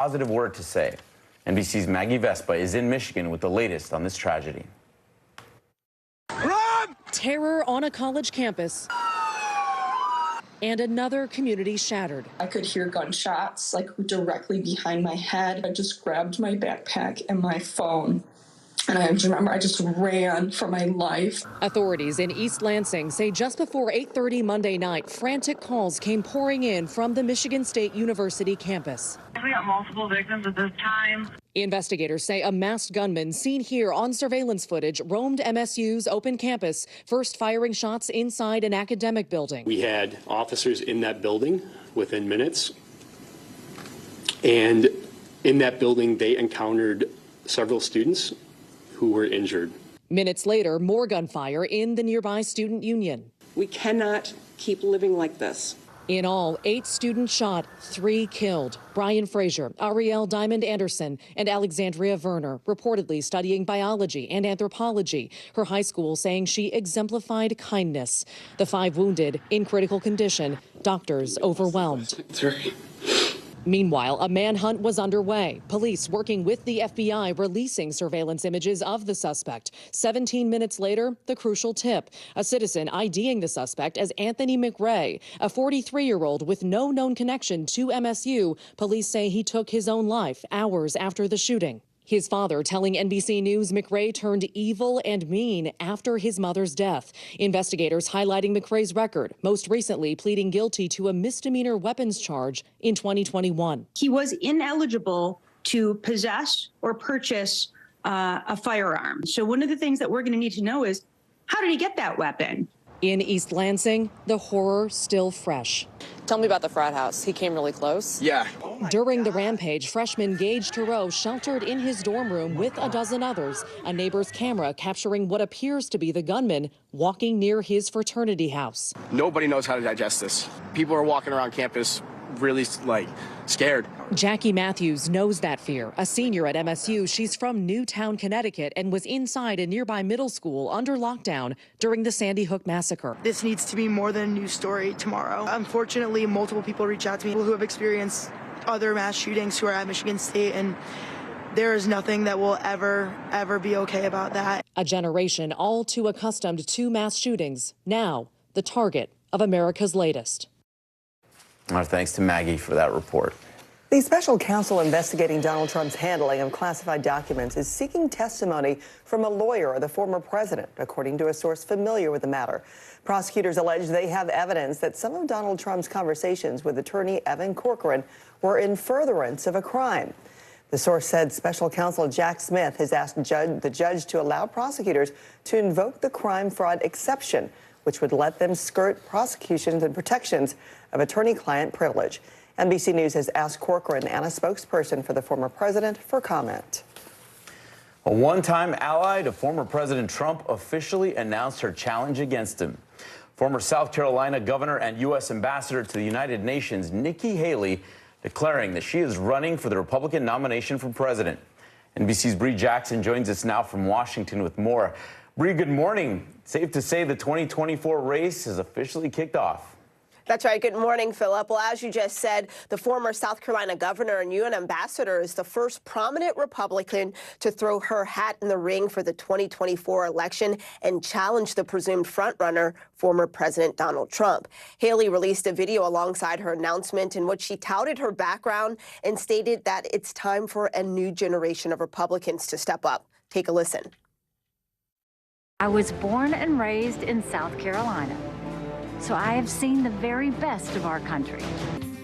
Positive word to say. NBC's Maggie Vespa is in Michigan with the latest on this tragedy. Run! Terror on a college campus and another community shattered. I could hear gunshots like directly behind my head. I just grabbed my backpack and my phone. And I just remember I just ran for my life. Authorities in East Lansing say just before 8:30 Monday night, frantic calls came pouring in from the Michigan State University campus. We got multiple victims at this time. Investigators say a masked gunman seen here on surveillance footage roamed MSU's open campus, first firing shots inside an academic building. We had officers in that building within minutes. And in that building, they encountered several students who were injured. Minutes later, more gunfire in the nearby student union. We cannot keep living like this. In all, 8 students shot, 3 killed. Brian Frazier, Ariel Diamond Anderson, and Alexandria Verner, reportedly studying biology and anthropology. Her high school saying she exemplified kindness. The 5 wounded, in critical condition, doctors overwhelmed. Meanwhile, a manhunt was underway. Police working with the FBI releasing surveillance images of the suspect. 17 minutes later, the crucial tip. A citizen IDing the suspect as Anthony McRae, a 43-year-old with no known connection to MSU. Police say he took his own life hours after the shooting. His father telling NBC News McRae turned evil and mean after his mother's death. Investigators highlighting McRae's record, most recently pleading guilty to a misdemeanor weapons charge in 2021. He was ineligible to possess or purchase a firearm. So one of the things that we're going to need to know is, how did he get that weapon? In East Lansing, the horror still fresh. Tell me about the frat house. He came really close? Yeah. During the rampage, freshman Gage Tureau sheltered in his dorm room with a dozen others. A neighbor's camera capturing what appears to be the gunman walking near his fraternity house. Nobody knows how to digest this. People are walking around campus really, scared. Jackie Matthews knows that fear. A senior at MSU, she's from Newtown, Connecticut, and was inside a nearby middle school under lockdown during the Sandy Hook massacre. This needs to be more than a news story tomorrow. Unfortunately, multiple people reach out to me who have experienced other mass shootings who are at Michigan State, and there is nothing that will ever be okay about that. A generation all too accustomed to mass shootings, now the target of America's latest. Our thanks to Maggie for that report. The special counsel investigating Donald Trump's handling of classified documents is seeking testimony from a lawyer of the former president, according to a source familiar with the matter. Prosecutors allege they have evidence that some of Donald Trump's conversations with attorney Evan Corcoran were in furtherance of a crime. The source said special counsel Jack Smith has asked the judge to allow prosecutors to invoke the crime fraud exception, which would let them skirt prosecutions and protections of attorney-client privilege. NBC News has asked Corcoran and a spokesperson for the former president for comment. A one-time ally to former President Trump officially announced her challenge against him. Former South Carolina governor and U.S. ambassador to the United Nations, Nikki Haley, declaring that she is running for the Republican nomination for president. NBC's Bree Jackson joins us now from Washington with more. Bree, good morning. Safe to say the 2024 race has officially kicked off. That's right. Good morning, Philip. Well, as you just said, the former South Carolina governor and UN ambassador is the first prominent Republican to throw her hat in the ring for the 2024 election and challenge the presumed frontrunner, former President Donald Trump. Haley released a video alongside her announcement in which she touted her background and stated that it's time for a new generation of Republicans to step up. Take a listen. I was born and raised in South Carolina, so I have seen the very best of our country.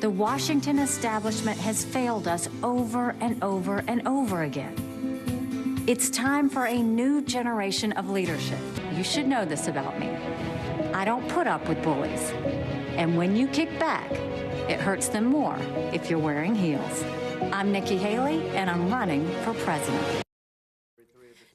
The Washington establishment has failed us over and over and over again. It's time for a new generation of leadership. You should know this about me. I don't put up with bullies. And when you kick back, it hurts them more if you're wearing heels. I'm Nikki Haley, and I'm running for president.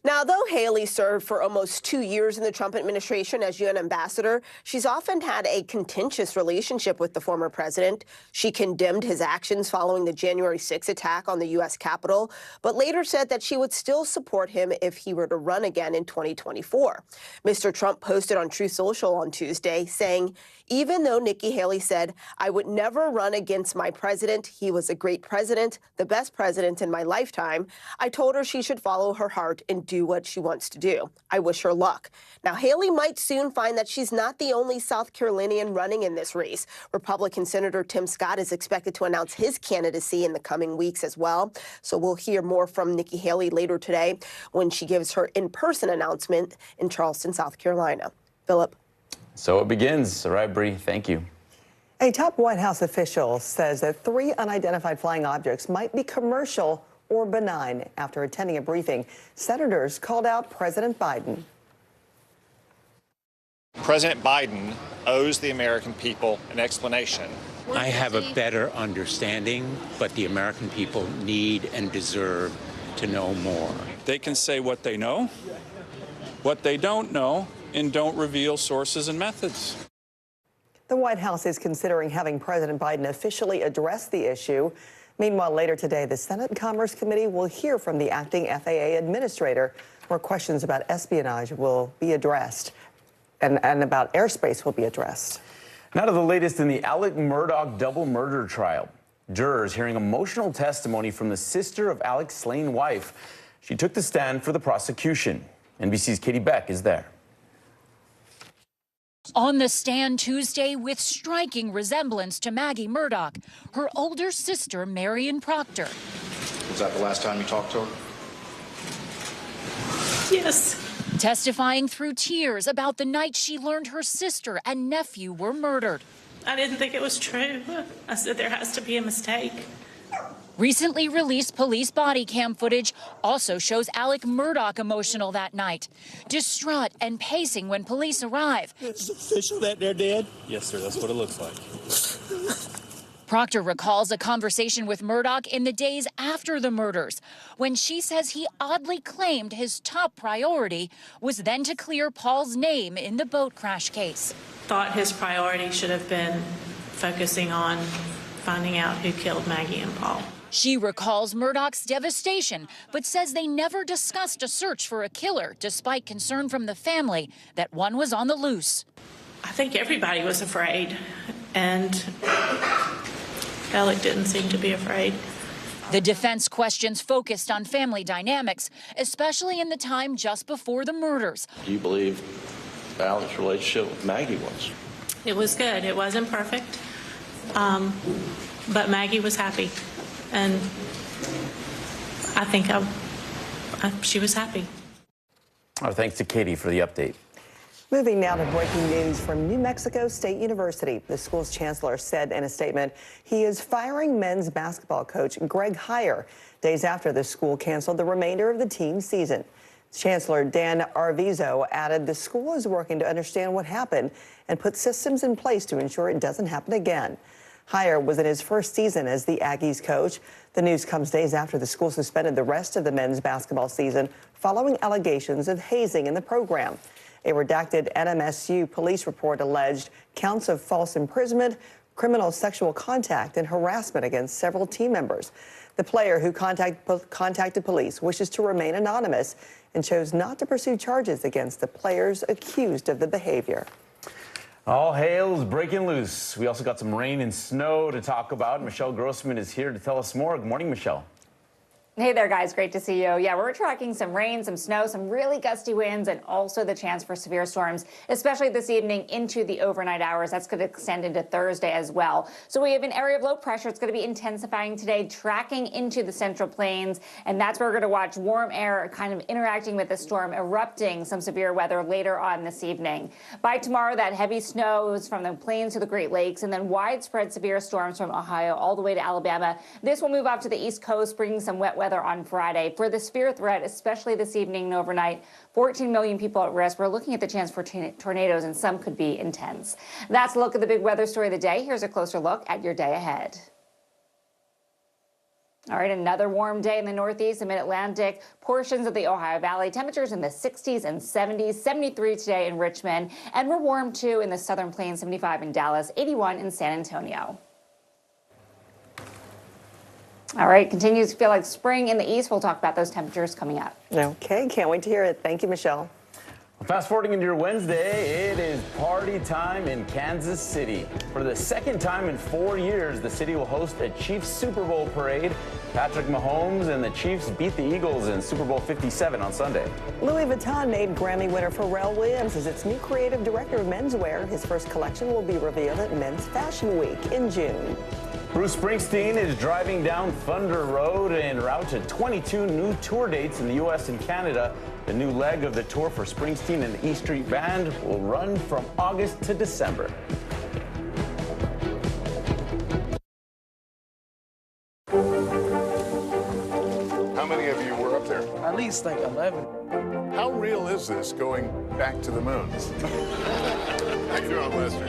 Now, though Haley served for almost 2 years in the Trump administration as UN ambassador, she's often had a contentious relationship with the former president. She condemned his actions following the January 6th attack on the U.S. Capitol, but later said that she would still support him if he were to run again in 2024. Mr. Trump posted on Truth Social on Tuesday saying, even though Nikki Haley said, I would never run against my president, he was a great president, the best president in my lifetime, I told her she should follow her heart and do what she wants to do. I wish her luck. Now, Haley might soon find that she's not the only South Carolinian running in this race. Republican Senator Tim Scott is expected to announce his candidacy in the coming weeks as well. So we'll hear more from Nikki Haley later today when she gives her in-person announcement in Charleston, South Carolina. Philip. So it begins. All right, Bree, thank you. A top White House official says that 3 unidentified flying objects might be commercial or benign. After attending a briefing, senators called out President Biden. President Biden owes the American people an explanation. I have a better understanding, but the American people need and deserve to know more. They can say what they know, what they don't know, and don't reveal sources and methods. The White House is considering having President Biden officially address the issue. Meanwhile, later today, the Senate Commerce Committee will hear from the acting FAA administrator, where questions about espionage will be addressed and about airspace will be addressed. Now to the latest in the Alec Murdaugh double murder trial. Jurors hearing emotional testimony from the sister of Alec's slain wife. She took the stand for the prosecution. NBC's Katie Beck is there. On the stand Tuesday with striking resemblance to Maggie Murdaugh, her older sister, Marion Proctor. Was that the last time you talked to her? Yes. Testifying through tears about the night she learned her sister and nephew were murdered. I didn't think it was true. I said there has to be a mistake. Recently released police body cam footage also shows Alec Murdaugh emotional that night, distraught and pacing when police arrive. It's official that they're dead? Yes, sir, that's what it looks like. Proctor recalls a conversation with Murdaugh in the days after the murders, when she says he oddly claimed his top priority was then to clear Paul's name in the boat crash case. Thought his priority should have been focusing on finding out who killed Maggie and Paul. She recalls Murdaugh's devastation, but says they never discussed a search for a killer, despite concern from the family that one was on the loose. I think everybody was afraid, and Alec didn't seem to be afraid. The defense questions focused on family dynamics, especially in the time just before the murders. Do you believe Alec's relationship with Maggie was? It was good. It wasn't perfect, but Maggie was happy. And I think she was happy. Our thanks to Katie for the update. Moving now to breaking news from New Mexico State University. The school's chancellor said in a statement he is firing men's basketball coach Greg Heyer days after the school canceled the remainder of the team's season. Chancellor Dan Arvizo added the school is working to understand what happened and put systems in place to ensure it doesn't happen again. Heyer was in his first season as the Aggies coach. The news comes days after the school suspended the rest of the men's basketball season following allegations of hazing in the program. A redacted NMSU police report alleged counts of false imprisonment, criminal sexual contact, and harassment against several team members. The player who contacted police wishes to remain anonymous and chose not to pursue charges against the players accused of the behavior. All hail's breaking loose. We also got some rain and snow to talk about. Michelle Grossman is here to tell us more. Good morning, Michelle. Hey there, guys. Great to see you. Yeah, we're tracking some rain, some snow, some really gusty winds, and also the chance for severe storms, especially this evening into the overnight hours. That's going to extend into Thursday as well. So we have an area of low pressure. It's going to be intensifying today, tracking into the Central Plains, and that's where we're going to watch warm air kind of interacting with the storm, erupting some severe weather later on this evening. By tomorrow, that heavy snow is from the plains to the Great Lakes, and then widespread severe storms from Ohio all the way to Alabama. This will move off to the East Coast, bringing some wet weather on Friday. For the severe threat, especially this evening and overnight, 14 million people at risk. We're looking at the chance for tornadoes, and some could be intense. That's a look at the big weather story of the day. Here's a closer look at your day ahead. All right, another warm day in the Northeast and Mid-Atlantic. Portions of the Ohio Valley. Temperatures in the 60s and 70s, 73 today in Richmond. And we're warm, too, in the Southern Plains, 75 in Dallas, 81 in San Antonio. All right, continues to feel like spring in the east. We'll talk about those temperatures coming up. Okay, can't wait to hear it. Thank you, Michelle. Fast forwarding into your Wednesday, it is party time in Kansas City. For the second time in 4 years, the city will host a Chiefs Super Bowl parade. Patrick Mahomes and the Chiefs beat the Eagles in Super Bowl 57 on Sunday. Louis Vuitton named Grammy winner Pharrell Williams as its new creative director of menswear. His first collection will be revealed at Men's Fashion Week in June. Bruce Springsteen is driving down Thunder Road en route to 22 new tour dates in the U.S. and Canada. The new leg of the tour for Springsteen and the E Street Band will run from August to December. How many of you were up there? At least like 11. How real is this going back to the moon? How you doing, Lester?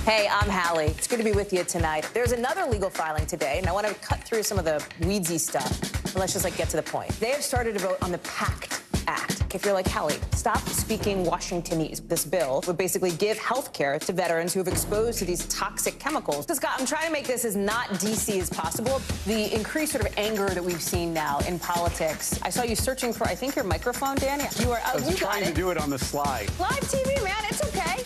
Hey, I'm Hallie. It's good to be with you tonight. There's another legal filing today, and I want to cut through some of the weedsy stuff. But let's just get to the point. They have started to vote on the PACT Act. If you're like Hallie, stop speaking Washingtonese. This bill would basically give health care to veterans who have exposed to these toxic chemicals. So, Scott, I'm trying to make this as not DC as possible. The increased sort of anger that we've seen now in politics. I saw you searching for, I think, your microphone, Danny. You are. I was trying to do it on the slide. Live TV, man. It's okay.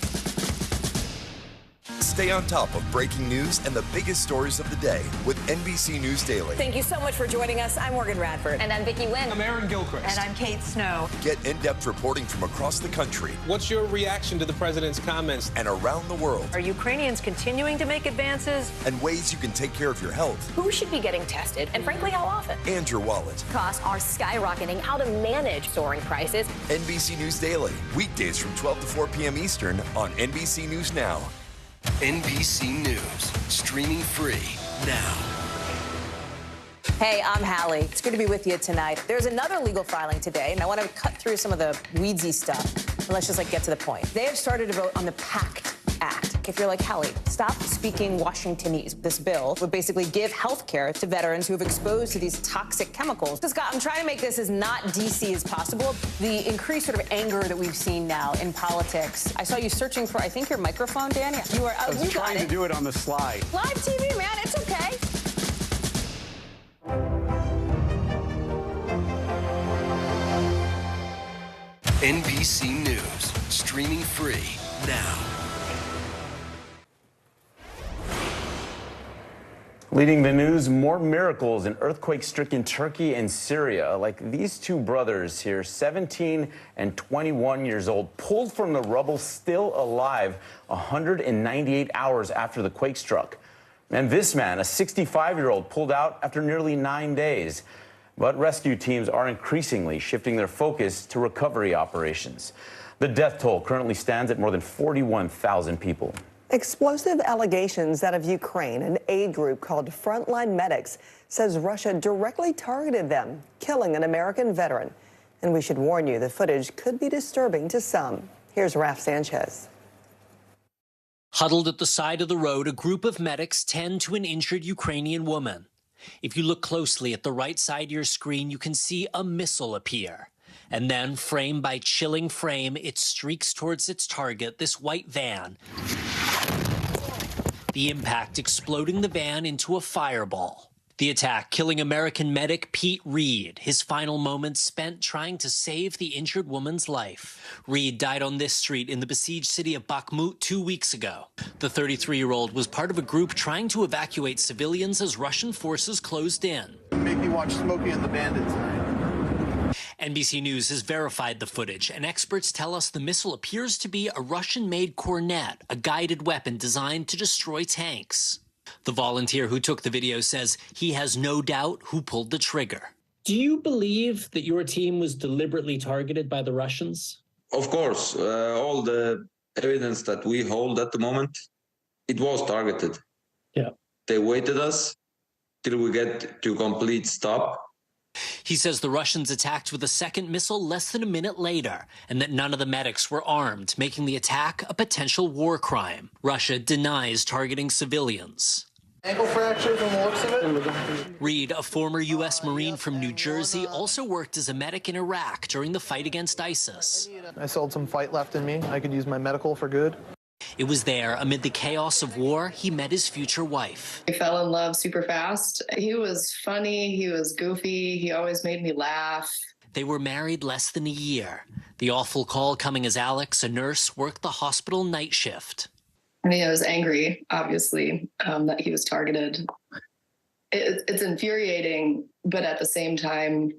Stay on top of breaking news and the biggest stories of the day with NBC News Daily. Thank you so much for joining us. I'm Morgan Radford. And I'm Vicki Wynn. I'm Aaron Gilchrist. And I'm Kate Snow. Get in-depth reporting from across the country. What's your reaction to the president's comments? And around the world. Are Ukrainians continuing to make advances? And ways you can take care of your health. Who should be getting tested? And frankly, how often? And your wallet. Costs are skyrocketing. How to manage soaring prices. NBC News Daily. Weekdays from 12 to 4 p.m. Eastern on NBC News Now. NBC News, streaming free now. Hey, I'm Hallie. It's good to be with you tonight. There's another legal filing today, and I want to cut through some of the weedsy stuff. But let's just get to the point. They have started to vote on the PACT Act. If you're like Hallie, stop speaking Washingtonese. This bill would basically give health care to veterans who have exposed to these toxic chemicals. So, Scott, I'm trying to make this as not DC as possible. The increased sort of anger that we've seen now in politics. I saw you searching for, I think, your microphone, Danny. You are. I was trying to do it on the slide. Live TV, man. It's okay. NBC News, streaming free now. Leading the news, more miracles in earthquake-stricken Turkey and Syria. Like these two brothers here, 17 and 21 years old, pulled from the rubble still alive 198 hours after the quake struck. And this man, a 65-year-old, pulled out after nearly 9 days. But rescue teams are increasingly shifting their focus to recovery operations. The death toll currently stands at more than 41,000 people. Explosive allegations out of Ukraine. An aid group called Frontline Medics says Russia directly targeted them, killing an American veteran. And we should warn you, the footage could be disturbing to some. Here's Raf Sanchez. Huddled at the side of the road, a group of medics tend to an injured Ukrainian woman. If you look closely at the right side of your screen, you can see a missile appear. And then, frame by chilling frame, it streaks towards its target, this white van. The impact exploding the van into a fireball. The attack killing American medic Pete Reed, his final moments spent trying to save the injured woman's life. Reed died on this street in the besieged city of Bakhmut 2 weeks ago. The 33-year-old was part of a group trying to evacuate civilians as Russian forces closed in. Make me watch Smokey and the Bandit tonight. NBC News has verified the footage, and experts tell us the missile appears to be a Russian-made Cornet, a guided weapon designed to destroy tanks. The volunteer who took the video says he has no doubt who pulled the trigger. Do you believe that your team was deliberately targeted by the Russians? Of course, all the evidence that we hold at the moment, it was targeted. Yeah. They waited us till we get to complete stop. He says the Russians attacked with a second missile less than a minute later, and that none of the medics were armed, making the attack a potential war crime. Russia denies targeting civilians. Ankle fracture from the looks of it. Reed, a former U.S. Marine from New Jersey, also worked as a medic in Iraq during the fight against ISIS. I still had some fight left in me. I could use my medical for good. It was there, amid the chaos of war, he met his future wife. I fell in love super fast. He was funny, he was goofy, he always made me laugh. They were married less than a year. The awful call coming as Alex, a nurse, worked the hospital night shift. I mean, I was angry, obviously, that he was targeted. It's infuriating, but at the same time,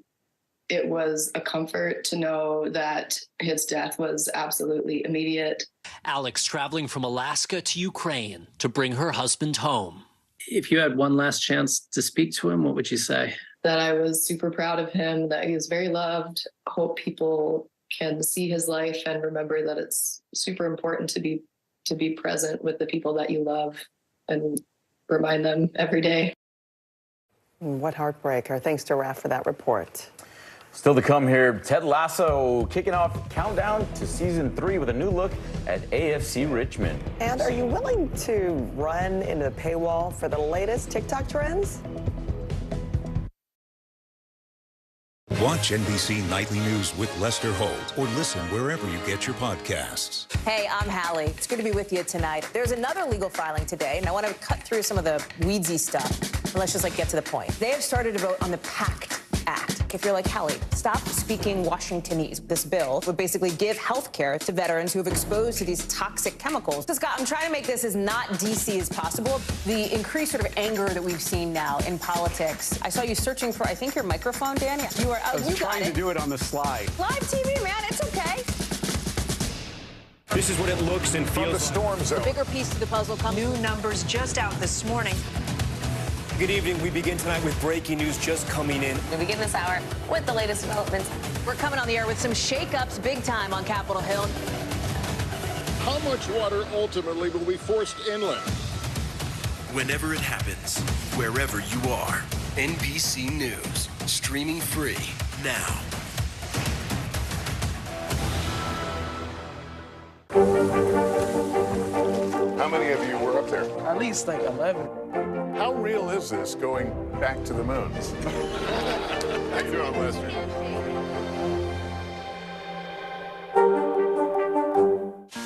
it was a comfort to know that his death was absolutely immediate. Alex traveling from Alaska to Ukraine to bring her husband home. If you had one last chance to speak to him, what would you say? That I was super proud of him, that he was very loved. Hope people can see his life and remember that it's super important to be present with the people that you love and remind them every day. What heartbreak. Our thanks to Raph for that report. Still to come here, Ted Lasso kicking off countdown to season 3 with a new look at AFC Richmond. And are you willing to run into the paywall for the latest TikTok trends? Watch NBC Nightly News with Lester Holt or listen wherever you get your podcasts. Hey, I'm Hallie. It's good to be with you tonight. There's another legal filing today, and I want to cut through some of the weedsy stuff. And let's just get to the point. They have started to vote on the PACT Act. If you're like, Hallie, stop speaking Washingtonese. This bill would basically give health care to veterans who have exposed to these toxic chemicals. So, Scott, I'm trying to make this as not DC as possible. The increased sort of anger that we've seen now in politics. I saw you searching for, I think, your microphone, Dan. You are. I was trying to do it on the slide. Live TV, man. It's okay. This is what it looks and feels. From the storm zone. The bigger piece of the puzzle comes. New numbers just out this morning. Good evening. We begin tonight with breaking news just coming in. We begin this hour with the latest developments. We're coming on the air with some shakeups big time on Capitol Hill. How much water ultimately will be forced inland? Whenever it happens, wherever you are, NBC News, streaming free now. How many of you were up there? At least like 11. How real is this going back to the moons? How you doing, Lester?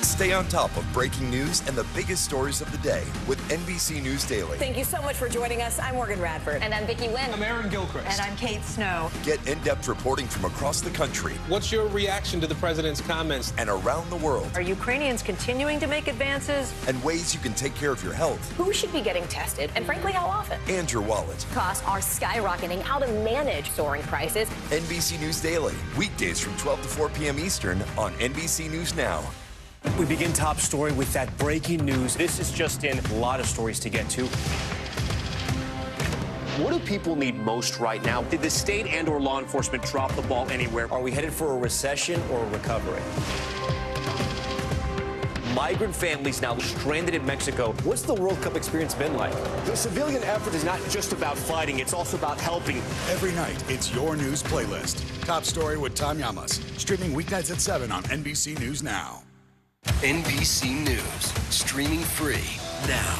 Stay on top of breaking news and the biggest stories of the day with NBC News Daily. Thank you so much for joining us. I'm Morgan Radford. And I'm Vicki Wynn. I'm Aaron Gilchrist. And I'm Kate Snow. Get in-depth reporting from across the country. What's your reaction to the president's comments? And around the world. Are Ukrainians continuing to make advances? And ways you can take care of your health. Who should be getting tested? And frankly, how often? And your wallet. Costs are skyrocketing. How to manage soaring prices. NBC News Daily. Weekdays from 12 to 4 p.m. Eastern on NBC News Now. We begin top story with that breaking news. This is just in. A lot of stories to get to. What do people need most right now? Did the state and or law enforcement drop the ball anywhere? Are we headed for a recession or a recovery? Migrant families now stranded in Mexico. What's the World Cup experience been like? The civilian effort is not just about fighting, it's also about helping. Every night, it's your news playlist. Top Story with Tom Llamas. Streaming weeknights at 7 on NBC News Now. NBC News, streaming free now.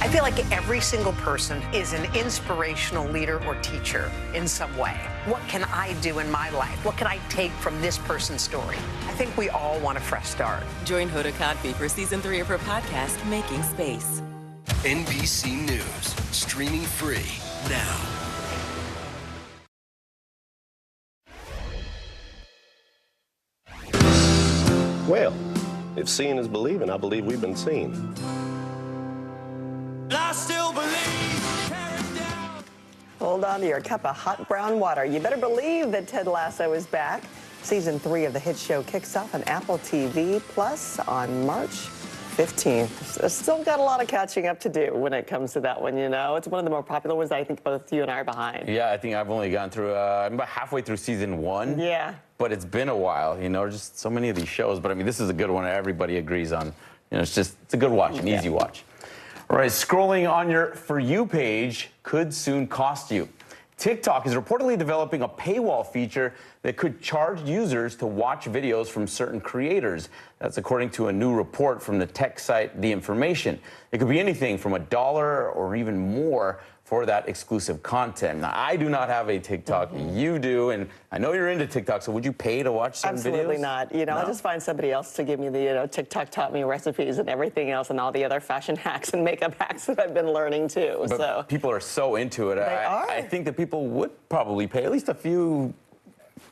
I feel like every single person is an inspirational leader or teacher in some way. What can I do in my life? What can I take from this person's story? I think we all want a fresh start. Join Hoda Kotb for season 3 of her podcast, Making Space. NBC News, streaming free now. Well, if seeing is believing, I believe we've been seen. I still believe. Hold on to your cup of hot brown water. You better believe that Ted Lasso is back. Season 3 of the hit show kicks off on Apple TV Plus on March 15th. Still got a lot of catching up to do when it comes to that one, you know. It's one of the more popular ones I think both you and I are behind. Yeah, I think I've only gone through, I'm about halfway through season 1. Yeah. But it's been a while, you know, just so many of these shows. But I mean, this is a good one everybody agrees on. You know, it's a good watch, an easy watch. All right, scrolling on your For You page could soon cost you. TikTok is reportedly developing a paywall feature that could charge users to watch videos from certain creators. That's according to a new report from the tech site The Information. It could be anything from $1 or even more for that exclusive content. Now, I do not have a TikTok. You do, and I know you're into TikTok, so would you pay to watch some videos? Absolutely not. You know, No? I'll just find somebody else to give me the, TikTok taught me recipes and everything else and all the other fashion hacks and makeup hacks that I've been learning too. But so people are so into it. I think that people would probably pay at least a few,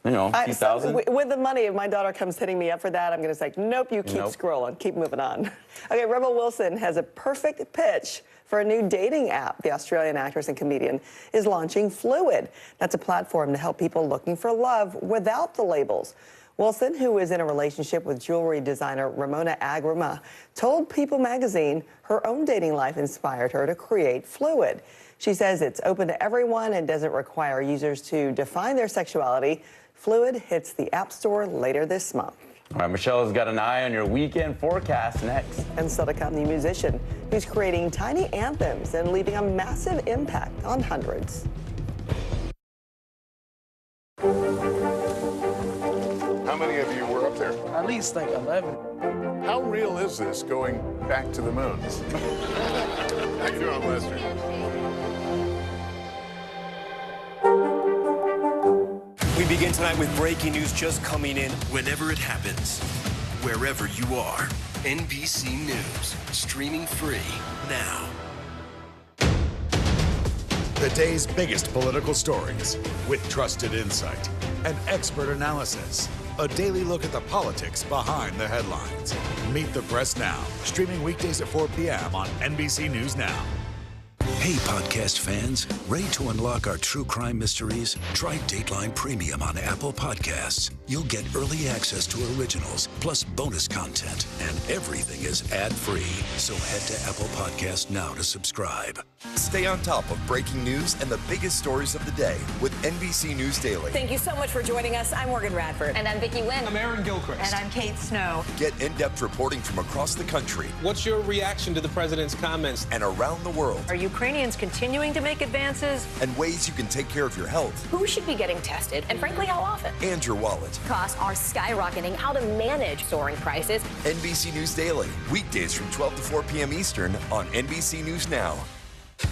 few thousand. With the money, if my daughter comes hitting me up for that, I'm going to say, nope, you keep scrolling, keep moving on. Okay, Rebel Wilson has a perfect pitch for a new dating app. The Australian actress and comedian is launching Fluid. That's a platform to help people looking for love without the labels. Wilson, who is in a relationship with jewelry designer Ramona Agrama, told People magazine her own dating life inspired her to create Fluid. She says it's open to everyone and doesn't require users to define their sexuality. Fluid hits the App Store later this month. All right, Michelle has got an eye on your weekend forecast next. And still to come, the musician who's creating tiny anthems and leaving a massive impact on hundreds. How many of you were up there? At least like 11. How real is this going back to the moons? How you doing, Lester? We begin tonight with breaking news just coming in. Whenever it happens, wherever you are, NBC News, streaming free now. The day's biggest political stories with trusted insight and expert analysis. A daily look at the politics behind the headlines. Meet the Press Now, streaming weekdays at 4 p.m. on NBC News Now. Hey, podcast fans, ready to unlock our true crime mysteries? Try Dateline Premium on Apple Podcasts. You'll get early access to originals, plus bonus content, and everything is ad-free. So head to Apple Podcasts now to subscribe. Stay on top of breaking news and the biggest stories of the day with NBC News Daily. Thank you so much for joining us. I'm Morgan Radford. And I'm Vicki Wynn. I'm Aaron Gilchrist. And I'm Kate Snow. Get in-depth reporting from across the country. What's your reaction to the president's comments? And around the world. Are Ukrainians continuing to make advances? And ways you can take care of your health. Who should be getting tested? And frankly, how often? And your wallet. Costs are skyrocketing. How to manage soaring prices. NBC News Daily. Weekdays from 12 to 4 p.m. Eastern on NBC News Now.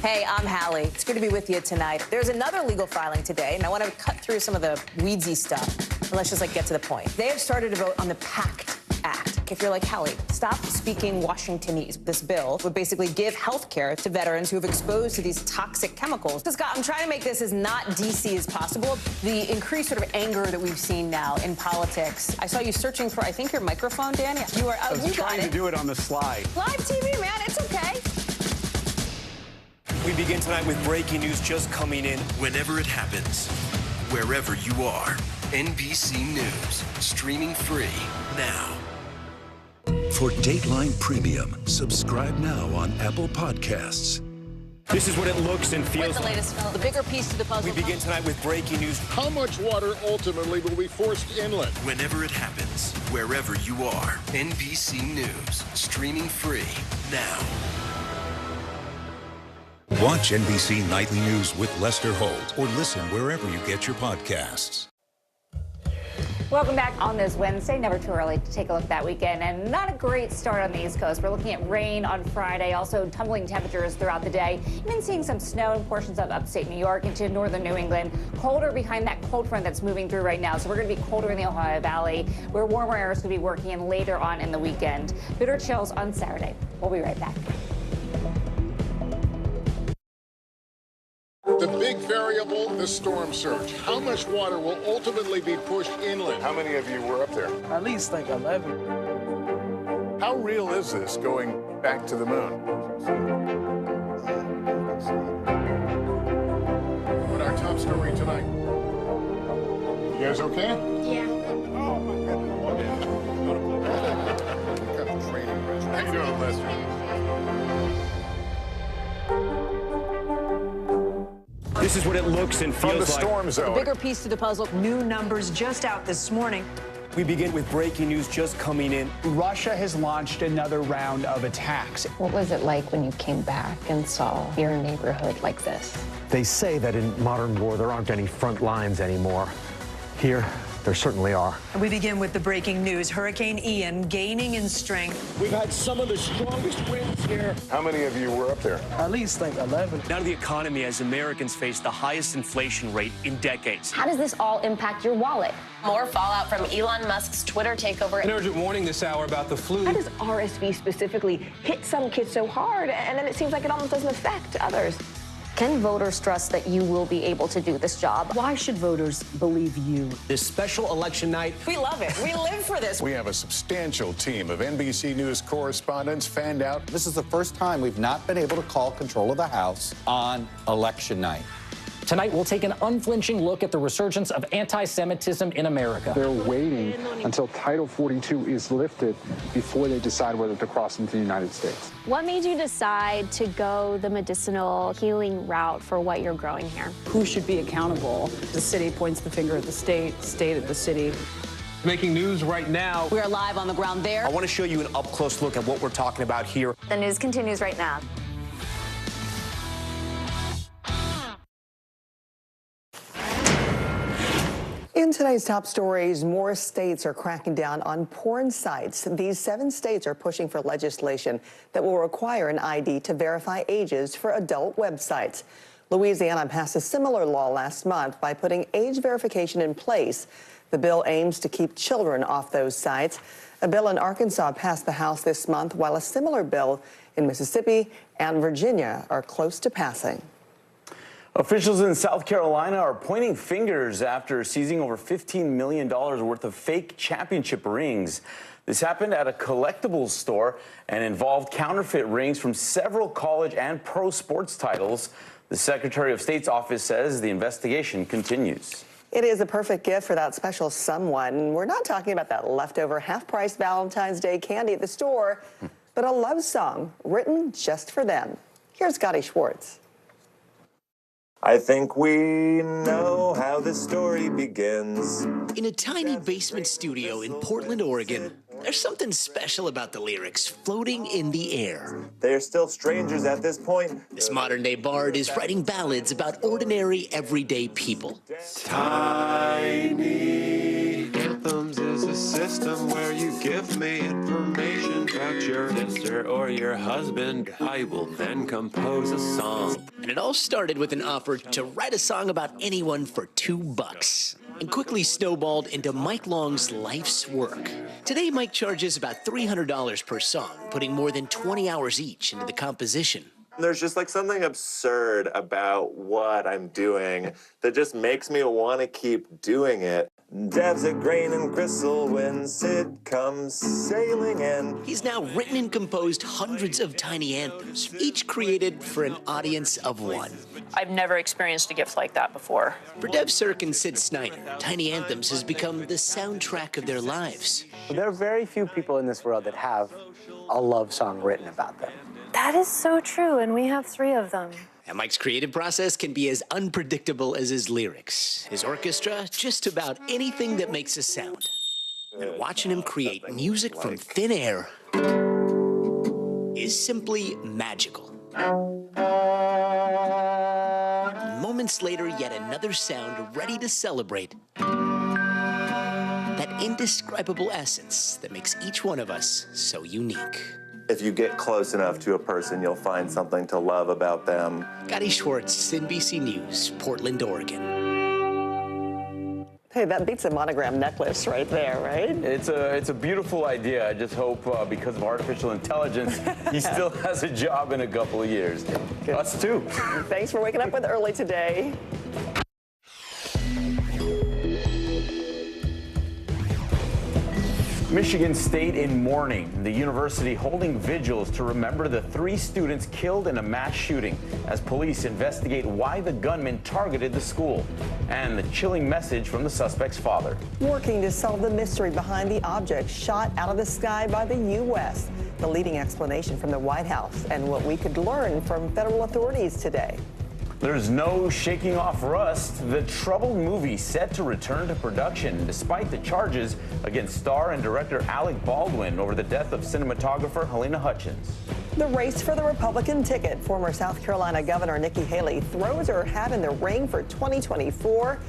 Hey, I'm Hallie. It's good to be with you tonight. There's another legal filing today, and I want to cut through some of the weedsy stuff. And let's just get to the point. They have started to vote on the PACT Act. If you're like, Hallie, stop speaking Washingtonese. This bill would basically give health care to veterans who have exposed to these toxic chemicals. So, Scott, I'm trying to make this as not DC as possible. The increased sort of anger that we've seen now in politics. I saw you searching for, I think, your microphone, Dan. You are. I was trying to do it on the slide. Live TV, man. It's okay. We begin tonight with breaking news just coming in. Whenever it happens, wherever you are, NBC News, streaming free now. For Dateline Premium, subscribe now on Apple Podcasts. This is what it looks and feels the latest like. the bigger piece to the puzzle. We begin tonight with breaking news. How much water ultimately will be forced inland? Whenever it happens, wherever you are, NBC News, streaming free now. Watch NBC Nightly News with Lester Holt or listen wherever you get your podcasts. Welcome back on this Wednesday. Never too early to take a look at that weekend, and not a great start on the East Coast. We're looking at rain on Friday, also tumbling temperatures throughout the day, even seeing some snow in portions of upstate New York into northern New England. Colder behind that cold front that's moving through right now, so we're going to be colder in the Ohio Valley, where warmer air is going to be working in later on in the weekend. Bitter chills on Saturday. We'll be right back. The big variable, the storm surge. How much water will ultimately be pushed inland? How many of you were up there? At least like 11. How real is this going back to the moon? What our top story tonight? You guys okay? Yeah. Oh my goodness. What kind of training? How you doing, Lester? This is what it looks and feels From the like. storm zone. The bigger piece to the puzzle. New numbers just out this morning. We begin with breaking news just coming in. Russia has launched another round of attacks. What was it like when you came back and saw your neighborhood like this? They say that in modern war, there aren't any front lines anymore. Here, there certainly are. We begin with the breaking news. Hurricane Ian gaining in strength. We've had some of the strongest winds here. How many of you were up there? At least like 11. Now to the economy as Americans face the highest inflation rate in decades. How does this all impact your wallet? More fallout from Elon Musk's Twitter takeover. An urgent warning this hour about the flu. How does RSV specifically hit some kids so hard, and then it seems like it almost doesn't affect others? Can voters trust that you will be able to do this job? Why should voters believe you? This special election night. We love it. We live for this. We have a substantial team of NBC News correspondents fanned out. This is the first time we've not been able to call control of the House on election night. Tonight, we'll take an unflinching look at the resurgence of anti-Semitism in America. They're waiting until Title 42 is lifted before they decide whether to cross into the United States. What made you decide to go the medicinal healing route for what you're growing here? Who should be accountable? The city points the finger at the state at the city. Making news right now. We are live on the ground there. I want to show you an up-close look at what we're talking about here. The news continues right now. In today's top stories, more states are cracking down on porn sites. These 7 states are pushing for legislation that will require an ID to verify ages for adult websites. Louisiana passed a similar law last month by putting age verification in place. The bill aims to keep children off those sites. A bill in Arkansas passed the House this month, while a similar bill in Mississippi and Virginia are close to passing. Officials in South Carolina are pointing fingers after seizing over $15 million worth of fake championship rings. This happened at a collectibles store and involved counterfeit rings from several college and pro sports titles. The Secretary of State's office says the investigation continues. It is a perfect gift for that special someone. We're not talking about that leftover half-price Valentine's Day candy at the store, but a love song written just for them. Here's Scotty Schwartz. I think we know how this story begins. In a tiny basement studio in Portland, Oregon, there's something special about the lyrics floating in the air. They're still strangers at this point. This modern-day bard is writing ballads about ordinary, everyday people. Tiny Anthems is a system where you give me information about your sister or your husband. I will then compose a song. And it all started with an offer to write a song about anyone for $2, and quickly snowballed into Mike Long's life's work. Today, Mike charges about $300 per song, putting more than 20 hours each into the composition. There's just like something absurd about what I'm doing that just makes me want to keep doing it. Dabs of grain and gristle when Sid comes sailing in. He's now written and composed hundreds of tiny anthems, each created for an audience of one. I've never experienced a gift like that before. For Dev Sirk and Sid Snyder, Tiny Anthems has become the soundtrack of their lives. There are very few people in this world that have a love song written about them. That is so true, and we have 3 of them. And Mike's creative process can be as unpredictable as his lyrics. His orchestra, just about anything that makes a sound. And watching him create music from thin air is simply magical. Moments later, yet another sound ready to celebrate that indescribable essence that makes each one of us so unique. If you get close enough to a person, you'll find something to love about them. Scotty Schwartz, NBC News, Portland, Oregon. Hey, that beats a monogram necklace right there, right? It's a beautiful idea. I just hope because of artificial intelligence, he still has a job in a couple of years. Good. Us too. Thanks for waking up with early today. Michigan State in mourning. The university holding vigils to remember the 3 students killed in a mass shooting as police investigate why the gunman targeted the school. And the chilling message from the suspect's father. Working to solve the mystery behind the object shot out of the sky by the U.S. The leading explanation from the White House and what we could learn from federal authorities today. There's no shaking off rust. The troubled movie set to return to production despite the charges against star and director Alec Baldwin over the death of cinematographer Helena Hutchins. The race for the Republican ticket. Former South Carolina Governor Nikki Haley throws her hat in the ring for 2024,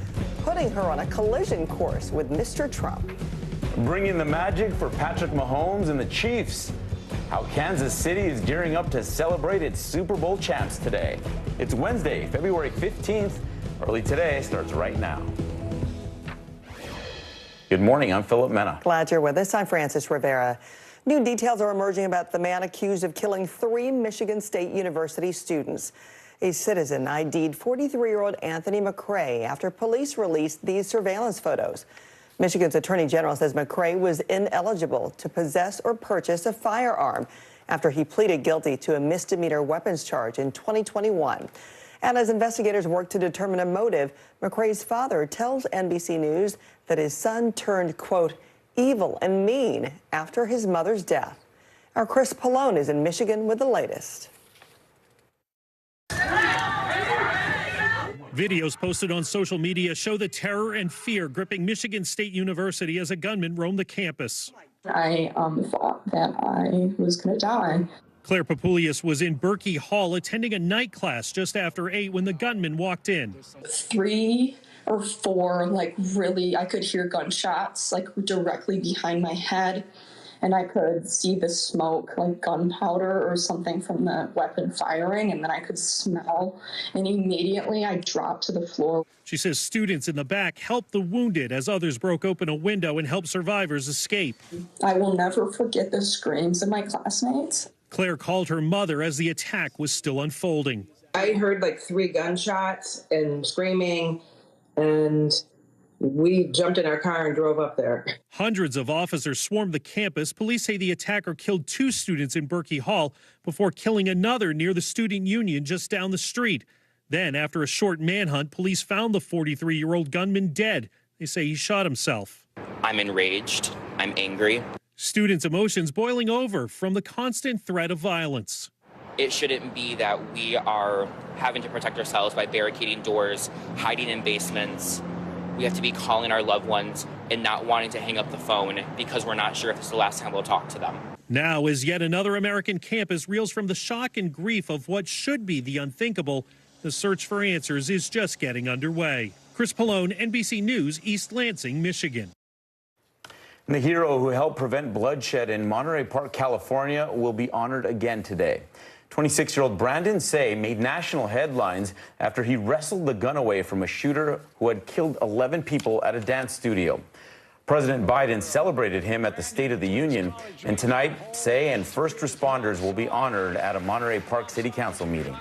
putting her on a collision course with Mr. Trump. Bringing the magic for Patrick Mahomes and the Chiefs. How Kansas City is gearing up to celebrate its Super Bowl champs today. It's Wednesday, February 15th. Early Today starts right now. Good morning, I'm Philip Mena. Glad you're with us. I'm Frances Rivera. New details are emerging about the man accused of killing 3 Michigan State University students. A citizen ID'd 43-year-old Anthony McCray after police released these surveillance photos. Michigan's Attorney General says McCray was ineligible to possess or purchase a firearm after he pleaded guilty to a misdemeanor weapons charge in 2021. And as investigators work to determine a motive, McCray's father tells NBC News that his son turned, quote, evil and mean after his mother's death. Our Chris Pallone is in Michigan with the latest. Videos posted on social media show the terror and fear gripping Michigan State University as a gunman roamed the campus. I thought that I was going to die. Claire Papulius was in Berkey Hall attending a night class just after 8 when the gunman walked in. 3 or 4, really, I could hear gunshots, directly behind my head. And I could see the smoke, like gunpowder or something from the weapon firing, and then I could smell, and immediately I dropped to the floor. She says students in the back helped the wounded as others broke open a window and helped survivors escape. I will never forget the screams of my classmates. Claire called her mother as the attack was still unfolding. I heard 3 gunshots and screaming, and we jumped in our car and drove up there. Hundreds of officers swarmed the campus. Police say the attacker killed 2 students in Berkey Hall before killing another near the student union just down the street. Then, after a short manhunt, police found the 43-year-old gunman dead. They say he shot himself. I'm enraged. I'm angry. Students' emotions boiling over from the constant threat of violence. It shouldn't be that we are having to protect ourselves by barricading doors, hiding in basements. We have to be calling our loved ones and not wanting to hang up the phone because we're not sure if it's the last time we'll talk to them. Now, as yet another American campus reels from the shock and grief of what should be the unthinkable, the search for answers is just getting underway. Chris Pallone, NBC News, East Lansing, Michigan. The hero who helped prevent bloodshed in Monterey Park, California, will be honored again today. 26-year-old Brandon Say made national headlines after he wrestled the gun away from a shooter who had killed 11 people at a dance studio. President Biden celebrated him at the State of the Union, and tonight, Say and first responders will be honored at a Monterey Park City Council meeting.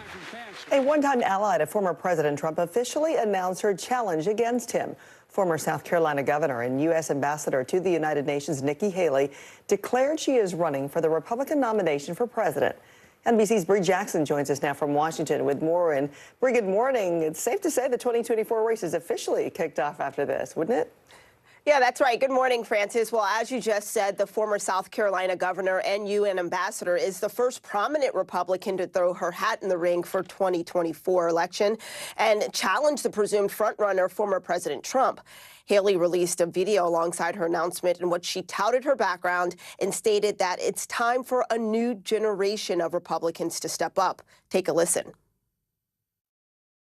A one-time ally to former President Trump officially announced her challenge against him. Former South Carolina governor and U.S. ambassador to the United Nations, Nikki Haley, declared she is running for the Republican nomination for president. NBC's Bree Jackson joins us now from Washington with more. And Bree, good morning. It's safe to say the 2024 race is officially kicked off after this, wouldn't it? Yeah, that's right. Good morning, Francis. Well, as you just said, the former South Carolina governor and UN ambassador is the first prominent Republican to throw her hat in the ring for 2024 election and challenge the presumed frontrunner, former President Trump. Haley released a video alongside her announcement in which she touted her background and stated that it's time for a new generation of Republicans to step up. Take a listen.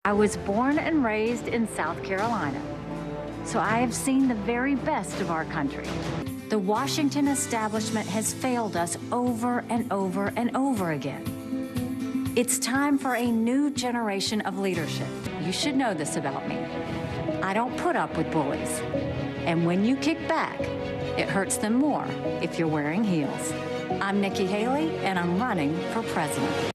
I was born and raised in South Carolina, so I have seen the very best of our country. The Washington establishment has failed us over and over and over again. It's time for a new generation of leadership. You should know this about me. I don't put up with bullies. And when you kick back, it hurts them more if you're wearing heels. I'm Nikki Haley, and I'm running for president.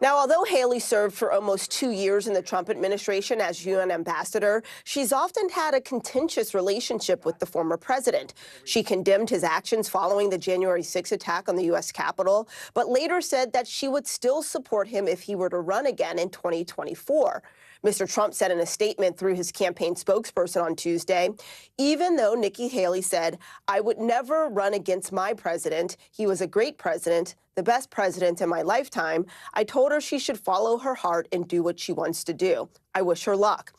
Now, although Haley served for almost 2 years in the Trump administration as UN ambassador, she's often had a contentious relationship with the former president. She condemned his actions following the January 6 attack on the U.S. Capitol, but later said that she would still support him if he were to run again in 2024. Mr. Trump said in a statement through his campaign spokesperson on Tuesday, even though Nikki Haley said, "I would never run against my president. He was a great president, the best president in my lifetime. I told her she should follow her heart and do what she wants to do. I wish her luck."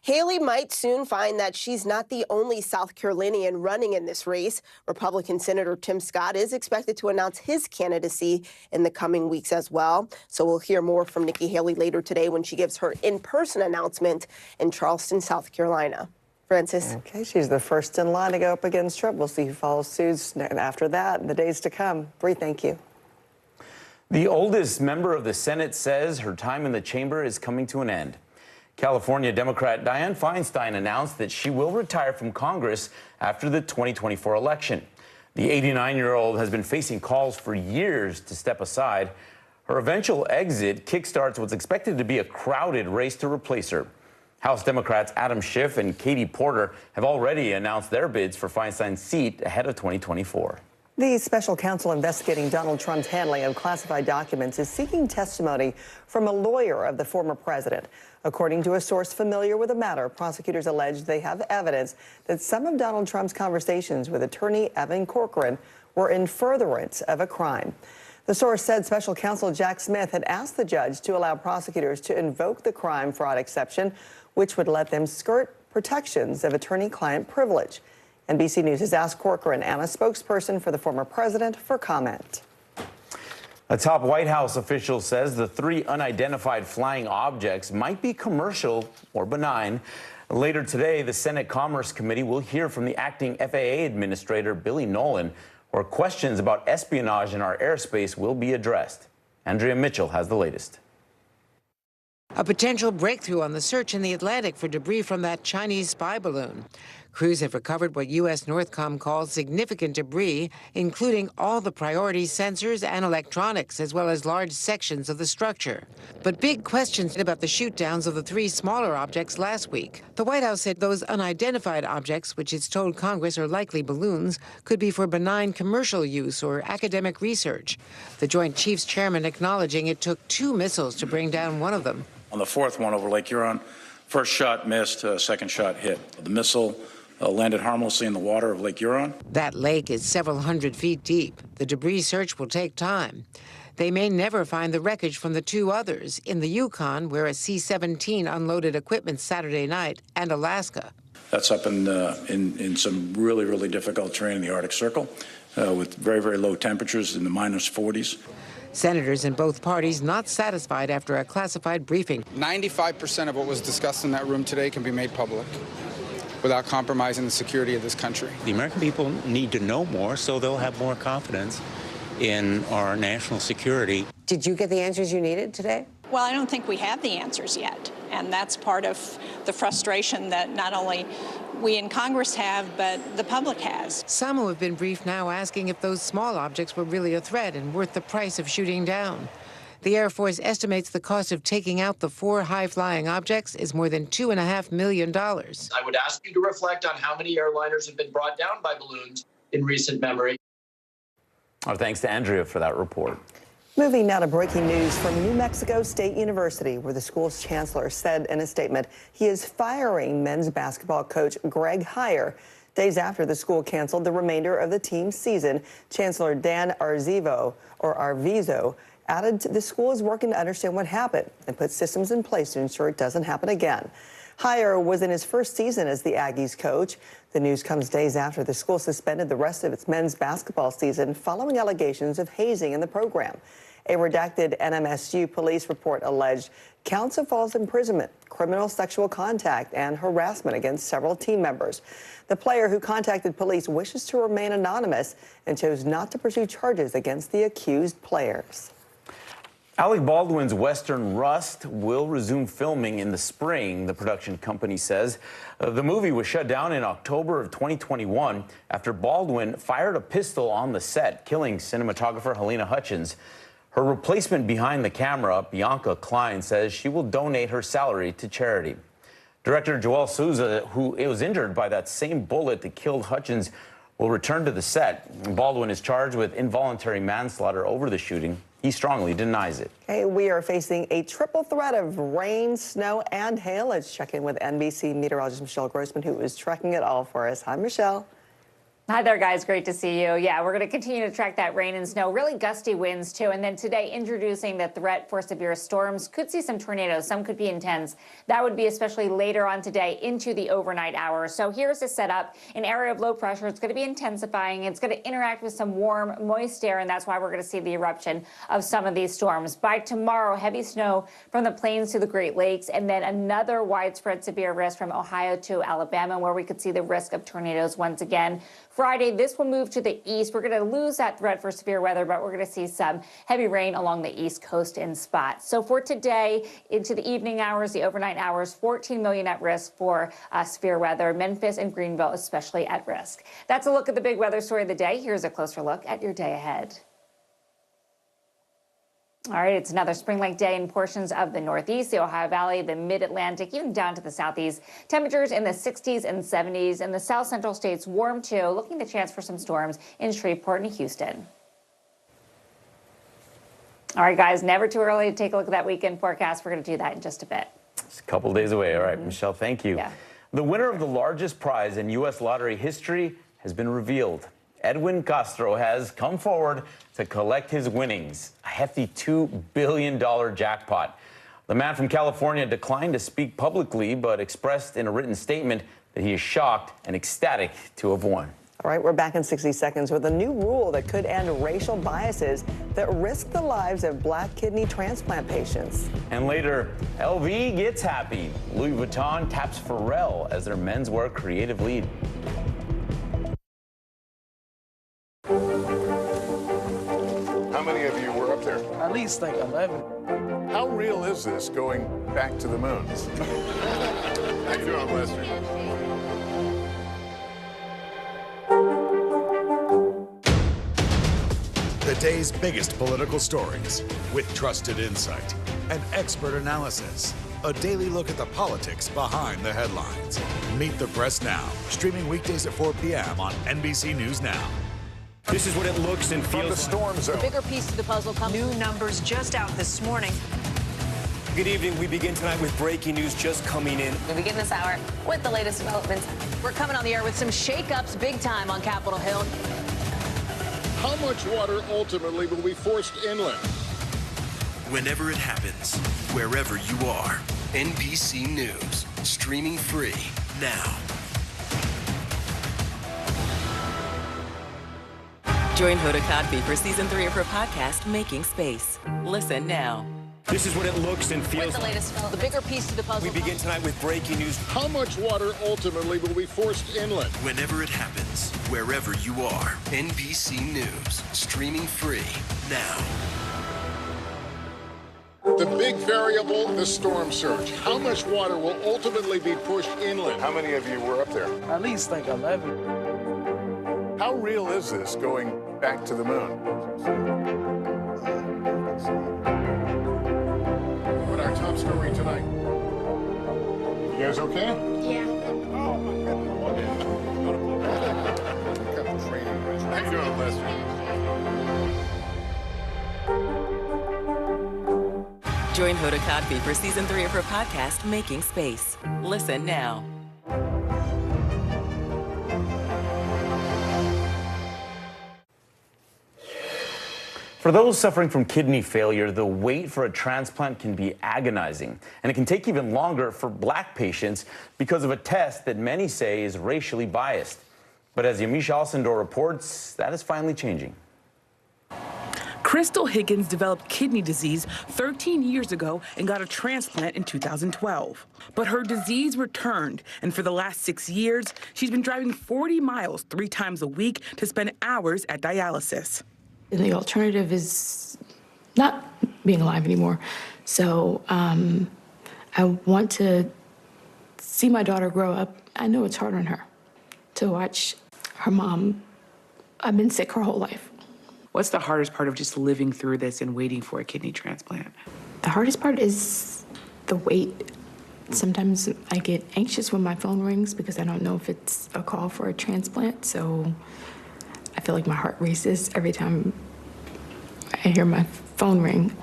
Haley might soon find that she's not the only South Carolinian running in this race. Republican Senator Tim Scott is expected to announce his candidacy in the coming weeks as well. So we'll hear more from Nikki Haley later today when she gives her in-person announcement in Charleston, South Carolina. Francis. Okay, she's the first in line to go up against Trump. We'll see who follows suit after that in the days to come. Bree, thank you. The oldest member of the Senate says her time in the chamber is coming to an end. California Democrat Dianne Feinstein announced that she will retire from Congress after the 2024 election. The 89-year-old has been facing calls for years to step aside. Her eventual exit kickstarts what's expected to be a crowded race to replace her. House Democrats Adam Schiff and Katie Porter have already announced their bids for Feinstein's seat ahead of 2024. The special counsel investigating Donald Trump's handling of classified documents is seeking testimony from a lawyer of the former president. According to a source familiar with the matter, prosecutors allege they have evidence that some of Donald Trump's conversations with attorney Evan Corcoran were in furtherance of a crime. The source said special counsel Jack Smith had asked the judge to allow prosecutors to invoke the crime fraud exception, which would let them skirt protections of attorney-client privilege. NBC News has asked Corcoran and a spokesperson for the former president for comment. A top White House official says the three unidentified flying objects might be commercial or benign. Later today, the Senate Commerce Committee will hear from the acting FAA Administrator Billy Nolan, where questions about espionage in our airspace will be addressed. Andrea Mitchell has the latest. A potential breakthrough on the search in the Atlantic for debris from that Chinese spy balloon. Crews have recovered what U.S. Northcom calls significant debris, including all the priority sensors and electronics, as well as large sections of the structure. But big questions about the shoot-downs of the three smaller objects last week. The White House said those unidentified objects, which it's told Congress are likely balloons, could be for benign commercial use or academic research. The Joint Chiefs Chairman acknowledging it took 2 missiles to bring down one of them. On the fourth one over Lake Huron, first shot missed, second shot hit. The missile landed harmlessly in the water of Lake Huron. That lake is several hundred feet deep. The debris search will take time. They may never find the wreckage from the 2 others in the Yukon, where a C-17 unloaded equipment Saturday night, and Alaska. That's up in some really, really difficult terrain in the Arctic Circle with very, very low temperatures in the -40s. Senators in both parties not satisfied after a classified briefing. 95% of what was discussed in that room today can be made public without compromising the security of this country. The American people need to know more so they'll have more confidence in our national security. Did you get the answers you needed today? Well, I don't think we have the answers yet. And that's part of the frustration that not only we in Congress have, but the public has. Some who have been briefed now asking if those small objects were really a threat and worth the price of shooting down. The Air Force estimates the cost of taking out the 4 high-flying objects is more than $2.5 million. I would ask you to reflect on how many airliners have been brought down by balloons in recent memory. Our thanks to Andrea for that report. Moving now to breaking news from New Mexico State University, where the school's chancellor said in a statement he is firing men's basketball coach Greg Heyer. Days after the school canceled the remainder of the team's season, Chancellor Dan Arvizo added the school is working to understand what happened and put systems in place to ensure it doesn't happen again. Heyer was in his first season as the Aggies coach. The news comes days after the school suspended the rest of its men's basketball season following allegations of hazing in the program. A redacted NMSU police report alleged counts of false imprisonment, criminal sexual contact, and harassment against several team members. The player who contacted police wishes to remain anonymous and chose not to pursue charges against the accused players. Alec Baldwin's Western Rust will resume filming in the spring, the production company says. The movie was shut down in October of 2021 after Baldwin fired a pistol on the set, killing cinematographer Helena Hutchins. Her replacement behind the camera, Bianca Klein, says she will donate her salary to charity. Director Joel Souza, who was injured by that same bullet that killed Hutchins, will return to the set. Baldwin is charged with involuntary manslaughter over the shooting. He strongly denies it. Okay, we are facing a triple threat of rain, snow, and hail. Let's check in with NBC meteorologist Michelle Grossman, who is tracking it all for us. Hi, Michelle. Hi there, guys. Great to see you. Yeah, we're going to continue to track that rain and snow, really gusty winds, too. And then today, introducing the threat for severe storms. Could see some tornadoes. Some could be intense. That would be especially later on today into the overnight hours. So here's the setup. An area of low pressure. It's going to be intensifying. It's going to interact with some warm, moist air, and that's why we're going to see the eruption of some of these storms. By tomorrow, heavy snow from the plains to the Great Lakes, and then another widespread severe risk from Ohio to Alabama, where we could see the risk of tornadoes once again. Friday, this will move to the east. We're going to lose that threat for severe weather, but we're going to see some heavy rain along the east coast in spots. So for today, into the evening hours, the overnight hours, 14 million at risk for severe weather. Memphis and Greenville especially at risk. That's a look at the big weather story of the day. Here's a closer look at your day ahead. All right, it's another spring-like day in portions of the Northeast, the Ohio Valley, the Mid-Atlantic, even down to the Southeast. Temperatures in the 60s and 70s, and the South Central states warm too, looking the chance for some storms in Shreveport and Houston. All right, guys, never too early to take a look at that weekend forecast. We're going to do that in just a bit. It's a couple days away. All right, Michelle, thank you. Yeah. The winner of the largest prize in U.S. lottery history has been revealed. Edwin Castro has come forward to collect his winnings, a hefty $2 billion jackpot. The man from California declined to speak publicly, but expressed in a written statement that he is shocked and ecstatic to have won. All right, we're back in 60 seconds with a new rule that could end racial biases that risk the lives of black kidney transplant patients. And later, LV gets happy. Louis Vuitton taps Pharrell as their menswear creative lead. How many of you were up there? At least like 11. How real is this going back to the moon? How you doing, Lester? The day's biggest political stories with trusted insight and expert analysis. A daily look at the politics behind the headlines. Meet the Press Now, streaming weekdays at 4 p.m. on NBC News Now. This is what it looks and feels From the storm zone. The bigger piece of the puzzle comes. New numbers just out this morning. Good evening. We begin tonight with breaking news just coming in. We begin this hour with the latest developments. We're coming on the air with some shakeups big time on Capitol Hill. How much water ultimately will be forced inland? Whenever it happens, wherever you are, NBC News, streaming free now. Join Hoda Kotb for season 3 of her podcast, Making Space. Listen now. This is what it looks and feels. With the latest development. The bigger piece of the puzzle. We begin tonight with breaking news. How much water ultimately will be forced inland? Whenever it happens, wherever you are, NBC News, streaming free now. The big variable, the storm surge. How much water will ultimately be pushed inland? How many of you were up there? At least like 11. How real is this going back to the moon? What our top story tonight? You guys okay? Yeah. Oh my goodness. What kind of training? How you doing, Lester? Join Hoda Kotb for season 3 of her podcast, Making Space. Listen now. For those suffering from kidney failure, the wait for a transplant can be agonizing, and it can take even longer for black patients because of a test that many say is racially biased. But as Yamiche Alcindor reports, that is finally changing. Crystal Higgins developed kidney disease 13 years ago and got a transplant in 2012. But her disease returned, and for the last 6 years, she's been driving 40 miles 3 times a week to spend hours at dialysis. And the alternative is not being alive anymore. So I want to see my daughter grow up. I know it's hard on her to watch her mom. I've been sick her whole life. What's the hardest part of just living through this and waiting for a kidney transplant? The hardest part is the wait. Sometimes I get anxious when my phone rings because I don't know if it's a call for a transplant. So I feel like my heart races every time I I hear my phone ring.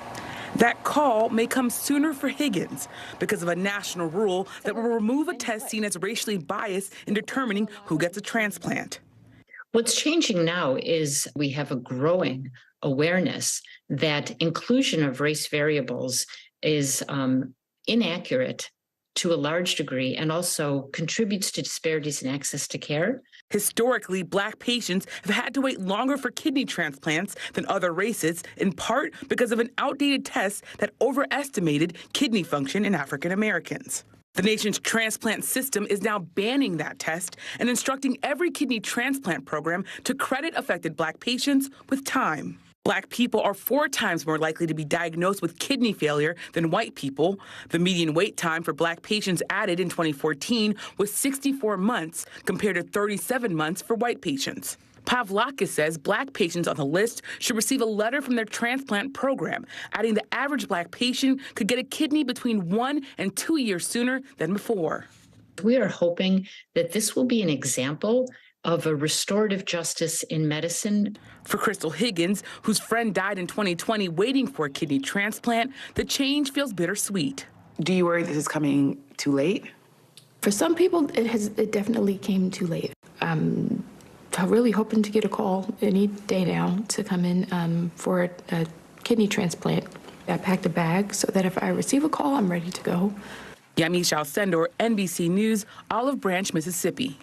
That call may come sooner for Higgins because of a national rule that will remove a test seen as racially biased in determining who gets a transplant. What's changing now is we have a growing awareness that inclusion of race variables is inaccurate to a large degree and also contributes to disparities in access to care. Historically, Black patients have had to wait longer for kidney transplants than other races, in part because of an outdated test that overestimated kidney function in African Americans. The nation's transplant system is now banning that test and instructing every kidney transplant program to credit affected Black patients with time. Black people are 4 times more likely to be diagnosed with kidney failure than white people. The median wait time for Black patients added in 2014 was 64 months compared to 37 months for white patients. Pavlakis says Black patients on the list should receive a letter from their transplant program, adding the average Black patient could get a kidney between 1 and 2 years sooner than before. We are hoping that this will be an example of a restorative justice in medicine. For Crystal Higgins, whose friend died in 2020 waiting for a kidney transplant, the change feels bittersweet. Do you worry this is coming too late? For some people, it definitely came too late. I'm really hoping to get a call any day now to come in for a kidney transplant. I packed a bag so that if I receive a call, I'm ready to go. Yamiche Alcindor, NBC News, Olive Branch, Mississippi.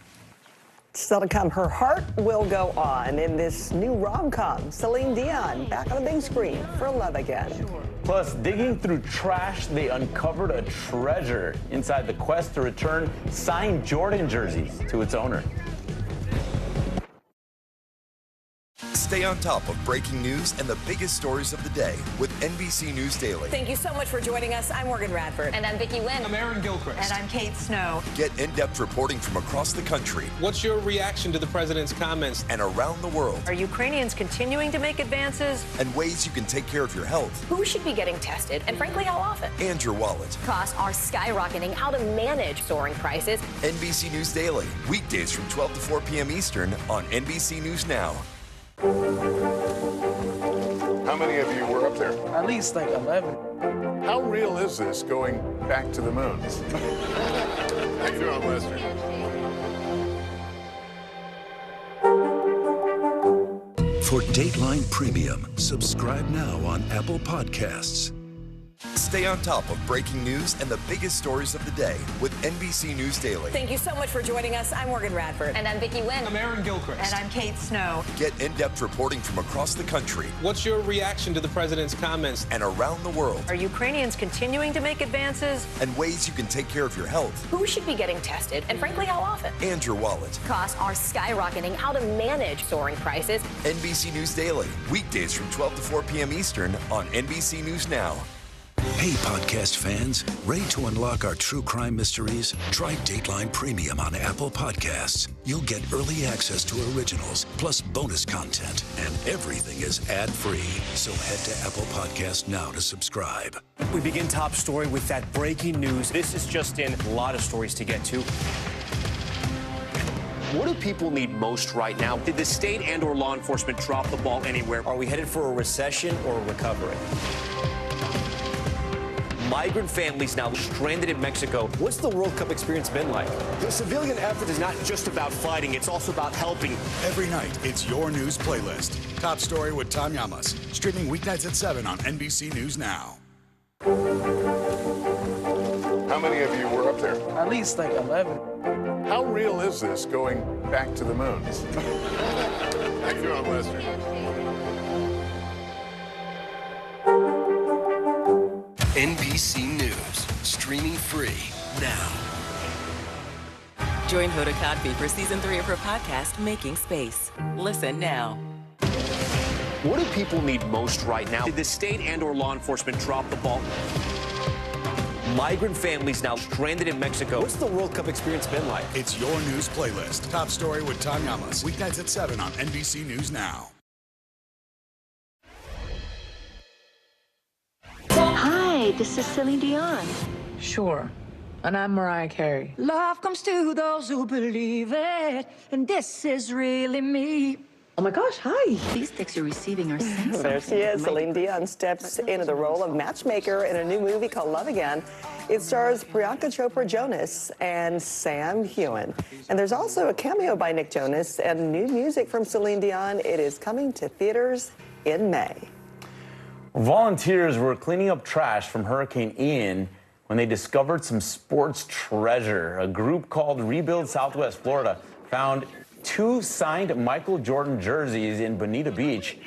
Still to come, her heart will go on in this new rom-com. Celine Dion back on the big screen for love again. Plus, digging through trash, they uncovered a treasure inside the quest to return signed Jordan jerseys to its owner. Stay on top of breaking news and the biggest stories of the day with NBC News Daily. Thank you so much for joining us. I'm Morgan Radford. And I'm Vicki Wynn. I'm Aaron Gilchrist. And I'm Kate Snow. Get in-depth reporting from across the country. What's your reaction to the president's comments? And around the world. Are Ukrainians continuing to make advances? And ways you can take care of your health. Who should be getting tested? And frankly, how often? And your wallet. Costs are skyrocketing. How to manage soaring prices. NBC News Daily. Weekdays from 12 to 4 p.m. Eastern on NBC News Now. How many of you were up there? At least like 11. How real is this going back to the moon? How you doing, Lester? For Dateline Premium, subscribe now on Apple Podcasts. Stay on top of breaking news and the biggest stories of the day with NBC News Daily. Thank you so much for joining us. I'm Morgan Radford. And I'm Vicki Wynn. I'm Aaron Gilchrist. And I'm Kate Snow. Get in-depth reporting from across the country. What's your reaction to the president's comments? And around the world. Are Ukrainians continuing to make advances? And ways you can take care of your health. Who should be getting tested? And frankly, how often? And your wallet. Costs are skyrocketing. How to manage soaring prices. NBC News Daily. Weekdays from 12 to 4 p.m. Eastern on NBC News Now. Hey, podcast fans, ready to unlock our true crime mysteries? Try Dateline Premium on Apple Podcasts. You'll get early access to originals, plus bonus content, and everything is ad-free. So head to Apple Podcasts now to subscribe. We begin top story with that breaking news. This is just in, a lot of stories to get to. What do people need most right now? Did the state and or law enforcement drop the ball anywhere? Are we headed for a recession or a recovery? Migrant families now stranded in Mexico. What's the World Cup experience been like? The civilian effort is not just about fighting, it's also about helping. Every night, it's your news playlist. Top Story with Tom Llamas. Streaming weeknights at 7 on NBC News Now. How many of you were up there? At least like 11. How real is this going back to the moon? How you doing, Lester? NBC News, streaming free now. Join Hoda Kotb for season 3 of her podcast, Making Space. Listen now. What do people need most right now? Did the state and or law enforcement drop the ball? Migrant families now stranded in Mexico. What's the World Cup experience been like? It's your news playlist. Top Story with Tom Llamas. Weeknights at 7 on NBC News Now. Hi, this is Celine Dion. Sure. And I'm Mariah Carey. Love comes to those who believe it, and this is really me. Oh my gosh, hi. These sticks you're receiving are sensitive. There she is. Celine Dion steps into the role of matchmaker in a new movie called Love Again. It stars Priyanka Chopra Jonas and Sam Heughan. And there's also a cameo by Nick Jonas and new music from Celine Dion. It is coming to theaters in May. Volunteers were cleaning up trash from Hurricane Ian when they discovered some sports treasure. A group called Rebuild Southwest Florida found 2 signed Michael Jordan jerseys in Bonita Beach.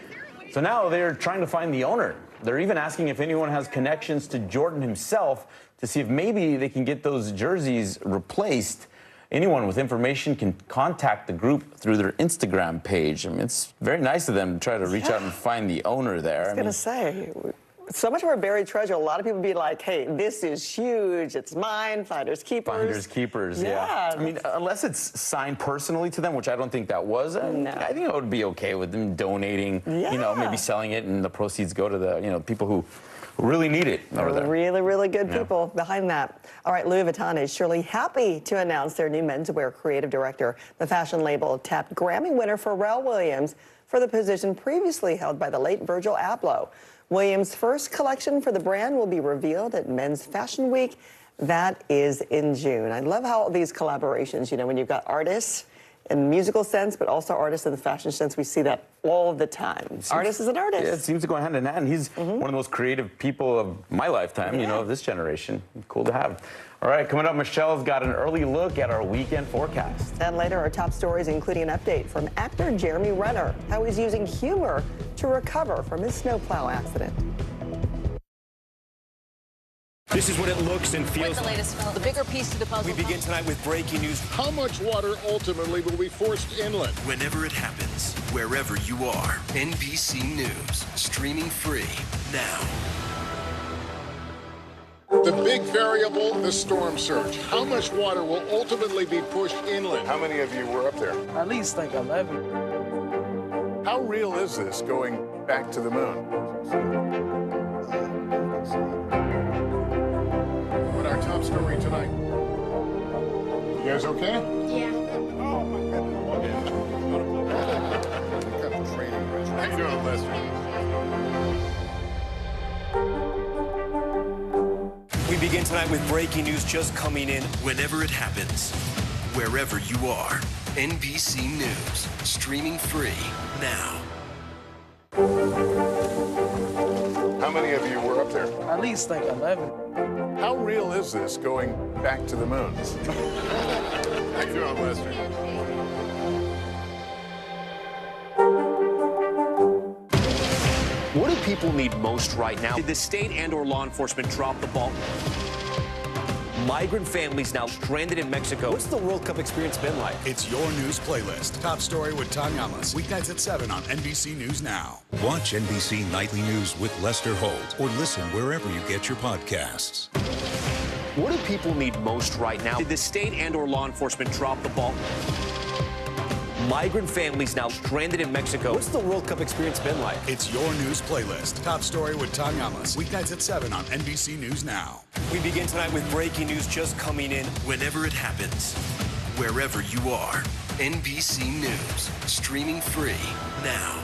So now they're trying to find the owner. They're even asking if anyone has connections to Jordan himself to see if maybe they can get those jerseys replaced. Anyone with information can contact the group through their Instagram page. I mean, it's very nice of them to try to reach out and find the owner there. I was going to say, so much of our buried treasure, a lot of people be like, hey, this is huge, it's mine, finders keepers. Finders keepers, yeah. I mean, unless it's signed personally to them, which I don't think that was, I think it would be okay with them donating, you know, maybe selling it and the proceeds go to the, you know, people who really need it over there. Really, really good people behind that. All right, Louis Vuitton is surely happy to announce their new menswear creative director. The fashion label tapped Grammy winner Pharrell Williams for the position previously held by the late Virgil Abloh. Williams' first collection for the brand will be revealed at Men's Fashion Week. That is in June. I love how all these collaborations, you know, when you've got artists in the musical sense, but also artists in the fashion sense, we see that all the time. Artist is an artist. Yeah, it seems to go hand in hand. He's one of the most creative people of my lifetime, you know, of this generation. Cool to have. All right, coming up, Michelle's got an early look at our weekend forecast. And later, our top stories, including an update from actor Jeremy Renner, how he's using humor to recover from his snowplow accident. This is what it looks and feels. What's the latest? The bigger piece to the puzzle. We begin tonight with breaking news. How much water ultimately will be forced inland? Whenever it happens, wherever you are, NBC News, streaming free now. The big variable, the storm surge. How much water will ultimately be pushed inland? How many of you were up there? At least like 11. How real is this going back to the moon? What our top story tonight? You guys okay? Yeah. Oh my goodness. What kind of training? How you doing, Lester? We begin tonight with breaking news just coming in. Whenever it happens, wherever you are, NBC News, streaming free now. How many of you were up there? At least like 11. How real is this going back to the moon? How you doing, Lester? What do people need most right now? Did the state and/or law enforcement drop the ball? Migrant families now stranded in Mexico. What's the World Cup experience been like? It's your news playlist. Top story with Tanya Amos. Weeknights at 7 on NBC News Now. Watch NBC Nightly News with Lester Holt or listen wherever you get your podcasts. What do people need most right now? Did the state and/or law enforcement drop the ball? Migrant families now stranded in Mexico. What's the World Cup experience been like? It's your news playlist. Top story with Tanya Amos. Weeknights at 7 on NBC News Now. We begin tonight with breaking news just coming in. Whenever it happens, wherever you are, NBC News, streaming free now.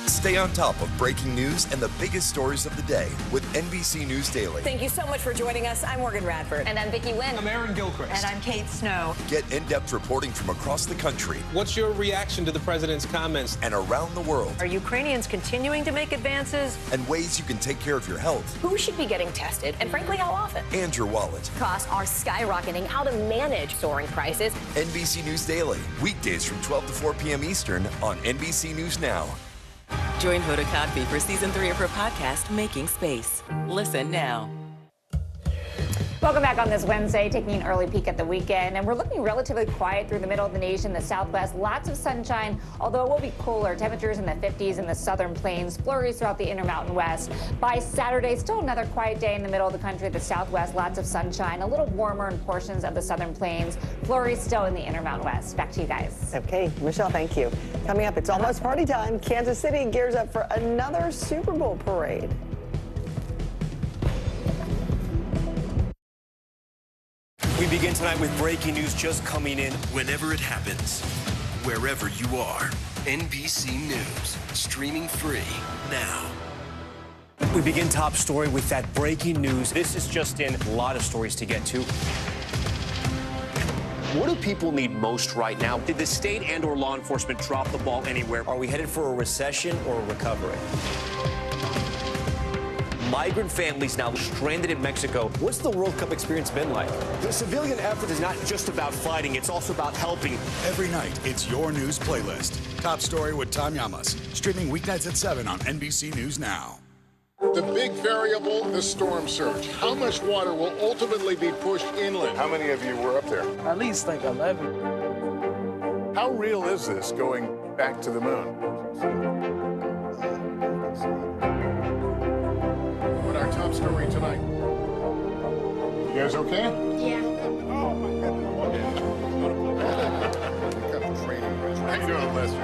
Stay on top of breaking news and the biggest stories of the day with NBC News Daily. Thank you so much for joining us. I'm Morgan Radford. And I'm Vicki Wynn. I'm Aaron Gilchrist. And I'm Kate Snow. Get in-depth reporting from across the country. What's your reaction to the president's comments? And around the world. Are Ukrainians continuing to make advances? And ways you can take care of your health. Who should be getting tested? And frankly, how often? And your wallet. Costs are skyrocketing. How to manage soaring prices. NBC News Daily. Weekdays from 12 to 4 p.m. Eastern on NBC News Now. Join Hoda Kotb for season 3 of her podcast, Making Space. Listen now. Welcome back on this Wednesday, taking an early peek at the weekend. And we're looking relatively quiet through the middle of the nation, the southwest. Lots of sunshine, although it will be cooler. Temperatures in the 50s in the southern plains, flurries throughout the Intermountain West. By Saturday, still another quiet day in the middle of the country, the southwest. Lots of sunshine, a little warmer in portions of the southern plains. Flurries still in the Intermountain West. Back to you guys. Okay, Michelle, thank you. Coming up, it's almost party time. Kansas City gears up for another Super Bowl parade. We begin tonight with breaking news just coming in. Whenever it happens, wherever you are, NBC News, streaming free now. We begin top story with that breaking news. This is just in, a lot of stories to get to. What do people need most right now? Did the state and or law enforcement drop the ball anywhere? Are we headed for a recession or a recovery? Migrant families now stranded in Mexico. What's the World Cup experience been like? The civilian effort is not just about fighting, it's also about helping. Every night, it's your news playlist. Top Story with Tom Llamas, streaming weeknights at 7 on NBC News Now. The big variable, the storm surge. How much water will ultimately be pushed inland? How many of you were up there? At least like 11. How real is this going back to the moon? What our top story tonight? You guys okay? Yeah. Oh, my goodness. How you doing, Lester?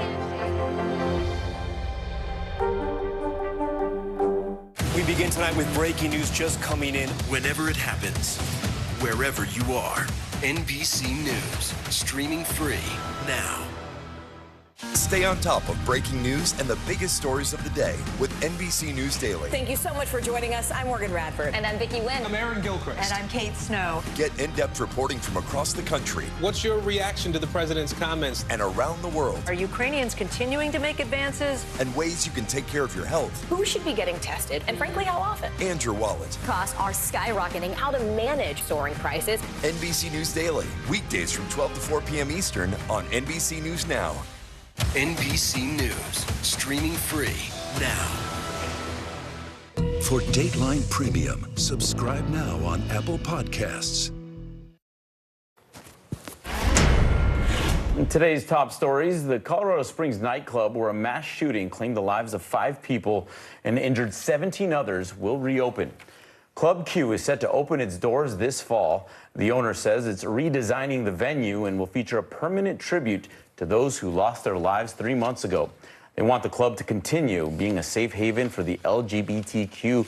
We begin tonight with breaking news just coming in. Whenever it happens, wherever you are, NBC News, streaming free now. Stay on top of breaking news and the biggest stories of the day with NBC News Daily. Thank you so much for joining us. I'm Morgan Radford. And I'm Vicki Wynn. I'm Aaron Gilchrist. And I'm Kate Snow. Get in-depth reporting from across the country What's your reaction to the president's comments? and around the world, Are Ukrainians continuing to make advances? and ways you can take care of your health Who should be getting tested, and frankly, how often? and your wallet. Costs are skyrocketing. How to manage soaring prices. NBC News Daily, weekdays from 12 to 4 p.m. Eastern on NBC News Now. NBC News, streaming free now. For Dateline Premium, subscribe now on Apple Podcasts. In today's top stories, the Colorado Springs nightclub where a mass shooting claimed the lives of 5 people and injured 17 others will reopen. Club Q is set to open its doors this fall. The owner says it's redesigning the venue and will feature a permanent tribute to those who lost their lives 3 months ago. They want the club to continue being a safe haven for the LGBTQIA+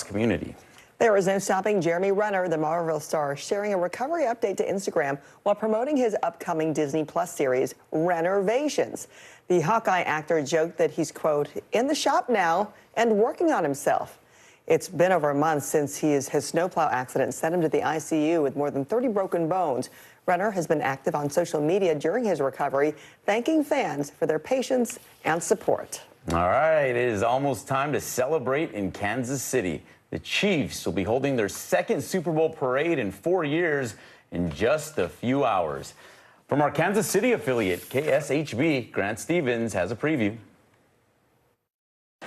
community. There is no stopping Jeremy Renner, the Marvel star, sharing a recovery update to Instagram while promoting his upcoming Disney Plus series, Renovations. The Hawkeye actor joked that he's, quote, in the shop now and working on himself. It's been over a month since his snowplow accident sent him to the ICU with more than 30 broken bones. Renner has been active on social media during his recovery, thanking fans for their patience and support. All right, it is almost time to celebrate in Kansas City. The Chiefs will be holding their second Super Bowl parade in 4 years in just a few hours. From our Kansas City affiliate, KSHB, Grant Stevens has a preview.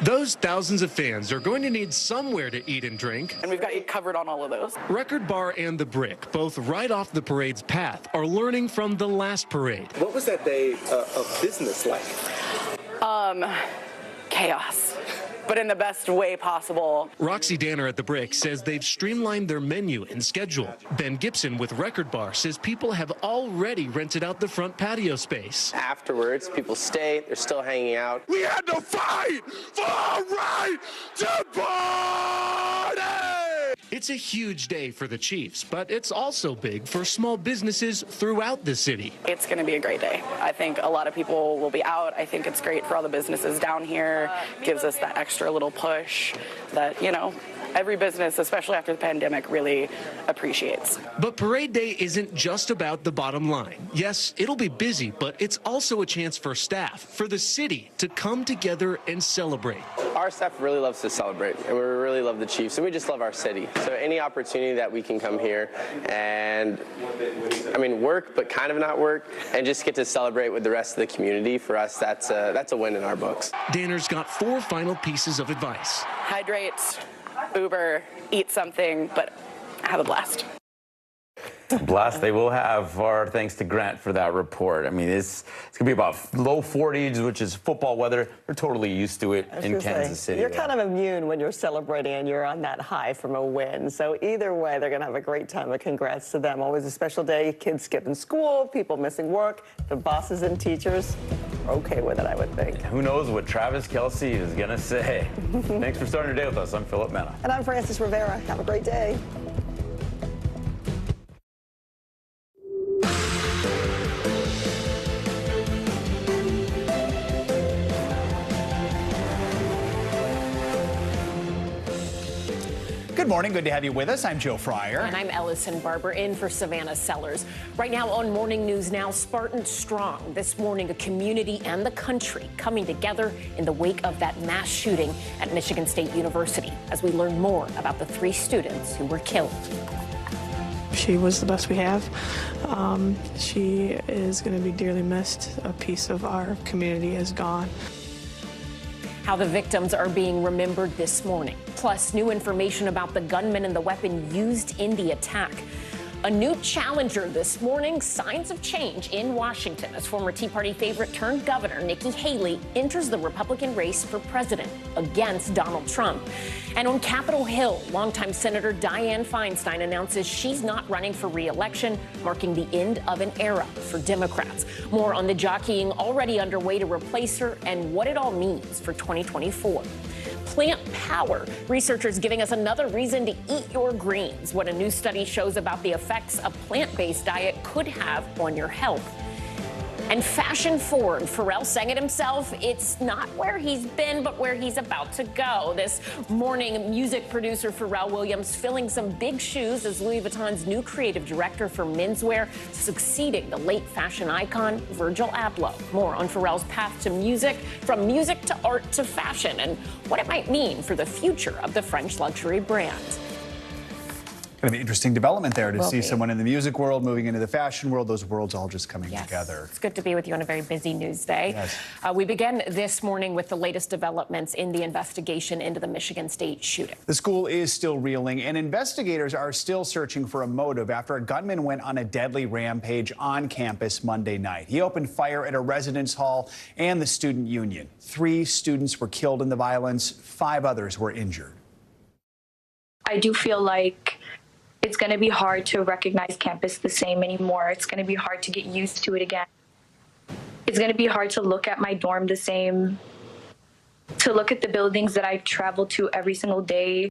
Those thousands of fans are going to need somewhere to eat and drink. And we've got you covered on all of those. Record Bar and The Brick, both right off the parade's path, are learning from the last parade. What was that day of business like? Chaos, but in the best way possible. Roxy Danner at The Brick says they've streamlined their menu and schedule. Ben Gibson with Record Bar says people have already rented out the front patio space. Afterwards, people stay, they're still hanging out. We had to fight for our right to party! It's a huge day for the Chiefs, but it's also big for small businesses throughout the city. It's going to be a great day. I think a lot of people will be out. I think it's great for all the businesses down here. Gives us that extra little push that, you know, every business, especially after the pandemic, really appreciates. But Parade Day isn't just about the bottom line. Yes, it'll be busy, but it's also a chance for staff, for the city to come together and celebrate. Our staff really loves to celebrate, and we really love the Chiefs, and we just love our city. So any opportunity that we can come here and, I mean, work, but kind of not work, and just get to celebrate with the rest of the community, for us, that's a win in our books. Danner's got 4 final pieces of advice. Hydrate, Uber, eat something, but have a blast. Blast they will have. Our thanks to Grant for that report. I mean, it's going to be about low 40s, which is football weather. We're totally used to it in Kansas City. You're kind of immune when you're celebrating and you're on that high from a win. So either way, they're going to have a great time. But congrats to them. Always a special day. Kids skipping school, people missing work, the bosses and teachers are okay with it, I would think. Who knows what Travis Kelce is going to say. Thanks for starting your day with us. I'm Philip Mena. And I'm Francis Rivera. Have a great day. Good morning. Good to have you with us. I'm Joe Fryer. And I'm Ellison Barber, in for Savannah Sellers. Right now on Morning News Now, Spartan Strong. This morning, a community and the country coming together in the wake of that mass shooting at Michigan State University, as we learn more about the 3 students who were killed. She was the best we have. She is going to be dearly missed. A piece of our community is gone. How the victims are being remembered this morning. Plus, new information about the gunman and the weapon used in the attack. A new challenger this morning. Signs of change in Washington as former Tea Party favorite turned governor Nikki Haley enters the Republican race for president against Donald Trump. And on Capitol Hill, longtime Senator Dianne Feinstein announces she's not running for re-election, marking the end of an era for Democrats. More on the jockeying already underway to replace her and what it all means for 2024. Plant power. Researchers giving us another reason to eat your greens. What a new study shows about the effects a plant-based diet could have on your health. And fashion forward, Pharrell sang it himself. It's not where he's been, but where he's about to go. This morning, music producer Pharrell Williams filling some big shoes as Louis Vuitton's new creative director for menswear, succeeding the late fashion icon Virgil Abloh. More on Pharrell's path to music, from music to art to fashion, and what it might mean for the future of the French luxury brand. Kind of an interesting development there to see someone in the music world moving into the fashion world. Those worlds all just coming together. It's good to be with you on a very busy news day. Yes. We begin this morning with the latest developments in the investigation into the Michigan State shooting. The school is still reeling, and investigators are still searching for a motive after a gunman went on a deadly rampage on campus Monday night. He opened fire at a residence hall and the student union. 3 students were killed in the violence. 5 others were injured. I do feel like it's going to be hard to recognize campus the same anymore. It's going to be hard to get used to it again. It's going to be hard to look at my dorm the same, to look at the buildings that I travel to every single day.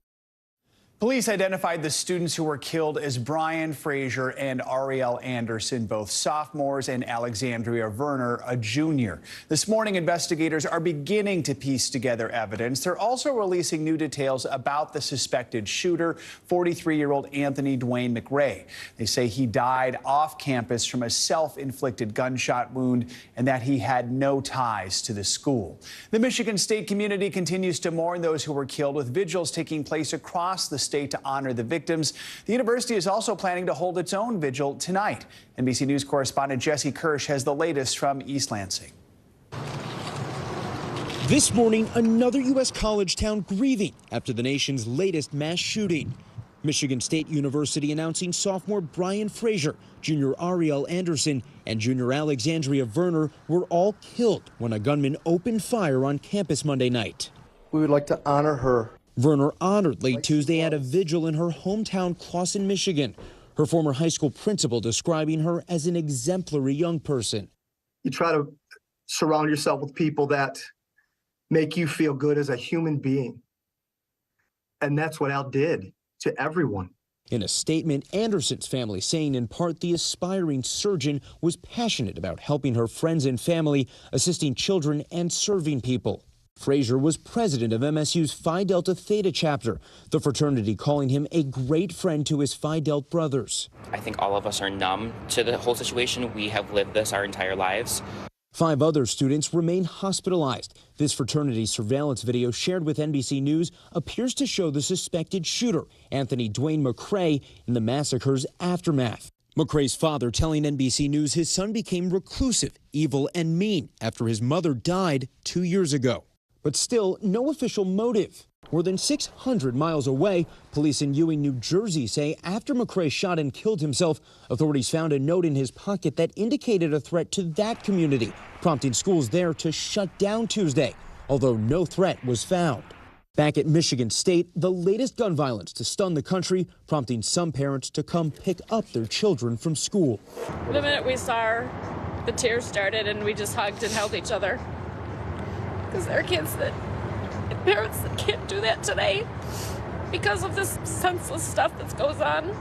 Police identified the students who were killed as Brian Frazier and Ariel Anderson, both sophomores, and Alexandria Verner, a junior. This morning, investigators are beginning to piece together evidence. They're also releasing new details about the suspected shooter, 43-year-old Anthony Dwayne McRae. They say he died off campus from a self-inflicted gunshot wound and that he had no ties to the school. The Michigan State community continues to mourn those who were killed, with vigils taking place across the state to honor the victims. The university is also planning to hold its own vigil tonight. NBC News correspondent Jesse Kirsch has the latest from East Lansing. This morning, another U.S. college town grieving after the nation's latest mass shooting. Michigan State University announcing sophomore Brian Frazier, junior Ariel Anderson, and junior Alexandria Verner were all killed when a gunman opened fire on campus Monday night. We would like to honor her. Verner honored late Tuesday at a vigil in her hometown, Clawson, Michigan. Her former high school principal describing her as an exemplary young person. You try to surround yourself with people that make you feel good as a human being. And that's what Al did to everyone. In a statement, Anderson's family saying in part the aspiring surgeon was passionate about helping her friends and family, assisting children, and serving people. Frazier was president of MSU's Phi Delta Theta chapter, the fraternity calling him a great friend to his Phi Delta brothers. I think all of us are numb to the whole situation. We have lived this our entire lives. 5 other students remain hospitalized. This fraternity surveillance video shared with NBC News appears to show the suspected shooter, Anthony Dwayne McRae, in the massacre's aftermath. McRae's father telling NBC News his son became reclusive, evil, and mean after his mother died 2 years ago. But still, no official motive. More than 600 miles away, police in Ewing, New Jersey say after McRae shot and killed himself, authorities found a note in his pocket that indicated a threat to that community, prompting schools there to shut down Tuesday, although no threat was found. Back at Michigan State, the latest gun violence to stun the country, prompting some parents to come pick up their children from school. The minute we saw her, the tears started and we just hugged and held each other. Because there are kids and parents that can't do that today because of this senseless stuff that goes on.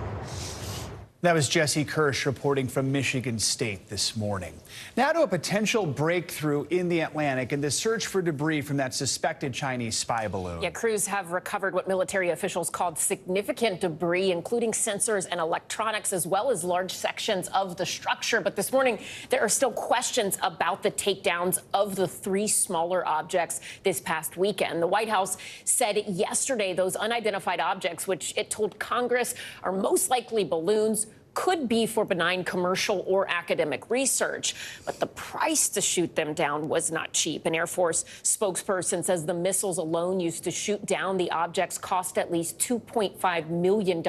That was Jesse Kirsch reporting from Michigan State this morning. Now to a potential breakthrough in the Atlantic and the search for debris from that suspected Chinese spy balloon. Yeah, crews have recovered what military officials called significant debris, including sensors and electronics, as well as large sections of the structure. But this morning, there are still questions about the takedowns of the 3 smaller objects this past weekend. The White House said yesterday those unidentified objects, which it told Congress are most likely balloons, could be for benign commercial or academic research. But the price to shoot them down was not cheap. An Air Force spokesperson says the missiles alone used to shoot down the objects cost at least $2.5 million,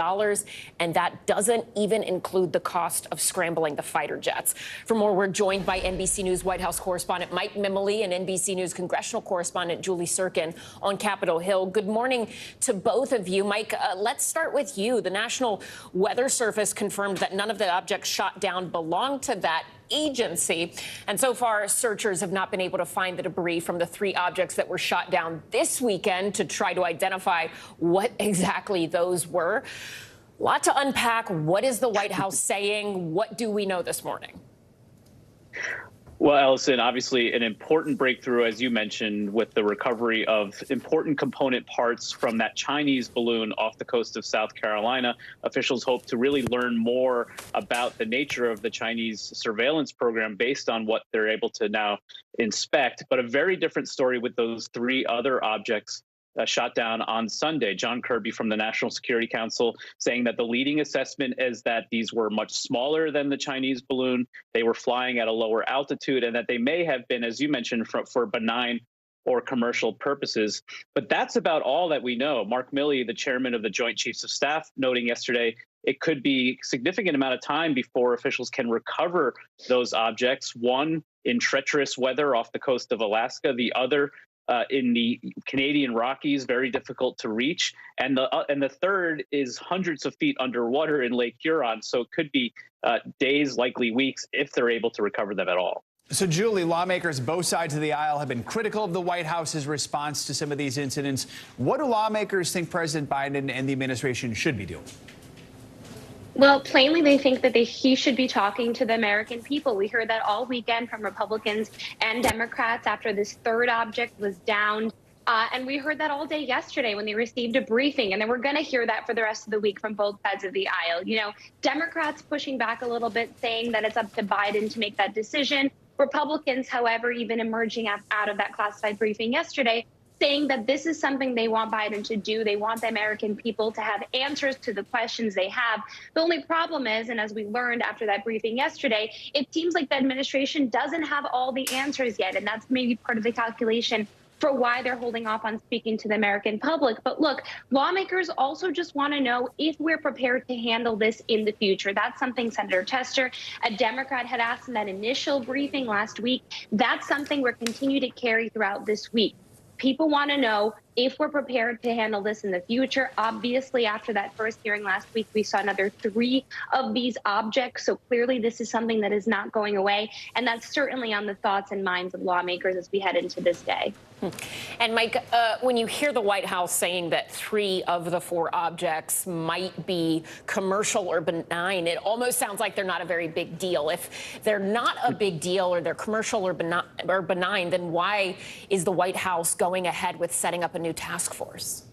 and that doesn't even include the cost of scrambling the fighter jets. For more, we're joined by NBC News White House correspondent Mike Mimily and NBC News congressional correspondent Julie Sirkin on Capitol Hill. Good morning to both of you. Mike, let's start with you. The National Weather Service confirmed that none of the objects shot down belong to that agency. And so far, searchers have not been able to find the debris from the 3 objects that were shot down this weekend to try to identify what exactly those were. A lot to unpack. What is the White House saying? What do we know this morning? Well, Allison, obviously an important breakthrough, as you mentioned, with the recovery of important component parts from that Chinese balloon off the coast of South Carolina. Officials hope to really learn more about the nature of the Chinese surveillance program based on what they're able to now inspect. But a very different story with those 3 other objects shot down on Sunday. John Kirby from the National Security Council saying that the leading assessment is that these were much smaller than the Chinese balloon. They were flying at a lower altitude, and that they may have been, as you mentioned, for benign or commercial purposes. But that's about all that we know. Mark Milley, the chairman of the Joint Chiefs of Staff, noting yesterday it could be a significant amount of time before officials can recover those objects. One in treacherous weather off the coast of Alaska, the other in the Canadian Rockies, very difficult to reach, and the third is hundreds of feet underwater in Lake Huron. So it could be days, likely weeks, if they're able to recover them at all. So, Julie, lawmakers both sides of the aisle have been critical of the White House's response to some of these incidents. What do lawmakers think President Biden and the administration should be doing? Well, plainly, they think that he should be talking to the American people. We heard that all weekend from Republicans and Democrats after this 3rd object was downed. And we heard that all day yesterday when they received a briefing. And then we're going to hear that for the rest of the week from both sides of the aisle. You know, Democrats pushing back a little bit, saying that it's up to Biden to make that decision. Republicans, however, even emerging out of that classified briefing yesterday, saying that this is something they want Biden to do. They want the American people to have answers to the questions they have. The only problem is, and as we learned after that briefing yesterday, it seems like the administration doesn't have all the answers yet. And that's maybe part of the calculation for why they're holding off on speaking to the American public. But look, lawmakers also just want to know if we're prepared to handle this in the future. That's something Senator Tester, a Democrat, had asked in that initial briefing last week. That's something we're continuing to carry throughout this week. People want to know if we're prepared to handle this in the future. Obviously, after that first hearing last week, we saw another 3 of these objects. So clearly, this is something that is not going away. And that's certainly on the thoughts and minds of lawmakers as we head into this day. And Mike, when you hear the White House saying that 3 of the 4 objects might be commercial or benign, it almost sounds like they're not a very big deal. If they're not a big deal or they're commercial or benign, then why is the White House going ahead with setting up a new task force?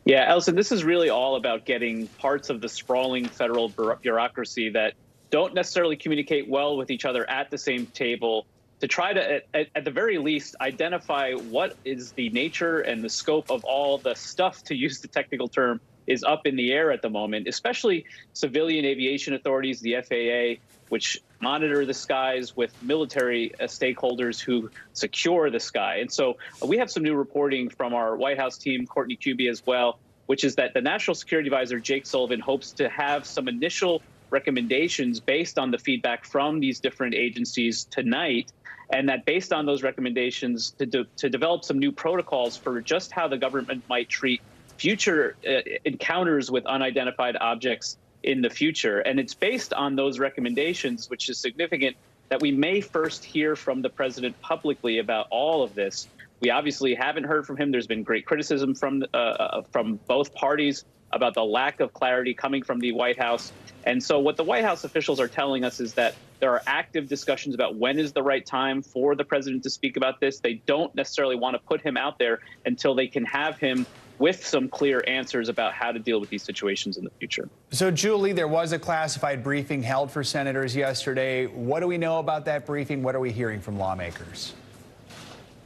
Yeah, Allison, this is really all about getting parts of the sprawling federal bureaucracy that don't necessarily communicate well with each other at the same table to try to, at the very least, identify what is the nature and the scope of all the stuff, to use the technical term, is up in the air at the moment, especially civilian aviation authorities, the FAA, which monitor the skies, with military stakeholders who secure the sky. And so we have some new reporting from our White House team, Courtney Kuby as well, which is that the National Security Advisor, Jake Sullivan, hopes to have some initial recommendations based on the feedback from these different agencies tonight, and that based on those recommendations to develop some new protocols for just how the government might treat future encounters with unidentified objects in the future. And it's based on those recommendations, which is significant, that we may first hear from the president publicly about all of this. We obviously haven't heard from him. There's been great criticism from both parties about the lack of clarity coming from the White House. And so what the White House officials are telling us is that there are active discussions about when is the right time for the president to speak about this. They don't necessarily want to put him out there until they can have him with some clear answers about how to deal with these situations in the future. So, Julie, there was a classified briefing held for senators yesterday. What do we know about that briefing? What are we hearing from lawmakers?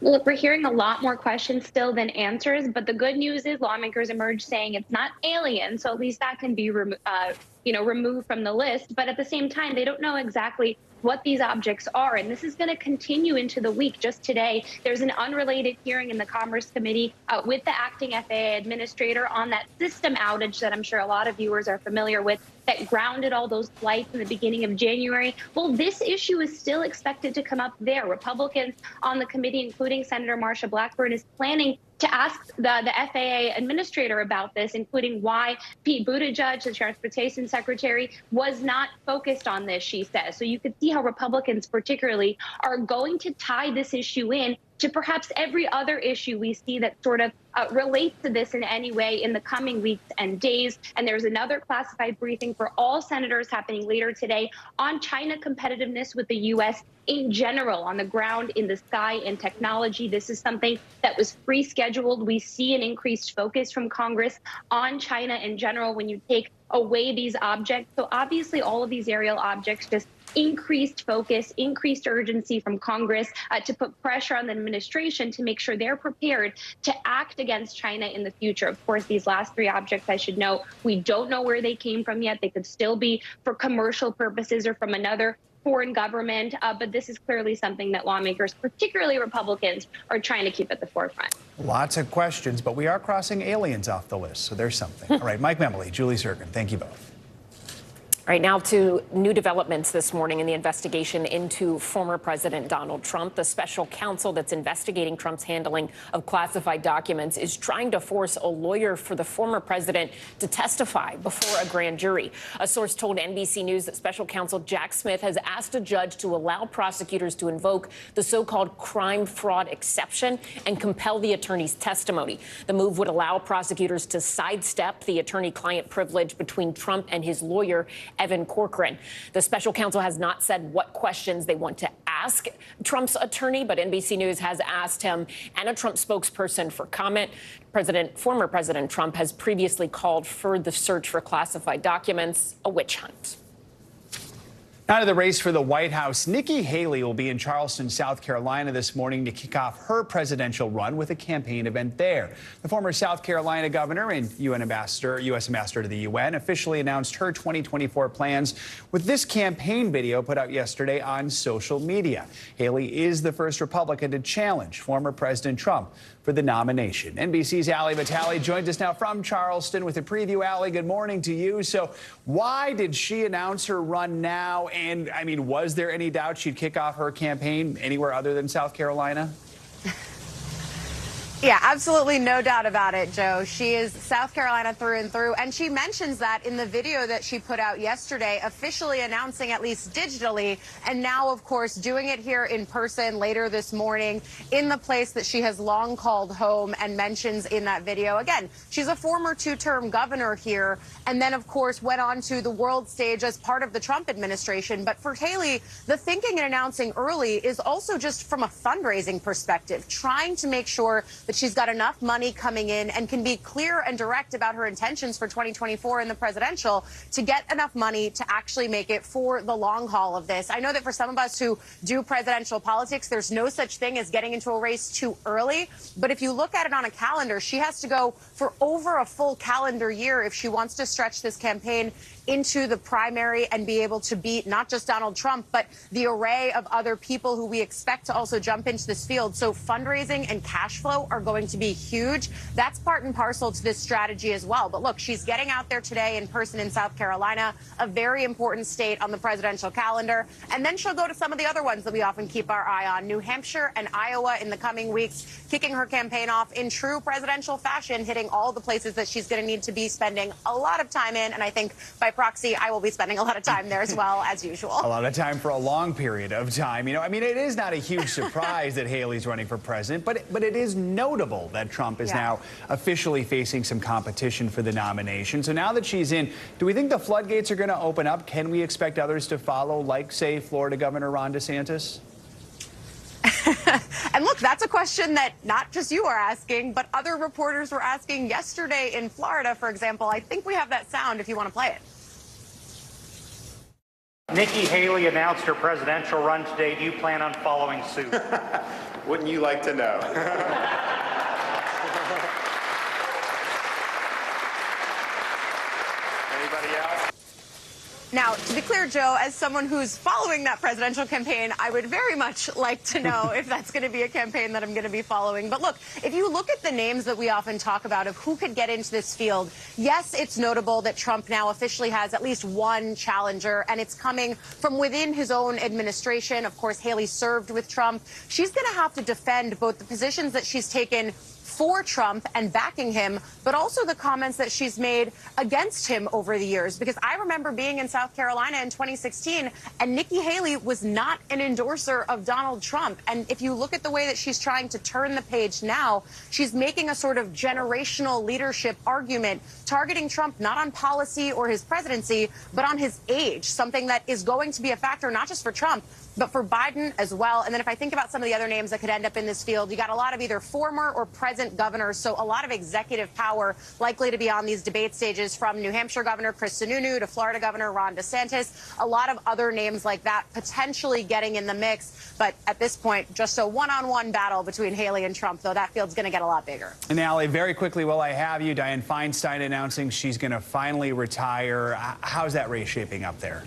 Look, we're hearing a lot more questions still than answers, but the good news is lawmakers emerged saying it's not alien, so at least that can be removed from the list. But at the same time, they don't know exactly what these objects are, and this is going to continue into the week. Just today, there's an unrelated hearing in the Commerce Committee with the acting FAA administrator on that system outage that I'm sure a lot of viewers are familiar with that grounded all those flights in the beginning of January. Well, this issue is still expected to come up there. Republicans on the committee, including Senator Marsha Blackburn, is planning to ask the FAA administrator about this, including why Pete Buttigieg, the transportation secretary, was not focused on this, she says. So you could see how Republicans particularly are going to tie this issue in to perhaps every other issue we see that sort of relates to this in any way in the coming weeks and days. And there's another classified briefing for all senators happening later today on China competitiveness with the U.S. in general, on the ground, in the sky, and technology. This is something that was pre-scheduled. We see an increased focus from Congress on China in general when you take away these objects. So obviously all of these aerial objects just increased focus, increased urgency from Congress to put pressure on the administration to make sure they're prepared to act against China in the future. Of course, these last three objects, I should know, we don't know where they came from yet. They could still be for commercial purposes or from another foreign government, but this is clearly something that lawmakers, particularly Republicans, are trying to keep at the forefront. Lots of questions, but we are crossing aliens off the list, so there's something. All right, Mike Memoli, Julie Zirkin, thank you both. Right now to new developments this morning in the investigation into former President Donald Trump. The special counsel that's investigating Trump's handling of classified documents is trying to force a lawyer for the former president to testify before a grand jury. A source told NBC News that special counsel Jack Smith has asked a judge to allow prosecutors to invoke the so-called crime fraud exception and compel the attorney's testimony. The move would allow prosecutors to sidestep the attorney-client privilege between Trump and his lawyer, Evan Corcoran. The special counsel has not said what questions they want to ask Trump's attorney, but NBC News has asked him and a Trump spokesperson for comment. Former President Trump has previously called for the search for classified documents a witch hunt. Out of the race for the White House, Nikki Haley will be in Charleston, South Carolina this morning to kick off her presidential run with a campaign event there. The former South Carolina governor and U.S. ambassador to the UN officially announced her 2024 plans with this campaign video put out yesterday on social media. Haley is the first Republican to challenge former President Trump for the nomination. NBC's Ali Vitale joins us now from Charleston with a preview. Ali, good morning to you. So why did she announce her run now? And, I mean, was there any doubt she'd kick off her campaign anywhere other than South Carolina? Yeah, absolutely no doubt about it, Joe. She is South Carolina through and through, and she mentions that in the video that she put out yesterday, officially announcing, at least digitally, and now, of course, doing it here in person later this morning in the place that she has long called home and mentions in that video. Again, she's a former two-term governor here, and then, of course, went on to the world stage as part of the Trump administration. But for Haley, the thinking in announcing early is also just from a fundraising perspective, trying to make sure that she's got enough money coming in and can be clear and direct about her intentions for 2024 in the presidential to get enough money to actually make it for the long haul of this. I know that for some of us who do presidential politics, there's no such thing as getting into a race too early. But if you look at it on a calendar, she has to go for over a full calendar year if she wants to stretch this campaign into the primary and be able to beat not just Donald Trump, but the array of other people who we expect to also jump into this field. So fundraising and cash flow are going to be huge. That's part and parcel to this strategy as well. But look, she's getting out there today in person in South Carolina, a very important state on the presidential calendar. And then she'll go to some of the other ones that we often keep our eye on, New Hampshire and Iowa in the coming weeks, kicking her campaign off in true presidential fashion, hitting all the places that she's going to need to be spending a lot of time in. And I think by proxy, I will be spending a lot of time there as well, as usual. A lot of time for a long period of time. You know, I mean, it is not a huge surprise that Haley's running for president, but it is noteworthy notable that Trump is now officially facing some competition for the nomination. So now that she's in, do we think the floodgates are going to open up? Can we expect others to follow, like, say, Florida Governor Ron DeSantis? And look, that's a question that not just you are asking, but other reporters were asking yesterday in Florida, for example. I think we have that sound if you want to play it. Nikki Haley announced her presidential run today. Do you plan on following suit? Wouldn't you like to know? Anybody else? Now, to be clear, Joe, as someone who's following that presidential campaign, I would very much like to know if that's going to be a campaign that I'm going to be following. But look, if you look at the names that we often talk about of who could get into this field, yes, it's notable that Trump now officially has at least one challenger, and it's coming from within his own administration. Of course, Haley served with Trump. She's going to have to defend both the positions that she's taken for Trump and backing him, but also the comments that she's made against him over the years. Because I remember being in South Carolina in 2016, and Nikki Haley was not an endorser of Donald Trump. And if you look at the way that she's trying to turn the page now, she's making a sort of generational leadership argument, targeting Trump not on policy or his presidency, but on his age, something that is going to be a factor not just for Trump, but for Biden as well. And then if I think about some of the other names that could end up in this field, you got a lot of either former or present governors, so a lot of executive power likely to be on these debate stages, from New Hampshire Governor Chris Sununu to Florida Governor Ron DeSantis, a lot of other names like that potentially getting in the mix. But at this point, just a one-on-one battle between Haley and Trump, though that field's going to get a lot bigger. And Allie, very quickly, while I have you, Dianne Feinstein announcing she's going to finally retire. How's that race shaping up there?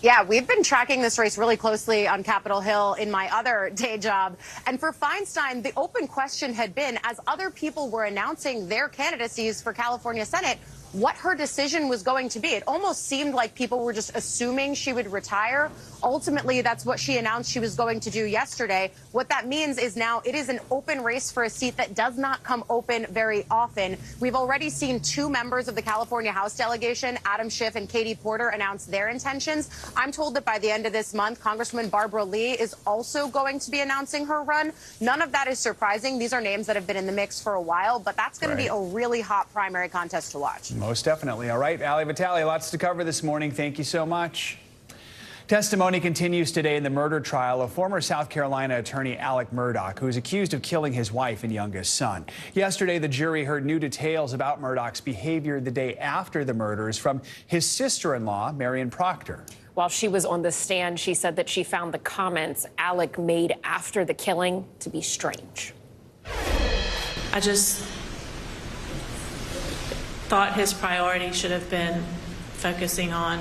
Yeah, we've been tracking this race really closely on Capitol Hill in my other day job. And for Feinstein, the open question had been, as other people were announcing their candidacies for California Senate, what her decision was going to be. It almost seemed like people were just assuming she would retire. Ultimately, that's what she announced she was going to do yesterday. What that means is now it is an open race for a seat that does not come open very often. We've already seen two members of the California House delegation, Adam Schiff and Katie Porter, announce their intentions. I'm told that by the end of this month, Congresswoman Barbara Lee is also going to be announcing her run. None of that is surprising. These are names that have been in the mix for a while, but that's going to be a really hot primary contest to watch. Most definitely. All right, Allie Vitale, lots to cover this morning. Thank you so much. Testimony continues today in the murder trial of former South Carolina attorney Alec Murdaugh, who is accused of killing his wife and youngest son. Yesterday, the jury heard new details about Murdaugh's behavior the day after the murders from his sister-in-law, Marion Proctor. While she was on the stand, she said that she found the comments Alec made after the killing to be strange. I just thought his priority should have been focusing on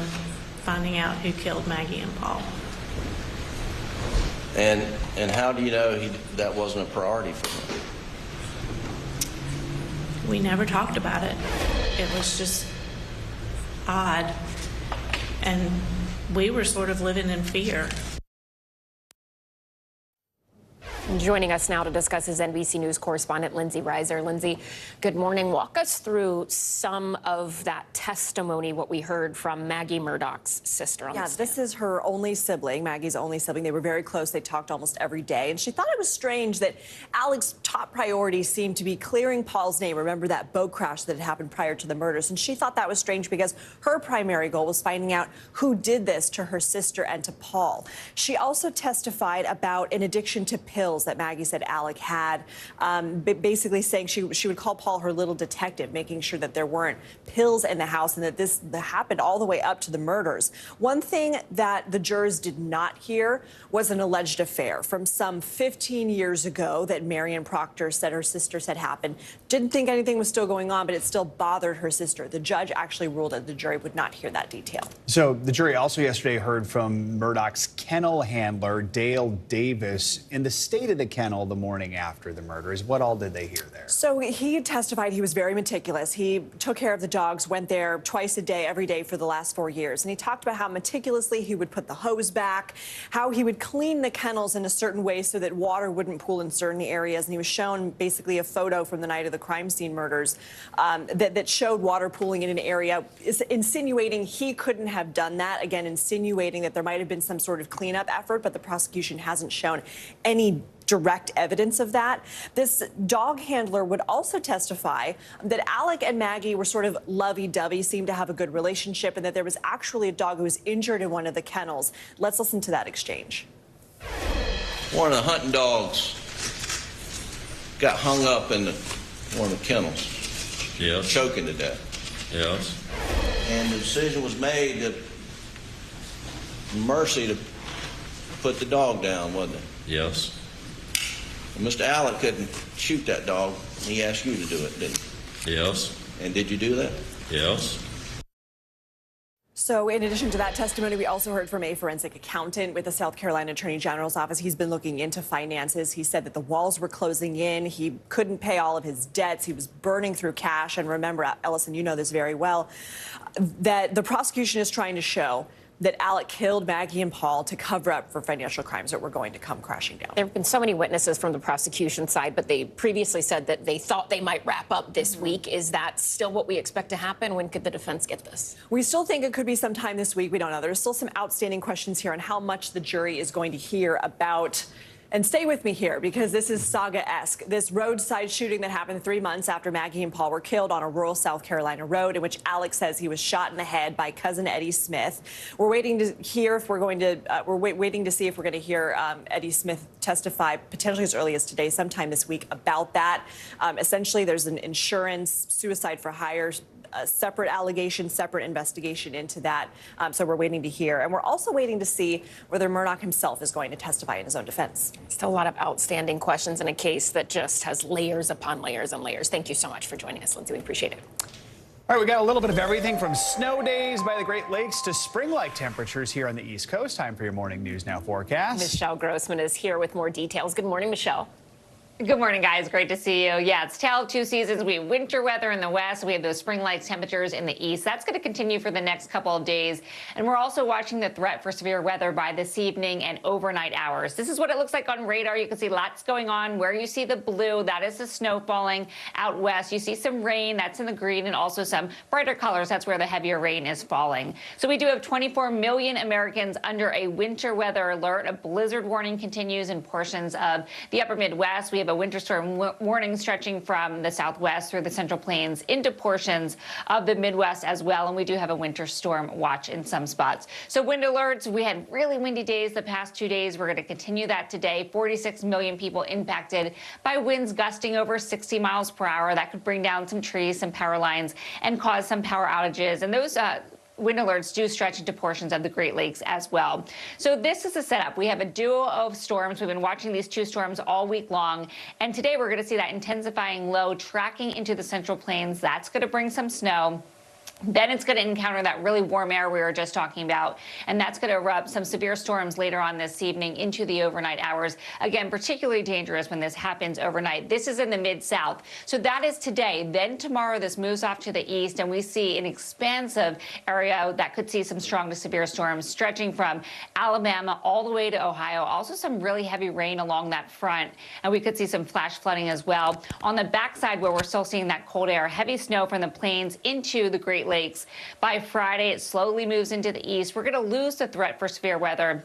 finding out who killed Maggie and Paul. And how do you know that wasn't a priority for him? We never talked about it. It was just odd. And we were sort of living in fear. Joining us now to discuss is NBC News correspondent Lindsay Reiser. Lindsay, good morning. Walk us through some of that testimony, what we heard from Maggie Murdaugh's sister on the stand. This is her only sibling, Maggie's only sibling. They were very close. They talked almost every day. And she thought it was strange that Alec's top priority seemed to be clearing Paul's name. Remember that boat crash that had happened prior to the murders? And she thought that was strange because her primary goal was finding out who did this to her sister and to Paul. She also testified about an addiction to pills that Maggie said Alec had, basically saying she would call Paul her little detective, making sure that there weren't pills in the house and that this happened all the way up to the murders. One thing that the jurors did not hear was an alleged affair from some 15 years ago that Marion Proctor said her sister said happened. Didn't think anything was still going on, but it still bothered her sister. The judge actually ruled that the jury would not hear that detail. So the jury also yesterday heard from Murdaugh's kennel handler, Dale Davis, in the state of the kennel the morning after the murders. What all did they hear there? So he testified he was very meticulous. He took care of the dogs, went there twice a day, every day for the last 4 years. And he talked about how meticulously he would put the hose back, how he would clean the kennels in a certain way so that water wouldn't pool in certain areas. And he was shown basically a photo from the night of the crime scene murders that showed water pooling in an area, insinuating he couldn't have done that. Again, insinuating that there might have been some sort of cleanup effort, but the prosecution hasn't shown any direct evidence of that. This dog handler would also testify that Alec and Maggie were sort of lovey-dovey, seemed to have a good relationship, and that there was actually a dog who was injured in one of the kennels. Let's listen to that exchange. One of the hunting dogs got hung up in one of the kennels. Yes. Choking to death. Yes. And the decision was made that Mercy to put the dog down, wasn't it? Yes. And Mr. Alec couldn't shoot that dog. He asked you to do it, didn't he? Yes. And did you do that? Yes. So in addition to that testimony, we also heard from a forensic accountant with the South Carolina Attorney General's office. He's been looking into finances. He said that the walls were closing in. He couldn't pay all of his debts. He was burning through cash. And remember, Ellison, you know this very well, that the prosecution is trying to show that Alec killed Maggie and Paul to cover up for financial crimes that were going to come crashing down. There have been so many witnesses from the prosecution side, but they previously said that they thought they might wrap up this week. Is that still what we expect to happen? When could the defense get this? We still think it could be sometime this week. We don't know. There's still some outstanding questions here on how much the jury is going to hear about. And stay with me here, because this is saga-esque. This roadside shooting that happened 3 months after Maggie and Paul were killed on a rural South Carolina road, in which Alex says he was shot in the head by cousin Eddie Smith. We're waiting to hear if we're going to, waiting to see if we're going to hear Eddie Smith testify potentially as early as today, sometime this week, about that. Essentially, there's an insurance suicide for hire, a separate allegation, separate investigation into that. So we're waiting to hear. And we're also waiting to see whether Murdaugh himself is going to testify in his own defense. Still a lot of outstanding questions in a case that just has layers upon layers and layers. Thank you so much for joining us, Lindsay. We appreciate it. All right, we got a little bit of everything from snow days by the Great Lakes to spring-like temperatures here on the East Coast. Time for your morning News Now forecast. Michelle Grossman is here with more details. Good morning, Michelle. Good morning, guys. Great to see you. Yeah, it's tale of two seasons. We have winter weather in the west. We have those spring-like temperatures in the east. That's going to continue for the next couple of days. And we're also watching the threat for severe weather by this evening and overnight hours. This is what it looks like on radar. You can see lots going on. Where you see the blue, that is the snow falling out west. You see some rain, that's in the green, and also some brighter colors. That's where the heavier rain is falling. So we do have 24 million Americans under a winter weather alert. A blizzard warning continues in portions of the upper Midwest. We have a winter storm warning stretching from the southwest through the Central Plains into portions of the Midwest as well. And we do have a winter storm watch in some spots. So wind alerts, we had really windy days the past 2 days. We're going to continue that today. 46 million people impacted by winds gusting over 60 miles per hour. That could bring down some trees, some power lines, and cause some power outages. And those wind alerts do stretch into portions of the Great Lakes as well. So this is the setup. We have a duo of storms. We've been watching these two storms all week long. And today we're going to see that intensifying low tracking into the Central Plains. That's going to bring some snow. Then it's going to encounter that really warm air we were just talking about, and that's going to erupt some severe storms later on this evening into the overnight hours. Again, particularly dangerous when this happens overnight. This is in the Mid-South. So that is today. Then tomorrow this moves off to the east, and we see an expansive area that could see some strong to severe storms stretching from Alabama all the way to Ohio. Also some really heavy rain along that front, and we could see some flash flooding as well. On the backside, where we're still seeing that cold air, heavy snow from the plains into the Great Lakes. By Friday, it slowly moves into the east. We're going to lose the threat for severe weather,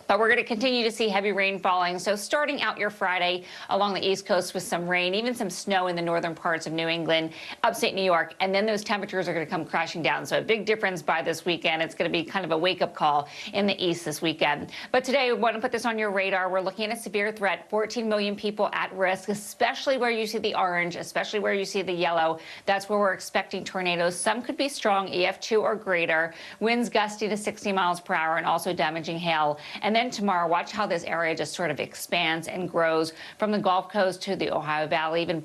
but we're going to continue to see heavy rain falling. So starting out your Friday along the East Coast with some rain, even some snow in the northern parts of New England, upstate New York, and then those temperatures are going to come crashing down. So a big difference by this weekend. It's going to be kind of a wake-up call in the east this weekend. But today, we want to put this on your radar. We're looking at a severe threat, 14 million people at risk, especially where you see the orange, especially where you see the yellow. That's where we're expecting tornadoes. Some could be strong, EF2 or greater, winds gusty to 60 miles per hour, and also damaging hail. And then tomorrow, watch how this area just sort of expands and grows from the Gulf Coast to the Ohio Valley, even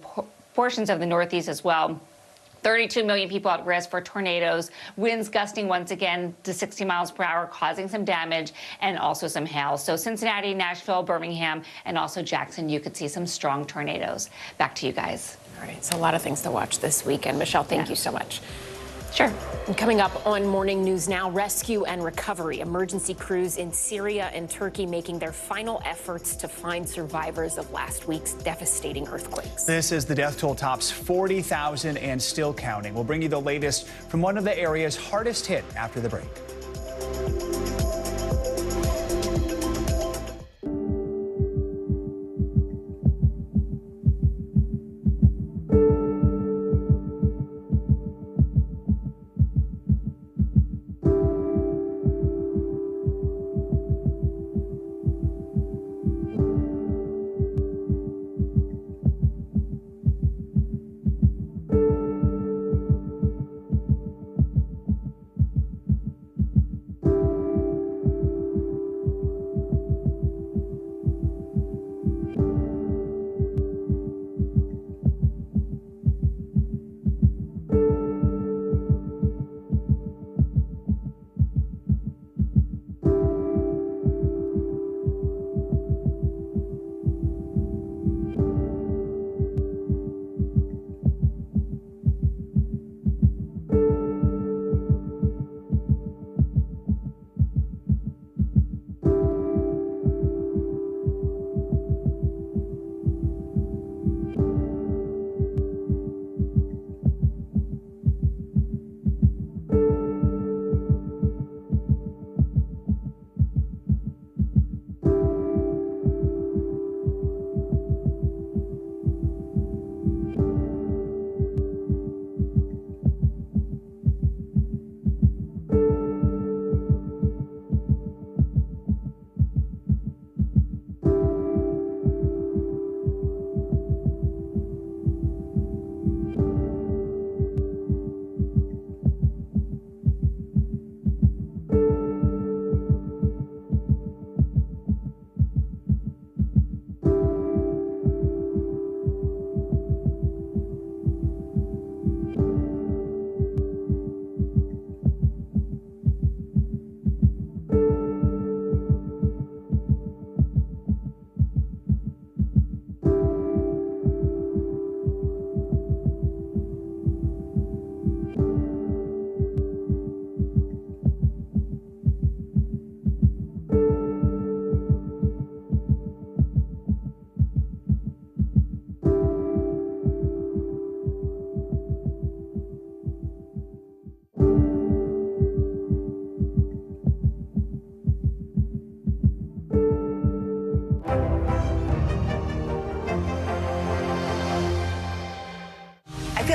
portions of the Northeast as well. 32 million people at risk for tornadoes, winds gusting once again to 60 miles per hour, causing some damage and also some hail. So Cincinnati, Nashville, Birmingham, and also Jackson, you could see some strong tornadoes. Back to you guys. All right, so a lot of things to watch this weekend. Michelle, thank you so much. Sure. And coming up on Morning News Now, rescue and recovery. Emergency crews in Syria and Turkey making their final efforts to find survivors of last week's devastating earthquakes. This is the death toll tops 40,000 and still counting. We'll bring you the latest from one of the areas hardest hit after the break.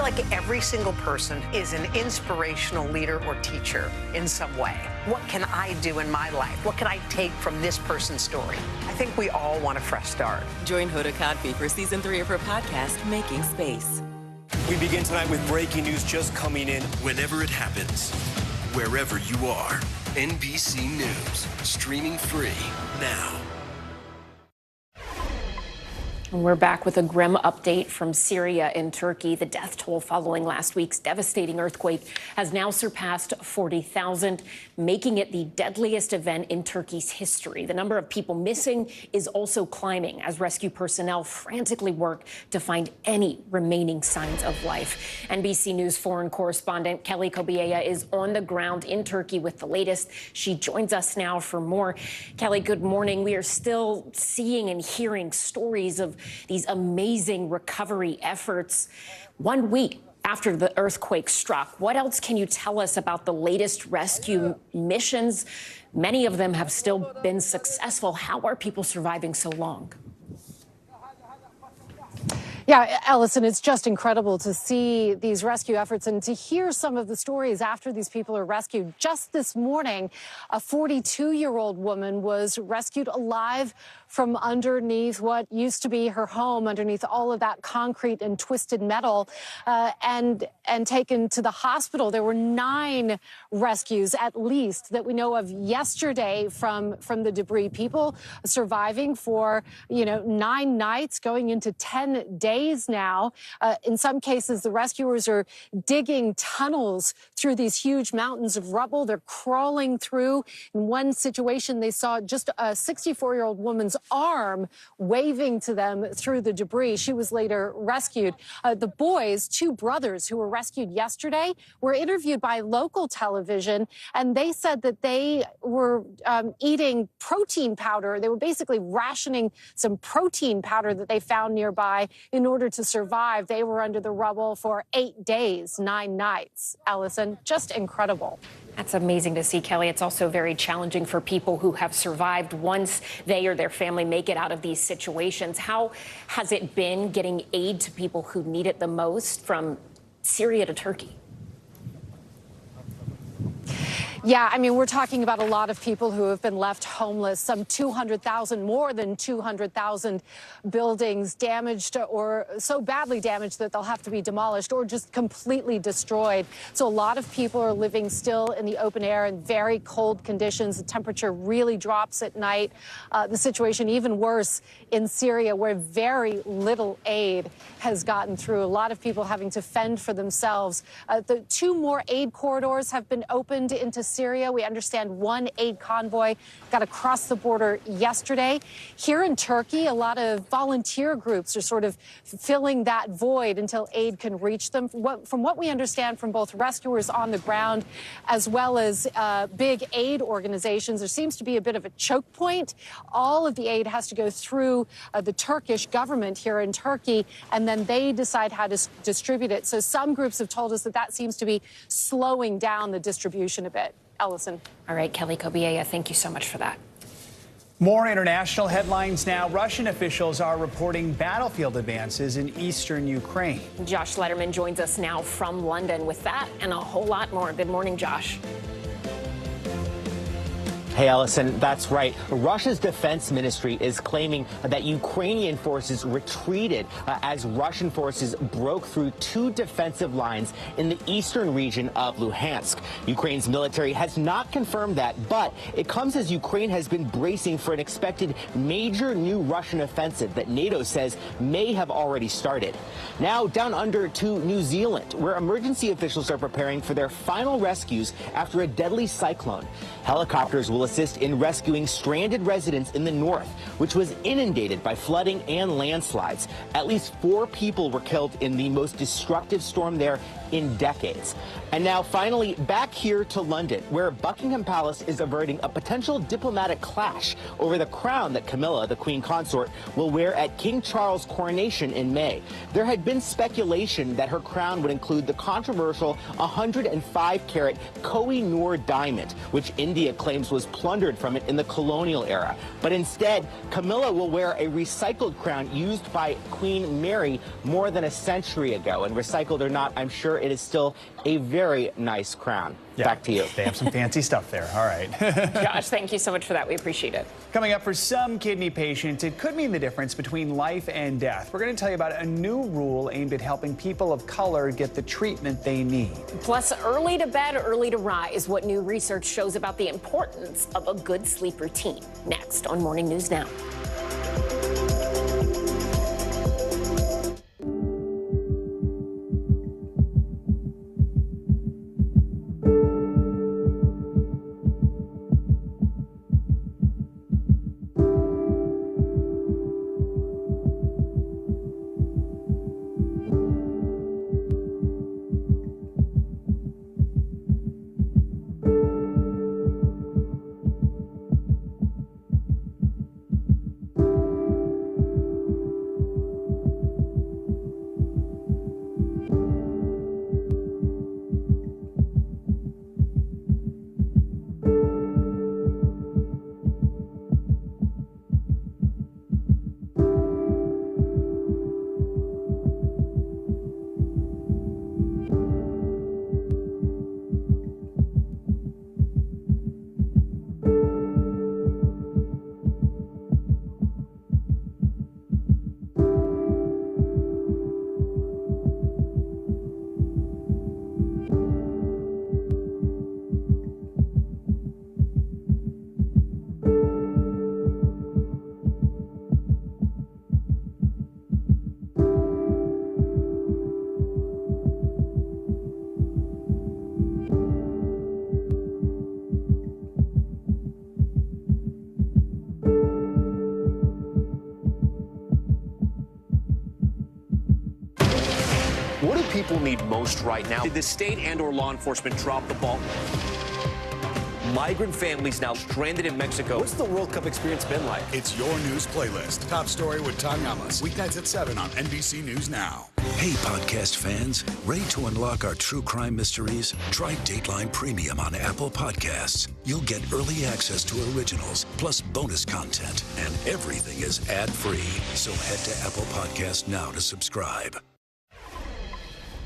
like every single person is an inspirational leader or teacher in some way. What can I do in my life? What can I take from this person's story? I think we all want a fresh start. Join Hoda Kotb for season 3 of her podcast, Making Space. We begin tonight with breaking news just coming in. Whenever it happens, wherever you are, NBC News, streaming free now. We're back with a grim update from Syria and Turkey. The death toll following last week's devastating earthquake has now surpassed 40,000, making it the deadliest event in Turkey's history. The number of people missing is also climbing as rescue personnel frantically work to find any remaining signs of life. NBC News foreign correspondent Kelly Kobiea is on the ground in Turkey with the latest. She joins us now for more. Kelly, good morning. We are still seeing and hearing stories of these amazing recovery efforts 1 week after the earthquake struck. What else can you tell us about the latest rescue missions? Many of them have still been successful. How are people surviving so long? Yeah, Allison, it's just incredible to see these rescue efforts and to hear some of the stories after these people are rescued. Just this morning, a 42-year-old woman was rescued alive from underneath what used to be her home, underneath all of that concrete and twisted metal, and taken to the hospital. There were 9 rescues, at least, that we know of yesterday from the debris. People surviving for, 9 nights, going into 10 days now. In some cases, the rescuers are digging tunnels through these huge mountains of rubble. They're crawling through. In one situation, they saw just a 64-year-old woman's arm waving to them through the debris. She was later rescued. The boys, 2 brothers who were rescued yesterday, were interviewed by local television, and they said that they were eating protein powder. They were basically rationing some protein powder that they found nearby in order to survive. They were under the rubble for 8 days, 9 nights. Allison, just incredible. That's amazing to see, Kelly. It's also very challenging for people who have survived once they or their family make it out of these situations. How has it been getting aid to people who need it the most from Syria to Turkey? Yeah, I mean, we're talking about a lot of people who have been left homeless, some 200,000, more than 200,000 buildings damaged or so badly damaged that they'll have to be demolished or just completely destroyed. So a lot of people are living still in the open air in very cold conditions. The temperature really drops at night. The situation even worse in Syria, where very little aid has gotten through. A lot of people having to fend for themselves. The 2 more aid corridors have been opened into Syria. We understand 1 aid convoy got across the border yesterday. Here in Turkey, a lot of volunteer groups are sort of filling that void until aid can reach them. From what we understand from both rescuers on the ground as well as big aid organizations, there seems to be a bit of a choke point. All of the aid has to go through the Turkish government here in Turkey, and then they decide how to distribute it. So some groups have told us that that seems to be slowing down the distribution a bit. Allison. All right, Kelly Kobiea, thank you so much for that. More international headlines now. Russian officials are reporting battlefield advances in eastern Ukraine. Josh Letterman joins us now from London with that and a whole lot more. Good morning, Josh. Hey, Allison, that's right. Russia's defense ministry is claiming that Ukrainian forces retreated as Russian forces broke through 2 defensive lines in the eastern region of Luhansk. Ukraine's military has not confirmed that, but it comes as Ukraine has been bracing for an expected major new Russian offensive that NATO says may have already started. Now down under to New Zealand, where emergency officials are preparing for their final rescues after a deadly cyclone. Helicopters will assist in rescuing stranded residents in the north, which was inundated by flooding and landslides. At least 4 people were killed in the most destructive storm there in decades. And now finally back here to London, where Buckingham Palace is averting a potential diplomatic clash over the crown that Camilla, the Queen Consort, will wear at King Charles' coronation in May. There had been speculation that her crown would include the controversial 105-carat Koh-i-Noor diamond, which India claims was plundered from it in the colonial era. But instead, Camilla will wear a recycled crown used by Queen Mary more than a century ago. And recycled or not, I'm sure it is still a very nice crown. Yeah. Back to you. They have some fancy stuff there. All right. Josh, thank you so much for that. We appreciate it. Coming up, for some kidney patients, it could mean the difference between life and death. We're going to tell you about a new rule aimed at helping people of color get the treatment they need. Plus, early to bed, early to rise, what new research shows about the importance of a good sleep routine. Next on Morning News Now. What do people need most right now? Did the state and/or law enforcement drop the ball? Migrant families now stranded in Mexico. What's the World Cup experience been like? It's your news playlist. Top story with Tom Yamas. Weeknights at 7 on NBC News Now. Hey, podcast fans. Ready to unlock our true crime mysteries? Try Dateline Premium on Apple Podcasts. You'll get early access to originals, plus bonus content, and everything is ad-free. So head to Apple Podcasts now to subscribe.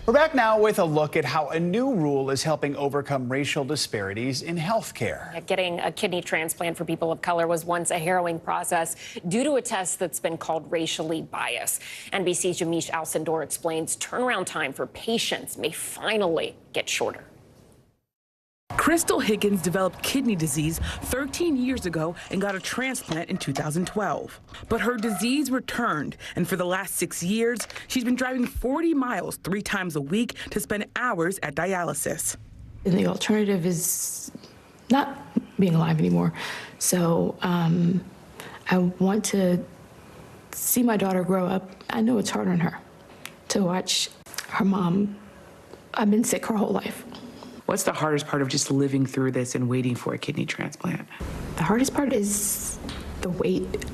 We're back now with a look at how a new rule is helping overcome racial disparities in healthcare. Getting a kidney transplant for people of color was once a harrowing process due to a test that's been called racially biased. NBC's Jamish Al-Sandor explains turnaround time for patients may finally get shorter. Crystal Higgins developed kidney disease 13 years ago and got a transplant in 2012. But her disease returned, and for the last 6 years, she's been driving 40 miles 3 times a week to spend hours at dialysis. And the alternative is not being alive anymore. So I want to see my daughter grow up. I know it's hard on her to watch her mom. I've been sick her whole life. What's the hardest part of just living through this and waiting for a kidney transplant? The hardest part is the wait.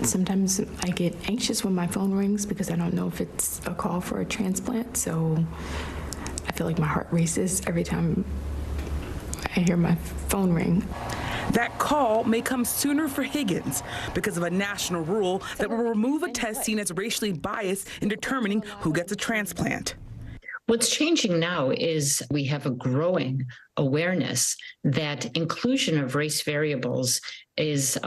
Sometimes I get anxious when my phone rings because I don't know if it's a call for a transplant. So I feel like my heart races every time I hear my phone ring. That call may come sooner for Higgins because of a national rule that will remove a test seen as racially biased in determining who gets a transplant. What's changing now is we have a growing awareness that inclusion of race variables is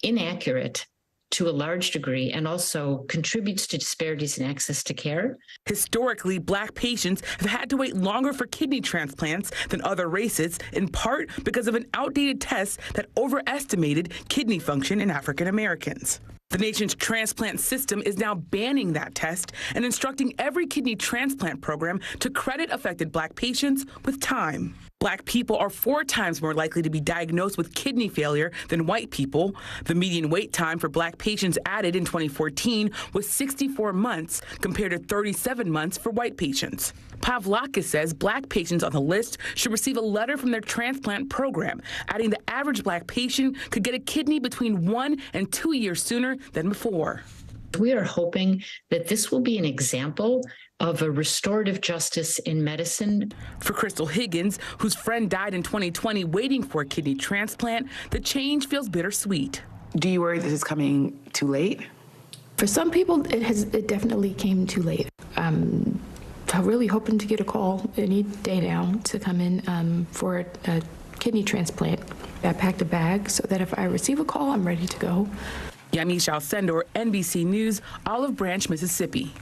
inaccurate to a large degree and also contributes to disparities in access to care. Historically, Black patients have had to wait longer for kidney transplants than other races, in part because of an outdated test that overestimated kidney function in African Americans. The nation's transplant system is now banning that test and instructing every kidney transplant program to credit affected Black patients with time. Black people are 4 times more likely to be diagnosed with kidney failure than white people. The median wait time for Black patients added in 2014 was 64 months compared to 37 months for white patients. Pavlakis says Black patients on the list should receive a letter from their transplant program, adding the average Black patient could get a kidney between 1 and 2 years sooner than before. We are hoping that this will be an example of a restorative justice in medicine. For Crystal Higgins, whose friend died in 2020 waiting for a kidney transplant, the change feels bittersweet. Do you worry this is coming too late? For some people, it definitely came too late. I'm really hoping to get a call any day now to come in for a kidney transplant. I packed a bag so that if I receive a call, I'm ready to go. Yamiche Alcindor, NBC News, Olive Branch, Mississippi.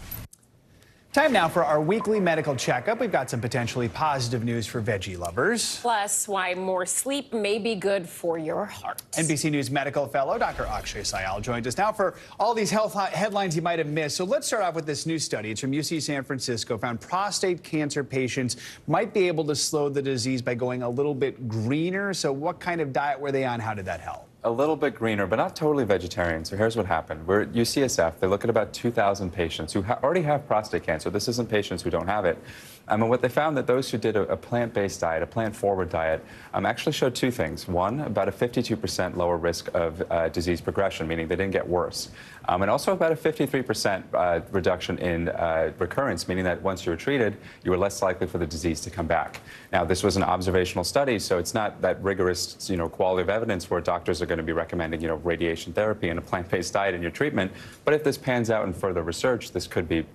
Time now for our weekly medical checkup. We've got some potentially positive news for veggie lovers. Plus, why more sleep may be good for your heart. NBC News medical fellow Dr. Akshay Syal joins us now for all these health headlines you might have missed. So let's start off with this new study. It's from UC San Francisco. Found prostate cancer patients might be able to slow the disease by going a little bit greener. So what kind of diet were they on? How did that help? A little bit greener, but not totally vegetarian. So here's what happened. We're at UCSF. They look at about 2,000 patients who already have prostate cancer. This isn't patients who don't have it. And what they found that those who did a plant-based diet, a plant-forward diet, actually showed two things. One, about a 52% lower risk of disease progression, meaning they didn't get worse. And also about a 53% reduction in recurrence, meaning that once you were treated, you were less likely for the disease to come back. Now, this was an observational study, so it's not that rigorous, quality of evidence where doctors are going to be recommending, radiation therapy and a plant-based diet in your treatment. But if this pans out in further research, this could be,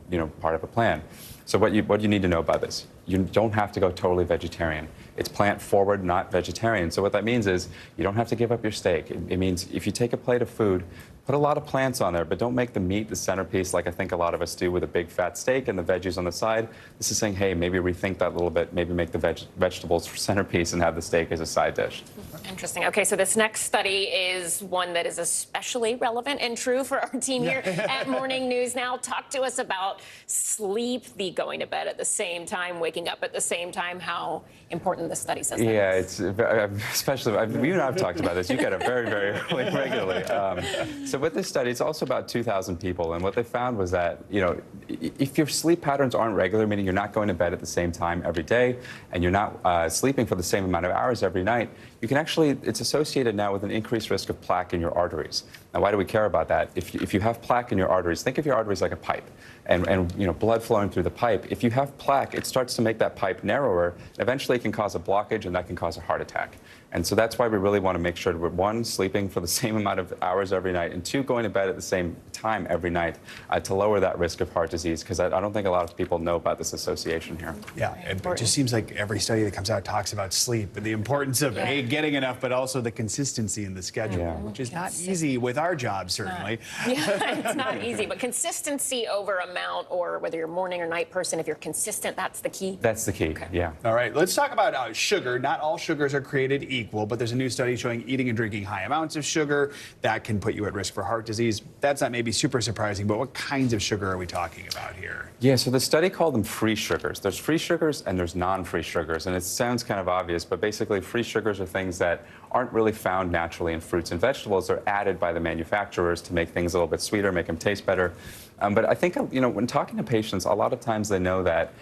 part of a plan. So what you need to know about this, you don't have to go totally vegetarian. It's plant forward, not vegetarian. So what that means is you don't have to give up your steak. It means if you take a plate of food, put a lot of plants on there, but don't make the meat the centerpiece like I think a lot of us do with a big fat steak and the veggies on the side. This is saying, hey, maybe rethink that a little bit, maybe make the vegetables centerpiece and have the steak as a side dish. Interesting. Okay, so this next study is one that is especially relevant and true for our team here at Morning News Now. Talk to us about sleep, the going to bed at the same time, waking up at the same time, how important this study says that Yeah, is. it's especially, you and I have talked about this. You get up very, very early, regularly. So with this study, it's also about 2,000 people, and what they found was that, if your sleep patterns aren't regular, meaning you're not going to bed at the same time every day, and you're not sleeping for the same amount of hours every night, you can actually, it's associated now with an increased risk of plaque in your arteries. Now, why do we care about that? If you have plaque in your arteries, think of your arteries like a pipe, and blood flowing through the pipe. If you have plaque, it starts to make that pipe narrower, and eventually it can cause a blockage, and that can cause a heart attack. And so that's why we really want to make sure that we're, one, sleeping for the same amount of hours every night, and two, going to bed at the same time every night to lower that risk of heart disease, because I don't think a lot of people know about this association here. Yeah, it just seems like every study that comes out talks about sleep and the importance of getting enough, but also the consistency in the schedule, which is not easy with our job, certainly. Yeah, it's not easy, but consistency over amount, or whether you're a morning or night person, if you're consistent, that's the key. That's the key, yeah. All right, let's talk about sugar. Not all sugars are created equal, but there's a new study showing eating and drinking high amounts of sugar that can put you at risk for heart disease. That's not maybe super surprising, but what kinds of sugar are we talking about here? Yeah, so the study called them free sugars. There's free sugars and there's non-free sugars, and it sounds kind of obvious, but basically free sugars are things that aren't really found naturally in fruits and vegetables. They're added by the manufacturers to make things a little bit sweeter, make them taste better. But I think, when talking to patients, a lot of times they know that,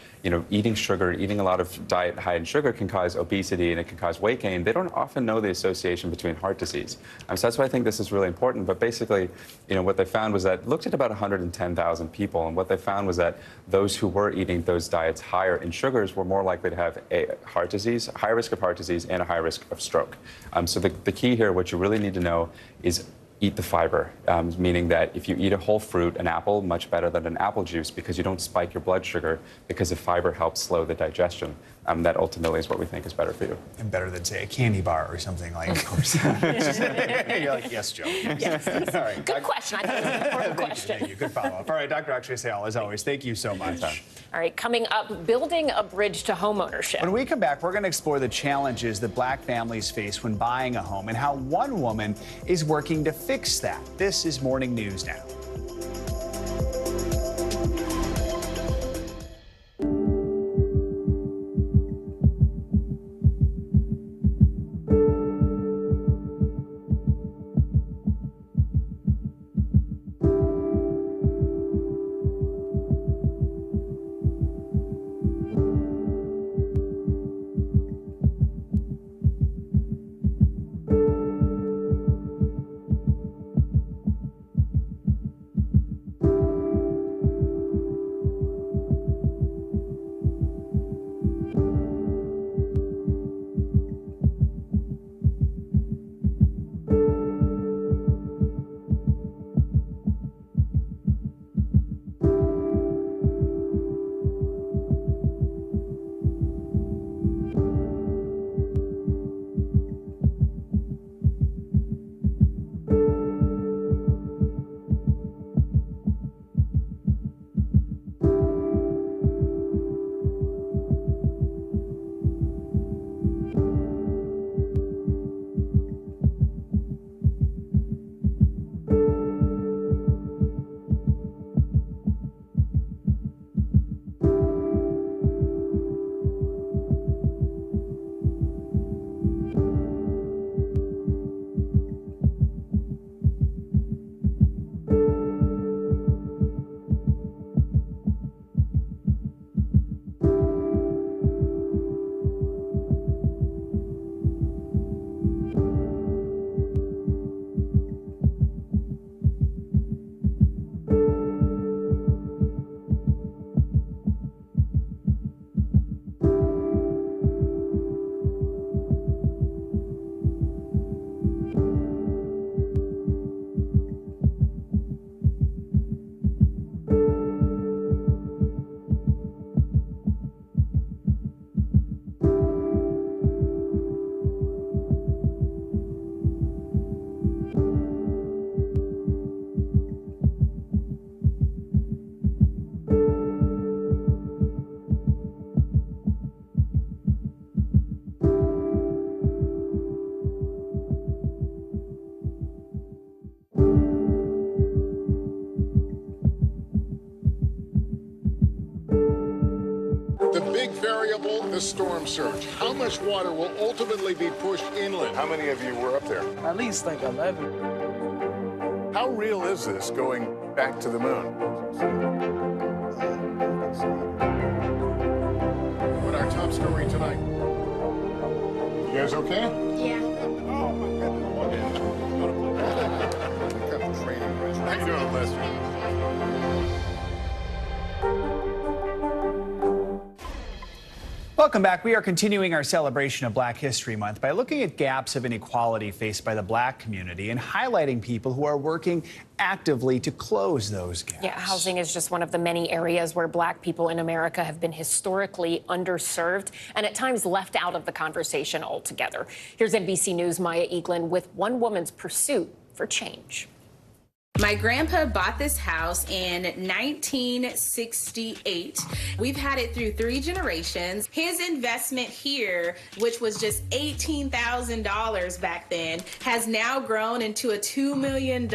eating sugar, eating a lot of diet high in sugar can cause obesity and it can cause weight gain. They don't often know the association between heart disease. So that's why I think this is really important. But basically, what they found was that, looked at about 110,000 people, and what they found was that those who were eating those diets higher in sugars were more likely to have a heart disease, high risk of heart disease, and a high risk of stroke. So the key here, what you really need to know is eat the fiber, meaning that if you eat a whole fruit, an apple, much better than an apple juice, because you don't spike your blood sugar, because the fiber helps slow the digestion. That ultimately is what we think is better for you. And better than, say, a candy bar or something like that. Of course. You're like, yes, Joe. Yes. All right. Good question. I thought it was an important question. Thank you. Good follow-up. All right, Dr. Akshay Syal, as always, thank you so much. All right, coming up, building a bridge to homeownership. When we come back, we're going to explore the challenges that Black families face when buying a home and how one woman is working to fix that. This is Morning News Now. variable the storm surge? How much water will ultimately be pushed inland? How many of you were up there? At least like 11. How real is this going back to the moon? But our top story tonight. You guys okay? Yeah. Oh my goodness. How you doing, Lester? Welcome back. We are continuing our celebration of Black History Month by looking at gaps of inequality faced by the Black community and highlighting people who are working actively to close those gaps. Yeah, housing is just one of the many areas where Black people in America have been historically underserved and at times left out of the conversation altogether. Here's NBC News' Maya Eaglin with one woman's pursuit for change. My grandpa bought this house in 1968. We've had it through 3 generations. His investment here, which was just $18,000 back then, has now grown into a $2 million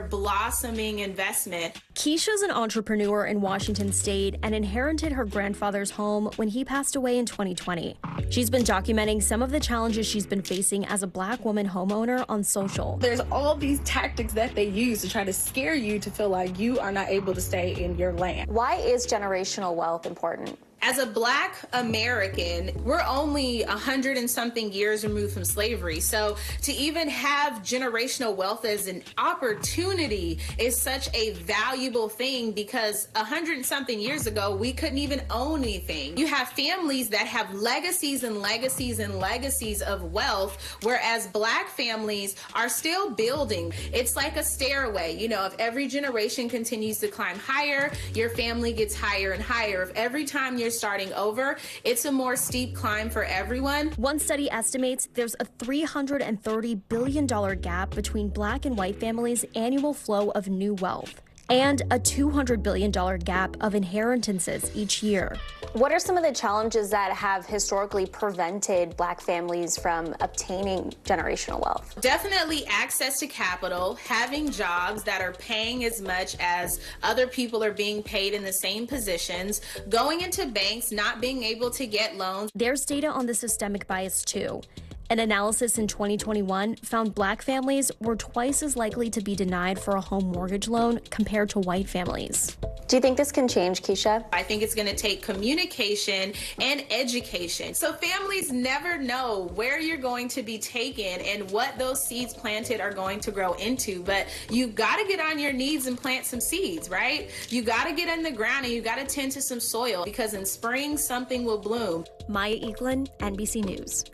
blossoming investment. Keisha's an entrepreneur in Washington State and inherited her grandfather's home when he passed away in 2020. She's been documenting some of the challenges she's been facing as a Black woman homeowner on social. There's all these tactics that they use to try to scare you to feel like you are not able to stay in your land. Why is generational wealth important? As a Black American, we're only 100 and something years removed from slavery. So to even have generational wealth as an opportunity is such a valuable thing, because 100 and something years ago, we couldn't even own anything. You have families that have legacies and legacies and legacies of wealth, whereas Black families are still building. It's like a stairway. You know, if every generation continues to climb higher, your family gets higher and higher. If every time you're starting over, it's a more steep climb for everyone. One study estimates there's a $330 billion gap between Black and white families' annual flow of new wealth, and a $200 billion gap of inheritances each year. What are some of the challenges that have historically prevented Black families from obtaining generational wealth? Definitely access to capital, having jobs that are paying as much as other people are being paid in the same positions, going into banks, not being able to get loans. There's data on the systemic bias too. An analysis in 2021 found Black families were twice as likely to be denied for a home mortgage loan compared to white families. Do you think this can change, Keisha? I think it's going to take communication and education. So families never know where you're going to be taken and what those seeds planted are going to grow into. But you've got to get on your knees and plant some seeds, right? You got to get in the ground and you got to tend to some soil, because in spring something will bloom. Maya Eaglin, NBC News.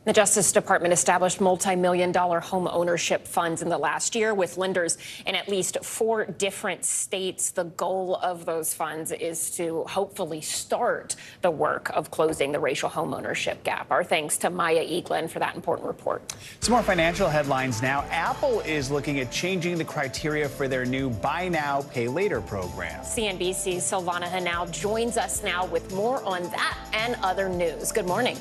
The Justice Department established multi-million-dollar home ownership funds in the last year with lenders in at least 4 different states. The goal of those funds is to hopefully start the work of closing the racial home ownership gap. Our thanks to Maya Eaglin for that important report. Some more financial headlines now. Apple is looking at changing the criteria for their new Buy Now, Pay Later program. CNBC's Silvana Hanau joins us now with more on that and other news. Good morning.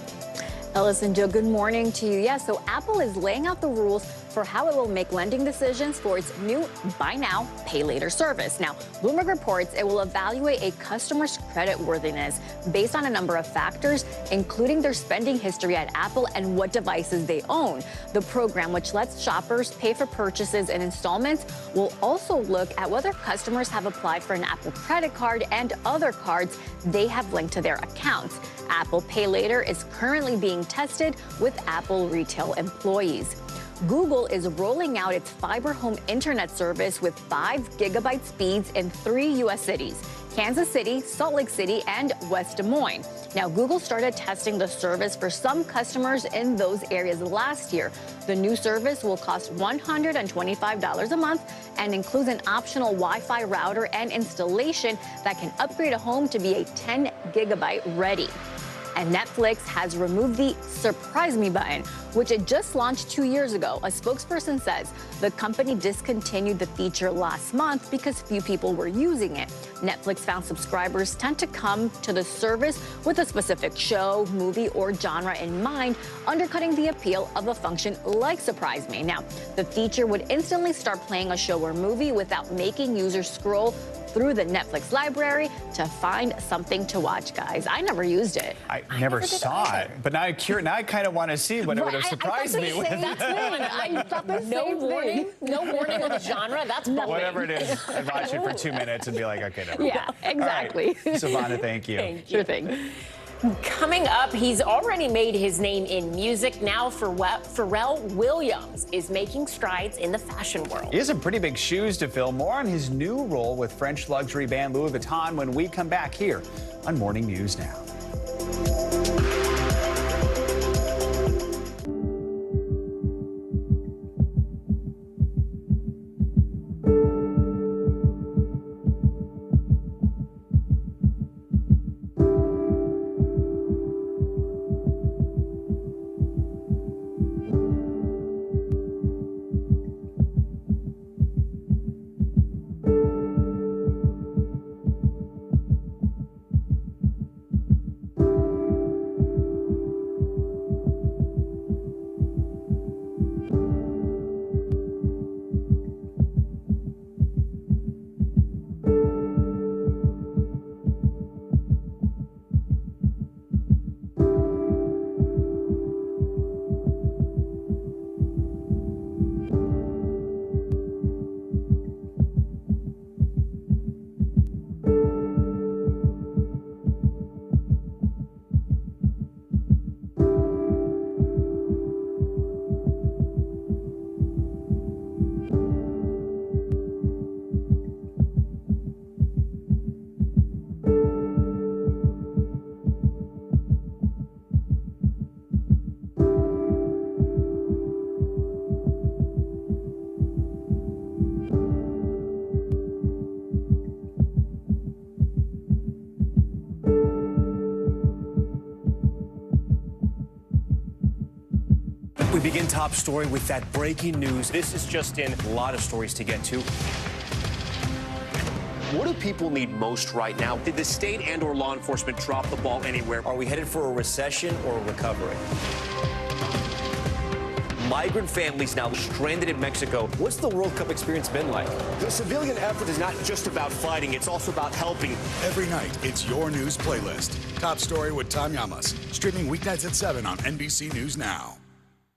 Ellis and Joe, good morning to you. Yes, so Apple is laying out the rules for how it will make lending decisions for its new Buy Now, Pay Later service. Now, Bloomberg reports it will evaluate a customer's creditworthiness based on a number of factors, including their spending history at Apple and what devices they own. The program, which lets shoppers pay for purchases in installments, will also look at whether customers have applied for an Apple credit card and other cards they have linked to their accounts. Apple Pay Later is currently being tested with Apple retail employees. Google is rolling out its fiber home internet service with 5 gigabyte speeds in 3 U.S. cities: Kansas City, Salt Lake City, and West Des Moines. Now, Google started testing the service for some customers in those areas last year. The new service will cost $125 a month and includes an optional Wi-Fi router and installation that can upgrade a home to be a 10 gigabyte ready. And Netflix has removed the Surprise Me button, which it just launched 2 years ago. A spokesperson says the company discontinued the feature last month because few people were using it. Netflix found subscribers tend to come to the service with a specific show, movie, or genre in mind, undercutting the appeal of a function like Surprise Me. Now, the feature would instantly start playing a show or movie without making users scroll through the Netflix library to find something to watch, guys. I never used it. I never saw it, but now I kind of want to see what it would have surprised me with. I thought the no warning, no warning of the genre. That's bold. Whatever it is, I'd watch it for 2 minutes and be like, okay, never mind. Yeah, exactly. Right. Savannah, thank you. Thank you. Sure thing. Coming up, he's already made his name in music. Now Pharrell Williams is making strides in the fashion world. He has some pretty big shoes to fill. More on his new role with French luxury band Louis Vuitton when we come back here on Morning News Now. We begin top story with that breaking news. This is just in, a lot of stories to get to. What do people need most right now? Did the state and/or law enforcement drop the ball anywhere? Are we headed for a recession or a recovery? Migrant families now stranded in Mexico. What's the World Cup experience been like? The civilian effort is not just about fighting, it's also about helping. Every night, it's your news playlist. Top story with Tom Llamas. Streaming weeknights at 7 on NBC News Now.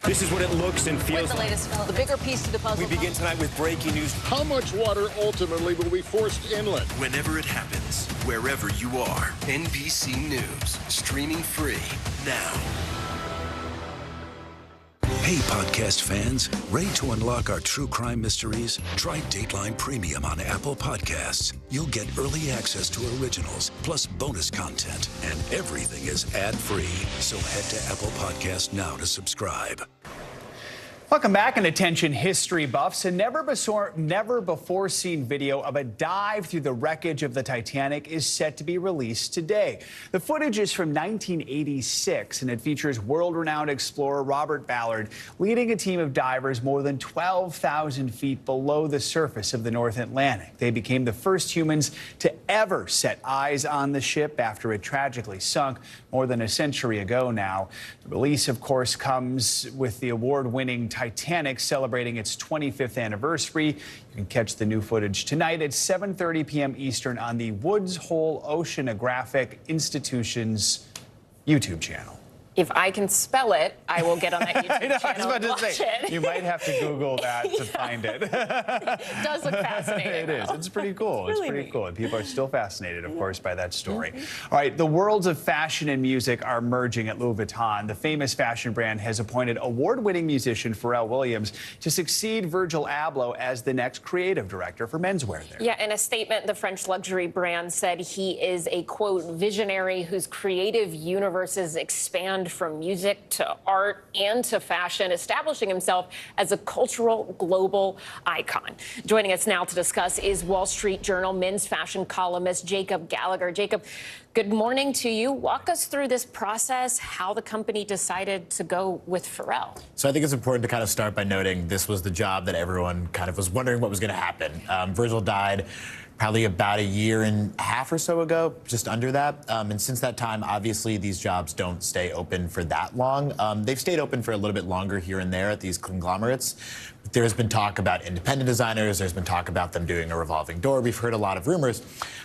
This is what it looks and feels. With the latest film, the bigger piece to the puzzle. We begin tonight with breaking news. How much water ultimately will be forced inland? Whenever it happens, wherever you are, NBC News, streaming free now. Hey, podcast fans, ready to unlock our true crime mysteries? Try Dateline Premium on Apple Podcasts. You'll get early access to originals, plus bonus content, and everything is ad-free. So head to Apple Podcasts now to subscribe. Welcome back, and attention history buffs. A never before seen video of a dive through the wreckage of the Titanic is set to be released today. The footage is from 1986, and it features world-renowned explorer Robert Ballard leading a team of divers more than 12,000 feet below the surface of the North Atlantic. They became the first humans to ever set eyes on the ship after it tragically sunk more than a century ago now. The release, of course, comes with the award-winning Titanic celebrating its 25th anniversary. You can catch the new footage tonight at 7:30 p.m. Eastern on the Woods Hole Oceanographic Institution's YouTube channel. If I can spell it, I will get on that YouTube channel. I was about and to say, watch it. you might have to Google that to find it. It does look fascinating. It is. It's pretty cool. It's really pretty neat. cool. And people are still fascinated, of course, by that story. All right, the worlds of fashion and music are merging at Louis Vuitton. The famous fashion brand has appointed award-winning musician Pharrell Williams to succeed Virgil Abloh as the next creative director for menswear there. Yeah, in a statement, the French luxury brand said he is a, quote, visionary whose creative universes expand from music to art and to fashion, establishing himself as a cultural global icon. Joining us now to discuss is Wall Street Journal men's fashion columnist Jacob Gallagher. Jacob, good morning to you. Walk us through this process, how the company decided to go with Pharrell. So I think it's important to kind of start by noting this was the job that everyone kind of was wondering what was going to happen. Virgil died probably about a year and a half or so ago, just under that. And since that time, obviously, these jobs don't stay open for that long. They've stayed open for a little bit longer here and there at these conglomerates. There's been talk about independent designers. There's been talk about them doing a revolving door. We've heard a lot of rumors.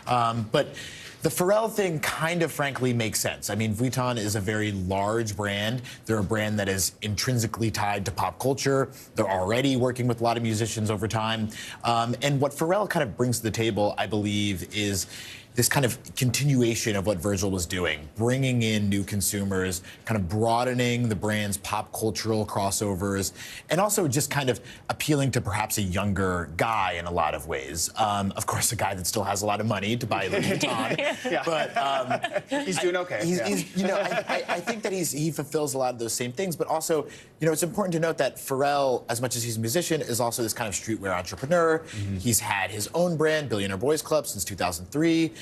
But the Pharrell thing kind of frankly makes sense. I mean, Vuitton is a very large brand. They're a brand that is intrinsically tied to pop culture. They're already working with a lot of musicians over time. And what Pharrell kind of brings to the table, I believe, is this kind of continuation of what Virgil was doing, bringing in new consumers, kind of broadening the brand's pop cultural crossovers, and also just kind of appealing to perhaps a younger guy in a lot of ways. Of course, a guy that still has a lot of money to buy Louis Vuitton, but he's doing okay. He's, you know, I think that he fulfills a lot of those same things, but also, you know, it's important to note that Pharrell, as much as he's a musician, is also this kind of streetwear entrepreneur. He's had his own brand, Billionaire Boys Club, since 2003.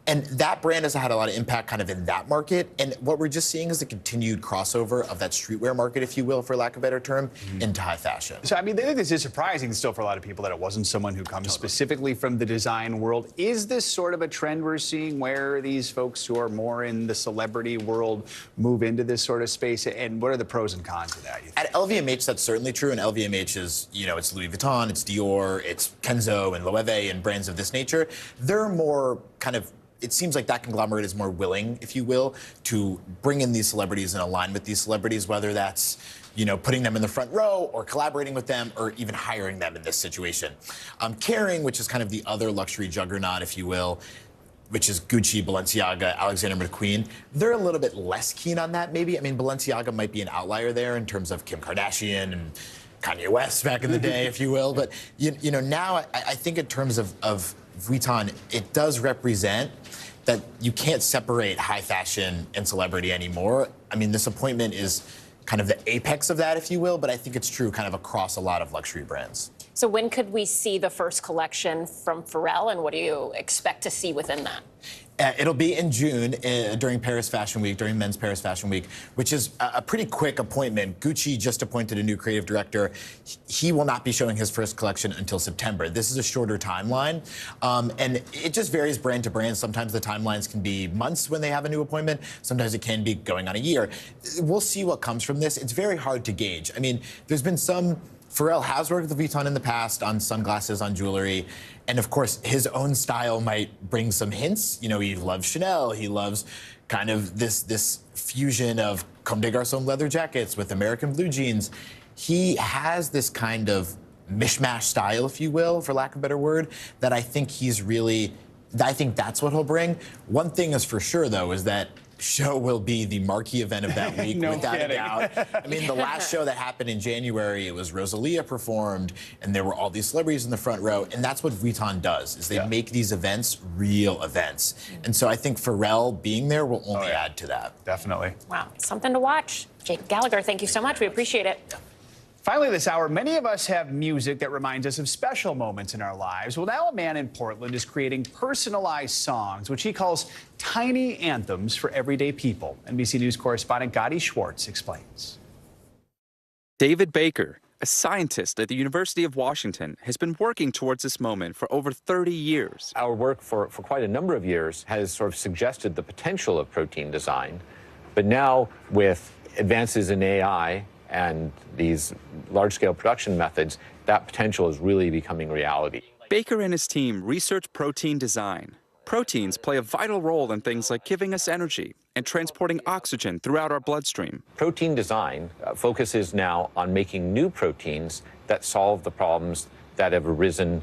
And that brand has had a lot of impact kind of in that market. And what we're just seeing is the continued crossover of that streetwear market, if you will, for lack of a better term, into high fashion. So, I mean, I think this is surprising still for a lot of people that it wasn't someone who comes specifically from the design world. Is this sort of a trend we're seeing where these folks who are more in the celebrity world move into this sort of space? And what are the pros and cons of that? At LVMH, that's certainly true. And LVMH is, you know, it's Louis Vuitton, it's Dior, it's Kenzo and Loewe and brands of this nature. They're more kind of, it seems like that conglomerate is more willing, if you will, to bring in these celebrities and align with these celebrities, whether that's, you know, putting them in the front row or collaborating with them or even hiring them in this situation. Kering, which is kind of the other luxury juggernaut, if you will, which is Gucci, Balenciaga, Alexander McQueen, they're a little bit less keen on that, maybe. I mean, Balenciaga might be an outlier there in terms of Kim Kardashian and Kanye West back in the day, if you will. But, you know, now I think in terms of Vuitton, it does represent that you can't separate high fashion and celebrity anymore. I mean, this appointment is kind of the apex of that, if you will, but I think it's true kind of across a lot of luxury brands. So when could we see the first collection from Pharrell, and what do you expect to see within that? It'll be in June during Paris Fashion Week, during Men's Paris Fashion Week, which is a pretty quick appointment. Gucci just appointed a new creative director. He will not be showing his first collection until September. This is a shorter timeline, and it just varies brand to brand. Sometimes the timelines can be months when they have a new appointment. Sometimes it can be going on a year. We'll see what comes from this. It's very hard to gauge. I mean, there's been some Pharrell has worked with Vuitton in the past on sunglasses, on jewelry, and of course his own style might bring some hints. You know, he loves Chanel. He loves kind of this fusion of Comme des Garçons leather jackets with American blue jeans. He has this kind of mishmash style, if you will, for lack of a better word, that I think I think that's what he'll bring. One thing is for sure, though, is that show will be the marquee event of that week, without a doubt. I mean, the last show that happened in January, it was Rosalia performed, and there were all these celebrities in the front row, and that's what Vuitton does, is they make these events real events. And so I think Pharrell being there will only add to that. Definitely. Wow, something to watch. Jake Gallagher, thank you so much. We appreciate it. Finally this hour, many of us have music that reminds us of special moments in our lives. Well, now a man in Portland is creating personalized songs, which he calls tiny anthems for everyday people. NBC News correspondent Gadi Schwartz explains. David Baker, a scientist at the University of Washington, has been working towards this moment for over 30 years. Our work for quite a number of years has sort of suggested the potential of protein design, but now with advances in AI and these large-scale production methods, that potential is really becoming reality. Baker and his team research protein design. Proteins play a vital role in things like giving us energy and transporting oxygen throughout our bloodstream. Protein design focuses now on making new proteins that solve the problems that have arisen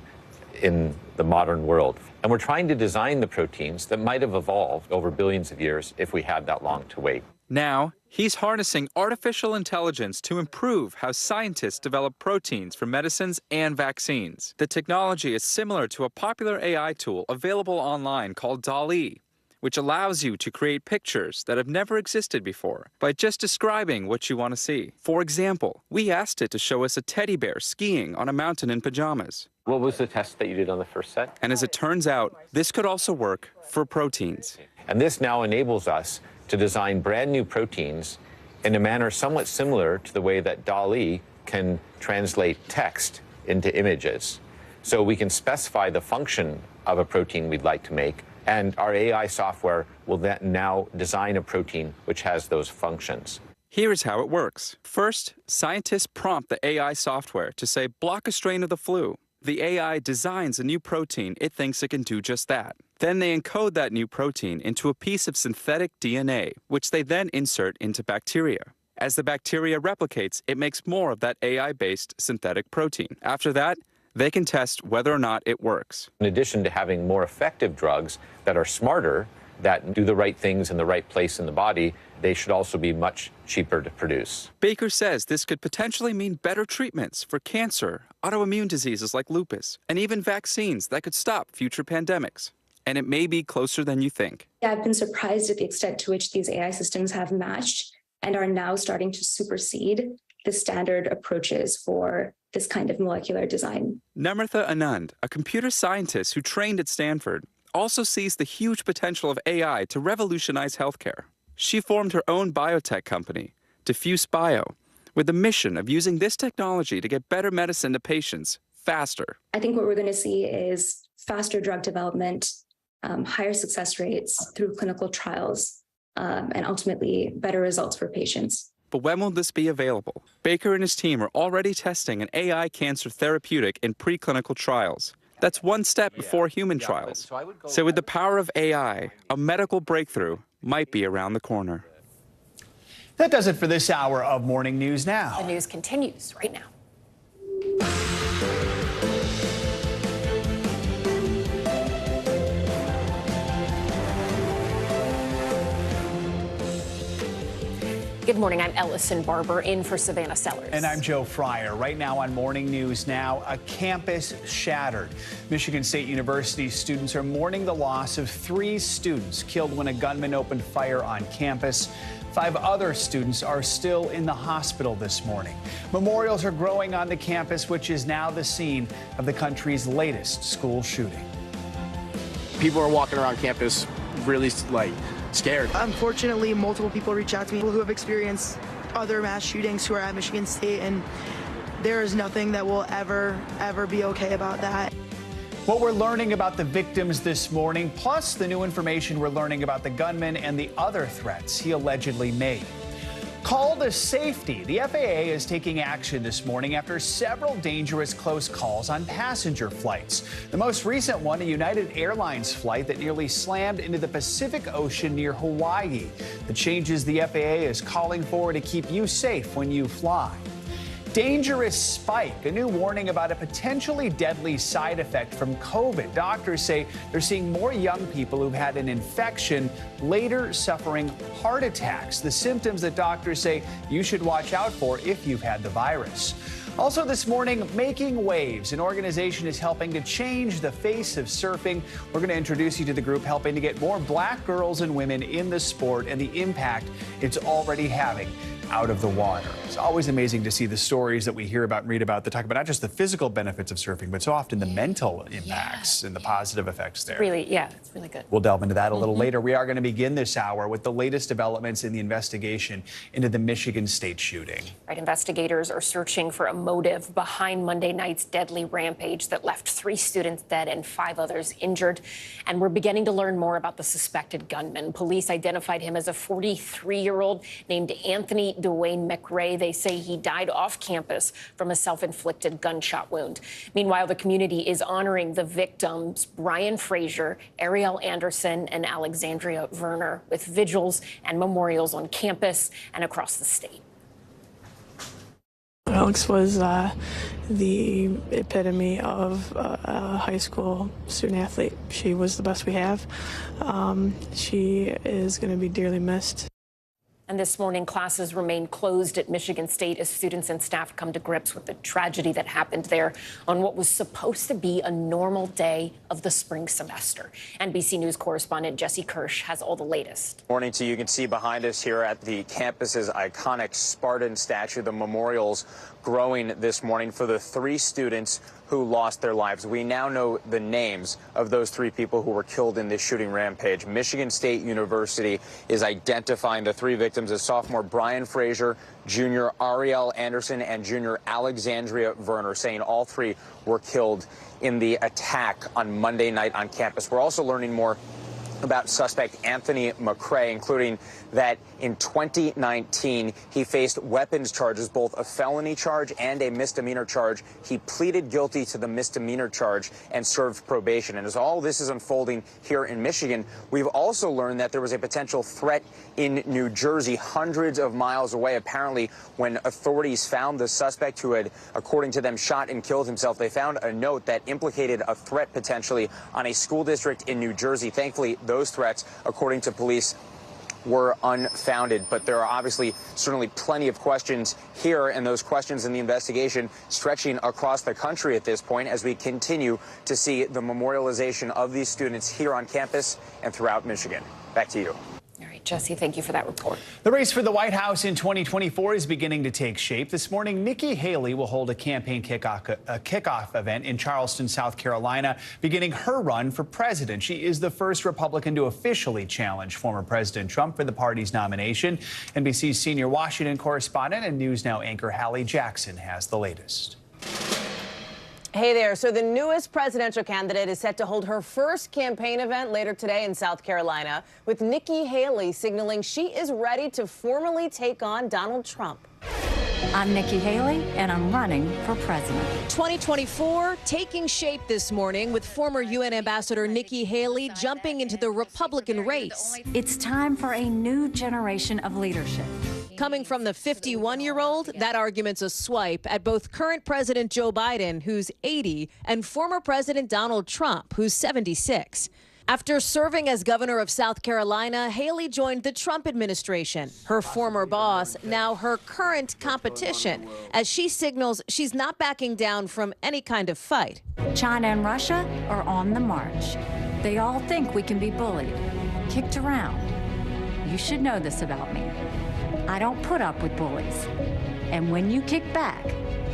in the modern world. And we're trying to design the proteins that might have evolved over billions of years if we had that long to wait. Now, he's harnessing artificial intelligence to improve how scientists develop proteins for medicines and vaccines. The technology is similar to a popular AI tool available online called DALL-E, which allows you to create pictures that have never existed before by just describing what you want to see. For example, we asked it to show us a teddy bear skiing on a mountain in pajamas. What was the test that you did on the first set? And as it turns out, this could also work for proteins. And this now enables us to design brand new proteins in a manner somewhat similar to the way that DALL-E can translate text into images. So we can specify the function of a protein we'd like to make. And our AI software will then now design a protein which has those functions. Here's how it works. First, scientists prompt the AI software to say, block a strain of the flu. The AI designs a new protein it thinks it can do just that. Then they encode that new protein into a piece of synthetic DNA, which they then insert into bacteria. As the bacteria replicates, it makes more of that AI-based synthetic protein. After that, they can test whether or not it works. In addition to having more effective drugs that are smarter, that do the right things in the right place in the body, they should also be much cheaper to produce. Baker says this could potentially mean better treatments for cancer, autoimmune diseases like lupus, and even vaccines that could stop future pandemics. And it may be closer than you think. I've been surprised at the extent to which these AI systems have matched and are now starting to supersede the standard approaches for this kind of molecular design. Namratha Anand, a computer scientist who trained at Stanford, also sees the huge potential of AI to revolutionize healthcare. She formed her own biotech company, Diffuse Bio, with the mission of using this technology to get better medicine to patients faster. I think what we're going to see is faster drug development, higher success rates through clinical trials, and ultimately better results for patients. But when will this be available? Baker and his team are already testing an AI cancer therapeutic in preclinical trials. That's one step before human trials. So with the power of AI, a medical breakthrough might be around the corner. That does it for this hour of Morning News Now. The news continues right now. Good morning, I'm Ellison Barber in for Savannah Sellers. And I'm Joe Fryer. Right now on Morning News Now, a campus shattered. Michigan State University students are mourning the loss of 3 students killed when a gunman opened fire on campus. 5 other students are still in the hospital this morning. Memorials are growing on the campus, which is now the scene of the country's latest school shooting. People are walking around campus really scared. Unfortunately, multiple people reach out to me who have experienced other mass shootings who are at Michigan State, and there is nothing that will ever be okay about that. What we're learning about the victims this morning, plus the new information we're learning about the gunman and the other threats he allegedly made. Call to safety. The FAA is taking action this morning after several dangerous close calls on passenger flights. The most recent one, a United Airlines flight that nearly slammed into the Pacific Ocean near Hawaii. The changes the FAA is calling for to keep you safe when you fly. Dangerous spike, a new warning about a potentially deadly side effect from COVID. Doctors say they're seeing more young people who've had an infection later suffering heart attacks, the symptoms that doctors say you should watch out for if you've had the virus. Also this morning, Making Waves, an organization is helping to change the face of surfing. We're going to introduce you to the group helping to get more black girls and women in the sport and the impact it's already having out of the water. It's always amazing to see the stories that we hear about and read about that talk about not just the physical benefits of surfing, but so often the mental impacts and the positive effects there. It's really good. We'll delve into that a little later. We are going to begin this hour with the latest developments in the investigation into the Michigan State shooting. Right, investigators are searching for a motive behind Monday night's deadly rampage that left 3 students dead and 5 others injured. And we're beginning to learn more about the suspected gunman. Police identified him as a 43-year-old named Anthony Dwayne McRae. They say he died off campus from a self-inflicted gunshot wound. Meanwhile, the community is honoring the victims, Brian Frazier, Ariel Anderson, and Alexandria Werner, with vigils and memorials on campus and across the state. Alex was the epitome of a high school student athlete. She was the best we have. She is going to be dearly missed. And this morning, classes remain closed at Michigan State as students and staff come to grips with the tragedy that happened there on what was supposed to be a normal day of the spring semester. NBC News correspondent Jesse Kirsch has all the latest. Morning to you. You can see behind us here at the campus's iconic Spartan statue, the memorials growing this morning for the 3 students who lost their lives. We now know the names of those 3 people who were killed in this shooting rampage. Michigan State University is identifying the 3 victims as sophomore Brian Frazier, junior Ariel Anderson, and junior Alexandria Verner, saying all 3 were killed in the attack on Monday night on campus. We're also learning more about suspect Anthony McCrae, including that in 2019, he faced weapons charges, both a felony charge and a misdemeanor charge. He pleaded guilty to the misdemeanor charge and served probation. And as all this is unfolding here in Michigan, we've also learned that there was a potential threat in New Jersey, hundreds of miles away. Apparently, when authorities found the suspect who had, according to them, shot and killed himself, they found a note that implicated a threat potentially on a school district in New Jersey. Thankfully, those threats, according to police, were unfounded. But there are obviously certainly plenty of questions here, and those questions in the investigation stretching across the country at this point as we continue to see the memorialization of these students here on campus and throughout Michigan. Back to you. All right, Jesse, thank you for that report. The race for the White House in 2024 is beginning to take shape. This morning, Nikki Haley will hold a campaign kickoff event in Charleston, South Carolina, beginning her run for president. She is the first Republican to officially challenge former President Trump for the party's nomination. NBC's senior Washington correspondent and News Now anchor Hallie Jackson has the latest. Hey there. So the newest presidential candidate is set to hold her first campaign event later today in South Carolina, with Nikki Haley signaling she is ready to formally take on Donald Trump. I'm Nikki Haley, and I'm running for president. 2024 taking shape this morning with former UN Ambassador Nikki Haley jumping into the Republican race. It's time for a new generation of leadership. Coming from the 51-year-old, that argument's a swipe at both current President Joe Biden, who's 80, and former President Donald Trump, who's 76. After serving as governor of South Carolina, Haley joined the Trump administration, her former boss, now her current competition, as she signals she's not backing down from any kind of fight. China and Russia are on the march. They all think we can be bullied, kicked around. You should know this about me. I don't put up with bullies. And when you kick back,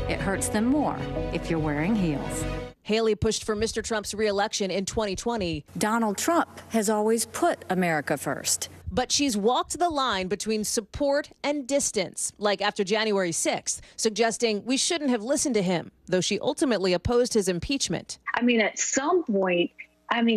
it hurts them more if you're wearing heels. Haley pushed for Mr. Trump's re-election in 2020. Donald Trump has always put America first. But she's walked the line between support and distance, like after January 6th, suggesting we shouldn't have listened to him, though she ultimately opposed his impeachment. I mean, at some point,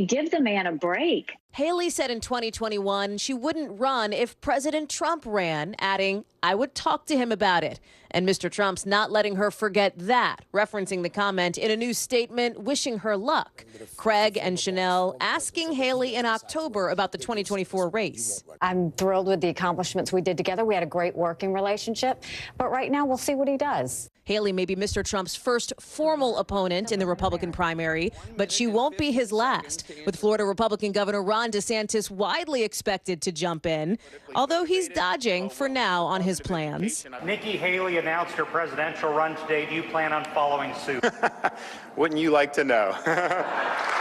give the man a break. Haley said in 2021 she wouldn't run if President Trump ran, adding, I would talk to him about it. And Mr. Trump's not letting her forget that, referencing the comment in a new statement wishing her luck. Craig and Chanel asking Haley in October about the 2024 race. I'm thrilled with the accomplishments we did together. We had a great working relationship. But right now, we'll see what he does. Haley may be Mr. Trump's first formal opponent in the Republican primary, but she won't be his last, with Florida Republican Governor Ron DeSantis widely expected to jump in, although he's dodging for now on his plans. Nikki Haley announced her presidential run today. Do you plan on following suit? Wouldn't you like to know?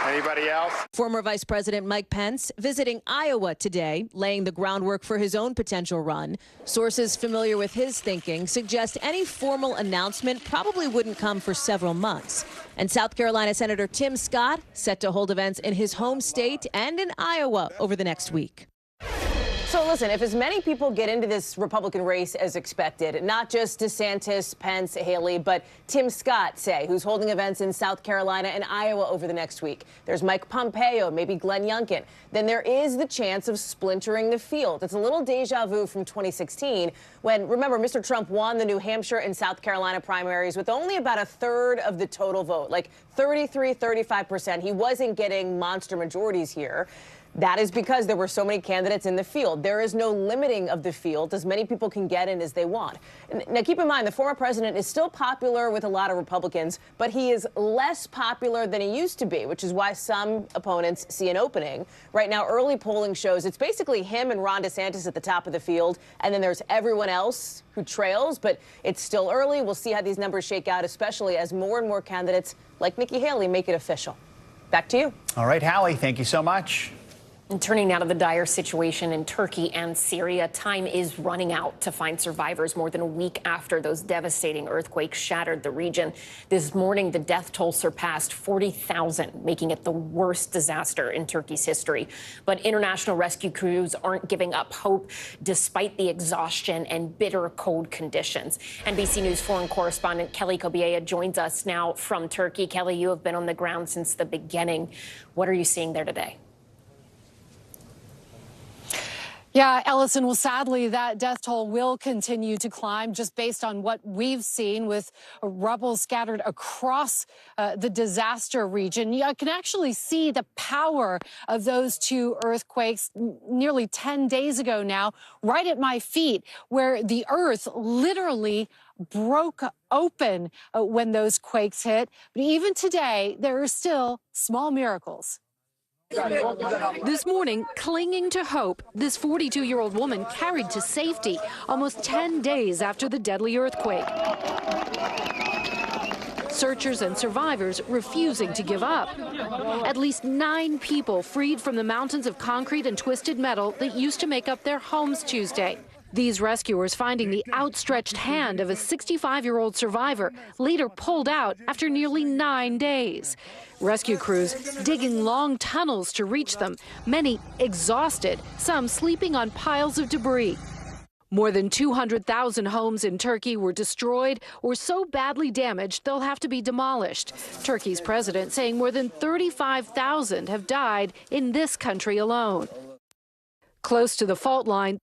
Anybody else? Former Vice President Mike Pence visiting Iowa today, laying the groundwork for his own potential run. Sources familiar with his thinking suggest any formal announcement probably wouldn't come for several months. And South Carolina Senator Tim Scott set to hold events in his home state and in Iowa over the next week. So listen, if as many people get into this Republican race as expected, not just DeSantis, Pence, Haley, but Tim Scott, say, who's holding events in South Carolina and Iowa over the next week. There's Mike Pompeo, maybe Glenn Youngkin. Then there is the chance of splintering the field. It's a little deja vu from 2016 when, remember, Mr. Trump won the New Hampshire and South Carolina primaries with only about a third of the total vote, like 33, 35%. He wasn't getting monster majorities here. That is because there were so many candidates in the field. There is no limiting of the field. As many people can get in as they want. Now, keep in mind, the former president is still popular with a lot of Republicans, but he is less popular than he used to be, which is why some opponents see an opening. Right now, early polling shows it's basically him and Ron DeSantis at the top of the field, and then there's everyone else who trails, but it's still early. We'll see how these numbers shake out, especially as more and more candidates like Nikki Haley make it official. Back to you. All right, Hallie, thank you so much. And turning now to the dire situation in Turkey and Syria, time is running out to find survivors more than a week after those devastating earthquakes shattered the region. This morning, the death toll surpassed 40,000, making it the worst disaster in Turkey's history. But international rescue crews aren't giving up hope despite the exhaustion and bitter cold conditions. NBC News foreign correspondent Kelly Kobiea joins us now from Turkey. Kelly, you have been on the ground since the beginning. What are you seeing there today? Yeah, Ellison, well, sadly, that death toll will continue to climb just based on what we've seen with rubble scattered across the disaster region. You can actually see the power of those two earthquakes nearly 10 days ago now, right at my feet, where the earth literally broke open when those quakes hit. But even today, there are still small miracles. This morning, clinging to hope, this 42-year-old woman carried to safety almost 10 days after the deadly earthquake. Searchers and survivors refusing to give up. At least 9 people freed from the mountains of concrete and twisted metal that used to make up their homes Tuesday. These rescuers finding the outstretched hand of a 65-year-old survivor, later pulled out after nearly 9 days. Rescue crews digging long tunnels to reach them, many exhausted, some sleeping on piles of debris. More than 200,000 homes in Turkey were destroyed or so badly damaged they'll have to be demolished. Turkey's president saying more than 35,000 have died in this country alone. Close to the fault line,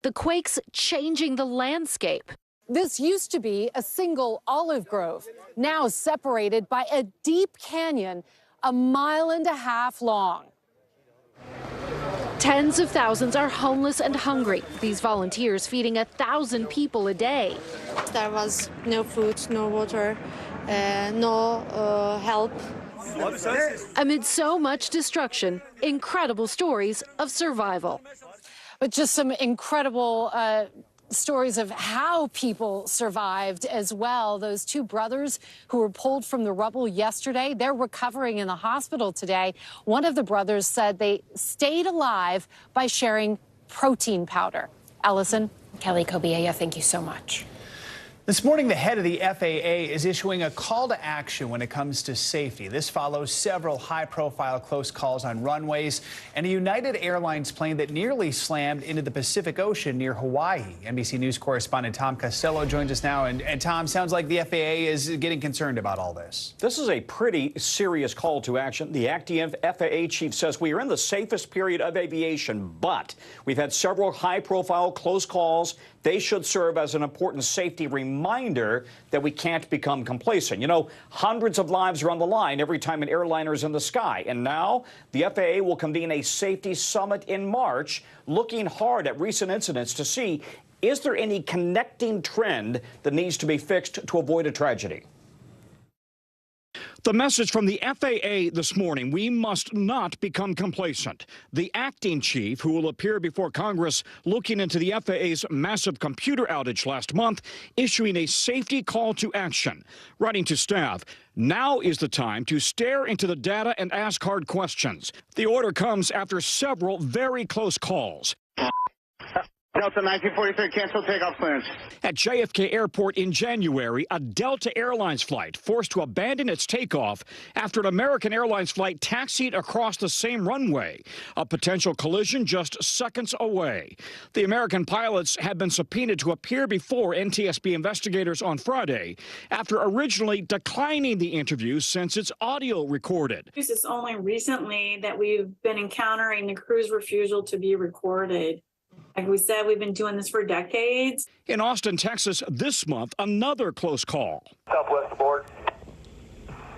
the quakes changing the landscape. This used to be a single olive grove, now separated by a deep canyon 1.5 miles long. Tens of thousands are homeless and hungry. These volunteers feeding 1,000 people a day. There was no food, no water, no help. Amid so much destruction, incredible stories of survival. But just some incredible stories of how people survived as well. Those 2 brothers who were pulled from the rubble yesterday, they're recovering in the hospital today. One of the brothers said they stayed alive by sharing protein powder. Ellison. Kelly Kobiea, thank you so much. This morning, the head of the FAA is issuing a call to action when it comes to safety. This follows several high-profile close calls on runways and a United Airlines plane that nearly slammed into the Pacific Ocean near Hawaii. NBC News correspondent Tom Costello joins us now. And Tom, sounds like the FAA is getting concerned about all this. This is a pretty serious call to action. The acting FAA chief says we are in the safest period of aviation, but we've had several high-profile close calls. They should serve as an important safety reminder that we can't become complacent. You know, hundreds of lives are on the line every time an airliner is in the sky. And now the FAA will convene a safety summit in March, looking hard at recent incidents to see, is there any connecting trend that needs to be fixed to avoid a tragedy? The message from the FAA this morning: we must not become complacent. The acting chief, who will appear before Congress looking into the FAA's massive computer outage last month, issuing a safety call to action, writing to staff, now is the time to stare into the data and ask hard questions. The order comes after several very close calls. Delta 1943, cancel takeoff clearance. At JFK Airport in January, a Delta Airlines flight forced to abandon its takeoff after an American Airlines flight taxied across the same runway, a potential collision just seconds away. The American pilots had been subpoenaed to appear before NTSB investigators on Friday after originally declining the interview since it's audio recorded. It's only recently that we've been encountering the crew's refusal to be recorded. Like we said, we've been doing this for decades. In Austin, Texas, this month, another close call. Southwest aboard.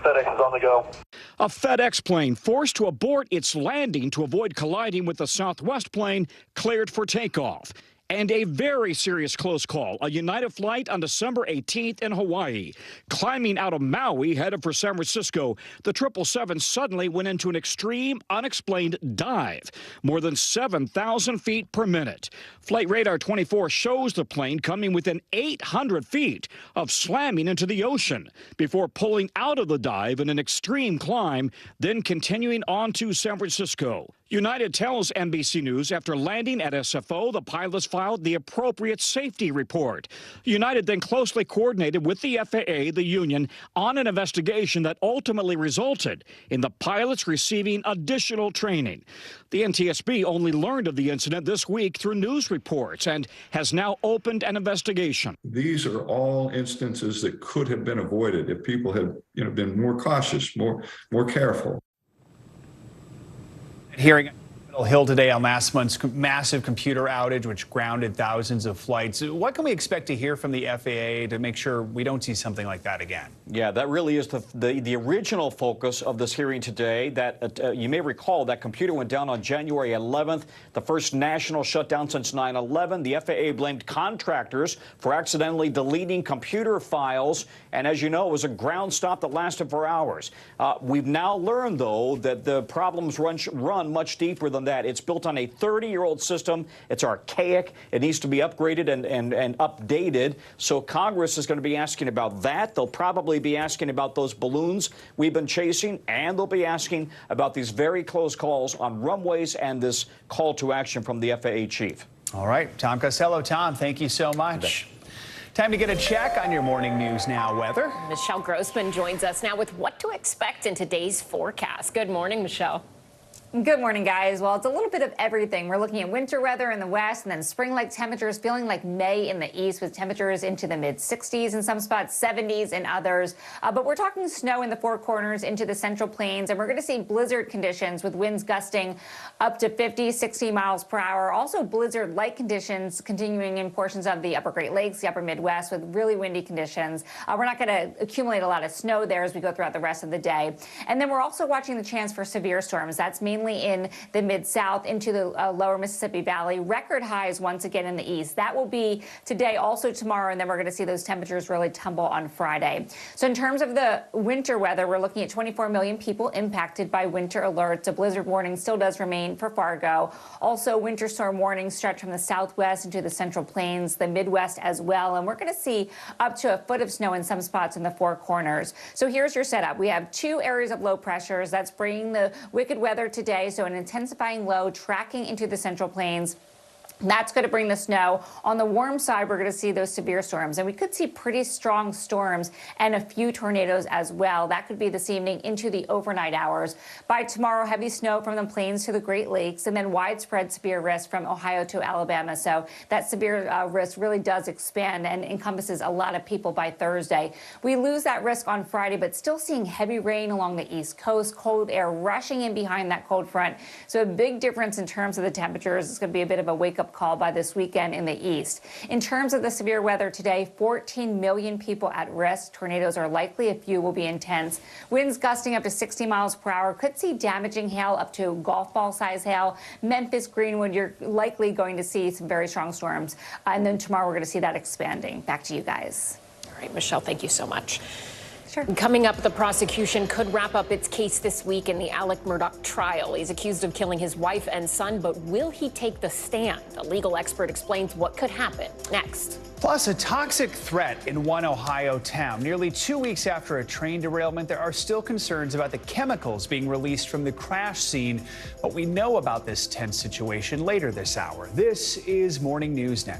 FedEx is on the go. A FedEx plane forced to abort its landing to avoid colliding with the Southwest plane cleared for takeoff. And a very serious close call, a United flight on December 18th in Hawaii. Climbing out of Maui, headed for San Francisco, the 777 suddenly went into an extreme, unexplained dive, more than 7,000 feet per minute. Flight Radar 24 shows the plane coming within 800 feet of slamming into the ocean before pulling out of the dive in an extreme climb, then continuing on to San Francisco. United tells NBC News after landing at SFO, the pilots filed the appropriate safety report. United then closely coordinated with the FAA, the union, on an investigation that ultimately resulted in the pilots receiving additional training. The NTSB only learned of the incident this week through news reports and has now opened an investigation. These are all instances that could have been avoided if people had, been more cautious, more careful. Hearing on Capitol Hill today on last month's massive computer outage, which grounded thousands of flights. What can we expect to hear from the FAA to make sure we don't see something like that again? Yeah, that really is the original focus of this hearing today. That you may recall that computer went down on January 11th, the first national shutdown since 9/11. The FAA blamed contractors for accidentally deleting computer files, and as you know, it was a ground stop that lasted for hours. We've now learned, though, that the problems run much deeper than that. It's built on a 30-year-old system. It's archaic. It needs to be upgraded and updated. So Congress is going to be asking about that. They'll probably be asking about those balloons we've been chasing, and they'll be asking about these very close calls on runways and this call to action from the FAA chief. All right, Tom Costello. Tom, thank you so much. Time to get a check on your morning news now weather. Michelle Grossman joins us now with what to expect in today's forecast. Good morning, Michelle. Good morning, guys. Well, it's a little bit of everything. We're looking at winter weather in the west and then spring-like temperatures, feeling like May in the east with temperatures into the mid-60s in some spots, 70s in others. But we're talking snow in the Four Corners into the Central Plains, and we're going to see blizzard conditions with winds gusting up to 50, 60 miles per hour. Also blizzard-like conditions continuing in portions of the upper Great Lakes, the upper Midwest with really windy conditions. We're not going to accumulate a lot of snow there as we go throughout the rest of the day. And then we're also watching the chance for severe storms. That's mainly in the mid-south into the lower Mississippi Valley. Record highs once again in the east. That will be today, also tomorrow, and then we're going to see those temperatures really tumble on Friday. So in terms of the winter weather, we're looking at 24 million people impacted by winter alerts. A blizzard warning still does remain for Fargo. Also, winter storm warnings stretch from the southwest into the Central Plains, the Midwest as well. And we're going to see up to a foot of snow in some spots in the Four Corners. So here's your setup. We have two areas of low pressures that's bringing the wicked weather today. So an intensifying low tracking into the Central Plains. That's going to bring the snow. On the warm side, we're going to see those severe storms, and we could see pretty strong storms and a few tornadoes as well. That could be this evening into the overnight hours. By tomorrow, heavy snow from the plains to the Great Lakes, and then widespread severe risk from Ohio to Alabama. So that severe risk really does expand and encompasses a lot of people by Thursday. We lose that risk on Friday, but still seeing heavy rain along the East Coast, cold air rushing in behind that cold front. So a big difference in terms of the temperatures. It's going to be a bit of a wake-up call by this weekend in the east. In terms of the severe weather today, 14 million people at risk. Tornadoes are likely. A few will be intense. Winds gusting up to 60 miles per hour. Could see damaging hail up to golf ball size hail. Memphis, Greenwood, you're likely going to see some very strong storms. And then tomorrow we're going to see that expanding. Back to you guys. All right, Michelle, thank you so much. Sure. Coming up, the prosecution could wrap up its case this week in the Alec Murdaugh trial. He's accused of killing his wife and son, but will he take the stand? A legal expert explains what could happen next. Plus, a toxic threat in one Ohio town. Nearly 2 weeks after a train derailment, there are still concerns about the chemicals being released from the crash scene. But we know about this tense situation later this hour. This is Morning News Now.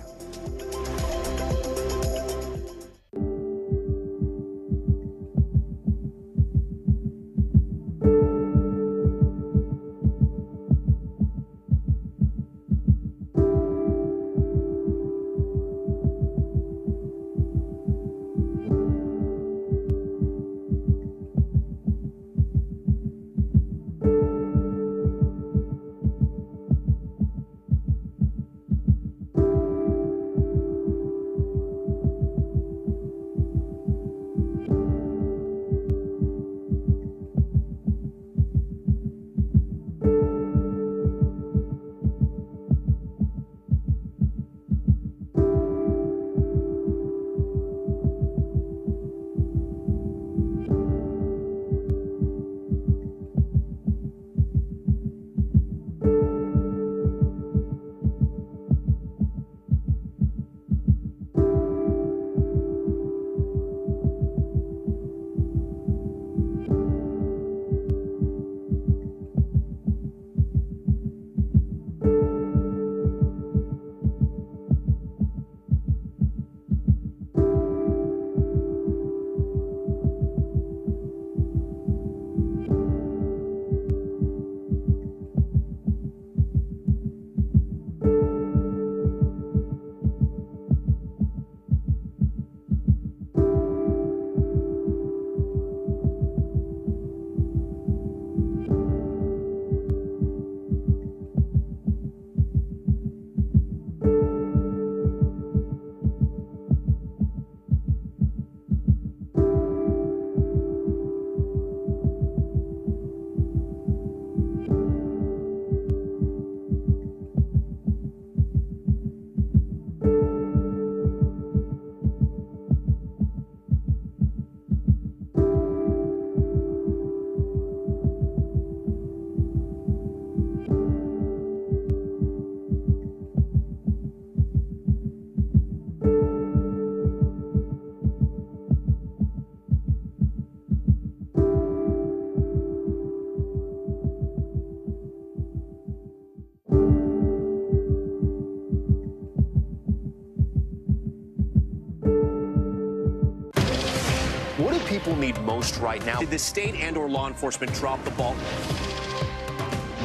people need most right now. Did the state and/or law enforcement drop the ball?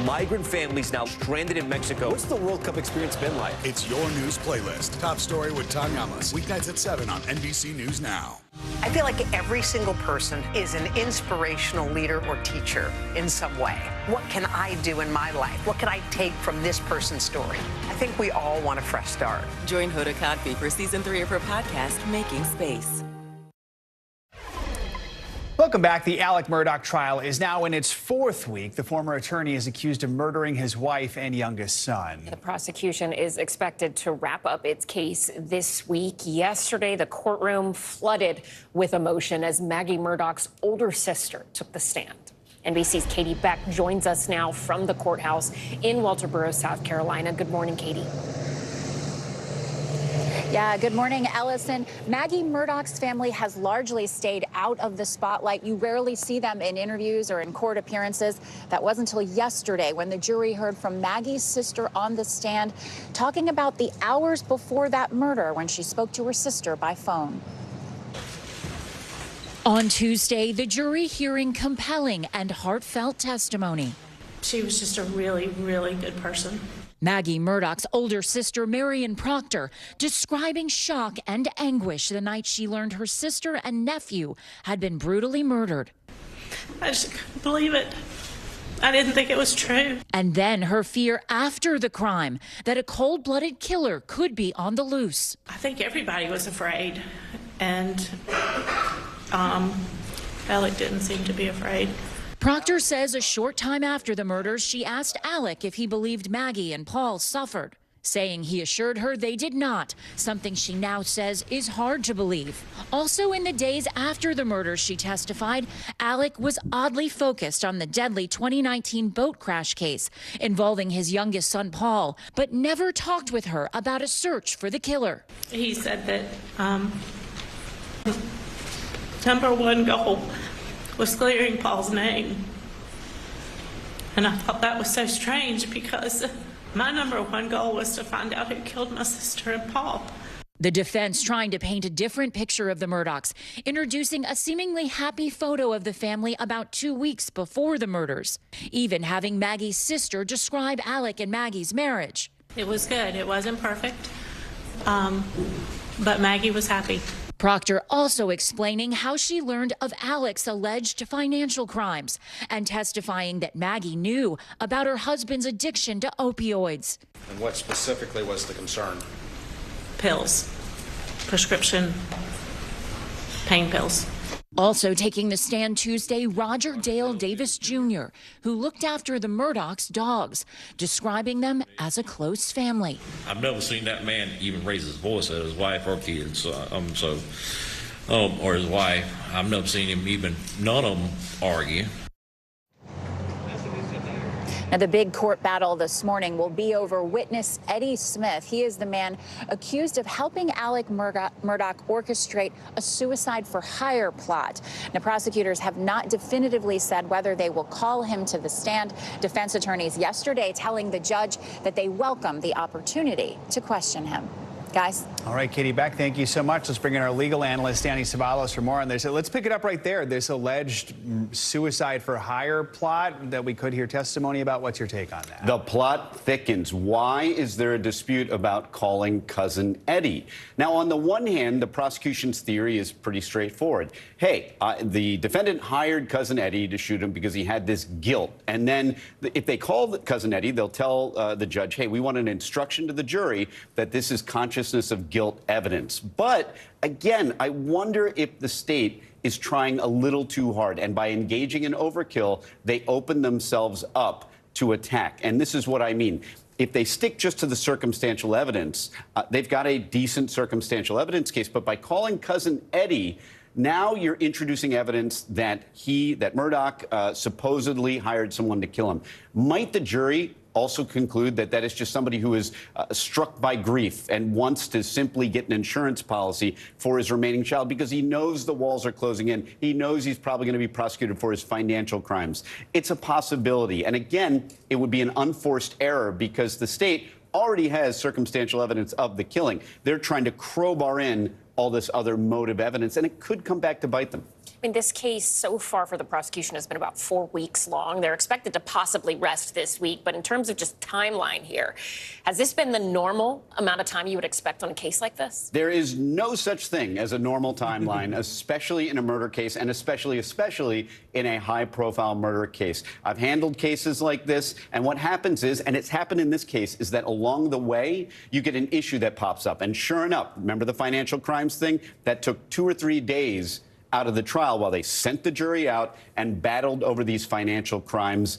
Migrant families now stranded in Mexico. What's the World Cup experience been like? It's your news playlist. Top Story with Tom Yamas. Weeknights at 7 on NBC News Now. I feel like every single person is an inspirational leader or teacher in some way. What can I do in my life? What can I take from this person's story? I think we all want a fresh start. Join Hoda Kotb for season 3 of her podcast, Making Space. Welcome back. The Alec Murdaugh trial is now in its 4th week. The former attorney is accused of murdering his wife and youngest son. The prosecution is expected to wrap up its case this week. Yesterday, the courtroom flooded with emotion as Maggie Murdaugh's older sister took the stand. NBC's Katie Beck joins us now from the courthouse in Walterboro, South Carolina. Good morning, Katie. Yeah, good morning, Ellison. Maggie Murdaugh's family has largely stayed out of the spotlight. You rarely see them in interviews or in court appearances. That wasn't until yesterday when the jury heard from Maggie's sister on the stand, talking about the hours before that murder when she spoke to her sister by phone. On Tuesday, the jury hearing compelling and heartfelt testimony. She was just a really, really good person. Maggie Murdaugh's older sister, Marion Proctor, describing shock and anguish the night she learned her sister and nephew had been brutally murdered. I just couldn't believe it. I didn't think it was true. And then her fear after the crime that a cold-blooded killer could be on the loose. I think everybody was afraid, and Alec didn't seem to be afraid. Proctor says a short time after the murders, she asked Alec if he believed Maggie and Paul suffered, saying he assured her they did not, something she now says is hard to believe. Also in the days after the murders, she testified, Alec was oddly focused on the deadly 2019 boat crash case involving his youngest son, Paul, but never talked with her about a search for the killer. He said that number one goal was clearing Paul's name. And I thought that was so strange because my number one goal was to find out who killed my sister and Paul. The defense trying to paint a different picture of the Murdaughs, introducing a seemingly happy photo of the family about 2 weeks before the murders, even having Maggie's sister describe Alec and Maggie's marriage. It was good. It wasn't perfect, but Maggie was happy. Proctor also explaining how she learned of Alec's alleged financial crimes and testifying that Maggie knew about her husband's addiction to opioids. And what specifically was the concern? Pills, prescription pain pills. Also taking the stand Tuesday, Roger Dale Davis Jr., who looked after the Murdaughs' dogs, describing them as a close family. I've never seen that man even raise his voice at his wife or kids, or his wife. I've never seen him even, none of them argue. Now, the big court battle this morning will be over witness Eddie Smith. He is the man accused of helping Alec Murdaugh orchestrate a suicide for hire plot. Now, prosecutors have not definitively said whether they will call him to the stand. Defense attorneys yesterday telling the judge that they welcome the opportunity to question him. Guys. All right, Katie Beck, thank you so much. Let's bring in our legal analyst, Danny Savalos, for more on this. Let's pick it up right there. This alleged suicide for hire plot that we could hear testimony about. What's your take on that? The plot thickens. Why is there a dispute about calling cousin Eddie? Now, on the one hand, the prosecution's theory is pretty straightforward. Hey, the defendant hired cousin Eddie to shoot him because he had this guilt. And then if they call cousin Eddie, they'll tell the judge, hey, we want an instruction to the jury that this is consciousness of guilt evidence. But again, I wonder if the state is trying a little too hard. And by engaging in overkill, they open themselves up to attack. And this is what I mean. If they stick just to the circumstantial evidence, they've got a decent circumstantial evidence case. But by calling cousin Eddie, now you're introducing evidence that Murdaugh supposedly hired someone to kill him. Might the jury also conclude that that is just somebody who is struck by grief and wants to simply get an insurance policy for his remaining child because he knows the walls are closing in. He knows he's probably going to be prosecuted for his financial crimes. It's a possibility. And again, it would be an unforced error because the state already has circumstantial evidence of the killing. They're trying to crowbar in all this other motive evidence, and it could come back to bite them. I mean, this case so far for the prosecution has been about 4 weeks long. They're expected to possibly rest this week. But in terms of just timeline here, has this been the normal amount of time you would expect on a case like this? There is no such thing as a normal timeline, especially in a murder case and especially in a high-profile murder case. I've handled cases like this, and what happens is, and it's happened in this case, is that along the way, you get an issue that pops up. And sure enough, remember the financial crimes thing? That took 2 or 3 days out of the trial while they sent the jury out and battled over these financial crimes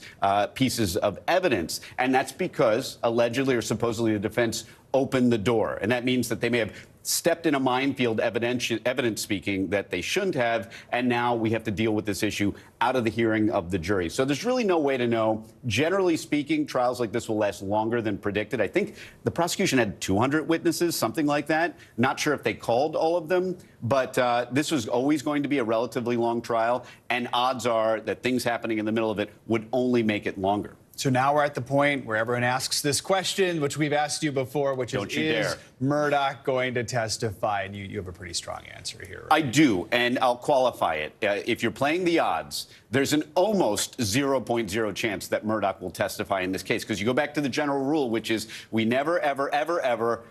pieces of evidence. And that's because allegedly or supposedly the defense opened the door. And that means that they may have stepped in a minefield, evidence speaking, that they shouldn't have. And now we have to deal with this issue out of the hearing of the jury. So there's really no way to know. Generally speaking, trials like this will last longer than predicted. I think the prosecution had 200 witnesses, something like that. Not sure if they called all of them, but this was always going to be a relatively long trial. And odds are that things happening in the middle of it would only make it longer. So now we're at the point where everyone asks this question, which we've asked you before, which is Murdaugh going to testify? And you have a pretty strong answer here. Right? I do, and I'll qualify it. If you're playing the odds, there's an almost 0.0 chance that Murdaugh will testify in this case, because you go back to the general rule, which is we never, ever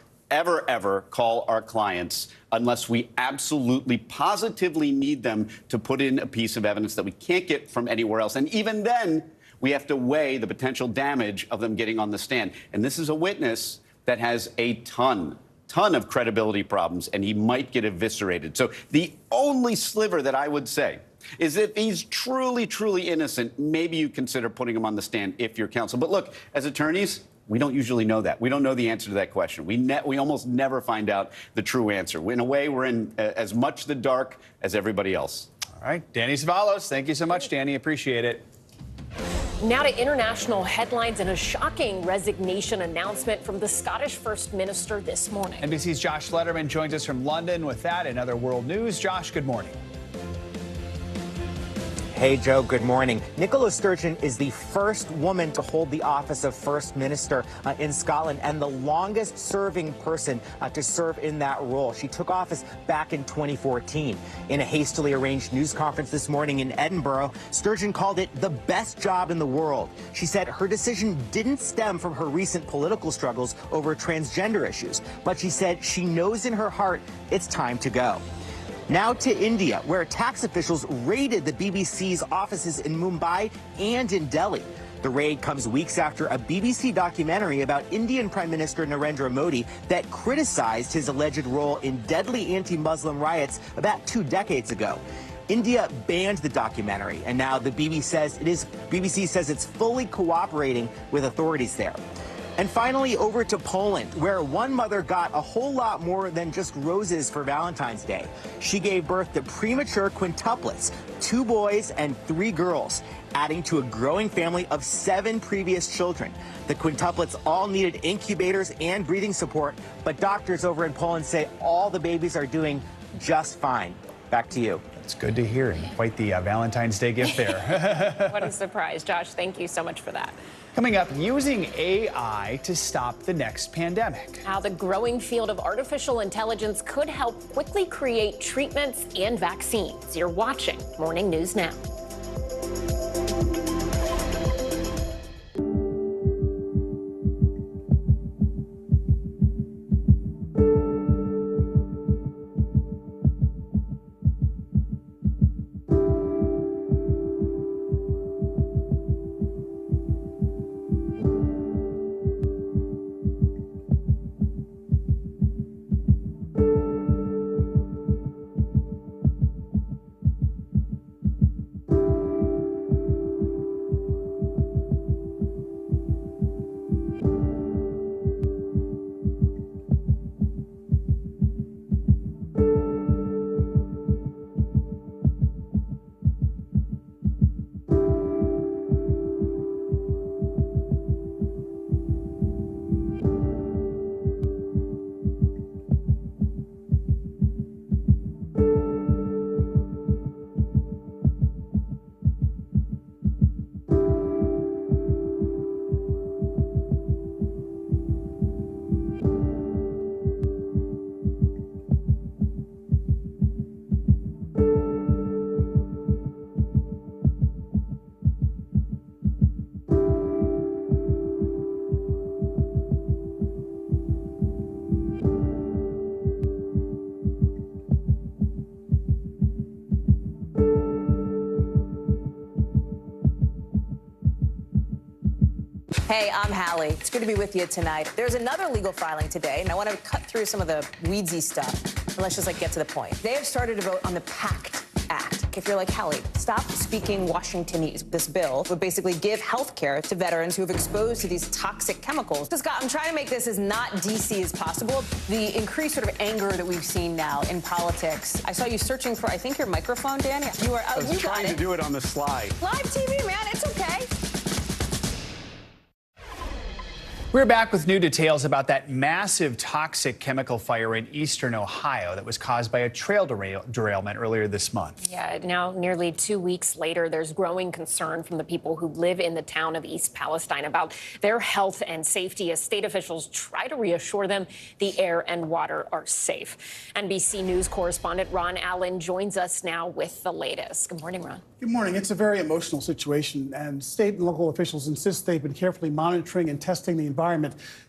call our clients unless we absolutely, positively need them to put in a piece of evidence that we can't get from anywhere else. And even then, we have to weigh the potential damage of them getting on the stand. And this is a witness that has a ton of credibility problems, and he might get eviscerated. So the only sliver that I would say is if he's truly, truly innocent, maybe you consider putting him on the stand if you're counsel. But look, as attorneys, we don't usually know that. We don't know the answer to that question. We almost never find out the true answer. In a way, we're in as much the dark as everybody else. All right. Danny Savalos, thank you so much, Danny. Appreciate it. Now to international headlines and a shocking resignation announcement from the Scottish First Minister this morning. NBC's Josh Letterman joins us from London with that and other world news. Josh, good morning. Hey, Joe, good morning. Nicola Sturgeon is the first woman to hold the office of First Minister in Scotland and the longest serving person to serve in that role. She took office back in 2014. In a hastily arranged news conference this morning in Edinburgh, Sturgeon called it the best job in the world. She said her decision didn't stem from her recent political struggles over transgender issues, but she said she knows in her heart it's time to go. Now to India, where tax officials raided the BBC's offices in Mumbai and in Delhi. The raid comes weeks after a BBC documentary about Indian Prime Minister Narendra Modi that criticized his alleged role in deadly anti-Muslim riots about 2 decades ago. India banned the documentary, and now the BBC says it's fully cooperating with authorities there. And finally, over to Poland, where one mother got a whole lot more than just roses for Valentine's Day. She gave birth to premature quintuplets, 2 boys and 3 girls, adding to a growing family of 7 previous children. The quintuplets all needed incubators and breathing support, but doctors over in Poland say all the babies are doing just fine. Back to you. It's good to hear. Quite the Valentine's Day gift there. What a surprise. Josh, thank you so much for that. Coming up, using AI to stop the next pandemic. How the growing field of artificial intelligence could help quickly create treatments and vaccines. You're watching Morning News Now. Hey, I'm Hallie. It's good to be with you tonight. There's another legal filing today, and I want to cut through some of the weedsy stuff. And let's just get to the point. They have started to vote on the PACT Act. If you're like, Hallie, stop speaking Washingtonese. This bill would basically give health care to veterans who have exposed to these toxic chemicals. So, Scott, I'm trying to make this as not DC as possible. The increased sort of anger that we've seen now in politics. I saw you searching for, I think, your microphone, Dan. You were. I was trying to do it on the slide. Live TV, man. It's okay. We're back with new details about that massive toxic chemical fire in eastern Ohio that was caused by a trail derailment earlier this month. Yeah, now nearly 2 weeks later, there's growing concern from the people who live in the town of East Palestine about their health and safety as state officials try to reassure them the air and water are safe. NBC News correspondent Ron Allen joins us now with the latest. Good morning, Ron. Good morning. It's a very emotional situation, and state and local officials insist they've been carefully monitoring and testing the environment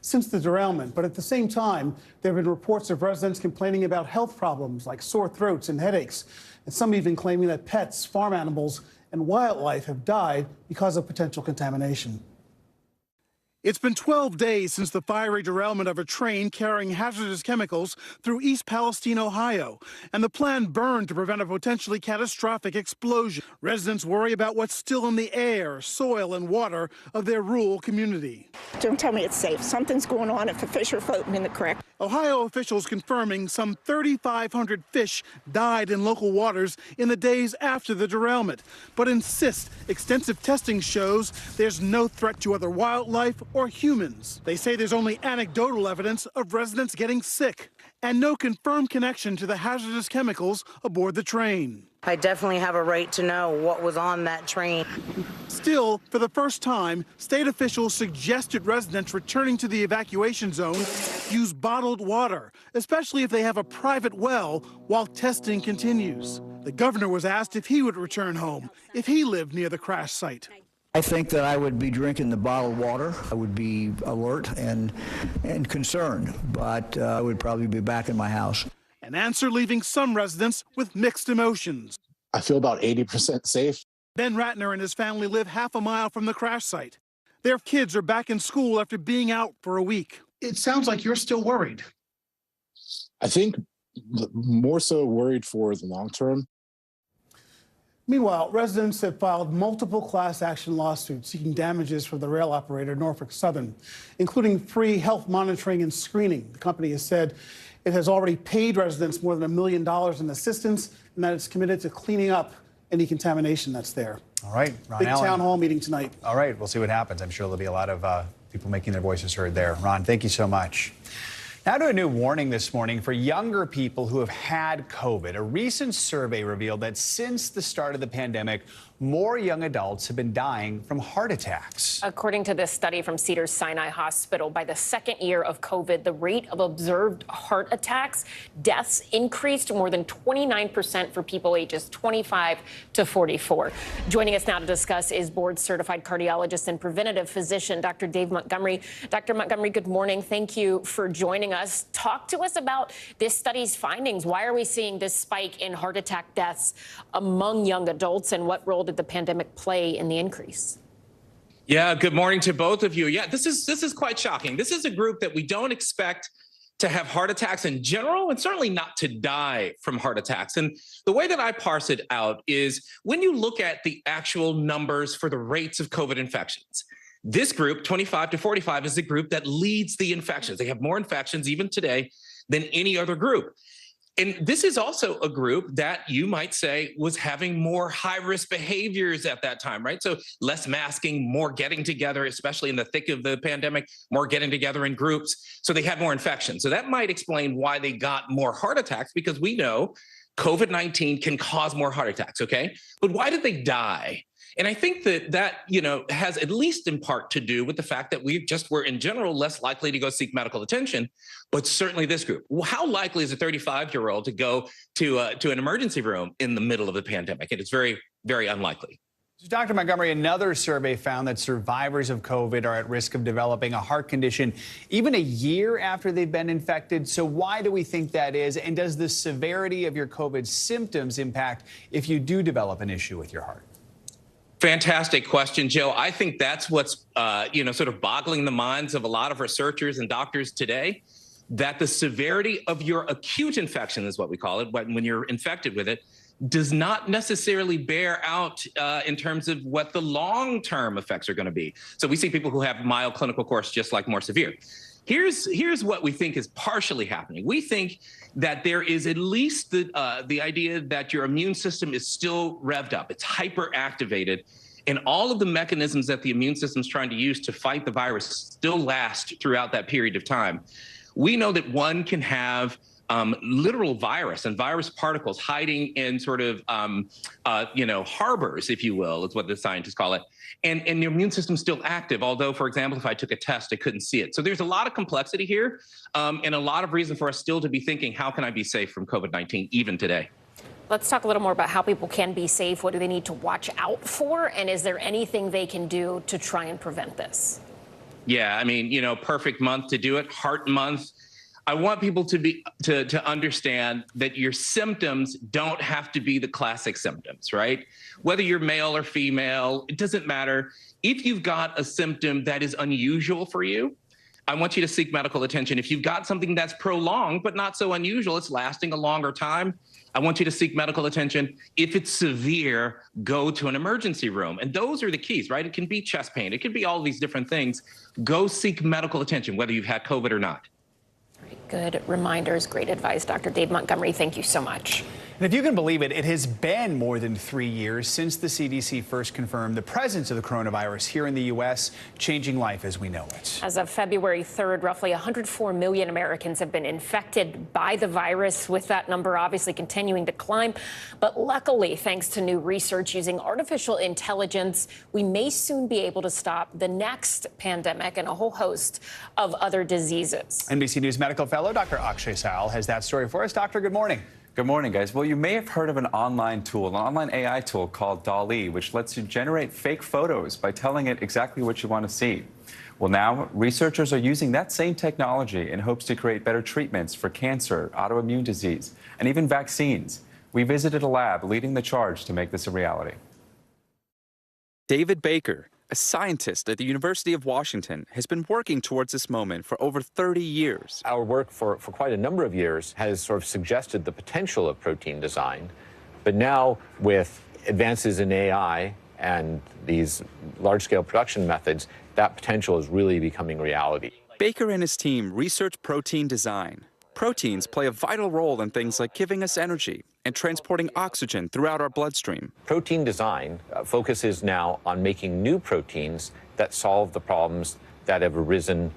since the derailment. But at the same time, there have been reports of residents complaining about health problems like sore throats and headaches, and some even claiming that pets, farm animals, and wildlife have died because of potential contamination. It's been 12 days since the fiery derailment of a train carrying hazardous chemicals through East Palestine, Ohio, and the plant burned to prevent a potentially catastrophic explosion. Residents worry about what's still in the air, soil, and water of their rural community. Don't tell me it's safe. Something's going on if the fish are floating in the creek. Ohio officials confirming some 3,500 fish died in local waters in the days after the derailment, but insist extensive testing shows there's no threat to other wildlife or humans. They say there's only anecdotal evidence of residents getting sick and no confirmed connection to the hazardous chemicals aboard the train. I definitely have a right to know what was on that train. Still, for the first time, state officials suggested residents returning to the evacuation zone use bottled water, especially if they have a private well, while testing continues. The governor was asked if he would return home if he lived near the crash site. I think that I would be drinking the bottled water. I would be alert and concerned, but I would probably be back in my house. An answer leaving some residents with mixed emotions. I feel about 80% safe. Ben Ratner and his family live half a mile from the crash site. Their kids are back in school after being out for a week. It sounds like you're still worried. I think more so worried for the long term. Meanwhile, residents have filed multiple class action lawsuits seeking damages for the rail operator Norfolk Southern, including free health monitoring and screening. The company has said it has already paid residents more than $1 million in assistance and that it's committed to cleaning up any contamination that's there. All right, Ron Big Allen. town hall meeting tonight. All right, we'll see what happens. I'm sure there'll be a lot of people making their voices heard there. Ron, thank you so much. Now to a new warning this morning for younger people who have had COVID. A recent survey revealed that since the start of the pandemic, more young adults have been dying from heart attacks. According to this study from Cedars-Sinai Hospital, by the second year of COVID, the rate of observed heart attacks, deaths increased more than 29% for people ages 25 to 44. Joining us now to discuss is board-certified cardiologist and preventative physician, Dr. Dave Montgomery. Dr. Montgomery, good morning. Thank you for joining us. Talk to us about this study's findings. Why are we seeing this spike in heart attack deaths among young adults, and what role did the pandemic play in the increase? Yeah, good morning to both of you. Yeah, this is quite shocking. This is a group that we don't expect to have heart attacks in general, and certainly not to die from heart attacks. And the way that I parse it out is when you look at the actual numbers for the rates of COVID infections, this group, 25 to 45, is the group that leads the infections. They have more infections even today than any other group. And this is also a group that you might say was having more high-risk behaviors at that time, right? So less masking, more getting together, especially in the thick of the pandemic, more getting together in groups. So they had more infections. So that might explain why they got more heart attacks, because we know COVID-19 can cause more heart attacks, okay? But why did they die? And I think that has at least in part to do with the fact that we just were in general less likely to go seek medical attention, but certainly this group. Well, how likely is a 35-year-old to go to an emergency room in the middle of the pandemic? And it's very, very unlikely. So, Dr. Montgomery, another survey found that survivors of COVID are at risk of developing a heart condition even a year after they've been infected. So why do we think that is? And does the severity of your COVID symptoms impact if you do develop an issue with your heart? Fantastic question, Joe. I think that's what's, sort of boggling the minds of a lot of researchers and doctors today, that the severity of your acute infection is what we call it, when you're infected with it, does not necessarily bear out in terms of what the long-term effects are going to be. So we see people who have mild clinical course just like more severe. Here's what we think is partially happening. We think that there is at least the idea that your immune system is still revved up. It's hyperactivated, and all of the mechanisms that the immune system is trying to use to fight the virus still last throughout that period of time. We know that one can have literal virus and virus particles hiding in sort of, harbors, if you will, is what the scientists call it. And the immune system's still active, although, for example, if I took a test, I couldn't see it. So there's a lot of complexity here and a lot of reason for us still to be thinking, how can I be safe from COVID-19 even today? Let's talk a little more about how people can be safe. What do they need to watch out for? And is there anything they can do to try and prevent this? Yeah, I mean, perfect month to do it, Heart Month. I want people to understand that your symptoms don't have to be the classic symptoms, right? Whether you're male or female, it doesn't matter. If you've got a symptom that is unusual for you, I want you to seek medical attention. If you've got something that's prolonged but not so unusual, it's lasting a longer time, I want you to seek medical attention. If it's severe, go to an emergency room. And those are the keys, right? It can be chest pain. It could be all these different things. Go seek medical attention, whether you've had COVID or not. Good reminders, great advice. Dr. Dave Montgomery, thank you so much. And if you can believe it, it has been more than 3 years since the CDC first confirmed the presence of the coronavirus here in the U.S., changing life as we know it. As of February 3rd, roughly 104 million Americans have been infected by the virus, with that number obviously continuing to climb. But luckily, thanks to new research using artificial intelligence, we may soon be able to stop the next pandemic and a whole host of other diseases. NBC News medical fellow Dr. Akshay Sal has that story for us. Doctor, good morning. Good morning, guys. Well, you may have heard of an online AI tool called DALL-E, which lets you generate fake photos by telling it exactly what you want to see. Well, now researchers are using that same technology in hopes to create better treatments for cancer, autoimmune disease, and even vaccines. We visited a lab leading the charge to make this a reality. David Baker, a scientist at the University of Washington, has been working towards this moment for over 30 years. Our work for quite a number of years has sort of suggested the potential of protein design. But now, with advances in AI and these large-scale production methods, that potential is really becoming reality. Baker and his team research protein design. Proteins play a vital role in things like giving us energy and transporting oxygen throughout our bloodstream. Protein design focuses now on making new proteins that solve the problems that have arisen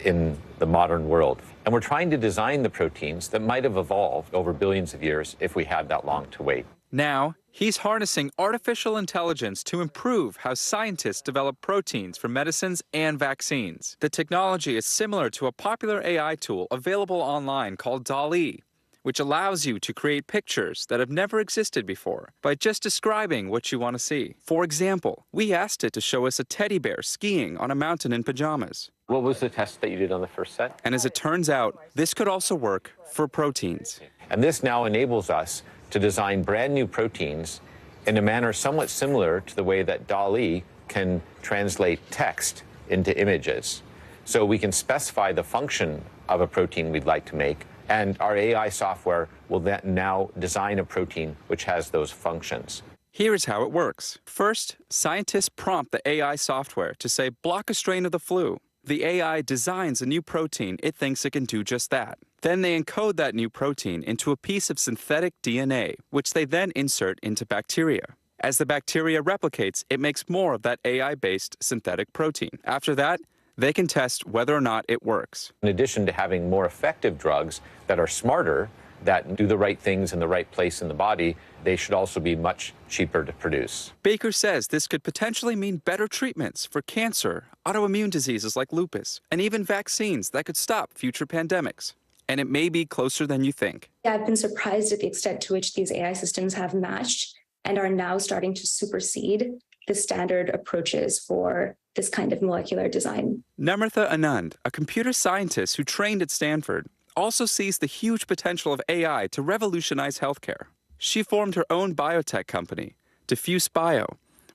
in the modern world. And we're trying to design the proteins that might have evolved over billions of years if we had that long to wait. Now, he's harnessing artificial intelligence to improve how scientists develop proteins for medicines and vaccines. The technology is similar to a popular AI tool available online called DALL-E, which allows you to create pictures that have never existed before by just describing what you want to see. For example, we asked it to show us a teddy bear skiing on a mountain in pajamas. What was the test that you did on the first set? And as it turns out, this could also work for proteins. And this now enables us to design brand new proteins in a manner somewhat similar to the way that DALL-E can translate text into images. So we can specify the function of a protein we'd like to make, and our AI software will then now design a protein which has those functions. Here's how it works. First, scientists prompt the AI software to say, block a strain of the flu. The AI designs a new protein it thinks it can do just that. Then they encode that new protein into a piece of synthetic DNA, which they then insert into bacteria. As the bacteria replicates, it makes more of that AI-based synthetic protein. After that, they can test whether or not it works. In addition to having more effective drugs that are smarter, that do the right things in the right place in the body, they should also be much cheaper to produce. Baker says this could potentially mean better treatments for cancer, autoimmune diseases like lupus, and even vaccines that could stop future pandemics. And it may be closer than you think. Yeah, I've been surprised at the extent to which these AI systems have matched and are now starting to supersede the standard approaches for this kind of molecular design. Namratha Anand, a computer scientist who trained at Stanford, also sees the huge potential of AI to revolutionize healthcare. She formed her own biotech company, Diffuse Bio,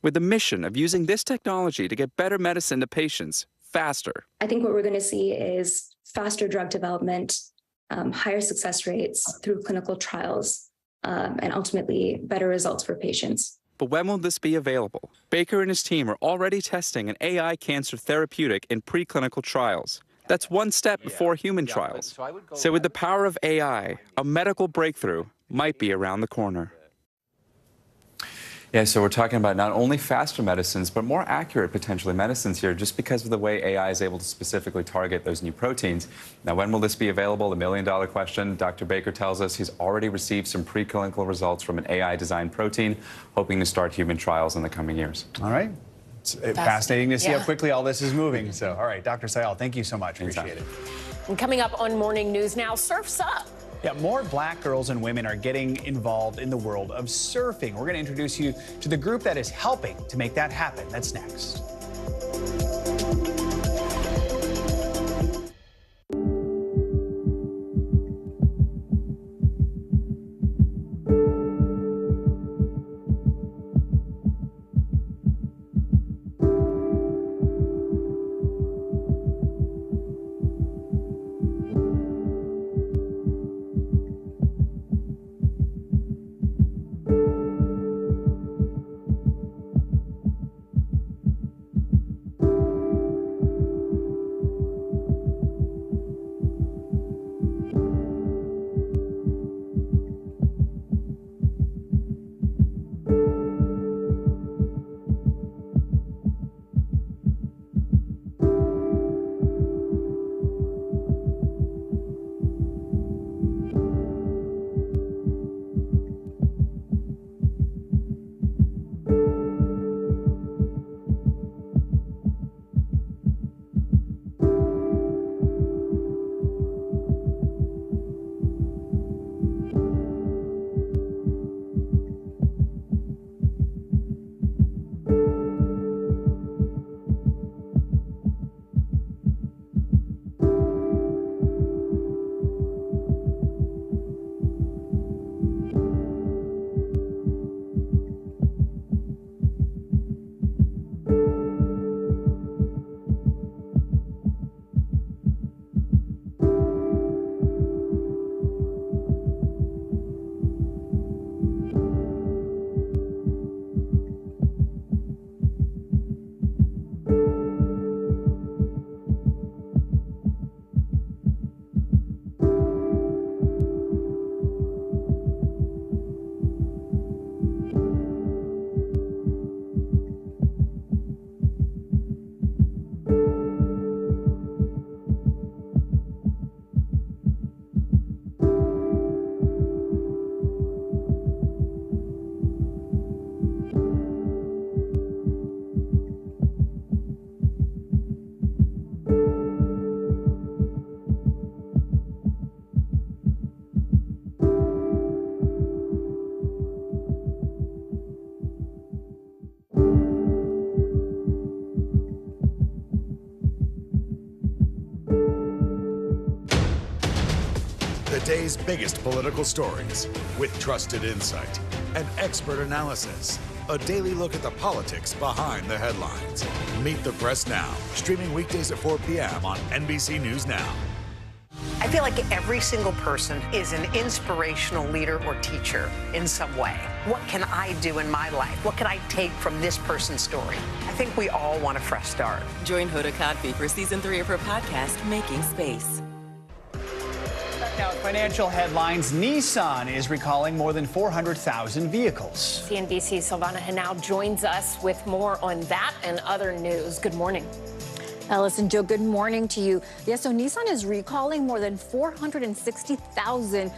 with the mission of using this technology to get better medicine to patients faster. I think what we're going to see is faster drug development, higher success rates through clinical trials, and ultimately better results for patients. But when will this be available? Baker and his team are already testing an AI cancer therapeutic in preclinical trials. That's one step before human trials. So with the power of AI, a medical breakthrough might be around the corner. Yeah, so we're talking about not only faster medicines, but more accurate, potentially, medicines here, just because of the way AI is able to specifically target those new proteins. Now, when will this be available? The million-dollar question. Dr. Baker tells us he's already received some preclinical results from an AI-designed protein, hoping to start human trials in the coming years. All right. It's fascinating to see how quickly all this is moving. So, all right, Dr. Sayal, thank you so much. Appreciate it. And coming up on Morning News Now, Surf's Up. Yeah, more black girls and women are getting involved in the world of surfing. We're going to introduce you to the group that is helping to make that happen. That's next. The day's biggest political stories with trusted insight and expert analysis. A daily look at the politics behind the headlines. Meet the Press Now, streaming weekdays at 4 p.m. on NBC News Now. I feel like every single person is an inspirational leader or teacher in some way. What can I do in my life? What can I take from this person's story? I think we all want a fresh start. Join Hoda Kotb for season 3 of her podcast, Making Space. Now, financial headlines. Nissan is recalling more than 400,000 vehicles. CNBC's Silvana Henao joins us with more on that and other news. Good morning. Alice and Joe, good morning to you. Yes, so Nissan is recalling more than 460,000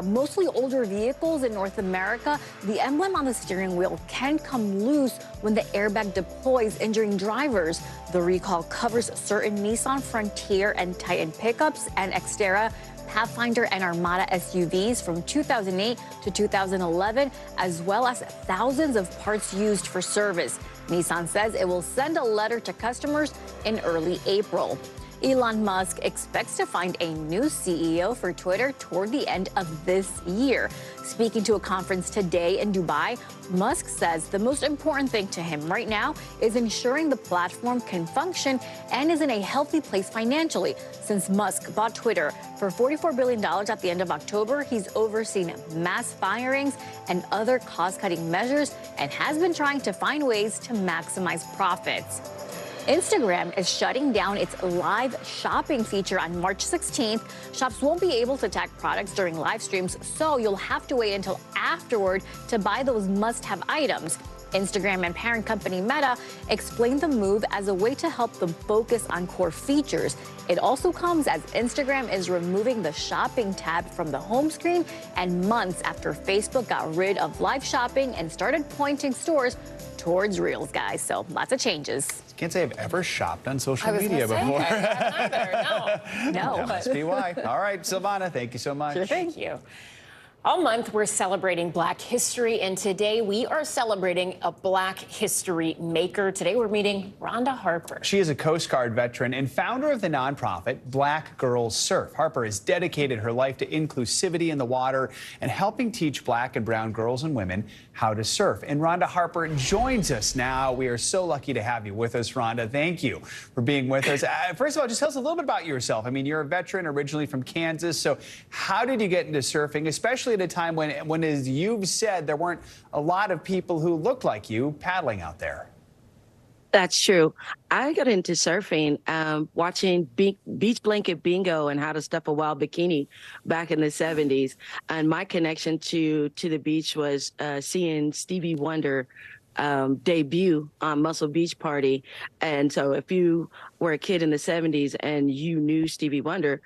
mostly older vehicles in North America. The emblem on the steering wheel can come loose when the airbag deploys, injuring drivers. The recall covers certain Nissan Frontier and Titan pickups and Xterra, Pathfinder and Armada SUVs from 2008 to 2011, as well as thousands of parts used for service. Nissan says it will send a letter to customers in early April. Elon Musk expects to find a new CEO for Twitter toward the end of this year. Speaking to a conference today in Dubai, Musk says the most important thing to him right now is ensuring the platform can function and is in a healthy place financially. Since Musk bought Twitter for $44 billion at the end of October, he's overseen mass firings and other cost-cutting measures and has been trying to find ways to maximize profits. Instagram is shutting down its live shopping feature on March 16th. Shops won't be able to tag products during live streams, so you'll have to wait until afterward to buy those must-have items. Instagram and parent company Meta explained the move as a way to help them focus on core features. It also comes as Instagram is removing the shopping tab from the home screen and months after Facebook got rid of live shopping and started pointing stores towards Reels, guys. So lots of changes. Can't say I've ever shopped on social media before. No. That must be why. All right, Silvana, thank you so much. Sure, thank you. All month, we're celebrating Black history, and today we are celebrating a Black history maker. Today, we're meeting Rhonda Harper. She is a Coast Guard veteran and founder of the nonprofit Black Girls Surf. Harper has dedicated her life to inclusivity in the water and helping teach Black and brown girls and women how to surf. And Rhonda Harper joins us now. We are so lucky to have you with us, Rhonda. Thank you for being with us. First of all, just tell us a little bit about yourself. I mean, you're a veteran originally from Kansas, so how did you get into surfing, especially at a time when, as you've said, there weren't a lot of people who looked like you paddling out there? That's true. I got into surfing watching Beach Blanket Bingo and How to Stuff a Wild Bikini back in the 70s. And my connection to the beach was seeing Stevie Wonder debut on Muscle Beach Party. And so if you were a kid in the 70s and you knew Stevie Wonder,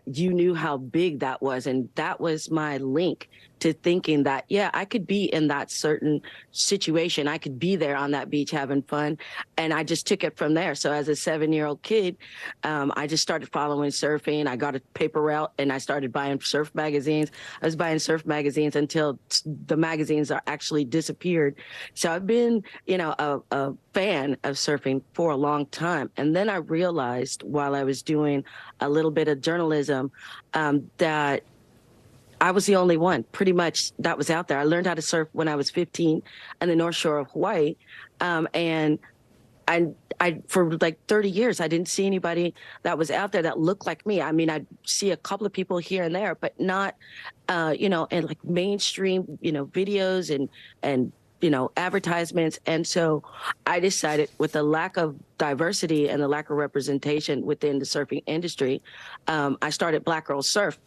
you knew how big that was. And that was my link to thinking that, yeah, I could be in that certain situation. I could be there on that beach having fun. And I just took it from there. So as a 7-year-old kid, I just started following surfing. I got a paper route and I started buying surf magazines. I was buying surf magazines until the magazines are actually disappeared. So I've been, a fan of surfing for a long time. And then I realized while I was doing a little bit of journalism that I was the only one pretty much that was out there. I learned how to surf when I was 15 on the North Shore of Hawaii. And I for like 30 years, I didn't see anybody that was out there that looked like me. I mean, I'd see a couple of people here and there, but not, in like mainstream, videos and advertisements. And so I decided with the lack of diversity and the lack of representation within the surfing industry, I started Black Girls Surf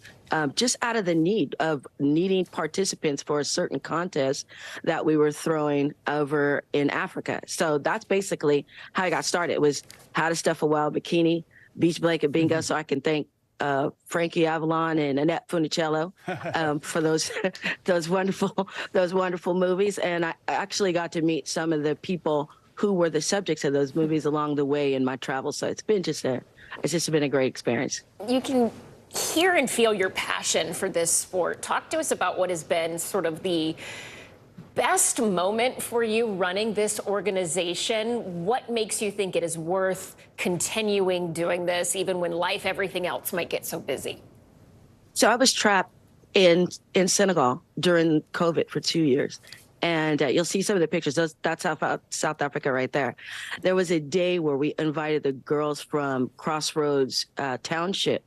just out of the need of needing participants for a certain contest that we were throwing over in Africa. So that's basically how I got started. It was How to Stuff a Wild Bikini, Beach Blanket Bingo. So I can thank Frankie Avalon and Annette Funicello for those wonderful movies. And I actually got to meet some of the people who were the subjects of those movies along the way in my travels. So it's just been a great experience. You can hear and feel your passion for this sport. Talk to us about what has been sort of the best moment for you running this organization. What makes you think it is worth continuing doing this, even when life, everything else might get so busy? So I was trapped in Senegal during COVID for 2 years. And you'll see some of the pictures. That's South Africa right there. There was a day where we invited the girls from Crossroads Township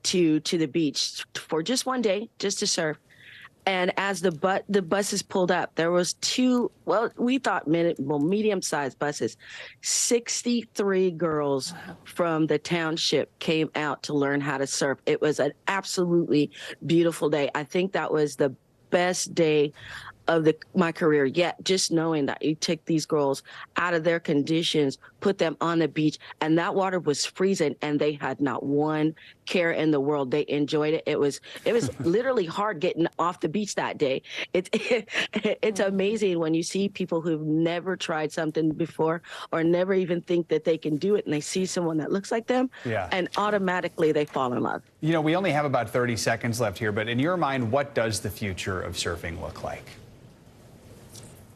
to the beach for just one day, just to surf. And as the buses pulled up, there was we thought medium-sized buses. 63 girls from the township came out to learn how to surf. It was an absolutely beautiful day. I think that was the best day of my career yet, just knowing that you take these girls out of their conditions, put them on the beach, and that water was freezing, and they had not one care in the world. They enjoyed it. It was literally hard getting off the beach that day. It's amazing when you see people who've never tried something before or never even think that they can do it, and they see someone that looks like them, and automatically they fall in love. We only have about 30 seconds left here, but in your mind, what does the future of surfing look like?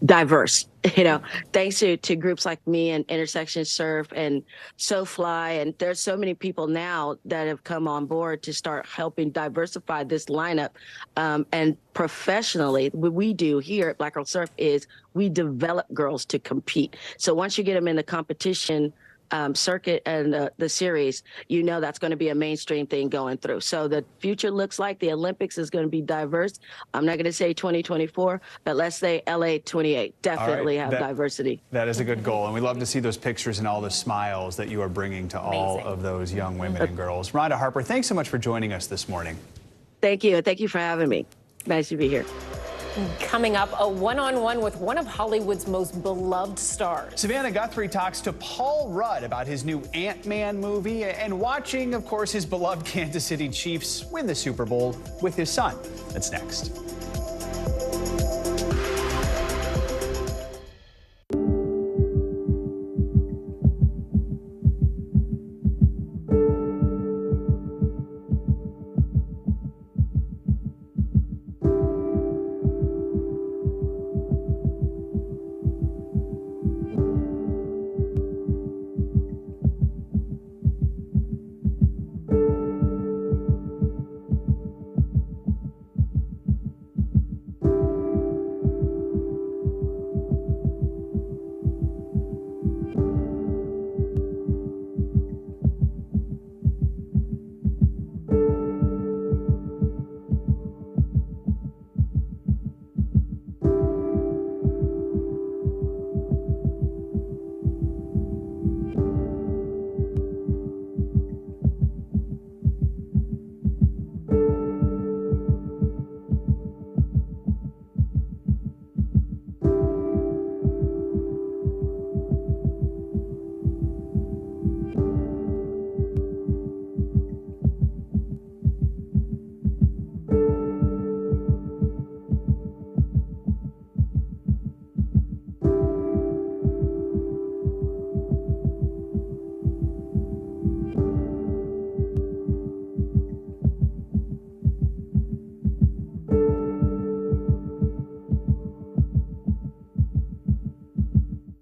diverse, thanks to groups like me and Intersection Surf and SoFly. And there's so many people now that have come on board to start helping diversify this lineup. And professionally, what we do here at Black Girl Surf is we develop girls to compete. So once you get them in the competition circuit and the series, that's going to be a mainstream thing going through. So the future looks like the Olympics is going to be diverse. I'm not going to say 2024, but let's say LA 28. Definitely have diversity. That is a good goal. And we love to see those pictures and all the smiles that you are bringing to all of those young women and girls. Rhonda Harper, thanks so much for joining us this morning. Thank you. Thank you for having me. Nice to be here. Coming up, a one-on-one with one of Hollywood's most beloved stars. Savannah Guthrie talks to Paul Rudd about his new Ant-Man movie and watching, of course, his beloved Kansas City Chiefs win the Super Bowl with his son. That's next.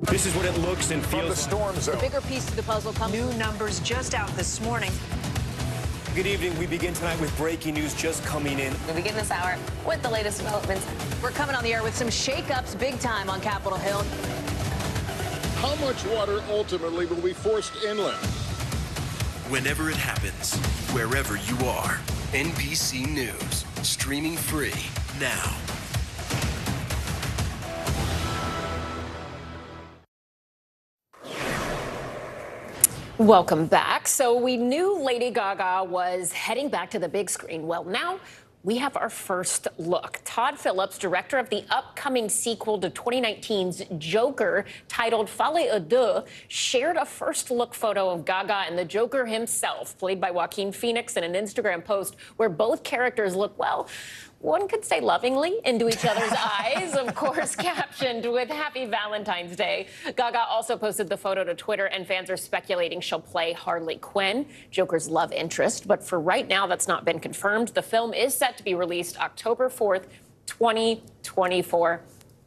This is what it looks and feels From the storm zone. The bigger piece to the puzzle comes. New numbers just out this morning. Good evening. We begin tonight with breaking news just coming in. We begin this hour with the latest developments. We're coming on the air with some shakeups big time on Capitol Hill. How much water ultimately will be forced inland? Whenever it happens, wherever you are, NBC News, streaming free now. Welcome back. So we knew Lady Gaga was heading back to the big screen. Well, now we have our first look. Todd Phillips, director of the upcoming sequel to 2019's Joker, titled Folie à Deux, shared a first look photo of Gaga and the Joker himself, played by Joaquin Phoenix, in an Instagram post where both characters look, well, one could say lovingly into each other's eyes, of course, captioned with Happy Valentine's Day. Gaga also posted the photo to Twitter, and fans are speculating she'll play Harley Quinn, Joker's love interest. But for right now, that's not been confirmed. The film is set to be released October 4th, 2024.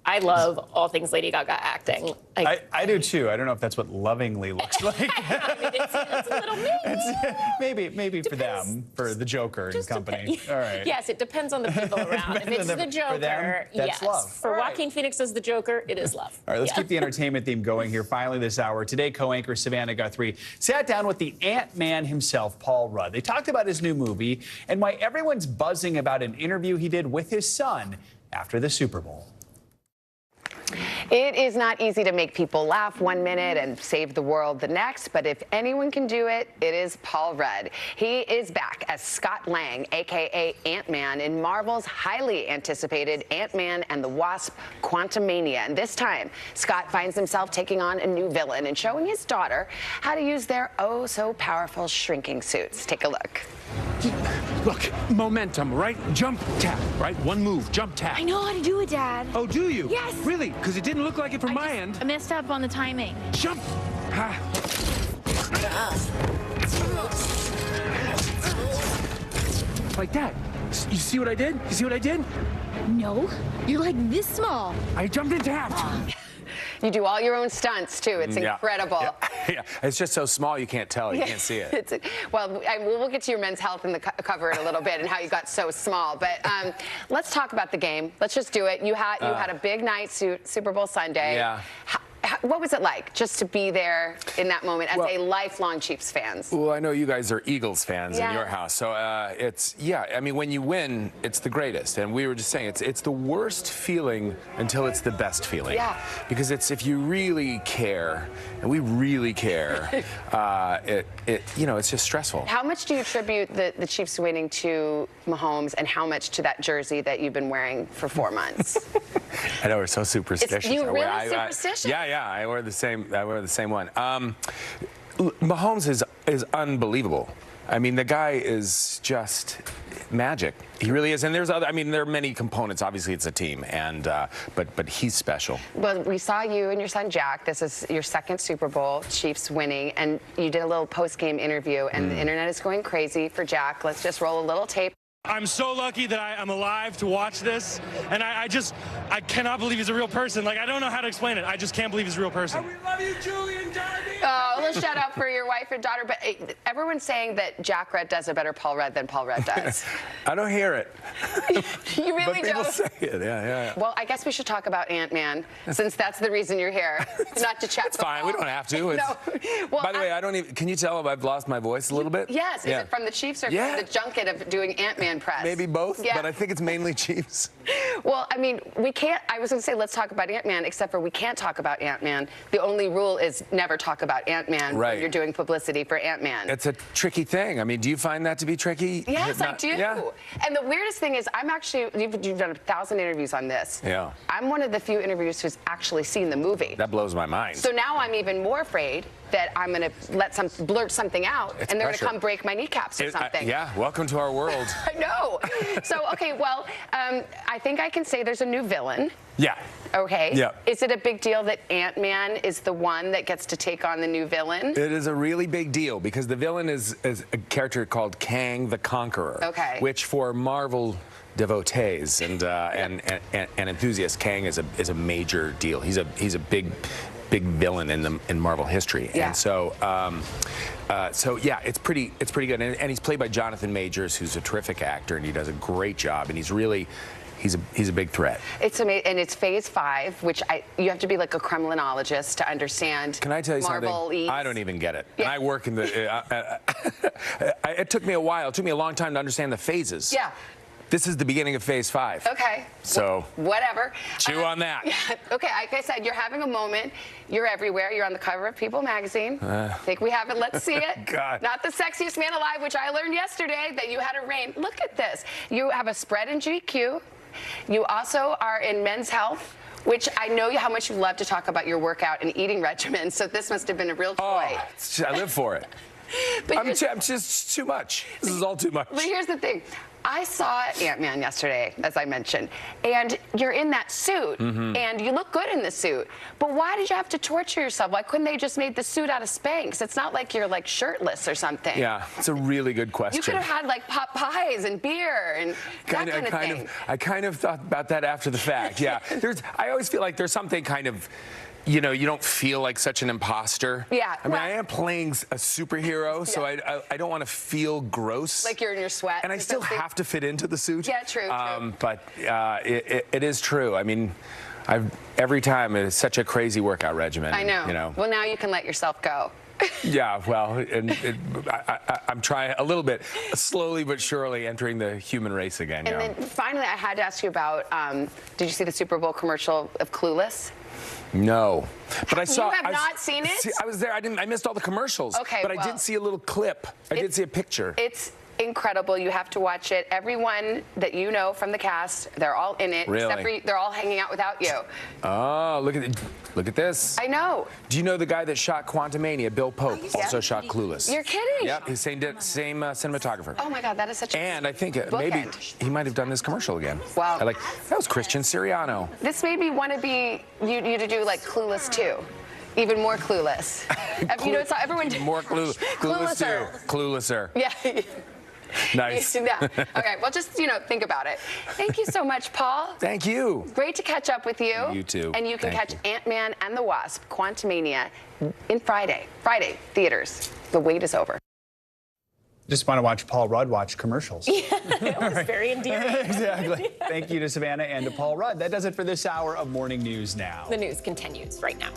I love all things Lady Gaga acting. I do too. I don't know if that's what lovingly looks like. I mean, it's a little maybe for them, for the Joker and company. All right. Yes, it depends on the people around. If it's the Joker, for them, that's yes. love. For Joaquin Phoenix as the Joker, it is love. All right, let's keep the entertainment theme going here. Finally this hour, today co-anchor Savannah Guthrie sat down with the Ant-Man himself, Paul Rudd. They talked about his new movie and why everyone's buzzing about an interview he did with his son after the Super Bowl. It is not easy to make people laugh one minute and save the world the next, but if anyone can do it, it is Paul Rudd. He is back as Scott Lang, a.k.a. Ant-Man, in Marvel's highly anticipated Ant-Man and the Wasp: Quantumania. And this time, Scott finds himself taking on a new villain and showing his daughter how to use their oh-so-powerful shrinking suits. Take a look. Look, momentum, right? Jump, tap, right? One move, jump, tap. I know how to do it, Dad. Oh, do you? Yes. Really? Because it didn't look like it from my end. I messed up on the timing. Jump! Like that. You see what I did? You see what I did? No, you're like this small. I jumped in taft. You do all your own stunts, too. It's incredible. Yeah, it's just so small you can't tell. You can't see it. Well, we'll get to your men's health in the cover in a little bit and how you got so small. But let's talk about the game. Let's just do it. You had a big night, Super Bowl Sunday. Yeah. What was it like just to be there in that moment as a lifelong Chiefs fans? Well, I know you guys are Eagles fans in your house, so I mean, when you win, it's the greatest. And we were just saying, it's the worst feeling until it's the best feeling. Yeah. Because it's if you really care, and we really care, it's just stressful. How much do you attribute the Chiefs winning to Mahomes, and how much to that jersey that you've been wearing for 4 months? I know, we're so superstitious. You really superstitious? Yeah, I wear the same one. Mahomes is unbelievable. I mean, the guy is just magic. He really is. And there are many components. Obviously, it's a team, and but he's special. Well, we saw you and your son Jack. This is your second Super Bowl, Chiefs winning, and you did a little post-game interview, and the internet is going crazy for Jack. Let's just roll a little tape. I'm so lucky that I'm alive to watch this, and I cannot believe he's a real person. Like, I don't know how to explain it. I just can't believe he's a real person. We love you, Julian Darby. Oh, let's shout out for your wife and daughter. But everyone's saying that Jack Red does a better Paul Rudd than Paul Rudd does. I don't hear it. You really but people don't? say it, yeah. Well, I guess we should talk about Ant-Man, since that's the reason you're here, not to chat. It's fine. We don't have to. No. Well, by the way, I don't even. Can you tell I've lost my voice a little bit? Yes. Is it from the Chiefs or from the junket of doing Ant-Man press? Maybe both, but I think it's mainly Chiefs. Well, I mean, we can't. I was going to say let's talk about Ant-Man, except for we can't talk about Ant-Man. The only rule is never talk about Ant-Man when you're doing publicity for Ant-Man. It's a tricky thing. I mean, do you find that to be tricky? Yes, I do. Yeah. And the weirdest thing is, you've done 1,000 interviews on this. Yeah. I'm one of the few interviewers who's actually seen the movie. That blows my mind. So now I'm even more afraid that I'm going to blurt something out, and they're going to come break my kneecaps or something. Yeah, welcome to our world. I know. So, okay, well, I think I can say there's a new villain. Yeah. Okay. Yeah. Is it a big deal that Ant-Man is the one that gets to take on the new villain? It is a really big deal because the villain is a character called Kang the Conqueror. Okay. Which for Marvel devotees and enthusiasts, Kang is a major deal. He's a big villain in Marvel history. Yeah. And so yeah, it's pretty good. And he's played by Jonathan Majors, who's a terrific actor, and he does a great job. And he's a big threat. It's amazing, and it's Phase 5, which you have to be like a criminologist to understand. Can I tell you something? I don't even get it. Yeah. And I work in the. It took me a while. It took me a long time to understand the phases. Yeah. This is the beginning of Phase 5. Okay. So. Whatever. Chew on that. Yeah. Okay. Like I said, you're having a moment. You're everywhere. You're on the cover of People magazine. I think we have it. Let's see it. God. Not the sexiest man alive, which I learned yesterday that you had a reign. Look at this. You have a spread in GQ. You also are in Men's Health, which I know how much you love to talk about your workout and eating regimen. So this must have been a real joy. Oh, I live for it. I'm just too much. This is all too much. But here's the thing. I saw Ant-Man yesterday, as I mentioned, and you're in that suit, and you look good in the suit. But why did you have to torture yourself? Why couldn't they just made the suit out of Spanx? It's not like you're like shirtless or something. Yeah, it's a really good question. You could have had like pot pies and beer and that kind of thing. I kind of thought about that after the fact. Yeah, I always feel like there's something kind of. You don't feel like such an imposter. Yeah. I mean, I am playing a superhero, so I don't want to feel gross. Like you're in your sweat. And I still have to fit into the suit. Yeah, true. But it is true. I mean, every time it's such a crazy workout regimen. I know. Well, now you can let yourself go. Yeah, well, I'm trying a little bit, slowly but surely entering the human race again. And then finally, I had to ask you about, did you see the Super Bowl commercial of Clueless? No, but I saw. You have not seen it? I was there. I missed all the commercials. Okay, but I did see a little clip. I did see a picture. It's incredible. You have to watch it. Everyone that you know from the cast, they're all in it. Really? Except for they're all hanging out without you. Oh, look at this. I know. Do you know the guy that shot Quantumania, Bill Pope, also shot Clueless? You're kidding. Yep, he's same cinematographer. Oh my God, that is such a And I think maybe he might have done this commercial again. Wow. That was Christian Siriano. This made me want to be you to do like Clueless 2. Even more clueless. You know, it's everyone. More clueless too. Cluelesser. Yeah. Nice. Yeah. Okay, well, just, think about it. Thank you so much, Paul. Thank you. Great to catch up with you. You too. And you can Thank catch Ant-Man and the Wasp, Quantumania, in Friday theaters. The wait is over. Just want to watch Paul Rudd watch commercials. Yeah, it was very endearing. Exactly. Thank you to Savannah and to Paul Rudd. That does it for this hour of Morning News Now. The news continues right now.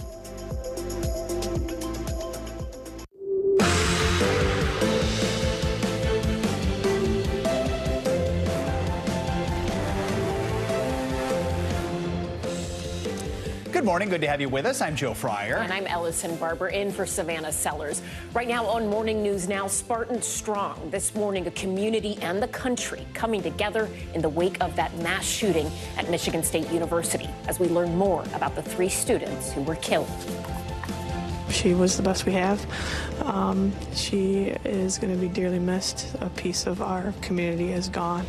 Good morning. Good to have you with us. I'm Joe Fryer. And I'm Ellison Barber, in for Savannah Sellers. Right now on Morning News Now, Spartan Strong. This morning, a community and the country coming together in the wake of that mass shooting at Michigan State University, as we learn more about the 3 students who were killed. She was the best we have. She is going to be dearly missed. A piece of our community is gone.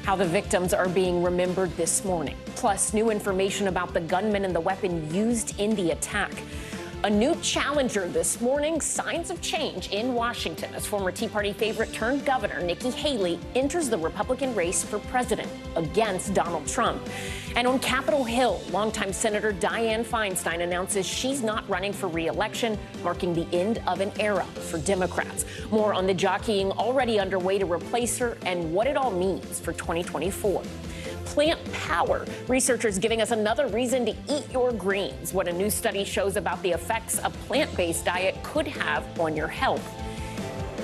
How the victims are being remembered this morning. Plus, new information about the gunman and the weapon used in the attack. A new challenger this morning, signs of change in Washington as former Tea Party favorite turned governor Nikki Haley enters the Republican race for president against Donald Trump. And on Capitol Hill, longtime Senator Dianne Feinstein announces she's not running for re-election, marking the end of an era for Democrats. More on the jockeying already underway to replace her and what it all means for 2024. Plant power. Researchers giving us another reason to eat your greens. What a new study shows about the effects a plant-based diet could have on your health.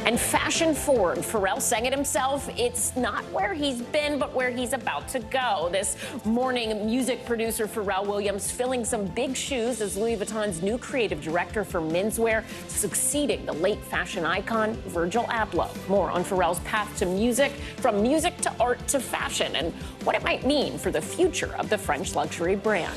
And fashion forward, Pharrell sang it himself. It's not where he's been, but where he's about to go. This morning, music producer Pharrell Williams filling some big shoes as Louis Vuitton's new creative director for menswear, succeeding the late fashion icon Virgil Abloh. More on Pharrell's path to music, from music to art to fashion, and what it might mean for the future of the French luxury brand.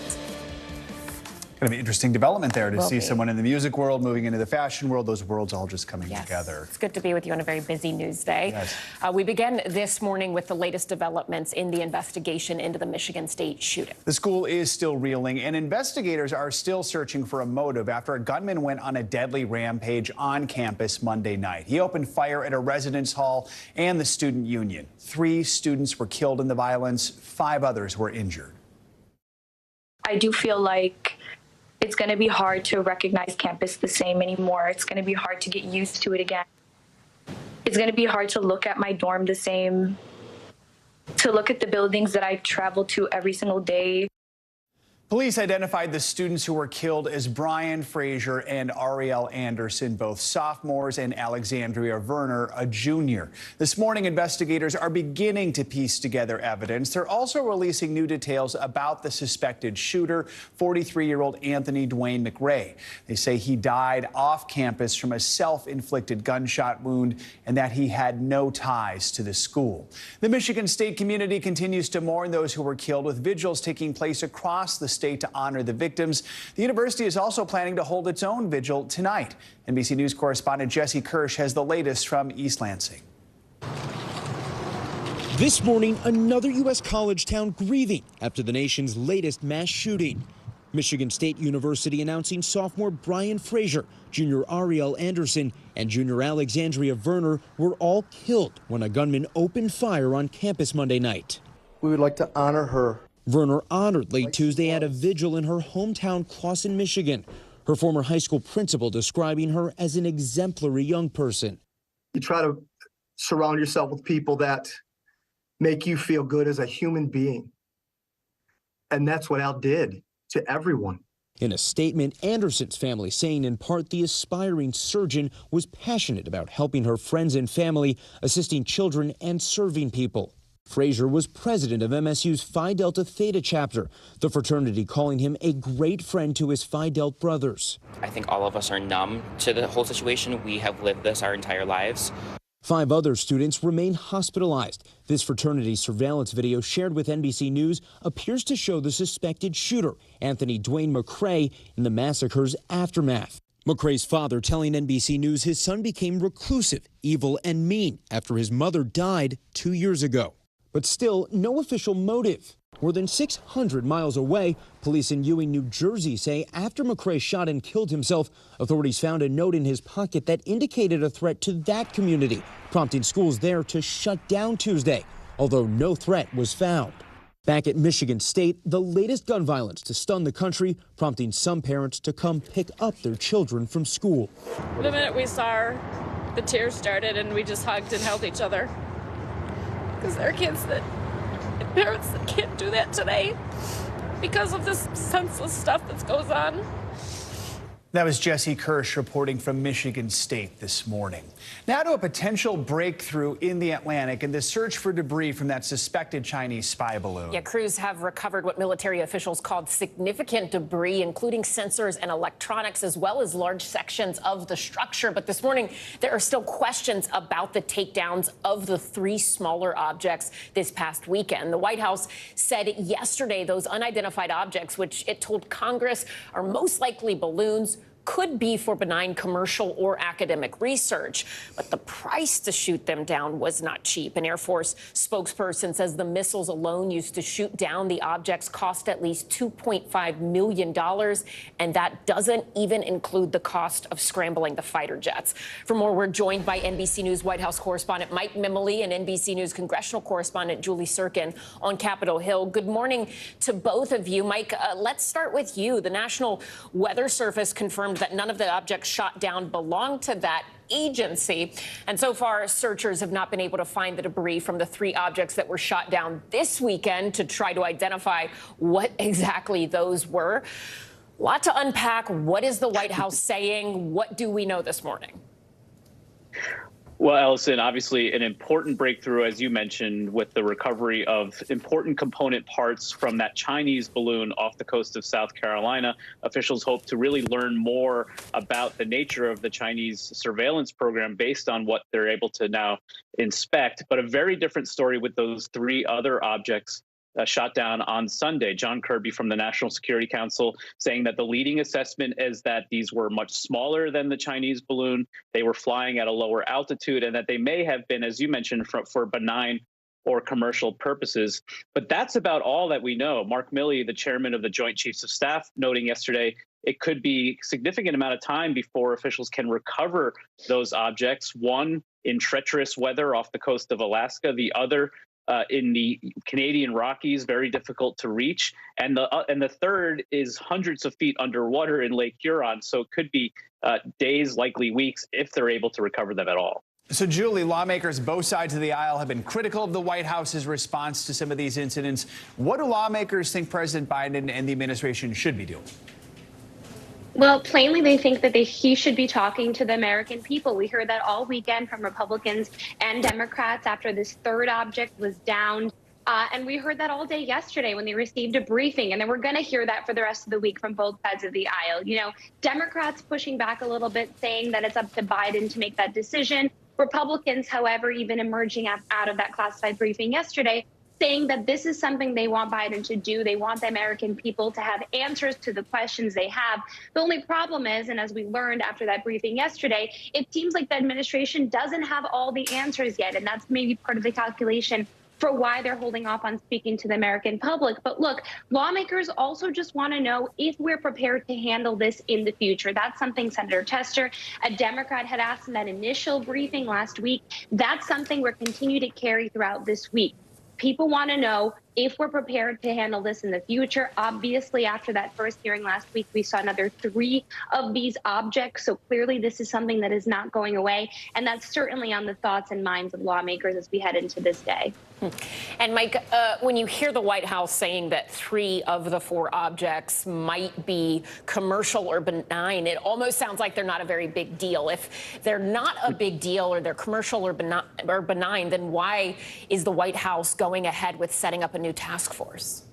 Going to be interesting development there to see someone in the music world moving into the fashion world. Those worlds all just coming together. It's good to be with you on a very busy news day. Yes. We begin this morning with the latest developments in the investigation into the Michigan State shooting. The school is still reeling, and investigators are still searching for a motive after a gunman went on a deadly rampage on campus Monday night. He opened fire at a residence hall and the student union. 3 students were killed in the violence. 5 others were injured. I do feel like it's going to be hard to recognize campus the same anymore. It's going to be hard to get used to it again. It's going to be hard to look at my dorm the same, to look at the buildings that I travel to every single day. Police identified the students who were killed as Brian Frazier and Ariel Anderson, both sophomores, and Alexandria Verner, a junior. This morning, investigators are beginning to piece together evidence. They're also releasing new details about the suspected shooter, 43-year-old Anthony Dwayne McRae. They say he died off campus from a self-inflicted gunshot wound and that he had no ties to the school. The Michigan State community continues to mourn those who were killed, with vigils taking place across the state to honor the victims. The university is also planning to hold its own vigil tonight. NBC News correspondent Jesse Kirsch has the latest from East Lansing. This morning, another U.S. college town grieving after the nation's latest mass shooting. Michigan State University announcing sophomore Brian Frazier, junior Ariel Anderson, and junior Alexandria Verner were all killed when a gunman opened fire on campus Monday night. We would like to honor her. Verner honored late Tuesday at a vigil in her hometown, Clawson, Michigan. Her former high school principal describing her as an exemplary young person. You try to surround yourself with people that make you feel good as a human being. And that's what Al did to everyone. In a statement, Anderson's family saying in part the aspiring surgeon was passionate about helping her friends and family, assisting children, and serving people. Frazier was president of MSU's Phi Delta Theta chapter, the fraternity calling him a great friend to his Phi Delta brothers. I think all of us are numb to the whole situation. We have lived this our entire lives. 5 other students remain hospitalized. This fraternity surveillance video shared with NBC News appears to show the suspected shooter, Anthony Dwayne McRae, in the massacre's aftermath. McRae's father telling NBC News his son became reclusive, evil, and mean after his mother died 2 years ago. But still, no official motive. More than 600 miles away, police in Ewing, New Jersey say after McCrae shot and killed himself, authorities found a note in his pocket that indicated a threat to that community, prompting schools there to shut down Tuesday, although no threat was found. Back at Michigan State, the latest gun violence to stun the country, prompting some parents to come pick up their children from school. The minute we saw her, the tears started and we just hugged and held each other. Because there are kids that, parents that can't do that today because of this senseless stuff that goes on. That was Jesse Kirsch reporting from Michigan State this morning. Now to a potential breakthrough in the Atlantic and the search for debris from that suspected Chinese spy balloon. Yeah, crews have recovered what military officials called significant debris, including sensors and electronics, as well as large sections of the structure. But this morning, there are still questions about the takedowns of the 3 smaller objects this past weekend. The White House said yesterday those unidentified objects, which it told Congress are most likely balloons, could be for benign commercial or academic research. But the price to shoot them down was not cheap. An Air Force spokesperson says the missiles alone used to shoot down the objects cost at least $2.5 million, and that doesn't even include the cost of scrambling the fighter jets. For more, we're joined by NBC News White House correspondent Mike Mimley and NBC News congressional correspondent Julie Sirkin on Capitol Hill. Good morning to both of you. Mike, let's start with you. The National Weather Service confirmed that none of the objects shot down belong to that agency. And so far, searchers have not been able to find the debris from the 3 objects that were shot down this weekend to try to identify what exactly those were. A lot to unpack. What is the White House saying? What do we know this morning? Well, Allison, obviously an important breakthrough, as you mentioned, with the recovery of important component parts from that Chinese balloon off the coast of South Carolina. Officials hope to really learn more about the nature of the Chinese surveillance program based on what they're able to now inspect. But a very different story with those 3 other objects shot down on Sunday. John Kirby from the National Security Council saying that the leading assessment is that these were much smaller than the Chinese balloon. They were flying at a lower altitude and that they may have been, as you mentioned, for benign or commercial purposes. But that's about all that we know. Mark Milley, the chairman of the Joint Chiefs of Staff, noting yesterday it could be a significant amount of time before officials can recover those objects. One in treacherous weather off the coast of Alaska, the other in the Canadian Rockies, very difficult to reach. And the third is hundreds of feet underwater in Lake Huron. So it could be days, likely weeks, if they're able to recover them at all. So, Julie, lawmakers both sides of the aisle have been critical of the White House's response to some of these incidents. What do lawmakers think President Biden and the administration should be doing? Well, plainly, they think that he should be talking to the American people. We heard that all weekend from Republicans and Democrats after this 3rd object was downed. And we heard that all day yesterday when they received a briefing. And then we're going to hear that for the rest of the week from both sides of the aisle. You know, Democrats pushing back a little bit, saying that it's up to Biden to make that decision. Republicans, however, even emerging out of that classified briefing yesterday, saying that this is something they want Biden to do. They want the American people to have answers to the questions they have. The only problem is, and as we learned after that briefing yesterday, it seems like the administration doesn't have all the answers yet. And that's maybe part of the calculation for why they're holding off on speaking to the American public. But look, lawmakers also just want to know if we're prepared to handle this in the future. That's something Senator Tester, a Democrat, had asked in that initial briefing last week. That's something we're continuing to carry throughout this week. People want to know if we're prepared to handle this in the future. Obviously, after that first hearing last week, we saw another 3 of these objects. So clearly, this is something that is not going away. And that's certainly on the thoughts and minds of lawmakers as we head into this day. And Mike, when you hear the White House saying that 3 of the 4 objects might be commercial or benign, it almost sounds like they're not a very big deal. If they're not a big deal or they're commercial or benign, then why is the White House going ahead with setting up a new task force?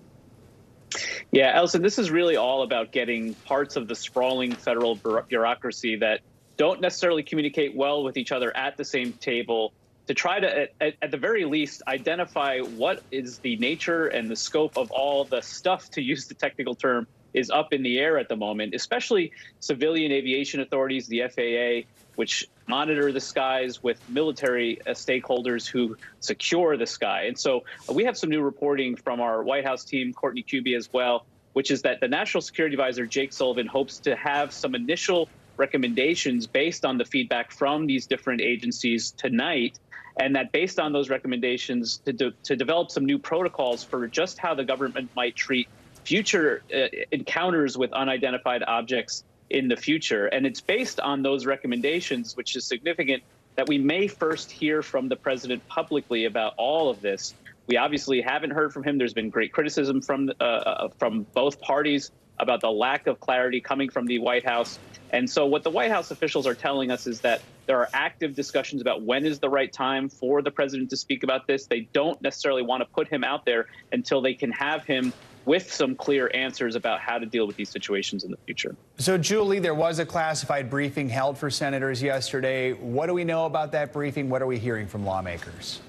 Yeah, Elson, this is really all about getting parts of the sprawling federal bureaucracy that don't necessarily communicate well with each other at the same table to try to, at the very least, identify what is the nature and the scope of all the stuff, to use the technical term, is up in the air at the moment, especially civilian aviation authorities, the FAA, which monitor the skies, with military stakeholders who secure the sky. And so we have some new reporting from our White House team, Courtney Kuby as well, which is that the National Security Advisor, Jake Sullivan, hopes to have some initial recommendations based on the feedback from these different agencies tonight, and that based on those recommendations to develop some new protocols for just how the government might treat future encounters with unidentified objects in the future. And it's based on those recommendations, which is significant, that we may first hear from the president publicly about all of this. We obviously haven't heard from him. There's been great criticism from both parties about the lack of clarity coming from the White House. And so what the White House officials are telling us is that there are active discussions about when is the right time for the president to speak about this. They don't necessarily want to put him out there until they can have him with some clear answers about how to deal with these situations in the future. So, Julie, there was a classified briefing held for senators yesterday. What do we know about that briefing? What are we hearing from lawmakers?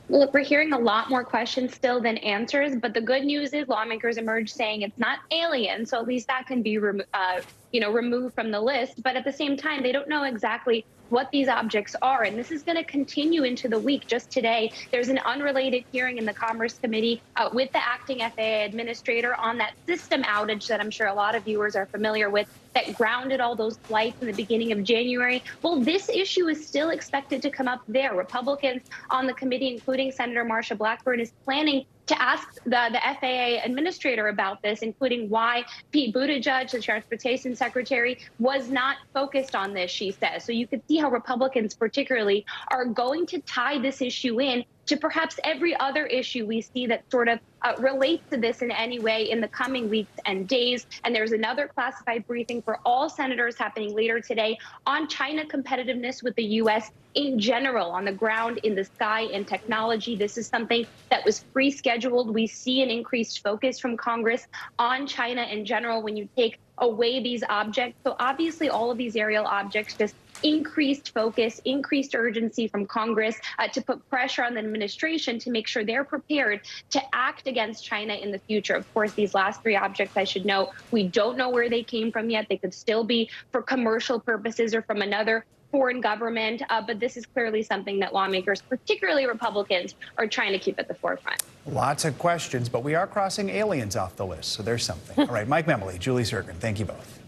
Well, look, we're hearing a lot more questions still than answers, but the good news is lawmakers emerged saying it's not alien, so at least that can be removed from the list. But at the same time, they don't know exactly what these objects are, and this is going to continue into the week. Just today, there's an unrelated hearing in the Commerce Committee with the acting FAA administrator on that system outage that I'm sure a lot of viewers are familiar with, that grounded all those flights in the beginning of January. Well, this issue is still expected to come up there. Republicans on the committee, including Senator Marsha Blackburn, is planning to ask the FAA administrator about this, including why Pete Buttigieg, the transportation secretary, was not focused on this, she says. So you could see how Republicans particularly are going to tie this issue in to perhaps every other issue we see that sort of relates to this in any way in the coming weeks and days. And there's another classified briefing for all senators happening later today on China competitiveness with the U.S. in general, on the ground, in the sky, in technology. This is something that was pre-scheduled. We see an increased focus from Congress on China in general when you take away these objects. So obviously all of these aerial objects just increased focus, increased urgency from Congress to put pressure on the administration to make sure they're prepared to act against China in the future. Of course, these last three objects, I should note, we don't know where they came from yet. They could still be for commercial purposes or from another foreign government, but this is clearly something that lawmakers, particularly Republicans, are trying to keep at the forefront. Lots of questions, but we are crossing aliens off the list, so there's something. All right, Mike Memoli, Julie Serkin, thank you both.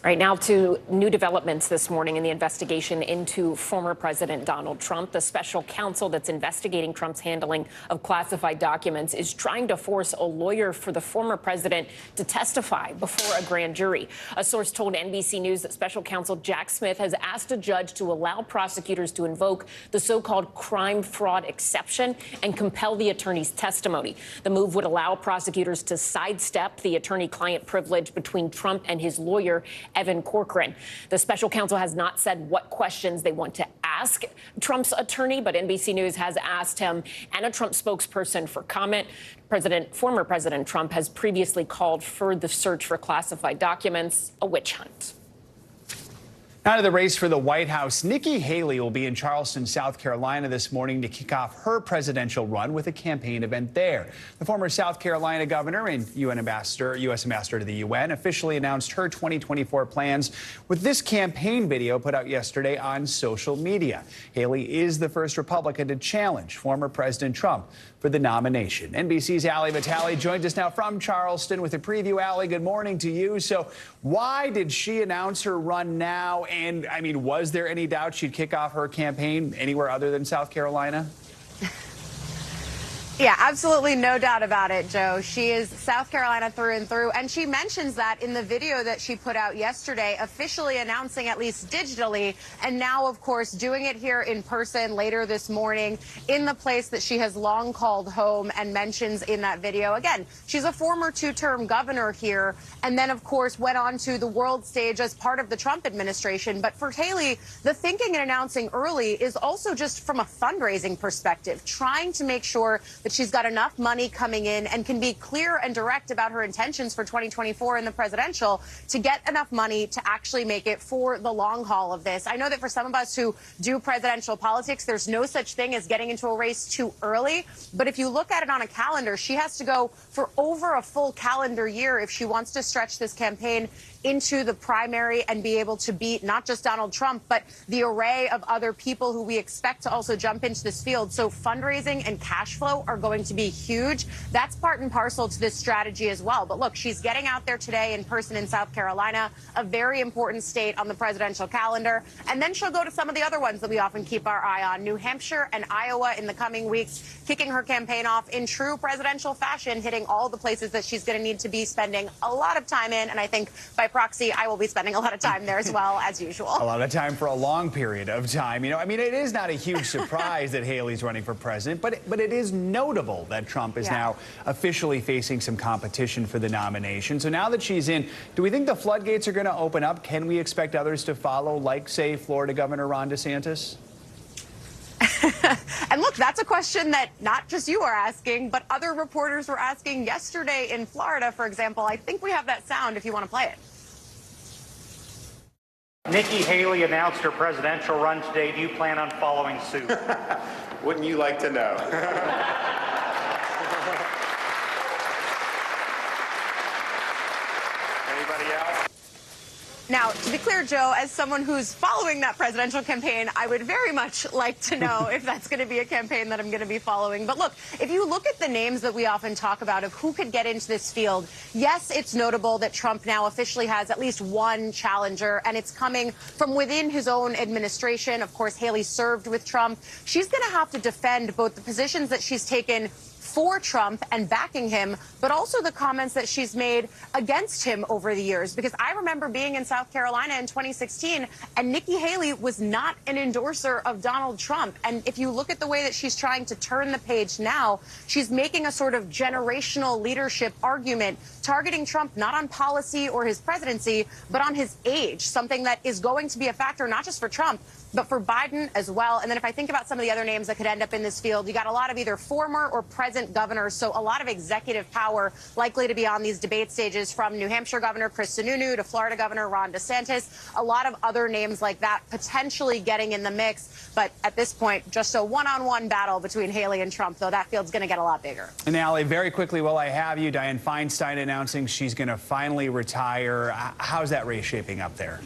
Right now to new developments this morning in the investigation into former President Donald Trump. The special counsel that's investigating Trump's handling of classified documents is trying to force a lawyer for the former president to testify before a grand jury. A source told NBC News that special counsel Jack Smith has asked a judge to allow prosecutors to invoke the so-called crime fraud exception and compel the attorney's testimony. The move would allow prosecutors to sidestep the attorney-client privilege between Trump and his lawyer, Evan Corcoran. The special counsel has not said what questions they want to ask Trump's attorney, but NBC News has asked him and a Trump spokesperson for comment. Former President Trump has previously called for the search for classified documents a witch hunt. Out of the race for the White House, Nikki Haley will be in Charleston, South Carolina this morning to kick off her presidential run with a campaign event there. The former South Carolina governor and U.S. ambassador to the UN officially announced her 2024 plans with this campaign video put out yesterday on social media. Haley is the first Republican to challenge former President Trump for the nomination. NBC's Ali Vitale joins us now from Charleston with a preview. Ali, good morning to you. So why did she announce her run now? And, I mean, was there any doubt she'd kick off her campaign anywhere other than South Carolina? Yeah, absolutely no doubt about it, Joe. She is South Carolina through and through, and she mentions that in the video that she put out yesterday, officially announcing, at least digitally, and now, of course, doing it here in person later this morning in the place that she has long called home and mentions in that video. Again, she's a former two-term governor here, and then, of course, went on to the world stage as part of the Trump administration. But for Haley, the thinking in announcing early is also just from a fundraising perspective, trying to make sure that that she's got enough money coming in and can be clear and direct about her intentions for 2024 in the presidential to get enough money to actually make it for the long haul of this. I know that for some of us who do presidential politics, there's no such thing as getting into a race too early. But if you look at it on a calendar, she has to go for over a full calendar year if she wants to stretch this campaign into the primary and be able to beat not just Donald Trump, but the array of other people who we expect to also jump into this field. So fundraising and cash flow are going to be huge. That's part and parcel to this strategy as well. But look, she's getting out there today in person in South Carolina, a very important state on the presidential calendar. And then she'll go to some of the other ones that we often keep our eye on, New Hampshire and Iowa in the coming weeks, kicking her campaign off in true presidential fashion, hitting all the places that she's going to need to be spending a lot of time in. And I think by proxy, I will be spending a lot of time there as well, as usual. A lot of time for a long period of time. You know, I mean, it is not a huge surprise that Haley's running for president, but it is notable that Trump is now officially facing some competition for the nomination. So now that she's in, do we think the floodgates are going to open up? Can we expect others to follow, like, say, Florida Governor Ron DeSantis? And look, that's a question that not just you are asking, but other reporters were asking yesterday in Florida, for example. I think we have that sound if you want to play it. Nikki Haley announced her presidential run today. Do you plan on following suit? Wouldn't you like to know? Anybody else? Now, to be clear, Joe, as someone who's following that presidential campaign, I would very much like to know if that's going to be a campaign that I'm going to be following. But look, if you look at the names that we often talk about of who could get into this field, yes, it's notable that Trump now officially has at least one challenger, and it's coming from within his own administration. Of course, Haley served with Trump. She's going to have to defend both the positions that she's taken for Trump and backing him, but also the comments that she's made against him over the years. Because I remember being in South Carolina in 2016, and Nikki Haley was not an endorser of Donald Trump. And if you look at the way that she's trying to turn the page now, she's making a sort of generational leadership argument, targeting Trump not on policy or his presidency, but on his age, something that is going to be a factor not just for Trump, but for Biden as well. And then if I think about some of the other names that could end up in this field, you got a lot of either former or present governors, so a lot of executive power likely to be on these debate stages, from New Hampshire Governor Chris Sununu to Florida Governor Ron DeSantis. A lot of other names like that potentially getting in the mix. But at this point, just a one-on-one battle between Haley and Trump, though that field's going to get a lot bigger. And Allie, very quickly, while I have you, Dianne Feinstein announcing she's going to finally retire. How's that race shaping up there?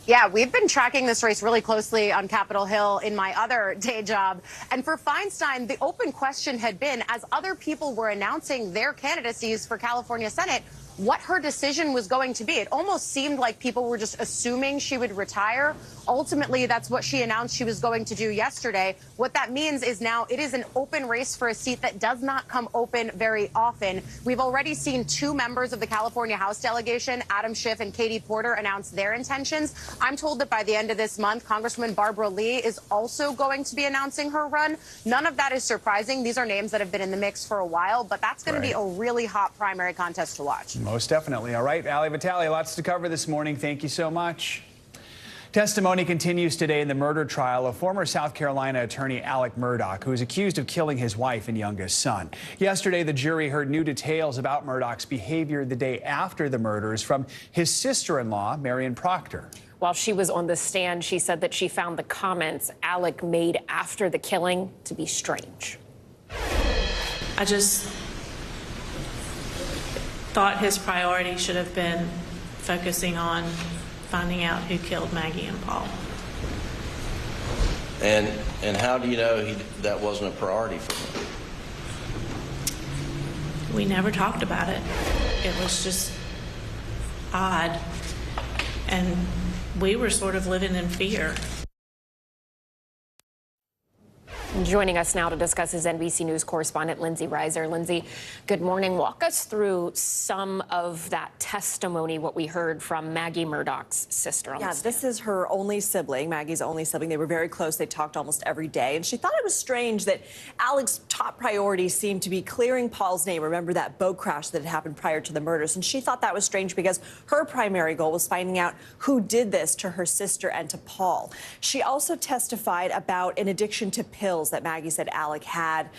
Yeah, we've been tracking this race really closely on Capitol Hill in my other day job. And for Feinstein, the open question had been, as other people were announcing their candidacies for California Senate, what her decision was going to be. It almost seemed like people were just assuming she would retire. Ultimately, that's what she announced she was going to do yesterday. What that means is now it is an open race for a seat that does not come open very often. We've already seen two members of the California House delegation, Adam Schiff and Katie Porter, announce their intentions. I'm told that by the end of this month, Congresswoman Barbara Lee is also going to be announcing her run. None of that is surprising. These are names that have been in the mix for a while, but that's going to be a really hot primary contest to watch. Most definitely. All right, Allie Vitale, lots to cover this morning. Thank you so much. Testimony continues today in the murder trial of former South Carolina attorney Alex Murdaugh, who is accused of killing his wife and youngest son. Yesterday, the jury heard new details about Murdaugh's behavior the day after the murders from his sister-in-law, Marion Proctor. While she was on the stand, she said that she found the comments Alex made after the killing to be strange. I just thought his priority should have been focusing on finding out who killed Maggie and Paul. And how do you know that wasn't a priority for him? We never talked about it. It was just odd. And we were sort of living in fear. Joining us now to discuss is NBC News correspondent Lindsay Reiser. Lindsay, good morning. Walk us through some of that testimony, what we heard from Maggie Murdaugh's sister on the stand. This is her only sibling, Maggie's only sibling. They were very close. They talked almost every day. And she thought it was strange that Alex's top priority seemed to be clearing Paul's name. Remember that boat crash that had happened prior to the murders? And she thought that was strange because her primary goal was finding out who did this to her sister and to Paul. She also testified about an addiction to pills pills that Maggie said Alec had,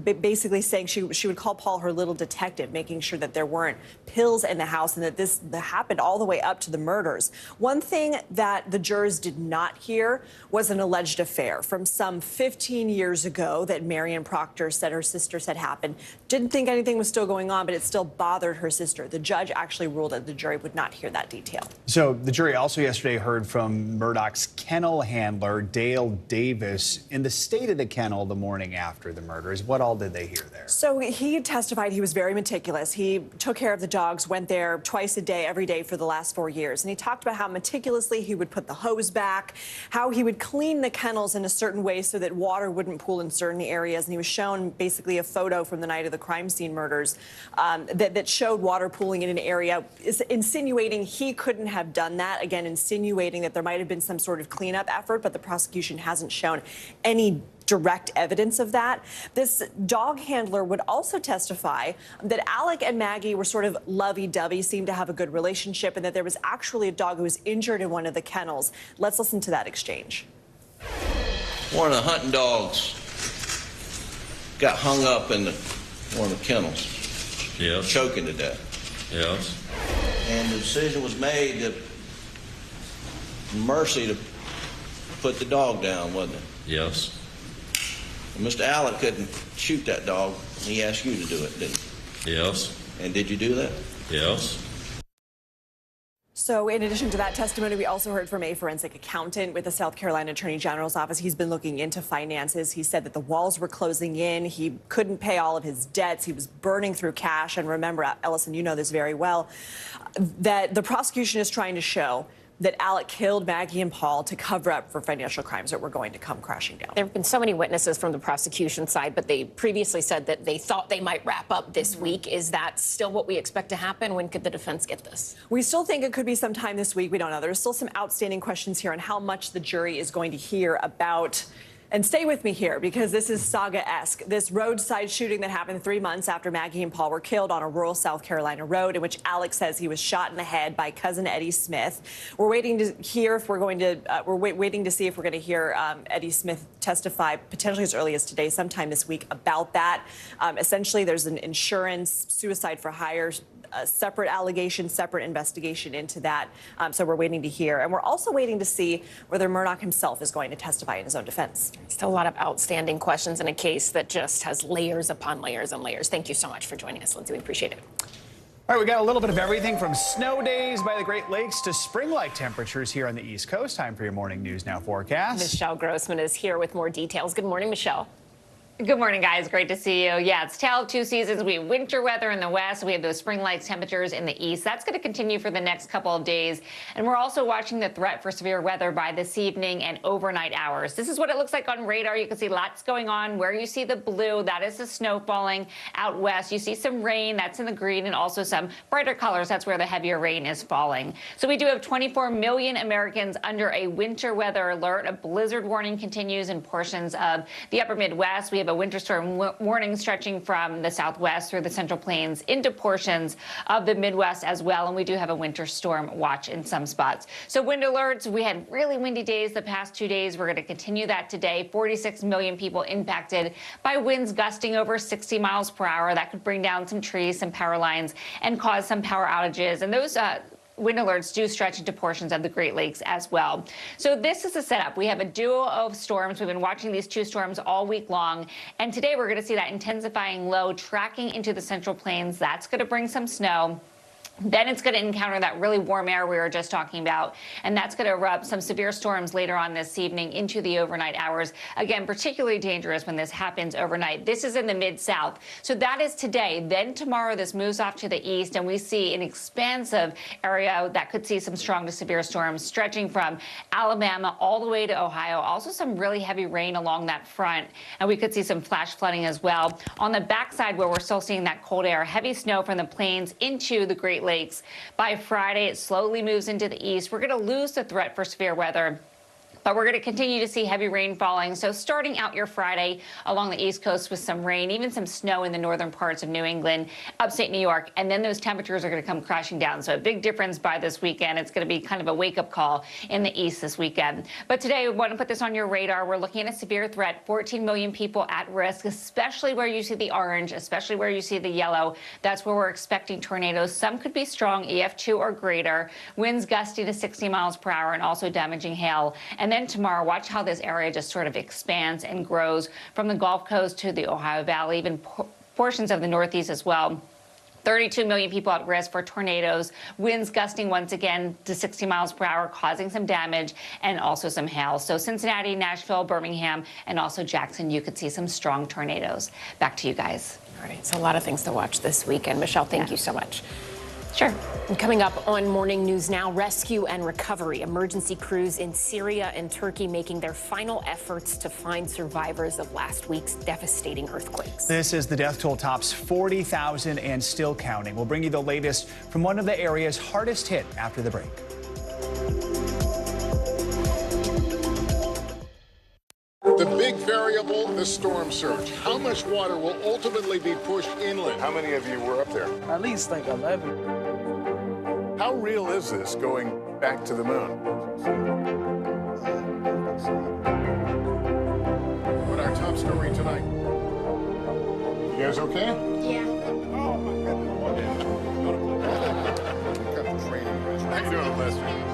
basically saying she would call Paul her little detective, making sure that there weren't pills in the house and that this happened all the way up to the murders. One thing that the jurors did not hear was an alleged affair from some 15 years ago that Marion Proctor said her sister said happened. Didn't think anything was still going on, but it still bothered her sister. The judge actually ruled that the jury would not hear that detail. So the jury also yesterday heard from Murdoch's kennel handler, Dale Davis, in the state of the kennel the morning after the murders. What all did they hear there? So he testified he was very meticulous. He took care of the dogs, went there twice a day, every day for the last 4 years. And he talked about how meticulously he would put the hose back, how he would clean the kennels in a certain way so that water wouldn't pool in certain areas. And he was shown basically a photo from the night of the crime scene murders that showed water pooling in an area, insinuating he couldn't have done that. Again, insinuating that there might have been some sort of cleanup effort, but the prosecution hasn't shown any direct evidence of that. This dog handler would also testify that Alec and Maggie were sort of lovey-dovey, seemed to have a good relationship, and that there was actually a dog who was injured in one of the kennels. Let's listen to that exchange. One of the hunting dogs got hung up in one of the kennels. Yes. Choking to death. Yes. And the decision was made to mercy to put the dog down, wasn't it? Yes. And Mr. Allen couldn't shoot that dog. He asked you to do it, didn't he? Yes. And did you do that? Yes. So in addition to that testimony, we also heard from a forensic accountant with the South Carolina Attorney General's office. He's been looking into finances. He said that the walls were closing in. He couldn't pay all of his debts. He was burning through cash. And remember, Ellison, you know this very well, that the prosecution is trying to show that Alec killed Maggie and Paul to cover up for financial crimes that were going to come crashing down. There have been so many witnesses from the prosecution side, but they previously said that they thought they might wrap up this week. Is that still what we expect to happen? When could the defense get this? We still think it could be sometime this week. We don't know. There's still some outstanding questions here on how much the jury is going to hear about. And stay with me here, because this is saga-esque. This roadside shooting that happened 3 months after Maggie and Paul were killed on a rural South Carolina road, in which Alex says he was shot in the head by cousin Eddie Smith. We're waiting to hear if we're going to. Waiting to see if we're going to hear Eddie Smith testify potentially as early as today, sometime this week, about that. Essentially, there's an insurance suicide for hire. A separate allegation, separate investigation into that. So we're waiting to hear. And we're also waiting to see whether Murdoch himself is going to testify in his own defense. Still a lot of outstanding questions in a case that just has layers upon layers and layers. Thank you so much for joining us, Lindsay. We appreciate it. All right, we got a little bit of everything from snow days by the Great Lakes to spring-like temperatures here on the East Coast. Time for your morning News Now forecast. Michelle Grossman is here with more details. Good morning, Michelle. Good morning, guys. Great to see you. Yeah, it's tale of two seasons. We have winter weather in the west. We have those spring-like temperatures in the east. That's going to continue for the next couple of days. And we're also watching the threat for severe weather by this evening and overnight hours. This is what it looks like on radar. You can see lots going on. Where you see the blue, that is the snow falling out west. You see some rain, that's in the green, and also some brighter colors. That's where the heavier rain is falling. So we do have 24 million Americans under a winter weather alert. A blizzard warning continues in portions of the upper Midwest. We have a winter storm warning stretching from the southwest through the Central Plains into portions of the Midwest as well. And we do have a winter storm watch in some spots. So wind alerts, we had really windy days the past 2 days. We're going to continue that today. 46 million people impacted by winds gusting over 60 miles per hour. That could bring down some trees, some power lines, and cause some power outages. And those wind alerts do stretch into portions of the Great Lakes as well. So this is the setup. We have a duo of storms. We've been watching these two storms all week long. And today we're going to see that intensifying low tracking into the Central Plains. That's going to bring some snow. Then it's going to encounter that really warm air we were just talking about, and that's going to erupt some severe storms later on this evening into the overnight hours. Again, particularly dangerous when this happens overnight. This is in the Mid-South. So that is today. Then tomorrow this moves off to the east, and we see an expansive area that could see some strong to severe storms stretching from Alabama all the way to Ohio. Also some really heavy rain along that front, and we could see some flash flooding as well. On the backside where we're still seeing that cold air, heavy snow from the plains into the Great Lakes. By Friday, it slowly moves into the east. We're going to lose the threat for severe weather But we're going to continue to see heavy rain falling. So starting out your Friday along the East Coast with some rain, even some snow in the northern parts of New England, upstate New York, and then those temperatures are going to come crashing down. So a big difference by this weekend. It's going to be kind of a wake-up call in the East this weekend. But today, we want to put this on your radar. We're looking at a severe threat, 14 million people at risk, especially where you see the orange, especially where you see the yellow. That's where we're expecting tornadoes. Some could be strong, EF2 or greater, winds gusty to 60 miles per hour, and also damaging hail. And then tomorrow, watch how this area just sort of expands and grows from the Gulf Coast to the Ohio Valley, even portions of the Northeast as well. 32 million people at risk for tornadoes, winds gusting once again to 60 miles per hour, causing some damage and also some hail. So Cincinnati, Nashville, Birmingham, and also Jackson, you could see some strong tornadoes. Back to you guys. All right, so a lot of things to watch this weekend. Michelle, thank you so much. Sure. And coming up on Morning News Now, rescue and recovery. Emergency crews in Syria and Turkey making their final efforts to find survivors of last week's devastating earthquakes. This is the death toll tops 40,000 and still counting. We'll bring you the latest from one of the areas hardest hit after the break. The big variable, the storm surge. How much water will ultimately be pushed inland? How many of you were up there? At least like 11. How real is this going back to the moon? What our top story tonight? You guys okay? Yeah. Oh my goodness. What kind of training? How you doing, Lester?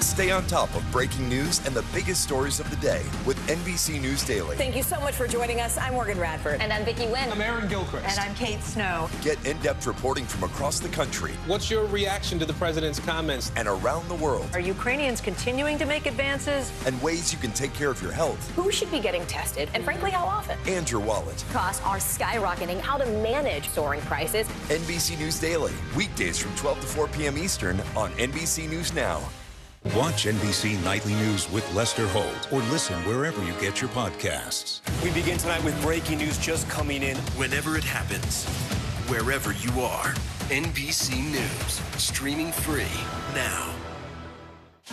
Stay on top of breaking news and the biggest stories of the day with NBC News Daily. Thank you so much for joining us. I'm Morgan Radford. And I'm Vicki Wynn. I'm Aaron Gilchrist. And I'm Kate Snow. Get in-depth reporting from across the country. What's your reaction to the president's comments? And around the world. Are Ukrainians continuing to make advances? And ways you can take care of your health. Who should be getting tested, and frankly, how often? And your wallet. Costs are skyrocketing. How to manage soaring prices. NBC News Daily. Weekdays from 12 to 4 p.m. Eastern on NBC News Now. Watch NBC Nightly News with Lester Holt or listen wherever you get your podcasts. We begin tonight with breaking news just coming in. Whenever it happens, wherever you are, NBC News, streaming free now.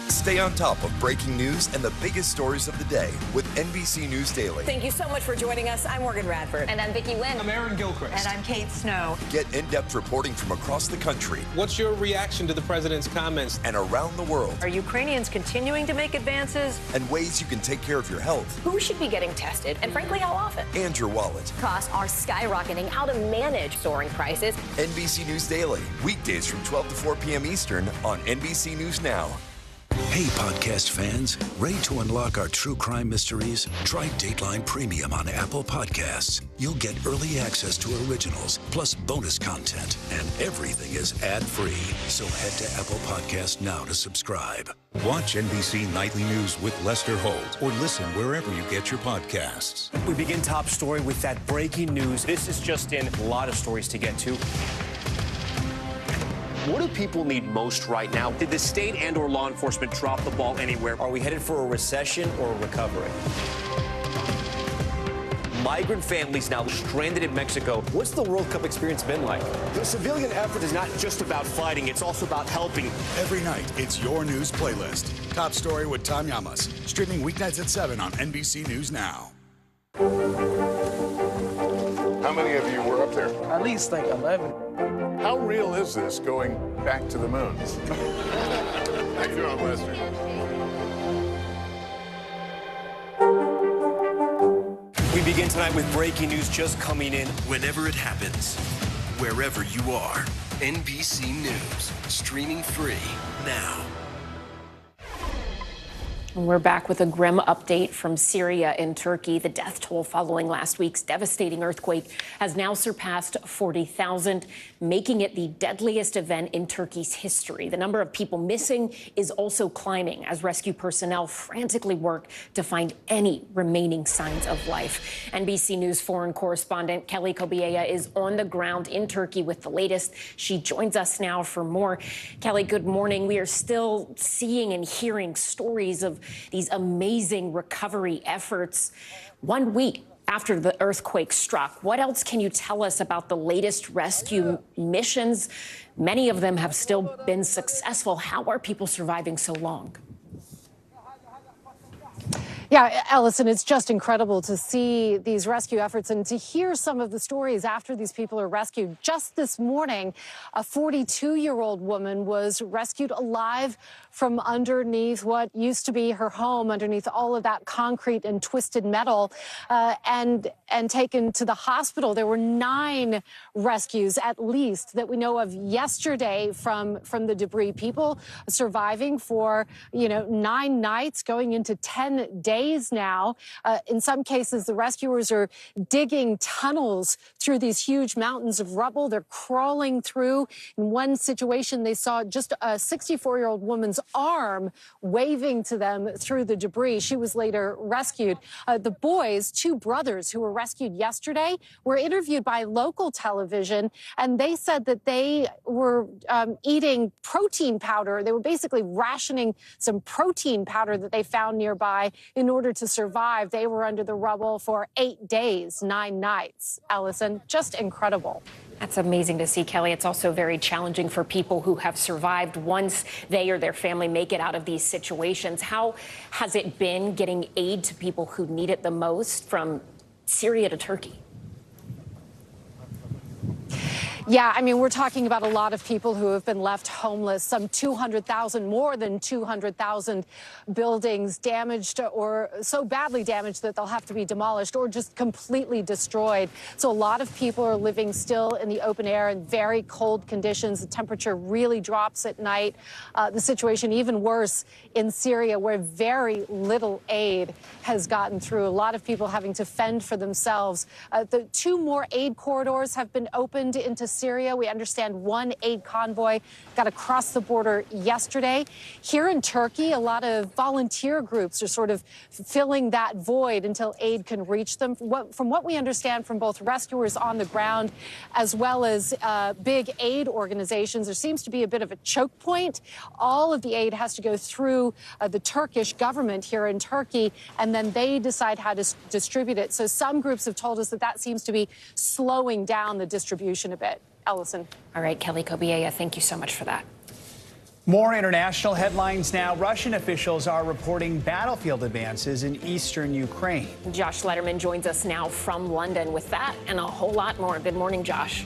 Stay on top of breaking news and the biggest stories of the day with NBC News Daily. Thank you so much for joining us. I'm Morgan Radford. And I'm Vicki Wynn. I'm Aaron Gilchrist. And I'm Kate Snow. Get in-depth reporting from across the country. What's your reaction to the president's comments? And around the world. Are Ukrainians continuing to make advances? And ways you can take care of your health. Who should be getting tested, and frankly, how often? And your wallet. Costs are skyrocketing. How to manage soaring prices. NBC News Daily. Weekdays from 12 to 4 p.m. Eastern on NBC News Now. Hey, podcast fans, ready to unlock our true crime mysteries? Try Dateline Premium on Apple Podcasts. You'll get early access to originals, plus bonus content, and everything is ad-free. So head to Apple Podcasts now to subscribe. Watch NBC Nightly News with Lester Holt or listen wherever you get your podcasts. We begin top story with that breaking news. This is just in, a lot of stories to get to. What do people need most right now? Did the state and/or law enforcement drop the ball anywhere? Are we headed for a recession or a recovery? Migrant families now stranded in Mexico. What's the World Cup experience been like? The civilian effort is not just about fighting, it's also about helping. Every night, it's your news playlist. Top Story with Tom Llamas. Streaming weeknights at 7 on NBC News Now. How many of you were up there? At least like 11. How real is this going back to the moon? How you doing, Lester? We begin tonight with breaking news just coming in. Whenever it happens, wherever you are, NBC News, streaming free now. We're back with a grim update from Syria and Turkey. The death toll following last week's devastating earthquake has now surpassed 40,000, making it the deadliest event in Turkey's history. The number of people missing is also climbing as rescue personnel frantically work to find any remaining signs of life. NBC News foreign correspondent Kelly Kobiea is on the ground in Turkey with the latest. She joins us now for more. Kelly, good morning. We are still seeing and hearing stories of these amazing recovery efforts 1 week after the earthquake struck. What else can you tell us about the latest rescue missions? Many of them have still been successful. How are people surviving so long? Yeah, Allison, it's just incredible to see these rescue efforts and to hear some of the stories after these people are rescued. Just this morning, a 42-year-old woman was rescued alive from underneath what used to be her home, underneath all of that concrete and twisted metal, and taken to the hospital. There were 9 rescues, at least, that we know of yesterday from the debris. People surviving for, 9 nights, going into 10 days now. In some cases, the rescuers are digging tunnels through these huge mountains of rubble. They're crawling through. In one situation, they saw just a 64-year-old woman's arm waving to them through the debris. She was later rescued. The boys, 2 brothers who were rescued yesterday, were interviewed by local television, and they said that they were eating protein powder. They were basically rationing some protein powder that they found nearby in order to survive. They were under the rubble for 8 days, 9 nights. Allison, just incredible. That's amazing to see, Kelly. It's also very challenging for people who have survived once they or their family make it out of these situations. How has it been getting aid to people who need it the most from Syria to Turkey? Yeah, I mean, we're talking about a lot of people who have been left homeless, some 200,000, more than 200,000 buildings damaged or so badly damaged that they'll have to be demolished or just completely destroyed. So a lot of people are living still in the open air in very cold conditions. The temperature really drops at night. The situation even worse in Syria, where very little aid has gotten through. A lot of people having to fend for themselves. The 2 more aid corridors have been opened into Syria. We understand 1 aid convoy got across the border yesterday. Here in Turkey, a lot of volunteer groups are sort of filling that void until aid can reach them. From what we understand from both rescuers on the ground as well as big aid organizations, there seems to be a bit of a choke point. All of the aid has to go through the Turkish government here in Turkey, and then they decide how to distribute it. So some groups have told us that that seems to be slowing down the distribution a bit. Ellison. All right, Kelly Kobiella, thank you so much for that. More international headlines now. Russian officials are reporting battlefield advances in eastern Ukraine. Josh Letterman joins us now from London with that and a whole lot more. Good morning, Josh.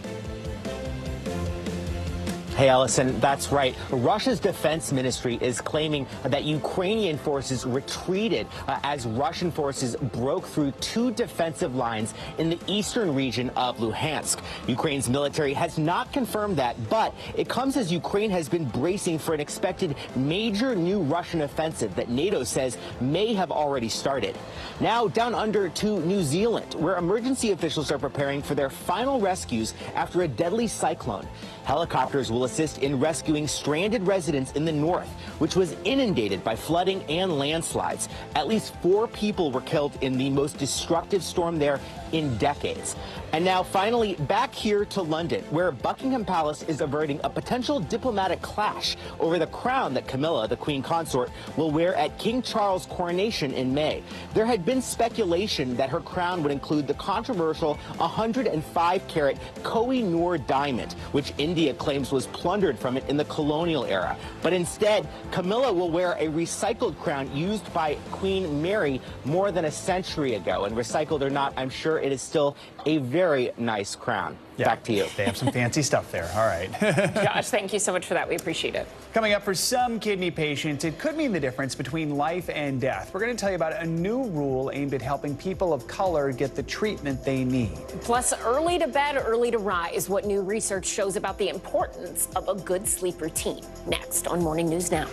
Hey, Allison, that's right. Russia's defense ministry is claiming that Ukrainian forces retreated as Russian forces broke through 2 defensive lines in the eastern region of Luhansk. Ukraine's military has not confirmed that, but it comes as Ukraine has been bracing for an expected major new Russian offensive that NATO says may have already started. Now down under to New Zealand, where emergency officials are preparing for their final rescues after a deadly cyclone. Helicopters will assist in rescuing stranded residents in the north, which was inundated by flooding and landslides. At least 4 people were killed in the most destructive storm there in decades. And now finally back here to London, where Buckingham Palace is averting a potential diplomatic clash over the crown that Camilla, the Queen Consort, will wear at King Charles' coronation in May. There had been speculation that her crown would include the controversial 105-carat Koh-i-Noor diamond, which India claims was plundered from it in the colonial era. But instead, Camilla will wear a recycled crown used by Queen Mary more than a century ago. And recycled or not, I'm sure it is still a very nice crown. Yeah, back to you. They have some fancy stuff there. All right. Josh, thank you so much for that. We appreciate it. Coming up, for some kidney patients, it could mean the difference between life and death. We're going to tell you about a new rule aimed at helping people of color get the treatment they need. Plus, early to bed, early to rise, what new research shows about the importance of a good sleep routine. Next on Morning News Now.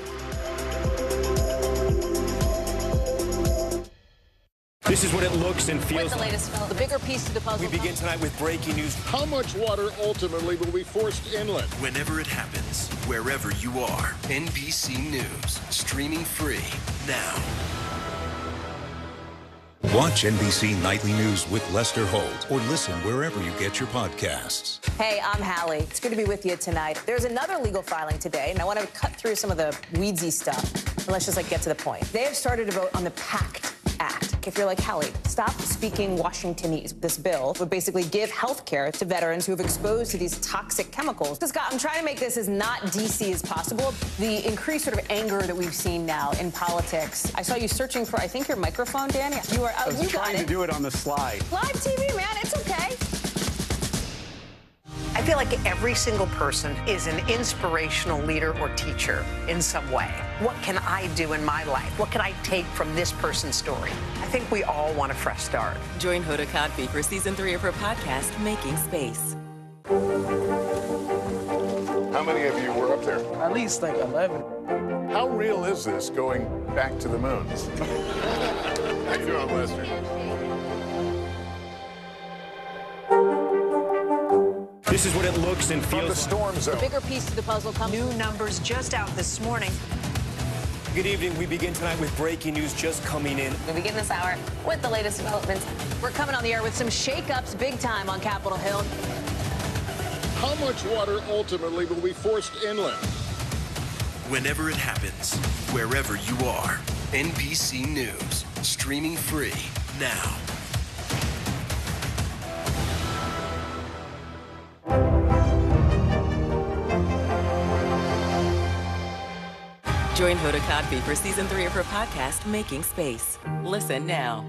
This is what it looks and feels the latest the bigger piece to the puzzle. We begin tonight with breaking news. How much water ultimately will be forced inland? Whenever it happens, wherever you are, NBC News, streaming free now. Watch NBC Nightly News with Lester Holt or listen wherever you get your podcasts. Hey, I'm Hallie. It's good to be with you tonight. There's another legal filing today, and I want to cut through some of the weedsy stuff. And let's just get to the point. They have started a vote on the pact Act. If you're like Hallie, stop speaking Washingtonese. This bill would basically give health care to veterans who have exposed to these toxic chemicals. So, Scott, I'm trying to make this as not DC as possible. The increased sort of anger that we've seen now in politics. I saw you searching for, I think, your microphone, Dan. You are. I was trying to do it on the slide. Live TV, man. It's okay. I feel like every single person is an inspirational leader or teacher in some way. What can I do in my life? What can I take from this person's story? I think we all want a fresh start. Join Hoda Kotb for season 3 of her podcast, Making Space. How many of you were up there? At least like 11. How real is this going back to the moon? How you doing, Lester? This is what it looks and feels From the storm zone. The bigger piece of the puzzle comes. New numbers just out this morning. Good evening. We begin tonight with breaking news just coming in. We begin this hour with the latest developments. We're coming on the air with some shakeups big time on Capitol Hill. How much water ultimately will be forced inland? Whenever it happens, wherever you are, NBC News, streaming free now. Join Hoda Kotb for season 3 of her podcast, Making Space. Listen now.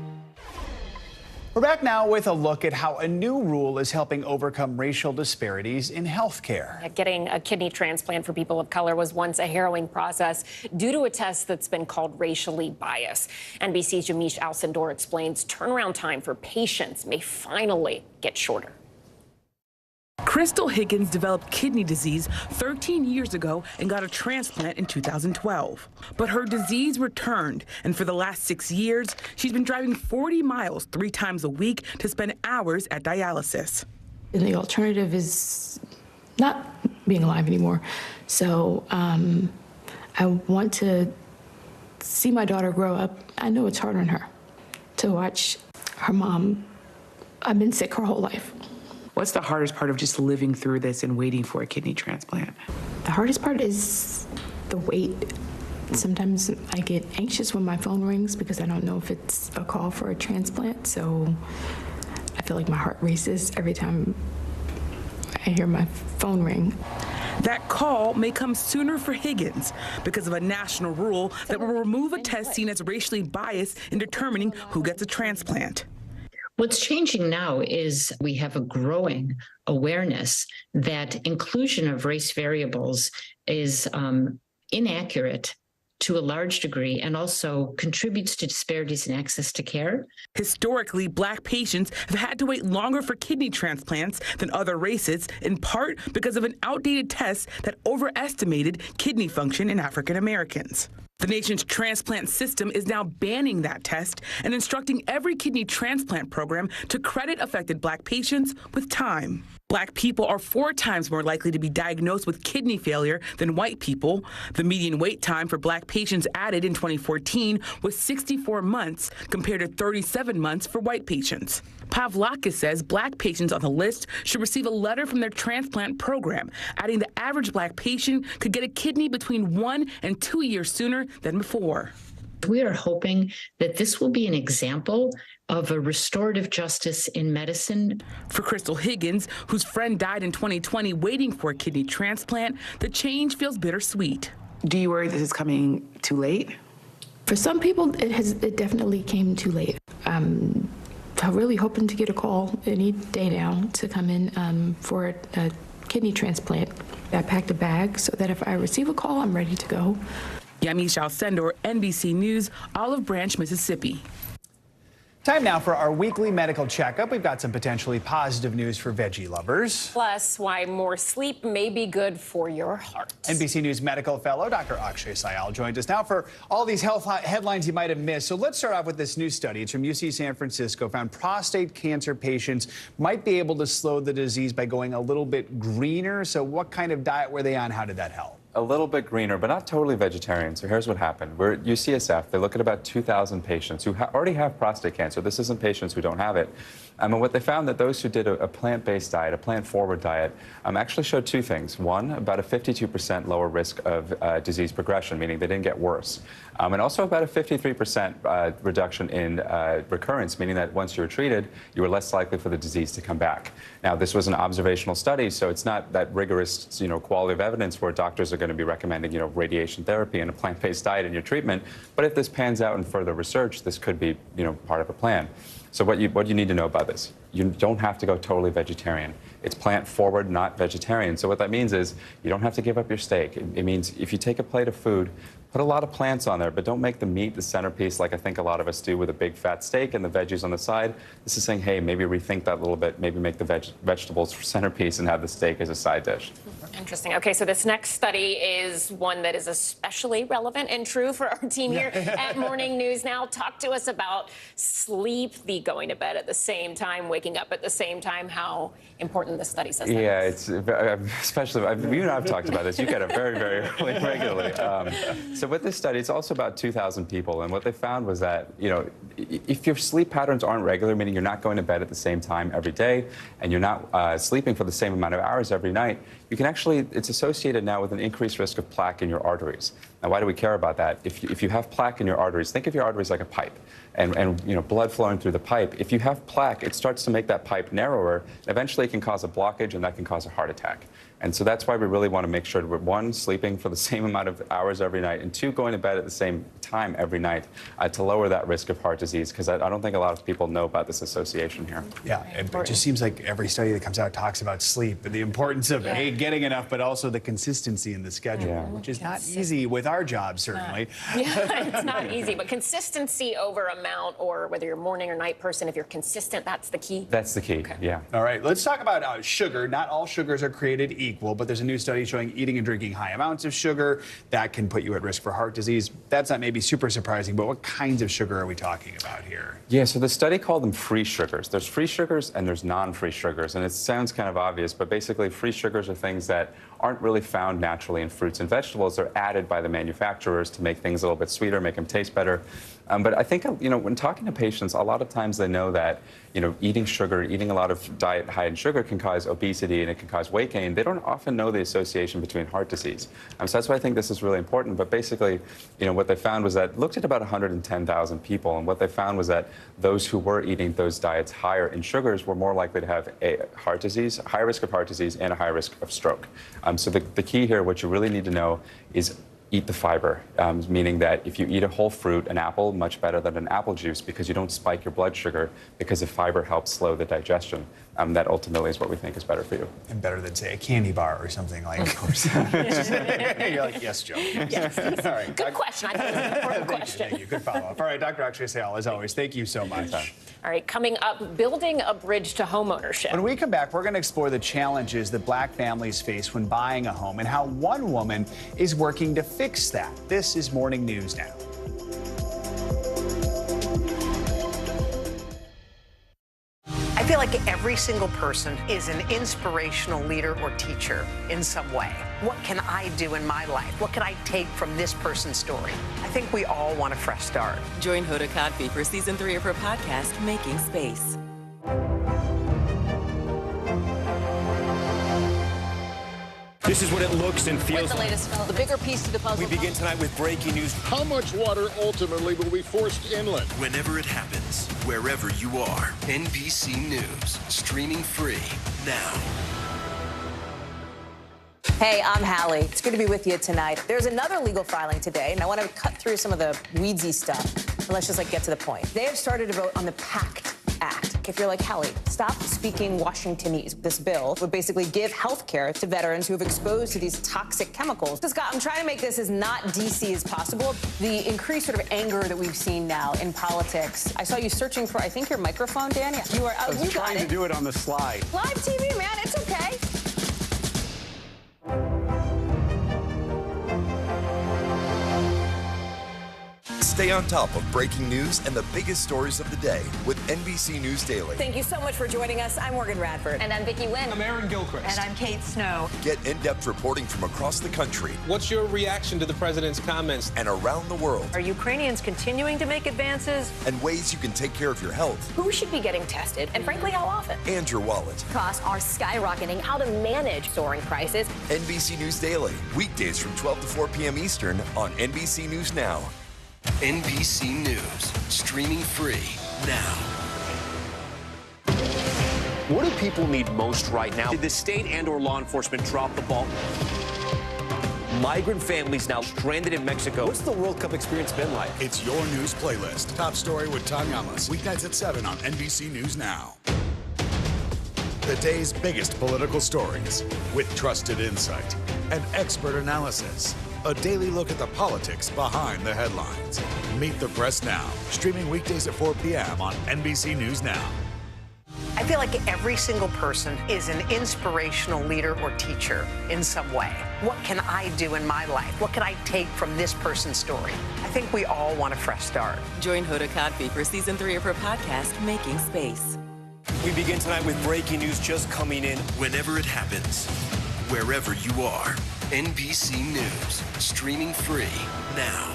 We're back now with a look at how a new rule is helping overcome racial disparities in healthcare. Getting a kidney transplant for people of color was once a harrowing process due to a test that's been called racially biased. NBC's Jamish Alcindor explains turnaround time for patients may finally get shorter. Crystal Higgins developed kidney disease 13 years ago and got a transplant in 2012. But her disease returned, and for the last 6 years, she's been driving 40 miles 3 times a week to spend hours at dialysis. And the alternative is not being alive anymore. So I want to see my daughter grow up. I know it's hard on her to watch her mom. I've been sick her whole life. What's the hardest part of just living through this and waiting for a kidney transplant? The hardest part is the wait. Sometimes I get anxious when my phone rings because I don't know if it's a call for a transplant. So I feel like my heart races every time I hear my phone ring. That call may come sooner for Higgins because of a national rule that will remove a test seen as racially biased in determining who gets a transplant. What's changing now is we have a growing awareness that inclusion of race variables is inaccurate to a large degree and also contributes to disparities in access to care. Historically, Black patients have had to wait longer for kidney transplants than other races, in part because of an outdated test that overestimated kidney function in African Americans. The nation's transplant system is now banning that test and instructing every kidney transplant program to credit affected Black patients with time. Black people are 4 times more likely to be diagnosed with kidney failure than white people. The median wait time for Black patients added in 2014 was 64 months compared to 37 months for white patients. Pavlakis says Black patients on the list should receive a letter from their transplant program, adding the average Black patient could get a kidney between 1 and 2 years sooner than before. We are hoping that this will be an example of a restorative justice in medicine. For Crystal Higgins, whose friend died in 2020 waiting for a kidney transplant, the change feels bittersweet. Do you worry this is coming too late? For some people, it definitely came too late. I'm really hoping to get a call any day now to come in for a kidney transplant. I packed a bag so that if I receive a call, I'm ready to go. Yamish Alcindor, NBC News, Olive Branch, Mississippi. Time now for our weekly medical checkup. We've got some potentially positive news for veggie lovers. Plus, why more sleep may be good for your heart. NBC News medical fellow Dr. Akshay Syal joins us now for all these health headlines you might have missed. So let's start off with this new study. It's from UC San Francisco. Found prostate cancer patients might be able to slow the disease by going a little bit greener. So what kind of diet were they on? How did that help? A little bit greener, but not totally vegetarian. So here's what happened. We're at UCSF. They look at about 2,000 patients who already have prostate cancer. This isn't patients who don't have it. And what they found that those who did a plant-based diet, a plant-forward diet, actually showed two things. One, about a 52% lower risk of disease progression, meaning they didn't get worse. And also about a 53% reduction in recurrence, meaning that once you were treated, you were less likely for the disease to come back. Now, this was an observational study, so it's not that rigorous, quality of evidence where doctors are going to be recommending, radiation therapy and a plant-based diet in your treatment. But if this pans out in further research, this could be, part of a plan. So what you need to know about this, you don't have to go totally vegetarian. It's plant forward, not vegetarian. So what that means is you don't have to give up your steak. It means if you take a plate of food, put a lot of plants on there, but don't make the meat the centerpiece like I think a lot of us do with a big fat steak and the veggies on the side. This is saying, hey, maybe rethink that a little bit, maybe make the vegetables for centerpiece and have the steak as a side dish. Interesting. Okay, so this next study is one that is especially relevant and true for our team here at Morning News Now. Talk to us about sleep, the going to bed at the same time, waking up at the same time, how important this study says that Yeah, is. it's especially, you and I have talked about this. You get up very, very regularly. So with this study, it's also about 2,000 people, and what they found was that, if your sleep patterns aren't regular, meaning you're not going to bed at the same time every day, and you're not sleeping for the same amount of hours every night, you can actually, it's associated now with an increased risk of plaque in your arteries. Now, why do we care about that? If you have plaque in your arteries, think of your arteries like a pipe, and blood flowing through the pipe. If you have plaque, it starts to make that pipe narrower, and eventually it can cause a blockage, and that can cause a heart attack. And so that's why we really want to make sure that we're, one, sleeping for the same amount of hours every night, and two, going to bed at the same time every night to lower that risk of heart disease, because I don't think a lot of people know about this association here. Yeah, it just seems like every study that comes out talks about sleep and the importance of getting enough, but also the consistency in the schedule, which is not easy with our jobs, certainly. Yeah, it's not easy, but consistency over amount, or whether you're a morning or night person, if you're consistent, that's the key. That's the key, yeah. All right, let's talk about sugar. Not all sugars are created equal, but there's a new study showing eating and drinking high amounts of sugar, that can put you at risk for heart disease. That's not maybe super surprising, but what kinds of sugar are we talking about here? Yeah, so the study called them free sugars. There's free sugars and there's non-free sugars, and it sounds kind of obvious, but basically free sugars are things that aren't really found naturally in fruits and vegetables. They're added by the manufacturers to make things a little bit sweeter, make them taste better. But I think, when talking to patients, a lot of times they know that, eating sugar, eating a lot of diet high in sugar can cause obesity and it can cause weight gain. They don't often know the association between heart disease. So that's why I think this is really important. But basically, what they found was that, looked at about 110,000 people, and what they found was that those who were eating those diets higher in sugars were more likely to have a heart disease, high risk of heart disease, and a high risk of stroke. So the key here, what you really need to know is eat the fiber, meaning that if you eat a whole fruit, an apple, much better than an apple juice, because you don't spike your blood sugar, because the fiber helps slow the digestion. That ultimately is what we think is better for you. And better than, say, a candy bar or something like that. You're like, yes, Joe. Yes. All right. Good question. I think it's an important question. Thank you. Good follow-up. All right, Dr. Akshay Sayal, as always, thank you so much. All right, coming up, building a bridge to homeownership. When we come back, we're going to explore the challenges that black families face when buying a home and how one woman is working to fix that. This is Morning News Now. I feel like every single person is an inspirational leader or teacher in some way. What can I do in my life? What can I take from this person's story? I think we all want a fresh start. Join Hoda Kotb for season 3 of her podcast, Making Space. This is what it looks and feels What's the latest, Phil? The bigger piece to the puzzle. We begin tonight with breaking news. How much water ultimately will be forced inland? Whenever it happens, wherever you are, NBC News, streaming free now. Hey, I'm Hallie. It's good to be with you tonight. There's another legal filing today, and I want to cut through some of the weedsy stuff. But let's just get to the point. They have started to vote on the PACT Act. If you're like Hallie, stop speaking Washingtonese. This bill would basically give health care to veterans who have exposed to these toxic chemicals. So, Scott, I'm trying to make this as not DC as possible. The increased sort of anger that we've seen now in politics. I saw you searching for, I think, your microphone, Dan. Yeah. You are. I was trying to do it on the slide. Live TV, man. It's okay. Stay on top of breaking news and the biggest stories of the day with NBC News Daily. Thank you so much for joining us. I'm Morgan Radford. And I'm Vicki Wynn. I'm Aaron Gilchrist. And I'm Kate Snow. Get in-depth reporting from across the country. What's your reaction to the president's comments? And around the world. Are Ukrainians continuing to make advances? And ways you can take care of your health. Who should be getting tested, and frankly, how often? And your wallet. Costs are skyrocketing. How to manage soaring prices. NBC News Daily. Weekdays from 12 to 4 p.m. Eastern on NBC News Now. NBC News, streaming free now. What do people need most right now? Did the state and/or law enforcement drop the ball? Migrant families now stranded in Mexico. What's the World Cup experience been like? It's your news playlist. Top story with Tanya Amos. Weeknights at 7 on NBC News Now. The day's biggest political stories with trusted insight and expert analysis. A daily look at the politics behind the headlines. Meet the Press Now, streaming weekdays at 4 p.m. on NBC News Now. I feel like every single person is an inspirational leader or teacher in some way. What can I do in my life? What can I take from this person's story? I think we all want a fresh start. Join Hoda Kotb for season 3 of her podcast, Making Space. We begin tonight with breaking news just coming in whenever it happens, wherever you are. NBC News, streaming free now.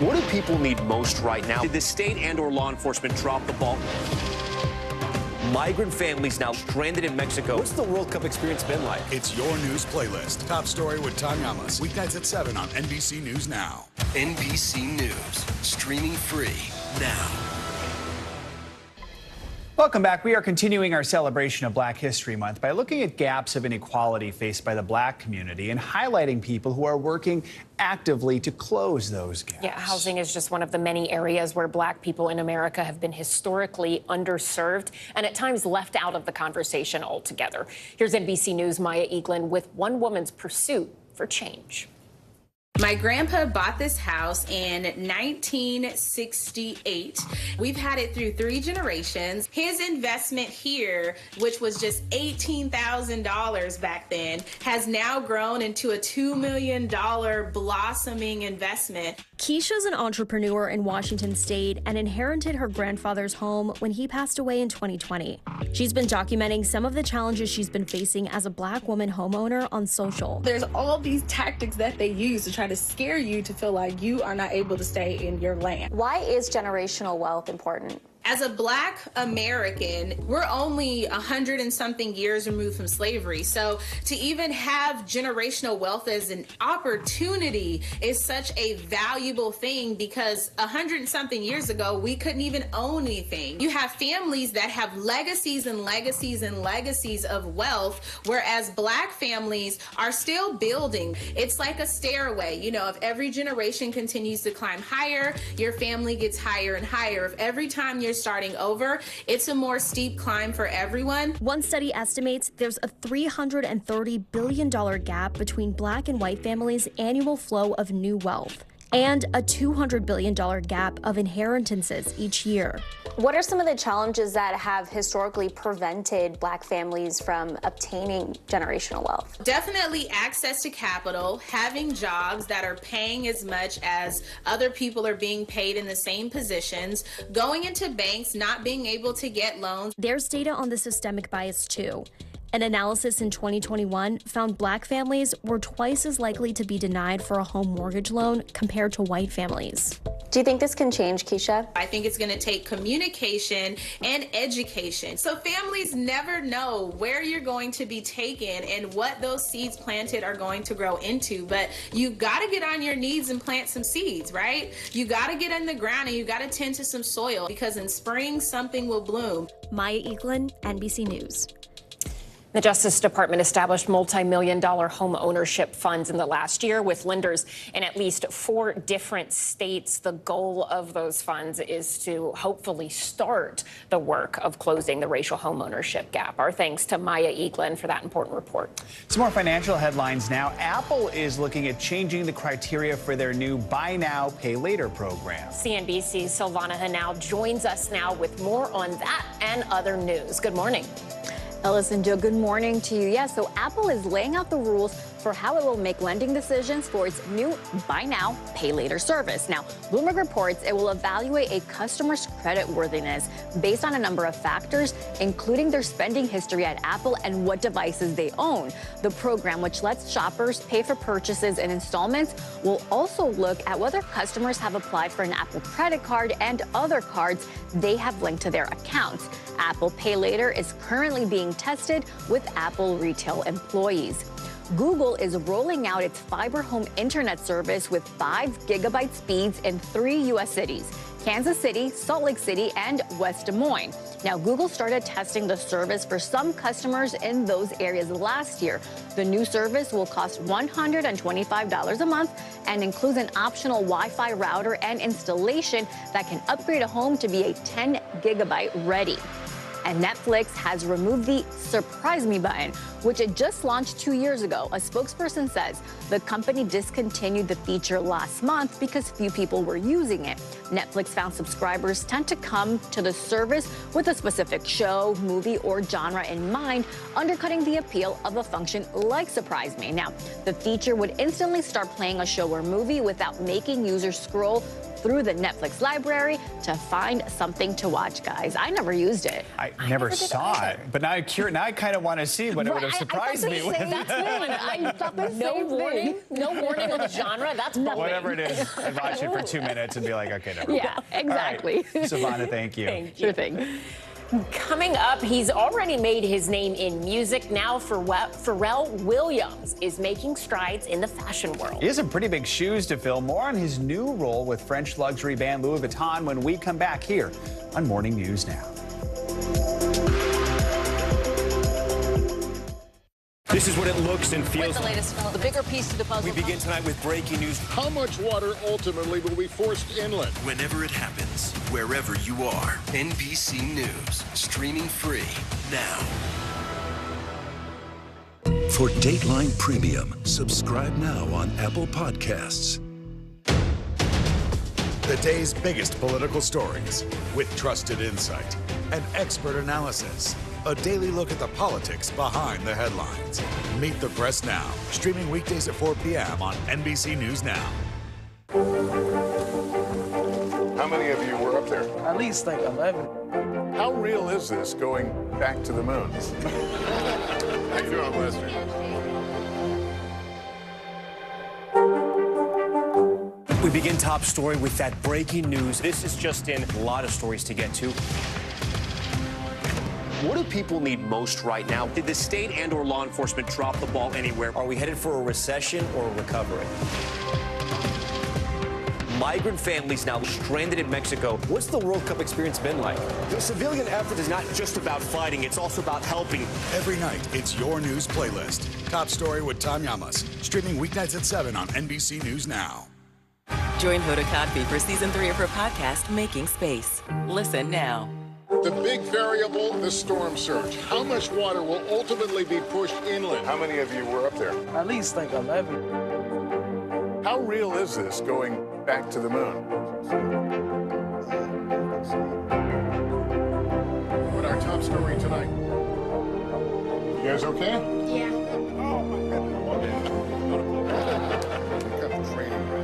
What do people need most right now? Did the state and/or law enforcement drop the ball? Migrant families now stranded in Mexico. What's the World Cup experience been like? It's your news playlist. Top story with Tanya Amos. Weeknights at 7 on NBC News Now. NBC News, streaming free now. Welcome back. We are continuing our celebration of Black History Month by looking at gaps of inequality faced by the Black community and highlighting people who are working actively to close those gaps. Yeah, housing is just one of the many areas where Black people in America have been historically underserved and at times left out of the conversation altogether. Here's NBC News' Maya Eaglin with one woman's pursuit for change. My grandpa bought this house in 1968. We've had it through 3 generations. His investment here, which was just $18,000 back then, has now grown into a $2 million blossoming investment. Keisha's an entrepreneur in Washington State and inherited her grandfather's home when he passed away in 2020. She's been documenting some of the challenges she's been facing as a Black woman homeowner on social. There's all these tactics that they use to try to scare you to feel like you are not able to stay in your land. Why is generational wealth important? As a Black American, we're only 100 and something years removed from slavery. So to even have generational wealth as an opportunity is such a valuable thing because 100 and something years ago, we couldn't even own anything. You have families that have legacies and legacies and legacies of wealth, whereas Black families are still building. It's like a stairway. You know, if every generation continues to climb higher, your family gets higher and higher. If every time you're starting over, it's a more steep climb for everyone. One study estimates there's a $330 billion gap between Black and white families' annual flow of new wealth and a $200 billion gap of inheritances each year. What are some of the challenges that have historically prevented Black families from obtaining generational wealth? Definitely access to capital, having jobs that are paying as much as other people are being paid in the same positions, going into banks, not being able to get loans. There's data on the systemic bias too. An analysis in 2021 found Black families were twice as likely to be denied for a home mortgage loan compared to white families. Do you think this can change, Keisha? I think it's going to take communication and education. So families never know where you're going to be taken and what those seeds planted are going to grow into. But you got to get on your knees and plant some seeds, right? You got to get in the ground and you got to tend to some soil because in spring, something will bloom. Maya Eaglin, NBC News. The Justice Department established multi-million-dollar home ownership funds in the last year with lenders in at least 4 different states. The goal of those funds is to hopefully start the work of closing the racial home ownership gap. Our thanks to Maya Eaglin for that important report. Some more financial headlines now. Apple is looking at changing the criteria for their new Buy Now, Pay Later program. CNBC's Silvana Henao joins us now with more on that and other news. Good morning. Ellis and Joe, good morning to you. Yeah, so Apple is laying out the rules for how it will make lending decisions for its new Buy Now, Pay Later service. Now, Bloomberg reports it will evaluate a customer's creditworthiness based on a number of factors, including their spending history at Apple and what devices they own. The program, which lets shoppers pay for purchases in installments, will also look at whether customers have applied for an Apple credit card and other cards they have linked to their accounts. Apple Pay Later is currently being tested with Apple retail employees. Google is rolling out its fiber home internet service with 5 gigabit speeds in 3 U.S. cities: Kansas City, Salt Lake City, and West Des Moines. Now, Google started testing the service for some customers in those areas last year. The new service will cost $125 a month and includes an optional Wi-Fi router and installation that can upgrade a home to be a 10 gigabit ready. And Netflix has removed the Surprise Me button, which it just launched 2 years ago. A spokesperson says the company discontinued the feature last month because few people were using it. Netflix found subscribers tend to come to the service with a specific show, movie, or genre in mind, undercutting the appeal of a function like Surprise Me. Now, the feature would instantly start playing a show or movie without making users scroll through the Netflix library to find something to watch, guys. I never used it. I never saw it, but now I kind of want to see what it would have surprised me with. I thought no warning, no warning of the genre. That's nothing. Whatever it is, I'd watch it for 2 minutes and be like, okay, never mind. Yeah, exactly. All right. Savannah, thank you. Thank you. Sure thing. Coming up, he's already made his name in music. Now Pharrell Williams is making strides in the fashion world. He has some pretty big shoes to fill. More on his new role with French luxury band Louis Vuitton when we come back here on Morning News Now. This is what it looks and feels. With the latest, the bigger piece to the puzzle. We begin tonight with breaking news. How much water ultimately will be forced inland? Whenever it happens, wherever you are, NBC News, streaming free now. For Dateline Premium, subscribe now on Apple Podcasts. The day's biggest political stories with trusted insight and expert analysis. A daily look at the politics behind the headlines. Meet the Press Now, streaming weekdays at 4 p.m. on NBC News Now. How many of you were up there? At least like 11. How real is this going back to the moon? How you doing, Lester? We begin top story with that breaking news. This is just in, a lot of stories to get to. What do people need most right now? Did the state and or law enforcement drop the ball anywhere? Are we headed for a recession or a recovery? Migrant families now stranded in Mexico. What's the World Cup experience been like? The civilian effort is not just about fighting, it's also about helping. Every night, it's your news playlist. Top Story with Tom Llamas, streaming weeknights at 7 on NBC News Now. Join Hoda Kotb for season 3 of her podcast, Making Space. Listen now. The big variable, the storm surge. How much water will ultimately be pushed inland? How many of you were up there? At least like 11. How real is this going back to the moon? What our top story tonight? You guys okay? Yeah. Oh, my goodness.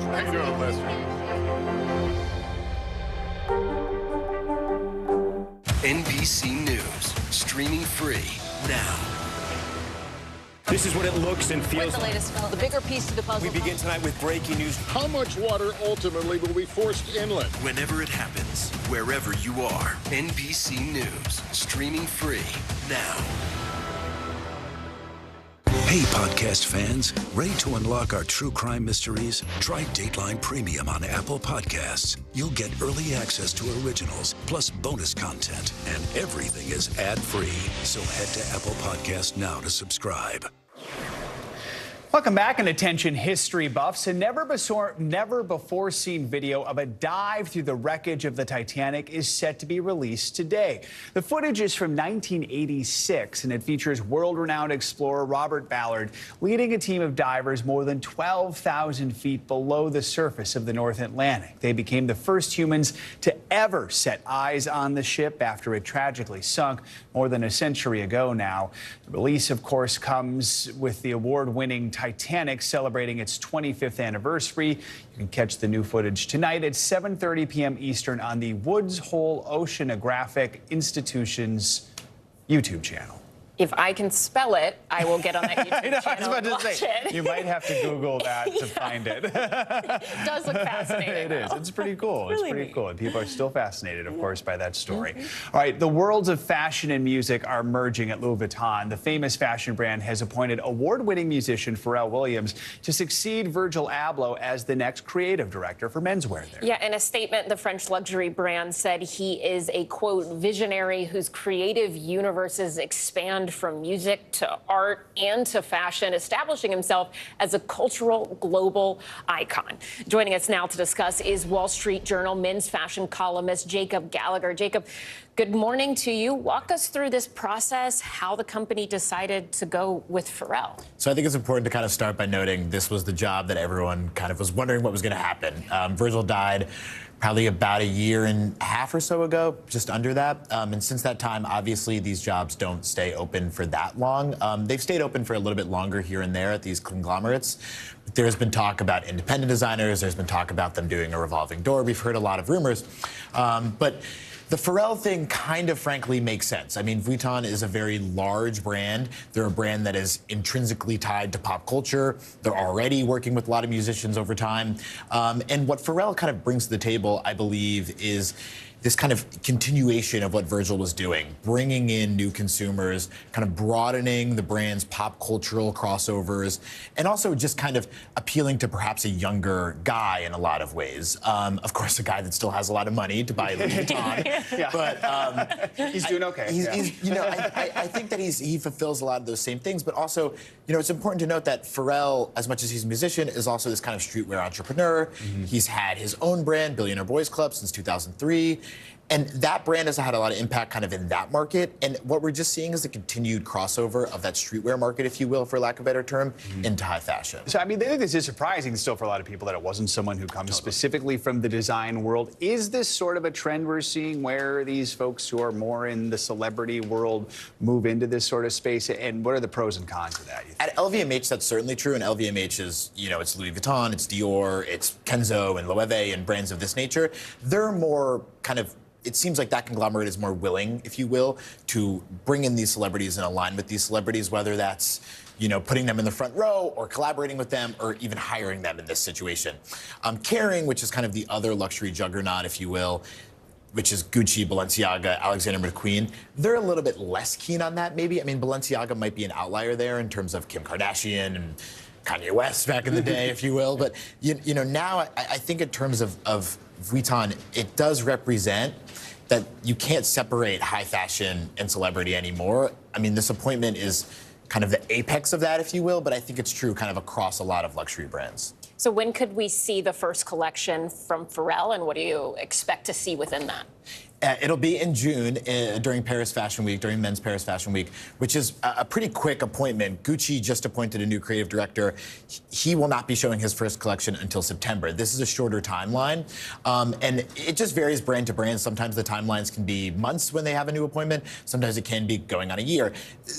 How you doing, Lester? NBC News, streaming free now. This is what it looks and feels. With the latest, the bigger piece to the puzzle. We begin tonight with breaking news. How much water ultimately will be forced inland? Whenever it happens, wherever you are, NBC News, streaming free now. Hey, podcast fans, ready to unlock our true crime mysteries? Try Dateline Premium on Apple Podcasts. You'll get early access to originals, plus bonus content, and everything is ad-free. So head to Apple Podcasts now to subscribe. Welcome back, and attention history buffs. A never before seen video of a dive through the wreckage of the Titanic is set to be released today. The footage is from 1986, and it features world-renowned explorer Robert Ballard leading a team of divers more than 12,000 feet below the surface of the North Atlantic. They became the first humans to ever set eyes on the ship after it tragically sunk more than a century ago now. The release, of course, comes with the award-winning Titanic celebrating its 25th anniversary. You can catch the new footage tonight at 7:30 p.m. Eastern on the Woods Hole Oceanographic Institution's YouTube channel. If I can spell it, I will get on that YouTube channel and watch it. You might have to Google that to find it. It does look fascinating. It is. It's pretty cool. It's really pretty cool. And people are still fascinated, of course, by that story. Mm-hmm. All right, the worlds of fashion and music are merging at Louis Vuitton. The famous fashion brand has appointed award-winning musician Pharrell Williams to succeed Virgil Abloh as the next creative director for menswear there. Yeah, in a statement, the French luxury brand said he is a, quote, visionary whose creative universes expand from music to art and to fashion, establishing himself as a cultural global icon. Joining us now to discuss is Wall Street Journal men's fashion columnist Jacob Gallagher. Jacob, good morning to you. Walk us through this process, how the company decided to go with Pharrell. So I think it's important to kind of start by noting this was the job that everyone kind of was wondering what was going to happen. Virgil died probably about a year and a half or so ago, just under that. And since that time, obviously, these jobs don't stay open for that long. They've stayed open for a little bit longer here and there at these conglomerates. There's been talk about independent designers. There's been talk about them doing a revolving door. We've heard a lot of rumors. But the Pharrell thing kind of, frankly, makes sense. I mean, Vuitton is a very large brand. They're a brand that is intrinsically tied to pop culture. They're already working with a lot of musicians over time. And what Pharrell kind of brings to the table, I believe, is this kind of continuation of what Virgil was doing, bringing in new consumers, kind of broadening the brand's pop cultural crossovers, and also just kind of appealing to perhaps a younger guy in a lot of ways. Of course, a guy that still has a lot of money to buy Louis Vuitton, but he's doing okay. I think that he fulfills a lot of those same things, but also, it's important to note that Pharrell, as much as he's a musician, is also this kind of streetwear entrepreneur. He's had his own brand, Billionaire Boys Club, since 2003. And that brand has had a lot of impact kind of in that market. And what we're just seeing is the continued crossover of that streetwear market, if you will, for lack of a better term, into high fashion. So, I mean, I think this is surprising still for a lot of people that it wasn't someone who comes specifically from the design world. Is this sort of a trend we're seeing where these folks who are more in the celebrity world move into this sort of space? And what are the pros and cons of that? At LVMH, that's certainly true. And LVMH is, it's Louis Vuitton, it's Dior, it's Kenzo and Loewe and brands of this nature. They're more kind of, it seems like that conglomerate is more willing, if you will, to bring in these celebrities and align with these celebrities, whether that's, putting them in the front row or collaborating with them or even hiring them in this situation. Kering, which is kind of the other luxury juggernaut, if you will, which is Gucci, Balenciaga, Alexander McQueen, they're a little bit less keen on that, maybe. I mean, Balenciaga might be an outlier there in terms of Kim Kardashian and Kanye West back in the day, if you will. But, now I think in terms of Vuitton, it does represent that you can't separate high fashion and celebrity anymore. I mean, this appointment is kind of the apex of that, if you will, but I think it's true kind of across a lot of luxury brands. So when could we see the first collection from Pharrell, and what do you expect to see within that? It'll be in June during Paris Fashion Week, during Men's Paris Fashion Week, which is a pretty quick appointment. Gucci just appointed a new creative director. He will not be showing his first collection until September. This is a shorter timeline, and it just varies brand to brand. Sometimes the timelines can be months when they have a new appointment. Sometimes it can be going on a year.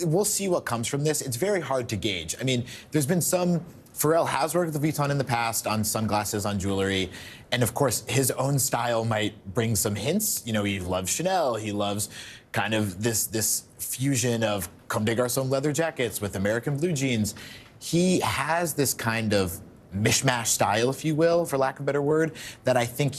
We'll see what comes from this. It's very hard to gauge. I mean, there's been Pharrell has worked with Vuitton in the past on sunglasses, on jewelry, and of course, his own style might bring some hints. He loves Chanel. He loves kind of this fusion of Comme des Garçons leather jackets with American blue jeans. He has this kind of mishmash style, if you will, for lack of a better word, that I think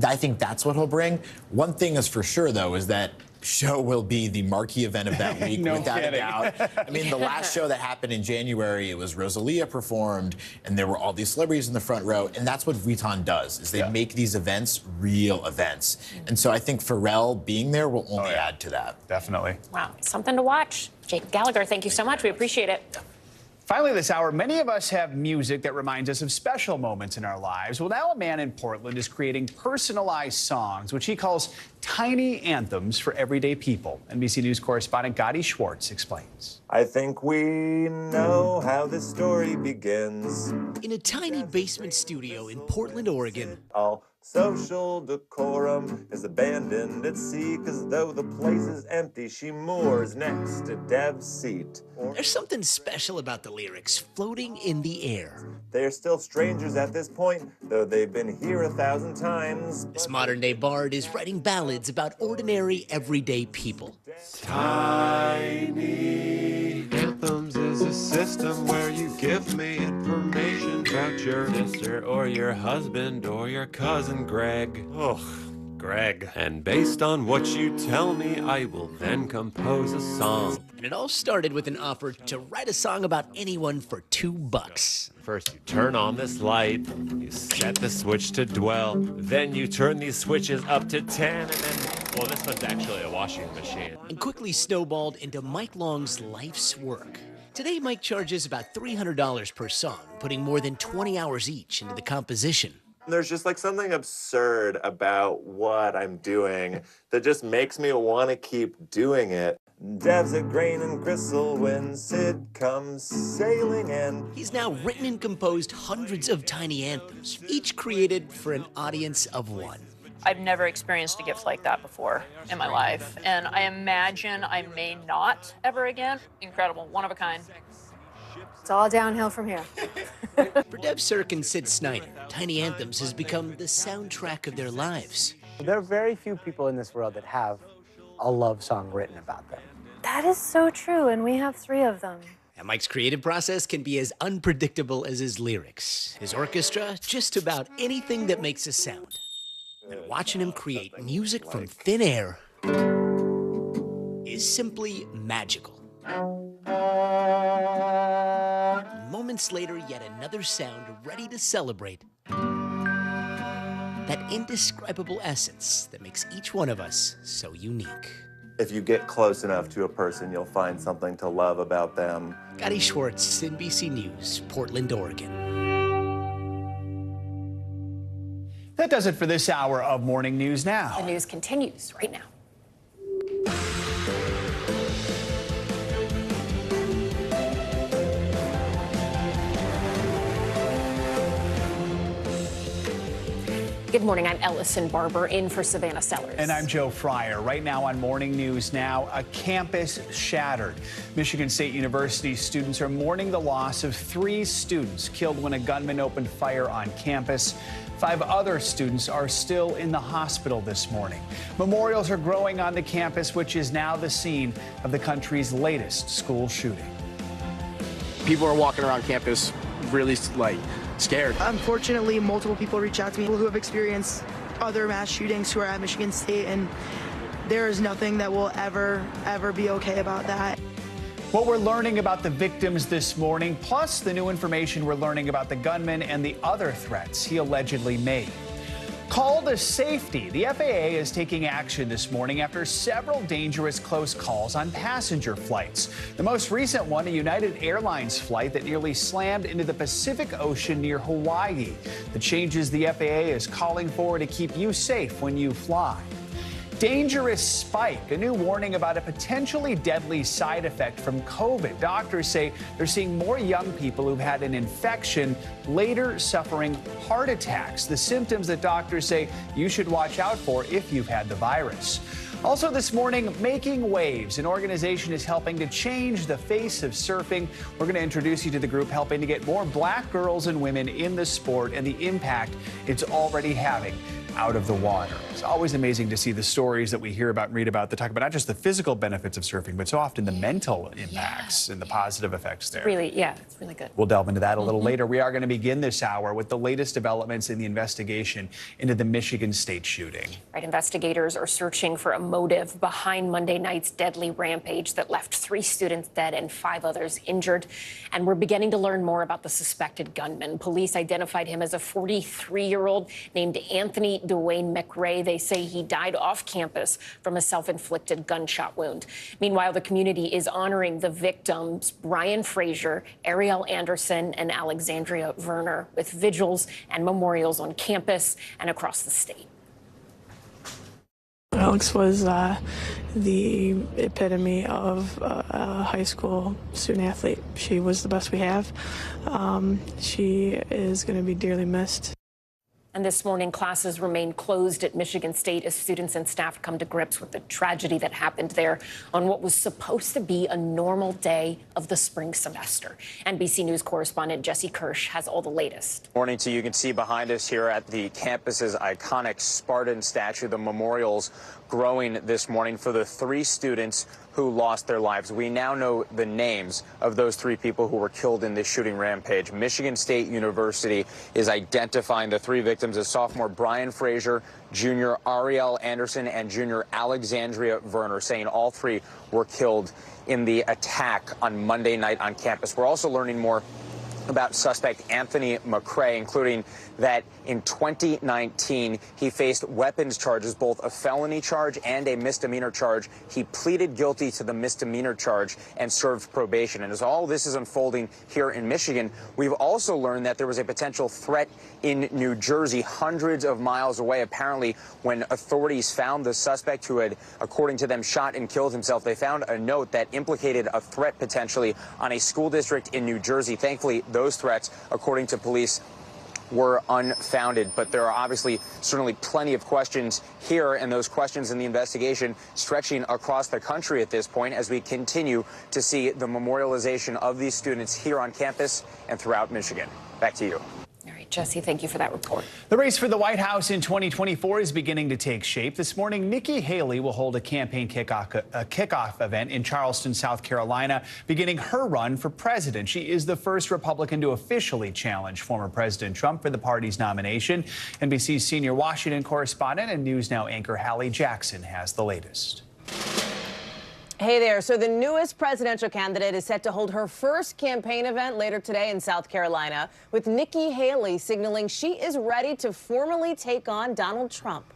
I think that's what he'll bring. One thing is for sure, though, is that show will be the marquee event of that week, without a doubt. I mean, the last show that happened in January, it was Rosalia performed, and there were all these celebrities in the front row, and that's what Vuitton does, is they make these events real events. And so I think Pharrell being there will only add to that. Definitely. Wow, something to watch. Jacob Gallagher, thank you so much. We appreciate it. Finally this hour, many of us have music that reminds us of special moments in our lives. Well, now a man in Portland is creating personalized songs, which he calls tiny anthems for everyday people. NBC News correspondent Gotti Schwartz explains. I think we know how this story begins. In a tiny basement studio in Portland, Oregon, I'll Social decorum is abandoned at sea, 'cause though the place is empty, she moors next to Dev's seat. There's something special about the lyrics floating in the air. They're still strangers at this point, though they've been here 1,000 times. This modern-day bard is writing ballads about ordinary, everyday people. Tiny Anthems is a system where you give me information about your sister or your husband or your cousin Greg. Ugh, Greg. And based on what you tell me, I will then compose a song. And it all started with an offer to write a song about anyone for $2. First, you turn on this light, you set the switch to dwell, then you turn these switches up to 10, and then, well, this one's actually a washing machine. And quickly snowballed into Mike Long's life's work. Today, Mike charges about $300 per song, putting more than 20 hours each into the composition. There's just like something absurd about what I'm doing that just makes me want to keep doing it. Dev's a grain and gristle when Sid comes sailing in. He's now written and composed hundreds of tiny anthems, each created for an audience of one. I've never experienced a gift like that before in my life, and I imagine I may not ever again. Incredible, one of a kind. It's all downhill from here. For Dev Sirk and Sid Snyder, Tiny Anthems has become the soundtrack of their lives. There are very few people in this world that have a love song written about them. That is so true, and we have 3 of them. And Mike's creative process can be as unpredictable as his lyrics. His orchestra, just about anything that makes a sound. And watching him create music from thin air is simply magical. Moments later, yet another sound ready to celebrate that indescribable essence that makes each one of us so unique. If you get close enough to a person, you'll find something to love about them. Gotti Schwartz, NBC News, Portland, Oregon. That does it for this hour of Morning News Now. The news continues right now. Good morning, I'm Ellison Barber in for Savannah Sellers. And I'm Joe Fryer. Right now on Morning News Now, a campus shattered. Michigan State University students are mourning the loss of 3 students killed when a gunman opened fire on campus. 5 other students are still in the hospital this morning. Memorials are growing on the campus, which is now the scene of the country's latest school shooting. People are walking around campus really scared. Unfortunately, multiple people reach out to me who have experienced other mass shootings who are at Michigan State, and there is nothing that will ever be okay about that. What we're learning about the victims this morning, plus the new information we're learning about the gunman and the other threats he allegedly made. Call to safety. The FAA is taking action this morning after several dangerous close calls on passenger flights. The most recent one, a United Airlines flight that nearly slammed into the Pacific Ocean near Hawaii. The changes the FAA is calling for to keep you safe when you fly. Dangerous spike, a new warning about a potentially deadly side effect from COVID. Doctors say they're seeing more young people who've had an infection later suffering heart attacks, the symptoms that doctors say you should watch out for if you've had the virus. Also this morning, Making Waves, an organization is helping to change the face of surfing. We're going to introduce you to the group helping to get more black girls and women in the sport and the impact it's already having out of the water. It's always amazing to see the stories that we hear about and read about that talk about not just the physical benefits of surfing, but so often the mental impacts and the positive effects there. It's really good. We'll delve into that a little later. We are going to begin this hour with the latest developments in the investigation into the Michigan State shooting. Right, investigators are searching for a motive behind Monday night's deadly rampage that left 3 students dead and 5 others injured. And we're beginning to learn more about the suspected gunman. Police identified him as a 43-year-old named Anthony Dwayne McRae. They say he died off campus from a self-inflicted gunshot wound. Meanwhile, the community is honoring the victims, Brian Frazier, Ariel Anderson, and Alexandria Werner, with vigils and memorials on campus and across the state. Alex was the epitome of a high school student athlete. She was the best we have. She is going to be dearly missed. And this morning, classes remain closed at Michigan State as students and staff come to grips with the tragedy that happened there on what was supposed to be a normal day of the spring semester. NBC News correspondent Jesse Kirsch has all the latest. Morning to you. You can see behind us here at the campus's iconic Spartan statue, the memorials growing this morning for the 3 students who lost their lives. We now know the names of those 3 people who were killed in this shooting rampage. Michigan State University is identifying the 3 victims as sophomore Brian Frazier, junior Ariel Anderson, and junior Alexandria Verner, saying all 3 were killed in the attack on Monday night on campus. We're also learning more about suspect Anthony McCrae, including that in 2019, he faced weapons charges, both a felony charge and a misdemeanor charge. He pleaded guilty to the misdemeanor charge and served probation. And as all this is unfolding here in Michigan, we've also learned that there was a potential threat in New Jersey, hundreds of miles away. Apparently, when authorities found the suspect who had, according to them, shot and killed himself, they found a note that implicated a threat potentially on a school district in New Jersey. Thankfully, those threats, according to police, were unfounded. But there are obviously certainly plenty of questions here, and those questions in the investigation stretching across the country at this point as we continue to see the memorialization of these students here on campus and throughout Michigan. Back to you. All right, Jesse, thank you for that report. The race for the White House in 2024 is beginning to take shape. This morning, Nikki Haley will hold a campaign kickoff event in Charleston, South Carolina, beginning her run for president. She is the first Republican to officially challenge former President Trump for the party's nomination. NBC's senior Washington correspondent and News Now anchor Hallie Jackson has the latest. Hey there. So the newest presidential candidate is set to hold her first campaign event later today in South Carolina, with Nikki Haley signaling she is ready to formally take on Donald Trump.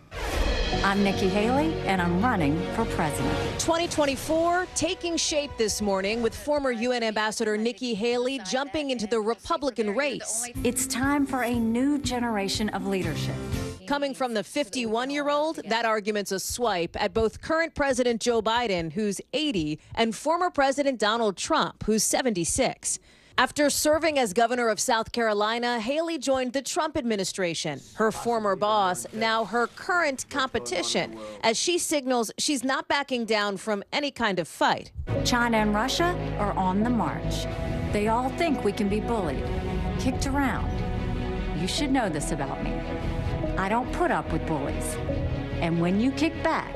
I'm Nikki Haley, and I'm running for president. 2024 taking shape this morning with former UN Ambassador Nikki Haley jumping into the Republican race. It's time for a new generation of leadership. Coming from the 51-year-old, that argument's a swipe at both current President Joe Biden, who's 80, and former President Donald Trump, who's 76. After serving as governor of South Carolina, Haley joined the Trump administration. Her former boss, now her current competition, as she signals she's not backing down from any kind of fight. China and Russia are on the march. They all think we can be bullied, kicked around. You should know this about me. I don't put up with bullies. And when you kick back,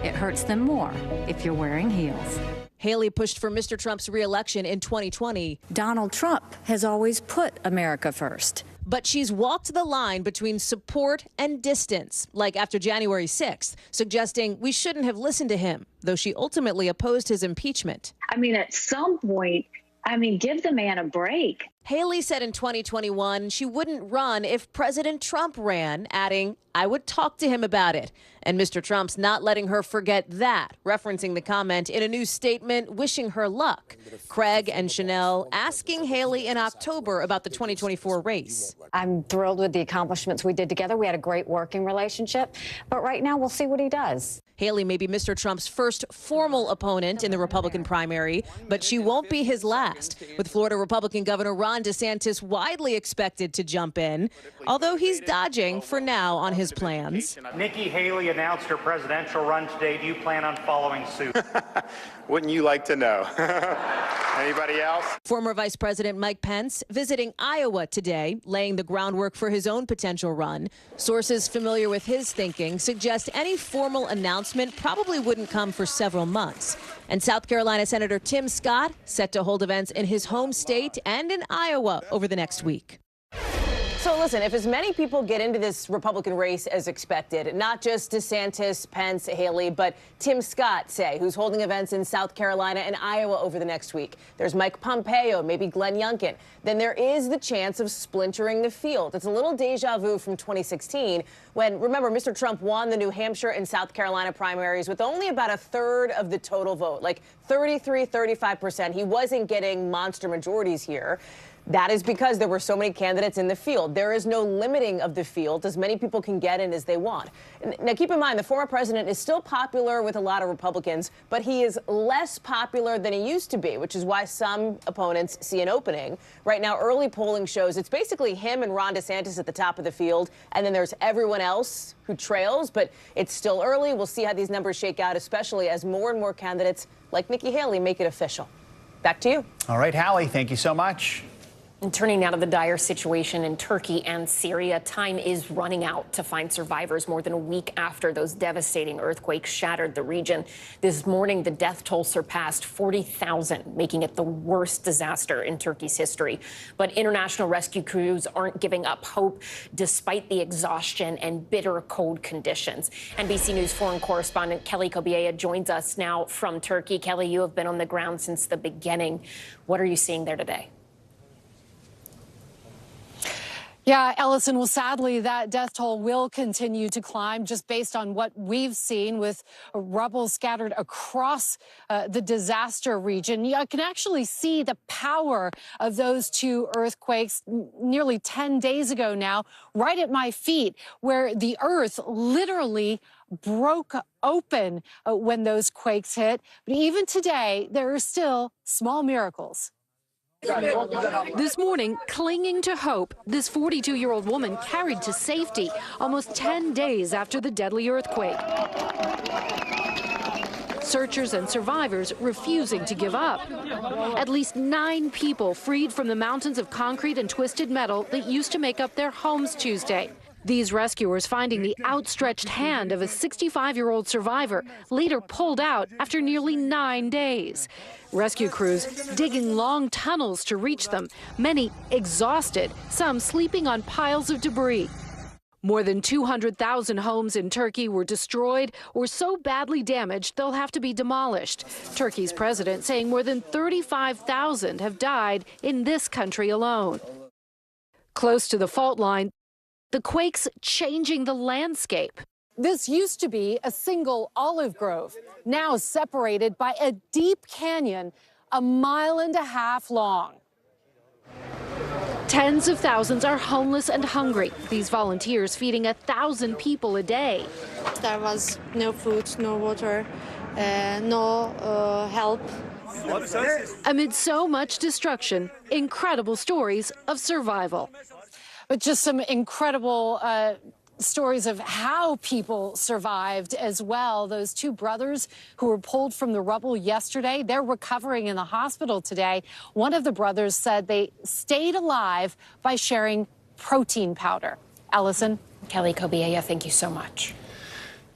it hurts them more if you're wearing heels. Haley pushed for Mr. Trump's re-election in 2020. Donald Trump has always put America first. But she's walked the line between support and distance, like after January 6th, suggesting we shouldn't have listened to him, though she ultimately opposed his impeachment. I mean, at some point, give the man a break. Haley said in 2021 she wouldn't run if President Trump ran, adding, I would talk to him about it. And Mr. Trump's not letting her forget that, referencing the comment in a new statement wishing her luck. Craig and Chanel asking Haley in October about the 2024 race. I'm thrilled with the accomplishments we did together. We had a great working relationship. But right now, we'll see what he does. Haley may be Mr. Trump's first formal opponent in the Republican primary, but she won't be his last, with Florida Republican Governor Ron DeSantis widely expected to jump in, although he's dodging for now on his plans. Nikki Haley announced her presidential run today. Do you plan on following suit? Wouldn't you like to know? Anybody else? Former Vice President Mike Pence visiting Iowa today, laying the groundwork for his own potential run. Sources familiar with his thinking suggest any formal announcement probably wouldn't come for several months. And South Carolina Senator Tim Scott set to hold events in his home state and in Iowa over the next week. So listen, if as many people get into this Republican race as expected, not just DeSantis, Pence, Haley, but Tim Scott, say, who's holding events in South Carolina and Iowa over the next week. There's Mike Pompeo, maybe Glenn Youngkin. Then there is the chance of splintering the field. It's a little deja vu from 2016 when, remember, Mr. Trump won the New Hampshire and South Carolina primaries with only about a third of the total vote, like 33, 35%. He wasn't getting monster majorities here. That is because there were so many candidates in the field. There is no limiting of the field. As many people can get in as they want. Now, keep in mind, the former president is still popular with a lot of Republicans, but he is less popular than he used to be, which is why some opponents see an opening. Right now, early polling shows it's basically him and Ron DeSantis at the top of the field, and then there's everyone else who trails, but it's still early. We'll see how these numbers shake out, especially as more and more candidates like Nikki Haley make it official. Back to you. All right, Hallie, thank you so much. And turning now to the dire situation in Turkey and Syria, time is running out to find survivors more than a week after those devastating earthquakes shattered the region. This morning, the death toll surpassed 40,000, making it the worst disaster in Turkey's history. But international rescue crews aren't giving up hope despite the exhaustion and bitter cold conditions. NBC News foreign correspondent Kelly Kobiea joins us now from Turkey. Kelly, you have been on the ground since the beginning. What are you seeing there today? Yeah, Ellison, well, sadly, that death toll will continue to climb just based on what we've seen with rubble scattered across the disaster region. You can actually see the power of those two earthquakes nearly 10 days ago now, right at my feet, where the earth literally broke open when those quakes hit. But even today, there are still small miracles. This morning, clinging to hope, this 42-year-old woman carried to safety almost 10 days after the deadly earthquake. Searchers and survivors refusing to give up. At least 9 people freed from the mountains of concrete and twisted metal that used to make up their homes Tuesday. These rescuers finding the outstretched hand of a 65-year-old survivor, later pulled out after nearly 9 days. Rescue crews digging long tunnels to reach them, many exhausted, some sleeping on piles of debris. More than 200,000 homes in Turkey were destroyed or so badly damaged they'll have to be demolished. Turkey's president saying more than 35,000 have died in this country alone. Close to the fault line, the quakes changing the landscape. This used to be a single olive grove, now separated by a deep canyon 1.5 miles long. Tens of thousands are homeless and hungry. These volunteers feeding 1,000 people a day. There was no food, no water, no help. Amid so much destruction, incredible stories of survival. But just some incredible stories of how people survived as well. Those 2 brothers who were pulled from the rubble yesterday, they're recovering in the hospital today. One of the brothers said they stayed alive by sharing protein powder. Ellison. Kelly Kobiea, thank you so much.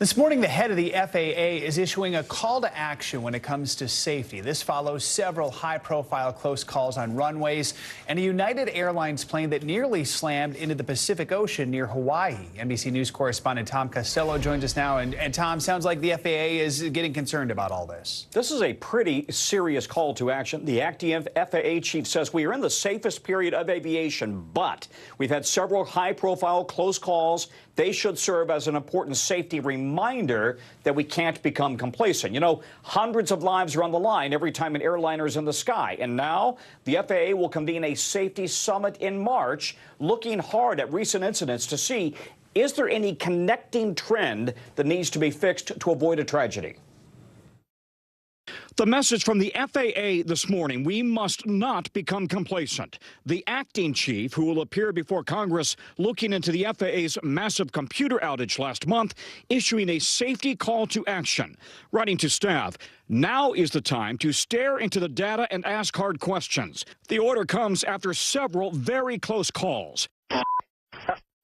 This morning, the head of the FAA is issuing a call to action when it comes to safety. This follows several high-profile close calls on runways and a United Airlines plane that nearly slammed into the Pacific Ocean near Hawaii. NBC News correspondent Tom Costello joins us now. And Tom, sounds like the FAA is getting concerned about all this. This is a pretty serious call to action. The acting FAA chief says we are in the safest period of aviation, but we've had several high-profile close calls. They should serve as an important safety reminder that we can't become complacent. You know, hundreds of lives are on the line every time an airliner is in the sky. And now the FAA will convene a safety summit in March, looking hard at recent incidents to see, is there any connecting trend that needs to be fixed to avoid a tragedy? The message from the FAA this morning: we must not become complacent. The acting chief, who will appear before Congress looking into the FAA's massive computer outage last month, issuing a safety call to action, writing to staff, now is the time to stare into the data and ask hard questions. The order comes after several very close calls.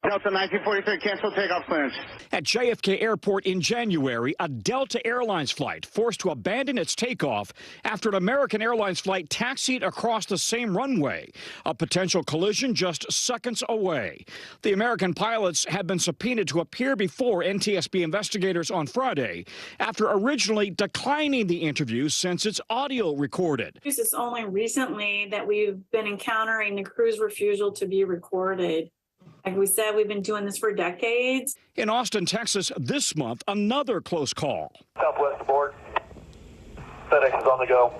Delta 1943, cancel takeoff clearance. At JFK Airport in January, a Delta Airlines flight forced to abandon its takeoff after an American Airlines flight taxied across the same runway. A potential collision just seconds away. The American pilots had been subpoenaed to appear before NTSB investigators on Friday after originally declining the interview since it's audio recorded. It's only recently that we've been encountering the crew's refusal to be recorded. Like we said, we've been doing this for decades. In Austin, Texas, this month, another close call. Southwest aboard. FedEx is on the go.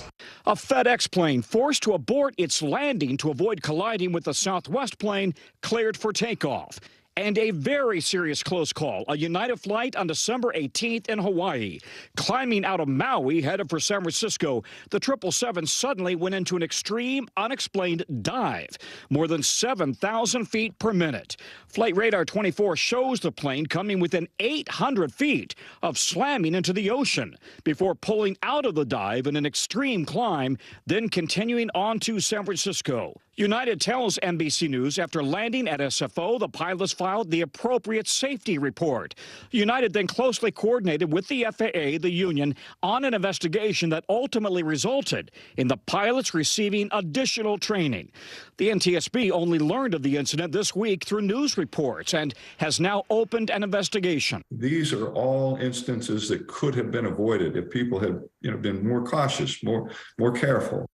A FedEx plane forced to abort its landing to avoid colliding with the Southwest plane cleared for takeoff. And a very serious close call, a United flight on December 18th in Hawaii. Climbing out of Maui, headed for San Francisco, the 777 suddenly went into an extreme, unexplained dive, more than 7,000 feet per minute. Flight Radar 24 shows the plane coming within 800 feet of slamming into the ocean before pulling out of the dive in an extreme climb, then continuing on to San Francisco. United tells NBC News after landing at SFO, the pilots filed the appropriate safety report. United then closely coordinated with the FAA, the union, on an investigation that ultimately resulted in the pilots receiving additional training. The NTSB only learned of the incident this week through news reports and has now opened an investigation. These are all instances that could have been avoided if people had, been more cautious, more careful.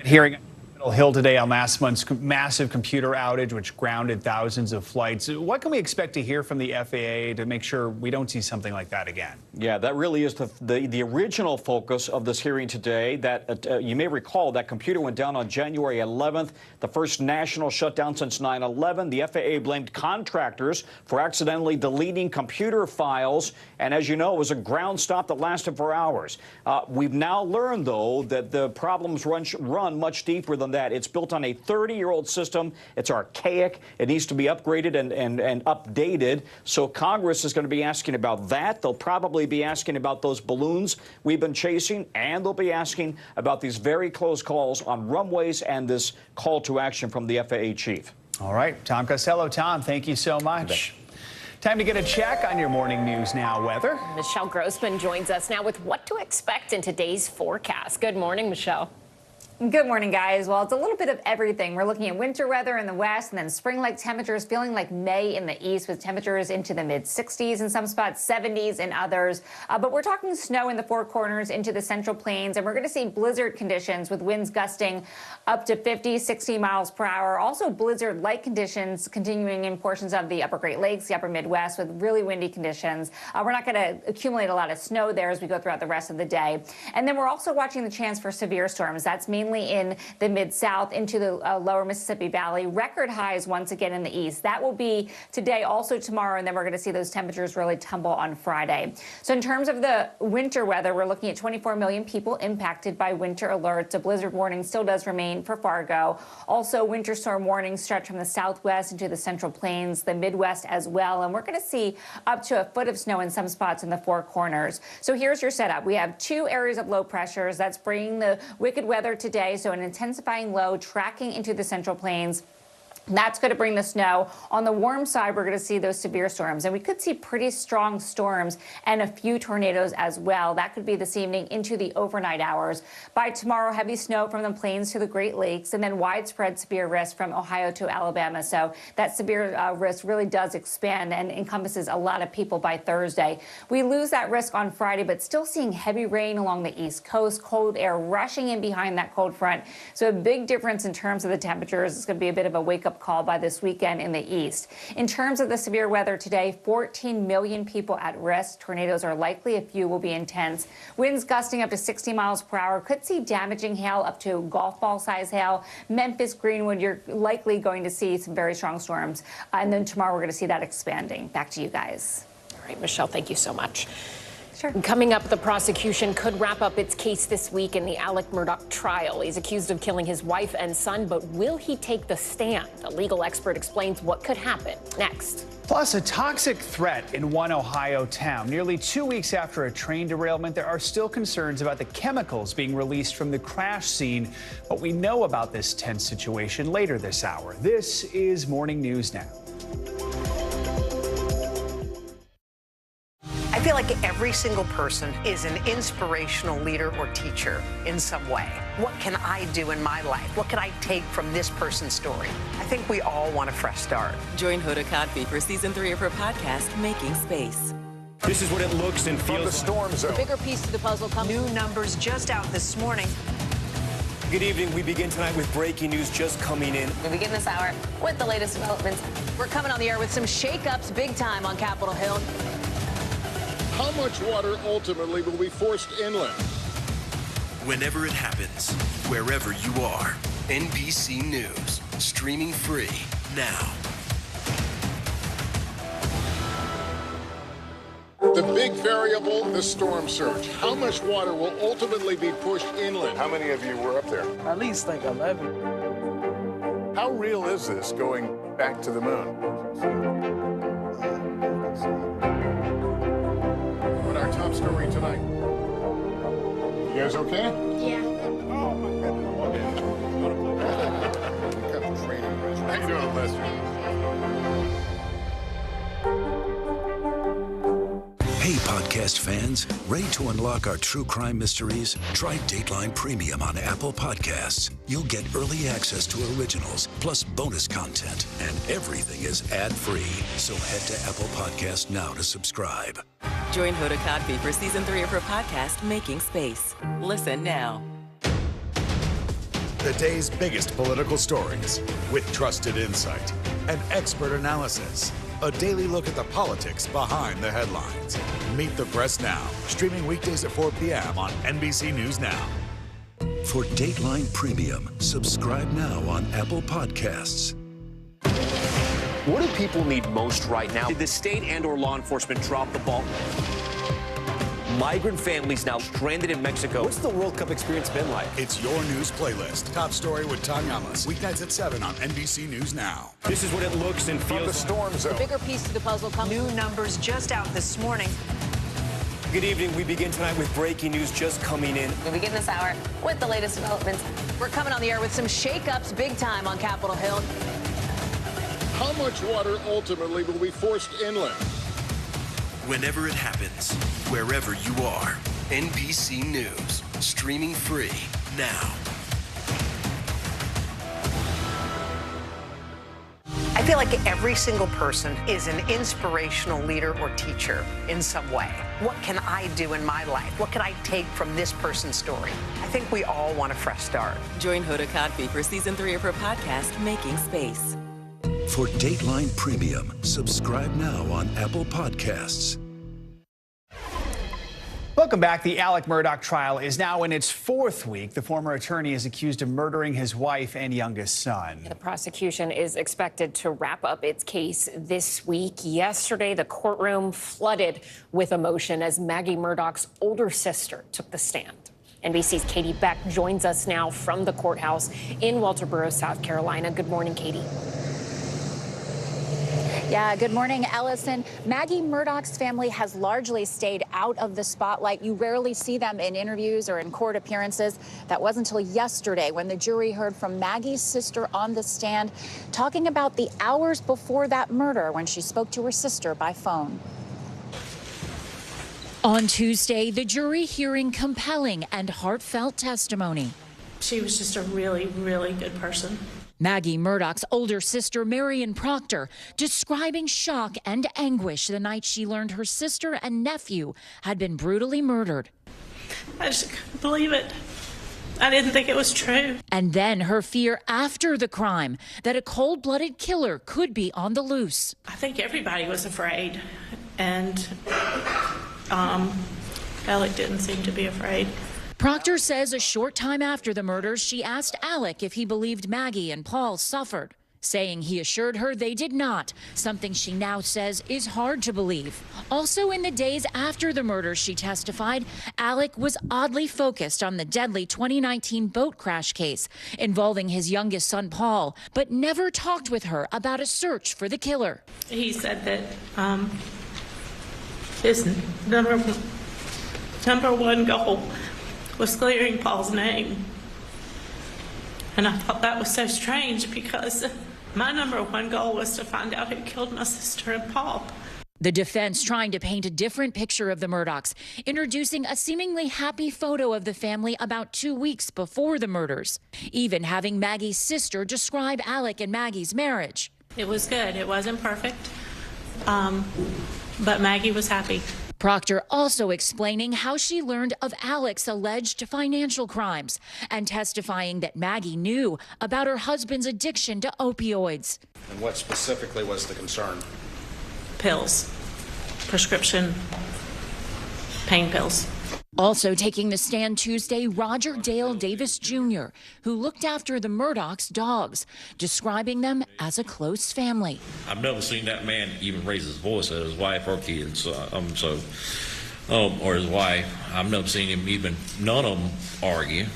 Hearing on Capitol Hill today on last month's massive computer outage, which grounded thousands of flights. What can we expect to hear from the FAA to make sure we don't see something like that again? Yeah, that really is the original focus of this hearing today. That you may recall that computer went down on January 11th, the first national shutdown since 9/11. The FAA blamed contractors for accidentally deleting computer files. And as you know, it was a ground stop that lasted for hours. We've now learned, though, that the problems run much deeper than that. It's built on a 30-year-old system. It's archaic. It needs to be upgraded and updated. So Congress is going to be asking about that. They'll probably be asking about those balloons we've been chasing, and they'll be asking about these very close calls on runways and this call to action from the FAA chief. All right, Tom Costello. Tom, thank you so much. Time to get a check on your Morning News Now weather. Michelle Grossman joins us now with what to expect in today's forecast. Good morning, Michelle. Good morning, guys. Well, it's a little bit of everything. We're looking at winter weather in the west and then spring-like temperatures, feeling like May in the east with temperatures into the mid-60s in some spots, 70s in others. But we're talking snow in the Four Corners into the Central Plains, and we're going to see blizzard conditions with winds gusting up to 50, 60 miles per hour. Also blizzard-like conditions continuing in portions of the upper Great Lakes, the upper Midwest with really windy conditions. We're not going to accumulate a lot of snow there as we go throughout the rest of the day. And then we're also watching the chance for severe storms. That's mainly in the mid-south into the lower Mississippi Valley. Record highs once again in the east. That will be today, also tomorrow, and then we're going to see those temperatures really tumble on Friday. So in terms of the winter weather, we're looking at 24 million people impacted by winter alerts. A blizzard warning still does remain for Fargo. Also, winter storm warnings stretch from the southwest into the Central Plains, the Midwest as well. And we're going to see up to a foot of snow in some spots in the Four Corners. So here's your setup. We have two areas of low pressures. That's bringing the wicked weather today. So an intensifying low tracking into the Central Plains. That's going to bring the snow. On the warm side, we're going to see those severe storms, and we could see pretty strong storms and a few tornadoes as well. That could be this evening into the overnight hours. By tomorrow, heavy snow from the plains to the Great Lakes, and then widespread severe risk from Ohio to Alabama. So that severe risk really does expand and encompasses a lot of people by Thursday. We lose that risk on Friday, but still seeing heavy rain along the East Coast, cold air rushing in behind that cold front. So a big difference in terms of the temperatures. It's going to be a bit of a wake-up call by this weekend in the east. In terms of the severe weather today, 14 million people at risk. Tornadoes are likely. A few will be intense. Winds gusting up to 60 miles per hour. Could see damaging hail up to golf ball size hail. Memphis, Greenwood, you're likely going to see some very strong storms. And then tomorrow we're going to see that expanding. Back to you guys. All right, Michelle, thank you so much. Sure. Coming up, the prosecution could wrap up its case this week in the Alec Murdaugh trial. He's accused of killing his wife and son, but will he take the stand? A legal expert explains what could happen next. Plus, a toxic threat in one Ohio town. Nearly 2 weeks after a train derailment, there are still concerns about the chemicals being released from the crash scene. What we know about this tense situation later this hour. This is Morning News Now. I feel like every single person is an inspirational leader or teacher in some way. What can I do in my life? What can I take from this person's story? I think we all want a fresh start. Join Hoda Kotb for season 3 of her podcast, Making Space. This is what it looks and feels. From the storm zone. The bigger piece to the puzzle comes. New numbers just out this morning. Good evening. We begin tonight with breaking news just coming in. We begin this hour with the latest developments. We're coming on the air with some shakeups big time on Capitol Hill. How much water ultimately will be forced inland? Whenever it happens, wherever you are, NBC News, streaming free now. The big variable, the storm surge. How much water will ultimately be pushed inland? How many of you were up there? At least like 11. How real is this going back to the moon? What our top story tonight? You guys okay? Yeah. Oh my goodness. What kind of training? How you doing, Lester? Hey, podcast fans, ready to unlock our true crime mysteries? Try Dateline Premium on Apple Podcasts. You'll get early access to originals, plus bonus content, and everything is ad-free. So head to Apple Podcasts now to subscribe. Join Hoda Kotb for season 3 of her podcast, Making Space. Listen now. The day's biggest political stories with trusted insight and expert analysis. A daily look at the politics behind the headlines. Meet the Press Now, streaming weekdays at 4 p.m. on NBC News Now. For Dateline Premium, subscribe now on Apple Podcasts. What do people need most right now? Did the state and/or law enforcement drop the ball? Migrant families now stranded in Mexico. What's the World Cup experience been like? It's your news playlist. Top Story with Tanya Ellis. Weeknights at 7 on NBC News Now. This is what it looks and feels. From the storm zone. The bigger piece to the puzzle comes. New numbers just out this morning. Good evening. We begin tonight with breaking news just coming in. We begin this hour with the latest developments. We're coming on the air with some shakeups big time on Capitol Hill. How much water ultimately will be forced inland? Whenever it happens, wherever you are, NBC News, streaming free now. I feel like every single person is an inspirational leader or teacher in some way. What can I do in my life? What can I take from this person's story? I think we all want a fresh start. Join Hoda Kotb for season 3 of her podcast, Making Space. For Dateline Premium, subscribe now on Apple Podcasts. Welcome back. The Alec Murdaugh trial is now in its 4th week. The former attorney is accused of murdering his wife and youngest son. The prosecution is expected to wrap up its case this week. Yesterday, the courtroom flooded with emotion as Maggie Murdaugh's older sister took the stand. NBC's Katie Beck joins us now from the courthouse in Walterboro, South Carolina. Good morning, Katie. Yeah, good morning, Ellison. Maggie Murdaugh's family has largely stayed out of the spotlight. You rarely see them in interviews or in court appearances. That wasn't until yesterday when the jury heard from Maggie's sister on the stand, talking about the hours before that murder when she spoke to her sister by phone. On Tuesday, the jury hearing compelling and heartfelt testimony. She was just a really, really good person. Maggie Murdaugh's older sister, Marion Proctor, describing shock and anguish the night she learned her sister and nephew had been brutally murdered. I just couldn't believe it. I didn't think it was true. And then her fear after the crime that a cold-blooded killer could be on the loose. I think everybody was afraid, and Alec didn't seem to be afraid. Proctor says a short time after the murders, she asked Alec if he believed Maggie and Paul suffered, saying he assured her they did not, something she now says is hard to believe. Also in the days after the murders, she testified, Alec was oddly focused on the deadly 2019 boat crash case involving his youngest son, Paul, but never talked with her about a search for the killer. He said that his number one goal was clearing Paul's name. And I thought that was so strange because my number one goal was to find out who killed my sister and Paul. The defense trying to paint a different picture of the Murdaughs, introducing a seemingly happy photo of the family about 2 weeks before the murders, even having Maggie's sister describe Alec and Maggie's marriage. It was good. It wasn't perfect, but Maggie was happy. Proctor also explaining how she learned of Alec's alleged financial crimes and testifying that Maggie knew about her husband's addiction to opioids. And what specifically was the concern? Pills, prescription pain pills. Also taking the stand Tuesday, Roger Dale Davis Jr., who looked after the Murdoch's dogs, describing them as a close family. I've never seen that man even raise his voice at his wife or kids, or his wife. I've never seen him even, none of them argue.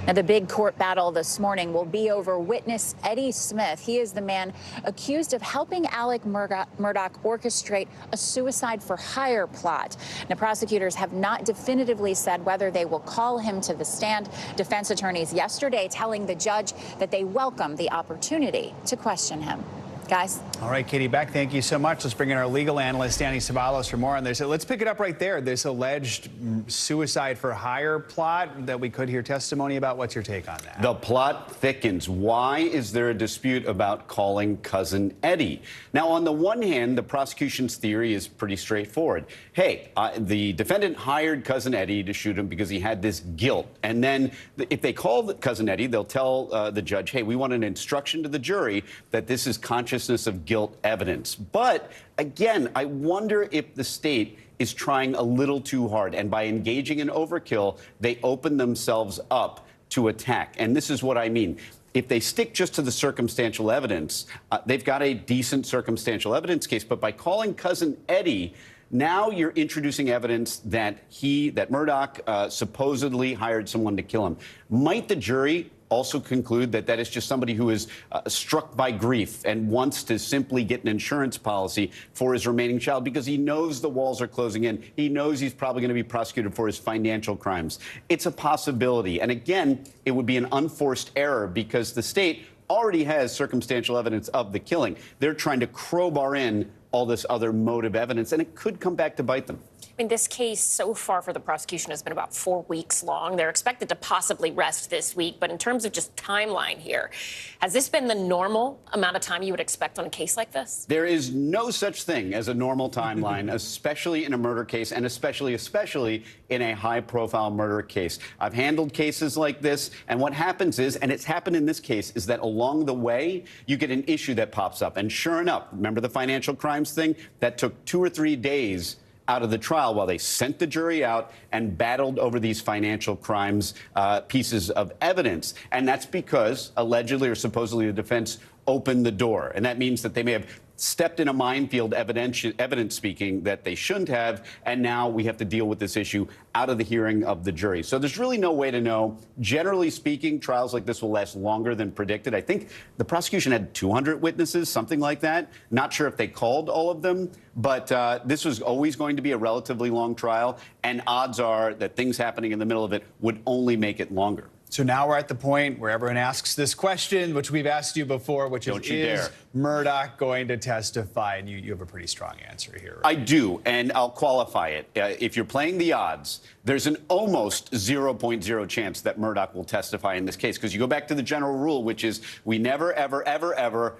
Now, the big court battle this morning will be over witness Eddie Smith. He is the man accused of helping Alec Murdoch orchestrate a suicide for hire plot. Now, prosecutors have not definitively said whether they will call him to the stand. Defense attorneys yesterday telling the judge that they welcome the opportunity to question him. Guys. All right, Katie Beck, thank you so much. Let's bring in our legal analyst, Danny Ceballos, for more on this. So let's pick it up right there. This alleged suicide for hire plot that we could hear testimony about. What's your take on that? The plot thickens. Why is there a dispute about calling cousin Eddie? Now, on the one hand, the prosecution's theory is pretty straightforward. Hey, the defendant hired cousin Eddie to shoot him because he had this guilt. And then if they call cousin Eddie, they'll tell the judge, hey, we want an instruction to the jury that this is consciousness of guilt evidence. But again, I wonder if the state is trying a little too hard. And by engaging in overkill, they open themselves up to attack. And this is what I mean. If they stick just to the circumstantial evidence, they've got a decent circumstantial evidence case. But by calling cousin Eddie, now you're introducing evidence that Murdoch supposedly hired someone to kill him. Might the jury also conclude that that is just somebody who is struck by grief and wants to simply get an insurance policy for his remaining child because he knows the walls are closing in. He knows he's probably going to be prosecuted for his financial crimes. It's a possibility. And again, it would be an unforced error because the state already has circumstantial evidence of the killing. They're trying to crowbar in all this other motive evidence, and it could come back to bite them. I mean, this case so far for the prosecution has been about 4 weeks long. They're expected to possibly rest this week. But in terms of just timeline here, has this been the normal amount of time you would expect on a case like this? There is no such thing as a normal timeline, especially in a murder case and especially in a high-profile murder case. I've handled cases like this, and what happens is, and it's happened in this case, is that along the way, you get an issue that pops up. And sure enough, remember the financial crimes thing? That took 2 or 3 days out of the trial while they sent the jury out and battled over these financial crimes pieces of evidence. And that's because allegedly or supposedly the defense opened the door. And that means that they may have stepped in a minefield, evidence speaking, that they shouldn't have. And now we have to deal with this issue out of the hearing of the jury. So there's really no way to know. Generally speaking, trials like this will last longer than predicted. I think the prosecution had 200 witnesses, something like that. Not sure if they called all of them, but this was always going to be a relatively long trial. And odds are that things happening in the middle of it would only make it longer. So now we're at the point where everyone asks this question, which we've asked you before, which is Murdoch going to testify? And you have a pretty strong answer here. Right? I do, and I'll qualify it. If you're playing the odds, there's an almost 0.0 chance that Murdoch will testify in this case, because you go back to the general rule, which is we never, ever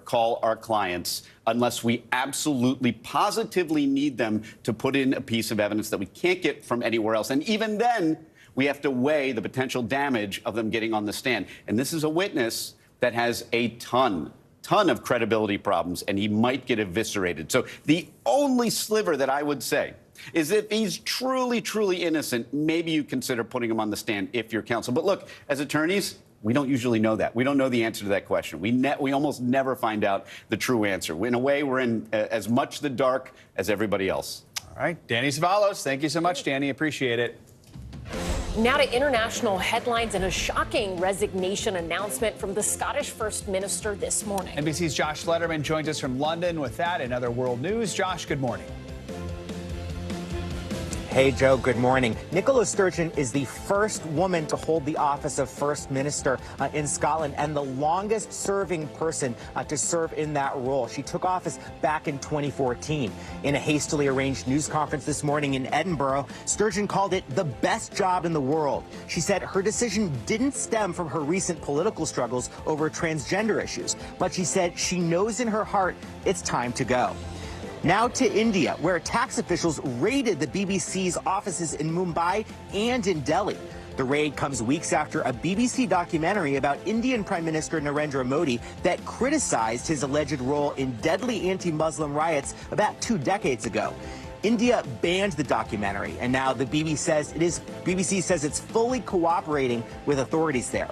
call our clients unless we absolutely, positively need them to put in a piece of evidence that we can't get from anywhere else. And even then, we have to weigh the potential damage of them getting on the stand. And this is a witness that has a ton of credibility problems, and he might get eviscerated. So the only sliver that I would say is if he's truly, truly innocent, maybe you consider putting him on the stand if you're counsel. But look, as attorneys, we don't usually know that. We don't know the answer to that question. We almost never find out the true answer. In a way, we're in as much the dark as everybody else. All right. Danny Ceballos, thank you so much, Danny. Appreciate it. Now to international headlines and a shocking resignation announcement from the Scottish First Minister this morning. NBC's Josh Letterman joins us from London with that and other world news. Josh, good morning. Hey, Joe, good morning. Nicola Sturgeon is the first woman to hold the office of First Minister in Scotland and the longest serving person to serve in that role. She took office back in 2014. In a hastily arranged news conference this morning in Edinburgh, Sturgeon called it the best job in the world. She said her decision didn't stem from her recent political struggles over transgender issues, but she said she knows in her heart it's time to go. Now to India, where tax officials raided the BBC's offices in Mumbai and in Delhi. The raid comes weeks after a BBC documentary about Indian Prime Minister Narendra Modi that criticized his alleged role in deadly anti-Muslim riots about 2 decades ago. India banned the documentary, and now the BBC says it's fully cooperating with authorities there.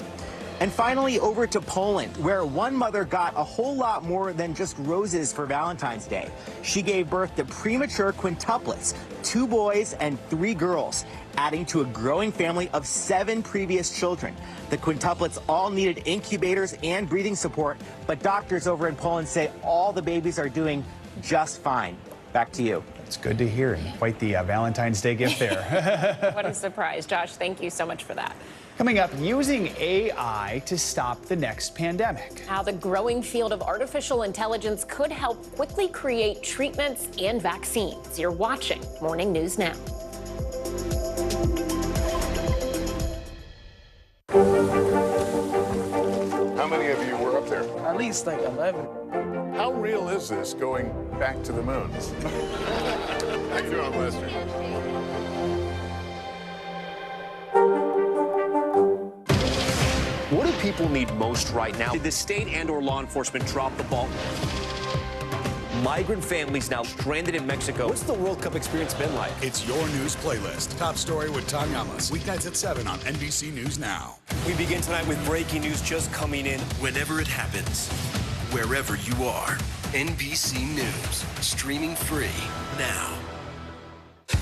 And finally, over to Poland, where one mother got a whole lot more than just roses for Valentine's Day. She gave birth to premature quintuplets, 2 boys and 3 girls, adding to a growing family of 7 previous children. The quintuplets all needed incubators and breathing support, but doctors over in Poland say all the babies are doing just fine. Back to you. It's good to hear. Quite the Valentine's Day gift there. What a surprise. Josh, thank you so much for that. Coming up, using AI to stop the next pandemic. How the growing field of artificial intelligence could help quickly create treatments and vaccines. You're watching Morning News Now. How many of you were up there? At least like 11. How real is this going back to the moon? How you doing, Lester? What do people need most right now? Did the state and/or law enforcement drop the ball? Migrant families now stranded in Mexico. What's the World Cup experience been like? It's your news playlist. Top story with Tom Yamas. Weeknights at 7 on NBC News Now. We begin tonight with breaking news just coming in. Whenever it happens, wherever you are, NBC News, streaming free now.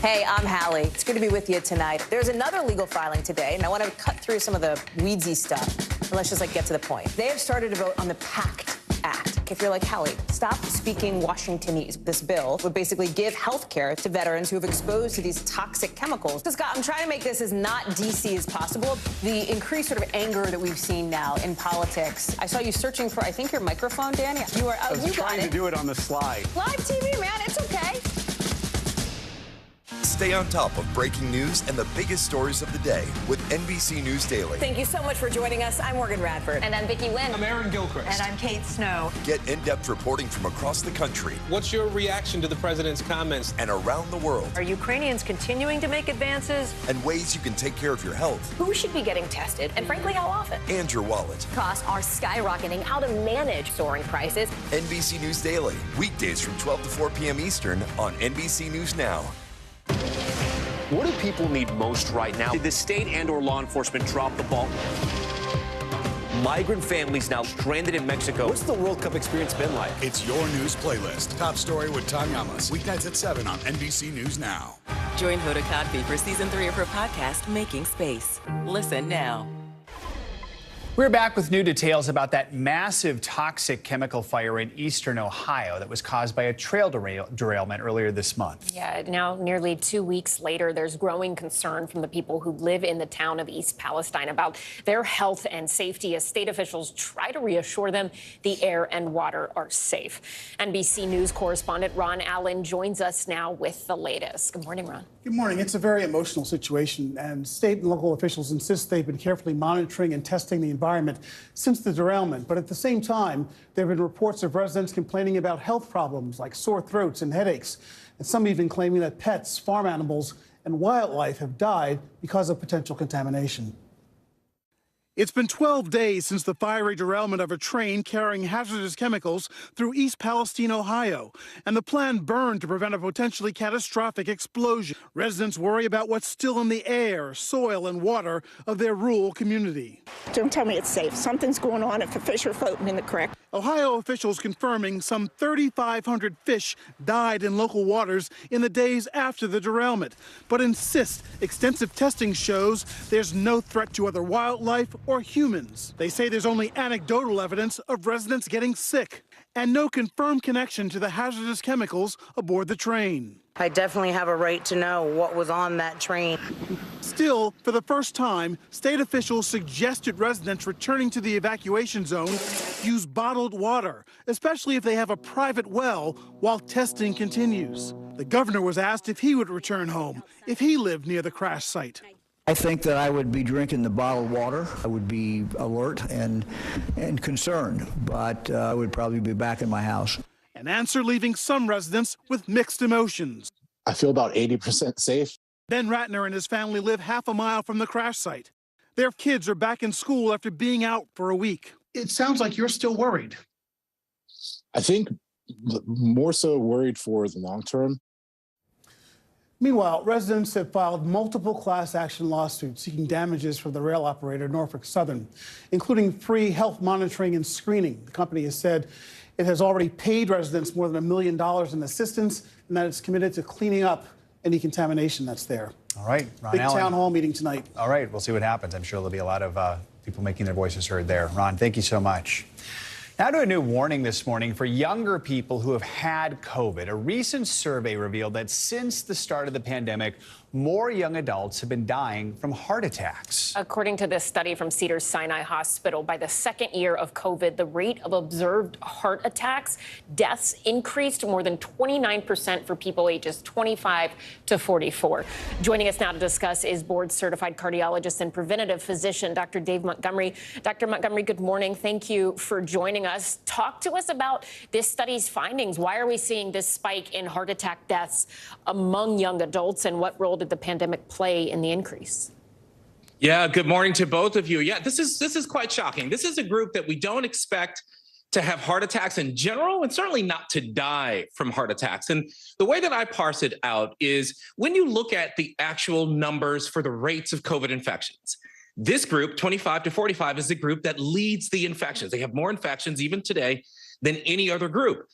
Hey, I'm Hallie. It's good to be with you tonight. There's another legal filing today, and I want to cut through some of the weedsy stuff. And let's just get to the point. They have started to vote on the PACT Act. If you're like, Hallie, stop speaking Washingtonese. This bill would basically give health care to veterans who have exposed to these toxic chemicals. So, Scott, I'm trying to make this as not DC as possible. The increased sort of anger that we've seen now in politics. I saw you searching for, I think, your microphone, Danny. You are. I was trying to do it on the slide. Live TV, man. It's okay. Stay on top of breaking news and the biggest stories of the day with NBC News Daily. Thank you so much for joining us. I'm Morgan Radford. And I'm Vicki Wynn. I'm Aaron Gilchrist. And I'm Kate Snow. Get in-depth reporting from across the country. What's your reaction to the president's comments? And around the world. Are Ukrainians continuing to make advances? And ways you can take care of your health. Who should be getting tested? And frankly, how often? And your wallet. Costs are skyrocketing. How to manage soaring prices. NBC News Daily. Weekdays from 12 to 4 p.m. Eastern on NBC News Now. What do people need most right now? Did the state and/or law enforcement drop the ball? Migrant families now stranded in Mexico. What's the World Cup experience been like? It's your news playlist. Top story with Tom Yamas. Weeknights at 7 on NBC News Now. Join Hoda Kotb for season 3 of her podcast, Making Space. Listen now. We're back with new details about that massive toxic chemical fire in eastern Ohio that was caused by a trail derailment earlier this month. Yeah, now nearly 2 weeks later, there's growing concern from the people who live in the town of East Palestine about their health and safety as state officials try to reassure them the air and water are safe. NBC News correspondent Ron Allen joins us now with the latest. Good morning, Ron. Good morning. It's a very emotional situation, and state and local officials insist they've been carefully monitoring and testing the environment since the derailment. But at the same time, there have been reports of residents complaining about health problems like sore throats and headaches, and some even claiming that pets, farm animals, and wildlife have died because of potential contamination. It's been 12 days since the fiery derailment of a train carrying hazardous chemicals through East Palestine, Ohio, and the plan burned to prevent a potentially catastrophic explosion. Residents worry about what's still in the air, soil, and water of their rural community. Don't tell me it's safe. Something's going on if the fish are floating in the creek. Ohio officials confirming some 3,500 fish died in local waters in the days after the derailment, but insist extensive testing shows there's no threat to other wildlife or humans. They say there's only anecdotal evidence of residents getting sick and no confirmed connection to the hazardous chemicals aboard the train. I definitely have a right to know what was on that train. Still, for the first time, state officials suggested residents returning to the evacuation zone use bottled water, especially if they have a private well, while testing continues. The governor was asked if he would return home if he lived near the crash site. I think that I would be drinking the bottled water. I would be alert and concerned, but I would probably be back in my house. An answer leaving some residents with mixed emotions. I feel about 80% safe. Ben Ratner and his family live half a mile from the crash site. Their kids are back in school after being out for a week. It sounds like you're still worried. I think more so worried for the long term. Meanwhile, residents have filed multiple class action lawsuits seeking damages from the rail operator Norfolk Southern, including free health monitoring and screening. The company has said it has already paid residents more than $1 million in assistance and that it's committed to cleaning up any contamination that's there. All right, Ron Big Allen. town hall meeting tonight. All right, we'll see what happens. I'm sure there'll be a lot of people making their voices heard there. Ron, thank you so much. Now to a new warning this morning for younger people who have had COVID. A recent survey revealed that since the start of the pandemic, more young adults have been dying from heart attacks. According to this study from Cedars-Sinai Hospital, by the second year of COVID, the rate of observed heart attacks, deaths increased more than 29% for people ages 25 to 44. Joining us now to discuss is board-certified cardiologist and preventative physician, Dr. Dave Montgomery. Dr. Montgomery, good morning. Thank you for joining us. Talk to us about this study's findings. Why are we seeing this spike in heart attack deaths among young adults, and what role did the pandemic play in the increase? Yeah, good morning to both of you. Yeah, this is quite shocking. This is a group that we don't expect to have heart attacks in general, and certainly not to die from heart attacks. And the way that I parse it out is when you look at the actual numbers for the rates of COVID infections, this group, 25 to 45, is the group that leads the infections. They have more infections even today than any other group.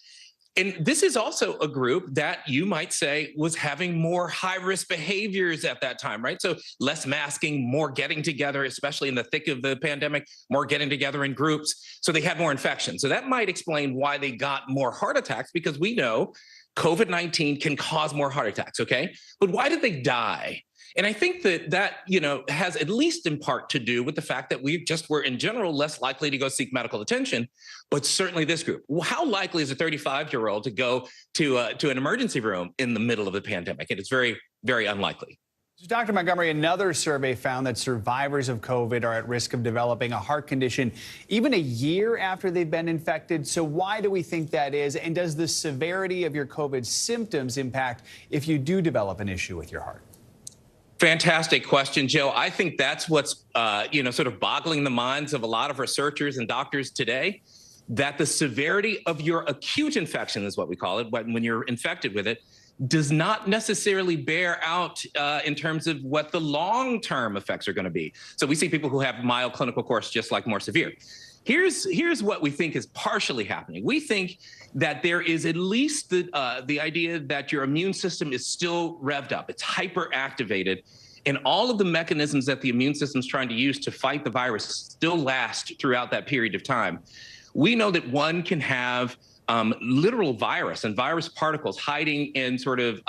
And this is also a group that you might say was having more high-risk behaviors at that time, right? So less masking, more getting together, especially in the thick of the pandemic, more getting together in groups. So they had more infections. So that might explain why they got more heart attacks, because we know COVID-19 can cause more heart attacks, okay? But why did they die? And I think that has at least in part to do with the fact that we just were in general less likely to go seek medical attention, but certainly this group. How likely is a 35-year-old to go to an emergency room in the middle of the pandemic? And it's very, very unlikely. So Dr. Montgomery, another survey found that survivors of COVID are at risk of developing a heart condition even a year after they've been infected. So why do we think that is? And does the severity of your COVID symptoms impact if you do develop an issue with your heart? Fantastic question, Joe. I think that's what's, sort of boggling the minds of a lot of researchers and doctors today, that the severity of your acute infection is what we call it, when you're infected with it, does not necessarily bear out in terms of what the long-term effects are going to be. So we see people who have mild clinical course just like more severe. Here's what we think is partially happening. We think that there is at least the idea that your immune system is still revved up. It's hyperactivated, and all of the mechanisms that the immune system is trying to use to fight the virus still last throughout that period of time. We know that one can have literal virus and virus particles hiding in sort of,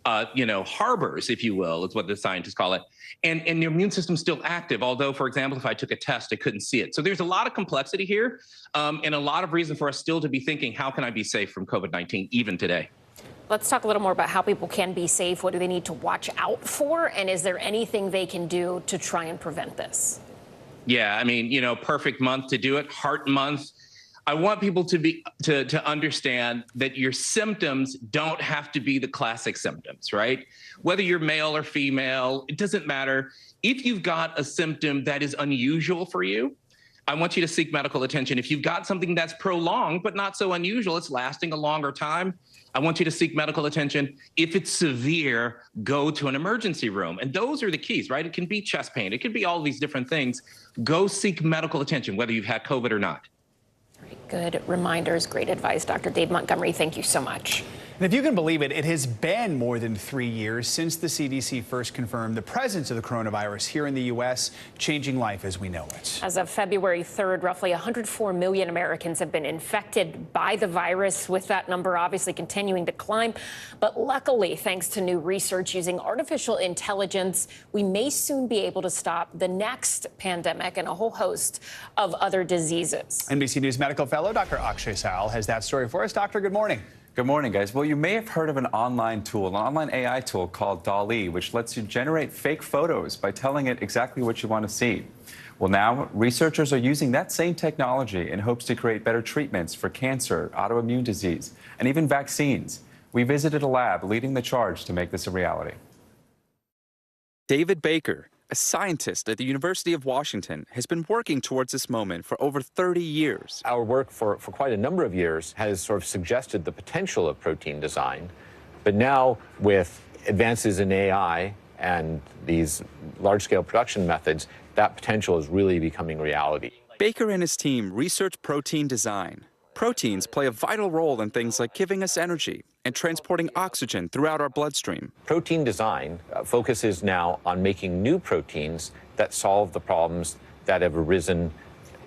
harbors, if you will, is what the scientists call it. And your immune system's still active, although, for example, if I took a test, I couldn't see it. So there's a lot of complexity here and a lot of reason for us still to be thinking, how can I be safe from COVID-19 even today? Let's talk a little more about how people can be safe. What do they need to watch out for? And is there anything they can do to try and prevent this? Yeah, I mean, perfect month to do it, Heart Month. I want people to understand that your symptoms don't have to be the classic symptoms, right? Whether you're male or female, it doesn't matter. If you've got a symptom that is unusual for you, I want you to seek medical attention. If you've got something that's prolonged but not so unusual, it's lasting a longer time, I want you to seek medical attention. If it's severe, go to an emergency room. And those are the keys, right? It can be chest pain. It can be all these different things. Go seek medical attention, whether you've had COVID or not. Good reminders, great advice. Dr. Dave Montgomery, thank you so much. And if you can believe it, it has been more than 3 years since the CDC first confirmed the presence of the coronavirus here in the U.S., changing life as we know it. As of February 3rd, roughly 104 million Americans have been infected by the virus, with that number obviously continuing to climb. But luckily, thanks to new research using artificial intelligence, we may soon be able to stop the next pandemic and a whole host of other diseases. NBC News medical fellow Dr. Akshay Sal has that story for us. Doctor, good morning. Good morning, guys. Well, you may have heard of an online AI tool called DALL-E, which lets you generate fake photos by telling it exactly what you want to see. Well, now researchers are using that same technology in hopes to create better treatments for cancer, autoimmune disease, and even vaccines. We visited a lab leading the charge to make this a reality. David Baker, a scientist at the University of Washington, has been working towards this moment for over 30 years. Our work for quite a number of years has sort of suggested the potential of protein design. But now, with advances in AI and these large-scale production methods, that potential is really becoming reality. Baker and his team research protein design. Proteins play a vital role in things like giving us energy and transporting oxygen throughout our bloodstream. Protein design focuses now on making new proteins that solve the problems that have arisen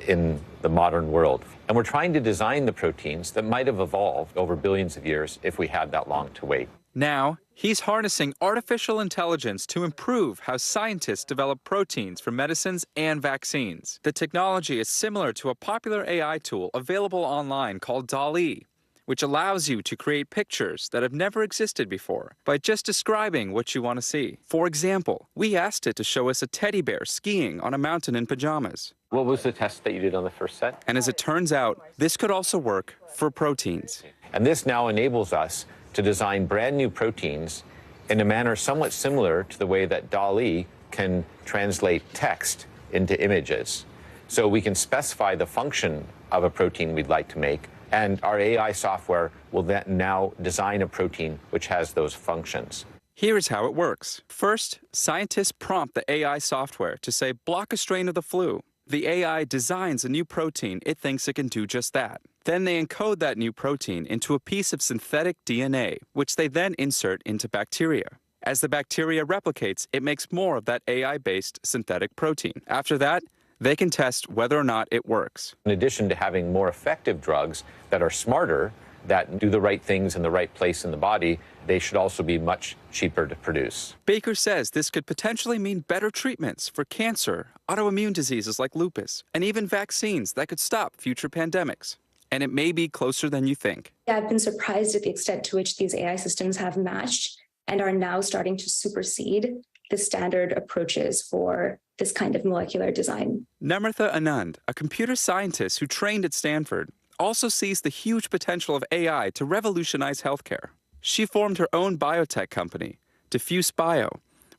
in the modern world. And we're trying to design the proteins that might have evolved over billions of years if we had that long to wait. Now, he's harnessing artificial intelligence to improve how scientists develop proteins for medicines and vaccines. The technology is similar to a popular AI tool available online called DALL-E, which allows you to create pictures that have never existed before by just describing what you want to see. For example, we asked it to show us a teddy bear skiing on a mountain in pajamas. What was the test that you did on the first set? And as it turns out, this could also work for proteins. And this now enables us to design brand new proteins in a manner somewhat similar to the way that DALL-E can translate text into images. So we can specify the function of a protein we'd like to make, and our AI software will then now design a protein which has those functions. Here's how it works. First, scientists prompt the AI software to say, block a strain of the flu. The AI designs a new protein it thinks it can do just that. Then they encode that new protein into a piece of synthetic DNA, which they then insert into bacteria. As the bacteria replicates, it makes more of that AI-based synthetic protein. After that, they can test whether or not it works. In addition to having more effective drugs that are smarter, that do the right things in the right place in the body, they should also be much cheaper to produce. Baker says this could potentially mean better treatments for cancer, autoimmune diseases like lupus, and even vaccines that could stop future pandemics. And it may be closer than you think. I've been surprised at the extent to which these AI systems have matched and are now starting to supersede the standard approaches for this kind of molecular design. Namratha Anand, a computer scientist who trained at Stanford, also sees the huge potential of AI to revolutionize healthcare. She formed her own biotech company, Diffuse Bio,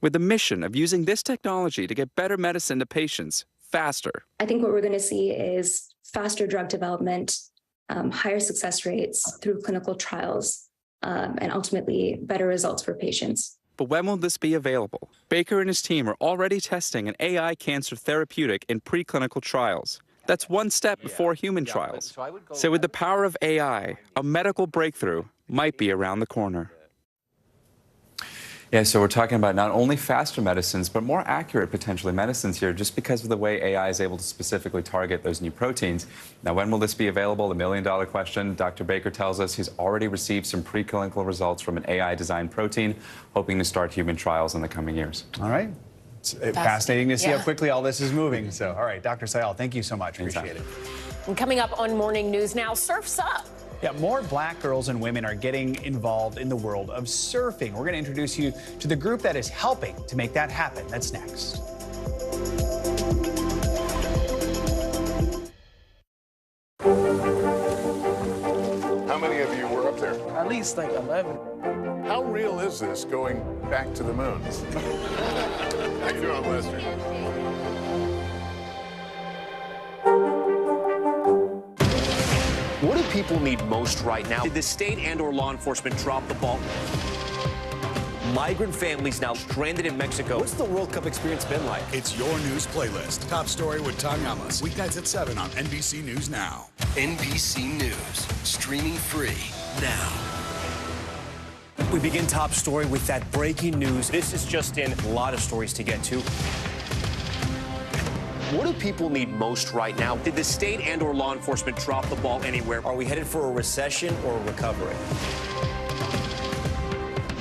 with the mission of using this technology to get better medicine to patients faster. I think what we're going to see is faster drug development, higher success rates through clinical trials, and ultimately better results for patients. But when will this be available? Baker and his team are already testing an AI cancer therapeutic in preclinical trials. That's one step before human trials. So with the power of AI, a medical breakthrough might be around the corner. Yeah, so we're talking about not only faster medicines, but more accurate, potentially, medicines here, just because of the way AI is able to specifically target those new proteins. Now, when will this be available? The million-dollar question. Dr. Baker tells us he's already received some preclinical results from an AI-designed protein, hoping to start human trials in the coming years. All right. It's fascinating to see how quickly all this is moving. So, all right, Dr. Sayal, thank you so much. Appreciate it. And coming up on Morning News Now, Surf's Up. Yeah, more black girls and women are getting involved in the world of surfing. We're going to introduce you to the group that is helping to make that happen. That's next. How many of you were up there? At least like 11. How real is this going back to the moon? How you doing, Lester? What do people need most right now? Did the state and/or law enforcement drop the ball? Migrant families now stranded in Mexico. What's the World Cup experience been like? It's your news playlist. Top story with Tom Yamas. Weeknights at 7 on NBC News Now. NBC News, streaming free now. We begin top story with that breaking news. This is just in, a lot of stories to get to. What do people need most right now? Did the state and/or law enforcement drop the ball anywhere? Are we headed for a recession or a recovery?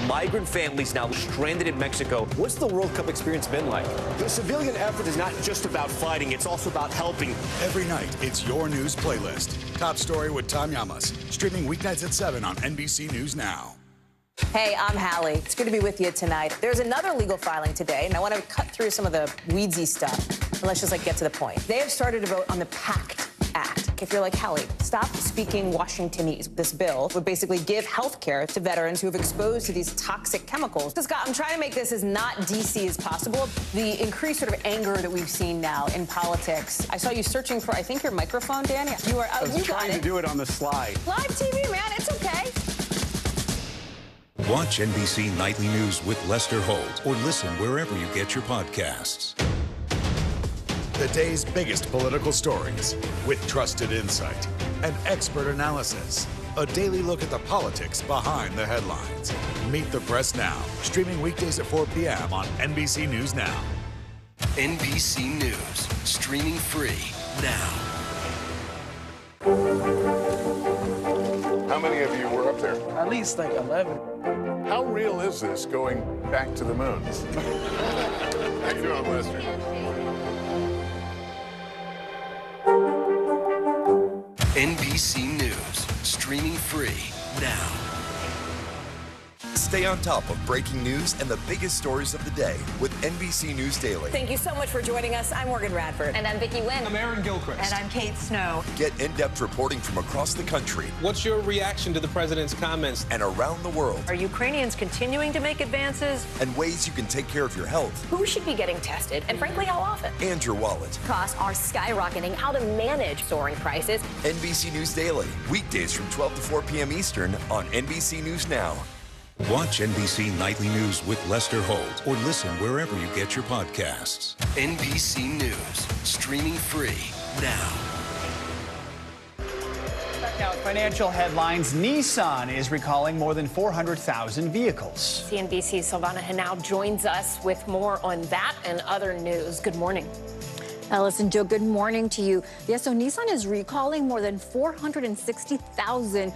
Migrant families now stranded in Mexico. What's the World Cup experience been like? The civilian effort is not just about fighting, it's also about helping. Every night, it's your news playlist. Top story with Tom Yamas. Streaming weeknights at 7 on NBC News Now. Hey, I'm Hallie. It's good to be with you tonight. There's another legal filing today, and I want to cut through some of the weedsy stuff. And let's just get to the point. They have started to vote on the PACT Act. if you're like, Hallie, stop speaking Washingtonese. This bill would basically give health care to veterans who have exposed to these toxic chemicals. So, Scott, I'm trying to make this as not DC as possible. The increased sort of anger that we've seen now in politics. I saw you searching for, I think, your microphone, Danny. You are. I was trying to do it on the slide. Live TV, man. It's okay. Watch NBC Nightly News with Lester Holt or listen wherever you get your podcasts. The day's biggest political stories with trusted insight and expert analysis. A daily look at the politics behind the headlines. Meet the Press Now, streaming weekdays at 4 p.m. on NBC News Now. NBC News, streaming free now. How many of you were up there? At least like 11. How real is this going back to the moon? How you doing, Lester? NBC News, streaming free now. Stay on top of breaking news and the biggest stories of the day with NBC News Daily. Thank you so much for joining us. I'm Morgan Radford. And I'm Vicki Wynn. I'm Aaron Gilchrist. And I'm Kate Snow. Get in-depth reporting from across the country What's your reaction to the president's comments? and around the world, Are Ukrainians continuing to make advances? and ways you can take care of your health Who should be getting tested? And frankly, how often? and your wallet. Costs are skyrocketing. How to manage soaring prices. NBC News Daily, weekdays from 12 to 4 p.m. Eastern on NBC News Now. Watch NBC Nightly News with Lester Holt or listen wherever you get your podcasts. NBC News, streaming free now. Now, financial headlines. Nissan is recalling more than 400,000 vehicles. CNBC's Silvana Henao joins us with more on that and other news. Good morning. Alice and Joe, good morning to you. Yes, so Nissan is recalling more than 460,000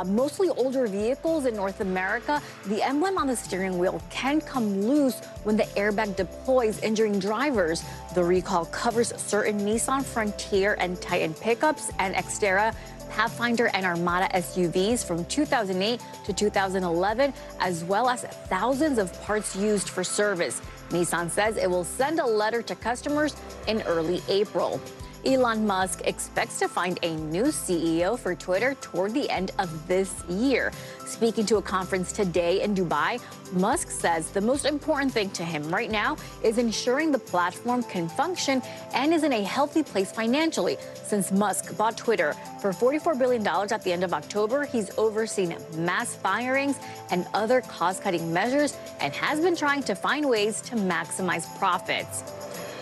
mostly older vehicles in North America. The emblem on the steering wheel can come loose when the airbag deploys, injuring drivers. The recall covers certain Nissan Frontier and Titan pickups and Xterra, Pathfinder and Armada SUVs from 2008 to 2011, as well as thousands of parts used for service. Nissan says it will send a letter to customers in early April. Elon Musk expects to find a new CEO for Twitter toward the end of this year. Speaking to a conference today in Dubai, Musk says the most important thing to him right now is ensuring the platform can function and is in a healthy place financially. Since Musk bought Twitter for $44 billion at the end of October, he's overseen mass firings and other cost-cutting measures and has been trying to find ways to maximize profits.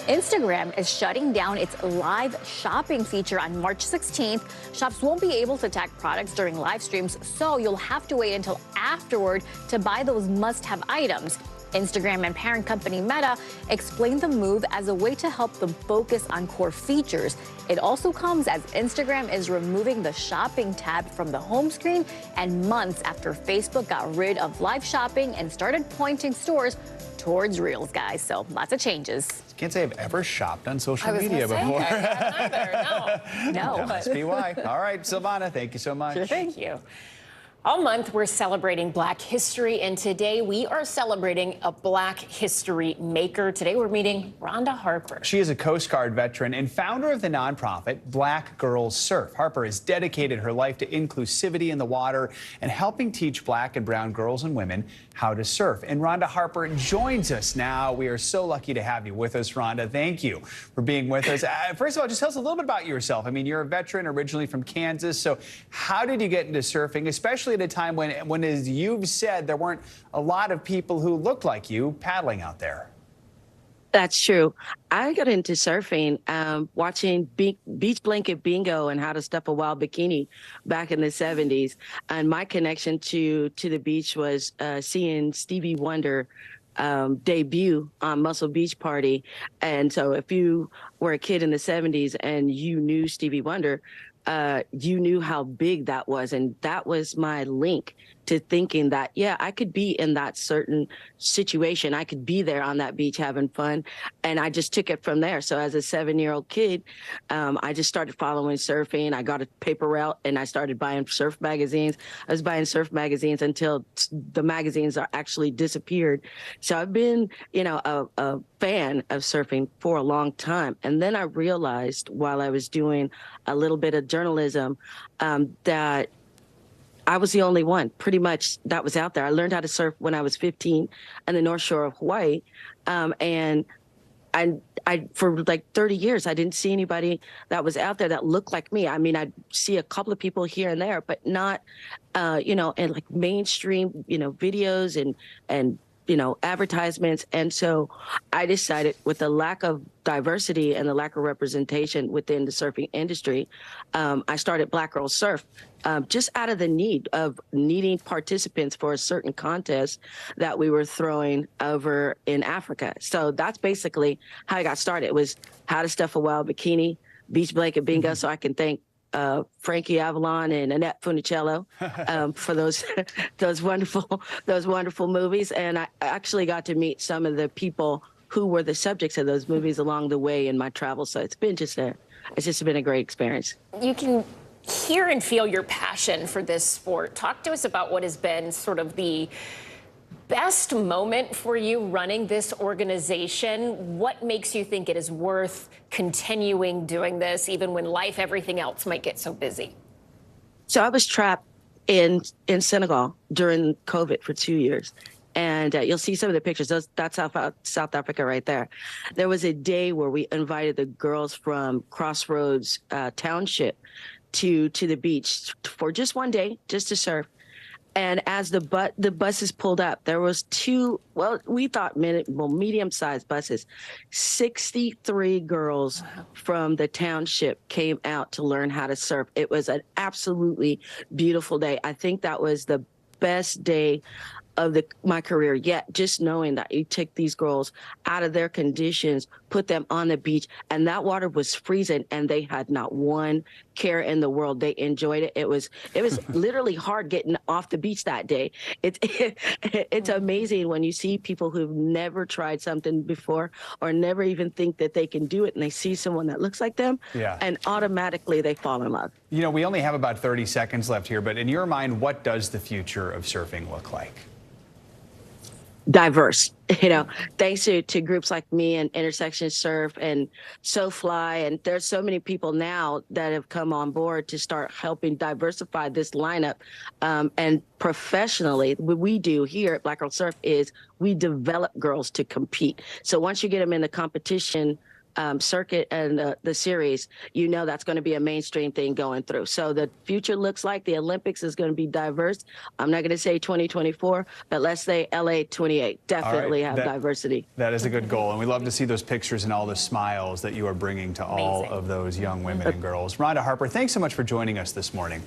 Instagram is shutting down its live shopping feature on March 16th. Shops won't be able to tag products during live streams, so you'll have to wait until afterward to buy those must-have items. Instagram and parent company Meta explained the move as a way to help them focus on core features. It also comes as Instagram is removing the shopping tab from the home screen and months after Facebook got rid of live shopping and started pointing stores towards Reels, guys. So lots of changes. Can't say I've ever shopped on social media before. I haven't either. No. That must be why. All right, Silvana, thank you so much. Sure, thank you. All month, we're celebrating Black history, and today we are celebrating a Black history maker. Today, we're meeting Rhonda Harper. She is a Coast Guard veteran and founder of the nonprofit Black Girls Surf. Harper has dedicated her life to inclusivity in the water and helping teach Black and brown girls and women how to surf. And Rhonda Harper joins us now. We are so lucky to have you with us, Rhonda. Thank you for being with us. First of all, just tell us a little bit about yourself. I mean, you're a veteran originally from Kansas. So how did you get into surfing, especially at a time when, as you've said, there weren't a lot of people who looked like you paddling out there? That's true. I got into surfing watching Beach Blanket Bingo and How to Stuff a Wild Bikini back in the 70s. And my connection to the beach was seeing Stevie Wonder debut on Muscle Beach Party. And so if you were a kid in the 70s and you knew Stevie Wonder, you knew how big that was. And that was my link to thinking that, yeah, I could be in that certain situation. I could be there on that beach having fun. And I just took it from there. So as a 7-year-old kid, I just started following surfing. I got a paper route and I started buying surf magazines. I was buying surf magazines until the magazines are actually disappeared. So I've been, a fan fan of surfing for a long time. And then I realized while I was doing a little bit of journalism that I was the only one pretty much that was out there. I learned how to surf when I was 15 on the North Shore of Hawaii. And I for like 30 years, I didn't see anybody that was out there that looked like me. I mean, I'd see a couple of people here and there, but not, in like mainstream, videos and advertisements. And so I decided, with the lack of diversity and the lack of representation within the surfing industry, I started Black Girls Surf, just out of the need of needing participants for a certain contest that we were throwing over in Africa. So that's basically how I got started. It was how to stuff a wild bikini, beach blanket bingo. So I can thank Frankie Avalon and Annette Funicello for those wonderful movies. And I actually got to meet some of the people who were the subjects of those movies along the way in my travel. So it's just been a great experience. You can hear and feel your passion for this sport. Talk to us about what has been sort of the best moment for you running this organization. What makes you think it is worth continuing doing this, even when everything else might get so busy? So I was trapped in Senegal during COVID for 2 years. And you'll see some of the pictures. That's South Africa right there. There was a day where we invited the girls from Crossroads Township to the beach for just one day, just to surf. And as the buses pulled up, there was we thought medium-sized buses. 63 girls from the township came out to learn how to surf. It was an absolutely beautiful day. I think that was the best day of my career yet, just knowing that you took these girls out of their conditions, put them on the beach, and that water was freezing, and they had not one care in the world. They enjoyed it. It was literally hard getting off the beach that day. It's amazing when you see people who've never tried something before or never even think that they can do it, and they see someone that looks like them, and automatically they fall in love. We only have about 30 seconds left here, but in your mind, what does the future of surfing look like? Diverse, thanks to groups like me and Intersection Surf and SoFly. And there's so many people now that have come on board to start helping diversify this lineup. And professionally, what we do here at Black Girl Surf is we develop girls to compete. So once you get them in the competition circuit and the series, that's going to be a mainstream thing going through. So the future looks like the Olympics is going to be diverse. I'm not going to say 2024, but let's say LA 28. Definitely have diversity. That is a good goal. And we love to see those pictures and all the smiles that you are bringing to all of those young women and girls. Rhonda Harper, thanks so much for joining us this morning.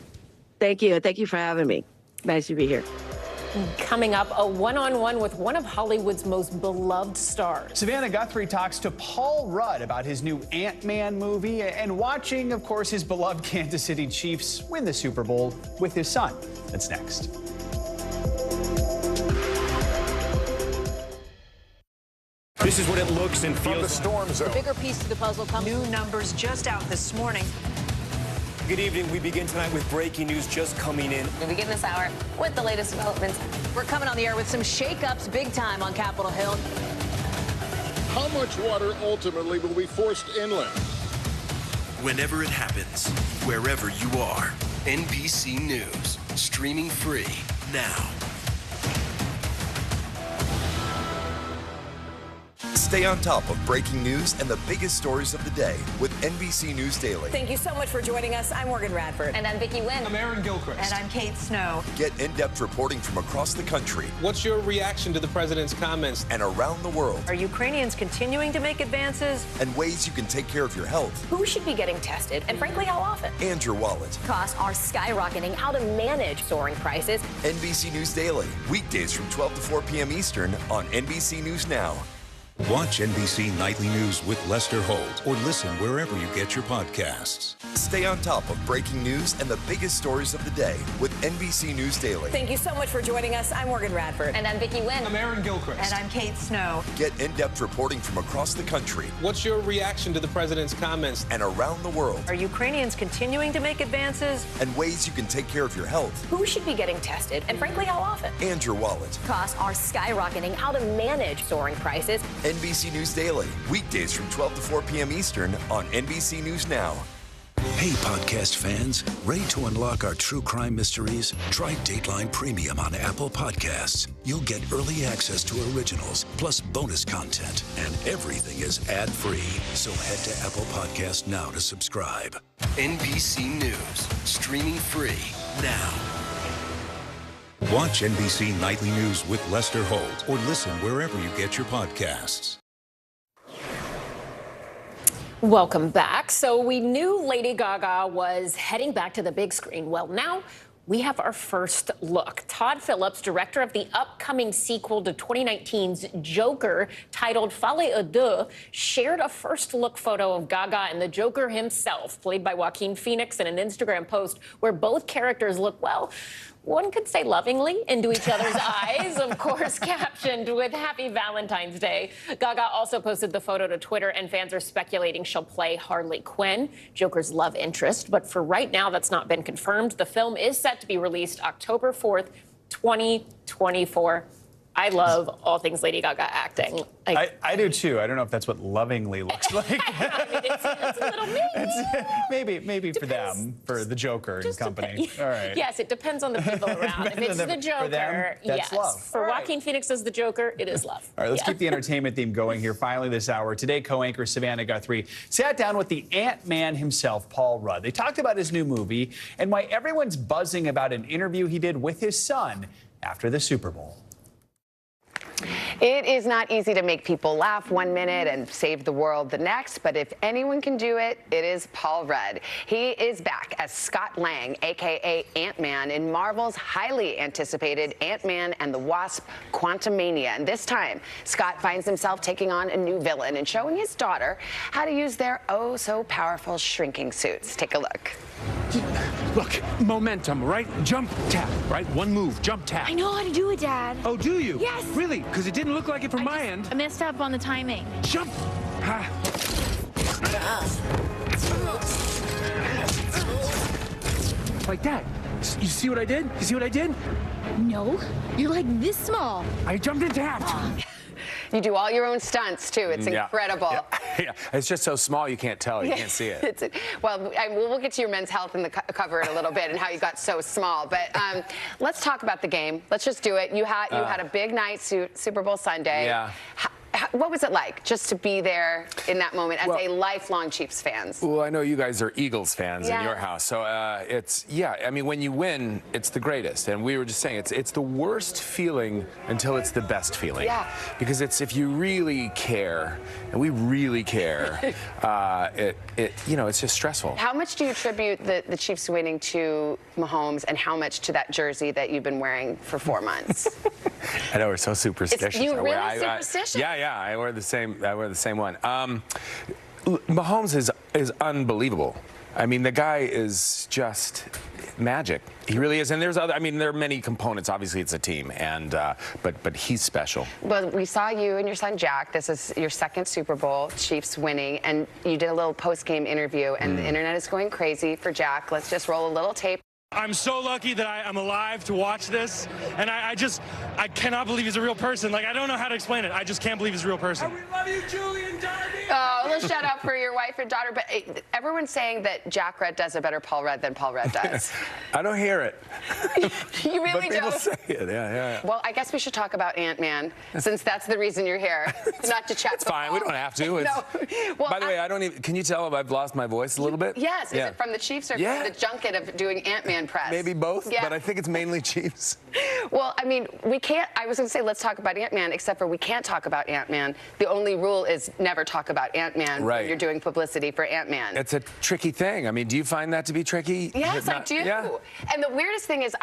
Thank you. Thank you for having me. Nice to be here. Coming up, a one-on-one with one of Hollywood's most beloved stars. Savannah Guthrie talks to Paul Rudd about his new Ant-Man movie and watching, of course, his beloved Kansas City Chiefs win the Super Bowl with his son. That's next. This is what it looks and feels. From the storm zone. The bigger piece to the puzzle comes. New numbers just out this morning. Good evening. We begin tonight with breaking news just coming in. We begin this hour with the latest developments. We're coming on the air with some shakeups big time on Capitol Hill. How much water ultimately will be forced inland? Whenever it happens, wherever you are, NBC News, streaming free now. Stay on top of breaking news and the biggest stories of the day with NBC News Daily. Thank you so much for joining us. I'm Morgan Radford. And I'm Vicki Wynn. I'm Aaron Gilchrist. And I'm Kate Snow. Get in-depth reporting from across the country. What's your reaction to the president's comments? And around the world. Are Ukrainians continuing to make advances? And ways you can take care of your health. Who should be getting tested, and frankly, how often? And your wallet. Costs are skyrocketing. How to manage soaring prices. NBC News Daily. Weekdays from 12 to 4 p.m. Eastern on NBC News Now. Watch NBC Nightly News with Lester Holt or listen wherever you get your podcasts. Stay on top of breaking news and the biggest stories of the day with NBC News Daily. Thank you so much for joining us. I'm Morgan Radford. And I'm Vicki Wynn. I'm Aaron Gilchrist. And I'm Kate Snow. Get in-depth reporting from across the country. What's your reaction to the president's comments? And around the world. Are Ukrainians continuing to make advances? And ways you can take care of your health. Who should be getting tested, and frankly, how often? And your wallet. Costs are skyrocketing. How to manage soaring prices. NBC News Daily, weekdays from 12 to 4 p.m. Eastern on NBC News Now. Hey, podcast fans, ready to unlock our true crime mysteries? Try Dateline Premium on Apple Podcasts. You'll get early access to originals, plus bonus content, and everything is ad-free. So head to Apple Podcasts now to subscribe. NBC News, streaming free now. Watch NBC Nightly News with Lester Holt or listen wherever you get your podcasts. Welcome back. So we knew Lady Gaga was heading back to the big screen. Well, now we have our first look. Todd Phillips, director of the upcoming sequel to 2019's Joker, titled Folie à Deux, shared a first look photo of Gaga and the Joker himself, played by Joaquin Phoenix, in an Instagram post where both characters look, well, one could say lovingly into each other's eyes, of course, captioned with Happy Valentine's Day. Gaga also posted the photo to Twitter, and fans are speculating she'll play Harley Quinn, Joker's love interest. But for right now, that's not been confirmed. The film is set to be released October 4th, 2024. I love all things Lady Gaga acting. I do too. I don't know if that's what lovingly looks like. I mean, it's a little maybe for them, for the Joker and company. All right. Yes, it depends on the people around. If it's the Joker, for them, that's yes. love. For Joaquin Phoenix as the Joker, it is love. All right, let's keep the entertainment theme going here. Finally this hour, today co-anchor Savannah Guthrie sat down with the Ant-Man himself, Paul Rudd. They talked about his new movie and why everyone's buzzing about an interview he did with his son after the Super Bowl. It is not easy to make people laugh one minute and save the world the next, but if anyone can do it, it is Paul Rudd. He is back as Scott Lang, a.k.a. Ant-Man, in Marvel's highly anticipated Ant-Man and the Wasp: Quantumania. And this time, Scott finds himself taking on a new villain and showing his daughter how to use their oh-so-powerful shrinking suits. Take a look. Look, momentum, right? Jump, tap, right? One move, jump, tap. I know how to do it, Dad. Oh, do you? Yes. Really? Because it didn't look like it from my end. I messed up on the timing. Jump! Like that. You see what I did? You see what I did? No, you're like this small. I jumped and tapped. You do all your own stunts, too. It's incredible. Yeah, it's just so small you can't tell. You can't see it. Well, we'll get to your men's health in the cover in a little bit and how you got so small. But let's talk about the game. Let's just do it. You had a big night, Super Bowl Sunday. Yeah. What was it like just to be there in that moment as a lifelong Chiefs fans? Well, I know you guys are Eagles fans in your house, so I mean, when you win, it's the greatest. And we were just saying, it's the worst feeling until it's the best feeling. Yeah. Because it's if you really care, and we really care, it's just stressful. How much do you attribute the Chiefs winning to Mahomes, and how much to that jersey that you've been wearing for 4 months? I know, we're so superstitious. You really superstitious? Yeah, I wear the same one. Mahomes is unbelievable. I mean, the guy is just magic. He really is. And there are many components. Obviously, it's a team, and but he's special. Well, we saw you and your son Jack. This is your second Super Bowl, Chiefs winning, and you did a little post-game interview, and the internet is going crazy for Jack. Let's just roll a little tape. I'm so lucky that I'm alive to watch this, and I cannot believe he's a real person. Like, I don't know how to explain it. I just can't believe he's a real person. We love you, Julie and Darby. Oh, let's shout out for your wife and daughter. But everyone's saying that Jack Rudd does a better Paul Rudd than Paul Rudd does. I don't hear it. You really but people don't? say it, yeah. Well, I guess we should talk about Ant-Man, since that's the reason you're here, not to chat. It's fine. We don't have to. No. Well, by the way, I don't even. Can you tell if I've lost my voice a little bit? Yes. Is it from the Chiefs or from the junket of doing Ant-Man press? Maybe both, but I think it's mainly Chiefs. Well, I mean, we can't. I was going to say let's talk about Ant-Man, except for we can't talk about Ant-Man. The only rule is never talk about Ant-Man when you're doing publicity for Ant-Man. It's a tricky thing. I mean, do you find that to be tricky? Yes, I do. Yeah. And the weirdest thing is,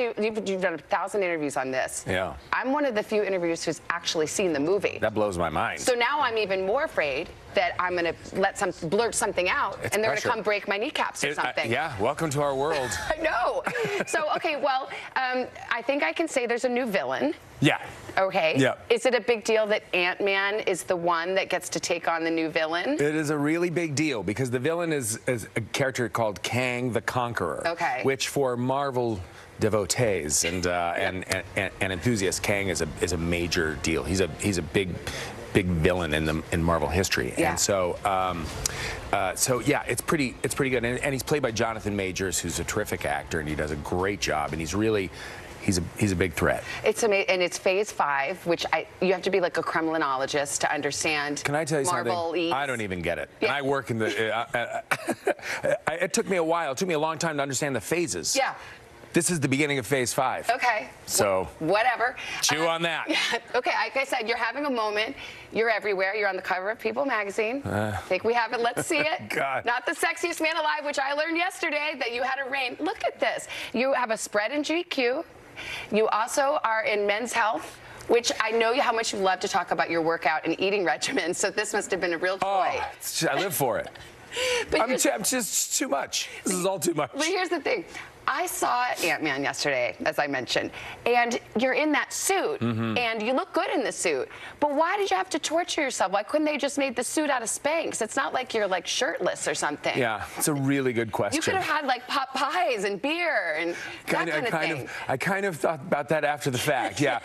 you've done 1,000 interviews on this. Yeah. I'm one of the few interviewers who's actually seen the movie. That blows my mind. So now I'm even more afraid that I'm going to blurt something out, and they're going to come break my kneecaps or something. Yeah, welcome to our world. I know. So, okay, well, I think I can say there's a new villain. Yeah. Okay. Yeah. Is it a big deal that Ant-Man is the one that gets to take on the new villain? It is a really big deal because the villain is a character called Kang the Conqueror. Okay. Which for Marvel devotees and enthusiasts. Kang is a major deal. He's a big villain in Marvel history. Yeah. And so yeah, it's pretty good. And he's played by Jonathan Majors, who's a terrific actor, and he does a great job. And he's a big threat. It's amazing, and it's Phase 5, which you have to be like a criminologist to understand. Can I tell you something? Marvel-y. I don't even get it. Yeah. And I work in the. It took me a while. It took me a long time to understand the phases. Yeah. This is the beginning of Phase 5. Okay. So. Whatever. Chew on that. Yeah. Okay. Like I said, you're having a moment. You're everywhere. You're on the cover of People magazine. I think we have it. Let's see it. God. Not the sexiest man alive, which I learned yesterday that you had a reign. Look at this. You have a spread in GQ. You also are in Men's Health, which I know how much you love to talk about your workout and eating regimen. So this must have been a real joy. Oh, I live for it. I'm just too much. This is all too much. But here's the thing. I saw Ant-Man yesterday, as I mentioned, and you're in that suit, and you look good in the suit. But why did you have to torture yourself? Why couldn't they just made the suit out of Spanx? It's not like you're like shirtless or something. Yeah, it's a really good question. You could have had like pot pies and beer and that kind of thing. I kind of thought about that after the fact. Yeah,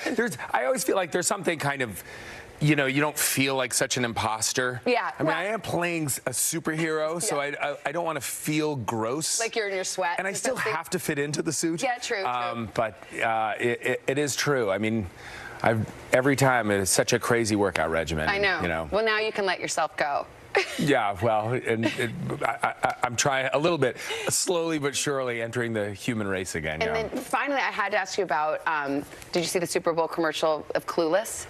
I always feel like there's something kind of. You know, you don't feel like such an imposter. Yeah. I mean, I am playing a superhero, so I don't want to feel gross. Like you're in your sweat. And I still have to fit into the suit. Yeah, true. But it is true. I mean, every time it's such a crazy workout regimen. I know. You know. Well, now you can let yourself go. Yeah, well, I'm trying a little bit, slowly but surely entering the human race again. And then finally, I had to ask you about, did you see the Super Bowl commercial of Clueless?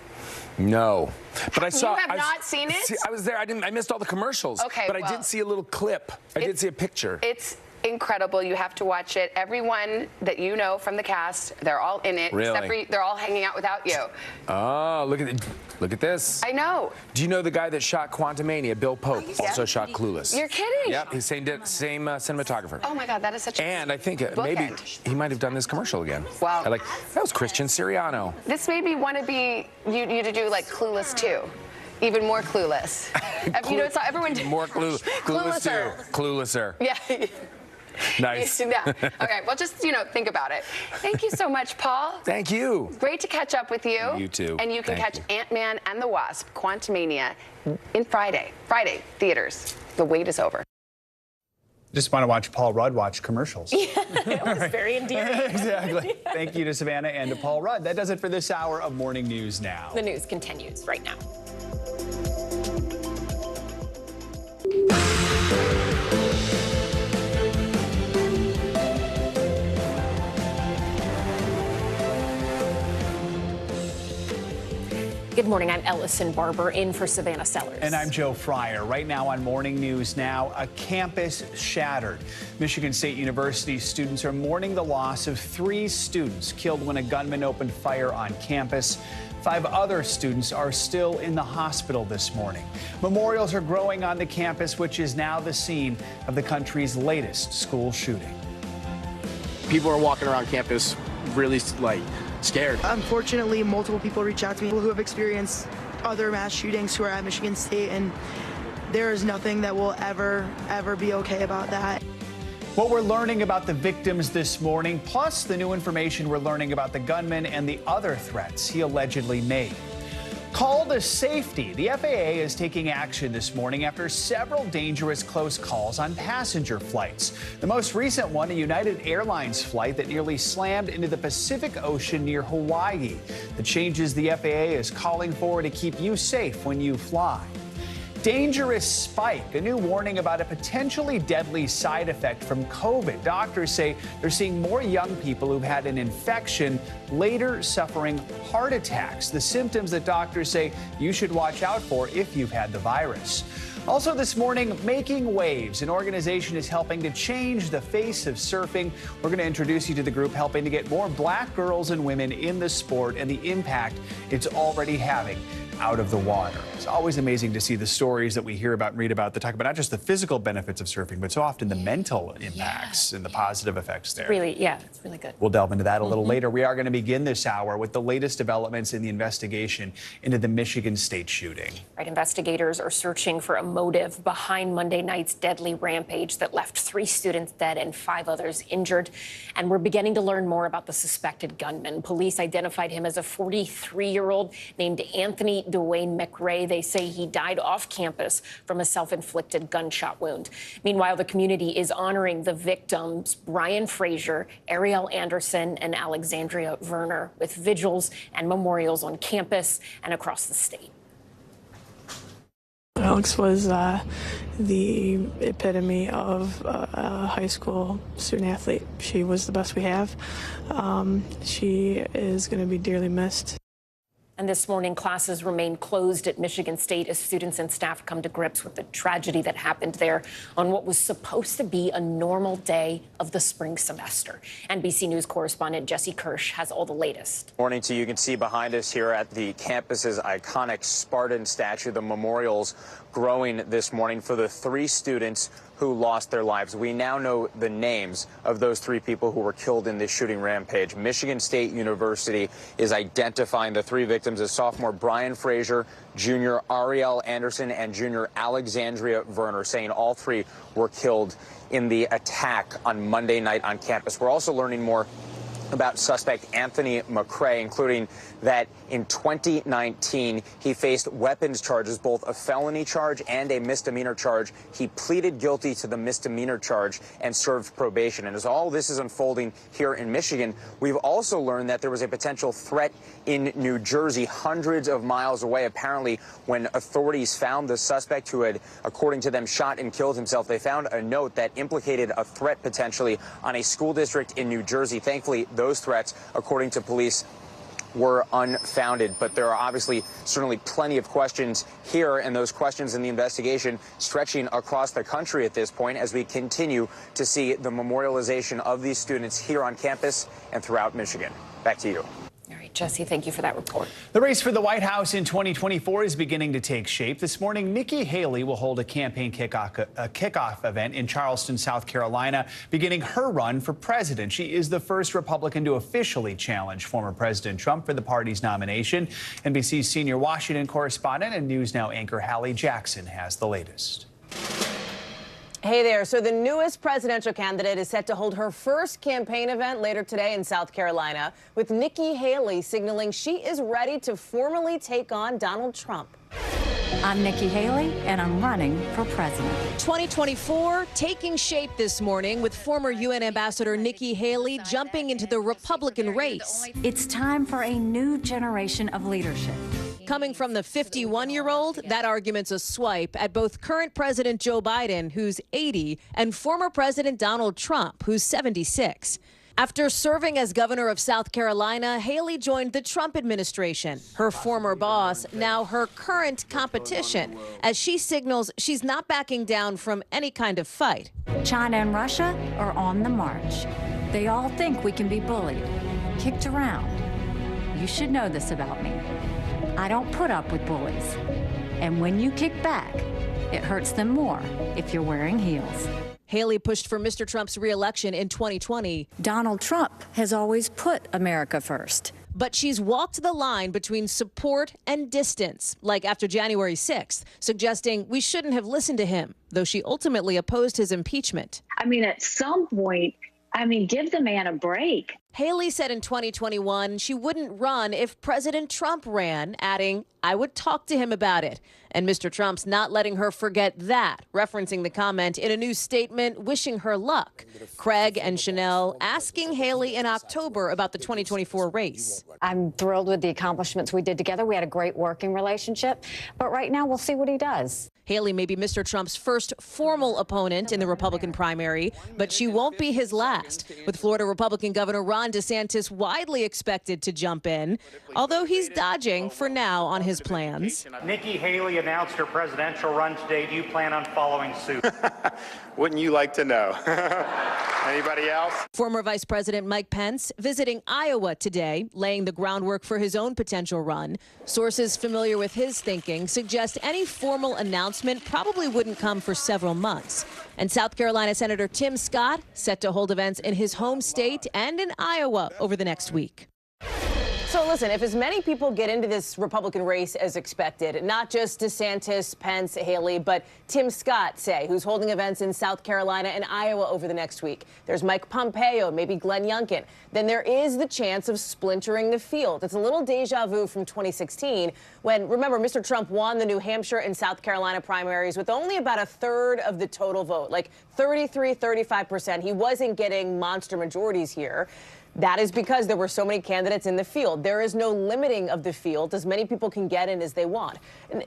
No, but I saw. You have not seen it? I was there. I missed all the commercials. Okay, but I did see a little clip. I did see a picture. It's incredible. You have to watch it. Everyone that you know from the cast, they're all in it. Really? Except for they're all hanging out without you. Oh, look at this. I know. Do you know the guy that shot Quantumania, Bill Pope, also shot Clueless? You're kidding. Yep, he's same cinematographer. Oh my God, that is such a And I think maybe he might have done this commercial again. Wow. That was Christian Siriano. This made me want to be you to do like Clueless 2. Even more clueless. You know, it's not everyone. More clueless too. Cluelesser. Yeah. Nice. Yeah. Okay. Well, just think about it. Thank you so much, Paul. Thank you. Great to catch up with you. You too. And you can catch Ant-Man and the Wasp: Quantumania in Friday theaters. The wait is over. Just want to watch Paul Rudd watch commercials. Yeah, it was very endearing. Exactly. Thank you to Savannah and to Paul Rudd. That does it for this hour of Morning News Now. The news continues right now. Good morning. I'm Ellison Barber in for Savannah Sellers. And I'm Joe Fryer. Right now on Morning News Now, a campus shattered. Michigan State University students are mourning the loss of 3 students killed when a gunman opened fire on campus. 5 other students are still in the hospital this morning. Memorials are growing on the campus, which is now the scene of the country's latest school shooting. People are walking around campus really scared. Unfortunately, multiple people reach out to me who have experienced other mass shootings who are at Michigan State, and there is nothing that will ever be okay about that. What we're learning about the victims this morning, plus the new information we're learning about the gunman and the other threats he allegedly made. Call to safety. The FAA is taking action this morning after several dangerous close calls on passenger flights. The most recent one, a United Airlines flight that nearly slammed into the Pacific Ocean near Hawaii. The changes the FAA is calling for to keep you safe when you fly. Dangerous spike, a new warning about a potentially deadly side effect from COVID. Doctors say they're seeing more young people who've had an infection later suffering heart attacks, the symptoms that doctors say you should watch out for if you've had the virus. Also this morning, Making Waves, an organization is helping to change the face of surfing. We're going to introduce you to the group helping to get more black girls and women in the sport and the impact it's already having. out of the water. It's always amazing to see the stories that we hear about and read about that talk about not just the physical benefits of surfing, but so often the mental impacts and the positive effects there. It's really good. We'll delve into that a little later. We are going to begin this hour with the latest developments in the investigation into the Michigan State shooting. Right, investigators are searching for a motive behind Monday night's deadly rampage that left 3 students dead and 5 others injured. And we're beginning to learn more about the suspected gunman. Police identified him as a 43-year-old named Anthony Dwayne McRae. They say he died off campus from a self-inflicted gunshot wound. Meanwhile, the community is honoring the victims, Brian Frazier, Ariel Anderson, and Alexandria Werner, with vigils and memorials on campus and across the state. Alex was the epitome of a high school student athlete. She was the best we have. She is going to be dearly missed. And this morning, classes remain closed at Michigan State as students and staff come to grips with the tragedy that happened there on what was supposed to be a normal day of the spring semester. NBC News correspondent Jesse Kirsch has all the latest. Morning to you. You can see behind us here at the campus's iconic Spartan statue, the memorials growing this morning for the 3 students who lost their lives. We now know the names of those 3 people who were killed in this shooting rampage. Michigan State University is identifying the 3 victims as sophomore Brian Frazier, junior Ariel Anderson, and junior Alexandria Werner, saying all 3 were killed in the attack on Monday night on campus. We're also learning more about suspect Anthony McRae, including that in 2019, he faced weapons charges, both a felony charge and a misdemeanor charge. He pleaded guilty to the misdemeanor charge and served probation. And as all this is unfolding here in Michigan, we've also learned that there was a potential threat in New Jersey, hundreds of miles away. Apparently, when authorities found the suspect who had, according to them, shot and killed himself, they found a note that implicated a threat potentially on a school district in New Jersey. Thankfully, those threats, according to police, were unfounded. But there are obviously certainly plenty of questions here, and those questions in the investigation stretching across the country at this point as we continue to see the memorialization of these students here on campus and throughout Michigan. Back to you. All right, Jesse, thank you for that report. The race for the White House in 2024 is beginning to take shape. This morning, Nikki Haley will hold a campaign kickoff event in Charleston, South Carolina, beginning her run for president. She is the first Republican to officially challenge former President Trump for the party's nomination. NBC's senior Washington correspondent and News Now anchor Hallie Jackson has the latest. Hey there. So the newest presidential candidate is set to hold her first campaign event later today in South Carolina, with Nikki Haley signaling she is ready to formally take on Donald Trump. I'm Nikki Haley, and I'm running for president. 2024 taking shape this morning with former UN Ambassador Nikki Haley jumping into the Republican race. It's time for a new generation of leadership. Coming from the 51-year-old, that argument's a swipe at both current President Joe Biden, who's 80, and former President Donald Trump, who's 76. After serving as governor of South Carolina, Haley joined the Trump administration. Her former boss, now her current competition, as she signals she's not backing down from any kind of fight. China and Russia are on the march. They all think we can be bullied, kicked around. You should know this about me. I don't put up with bullies. And when you kick back, it hurts them more if you're wearing heels. Haley pushed for Mr. Trump's re-election in 2020. Donald Trump has always put America first. But she's walked the line between support and distance, like after January 6th, suggesting we shouldn't have listened to him, though she ultimately opposed his impeachment. I mean, at some point, give the man a break. Haley said in 2021 she wouldn't run if President Trump ran, adding, I would talk to him about it. And Mr. Trump's not letting her forget that, referencing the comment in a new statement wishing her luck. Craig and Chanel asking Haley in October about the 2024 race. I'm thrilled with the accomplishments we did together. We had a great working relationship. But right now, we'll see what he does. Haley may be Mr. Trump's first formal opponent in the Republican primary, but she won't be his last, with Florida Republican Governor Ron DeSantis widely expected to jump in, although he's dodging for now on his plans. Nikki Haley announced her presidential run today. Do you plan on following suit? Wouldn't you like to know? Anybody else? Former Vice President Mike Pence visiting Iowa today, laying the groundwork for his own potential run. Sources familiar with his thinking suggest any formal announcement probably wouldn't come for several months. And South Carolina Senator Tim Scott set to hold events in his home state and in Iowa over the next week. So listen, if as many people get into this Republican race as expected, not just DeSantis, Pence, Haley, but Tim Scott, say, who's holding events in South Carolina and Iowa over the next week. There's Mike Pompeo, maybe Glenn Youngkin. Then there is the chance of splintering the field. It's a little deja vu from 2016 when, remember, Mr. Trump won the New Hampshire and South Carolina primaries with only about a third of the total vote, like 35%. He wasn't getting monster majorities here. That is because there were so many candidates in the field. There is no limiting of the field. As many people can get in as they want.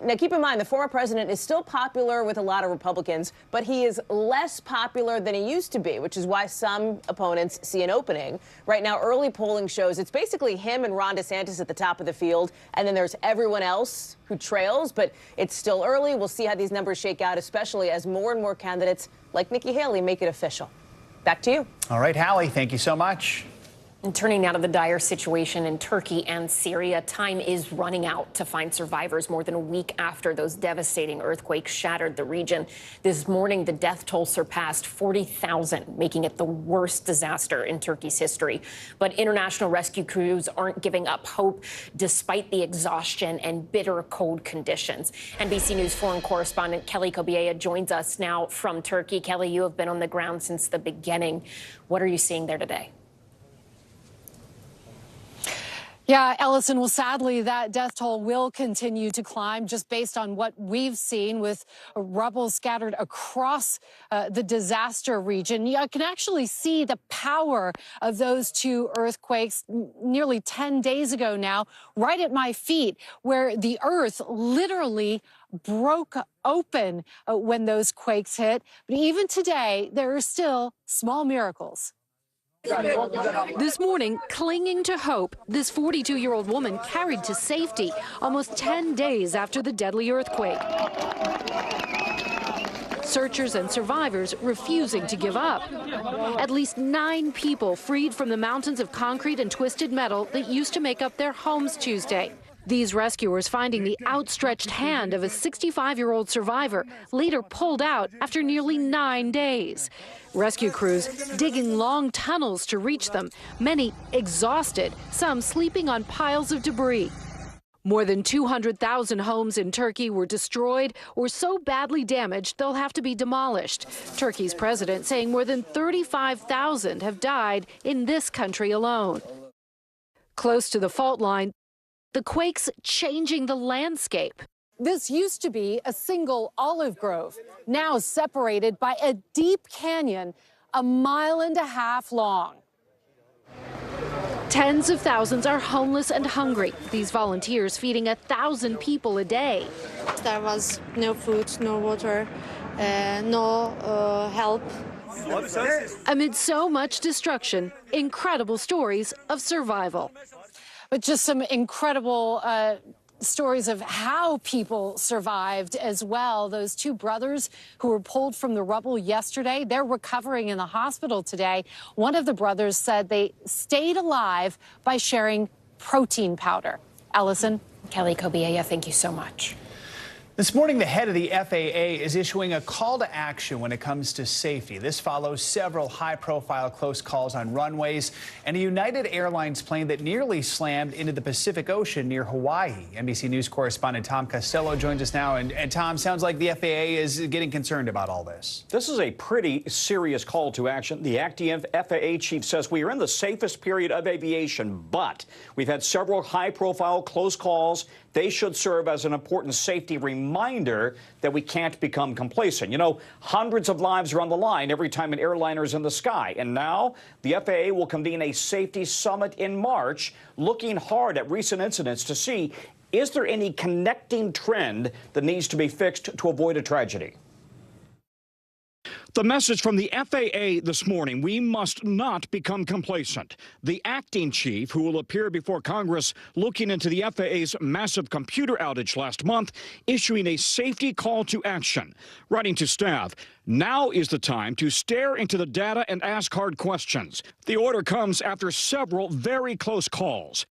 Now, keep in mind, the former president is still popular with a lot of Republicans, but he is less popular than he used to be, which is why some opponents see an opening. Right now, early polling shows it's basically him and Ron DeSantis at the top of the field, and then there's everyone else who trails, but it's still early. We'll see how these numbers shake out, especially as more and more candidates like Nikki Haley make it official. Back to you. All right, Hallie, thank you so much. And turning now to the dire situation in Turkey and Syria, time is running out to find survivors more than a week after those devastating earthquakes shattered the region. This morning, the death toll surpassed 40,000, making it the worst disaster in Turkey's history. But international rescue crews aren't giving up hope despite the exhaustion and bitter cold conditions. NBC News foreign correspondent Kelly Kobiea joins us now from Turkey. Kelly, you have been on the ground since the beginning. What are you seeing there today? Yeah, Ellison, well, sadly, that death toll will continue to climb just based on what we've seen with rubble scattered across the disaster region. You can actually see the power of those two earthquakes nearly 10 days ago now, right at my feet, where the earth literally broke open when those quakes hit. But even today, there are still small miracles. This morning, clinging to hope, this 42-year-old woman carried to safety almost 10 days after the deadly earthquake. Searchers and survivors refusing to give up. At least 9 people freed from the mountains of concrete and twisted metal that used to make up their homes Tuesday. These rescuers finding the outstretched hand of a 65-year-old survivor, later pulled out after nearly 9 days. Rescue crews digging long tunnels to reach them, many exhausted, some sleeping on piles of debris. More than 200,000 homes in Turkey were destroyed or so badly damaged they'll have to be demolished. Turkey's president saying more than 35,000 have died in this country alone. Close to the fault line, the quakes changing the landscape. This used to be a single olive grove, now separated by a deep canyon 1.5 miles long. Tens of thousands are homeless and hungry. These volunteers feeding 1,000 people a day. There was no food, no water, no help. Amid so much destruction, incredible stories of survival. But just some incredible stories of how people survived as well. Those 2 brothers who were pulled from the rubble yesterday, they're recovering in the hospital today. One of the brothers said they stayed alive by sharing protein powder. Ellison. Kelly Kobiea, thank you so much. This morning, the head of the FAA is issuing a call to action when it comes to safety. This follows several high-profile close calls on runways and a United Airlines plane that nearly slammed into the Pacific Ocean near Hawaii. NBC News correspondent Tom Costello joins us now. And Tom, sounds like the FAA is getting concerned about all this. This is a pretty serious call to action. The acting FAA chief says we are in the safest period of aviation, but we've had several high-profile close calls. They should serve as an important safety reminder that we can't become complacent. You know, hundreds of lives are on the line every time an airliner is in the sky. And now the FAA will convene a safety summit in March, looking hard at recent incidents to see, is there any connecting trend that needs to be fixed to avoid a tragedy? The message from the FAA this morning: we must not become complacent. The acting chief, who will appear before Congress looking into the FAA's massive computer outage last month, issuing a safety call to action, writing to staff, now is the time to stare into the data and ask hard questions. The order comes after several very close calls.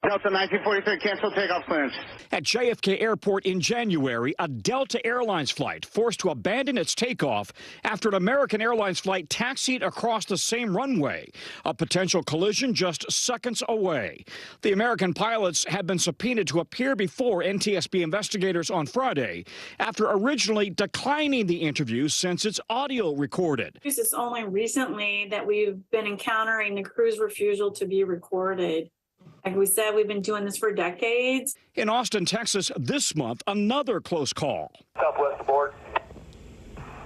Delta 1943, cancel takeoff clearance. At JFK Airport in January, a Delta Airlines flight forced to abandon its takeoff after an American Airlines flight taxied across the same runway, a potential collision just seconds away. The American pilots had been subpoenaed to appear before NTSB investigators on Friday after originally declining the interview since it's audio recorded. It's only recently that we've been encountering the crew's refusal to be recorded. Like we said, we've been doing this for decades. In Austin, Texas, this month, another close call. Southwest aboard.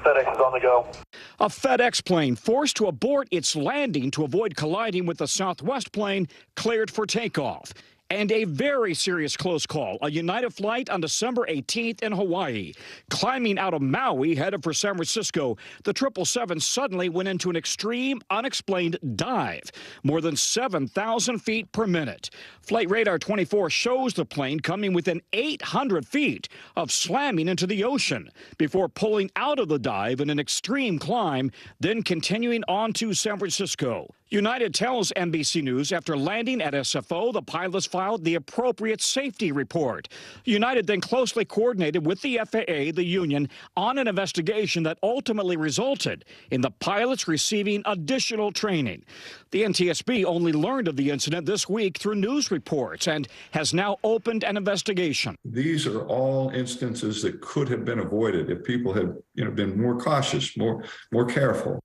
FedEx is on the go. A FedEx plane forced to abort its landing to avoid colliding with the Southwest plane cleared for takeoff. And a very serious close call, a United flight on December 18th in Hawaii. Climbing out of Maui, headed for San Francisco, the 777 suddenly went into an extreme, unexplained dive, more than 7,000 feet per minute. Flight Radar 24 shows the plane coming within 800 feet of slamming into the ocean before pulling out of the dive in an extreme climb, then continuing on to San Francisco. United tells NBC News after landing at SFO, the pilots filed the appropriate safety report. United then closely coordinated with the FAA, the union, on an investigation that ultimately resulted in the pilots receiving additional training. The NTSB only learned of the incident this week through news reports and has now opened an investigation. These are all instances that could have been avoided if people had, been more cautious, more careful.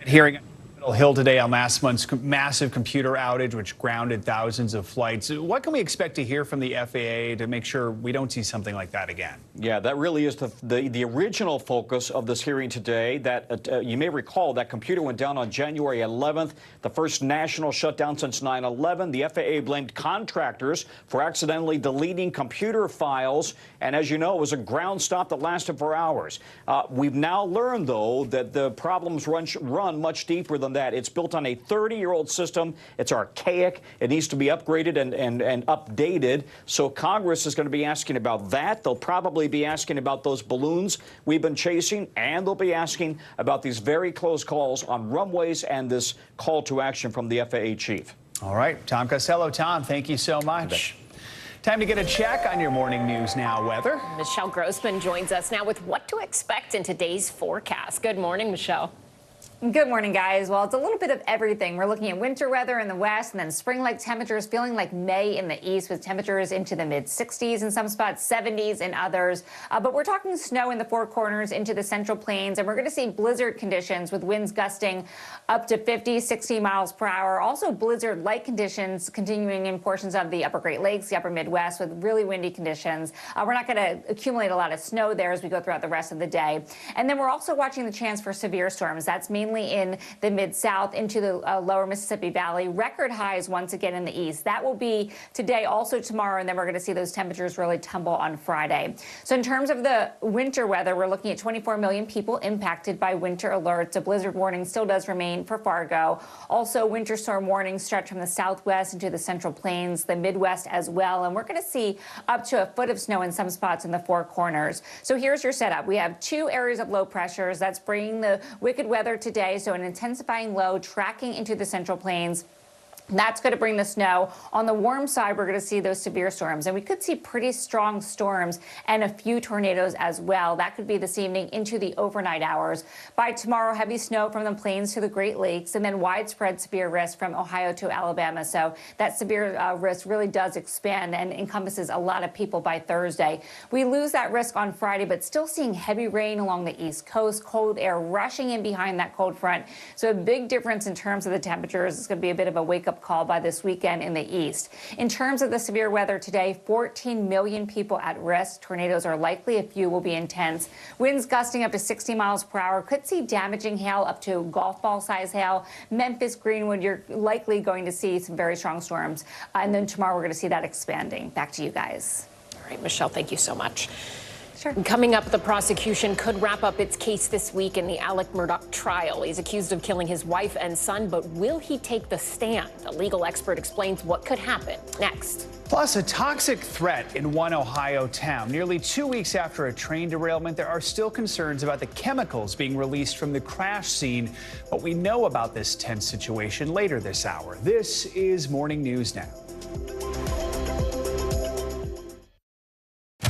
Hearing on Capitol Hill today on last month's massive computer outage, which grounded thousands of flights. What can we expect to hear from the FAA to make sure we don't see something like that again? Yeah, that really is the original focus of this hearing today. That you may recall that computer went down on January 11th, the first national shutdown since 9/11. The FAA blamed contractors for accidentally deleting computer files, and as you know, it was a ground stop that lasted for hours. We've now learned, though, that the problems run much deeper than that. It's built on a 30-year-old system. It's archaic. It needs to be upgraded and updated. So Congress is going to be asking about that. They'll probably be asking about those balloons we've been chasing, and they'll be asking about these very close calls on runways and this call to action from the FAA chief. All right, Tom Costello. Tom, thank you so much. Time to get a check on your morning news now weather. Michelle Grossman joins us now with what to expect in today's forecast. Good morning, Michelle. Good morning, guys. Well, it's a little bit of everything. We're looking at winter weather in the west and then spring-like temperatures, feeling like May in the east with temperatures into the mid-60s in some spots, 70s in others. But we're talking snow in the Four Corners into the Central Plains, and we're going to see blizzard conditions with winds gusting up to 50, 60 miles per hour. Also blizzard-like conditions continuing in portions of the upper Great Lakes, the upper Midwest with really windy conditions. We're not going to accumulate a lot of snow there as we go throughout the rest of the day. And then we're also watching the chance for severe storms. That's mainly in the mid-south into the lower Mississippi Valley. Record highs once again in the east. That will be today, also tomorrow, and then we're going to see those temperatures really tumble on Friday. So in terms of the winter weather, we're looking at 24 million people impacted by winter alerts. A blizzard warning still does remain for Fargo. Also, winter storm warnings stretch from the southwest into the Central Plains, the Midwest as well. And we're going to see up to a foot of snow in some spots in the Four Corners. So here's your setup. We have two areas of low pressures. That's bringing the wicked weather today. So an intensifying low tracking into the Central Plains. That's going to bring the snow. On the warm side, we're going to see those severe storms, and we could see pretty strong storms and a few tornadoes as well. That could be this evening into the overnight hours. By tomorrow, heavy snow from the plains to the Great Lakes, and then widespread severe risk from Ohio to Alabama. So that severe risk really does expand and encompasses a lot of people by Thursday. We lose that risk on Friday, but still seeing heavy rain along the East Coast, cold air rushing in behind that cold front. So a big difference in terms of the temperatures. It's going to be a bit of a wake-up call by this weekend in the east. In terms of the severe weather today, 14 million people at risk. Tornadoes are likely. A few will be intense. Winds gusting up to 60 miles per hour. Could see damaging hail up to golf ball size hail. Memphis, Greenwood, you're likely going to see some very strong storms. And then tomorrow we're going to see that expanding. Back to you guys. All right, Michelle, thank you so much. Sure. Coming up, the prosecution could wrap up its case this week in the Alec Murdaugh trial. He's accused of killing his wife and son, but will he take the stand? A legal expert explains what could happen next. Plus, a toxic threat in one Ohio town. Nearly 2 weeks after a train derailment, there are still concerns about the chemicals being released from the crash scene. But we know about this tense situation later this hour. This is Morning News Now.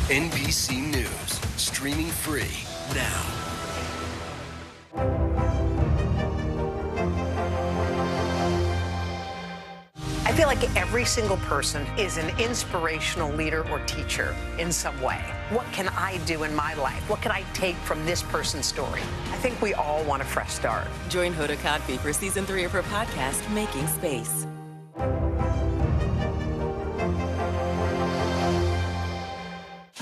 NBC News, streaming free now. I feel like every single person is an inspirational leader or teacher in some way. What can I do in my life? What can I take from this person's story? I think we all want a fresh start. Join Hoda Kotb for season 3 of her podcast, Making Space.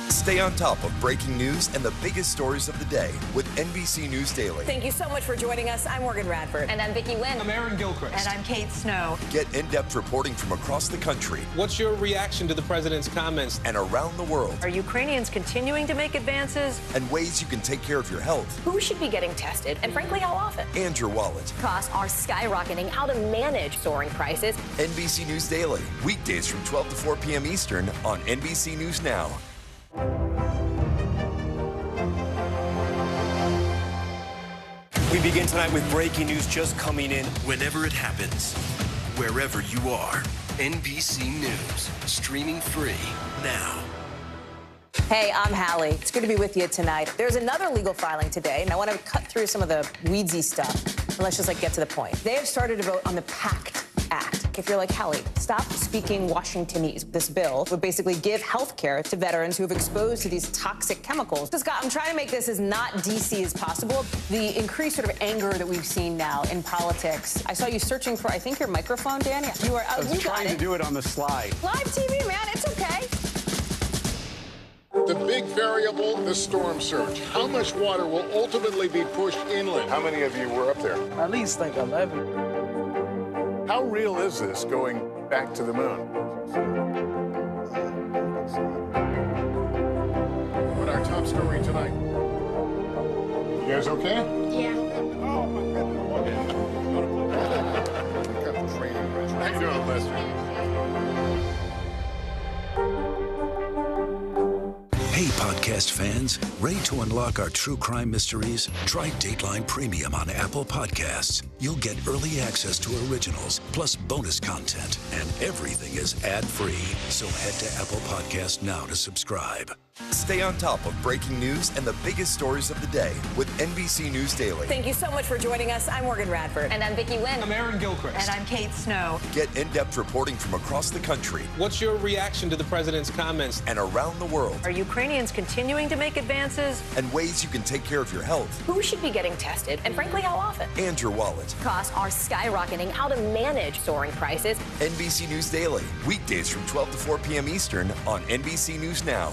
Stay on top of breaking news and the biggest stories of the day with NBC News Daily. Thank you so much for joining us. I'm Morgan Radford. And I'm Vicki Wynn. I'm Aaron Gilchrist. And I'm Kate Snow. Get in-depth reporting from across the country. What's your reaction to the president's comments? And around the world. Are Ukrainians continuing to make advances? And ways you can take care of your health. Who should be getting tested, and frankly, how often? And your wallet. Costs are skyrocketing. How to manage soaring prices. NBC News Daily. Weekdays from 12 to 4 p.m. Eastern on NBC News Now. We begin tonight with breaking news just coming in. Whenever it happens, wherever you are, NBC News, streaming free now. Hey, I'm Hallie. It's good to be with you tonight. There's another legal filing today, and I want to cut through some of the weedsy stuff, and let's just get to the point. They have started to vote on the PACT Act. If you're like, Hallie, stop speaking Washingtonese. This bill would basically give health care to veterans who have exposed to these toxic chemicals. So, Scott, I'm trying to make this as not DC as possible. The increased sort of anger that we've seen now in politics. I saw you searching for, I think, your microphone, Dan. You are out. I was trying to do it on the slide. Live TV, man. It's okay. The big variable, the storm surge. How much water will ultimately be pushed inland? How many of you were up there? At least like 11. How real is this going back to the moon? But our top story tonight. You guys okay? Yeah. Oh, my goodness. How you doing, Lester? Hey, podcast fans, ready to unlock our true crime mysteries? Try Dateline Premium on Apple Podcasts. You'll get early access to originals, plus bonus content, and everything is ad-free. So head to Apple Podcasts now to subscribe. Stay on top of breaking news and the biggest stories of the day with NBC News Daily. Thank you so much for joining us. I'm Morgan Radford. And I'm Vicki Wynn. I'm Aaron Gilchrist. And I'm Kate Snow. Get in-depth reporting from across the country. What's your reaction to the president's comments? And around the world. Are Ukrainians continuing to make advances? And ways you can take care of your health. Who should be getting tested, and frankly, how often? And your wallet. Costs are skyrocketing. How to manage soaring prices. NBC News Daily. Weekdays from 12 to 4 p.m. Eastern on NBC News Now.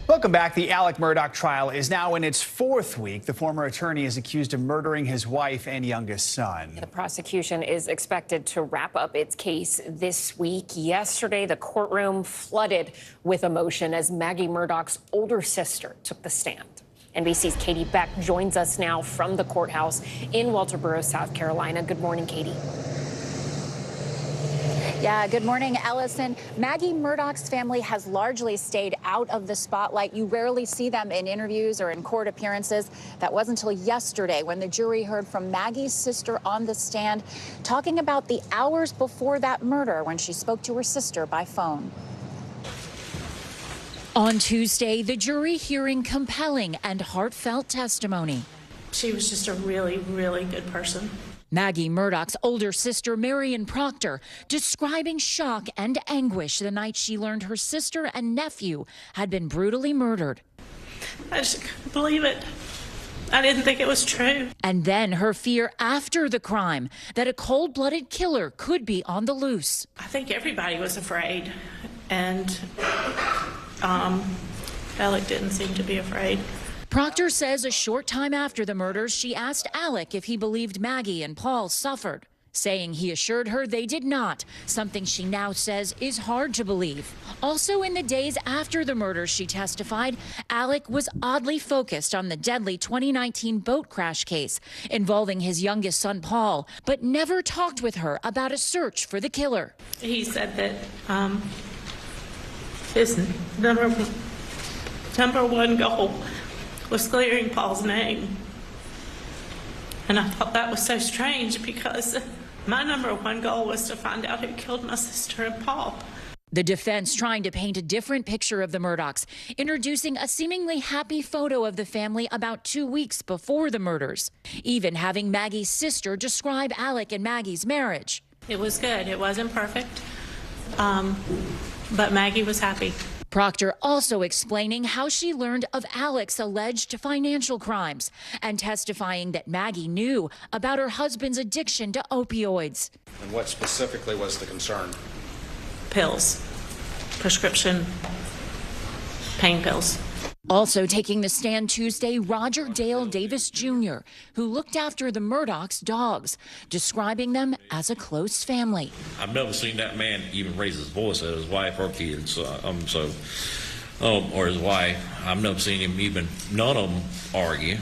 Welcome back. The Alec Murdaugh trial is now in its 4th week. The former attorney is accused of murdering his wife and youngest son. The prosecution is expected to wrap up its case this week. Yesterday, the courtroom flooded with emotion as Maggie Murdaugh's older sister took the stand. NBC's Katie Beck joins us now from the courthouse in Walterboro, South Carolina. Good morning, Katie. Yeah, good morning, Ellison. Maggie Murdaugh's family has largely stayed out of the spotlight. You rarely see them in interviews or in court appearances. That wasn't until yesterday when the jury heard from Maggie's sister on the stand, talking about the hours before that murder when she spoke to her sister by phone. On Tuesday, the jury hearing compelling and heartfelt testimony. She was just a really, really good person. Maggie Murdaugh's older sister, Marion Proctor, describing shock and anguish the night she learned her sister and nephew had been brutally murdered. I just couldn't believe it. I didn't think it was true. And then her fear after the crime that a cold-blooded killer could be on the loose. I think everybody was afraid, and Alec didn't seem to be afraid. Proctor says a short time after the murders, she asked Alec if he believed Maggie and Paul suffered. saying he assured her they did not, something she now says is hard to believe. Also, in the days after the murders, she testified, Alec was oddly focused on the deadly 2019 boat crash case involving his youngest son, Paul, but never talked with her about a search for the killer. He said that his number one goal was clearing Paul's name. And I thought that was so strange because my number one goal was to find out who killed my sister and Paul. The defense trying to paint a different picture of the Murdaughs, introducing a seemingly happy photo of the family about 2 weeks before the murders, even having Maggie's sister describe Alec and Maggie's marriage. It was good. It wasn't perfect, but Maggie was happy. Proctor also explaining how she learned of Alec's alleged financial crimes and testifying that Maggie knew about her husband's addiction to opioids. And what specifically was the concern? Pills, prescription pain pills. Also taking the stand Tuesday, Roger Dale Davis Jr., who looked after the Murdaughs' dogs, describing them as a close family. I've never seen that man even raise his voice at his wife or kids, or his wife. I've never seen him even, none of them argue.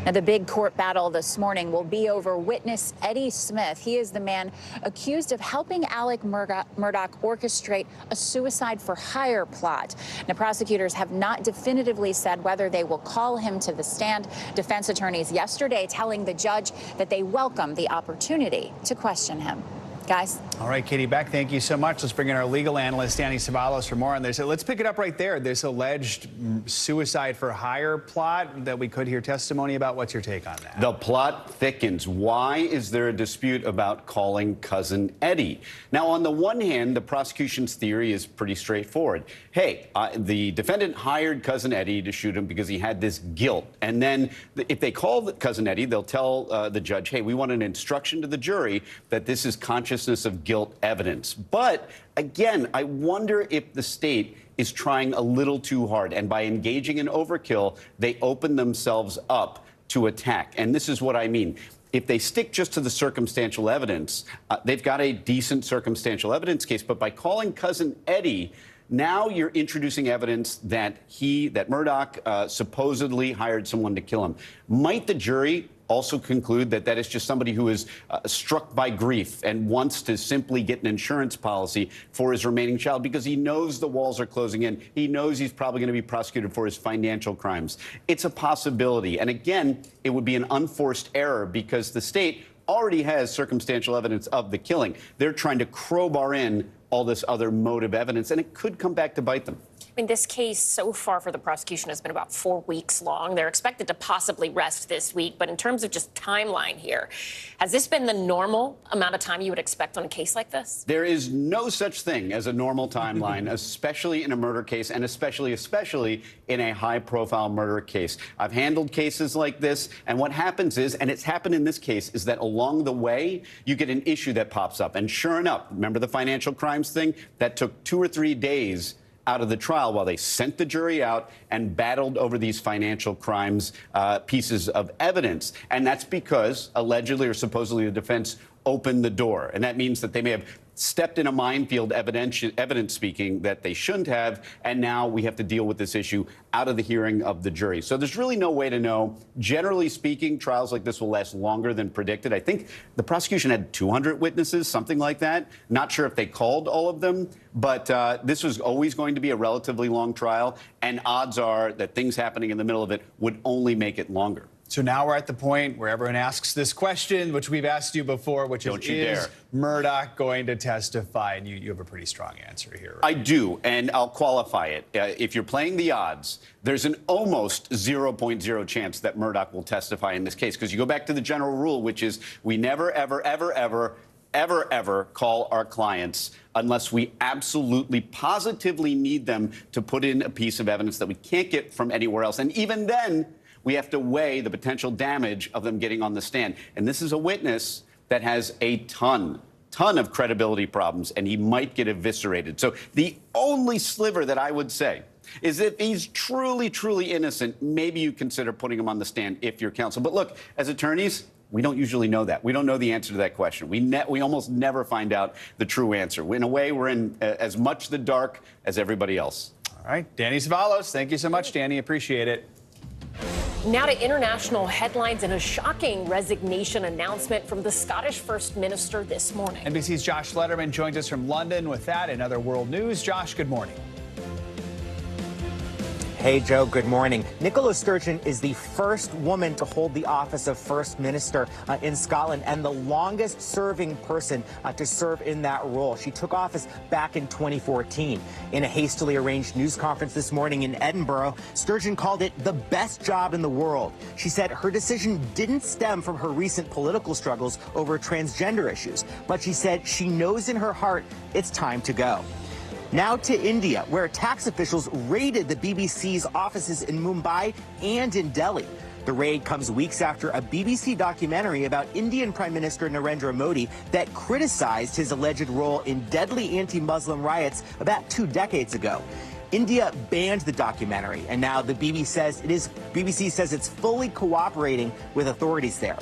Now, the big court battle this morning will be over witness Eddie Smith. He is the man accused of helping Alec Murdaugh orchestrate a suicide for hire plot. Now, prosecutors have not definitively said whether they will call him to the stand. Defense attorneys yesterday telling the judge that they welcome the opportunity to question him. Guys. All right, Katie Beck, thank you so much. Let's bring in our legal analyst, Danny Ceballos, for more on this. Let's pick it up right there. This alleged suicide for hire plot that we could hear testimony about. What's your take on that? The plot thickens. Why is there a dispute about calling cousin Eddie? Now, on the one hand, the prosecution's theory is pretty straightforward. Hey, the defendant hired cousin Eddie to shoot him because he had this guilt. And then if they call cousin Eddie, they'll tell the judge, hey, we want an instruction to the jury that this is consciousness of guilt evidence. But again, I wonder if the state is trying a little too hard. And by engaging in overkill, they open themselves up to attack. And this is what I mean. If they stick just to the circumstantial evidence, they've got a decent circumstantial evidence case. But by calling cousin Eddie, now you're introducing evidence that Murdaugh supposedly hired someone to kill him. Might the jury also conclude that that is just somebody who is struck by grief and wants to simply get an insurance policy for his remaining child because he knows the walls are closing in. He knows he's probably going to be prosecuted for his financial crimes. It's a possibility. And again, it would be an unforced error because the state already has circumstantial evidence of the killing. They're trying to crowbar in all this other motive evidence, and it could come back to bite them. I mean, this case so far for the prosecution has been about 4 weeks long. They're expected to possibly rest this week. But in terms of just timeline here, has this been the normal amount of time you would expect on a case like this? There is no such thing as a normal timeline, especially in a murder case and especially in a high-profile murder case. I've handled cases like this, and what happens is, and it's happened in this case, is that along the way, you get an issue that pops up. And sure enough, remember the financial crimes thing? That took 2 or 3 days out of the trial while they sent the jury out and battled over these financial crimes pieces of evidence. And that's because allegedly or supposedly the defense opened the door. And that means that they may have stepped in a minefield, evidence speaking, that they shouldn't have. And now we have to deal with this issue out of the hearing of the jury. So there's really no way to know. Generally speaking, trials like this will last longer than predicted. I think the prosecution had 200 witnesses, something like that. Not sure if they called all of them, but this was always going to be a relatively long trial. And odds are that things happening in the middle of it would only make it longer. So now we're at the point where everyone asks this question, which we've asked you before, which is Murdaugh going to testify? And you have a pretty strong answer here. Right? I do, and I'll qualify it. If you're playing the odds, there's an almost 0.0 chance that Murdaugh will testify in this case, because you go back to the general rule, which is we never, ever, ever, ever, ever, ever call our clients unless we absolutely, positively need them to put in a piece of evidence that we can't get from anywhere else. And even then, we have to weigh the potential damage of them getting on the stand. And this is a witness that has a ton of credibility problems, and he might get eviscerated. So the only sliver that I would say is if he's truly, truly innocent, maybe you consider putting him on the stand if you're counsel. But look, as attorneys, We don't usually know that. We don't know the answer to that question. We almost never find out the true answer. In a way, we're in as much the dark as everybody else. All right, Danny Savalos, thank you so much, Danny. Appreciate it. Now to international headlines and a shocking resignation announcement from the Scottish First Minister this morning. NBC's Josh Letterman joins us from London with that and other world news. Josh, good morning. Hey, Joe, good morning. Nicola Sturgeon is the first woman to hold the office of First Minister in Scotland and the longest serving person to serve in that role. She took office back in 2014. In a hastily arranged news conference this morning in Edinburgh, Sturgeon called it the best job in the world. She said her decision didn't stem from her recent political struggles over transgender issues, but she said she knows in her heart it's time to go. Now to India, where tax officials raided the BBC's offices in Mumbai and in Delhi. The raid comes weeks after a BBC documentary about Indian Prime Minister Narendra Modi that criticized his alleged role in deadly anti-Muslim riots about 2 decades ago. India banned the documentary, and now the BBC says it's fully cooperating with authorities there.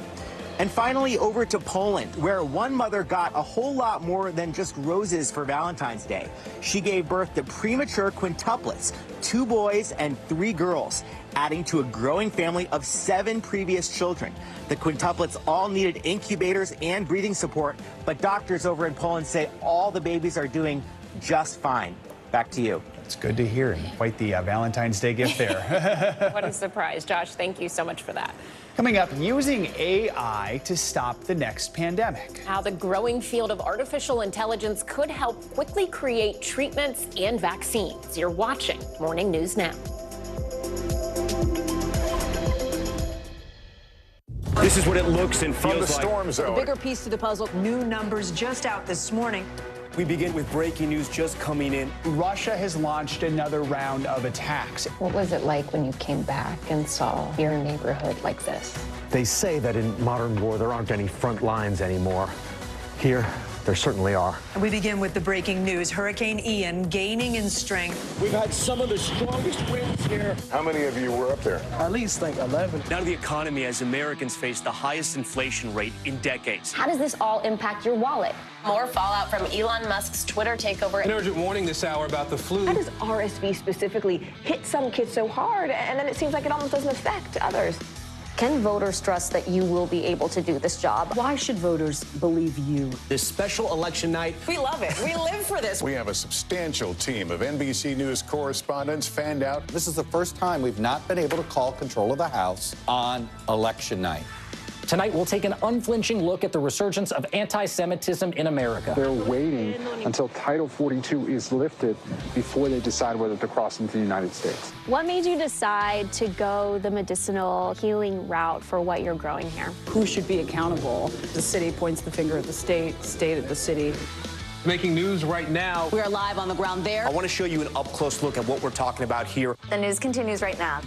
And finally, over to Poland, where one mother got a whole lot more than just roses for Valentine's Day. She gave birth to premature quintuplets, 2 boys and 3 girls, adding to a growing family of 7 previous children. The quintuplets all needed incubators and breathing support, but doctors over in Poland say all the babies are doing just fine. Back to you. It's good to hear. And quite the Valentine's Day gift there. What a surprise. Josh, thank you so much for that. Coming up, using AI to stop the next pandemic. How the growing field of artificial intelligence could help quickly create treatments and vaccines. You're watching Morning News Now. This is what it looks and feels From the like. storm zone. The bigger piece to the puzzle, new numbers just out this morning. We begin with breaking news just coming in. Russia has launched another round of attacks. What was it like when you came back and saw your neighborhood like this? They say that in modern war, there aren't any front lines anymore. Here, there certainly are. And we begin with the breaking news. Hurricane Ian gaining in strength. We've had some of the strongest winds here. How many of you were up there? At least like 11. Now to the economy as Americans face the highest inflation rate in decades. How does this all impact your wallet? More fallout from Elon Musk's Twitter takeover. An urgent warning this hour about the flu. How does RSV specifically hit some kids so hard, and then it seems like it almost doesn't affect others? Can voters trust that you will be able to do this job? Why should voters believe you? This special election night. We love it. We live for this. We have a substantial team of NBC News correspondents fanned out. This is the first time we've not been able to call control of the House on election night. Tonight, we'll take an unflinching look at the resurgence of anti-Semitism in America. They're waiting until Title 42 is lifted before they decide whether to cross into the United States. What made you decide to go the medicinal healing route for what you're growing here? Who should be accountable? The city points the finger at the state, state at the city. Making news right now. We are live on the ground there. I want to show you an up-close look at what we're talking about here. The news continues right now.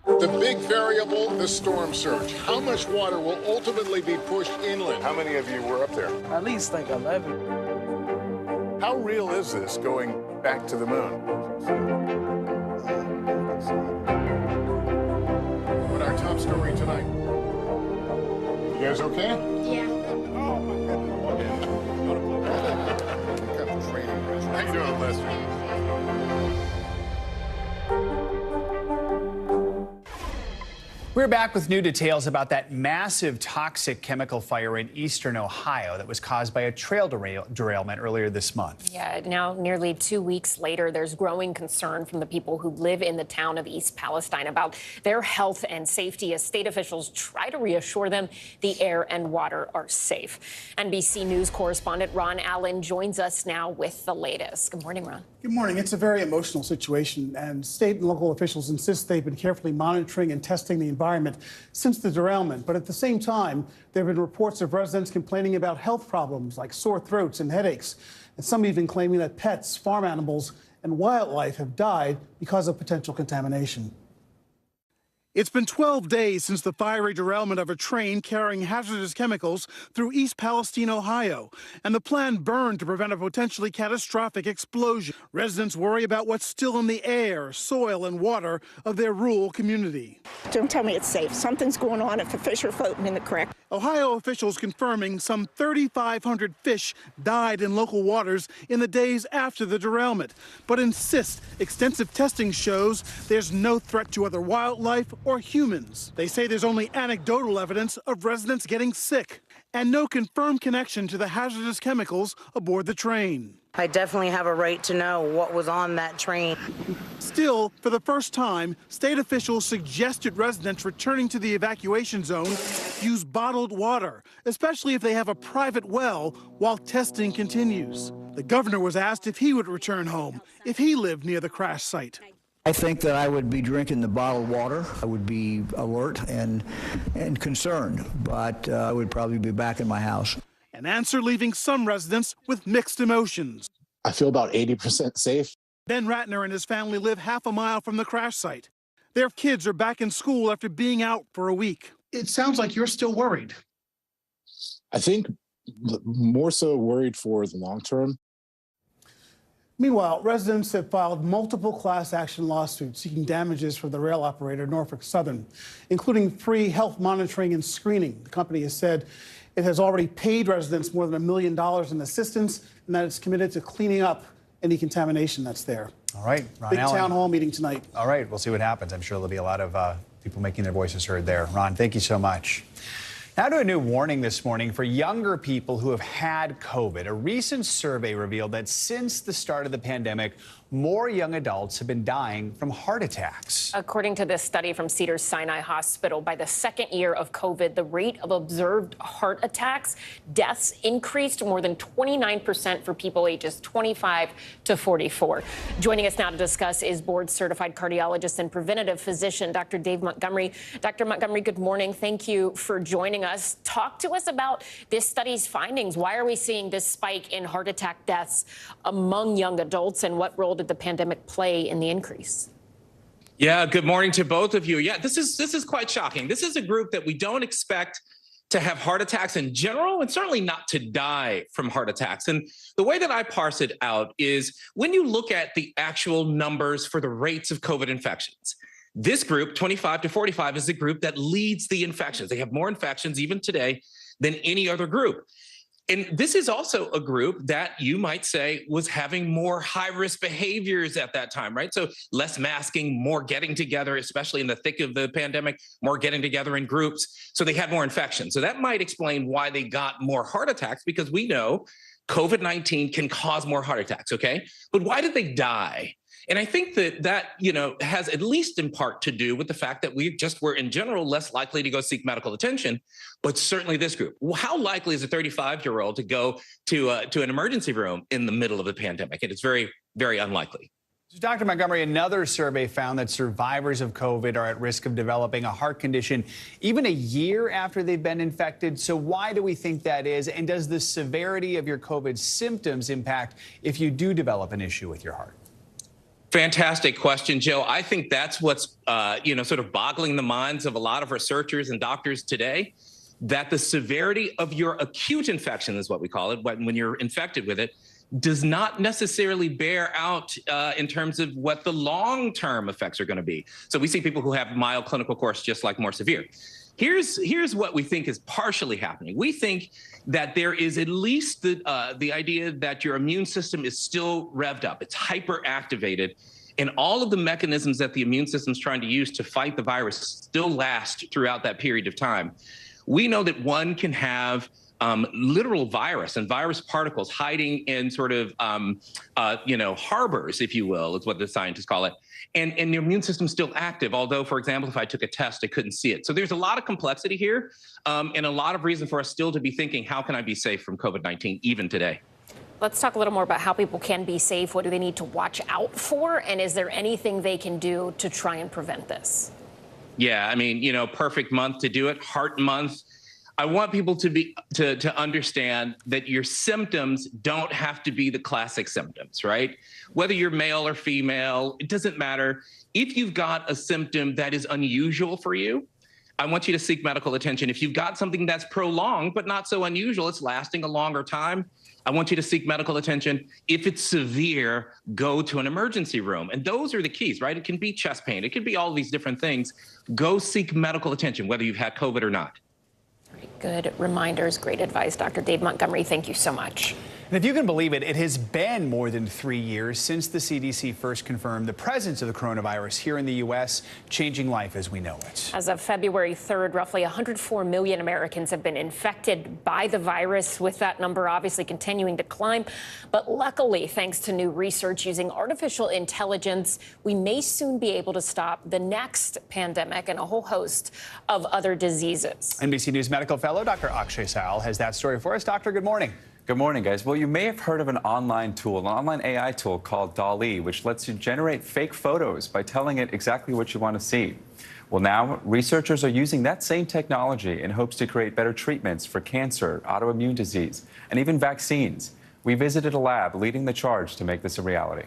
The big variable, the storm surge. How much water will ultimately be pushed inland? How many of you were up there? At least like 11. How real is this going back to the moon? What our top story tonight? You guys okay? Yeah. How you doing, Lester? We're back with new details about that massive toxic chemical fire in eastern Ohio that was caused by a trail derailment earlier this month. Yeah, now nearly 2 weeks later, there's growing concern from the people who live in the town of East Palestine about their health and safety as state officials try to reassure them the air and water are safe. NBC News correspondent Ron Allen joins us now with the latest. Good morning, Ron. Good morning. It's a very emotional situation, and state and local officials insist they've been carefully monitoring and testing the environment since the derailment. But at the same time, there have been reports of residents complaining about health problems like sore throats and headaches, and some even claiming that pets, farm animals, and wildlife have died because of potential contamination. It's been 12 days since the fiery derailment of a train carrying hazardous chemicals through East Palestine, Ohio, and the plan burned to prevent a potentially catastrophic explosion. Residents worry about what's still in the air, soil, and water of their rural community. Don't tell me it's safe. Something's going on if the fish are floating in the creek. Ohio officials confirming some 3,500 fish died in local waters in the days after the derailment, but insist extensive testing shows there's no threat to other wildlife or humans. They say there's only anecdotal evidence of residents getting sick and no confirmed connection to the hazardous chemicals aboard the train. I definitely have a right to know what was on that train. Still, for the first time, state officials suggested residents returning to the evacuation zone use bottled water, especially if they have a private well, while testing continues. The governor was asked if he would return home if he lived near the crash site. I think that I would be drinking the bottled water. I would be alert and concerned, but I would probably be back in my house. An answer leaving some residents with mixed emotions. I feel about 80% safe. Ben Ratner and his family live half a mile from the crash site. Their kids are back in school after being out for a week. It sounds like you're still worried. I think more so worried for the long term. Meanwhile, residents have filed multiple class action lawsuits seeking damages from the rail operator Norfolk Southern, including free health monitoring and screening. The company has said it has already paid residents more than $1 million in assistance and that it's committed to cleaning up any contamination that's there. All right, Ron Big Allen. town hall meeting tonight. All right, we'll see what happens. I'm sure there'll be a lot of people making their voices heard there. Ron, thank you so much. Now to a new warning this morning for younger people who have had COVID. A recent survey revealed that since the start of the pandemic, more young adults have been dying from heart attacks. According to this study from Cedars-Sinai Hospital, by the second year of COVID, the rate of observed heart attacks, deaths increased more than 29% for people ages 25 to 44. Joining us now to discuss is board-certified cardiologist and preventative physician, Dr. Dave Montgomery. Dr. Montgomery, good morning. Thank you for joining us. Talk to us about this study's findings. Why are we seeing this spike in heart attack deaths among young adults, and what role did the pandemic play in the increase? Yeah, good morning to both of you. Yeah, this is quite shocking. This is a group that we don't expect to have heart attacks in general, and certainly not to die from heart attacks. And the way that I parse it out is when you look at the actual numbers for the rates of COVID infections, this group, 25 to 45, is the group that leads the infections. They have more infections even today than any other group. And this is also a group that you might say was having more high-risk behaviors at that time, right? So less masking, more getting together, especially in the thick of the pandemic, more getting together in groups. So they had more infections. So that might explain why they got more heart attacks, because we know COVID-19 can cause more heart attacks, okay? But why did they die? And I think that has at least in part to do with the fact that we just were in general less likely to go seek medical attention, but certainly this group. How likely is a 35-year-old to go to an emergency room in the middle of the pandemic? And it's very, very unlikely. So Dr. Montgomery, another survey found that survivors of COVID are at risk of developing a heart condition even a year after they've been infected. So why do we think that is? And does the severity of your COVID symptoms impact if you do develop an issue with your heart? Fantastic question, Joe. I think that's what's, sort of boggling the minds of a lot of researchers and doctors today, that the severity of your acute infection is what we call it, when you're infected with it, does not necessarily bear out in terms of what the long-term effects are going to be. So we see people who have mild clinical course just like more severe. Here's what we think is partially happening. We think that there is at least the idea that your immune system is still revved up. It's hyperactivated, and all of the mechanisms that the immune system is trying to use to fight the virus still last throughout that period of time. We know that one can have literal virus and virus particles hiding in sort of, harbors, if you will, is what the scientists call it. And the immune system's still active, although, for example, if I took a test, I couldn't see it. So there's a lot of complexity here and a lot of reason for us still to be thinking, how can I be safe from COVID-19 even today? Let's talk a little more about how people can be safe. What do they need to watch out for? And is there anything they can do to try and prevent this? Yeah, I mean, perfect month to do it, Heart Month. I want people to understand that your symptoms don't have to be the classic symptoms, right? Whether you're male or female, it doesn't matter. If you've got a symptom that is unusual for you, I want you to seek medical attention. If you've got something that's prolonged but not so unusual, it's lasting a longer time, I want you to seek medical attention. If it's severe, go to an emergency room. And those are the keys, right? It can be chest pain. It could be all these different things. Go seek medical attention, whether you've had COVID or not. Good reminders, great advice. Dr. Dave Montgomery, thank you so much. And if you can believe it, it has been more than 3 years since the CDC first confirmed the presence of the coronavirus here in the U.S., changing life as we know it. As of February 3rd, roughly 104 million Americans have been infected by the virus, with that number obviously continuing to climb. But luckily, thanks to new research using artificial intelligence, we may soon be able to stop the next pandemic and a whole host of other diseases. NBC News medical fellow Dr. Akshay Sayal has that story for us. Doctor, good morning. Good morning, guys. Well, you may have heard of an online AI tool called DALL-E, which lets you generate fake photos by telling it exactly what you want to see. Well, now researchers are using that same technology in hopes to create better treatments for cancer, autoimmune disease, and even vaccines. We visited a lab leading the charge to make this a reality.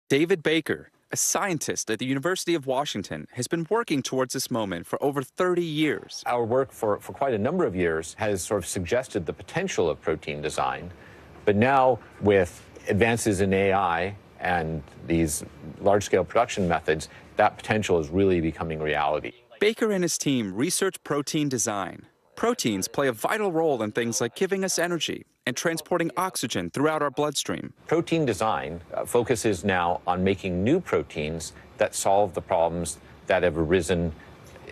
David Baker, a scientist at the University of Washington, has been working towards this moment for over 30 years. Our work for quite a number of years has sort of suggested the potential of protein design. But now, with advances in AI and these large-scale production methods, that potential is really becoming reality. Baker and his team research protein design. Proteins play a vital role in things like giving us energy and transporting oxygen throughout our bloodstream. Protein design focuses now on making new proteins that solve the problems that have arisen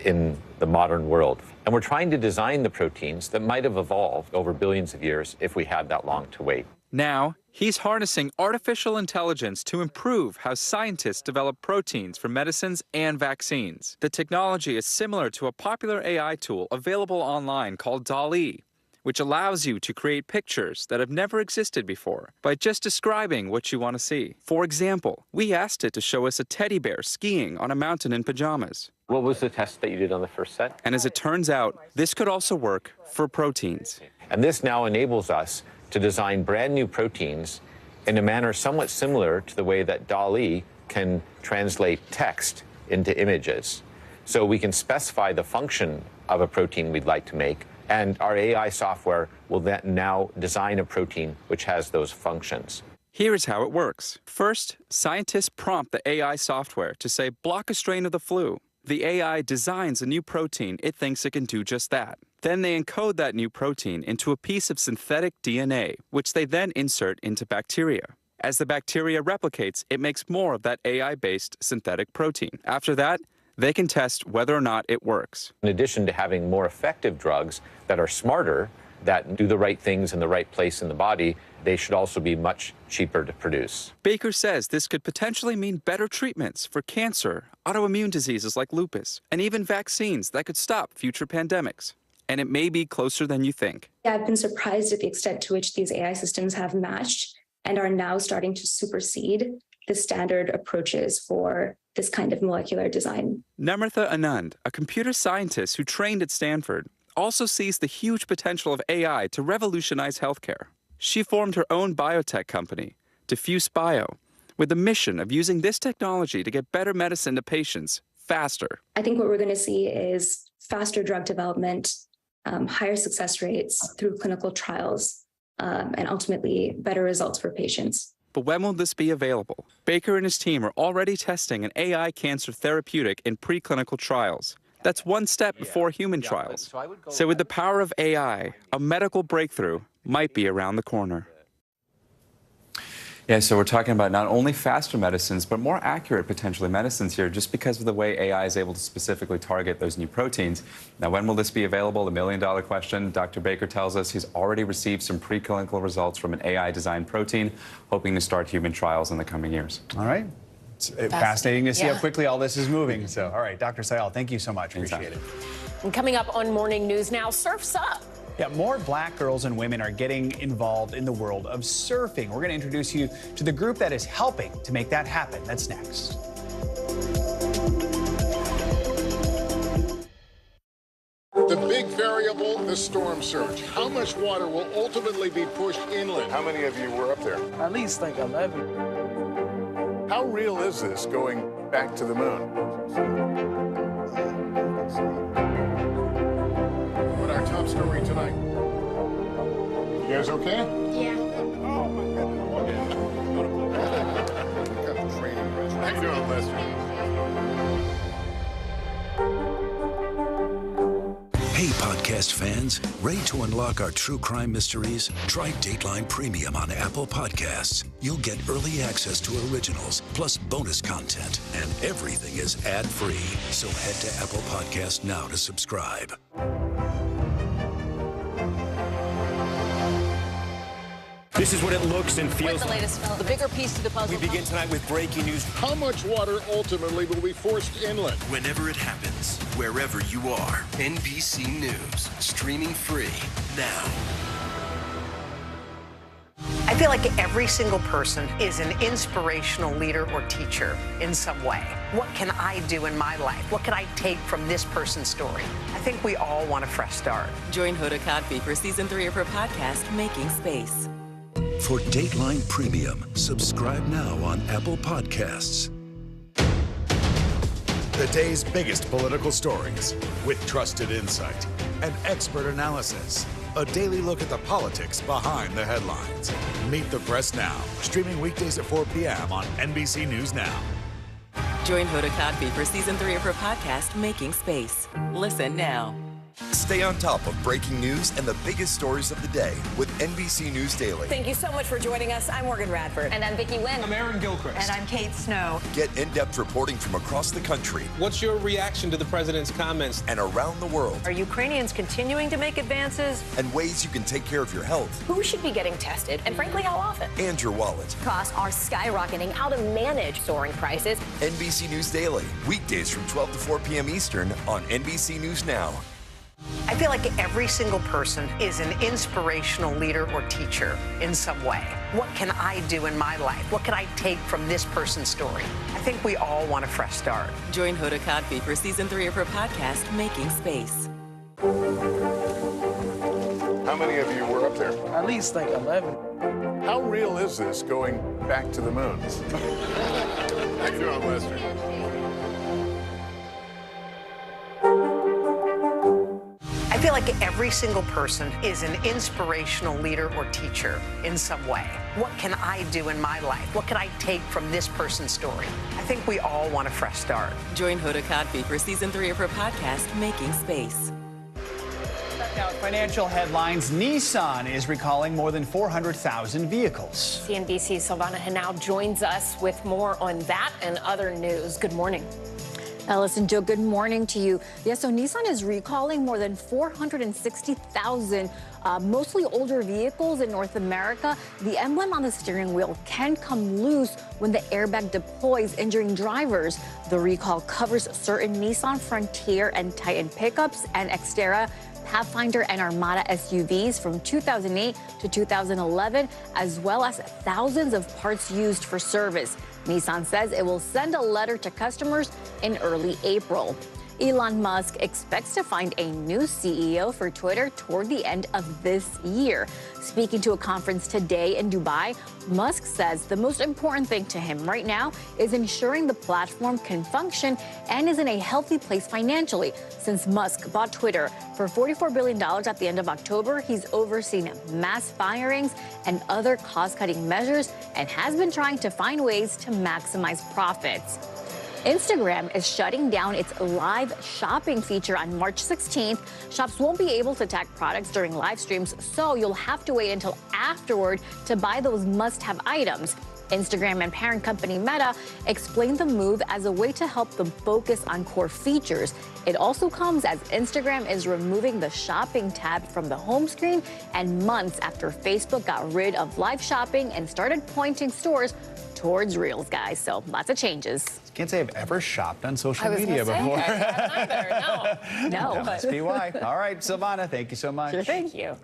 in the modern world. And we're trying to design the proteins that might have evolved over billions of years if we had that long to wait. Now, he's harnessing artificial intelligence to improve how scientists develop proteins for medicines and vaccines. The technology is similar to a popular AI tool available online called DALL-E, which allows you to create pictures that have never existed before by just describing what you want to see. For example, we asked it to show us a teddy bear skiing on a mountain in pajamas. What was the test that you did on the first set? And as it turns out, this could also work for proteins. And this now enables us to design brand new proteins in a manner somewhat similar to the way that DALL-E can translate text into images. So we can specify the function of a protein we'd like to make, and our AI software will then now design a protein which has those functions. Here's how it works. First, scientists prompt the AI software to say, block a strain of the flu. The AI designs a new protein it thinks it can do just that. Then they encode that new protein into a piece of synthetic DNA, which they then insert into bacteria. As the bacteria replicates, it makes more of that AI-based synthetic protein. After that, they can test whether or not it works. In addition to having more effective drugs that are smarter, that do the right things in the right place in the body, they should also be much cheaper to produce. Baker says this could potentially mean better treatments for cancer, autoimmune diseases like lupus, and even vaccines that could stop future pandemics. And it may be closer than you think. I've been surprised at the extent to which these AI systems have matched and are now starting to supersede the standard approaches for this kind of molecular design. Namratha Anand, a computer scientist who trained at Stanford, also sees the huge potential of AI to revolutionize healthcare. She formed her own biotech company, Diffuse Bio, with the mission of using this technology to get better medicine to patients faster. I think what we're going to see is faster drug development, higher success rates through clinical trials, and ultimately better results for patients. But when will this be available? Baker and his team are already testing an AI cancer therapeutic in preclinical trials. That's one step before human trials. So with the power of AI, a medical breakthrough might be around the corner. Yeah, so we're talking about not only faster medicines, but more accurate, potentially, medicines here, just because of the way AI is able to specifically target those new proteins. Now, when will this be available? The million-dollar question. Dr. Baker tells us he's already received some preclinical results from an AI-designed protein, hoping to start human trials in the coming years. All right. It's fascinating to see how quickly all this is moving. So, all right, Dr. Sayal, thank you so much. Appreciate it. And coming up on Morning News Now, Surf's Up. Yeah, more black girls and women are getting involved in the world of surfing. We're going to introduce you to the group that is helping to make that happen. That's next. The big variable variable the storm surge? How much water will ultimately be pushed inland? How many of you were up there? At least like 11. How real is this going back to the moon? What our top story tonight? You guys okay? Yeah. Oh my goodness. What kind of training? How you doing, Lester? Hey, podcast fans, ready to unlock our true crime mysteries? Try Dateline Premium on Apple Podcasts. You'll get early access to originals, plus bonus content, and everything is ad-free. So head to Apple Podcasts now to subscribe. This is what it looks and feels What's the latest film? The bigger piece to the puzzle. We begin tonight with breaking news. How much water ultimately will be forced inland? Whenever it happens, wherever you are, NBC News, streaming free now. I feel like every single person is an inspirational leader or teacher in some way. What can I do in my life? What can I take from this person's story? I think we all want a fresh start. Join Hoda Kotb for season 3 of her podcast, Making Space. For Dateline Premium, subscribe now on Apple Podcasts. The day's biggest political stories with trusted insight and expert analysis. A daily look at the politics behind the headlines. Meet the Press Now, streaming weekdays at 4 p.m. on NBC News Now. Join Hoda Kotb for season 3 of her podcast, Making Space. Listen now. Stay on top of breaking news and the biggest stories of the day with NBC News Daily. Thank you so much for joining us. I'm Morgan Radford. And I'm Vicki Wynn. I'm Aaron Gilchrist. And I'm Kate Snow. Get in-depth reporting from across the country. What's your reaction to the president's comments? And around the world. Are Ukrainians continuing to make advances? And ways you can take care of your health. Who should be getting tested? And frankly, how often? And your wallet. Costs are skyrocketing. How to manage soaring prices. NBC News Daily. Weekdays from 12 to 4 p.m. Eastern on NBC News Now. I feel like every single person is an inspirational leader or teacher in some way. What can I do in my life? What can I take from this person's story? I think we all want a fresh start. Join Hoda Kotb for season 3 of her podcast, Making Space. How many of you were up there? At least like 11. How real is this going back to the moon? How you doing, Lester? I feel like every single person is an inspirational leader or teacher in some way. What can I do in my life? What can I take from this person's story? I think we all want a fresh start. Join Hoda Kotb for season 3 of her podcast, Making Space. Now, financial headlines. Nissan is recalling more than 400,000 vehicles. CNBC's Silvana Henao joins us with more on that and other news. Good morning. Alice and Joe, good morning to you. Yes, so Nissan is recalling more than 460,000 mostly older vehicles in North America. The emblem on the steering wheel can come loose when the airbag deploys, injuring drivers. The recall covers certain Nissan Frontier and Titan pickups and Xterra, Pathfinder and Armada SUVs from 2008 to 2011, as well as thousands of parts used for service. Nissan says it will send a letter to customers in early April. Elon Musk expects to find a new CEO for Twitter toward the end of this year. Speaking to a conference today in Dubai, Musk says the most important thing to him right now is ensuring the platform can function and is in a healthy place financially. Since Musk bought Twitter for $44 billion at the end of October, he's overseen mass firings and other cost-cutting measures and has been trying to find ways to maximize profits. Instagram is shutting down its live shopping feature on March 16th. Shops won't be able to tag products during live streams, so you'll have to wait until afterward to buy those must-have items. Instagram and parent company Meta explained the move as a way to help them focus on core features. It also comes as Instagram is removing the shopping tab from the home screen and months after Facebook got rid of live shopping and started pointing stores towards Reels, guys. So lots of changes. Can't say I've ever shopped on social media before. I haven't either. No. That must be why. All right, Silvana, thank you so much. Sure, thank you.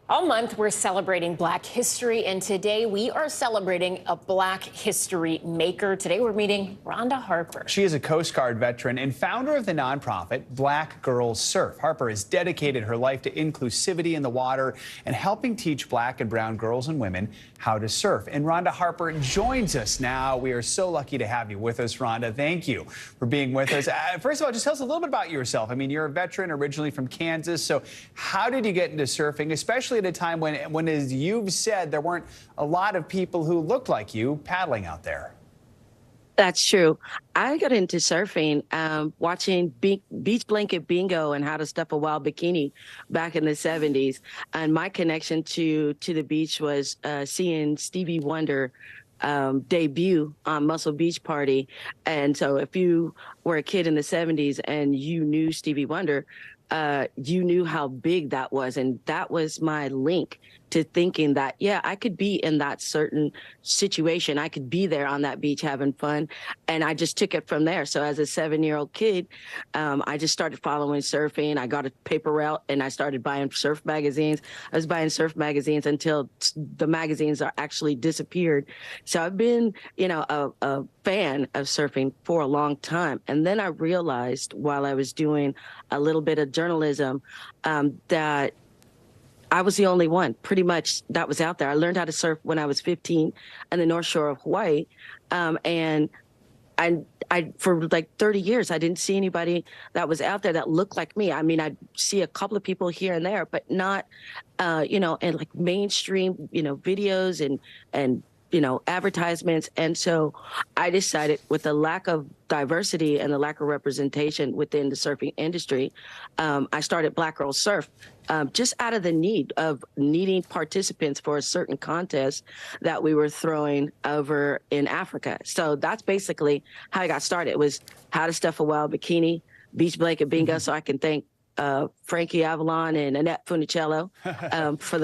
All month, we're celebrating Black history, and today we are celebrating a Black history maker. Today, we're meeting Rhonda Harper. She is a Coast Guard veteran and founder of the nonprofit Black Girls Surf. Harper has dedicated her life to inclusivity in the water and helping teach Black and brown girls and women how to surf. And Rhonda Harper joins us now. We are so lucky to have you with us, Rhonda. Thank you for being with us. First of all, just tell us a little bit about yourself. I mean, you're a veteran originally from Kansas, so how did you get into surfing, especially at a time when, as you've said, there weren't a lot of people who looked like you paddling out there? That's true. I got into surfing watching Beach Blanket Bingo and How to Stuff a Wild Bikini back in the 70s. And my connection to the beach was seeing Stevie Wonder debut on Muscle Beach Party. And so if you were a kid in the 70s and you knew Stevie Wonder, you knew how big that was. And that was my link to thinking that, yeah, I could be in that certain situation. I could be there on that beach having fun. And I just took it from there. So as a 7-year-old kid, I just started following surfing. I got a paper route and I started buying surf magazines. I was buying surf magazines until the magazines are actually disappeared. So I've been, a fan of surfing for a long time. And then I realized while I was doing a little bit of journalism that I was the only one pretty much that was out there. I learned how to surf when I was 15 on the North Shore of Hawaii. And I for like 30 years, I didn't see anybody that was out there that looked like me. I mean, I'd see a couple of people here and there, but not, in like mainstream, videos and advertisements. And so I decided with the lack of diversity and the lack of representation within the surfing industry, I started Black Girls Surf just out of the need of needing participants for a certain contest that we were throwing over in Africa. So that's basically how I got started. It was How to Stuff a Wild Bikini, Beach Blanket Bingo. So I can thank Frankie Avalon and Annette Funicello for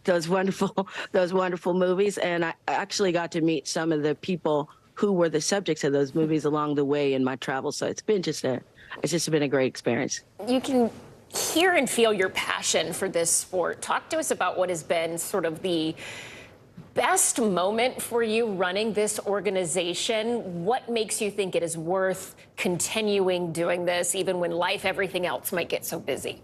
those wonderful movies. And I actually got to meet some of the people who were the subjects of those movies along the way in my travels. So it's just been a great experience. You can hear and feel your passion for this sport. Talk to us about what has been sort of the best moment for you running this organization. What makes you think it is worth continuing doing this, even when everything else might get so busy?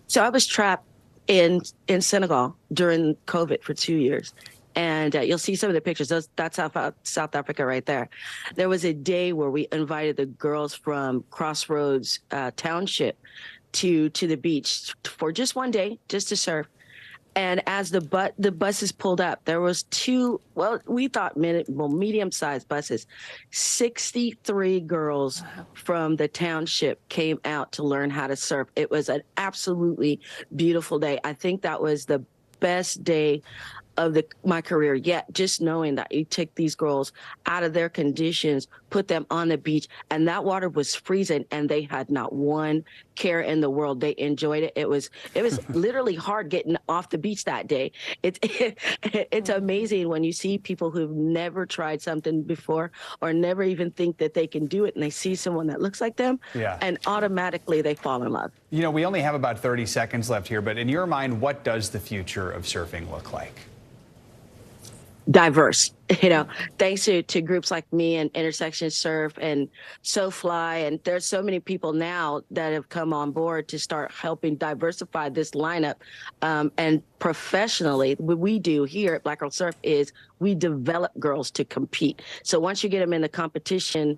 So I was trapped in Senegal during COVID for 2 years. And you'll see some of the pictures. That's South Africa right there. There was a day where we invited the girls from Crossroads Township to the beach for just one day, just to surf. And as the buses pulled up, there was we thought medium-sized buses. 63 girls from the township came out to learn how to surf. It was an absolutely beautiful day. I think that was the best day of my career yet, just knowing that you take these girls out of their conditions, put them on the beach, and that water was freezing and they had not one care in the world. They enjoyed it. It was literally hard getting off the beach that day. It's amazing when you see people who've never tried something before or never even think that they can do it, and they see someone that looks like them, and automatically they fall in love. We only have about 30 seconds left here, but in your mind, what does the future of surfing look like? Diverse, thanks to groups like me and Intersection Surf and SoFly. And there's so many people now that have come on board to start helping diversify this lineup. And professionally, what we do here at Black Girls Surf is we develop girls to compete. So once you get them in the competition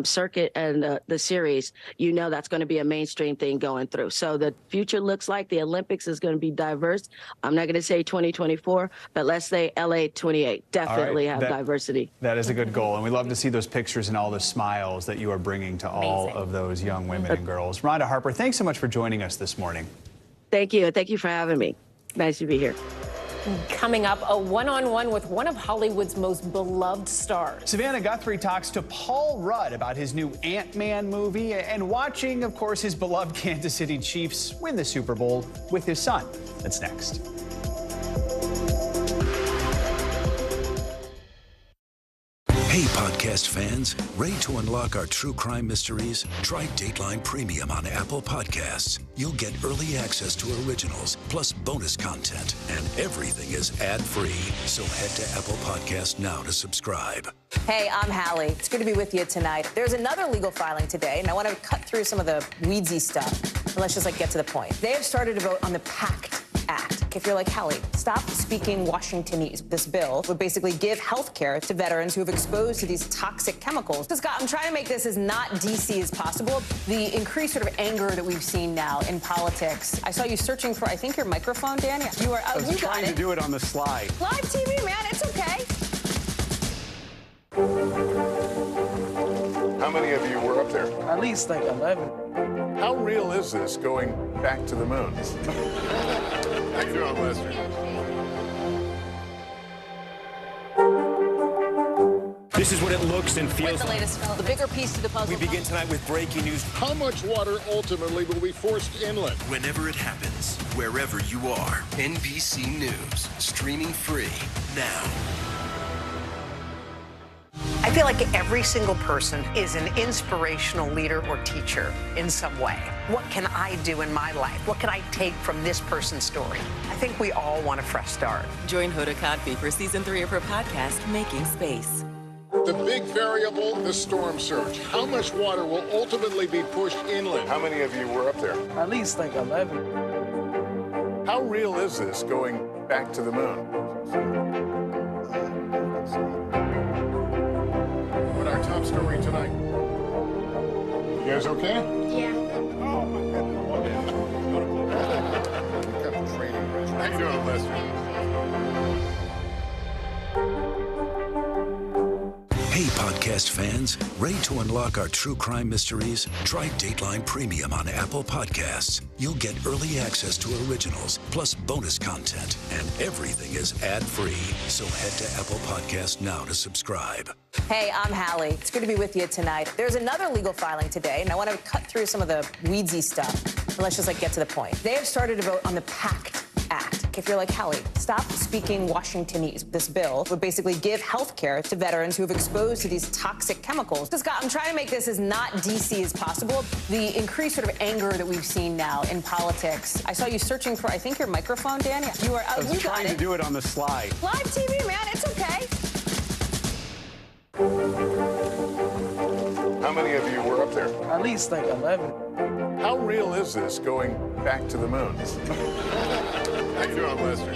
circuit and the series, that's going to be a mainstream thing going through. So the future looks like the Olympics is going to be diverse. I'm not going to say 2024, but let's say LA 28. Definitely have diversity. That is a good goal. And we love to see those pictures and all the smiles that you are bringing to all of those young women and girls. Rhonda Harper, thanks so much for joining us this morning. Thank you. Thank you for having me. Nice to be here. Coming up, a one-on-one with one of Hollywood's most beloved stars. Savannah Guthrie talks to Paul Rudd about his new Ant-Man movie and watching, of course, his beloved Kansas City Chiefs win the Super Bowl with his son. That's next. Hey, podcast fans, ready to unlock our true crime mysteries? Try Dateline Premium on Apple Podcasts. You'll get early access to originals, plus bonus content, and everything is ad-free. So head to Apple Podcasts now to subscribe. Hey, I'm Hallie. It's good to be with you tonight. There's another legal filing today, and I want to cut through some of the weedsy stuff. But let's just get to the point. They have started to vote on the PACT Act. If you're like Hallie, stop speaking Washingtonese. This bill would basically give health care to veterans who have exposed to these toxic chemicals. So, Scott, I'm trying to make this as not DC as possible. The increased sort of anger that we've seen now in politics. I saw you searching for, I think, your microphone, Danny. You are. I was trying to do it on the slide. Live TV, man. It's okay. How many of you were up there? At least like 11. How real is this going back to the moon? How you doing, Lester? This is what it looks and feels The latest, the bigger piece to the puzzle. We begin tonight with breaking news. How much water ultimately will be forced inland? Whenever it happens, wherever you are, NBC News, streaming free now. I feel like every single person is an inspirational leader or teacher in some way. What can I do in my life? What can I take from this person's story? I think we all want a fresh start. Join Hoda Kotb for season 3 of her podcast, Making Space. The big variable, the storm surge. How much water will ultimately be pushed inland? How many of you were up there? At least like 11. How real is this going back to the moon? What our top story tonight? You guys okay? Yeah. Oh my goodness. How you doing, Lester? Hey, podcast fans, ready to unlock our true crime mysteries? Try Dateline Premium on Apple Podcasts. You'll get early access to originals, plus bonus content, and everything is ad-free. So head to Apple Podcasts now to subscribe. Hey, I'm Hallie. It's good to be with you tonight. There's another legal filing today, and I want to cut through some of the weedsy stuff. But let's just get to the point. They have started to vote on the PACT Act. If you're like Hallie, stop speaking Washingtonese. This bill would basically give health care to veterans who have exposed to these toxic chemicals. So, Scott, I'm trying to make this as not DC as possible. The increased sort of anger that we've seen now in politics. I saw you searching for, I think, your microphone, Danny. You are. I was trying to do it on the slide. Live TV, man. It's okay. How many of you were up there? At least like 11. How real is this going back to the moon? How you doing, Lester?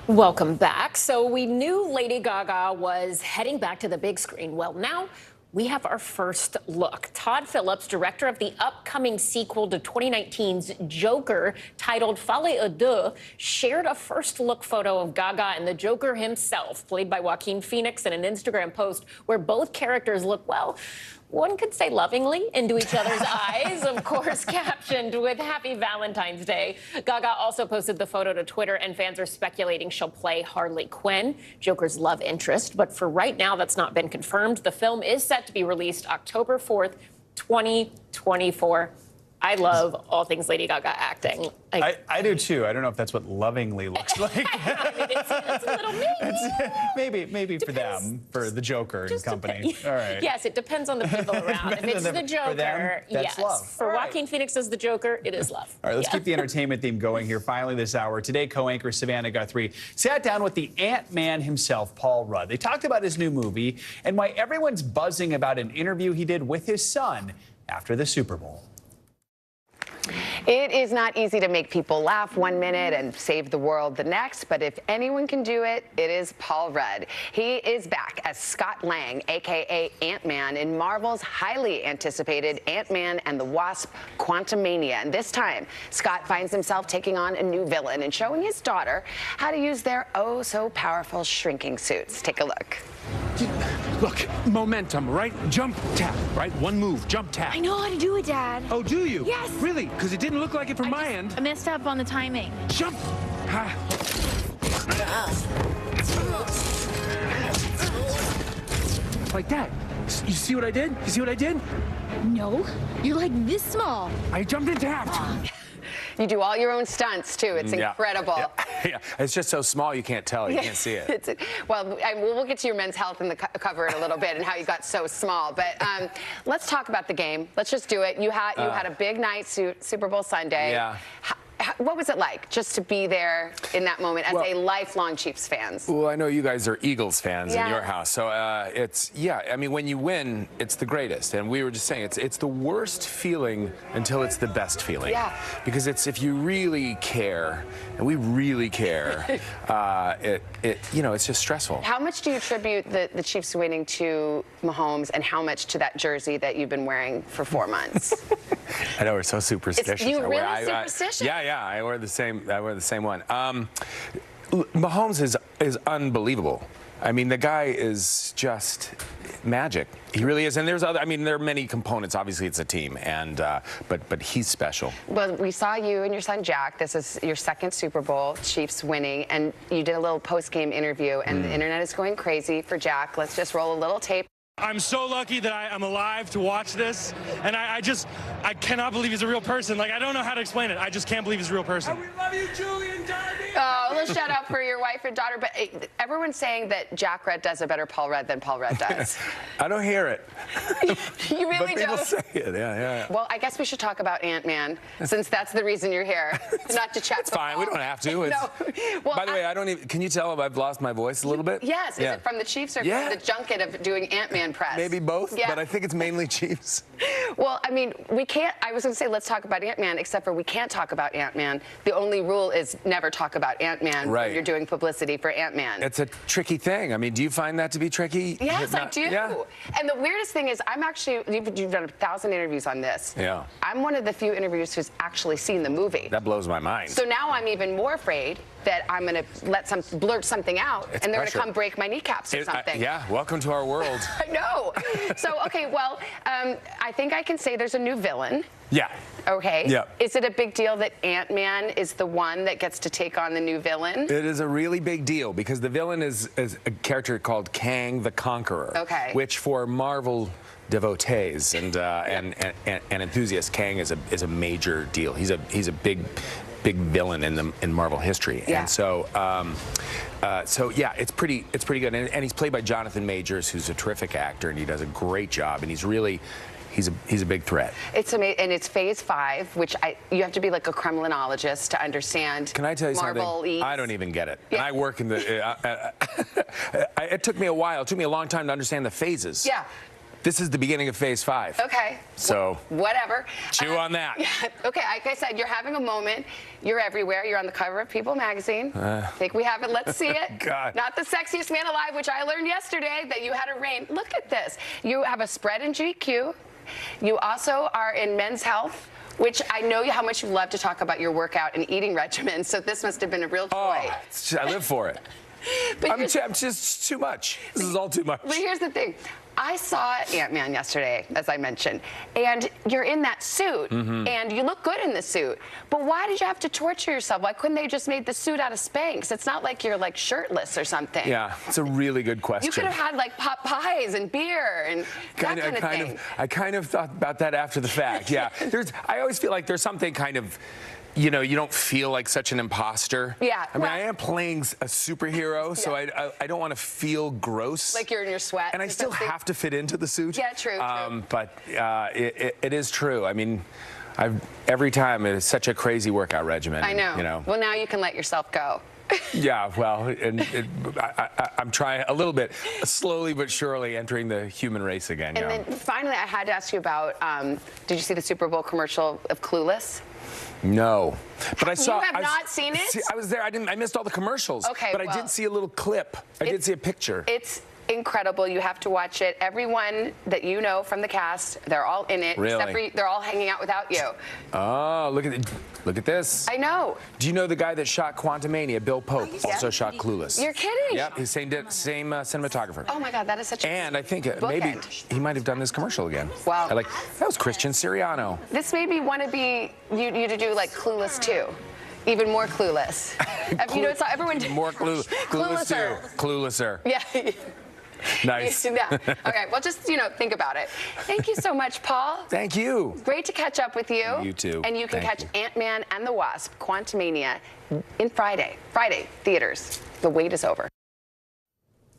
Welcome back. So we knew Lady Gaga was heading back to the big screen. Well, now we have our first look. Todd Phillips, director of the upcoming sequel to 2019's Joker, titled Folie à Deux, shared a first look photo of Gaga and the Joker himself, played by Joaquin Phoenix, in an Instagram post where both characters look, well, one could say lovingly into each other's eyes, of course, captioned with Happy Valentine's Day. Gaga also posted the photo to Twitter, and fans are speculating she'll play Harley Quinn, Joker's love interest. But for right now, that's not been confirmed. The film is set to be released October 4th, 2024. I love all things Lady Gaga acting. I do too. I don't know if that's what lovingly looks like. I mean, it's a little maybe for them, for the Joker and company. All right. Yes, it depends on the people around. If it's the Joker, for them, that's yes. love. For Joaquin Phoenix as the Joker, it is love. All right, let's keep the entertainment theme going here. Finally, this hour, today, co-anchor Savannah Guthrie sat down with the Ant-Man himself, Paul Rudd. They talked about his new movie and why everyone's buzzing about an interview he did with his son after the Super Bowl. It is not easy to make people laugh one minute and save the world the next, but if anyone can do it, it is Paul Rudd. He is back as Scott Lang, a.k.a. Ant-Man, in Marvel's highly anticipated Ant-Man and the Wasp: Quantumania. And this time, Scott finds himself taking on a new villain and showing his daughter how to use their oh-so-powerful shrinking suits. Take a look. Look, momentum, right? Jump, tap, right? One move, jump, tap. I know how to do it, Dad. Oh, do you? Yes. Really? Because it didn't look like it from my end. I messed up on the timing. Jump! Like that. You see what I did? You see what I did? No, you're like this small. I jumped and tapped. You do all your own stunts, too. It's incredible. Yeah. It's just so small you can't tell. You can't see it. Well, we'll get to your men's health in the cover in a little bit and how you got so small. But let's talk about the game. Let's just do it. You had a big night, Super Bowl Sunday. Yeah. What was it like just to be there in that moment as a lifelong Chiefs fans? Well, I know you guys are Eagles fans in your Yes. house, so I mean, when you win, it's the greatest. And we were just saying, it's the worst feeling until it's the best feeling. Yeah. Because it's if you really care, and we really care, it's just stressful. How much do you attribute the Chiefs winning to Mahomes, and how much to that jersey that you've been wearing for 4 months? I know we're so superstitious. You really superstitious? Yeah, I wear the same one. Mahomes is unbelievable. I mean, the guy is just magic. He really is. And there are many components. Obviously, it's a team, and but he's special. Well, we saw you and your son Jack. This is your second Super Bowl, Chiefs winning, and you did a little post-game interview, and the internet is going crazy for Jack. Let's just roll a little tape. I'm so lucky that I'm alive to watch this, and I cannot believe he's a real person. Like, I don't know how to explain it. I just can't believe he's a real person. We love you, Julie and Darby. Oh, a little shout out for your wife and daughter. But everyone's saying that Jack Red does a better Paul Rudd than Paul Rudd does. I don't hear it. You really but people don't? say it, yeah. Well, I guess we should talk about Ant-Man, since that's the reason you're here, not to chat. It's fine. We don't have to. No. Well, by the way, I don't even. Can you tell I've lost my voice a little bit? Yes. Is it from the Chiefs or from the junket of doing Ant-Man press? Maybe both, but I think it's mainly Chiefs. Well, I mean, we can't. I was going to say let's talk about Ant-Man, except for we can't talk about Ant-Man. The only rule is never talk about Ant-Man when you're doing publicity for Ant-Man. It's a tricky thing. I mean, do you find that to be tricky? Yes, I do. Yeah. And the weirdest thing is, you've done 1,000 interviews on this. Yeah. I'm one of the few interviewers who's actually seen the movie. That blows my mind. So now I'm even more afraid that I'm going to blurt something out, and they're going to come break my kneecaps or something. Welcome to our world. I know. So, okay, well, I think I can say there's a new villain. Yeah. Okay. Yeah. Is it a big deal that Ant-Man is the one that gets to take on the new villain? It is a really big deal because the villain is a character called Kang the Conqueror. Okay. Which for Marvel devotees and enthusiasts, Kang is a major deal. He's a big villain in Marvel history. Yeah. And so it's pretty good. And he's played by Jonathan Majors, who's a terrific actor, and he does a great job. And he's a big threat. It's amazing, and it's Phase 5, which you have to be like a criminologist to understand. Can I tell you something? I don't even get it. Yeah. And I work in the. It took me a while. It took me a long time to understand the phases. Yeah. This is the beginning of Phase 5. Okay. So. Whatever. Chew on that. Yeah. Okay. Like I said, you're having a moment. You're everywhere. You're on the cover of People magazine. I think we have it. Let's see it. God. Not the sexiest man alive, which I learned yesterday that you had a reign. Look at this. You have a spread in GQ. You also are in Men's Health, which I know how much you love to talk about your workout and eating regimen. So this must have been a real joy. Oh, I live for it. I'm just too much. This is all too much. But here's the thing. I saw Ant-Man yesterday, as I mentioned, and you're in that suit, and you look good in the suit. But why did you have to torture yourself? Why couldn't they just made the suit out of Spanx? It's not like you're like shirtless or something. Yeah, it's a really good question. You could have had like pot pies and beer and that kind of thing. I kind of thought about that after the fact. Yeah, I always feel like there's something kind of. You don't feel like such an imposter. Yeah. I mean, I am playing a superhero, so I don't want to feel gross. Like you're in your sweat. And I still have to fit into the suit. Yeah, true. But it is true. I mean, every time it is such a crazy workout regimen. I know. Well, now you can let yourself go. Yeah, well, I'm trying a little bit, slowly but surely entering the human race again. And then finally, I had to ask you about, did you see the Super Bowl commercial of Clueless? No, but I saw. You have not seen it? I was there. I missed all the commercials. Okay, but I did see a little clip. I did see a picture. It's incredible. You have to watch it. Everyone that you know from the cast, they're all in it. Really? Except for they're all hanging out without you. Oh, look at this. I know. Do you know the guy that shot Quantumania, Bill Pope, also shot Clueless? You're kidding. Yep, he's same cinematographer. Oh my God, that is such a And I think maybe he might have done this commercial again. Wow. That was Christian Siriano. This made me want to be you to do like Clueless 2. Even more clueless. You know, it's not everyone. More clueless too. Cluelesser. Yeah. Nice. Okay, well, just, think about it. Thank you so much, Paul. Thank you. Great to catch up with you. You too. And you can Thank catch Ant-Man and the Wasp, Quantumania, in Friday theaters. The wait is over.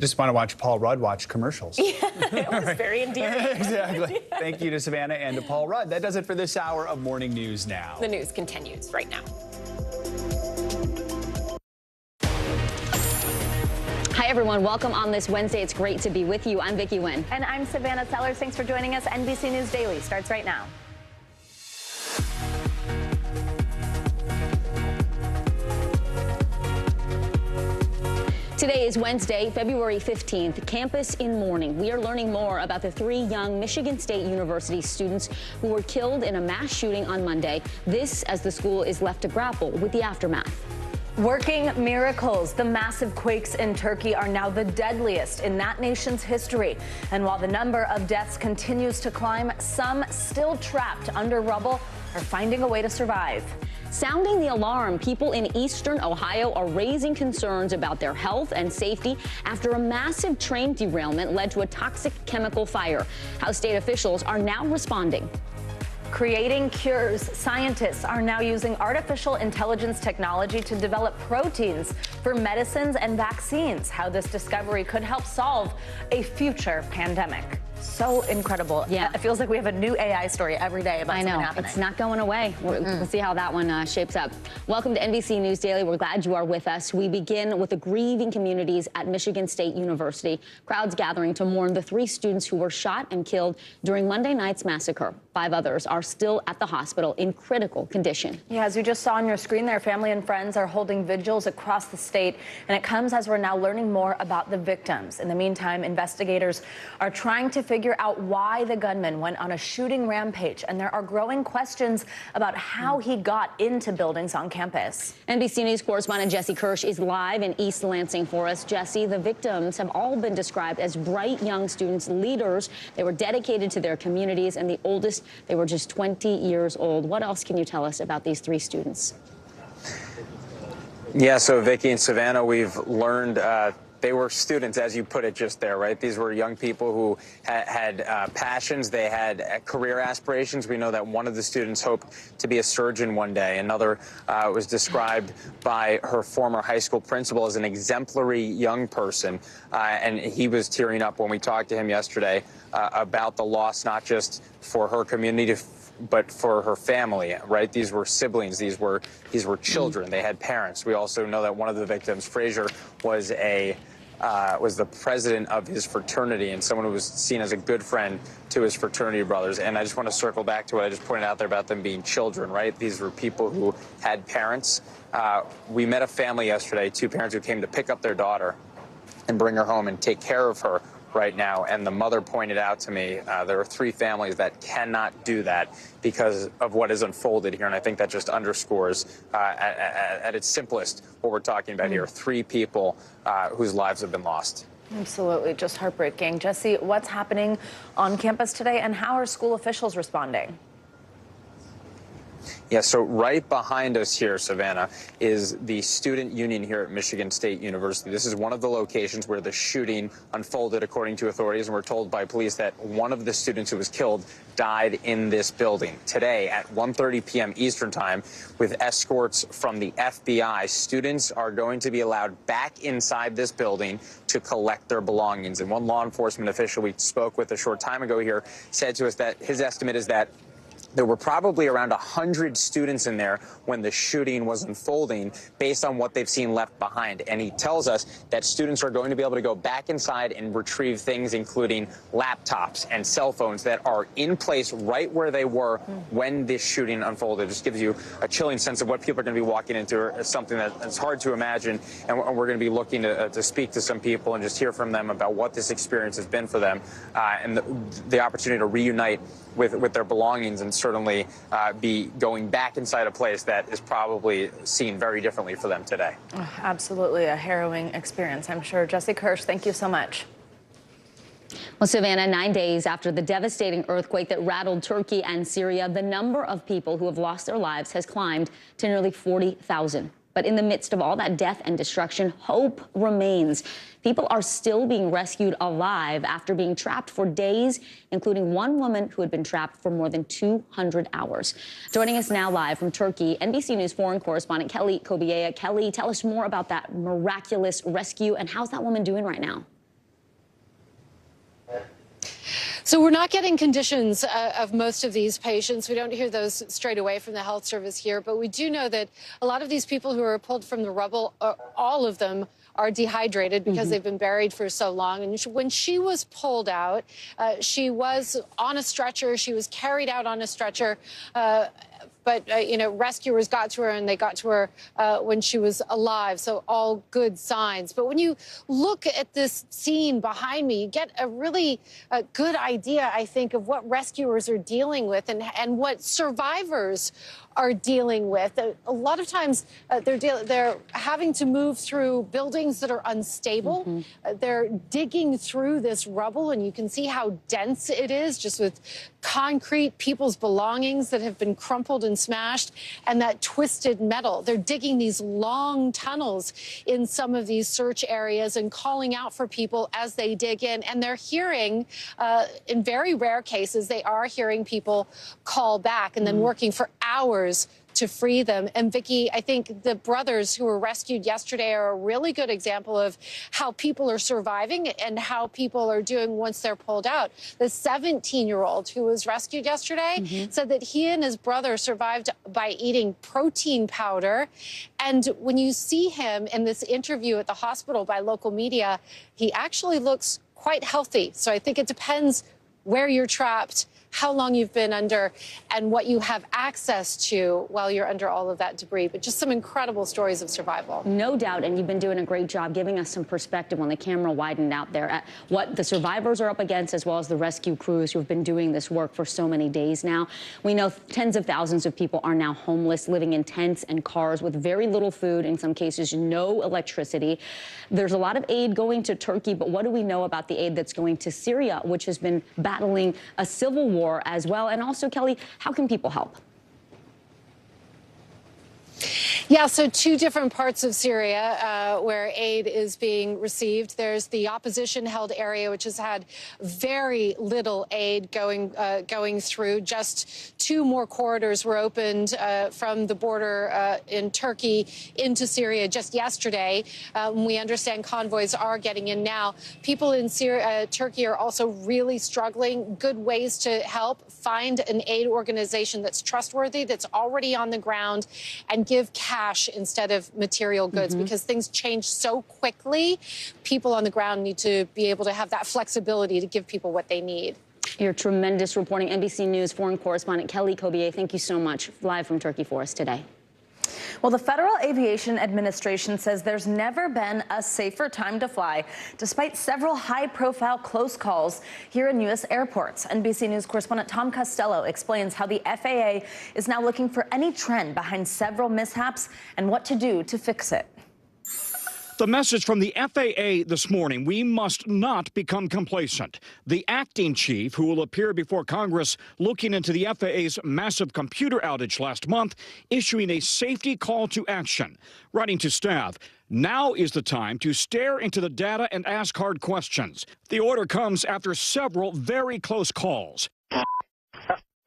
Just want to watch Paul Rudd watch commercials. Yeah, it was very endearing. Exactly. Thank you to Savannah and to Paul Rudd. That does it for this hour of Morning News Now. The news continues right now. Hi, everyone. Welcome on this Wednesday. It's great to be with you. I'm Vicki Nguyen. And I'm Savannah Sellers. Thanks for joining us. NBC News Daily starts right now. Today is Wednesday, February 15th, Campus in Mourning. We are learning more about the 3 young Michigan State University students who were killed in a mass shooting on Monday. This as the school is left to grapple with the aftermath. Working miracles. The massive quakes in Turkey are now the deadliest in that nation's history. And while the number of deaths continues to climb, some still trapped under rubble are finding a way to survive. Sounding the alarm, people in eastern Ohio are raising concerns about their health and safety after a massive train derailment led to a toxic chemical fire. How state officials are now responding. Creating cures. Scientists are now using artificial intelligence technology to develop proteins for medicines and vaccines. How this discovery could help solve a future pandemic. So incredible. Yeah. It feels like we have a new AI story every day about something happening. It's not going away. We'll see how that one shapes up. Welcome to NBC News Daily. We're glad you are with us. We begin with the grieving communities at Michigan State University. Crowds gathering to mourn the 3 students who were shot and killed during Monday night's massacre. 5 others are still at the hospital in critical condition. Yeah, as you just saw on your screen, their family and friends are holding vigils across the state, and it comes as we're now learning more about the victims. In the meantime, investigators are trying to figure out why the gunman went on a shooting rampage, and there are growing questions about how he got into buildings on campus. NBC News correspondent Jesse Kirsch is live in East Lansing for us. Jesse, the victims have all been described as bright young students, leaders. They were dedicated to their communities, and the oldest, they were just 20 years old. What else can you tell us about these 3 students? Yeah, so Vicki and Savannah, we've learned they were students, as you put it just there, right? These were young people who had passions. They had career aspirations. We know that one of the students hoped to be a surgeon one day. Another was described by her former high school principal as an exemplary young person. And he was tearing up when we talked to him yesterday about the loss, not just for her community, but for her family, right? These were siblings. These were children. They had parents. We also know that one of the victims, Frazier, was the president of his fraternity and someone who was seen as a good friend to his fraternity brothers. And I just want to circle back to what I just pointed out there about them being children, right? These were people who had parents. We met a family yesterday, 2 parents who came to pick up their daughter and bring her home and take care of her right now, and the mother pointed out to me there are 3 families that cannot do that because of what has unfolded here, and I think that just underscores at its simplest what we're talking about here. 3 people whose lives have been lost. Absolutely, just heartbreaking. Jesse, what's happening on campus today, and how are school officials responding? Yeah, so right behind us here, Savannah, is the student union here at Michigan State University. This is one of the locations where the shooting unfolded, according to authorities, and we're told by police that one of the students who was killed died in this building. Today at 1:30 p.m. Eastern Time, with escorts from the FBI, students are going to be allowed back inside this building to collect their belongings. And one law enforcement official we spoke with a short time ago here said to us that his estimate is that there were probably around 100 students in there when the shooting was unfolding, based on what they've seen left behind. And he tells us that students are going to be able to go back inside and retrieve things, including laptops and cell phones that are in place right where they were when this shooting unfolded. It just gives you a chilling sense of what people are going to be walking into, something that's hard to imagine. And we're going to be looking to speak to some people and just hear from them about what this experience has been for them, and the opportunity to reunite with their belongings, and certainly be going back inside a place that is probably seen very differently for them today. Oh, absolutely a harrowing experience, I'm sure. Jesse Kirsch, thank you so much. Well, Savannah, 9 days after the devastating earthquake that rattled Turkey and Syria, the number of people who have lost their lives has climbed to nearly 40,000. But in the midst of all that death and destruction, hope remains. People are still being rescued alive after being trapped for days, including one woman who had been trapped for more than 200 hours. Joining us now live from Turkey, NBC News foreign correspondent Kelly Kobiea. Kelly, tell us more about that miraculous rescue, and how's that woman doing right now? So we're not getting conditions of most of these patients. We don't hear those straight away from the health service here, but we do know that a lot of these people who are pulled from the rubble, all of them are dehydrated because they've been buried for so long. And when she was pulled out, she was on a stretcher. She was carried out on a stretcher. But, you know, rescuers got to her, and they got to her when she was alive. So all good signs. But when you look at this scene behind me, you get a really good idea, I think, of what rescuers are dealing with and what survivors are dealing with. A lot of times they're having to move through buildings that are unstable. They're digging through this rubble, and you can see how dense it is, just with concrete, people's belongings that have been crumpled and smashed, and that twisted metal. They're digging these long tunnels in some of these search areas and calling out for people as they dig in. And they're hearing, in very rare cases, they are hearing people call back and then working for hours to free them. And Vicki, I think the brothers who were rescued yesterday are a really good example of how people are surviving and how people are doing once they're pulled out. The 17-year-old who was rescued yesterday said that he and his brother survived by eating protein powder. And when you see him in this interview at the hospital by local media, he actually looks quite healthy. So I think it depends where you're trapped, how long you've been under, and what you have access to while you're under all of that debris. But just some incredible stories of survival. No doubt, and you've been doing a great job giving us some perspective when the camera widened out there at what the survivors are up against, as well as the rescue crews who have been doing this work for so many days now. We know tens of thousands of people are now homeless, living in tents and cars with very little food, in some cases no electricity. There's a lot of aid going to Turkey, but what do we know about the aid that's going to Syria, which has been battling a civil war as well? And also, Kelly, how can people help? Yeah, so two different parts of Syria where aid is being received. There's the opposition-held area, which has had very little aid going through. Just two more corridors were opened from the border in Turkey into Syria just yesterday. We understand convoys are getting in now. People in Turkey are also really struggling. Good ways to help: find an aid organization that's trustworthy, that's already on the ground, and give cash instead of material goods, because things change so quickly. People on the ground need to be able to have that flexibility to give people what they need. Your tremendous reporting. NBC News foreign correspondent Kelly Kobiea, thank you so much, live from Turkey for us today. Well, the Federal Aviation Administration says there's never been a safer time to fly, despite several high-profile close calls here in U.S. airports. NBC News correspondent Tom Costello explains how the FAA is now looking for any trend behind several mishaps and what to do to fix it. The message from the FAA this morning: we must not become complacent. The acting chief, who will appear before Congress looking into the FAA's massive computer outage last month, issuing a safety call to action, writing to staff, now is the time to stare into the data and ask hard questions. The order comes after several very close calls.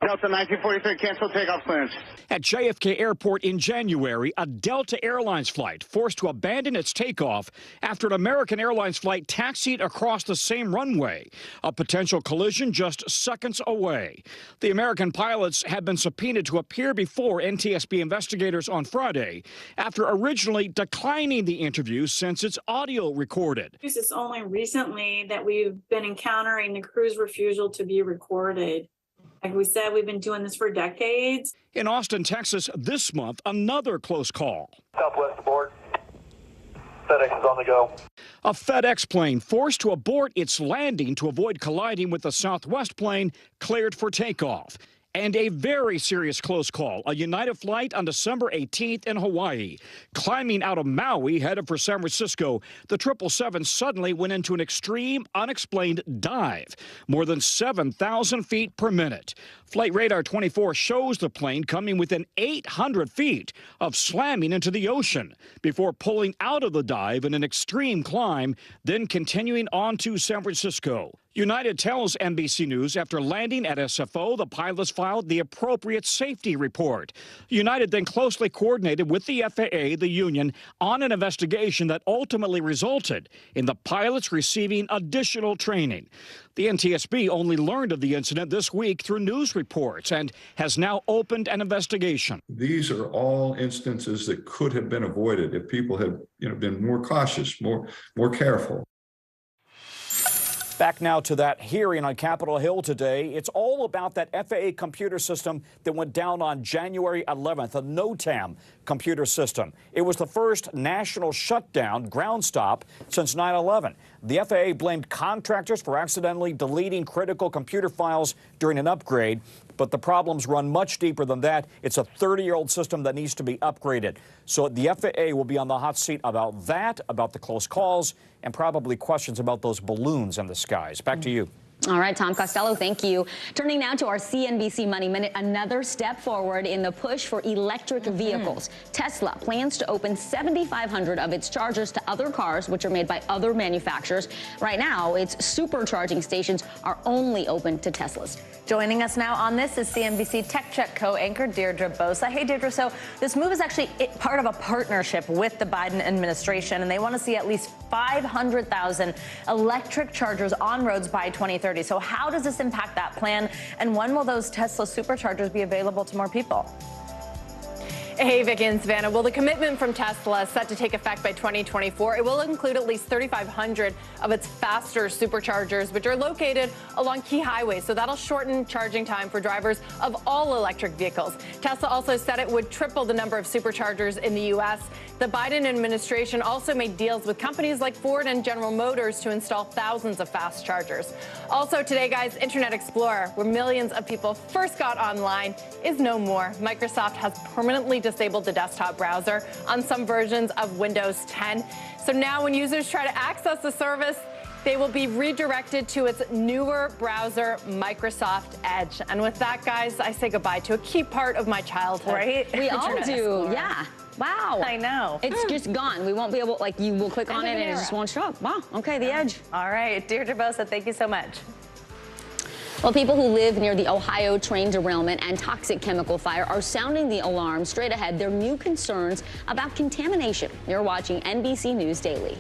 Delta 1943, cancel takeoff clearance. At JFK Airport in January, a Delta Airlines flight forced to abandon its takeoff after an American Airlines flight taxied across the same runway. A potential collision just seconds away. The American pilots had been subpoenaed to appear before NTSB investigators on Friday after originally declining the interview since it's audio recorded. It's only recently that we've been encountering the crew's refusal to be recorded. Like we said, we've been doing this for decades. In Austin, Texas, this month, another close call. Southwest aboard. FedEx is on the go. A FedEx plane forced to abort its landing to avoid colliding with the Southwest plane cleared for takeoff. And a very serious close call. A United flight on December 18th in Hawaii. Climbing out of Maui, headed for San Francisco, the 777 suddenly went into an extreme, unexplained dive, more than 7,000 feet per minute. Flight Radar 24 shows the plane coming within 800 feet of slamming into the ocean before pulling out of the dive in an extreme climb, then continuing on to San Francisco. United tells NBC News after landing at SFO, the pilots filed the appropriate safety report. United then closely coordinated with the FAA, the union, on an investigation that ultimately resulted in the pilots receiving additional training. The NTSB only learned of the incident this week through news reports and has now opened an investigation. These are all instances that could have been avoided if people had, been more cautious, more careful. Back now to that hearing on Capitol Hill today. It's all about that FAA computer system that went down on January 11th, a NOTAM computer system. It was the first national shutdown, ground stop, since 9/11. The FAA blamed contractors for accidentally deleting critical computer files during an upgrade. But the problems run much deeper than that. It's a 30-year-old system that needs to be upgraded. So the FAA will be on the hot seat about that, about the close calls, and probably questions about those balloons in the skies. Back to you. All right, Tom Costello, thank you. Turning now to our CNBC Money Minute, another step forward in the push for electric vehicles. Tesla plans to open 7,500 of its chargers to other cars, which are made by other manufacturers. Right now, its supercharging stations are only open to Teslas. Joining us now on this is CNBC Tech Check co-anchor Deirdre Bosa. Hey, Deirdre, so this move is actually part of a partnership with the Biden administration, and they want to see at least 500,000 electric chargers on roads by 2030. So how does this impact that plan, and when will those Tesla superchargers be available to more people? Hey, Vicky and Savannah. Well, the commitment from Tesla is set to take effect by 2024. It will include at least 3,500 of its faster superchargers, which are located along key highways. So that'll shorten charging time for drivers of all electric vehicles. Tesla also said it would triple the number of superchargers in the U.S. The Biden administration also made deals with companies like Ford and General Motors to install thousands of fast chargers. Also today, guys, Internet Explorer, where millions of people first got online, is no more. Microsoft has permanently disabled the desktop browser on some versions of Windows 10. So now when users try to access the service, they will be redirected to its newer browser, Microsoft Edge. And with that, guys, I say goodbye to a key part of my childhood. Right? We all do, yeah. Wow. I know. It's just gone. We won't be able, you will click on it and it just won't show up. Wow. Okay, the Edge. All right. Deirdre Bosa, thank you so much. Well, people who live near the Ohio train derailment and toxic chemical fire are sounding the alarm. Straight ahead, their new concerns about contamination. You're watching NBC News Daily.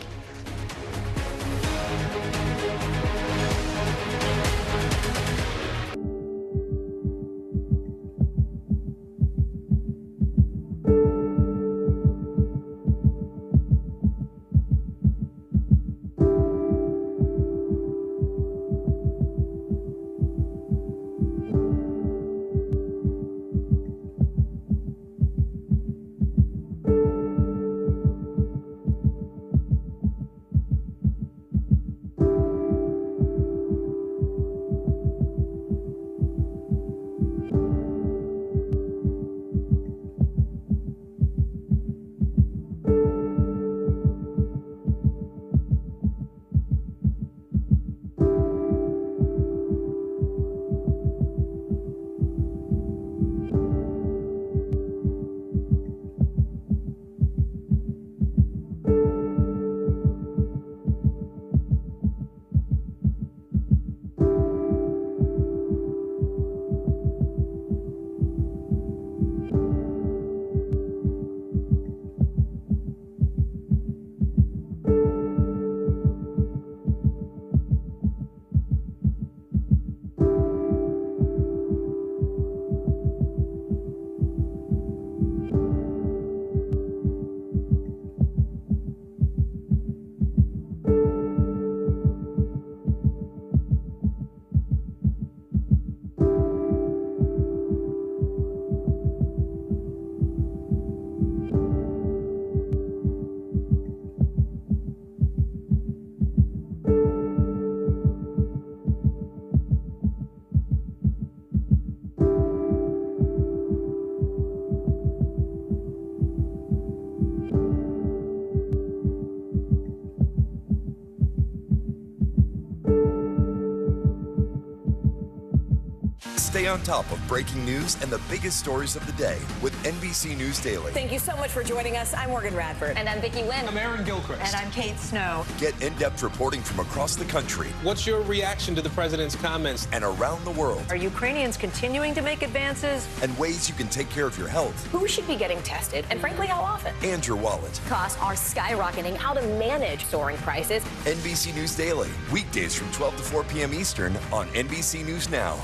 Stay on top of breaking news and the biggest stories of the day with NBC News Daily. Thank you so much for joining us. I'm Morgan Radford. And I'm Vicki Wynn. I'm Aaron Gilchrist. And I'm Kate Snow. Get in-depth reporting from across the country. What's your reaction to the president's comments? And around the world. Are Ukrainians continuing to make advances? And ways you can take care of your health. Who should be getting tested? And frankly, how often? And your wallet. Costs are skyrocketing. How to manage soaring prices. NBC News Daily. Weekdays from 12 to 4 p.m. Eastern on NBC News Now.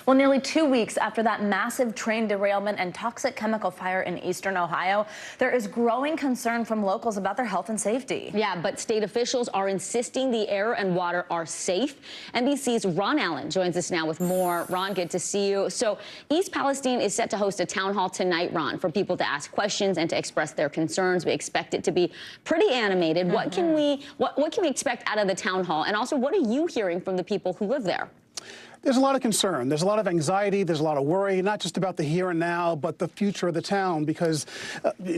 Well, nearly 2 weeks after that massive train derailment and toxic chemical fire in eastern Ohio, there is growing concern from locals about their health and safety. Yeah, but state officials are insisting the air and water are safe. NBC's Ron Allen joins us now with more. Ron, good to see you. So East Palestine is set to host a town hall tonight, Ron, for people to ask questions and to express their concerns. We expect it to be pretty animated. What can we expect out of the town hall? And also, what are you hearing from the people who live there? There's a lot of concern. There's a lot of anxiety. There's a lot of worry, not just about the here and now, but the future of the town, because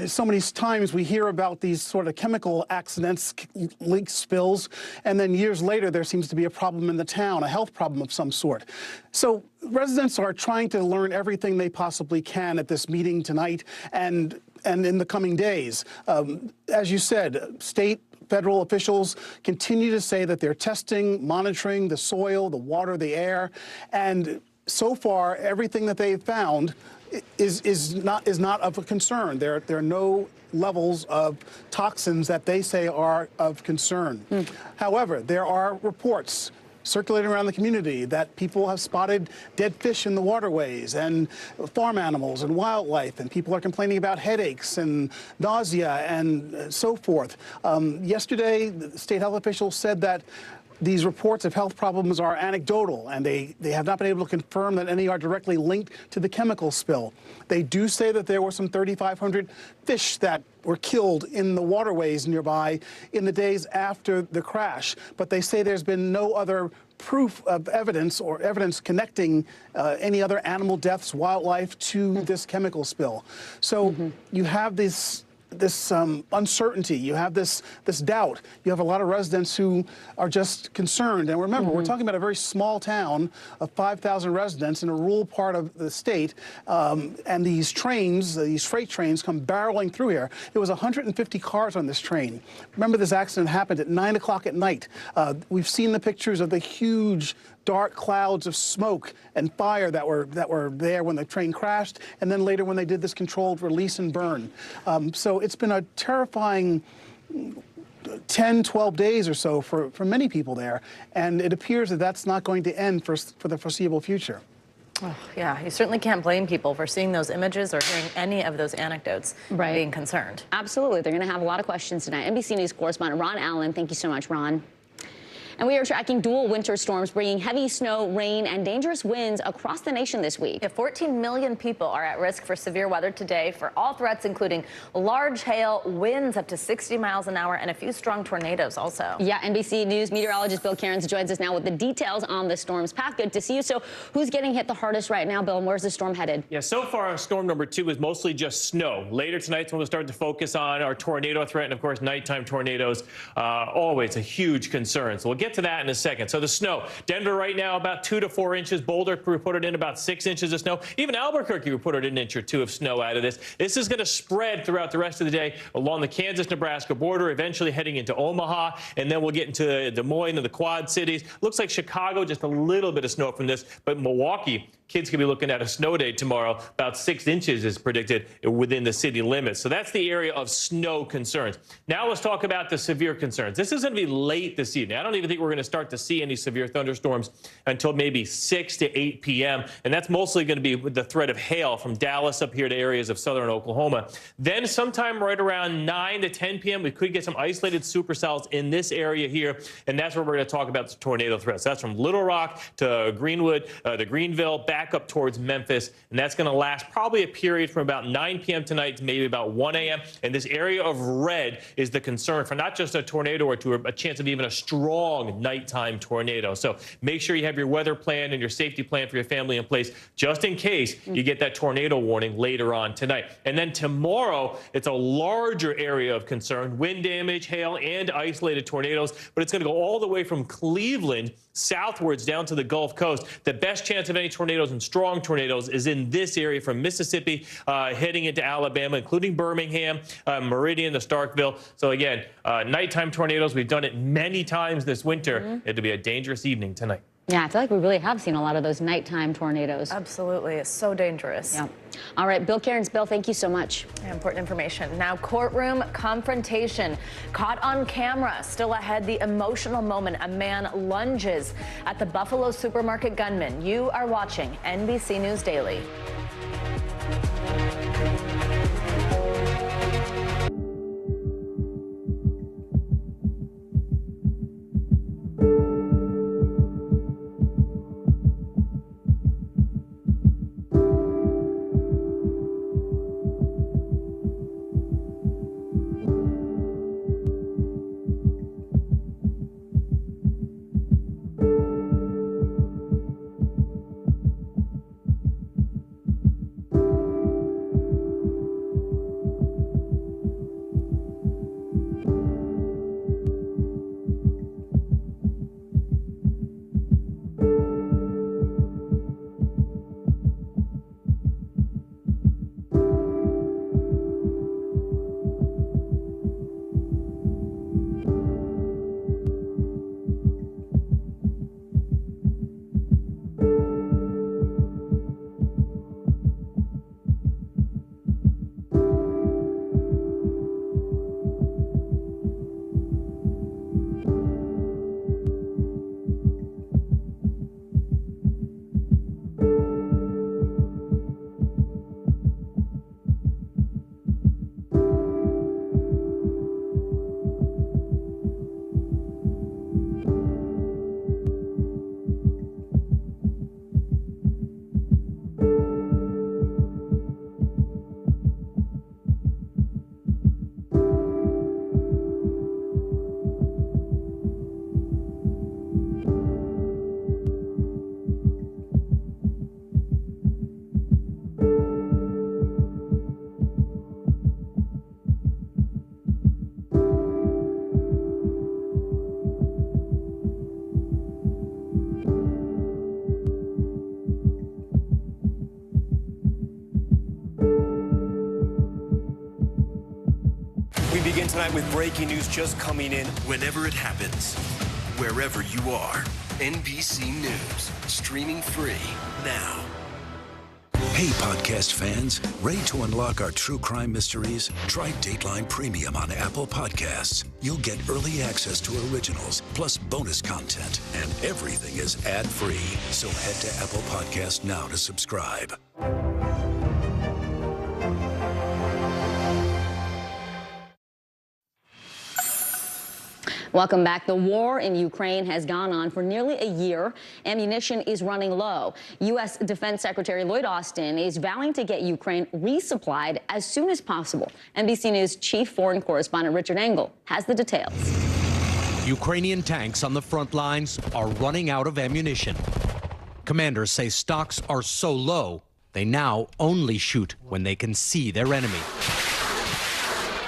so many times we hear about these sort of chemical accidents, leak spills, and then years later there seems to be a problem in the town, a health problem of some sort. So residents are trying to learn everything they possibly can at this meeting tonight and in the coming days. As you said, state, federal officials continue to say that they're testing, monitoring the soil, the water, the air, and so far everything that they've found is not of a concern. There are no levels of toxins that they say are of concern. However, there are reports circulating around the community that people have spotted dead fish in the waterways and farm animals and wildlife, and people are complaining about headaches and nausea and so forth. Yesterday, the state health officials said that these reports of health problems are anecdotal, and they have not been able to confirm that any are directly linked to the chemical spill. They do say that there were some 3,500 fish that were killed in the waterways nearby in the days after the crash, but they say there's been no other proof of evidence or evidence connecting any other animal deaths, wildlife to this chemical spill. So you have this uncertainty, you have this doubt. You have a lot of residents who are just concerned. And remember, we're talking about a very small town of 5,000 residents in a rural part of the state, and these trains, these freight trains, come barreling through here. There was 150 cars on this train. Remember, this accident happened at 9 o'clock at night. We've seen the pictures of the huge dark clouds of smoke and fire that were there when the train crashed, and then later when they did this controlled release and burn. So it's been a terrifying 10, 12 days or so for many people there, and it appears that that's not going to end for the foreseeable future. Oh, yeah, you certainly can't blame people for seeing those images or hearing any of those anecdotes and being concerned. Absolutely. They're going to have a lot of questions tonight. NBC News correspondent Ron Allen, thank you so much, Ron. And we are tracking dual winter storms bringing heavy snow, rain, and dangerous winds across the nation this week. Yeah, 14 million people are at risk for severe weather today for all threats, including large hail, winds up to 60 miles an hour, and a few strong tornadoes also. Yeah, NBC News meteorologist Bill Cairns joins us now with the details on the storm's path. Good to see you. So who's getting hit the hardest right now, Bill, and where's the storm headed? Yeah, so far, storm number 2 is mostly just snow. Later tonight's when we'll start to focus on our tornado threat, and of course, nighttime tornadoes, always a huge concern. So we'll get to that in a second. So the snow, Denver right now about 2 to 4 inches. Boulder reported in about 6 inches of snow. Even Albuquerque reported an inch or 2 of snow out of this. This is going to spread throughout the rest of the day along the Kansas-Nebraska border, eventually heading into Omaha, and then we'll get into Des Moines and the Quad Cities. Looks like Chicago, just a little bit of snow from this, but Milwaukee, kids could be looking at a snow day tomorrow. About 6 inches is predicted within the city limits. So that's the area of snow concerns. Now let's talk about the severe concerns. This is going to be late this evening. I don't even think we're going to start to see any severe thunderstorms until maybe 6 to 8 p.m. And that's mostly going to be with the threat of hail from Dallas up here to areas of southern Oklahoma. Then sometime right around 9 to 10 p.m., we could get some isolated supercells in this area here. And that's where we're going to talk about the tornado threats. That's from Little Rock to Greenwood, to Greenville, back up towards Memphis. And that's going to last probably a period from about 9 p.m. tonight to maybe about 1 a.m. And this area of red is the concern for not just a tornado or to a chance of even a strong strong nighttime tornado. So make sure you have your weather plan and your safety plan for your family in place, just in case you get that tornado warning later on tonight. And then tomorrow, it's a larger area of concern: wind damage, hail, and isolated tornadoes. But it's going to go all the way from Cleveland southwards down to the Gulf Coast. The best chance of any tornadoes and strong tornadoes is in this area from Mississippi heading into Alabama, including Birmingham, Meridian, the Starkville. So again, nighttime tornadoes, we've done it many times this winter. It'll be a dangerous evening tonight. Yeah, I feel like we really have seen a lot of those nighttime tornadoes. Absolutely. It's so dangerous. Yeah. All right, Bill Cairns. Bill, thank you so much. Important information. Now, courtroom confrontation. Caught on camera. Still ahead, the emotional moment. A man lunges at the Buffalo supermarket gunman. You are watching NBC News Daily. We begin tonight with breaking news just coming in whenever it happens, wherever you are. NBC News, streaming free now. Hey, podcast fans, ready to unlock our true crime mysteries? Try Dateline Premium on Apple Podcasts. You'll get early access to originals, plus bonus content, and everything is ad-free. So head to Apple Podcasts now to subscribe. Welcome back. The war in Ukraine has gone on for nearly a year. Ammunition is running low. U.S. Defense Secretary Lloyd Austin is vowing to get Ukraine resupplied as soon as possible. NBC News chief foreign correspondent Richard Engel has the details. Ukrainian tanks on the front lines are running out of ammunition. Commanders say stocks are so low, they now only shoot when they can see their enemy.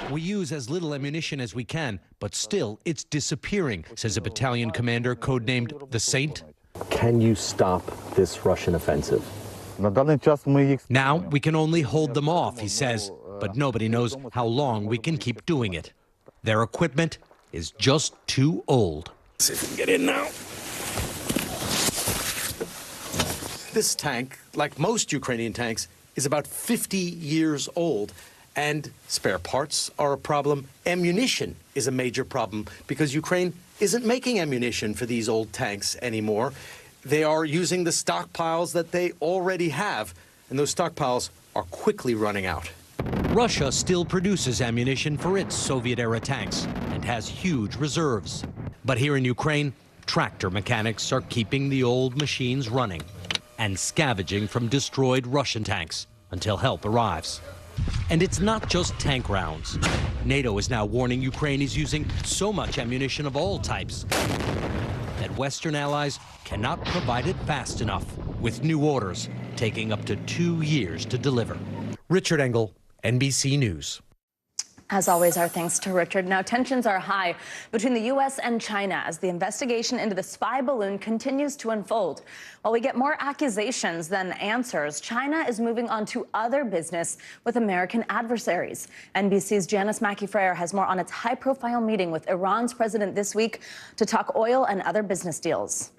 We use as little ammunition as we can, but still it's disappearing, says a battalion commander codenamed the Saint. Can you stop this Russian offensive? Now we can only hold them off, he says, but nobody knows how long we can keep doing it. Their equipment is just too old. Let's see if we can get in now. This tank, like most Ukrainian tanks, is about 50 years old. And spare parts are a problem. Ammunition is a major problem because Ukraine isn't making ammunition for these old tanks anymore. They are using the stockpiles that they already have, and those stockpiles are quickly running out. Russia still produces ammunition for its Soviet-era tanks and has huge reserves. But here in Ukraine, tractor mechanics are keeping the old machines running and scavenging from destroyed Russian tanks until help arrives. And it's not just tank rounds. NATO is now warning Ukraine is using so much ammunition of all types that Western allies cannot provide it fast enough, with new orders taking up to 2 years to deliver. Richard Engel, NBC News. As always, our thanks to Richard. Now, tensions are high between the U.S. and China as the investigation into the spy balloon continues to unfold. While we get more accusations than answers, China is moving on to other business with American adversaries. NBC's Janice Mackey-Frayer has more on its high-profile meeting with Iran's president this week to talk oil and other business deals.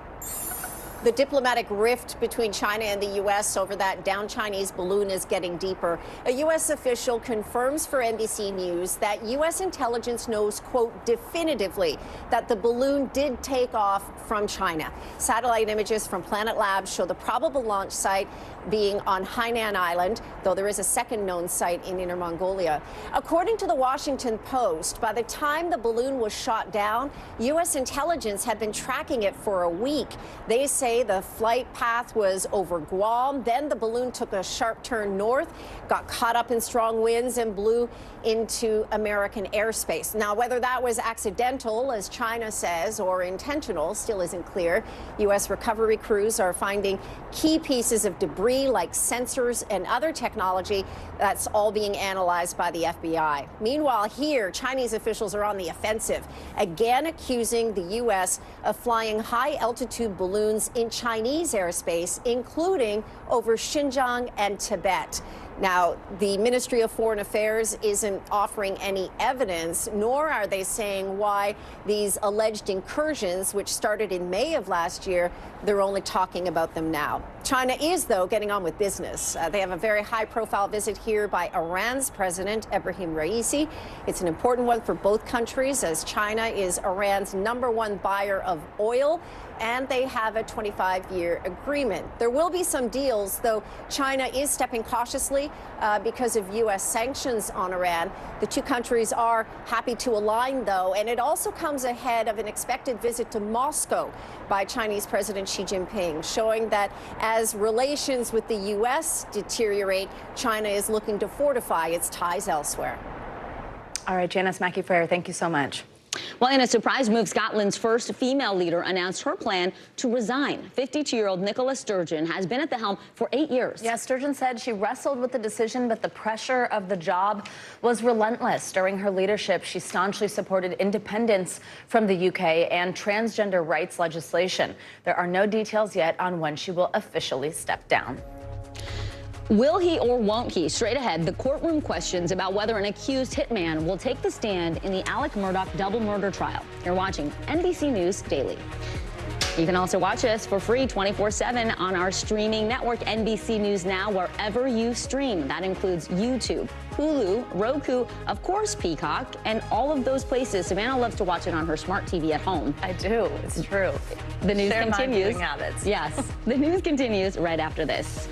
The diplomatic rift between China and the U.S. over that down Chinese balloon is getting deeper. A U.S. official confirms for NBC News that U.S. intelligence knows, quote, definitively that the balloon did take off from China. Satellite images from Planet Labs show the probable launch site being on Hainan Island, though there is a second known site in Inner Mongolia. According to the Washington Post, by the time the balloon was shot down, U.S. intelligence had been tracking it for a week. They say the flight path was over Guam. Then the balloon took a sharp turn north, got caught up in strong winds, and blew into American airspace. Now, whether that was accidental, as China says, or intentional still isn't clear. U.S. recovery crews are finding key pieces of debris like sensors and other technology. That's all being analyzed by the FBI. Meanwhile, here, Chinese officials are on the offensive, again accusing the U.S. of flying high-altitude balloons in Chinese airspace, including over Xinjiang and Tibet. Now, the Ministry of Foreign Affairs isn't offering any evidence, nor are they saying why these alleged incursions, which started in May of last year, they're only talking about them now. China is, though, getting on with business. They have a very high-profile visit here by Iran's president, Ebrahim Raisi. It's an important one for both countries, as China is Iran's #1 buyer of oil, and they have a 25-year agreement. There will be some deals, though China is stepping cautiously because of U.S. sanctions on Iran. The two countries are happy to align, though, and it also comes ahead of an expected visit to Moscow by Chinese President Xi Jinping, showing that as relations with the U.S. deteriorate, China is looking to fortify its ties elsewhere. All right, Janice Mackey-Frayer, thank you so much. Well, in a surprise move, Scotland's first female leader announced her plan to resign. 52-year-old Nicola Sturgeon has been at the helm for 8 years. Yeah, Sturgeon said she wrestled with the decision, but the pressure of the job was relentless. During her leadership, she staunchly supported independence from the UK and transgender rights legislation. There are no details yet on when she will officially step down. Will he or won't he? Straight ahead, the courtroom questions about whether an accused hitman will take the stand in the Alec Murdaugh double murder trial. You're watching NBC News Daily. You can also watch us for free 24/7 on our streaming network, NBC News Now, wherever you stream. That includes YouTube, Hulu, Roku, of course, Peacock, and all of those places. Savannah loves to watch it on her smart TV at home. I do. It's true. The news Share my continues. viewing habits. Yes, the news continues right after this.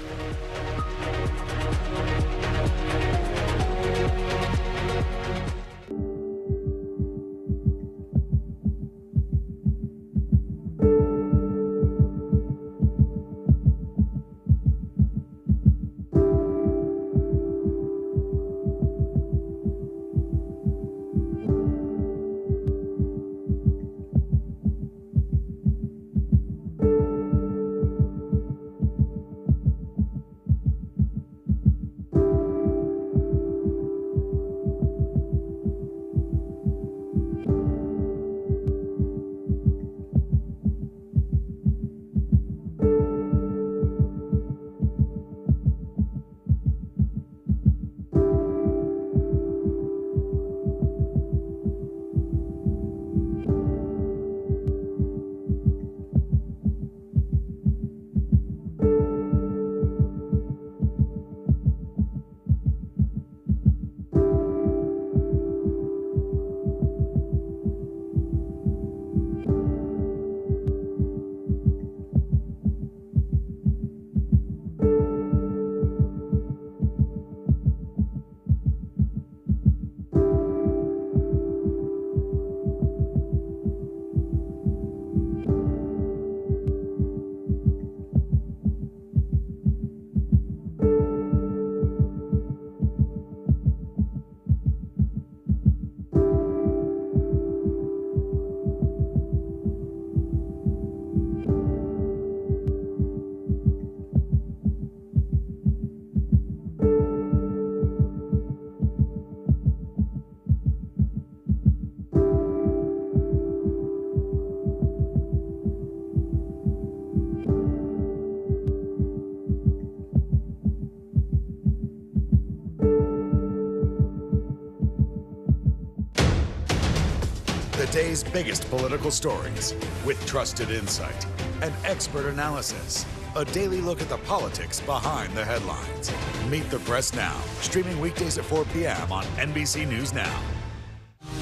The day's biggest political stories with trusted insight and expert analysis. A daily look at the politics behind the headlines. Meet the Press Now, streaming weekdays at 4 p.m. on NBC News Now.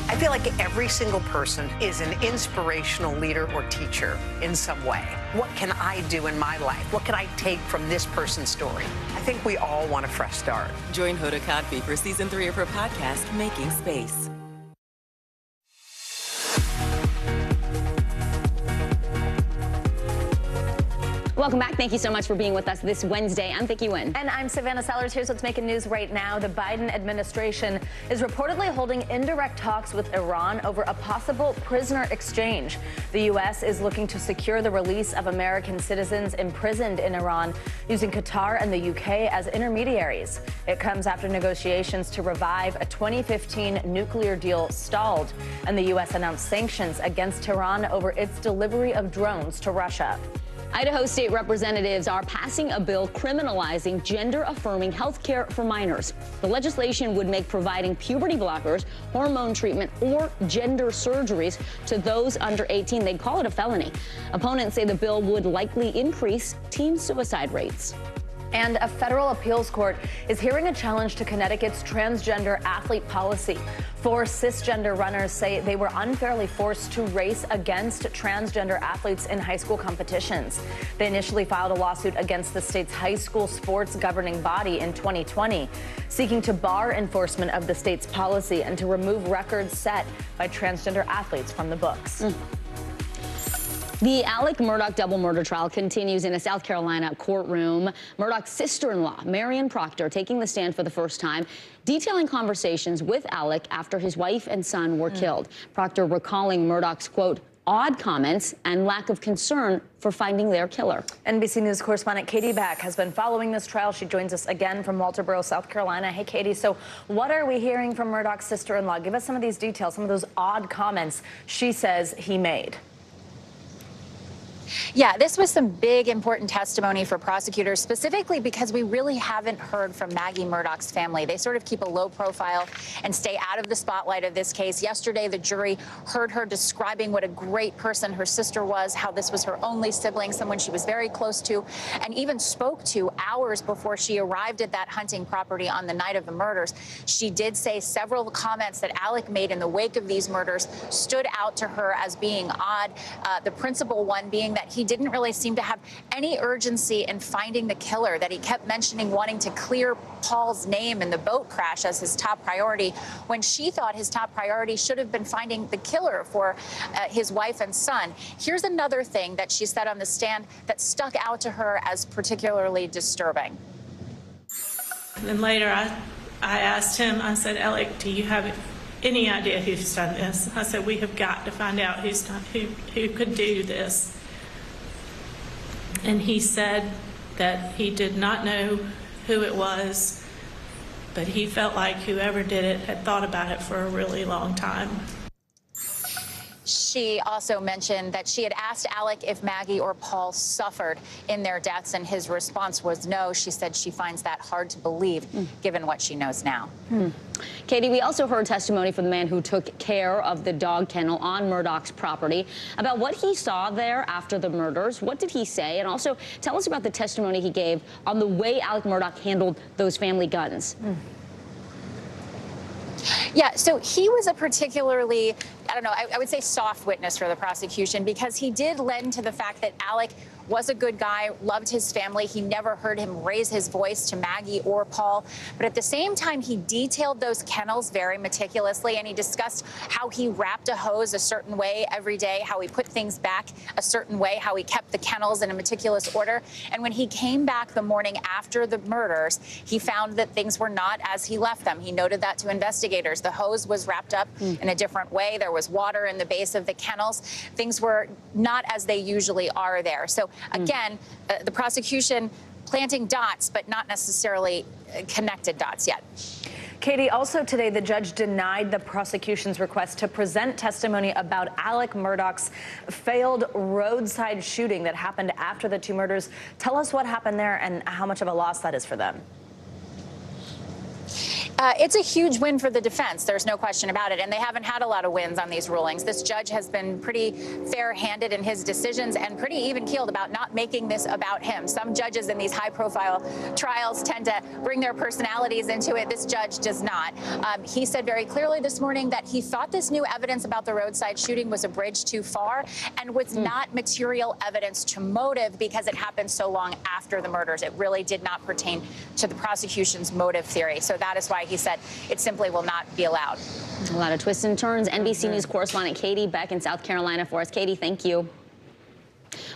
I feel like every single person is an inspirational leader or teacher in some way. What can I do in my life? What can I take from this person's story? I think we all want a fresh start. Join Hoda Kotb for season 3 of her podcast, Making Space. Welcome back. Thank you so much for being with us this Wednesday. I'm Vicki Nguyen. And I'm Savannah Sellers. Here's what's making news right now. The Biden administration is reportedly holding indirect talks with Iran over a possible prisoner exchange. The U.S. is looking to secure the release of American citizens imprisoned in Iran, using Qatar and the U.K. as intermediaries. It comes after negotiations to revive a 2015 nuclear deal stalled, and the U.S. announced sanctions against Tehran over its delivery of drones to Russia. Idaho state representatives are passing a bill criminalizing gender-affirming health care for minors. The legislation would make providing puberty blockers, hormone treatment, or gender surgeries to those under 18. They'd call it a felony. Opponents say the bill would likely increase teen suicide rates. And a federal appeals court is hearing a challenge to Connecticut's transgender athlete policy. 4 cisgender runners say they were unfairly forced to race against transgender athletes in high school competitions. They initially filed a lawsuit against the state's high school sports governing body in 2020, seeking to bar enforcement of the state's policy and to remove records set by transgender athletes from the books. The Alec Murdaugh double murder trial continues in a South Carolina courtroom. Murdaugh's sister-in-law, Marion Proctor, taking the stand for the first time, detailing conversations with Alec after his wife and son were killed. Proctor recalling Murdaugh's, quote, odd comments and lack of concern for finding their killer. NBC News correspondent Katie Beck has been following this trial. She joins us again from Walterboro, South Carolina. Hey, Katie, so what are we hearing from Murdaugh's sister-in-law? Give us some of these details, some of those odd comments she says he made. Yeah, this was some big, important testimony for prosecutors, specifically because we really haven't heard from Maggie Murdaugh's family. They sort of keep a low profile and stay out of the spotlight of this case. Yesterday, the jury heard her describing what a great person her sister was, how this was her only sibling, someone she was very close to, and even spoke to hours before she arrived at that hunting property on the night of the murders. She did say several comments that Alec made in the wake of these murders stood out to her as being odd. The principal one being that he didn't really seem to have any urgency in finding the killer, that he kept mentioning wanting to clear Paul's name in the boat crash as his top priority, when she thought his top priority should have been finding the killer for his wife and son. Here's another thing that she said on the stand that stuck out to her as particularly disturbing. And then later I asked him, I said, Alec, do you have any idea who's done this? I said, we have got to find out who could do this. And he said that he did not know who it was, but he felt like whoever did it had thought about it for a really long time. She also mentioned that she had asked Alec if Maggie or Paul suffered in their deaths, and his response was no. She said she finds that hard to believe, given what she knows now. Katie, we also heard testimony from the man who took care of the dog kennel on Murdaugh's property about what he saw there after the murders. What did he say? And also tell us about the testimony he gave on the way Alec Murdaugh handled those family guns. Yeah, so he was a particularly, I don't know, I would say soft witness for the prosecution, because he did lend to the fact that Alec was a good guy, loved his family. He never heard him raise his voice to Maggie or Paul. But at the same time, he detailed those kennels very meticulously, and he discussed how he wrapped a hose a certain way every day, how he put things back a certain way, how he kept the kennels in a meticulous order. And when he came back the morning after the murders, he found that things were not as he left them. He noted that to investigators. The hose was wrapped up in a different way. There was water in the base of the kennels. Things were not as they usually are there. So again, the prosecution planting dots, but not necessarily connected dots yet. Katie, also today, the judge denied the prosecution's request to present testimony about Alec Murdaugh's failed roadside shooting that happened after the 2 murders. Tell us what happened there and how much of a loss that is for them. It's a huge win for the defense. There's no question about it. And they haven't had a lot of wins on these rulings. This judge has been pretty fair-handed in his decisions and pretty even-keeled about not making this about him. Some judges in these high-profile trials tend to bring their personalities into it. This judge does not. He said very clearly this morning that he thought this new evidence about the roadside shooting was a bridge too far and was not material evidence to motive because it happened so long after the murders. It really did not pertain to the prosecution's motive theory. So that is why he said it simply will not be allowed. A lot of twists and turns. NBC News correspondent Katie Beck in South Carolina for us. Katie, thank you.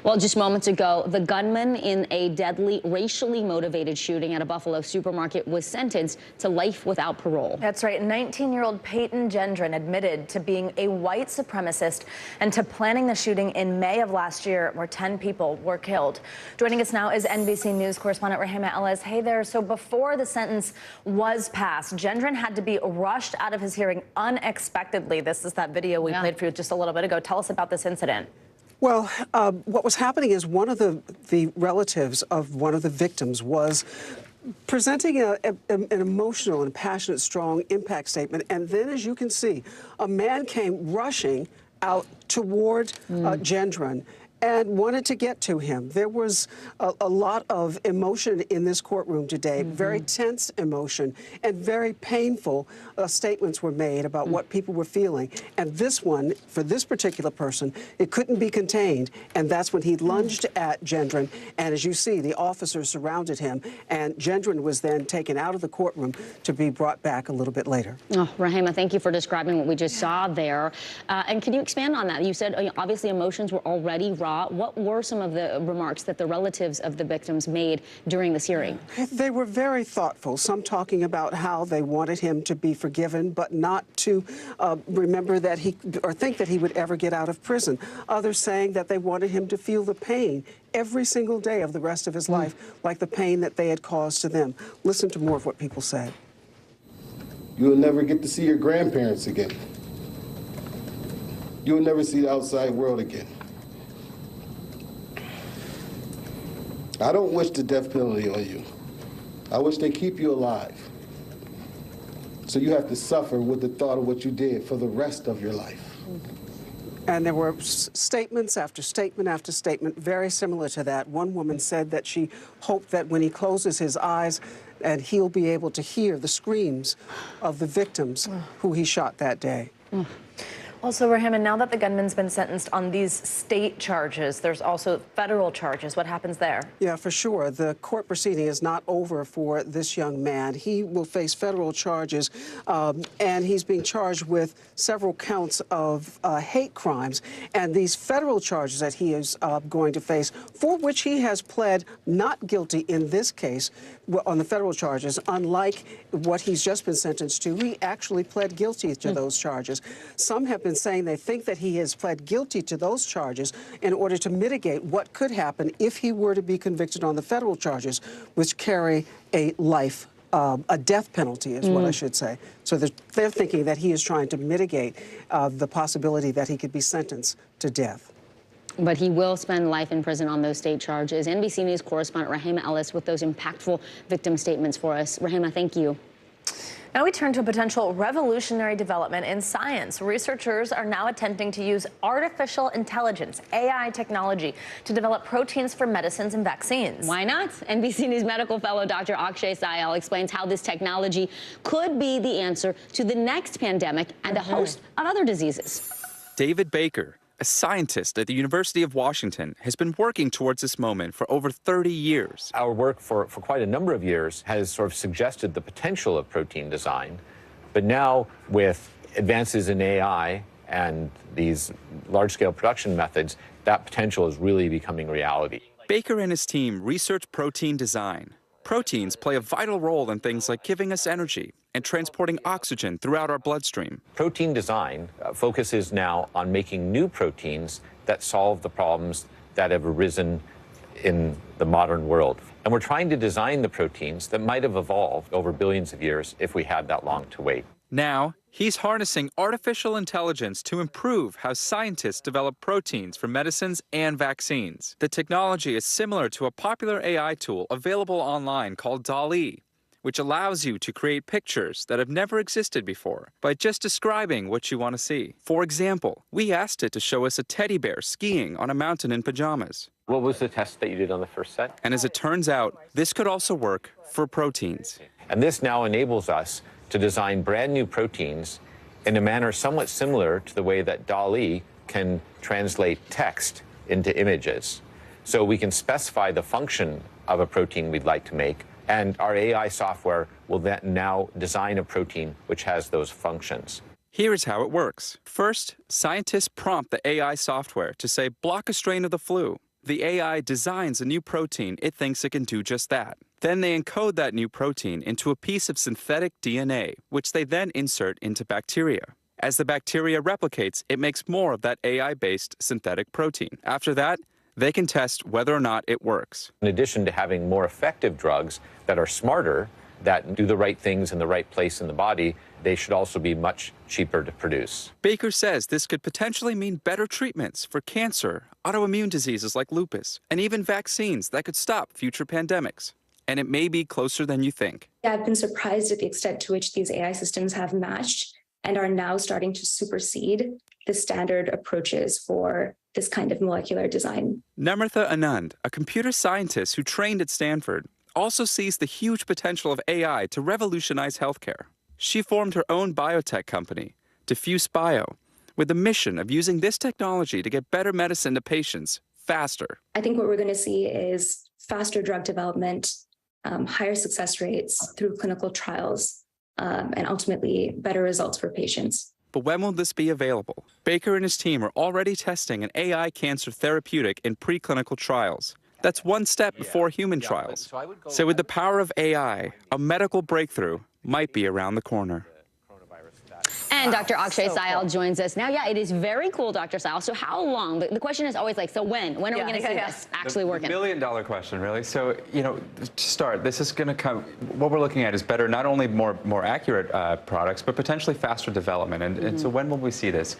Well, just moments ago, the gunman in a deadly, racially motivated shooting at a Buffalo supermarket was sentenced to life without parole. That's right. 19-year-old Peyton Gendron admitted to being a white supremacist and to planning the shooting in May of last year, where 10 people were killed. Joining us now is NBC News correspondent Rahema Ellis. Hey there. So before the sentence was passed, Gendron had to be rushed out of his hearing unexpectedly. This is that video we played for you just a little bit ago. Tell us about this incident. Well, what was happening is one of the relatives of one of the victims was presenting an emotional and passionate, strong impact statement. And then, as you can see, a man came rushing out toward Gendron and wanted to get to him. There was a lot of emotion in this courtroom today, very tense emotion, and very painful statements were made about what people were feeling. And this one, for this particular person, it couldn't be contained, and that's when he lunged at Gendron. And as you see, the officers surrounded him, and Gendron was then taken out of the courtroom to be brought back a little bit later. Oh, Rahema, thank you for describing what we just saw there. And can you expand on that? You said obviously emotions were already raw. What were some of the remarks that the relatives of the victims made during this hearing? They were very thoughtful, some talking about how they wanted him to be forgiven, but not to remember that or think that he would ever get out of prison. Others saying that they wanted him to feel the pain every single day of the rest of his life, like the pain that they had caused to them. Listen to more of what people said. You'll never get to see your grandparents again. You'll never see the outside world again. I don't wish the death penalty on you. I wish they keep you alive. So you have to suffer with the thought of what you did for the rest of your life. And there were statements after statement after statement very similar to that. One woman said that she hoped that when he closes his eyes, and he'll be able to hear the screams of the victims who he shot that day. Also, Rahema, now that the gunman's been sentenced on these state charges, there's also federal charges. What happens there? Yeah, for sure. The court proceeding is not over for this young man. He will face federal charges, and he's being charged with several counts of hate crimes. And these federal charges that he is going to face, for which he has pled not guilty in this case on the federal charges, unlike what he's just been sentenced to, he actually pled guilty to those charges. Some have been saying they think that he has pled guilty to those charges in order to mitigate what could happen if he were to be convicted on the federal charges, which carry a life, a death penalty is what I should say. So they're thinking that he is trying to mitigate the possibility that he could be sentenced to death. But he will spend life in prison on those state charges. NBC News correspondent Rahema Ellis with those impactful victim statements for us. Rahema, thank you. Now we turn to a potential revolutionary development in science. Researchers are now attempting to use artificial intelligence, AI technology, to develop proteins for medicines and vaccines. Why not? NBC News medical fellow Dr. Akshay Syal explains how this technology could be the answer to the next pandemic and a host of other diseases. David Baker, a scientist at the University of Washington, has been working towards this moment for over 30 years. Our work for quite a number of years has sort of suggested the potential of protein design, but now with advances in AI and these large-scale production methods, that potential is really becoming reality. Baker and his team research protein design. Proteins play a vital role in things like giving us energy and transporting oxygen throughout our bloodstream. Protein design focuses now on making new proteins that solve the problems that have arisen in the modern world. And we're trying to design the proteins that might have evolved over billions of years if we had that long to wait. Now, he's harnessing artificial intelligence to improve how scientists develop proteins for medicines and vaccines. The technology is similar to a popular AI tool available online called DALL-E, which allows you to create pictures that have never existed before by just describing what you want to see. For example, we asked it to show us a teddy bear skiing on a mountain in pajamas. What was the test that you did on the first set? And as it turns out, this could also work for proteins. And this now enables us to design brand new proteins in a manner somewhat similar to the way that DALL-E can translate text into images. So we can specify the function of a protein we'd like to make, and our AI software will then now design a protein which has those functions. Here's how it works. First, scientists prompt the AI software to say, block a strain of the flu. The AI designs a new protein it thinks it can do just that. Then they encode that new protein into a piece of synthetic DNA, which they then insert into bacteria. As the bacteria replicates, it makes more of that AI-based synthetic protein. After that, they can test whether or not it works. In addition to having more effective drugs that are smarter, that do the right things in the right place in the body, they should also be much cheaper to produce. Baker says this could potentially mean better treatments for cancer, autoimmune diseases like lupus, and even vaccines that could stop future pandemics. And it may be closer than you think. I've been surprised at the extent to which these AI systems have matched and are now starting to supersede the standard approaches for this kind of molecular design. Namratha Anand, a computer scientist who trained at Stanford, also sees the huge potential of AI to revolutionize healthcare. She formed her own biotech company, Diffuse Bio, with the mission of using this technology to get better medicine to patients faster. I think what we're going to see is faster drug development, higher success rates through clinical trials, and ultimately better results for patients. But when will this be available? Baker and his team are already testing an AI cancer therapeutic in preclinical trials. That's one step before human trials. So with the power of AI, a medical breakthrough might be around the corner. And Dr. Akshay Syal joins us now. Yeah, it is very cool, Dr. Syal. So how long? The question is always like, so when? When are we going to see this actually working? The million-dollar question, really. So, you know, to start, this is going to come, what we're looking at is better, not only more accurate products, but potentially faster development. And so when will we see this?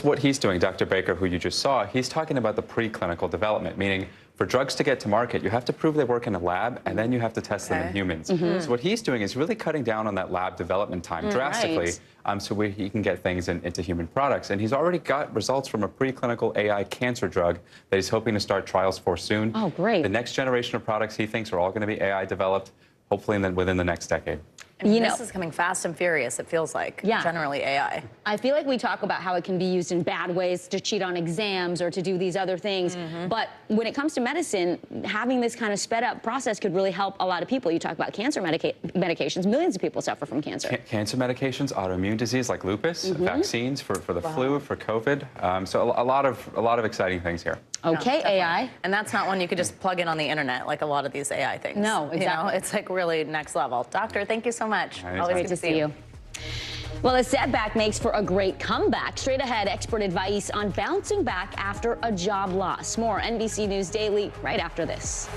What he's doing, Dr. Baker, who you just saw, he's talking about the preclinical development, meaning for drugs to get to market, you have to prove they work in a lab, and then you have to test them in humans. So what he's doing is really cutting down on that lab development time drastically, so he can get things into human products. And he's already got results from a preclinical AI cancer drug that he's hoping to start trials for soon. Oh, great. The next generation of products he thinks are all going to be AI developed, hopefully within the next decade. I mean, this is coming fast and furious, it feels like, generally AI. I feel like we talk about how it can be used in bad ways to cheat on exams or to do these other things. But when it comes to medicine, having this kind of sped up process could really help a lot of people. You talk about cancer medications. Millions of people suffer from cancer. Cancer medications, autoimmune disease like lupus, vaccines for the flu, for COVID. So a lot of exciting things here. Okay, AI. And that's not one you could just plug in on the internet like a lot of these AI things. No, exactly. You know, it's like really next level. Doctor, thank you so much. Always great to see you. Well, a setback makes for a great comeback. Straight ahead, expert advice on bouncing back after a job loss. More NBC News Daily right after this.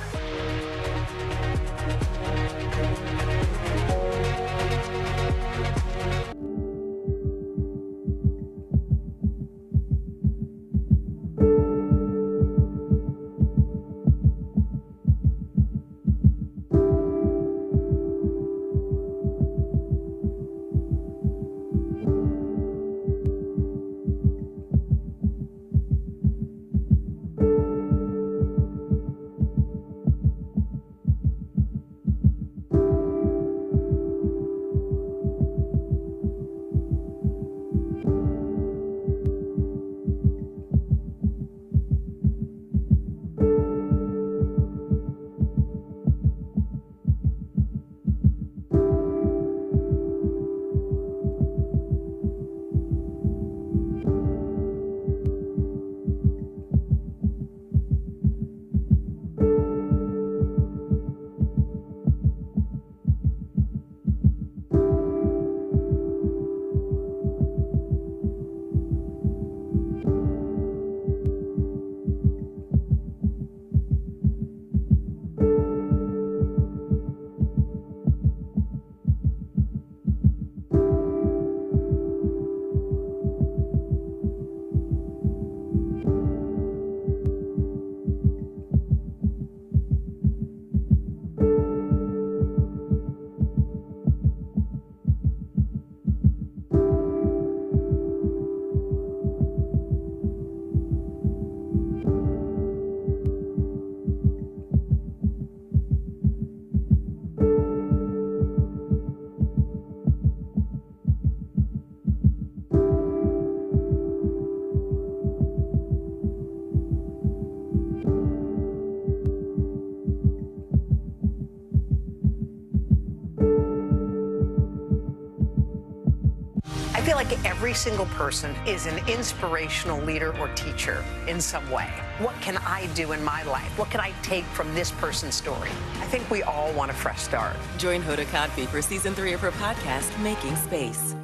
I feel like every single person is an inspirational leader or teacher in some way. What can I do in my life? What can I take from this person's story? I think we all want a fresh start. Join Hoda Kotb for season 3 of her podcast, Making Space.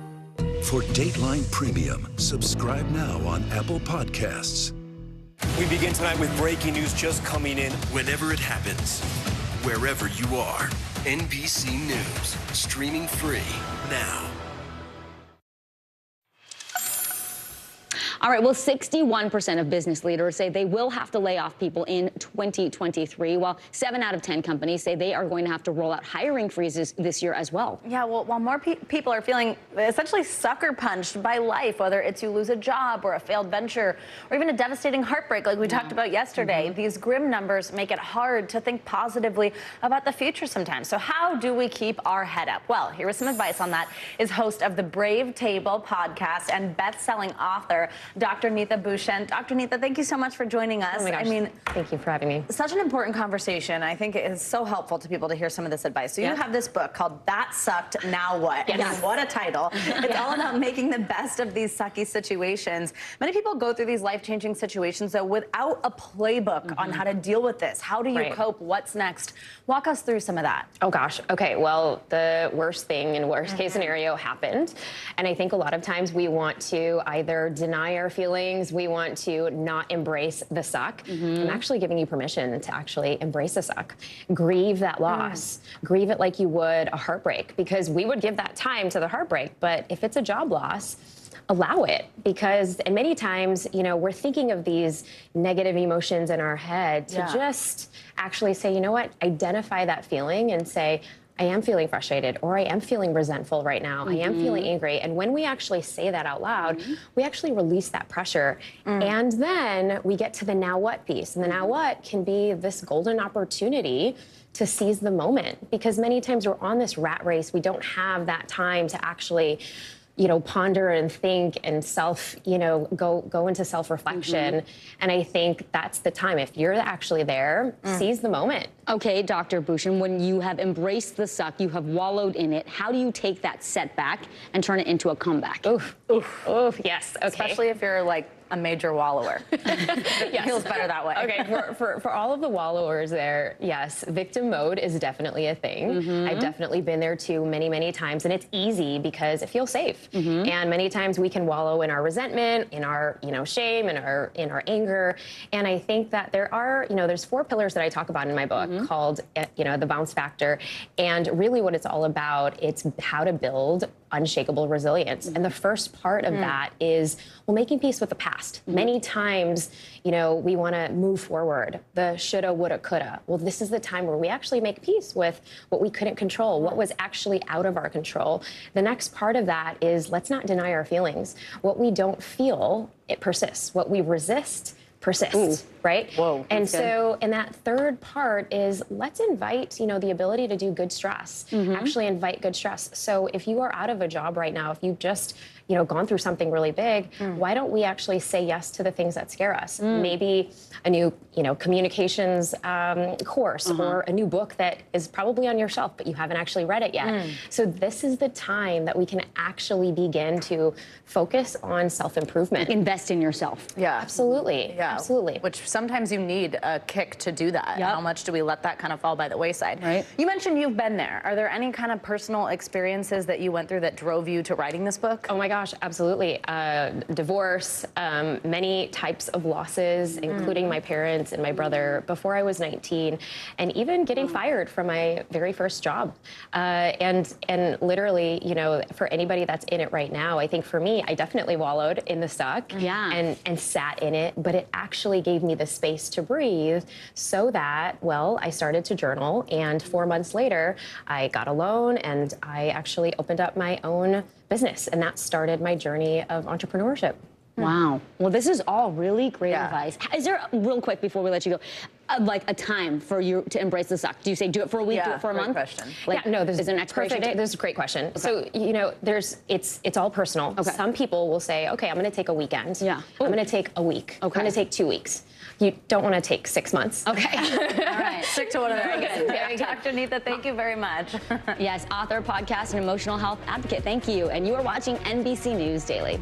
For Dateline Premium, subscribe now on Apple Podcasts. We begin tonight with breaking news just coming in whenever it happens, wherever you are. NBC News, streaming free now. All right, well, 61% of business leaders say they will have to lay off people in 2023, while 7 out of 10 companies say they are going to have to roll out hiring freezes this year as well. Yeah, well, while more people are feeling essentially sucker punched by life, whether it's you lose a job or a failed venture or even a devastating heartbreak like we talked about yesterday, these grim numbers make it hard to think positively about the future sometimes. So how do we keep our head up? Well, here is some advice on that is host of the Brave Table podcast and best-selling author, Dr. Neeta Bhushan. Dr. Neeta, thank you so much for joining us. Oh my gosh. I mean, thank you for having me. Such an important conversation. I think it is so helpful to people to hear some of this advice. So you have this book called That Sucked, Now What? Yes. I mean, what a title. It's all about making the best of these sucky situations. Many people go through these life-changing situations, though, without a playbook on how to deal with this. How do you cope? What's next? Walk us through some of that. Oh, gosh. Okay, well, the worst thing in worst-case scenario happened. And I think a lot of times we want to either deny our feelings, we want to not embrace the suck. I'm actually giving you permission to actually embrace the suck. Grieve that loss. Grieve it like you would a heartbreak, because we would give that time to the heartbreak. But if it's a job loss, allow it, because and many times, you know, we're thinking of these negative emotions in our head to just actually say, you know what, identify that feeling and say, I am feeling frustrated, or I am feeling resentful right now. I am feeling angry. And when we actually say that out loud, we actually release that pressure. And then we get to the now what piece. And the now what can be this golden opportunity to seize the moment, because many times we're on this rat race. We don't have that time to actually, you know, ponder and think and go into self-reflection. And I think that's the time. If you're actually there, seize the moment. Okay, Dr. Bhushan, when you have embraced the suck, you have wallowed in it, how do you take that setback and turn it into a comeback? Oof, yes, okay. Especially if you're like a major wallower. It feels better that way. Okay, for all of the wallowers there, yes, victim mode is definitely a thing. I've definitely been there too many, many times, and it's easy because it feels safe. And many times we can wallow in our resentment, in our, shame, in our anger. And I think that there are, there's 4 pillars that I talk about in my book called, the bounce factor. And really what it's all about, it's how to build unshakable resilience. And the first part of that is, making peace with the past. Many times, we want to move forward. The shoulda, woulda, coulda. Well, this is the time where we actually make peace with what we couldn't control, what was actually out of our control. The next part of that is, let's not deny our feelings. What we don't feel, it persists. What we resist persists, right? Whoa. And so, and that third part is, let's invite, the ability to do good stress. Actually invite good stress. So if you are out of a job right now, if you've just, gone through something really big, why don't we actually say yes to the things that scare us? Maybe a new, communications course, or a new book that is probably on your shelf, but you haven't actually read it yet. So this is the time that we can actually begin to focus on self-improvement. Invest in yourself. Yeah. Absolutely. Yeah. Absolutely. Which sometimes you need a kick to do that. How much do we let that kind of fall by the wayside? Right. You mentioned you've been there. Are there any kind of personal experiences that you went through that drove you to writing this book? Oh my gosh, absolutely. Divorce, many types of losses, including my parents and my brother before I was 19, and even getting fired from my very first job. And literally, for anybody that's in it right now, I think for me, I definitely wallowed in the suck and sat in it, but it actually gave me the space to breathe so that, I started to journal, and 4 months later, I got a loan and I actually opened up my own business, and that started my journey of entrepreneurship. Wow. Well, this is all really great advice. Is there, real quick before we let you go, like a time for you to embrace the suck? Do you say do it for a week, do it for a month? Question. There's is there an expiration date? This is a great question. Okay. So, it's all personal. Okay. Some people will say, okay, I'm going to take a weekend. Yeah. I'm going to take a week. Okay. I'm going to take 2 weeks. you don't want to take 6 months. Okay. All right. Stick to one of Very good. Very good. Dr. Neetha, thank you very much. Yes, author, podcast, and emotional health advocate. Thank you. And you are watching NBC News Daily.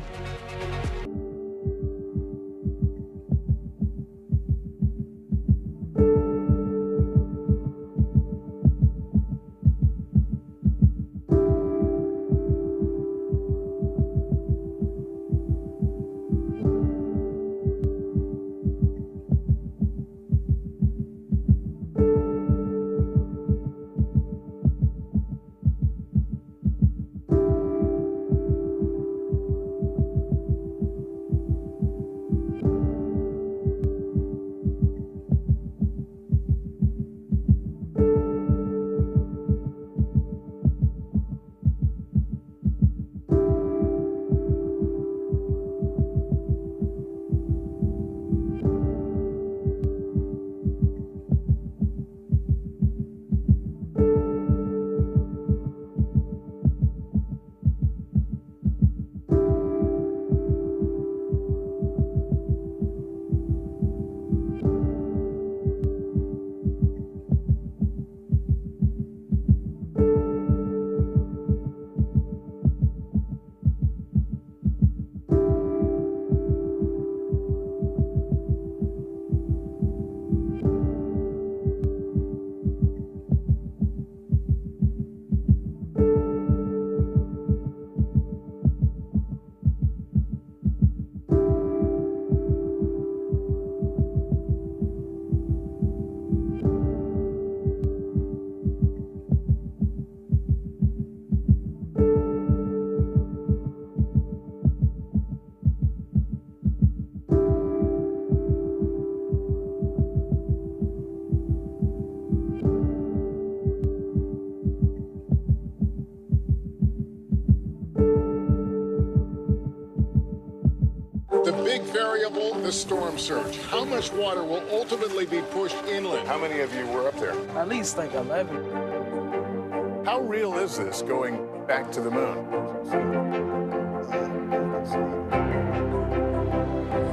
The big variable, the storm surge. How much water will ultimately be pushed inland? How many of you were up there? At least like 11. How real is this going back to the moon?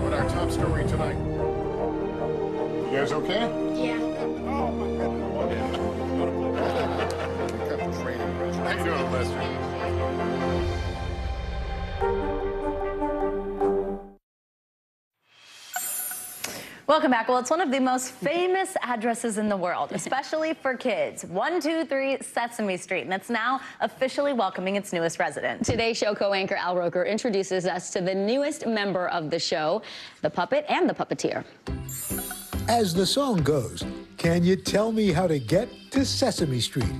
What our top story tonight? You guys okay? Yeah. Oh, my goodness. How you doing, Lester? Welcome back. Well, it's one of the most famous addresses in the world, especially for kids. 123 Sesame Street, and it's now officially welcoming its newest resident. Today's show co-anchor Al Roker introduces us to the newest member of the show, the puppet and the puppeteer. As the song goes, can you tell me how to get to Sesame Street?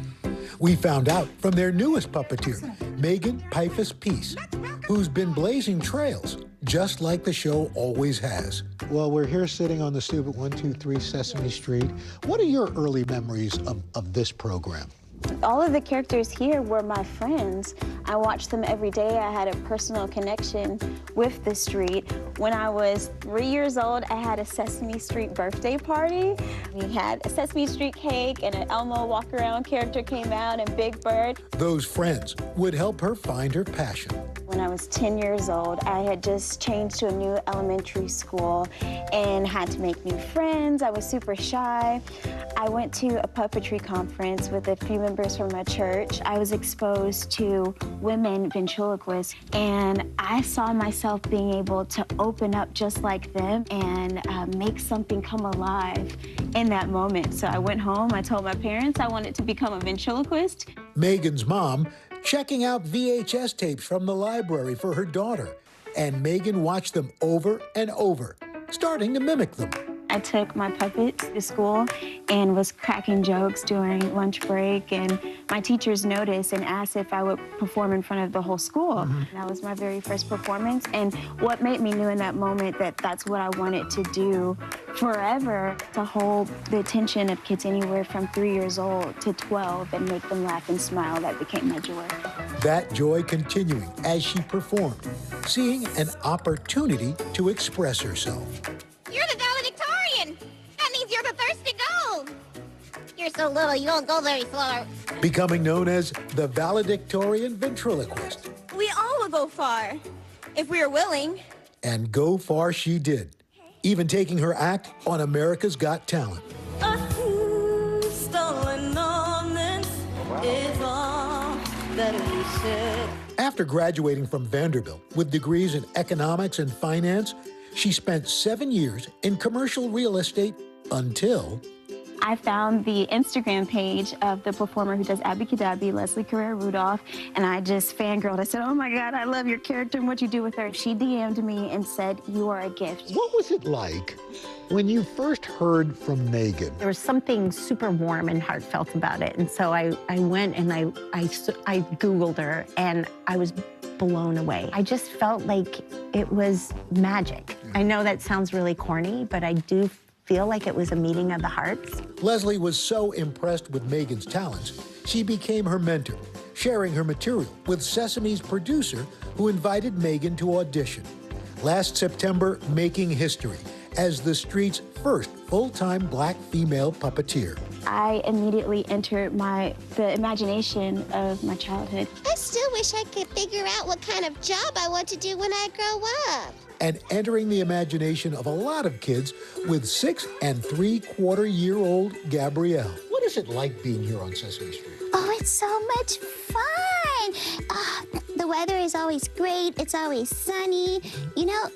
We found out from their newest puppeteer, Megan Pifus-Peace, who's been blazing trails, just like the show always has. Well, we're here sitting on the stoop at 123 Sesame Street. What are your early memories of this program? All of the characters here were my friends. I watched them every day. I had a personal connection with the street. When I was 3 years old, I had a Sesame Street birthday party. We had a Sesame Street cake, and an Elmo walk-around character came out, and Big Bird. Those friends would help her find her passion. When I was 10 years old, I had just changed to a new elementary school and had to make new friends. I was super shy. I went to a puppetry conference with a few members from my church. I was exposed to women ventriloquists, and I saw myself being able to open up just like them and make something come alive in that moment. So I went home, I told my parents I wanted to become a ventriloquist. Megan's mom checking out VHS tapes from the library for her daughter, and Megan watched them over and over, starting to mimic them. I took my puppets to school and was cracking jokes during lunch break, and my teachers noticed and asked if I would perform in front of the whole school. That was my very first performance, and what made me know in that moment that that's what I wanted to do forever, to hold the attention of kids anywhere from 3 years old to 12 and make them laugh and smile. That became my joy. That joy continuing as she performed, seeing an opportunity to express herself. You're the valedictorian. That means you're the first to go. You're so little, you don't go very slow. Becoming known as the valedictorian ventriloquist. We all will go far, if we are willing. And go far she did. even taking her act on America's Got Talent. A few stolen moments is all that we share. After graduating from Vanderbilt with degrees in economics and finance, she spent 7 years in commercial real estate until I found the Instagram page of the performer who does Abby Kadabi, Leslie Carrera Rudolph, and I just fangirled. I said, oh my God, I love your character and what you do with her. She DM'd me and said, you are a gift. What was it like when you first heard from Megan? There was something super warm and heartfelt about it. And so I went and I Googled her and I was blown away. I just felt like it was magic. I know that sounds really corny, but I do feel like it was a meeting of the hearts. Leslie was so impressed with Megan's talents, she became her mentor, sharing her material with Sesame's producer, who invited Megan to audition. Last September, making history as the street's first full-time black female puppeteer. I immediately entered the imagination of my childhood. I still wish I could figure out what kind of job I want to do when I grow up. And entering the imagination of a lot of kids with 6 3/4-year-old Gabrielle. What is it like being here on Sesame Street? Oh, it's so much fun. The weather is always great. It's always sunny. You know,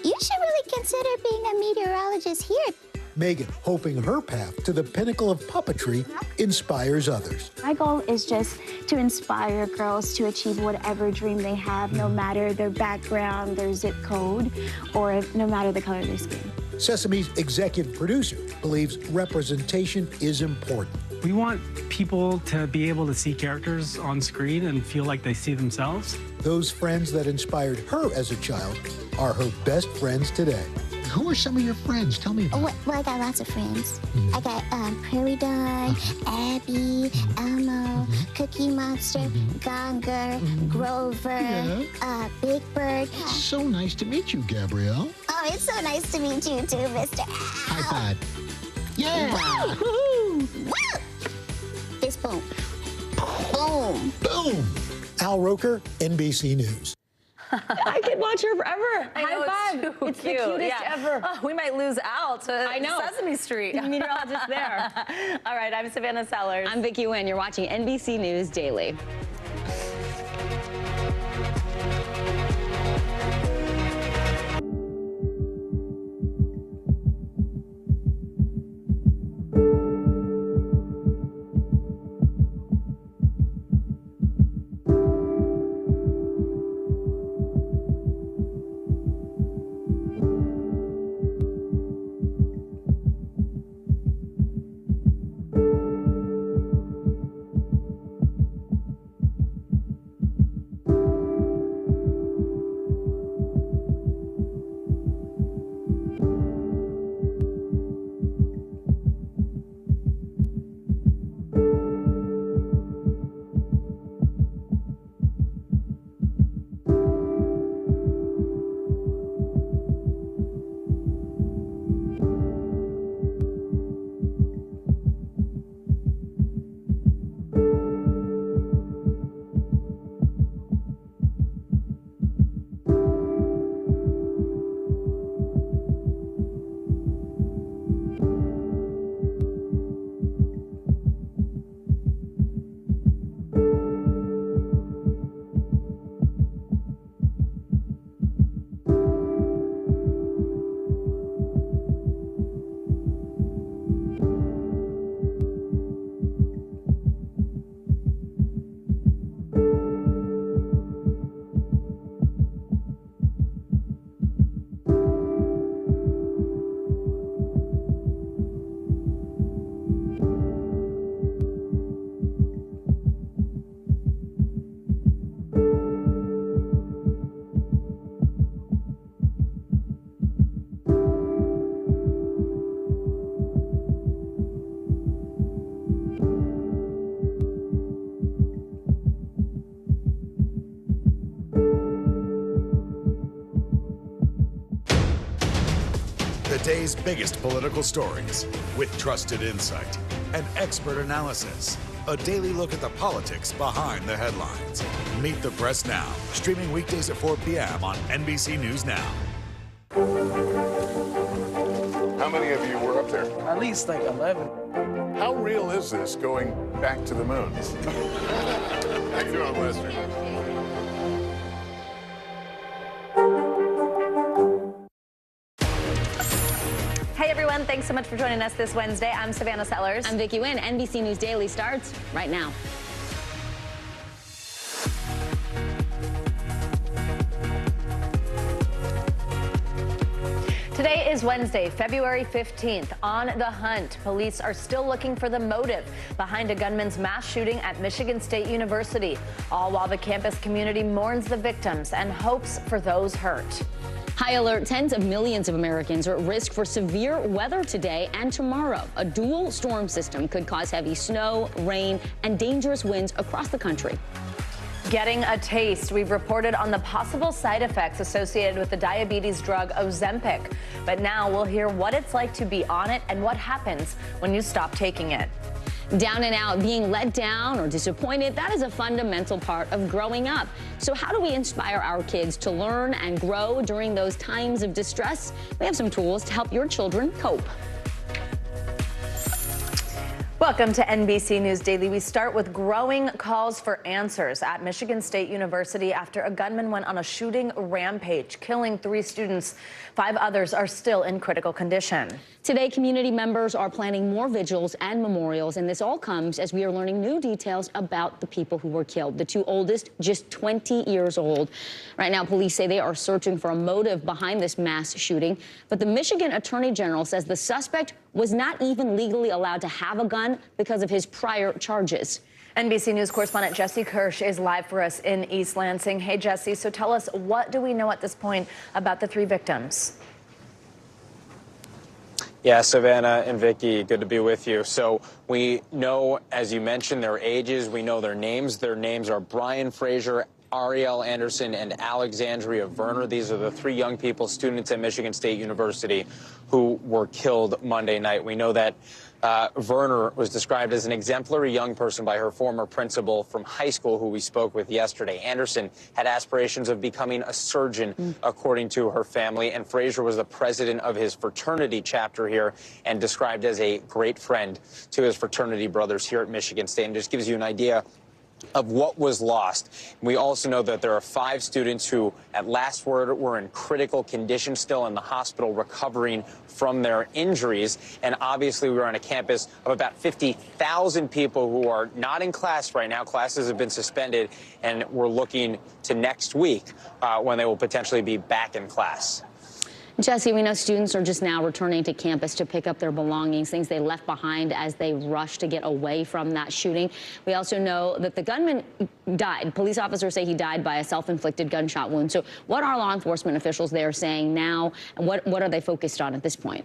you should really consider being a meteorologist here. Megan, hoping her path to the pinnacle of puppetry inspires others. My goal is just to inspire girls to achieve whatever dream they have, no matter their background, their zip code, or no matter the color of their skin. Sesame's executive producer believes representation is important. We want people to be able to see characters on screen and feel like they see themselves. Those friends that inspired her as a child are her best friends today. Who are some of your friends? Tell me about Well, I got lots of friends. I got Prairie Dawn, Abby, Elmo, Cookie Monster, Gonger, Grover, Big Bird. So nice to meet you, Gabrielle. Oh, it's so nice to meet you too, Mr. High five. Yeah! Woo! Woo! Fist bump. Boom. Boom. Al Roker, NBC News. I could watch her forever. High five. It's the cutest ever. Oh, we might lose Al to Sesame Street. Meteorologist there. All right, I'm Savannah Sellers. I'm Vicki Nguyen. You're watching NBC News Daily. The day's biggest political stories with trusted insight and expert analysis. A daily look at the politics behind the headlines. Meet the Press Now, streaming weekdays at 4 p.m. on NBC News Now. At least like 11. How real is this going back to the moon? Back to our Lester. Hey everyone, thanks so much for joining us this Wednesday. I'm Savannah Sellers. I'm Vicki Wynn. NBC News Daily starts right now. Today is Wednesday, February 15th. On the hunt, police are still looking for the motive behind a gunman's mass shooting at Michigan State University, all while the campus community mourns the victims and hopes for those hurt. High alert. Tens of millions of Americans are at risk for severe weather today and tomorrow. A dual storm system could cause heavy snow, rain, and dangerous winds across the country. Getting a taste. We've reported on the possible side effects associated with the diabetes drug Ozempic. But now we'll hear what it's like to be on it and what happens when you stop taking it. Down and out, being let down or disappointed, that is a fundamental part of growing up. So how do we inspire our kids to learn and grow during those times of distress? We have some tools to help your children cope. Welcome to NBC News Daily. We start with growing calls for answers at Michigan State University after a gunman went on a shooting rampage, killing 3 students. 5 others are still in critical condition. Today, community members are planning more vigils and memorials, and this all comes as we are learning new details about the people who were killed. The 2 oldest, just 20 years old. Right now, police say they are searching for a motive behind this mass shooting, but the Michigan Attorney General says the suspect was not even legally allowed to have a gun because of his prior charges. NBC News correspondent Jesse Kirsch is live for us in East Lansing. Hey, Jesse, so tell us, what do we know at this point about the 3 victims? Yeah, Savannah and Vicki, good to be with you. So we know, as you mentioned, their ages. We know their names. Their names are Brian Frazier, Ariel Anderson, and Alexandria Verner. These are the 3 young people, students at Michigan State University, who were killed Monday night. We know that Verner was described as an exemplary young person by her former principal from high school, who we spoke with yesterday. Anderson had aspirations of becoming a surgeon, according to her family, and Frazier was the president of his fraternity chapter here and described as a great friend to his fraternity brothers here at Michigan State. And just gives you an idea of what was lost. We also know that there are 5 students who, at last word, were in critical condition, still in the hospital recovering from their injuries. And obviously, we're on a campus of about 50,000 people who are not in class right now. Classes have been suspended, and we're looking to next week when they will potentially be back in class. Jesse, we know students are just now returning to campus to pick up their belongings, things they left behind as they rushed to get away from that shooting. We also know that the gunman died. Police officers say he died by a self-inflicted gunshot wound. So what are law enforcement officials there saying now, and what are they focused on at this point?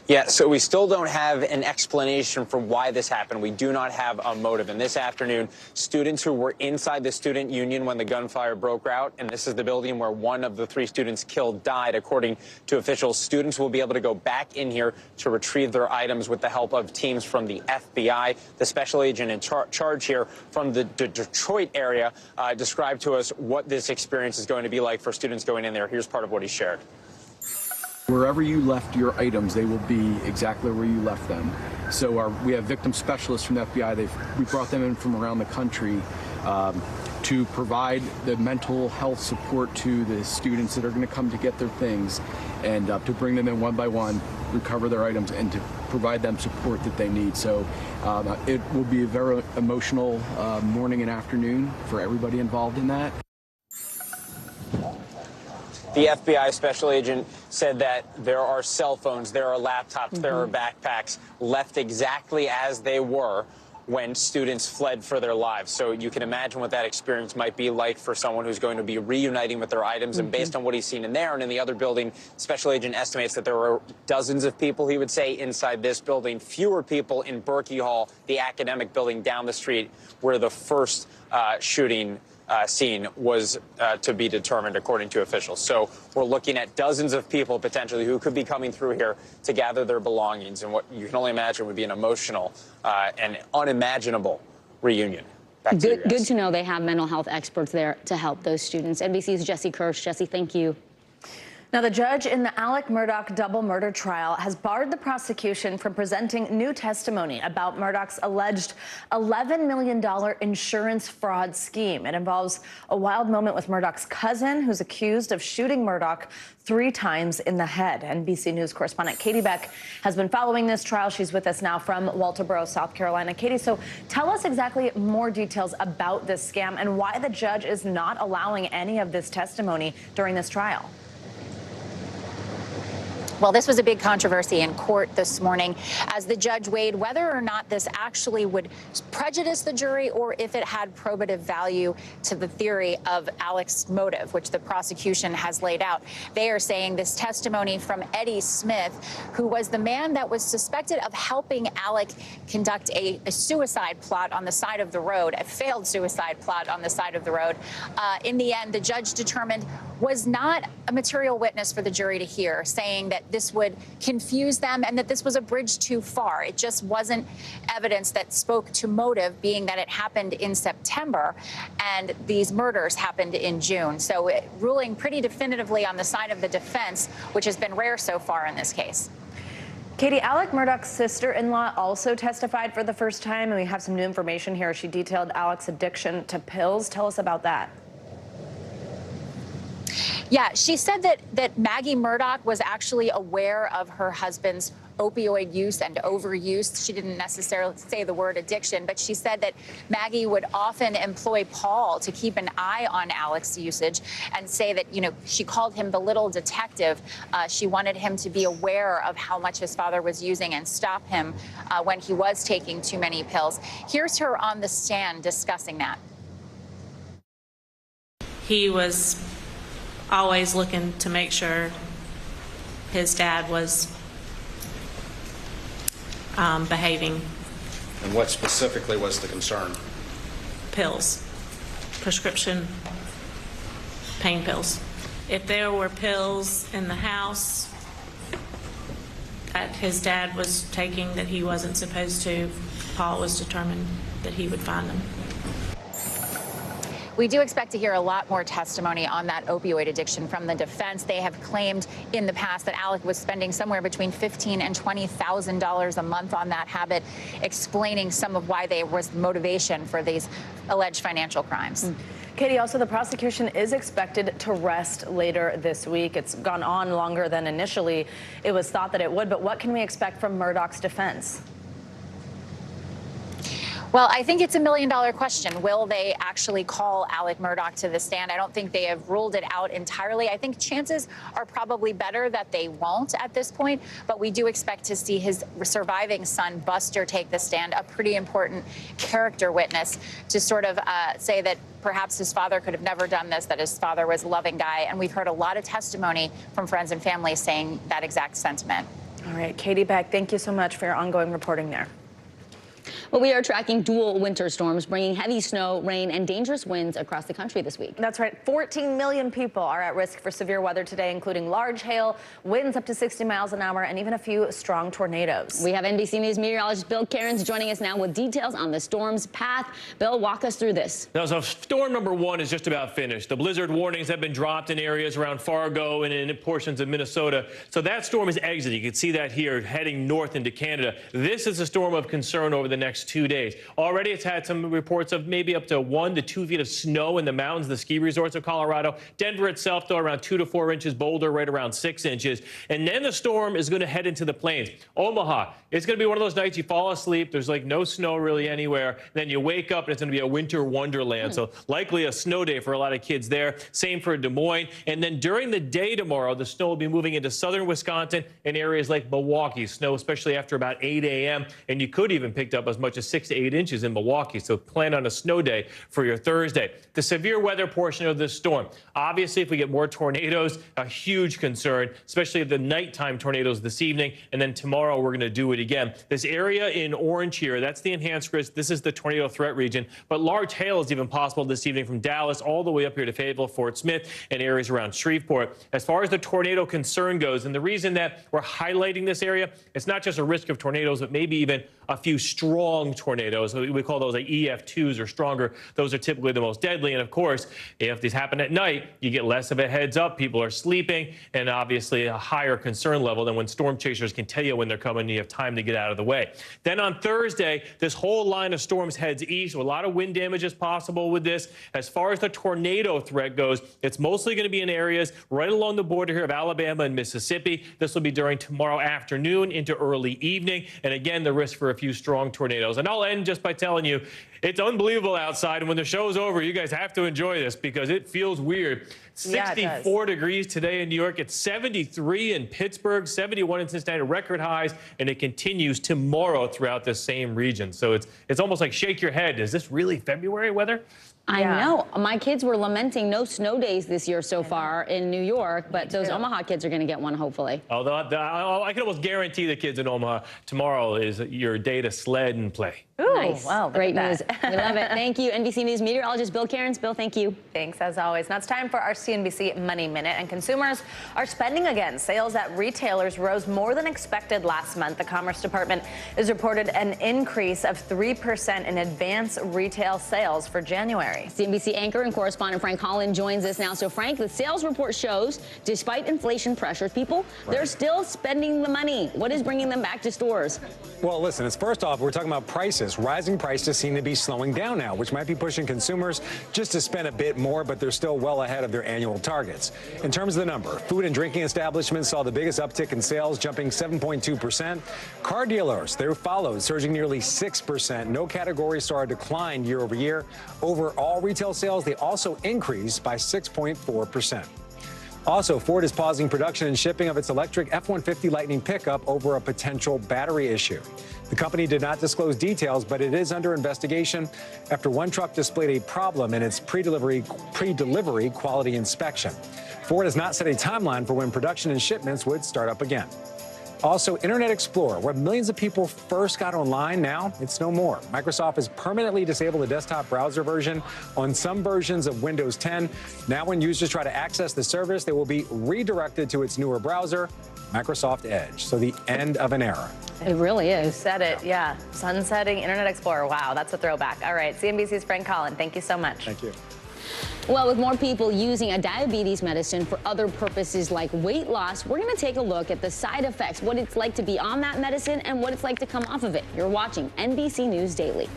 Yeah, so we still don't have an explanation for why this happened. We do not have a motive. And this afternoon, students who were inside the student union when the gunfire broke out, and this is the building where one of the 3 students killed died, according to officials. Students will be able to go back in here to retrieve their items with the help of teams from the FBI. The special agent in charge here from the Detroit area described to us what this experience is going to be like for students going in there. Here's part of what he shared. Wherever you left your items, they will be exactly where you left them. So we have victim specialists from the FBI. We brought them in from around the country to provide the mental health support to the students that are going to come to get their things, and to bring them in one by one, recover their items, and to provide them support that they need. So it will be a very emotional morning and afternoon for everybody involved in that. The FBI special agent said that there are cell phones, there are laptops, there are backpacks left exactly as they were when students fled for their lives. So you can imagine what that experience might be like for someone who's going to be reuniting with their items. And based on what he's seen in there and in the other building, special agent estimates that there were dozens of people, he would say, inside this building, fewer people in Berkey Hall, the academic building down the street where the first shooting scene was to be determined, according to officials. So we're looking at dozens of people potentially who could be coming through here to gather their belongings, and what you can only imagine would be an emotional and unimaginable reunion. Back to you guys. Good to know they have mental health experts there to help those students. NBC's Jesse Kirsch. Jesse, thank you. Now, the judge in the Alec Murdaugh double murder trial has barred the prosecution from presenting new testimony about Murdaugh's alleged $11 million insurance fraud scheme. It involves a wild moment with Murdaugh's cousin, who's accused of shooting Murdaugh 3 times in the head. NBC News correspondent Katie Beck has been following this trial. She's with us now from Walterboro, South Carolina. Katie, so tell us exactly more details about this scam and why the judge is not allowing any of this testimony during this trial. Well, this was a big controversy in court this morning as the judge weighed whether or not this actually would prejudice the jury or if it had probative value to the theory of Alec's motive, which the prosecution has laid out. They are saying this testimony from Eddie Smith, who was the man that was suspected of helping Alec conduct a suicide plot on the side of the road, a failed suicide plot on the side of the road. In the end, the judge determined was not a material witness for the jury to hear, saying that this would confuse them and that this was a bridge too far. It just wasn't evidence that spoke to motive, being that it happened in September and these murders happened in June. So ruling pretty definitively on the side of the defense, which has been rare so far in this case. Katie, Alec Murdaugh's sister-in-law also testified for the first time, and we have some new information here. She detailed Alec's addiction to pills. Tell us about that. Yeah, she said that Maggie Murdaugh was actually aware of her husband's opioid use and overuse. She didn't necessarily say the word addiction, but she said that Maggie would often employ Paul to keep an eye on Alec's usage and say that, you know, she called him the little detective. She wanted him to be aware of how much his father was using and stop him when he was taking too many pills. Here's her on the stand discussing that. He was always looking to make sure his dad was behaving. And what specifically was the concern? Pills, prescription pain pills. If there were pills in the house that his dad was taking that he wasn't supposed to, Paul was determined that he would find them. We do expect to hear a lot more testimony on that opioid addiction from the defense. They have claimed in the past that Alec was spending somewhere between $15,000 and $20,000 a month on that habit, explaining some of why there was motivation for these alleged financial crimes. Katie, also the prosecution is expected to rest later this week. It's gone on longer than initially it was thought that it would, but what can we expect from Murdaugh's defense? Well, I think it's $1 million question. Will they actually call Alec Murdaugh to the stand? I don't think they have ruled it out entirely. I think chances are probably better that they won't at this point, but we do expect to see his surviving son, Buster, take the stand, a pretty important character witness to sort of say that perhaps his father could have never done this, that his father was a loving guy. And we've heard a lot of testimony from friends and family saying that exact sentiment. All right, Katie Beck, thank you so much for your ongoing reporting there. Well, we are tracking dual winter storms bringing heavy snow, rain, and dangerous winds across the country this week. That's right. 14 million people are at risk for severe weather today, including large hail, winds up to 60 miles an hour, and even a few strong tornadoes. We have NBC News meteorologist Bill Cairns joining us now with details on the storm's path. Bill, walk us through this. Now, so storm number 1 is just about finished. The blizzard warnings have been dropped in areas around Fargo and in portions of Minnesota. So that storm is exiting. You can see that here, heading north into Canada. This is a storm of concern over the next 2 days. Already it's had some reports of maybe up to 1 to 2 feet of snow in the mountains, the ski resorts of Colorado. Denver itself, though, around 2 to 4 inches. Boulder, right around 6 inches. And then the storm is going to head into the plains. Omaha, it's going to be one of those nights you fall asleep. There's like no snow really anywhere. Then you wake up and it's going to be a winter wonderland. So likely a snow day for a lot of kids there. Same for Des Moines. And then during the day tomorrow, the snow will be moving into southern Wisconsin and areas like Milwaukee. Snow, especially after about 8 a.m. And you could even pick up as much as 6 to 8 inches in Milwaukee, so plan on a snow day for your Thursday. The severe weather portion of this storm. Obviously, if we get more tornadoes, a huge concern, especially the nighttime tornadoes this evening, and then tomorrow we're going to do it again. This area in orange here, that's the enhanced risk. This is the tornado threat region, but large hail is even possible this evening from Dallas all the way up here to Fayetteville, Fort Smith, and areas around Shreveport. As far as the tornado concern goes, and the reason that we're highlighting this area, it's not just a risk of tornadoes, but maybe even a few strong tornadoes. We call those like EF2s or stronger. Those are typically the most deadly. And of course, if these happen at night, you get less of a heads up. People are sleeping, and obviously a higher concern level than when storm chasers can tell you when they're coming and you have time to get out of the way. Then on Thursday, this whole line of storms heads east. A lot of wind damage is possible with this. As far as the tornado threat goes, it's mostly going to be in areas right along the border here of Alabama and Mississippi. This will be during tomorrow afternoon into early evening. And again, the risk for a few strong tornadoes. And I'll end just by telling you, it's unbelievable outside. And when the show's over, you guys have to enjoy this because it feels weird. 64 degrees today in New York. It's 73 in Pittsburgh, 71 in Cincinnati, record highs, and it continues tomorrow throughout the same region. So it's almost like shake your head. Is this really February weather? I know. My kids were lamenting no snow days this year so far in New York, but those Omaha kids are going to get one, hopefully. Although I can almost guarantee the kids in Omaha tomorrow is your day to sled and play. Ooh, nice. Well, great news. We love it. Thank you, NBC News meteorologist Bill Cairns. Bill, thank you. Thanks, as always. Now it's time for our CNBC Money Minute, and consumers are spending again. Sales at retailers rose more than expected last month. The Commerce Department has reported an increase of 3% in advance retail sales for January. CNBC anchor and correspondent Frank Holland joins us now. So, Frank, the sales report shows, despite inflation pressures, people, they're still spending the money. What is bringing them back to stores? Well, listen, it's first off, we're talking about prices. Rising prices seem to be slowing down now, which might be pushing consumers just to spend a bit more, but they're still well ahead of their annual targets. In terms of the number, food and drinking establishments saw the biggest uptick in sales, jumping 7.2%. Car dealers, they followed, surging nearly 6%. No category saw a decline year over year. Overall retail sales, they also increased by 6.4%. Also, Ford is pausing production and shipping of its electric F-150 Lightning pickup over a potential battery issue. The company did not disclose details, but it is under investigation after one truck displayed a problem in its pre-delivery quality inspection. Ford has not set a timeline for when production and shipments would start up again. Also, Internet Explorer, where millions of people first got online, now it's no more. Microsoft has permanently disabled the desktop browser version on some versions of Windows 10. Now when users try to access the service, they will be redirected to its newer browser, Microsoft Edge. So the end of an era. It really is. You said it, yeah. Sunsetting Internet Explorer. Wow, that's a throwback. All right, CNBC's Frank Holland, thank you so much. Thank you. Well, with more people using a diabetes medicine for other purposes like weight loss, we're going to take a look at the side effects, what it's like to be on that medicine and what it's like to come off of it. You're watching NBC News Daily.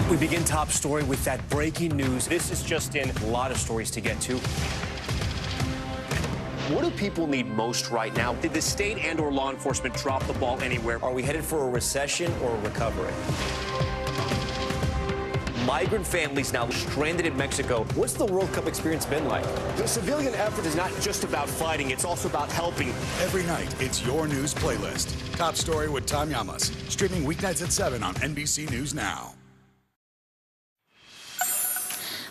We begin top story with that breaking news. This is just in, a lot of stories to get to. What do people need most right now? Did the state and/or law enforcement drop the ball anywhere? Are we headed for a recession or a recovery? Migrant families now stranded in Mexico. What's the World Cup experience been like? The civilian effort is not just about fighting, it's also about helping. Every night, it's your news playlist. Top Story with Tom Llamas. Streaming weeknights at 7 on NBC News Now.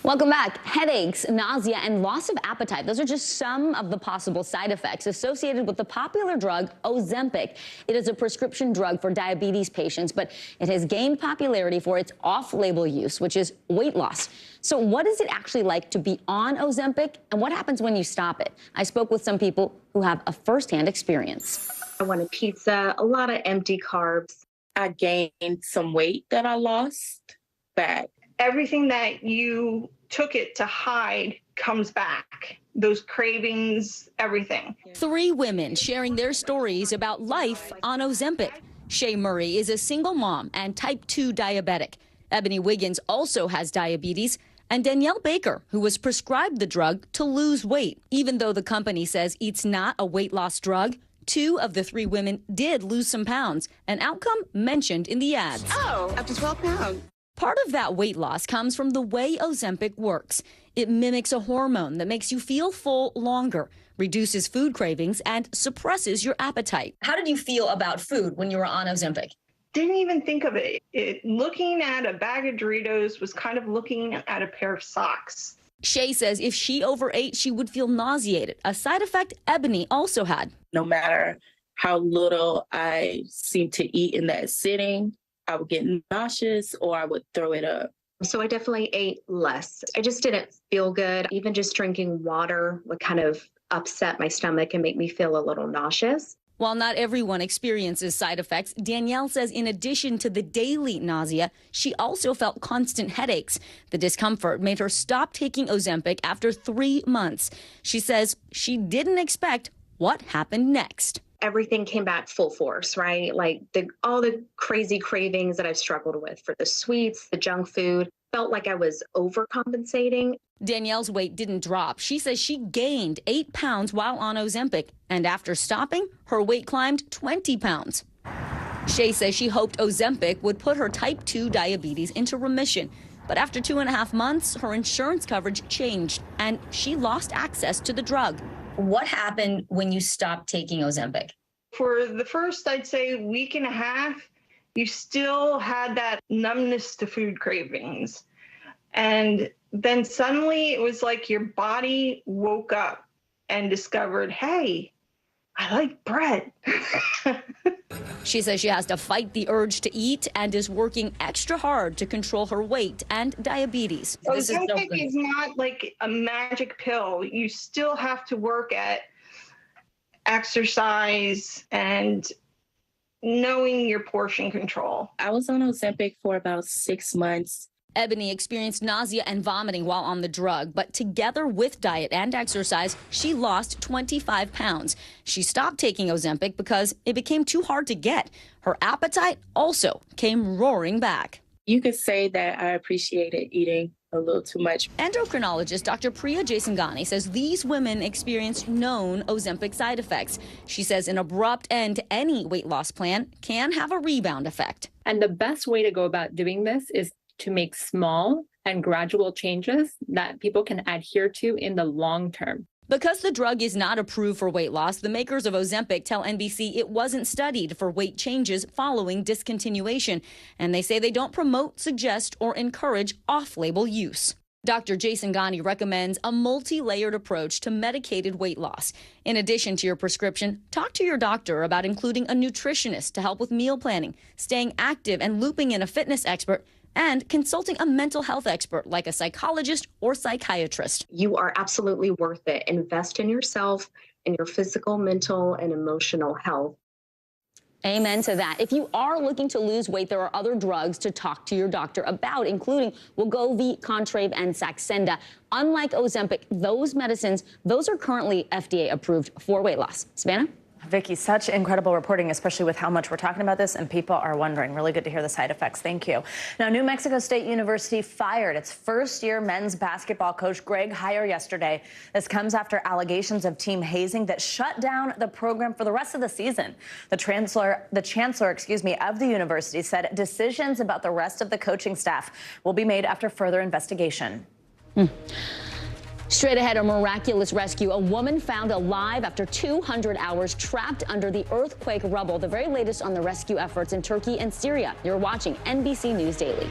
Welcome back. Headaches, nausea, and loss of appetite. Those are just some of the possible side effects associated with the popular drug Ozempic. It is a prescription drug for diabetes patients, but it has gained popularity for its off-label use, which is weight loss. So what is it actually like to be on Ozempic, and what happens when you stop it? I spoke with some people who have a firsthand experience. I wanted pizza, a lot of empty carbs. I gained some weight that I lost back. Everything that you took it to hide comes back. Those cravings, everything. 3 women sharing their stories about life on Ozempic. Shay Murray is a single mom and type 2 diabetic. Ebony Wiggins also has diabetes. And Danielle Baker, who was prescribed the drug to lose weight. Even though the company says it's not a weight loss drug, 2 of the 3 women did lose some pounds, an outcome mentioned in the ads. Oh, up to 12 pounds. Part of that weight loss comes from the way Ozempic works. It mimics a hormone that makes you feel full longer, reduces food cravings, and suppresses your appetite. How did you feel about food when you were on Ozempic? Didn't even think of it. Looking at a bag of Doritos was kind of looking at a pair of socks. Shay says if she overate, she would feel nauseated, a side effect Ebony also had. No matter how little I seemed to eat in that sitting, I would get nauseous or I would throw it up. So I definitely ate less. I just didn't feel good. Even just drinking water would kind of upset my stomach and make me feel a little nauseous. While not everyone experiences side effects, Danielle says in addition to the daily nausea, she also felt constant headaches. The discomfort made her stop taking Ozempic after 3 months. She says she didn't expect what happened next. Everything came back full force, right? Like all the crazy cravings that I've struggled with for the sweets, the junk food, felt like I was overcompensating. Danielle's weight didn't drop. She says she gained 8 pounds while on Ozempic, and after stopping, her weight climbed 20 pounds. Shay says she hoped Ozempic would put her type 2 diabetes into remission. But after 2.5 months, her insurance coverage changed, and she lost access to the drug. What happened when you stopped taking Ozempic? For the first, I'd say, week and a half, you still had that numbness to food cravings. And then suddenly it was like your body woke up and discovered, hey, I like bread. She says she has to fight the urge to eat and is working extra hard to control her weight and diabetes. Ozempic is not like a magic pill. You still have to work at exercise and knowing your portion control. I was on Ozempic for about 6 months. Ebony experienced nausea and vomiting while on the drug, but together with diet and exercise, she lost 25 pounds. She stopped taking Ozempic because it became too hard to get. Her appetite also came roaring back. You could say that I appreciated eating a little too much. Endocrinologist Dr. Priya Jasangani says these women experienced known Ozempic side effects. She says an abrupt end to any weight loss plan can have a rebound effect. And the best way to go about doing this is to make small and gradual changes that people can adhere to in the long term. Because the drug is not approved for weight loss, the makers of Ozempic tell NBC it wasn't studied for weight changes following discontinuation. And they say they don't promote, suggest, or encourage off-label use. Dr. Jason Ghani recommends a multi-layered approach to medicated weight loss. In addition to your prescription, talk to your doctor about including a nutritionist to help with meal planning, staying active and looping in a fitness expert, and consulting a mental health expert like a psychologist or psychiatrist. You are absolutely worth it. Invest in yourself and your physical, mental, and emotional health. Amen to that. If you are looking to lose weight, there are other drugs to talk to your doctor about, including Wegovy, Contrave, and Saxenda. Unlike Ozempic, those medicines, those are currently FDA approved for weight loss. Savannah? Vicki, such incredible reporting, especially with how much we're talking about this and people are wondering. Really good to hear the side effects. Thank you. Now, New Mexico State University fired its first-year men's basketball coach, Greg Heyer, yesterday. This comes after allegations of team hazing that shut down the program for the rest of the season. The chancellor, of the university said decisions about the rest of the coaching staff will be made after further investigation. Straight ahead, a miraculous rescue. A woman found alive after 200 hours trapped under the earthquake rubble. The very latest on the rescue efforts in Turkey and Syria. You're watching NBC News Daily.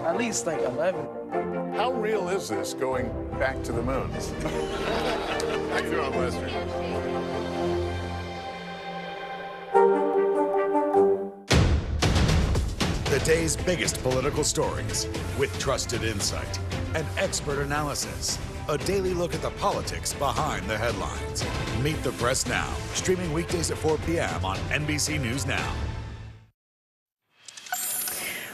At least like 11. How real is this going back to the moon? How you doing, Lester? The day's biggest political stories with trusted insight and expert analysis. A daily look at the politics behind the headlines. Meet the Press Now, streaming weekdays at 4 p.m. on NBC News Now.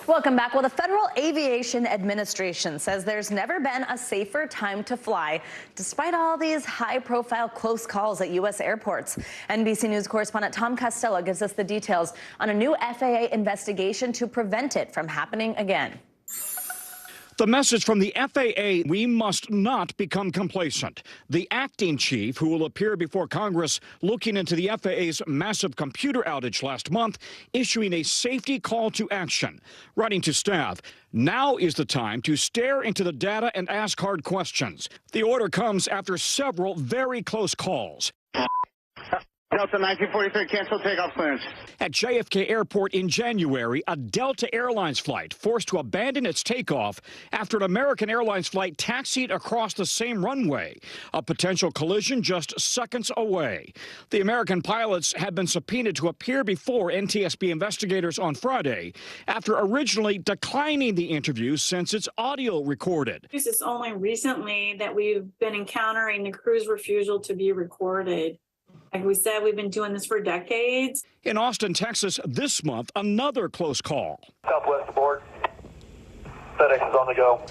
Welcome back. Well, the Federal Aviation Administration says there's never been a safer time to fly, despite all these high-profile close calls at U.S. airports. NBC News correspondent Tom Costello gives us the details on a new FAA investigation to prevent it from happening again. The message from the FAA: we must not become complacent. The acting chief, who will appear before Congress looking into the FAA's massive computer outage last month, issuing a safety call to action, writing to staff, now is the time to stare into the data and ask hard questions. The order comes after several very close calls. Delta 1943, cancel takeoff clearance. At JFK Airport in January, a Delta Airlines flight forced to abandon its takeoff after an American Airlines flight taxied across the same runway. A potential collision just seconds away. The American pilots had been subpoenaed to appear before NTSB investigators on Friday after originally declining the interview since it's audio recorded. It's only recently that we've been encountering the crew's refusal to be recorded. Like we said, we've been doing this for decades. In Austin, Texas, this month, another close call. Southwest aboard. FedEx is on the go.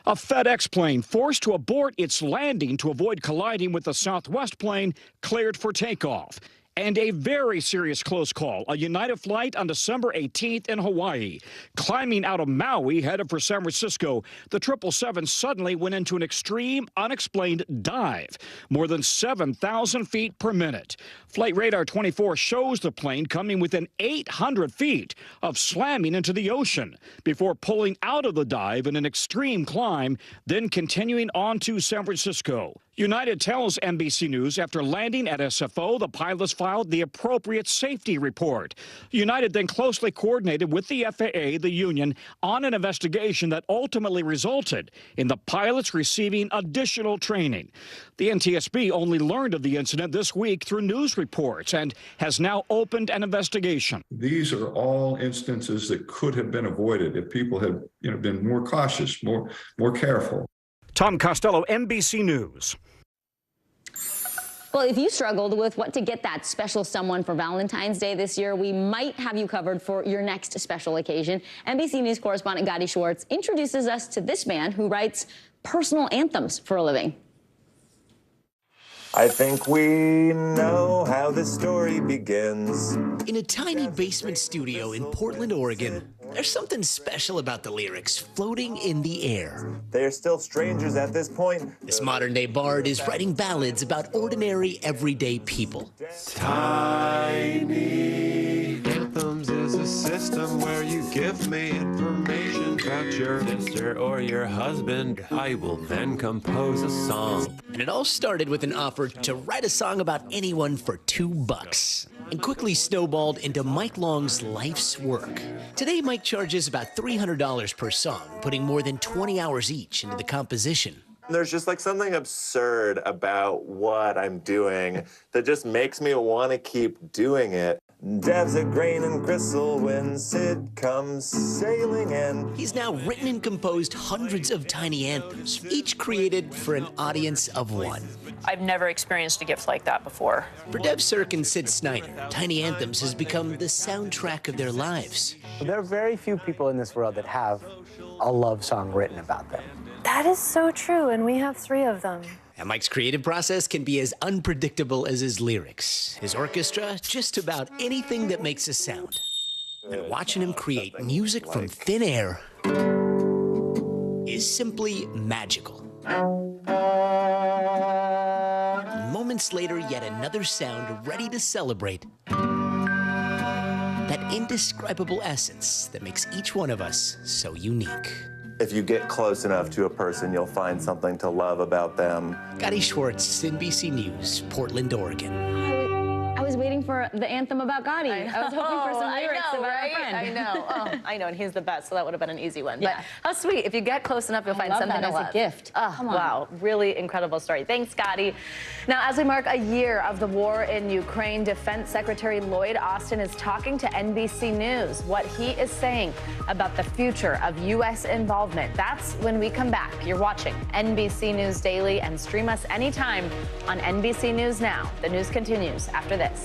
A FedEx plane forced to abort its landing to avoid colliding with the Southwest plane cleared for takeoff. And a very serious close call. A United flight on December 18th in Hawaii. Climbing out of Maui, headed for San Francisco, the 777 suddenly went into an extreme, unexplained dive. More than 7,000 feet per minute. Flight Radar 24 shows the plane coming within 800 feet of slamming into the ocean before pulling out of the dive in an extreme climb, then continuing on to San Francisco. United tells NBC News after landing at SFO, the pilots filed the appropriate safety report. United then closely coordinated with the FAA, the union, on an investigation that ultimately resulted in the pilots receiving additional training. The NTSB only learned of the incident this week through news reports and has now opened an investigation. These are all instances that could have been avoided if people had, been more cautious, more careful. Tom Costello, NBC News. Well, if you struggled with what to get that special someone for Valentine's Day this year, we might have you covered for your next special occasion. NBC News correspondent Gadi Schwartz introduces us to this man who writes personal anthems for a living. I think we know how this story begins. In a tiny basement studio in Portland, Oregon, there's something special about the lyrics floating in the air. They are still strangers at this point. This modern-day bard is writing ballads about ordinary, everyday people. Tiny anthems is a system where you give me information about your sister or your husband. I will then compose a song. And it all started with an offer to write a song about anyone for $2, and quickly snowballed into Mike Long's life's work. Today, Mike charges about $300 per song, putting more than 20 hours each into the composition. There's just like something absurd about what I'm doing that just makes me want to keep doing it. Dev's a grain and gristle when Sid comes sailing in. He's now written and composed hundreds of tiny anthems, each created for an audience of one. I've never experienced a gift like that before. For Dev Sirk and Sid Snyder, Tiny Anthems has become the soundtrack of their lives. There are very few people in this world that have a love song written about them. That is so true, and we have 3 of them. And Mike's creative process can be as unpredictable as his lyrics. His orchestra, just about anything that makes a sound. And watching him create music from thin air is simply magical. Moments later, yet another sound ready to celebrate that indescribable essence that makes each one of us so unique. If you get close enough to a person, you'll find something to love about them. Gadi Schwartz, NBC News, Portland, Oregon. I was waiting for the anthem about Gadi. I was hoping for some lyrics about right? our friend. I know. Oh, I know, and he's the best, so that would have been an easy one. Yeah. But how sweet. If you get close enough, you'll find love something that to as a love. gift. Oh, Come on. wow. Really incredible story. Thanks, Gadi. Now, as we mark a year of the war in Ukraine, Defense Secretary Lloyd Austin is talking to NBC News. What he is saying about the future of U.S. involvement. That's when we come back. You're watching NBC News Daily, and stream us anytime on NBC News Now. The news continues after this.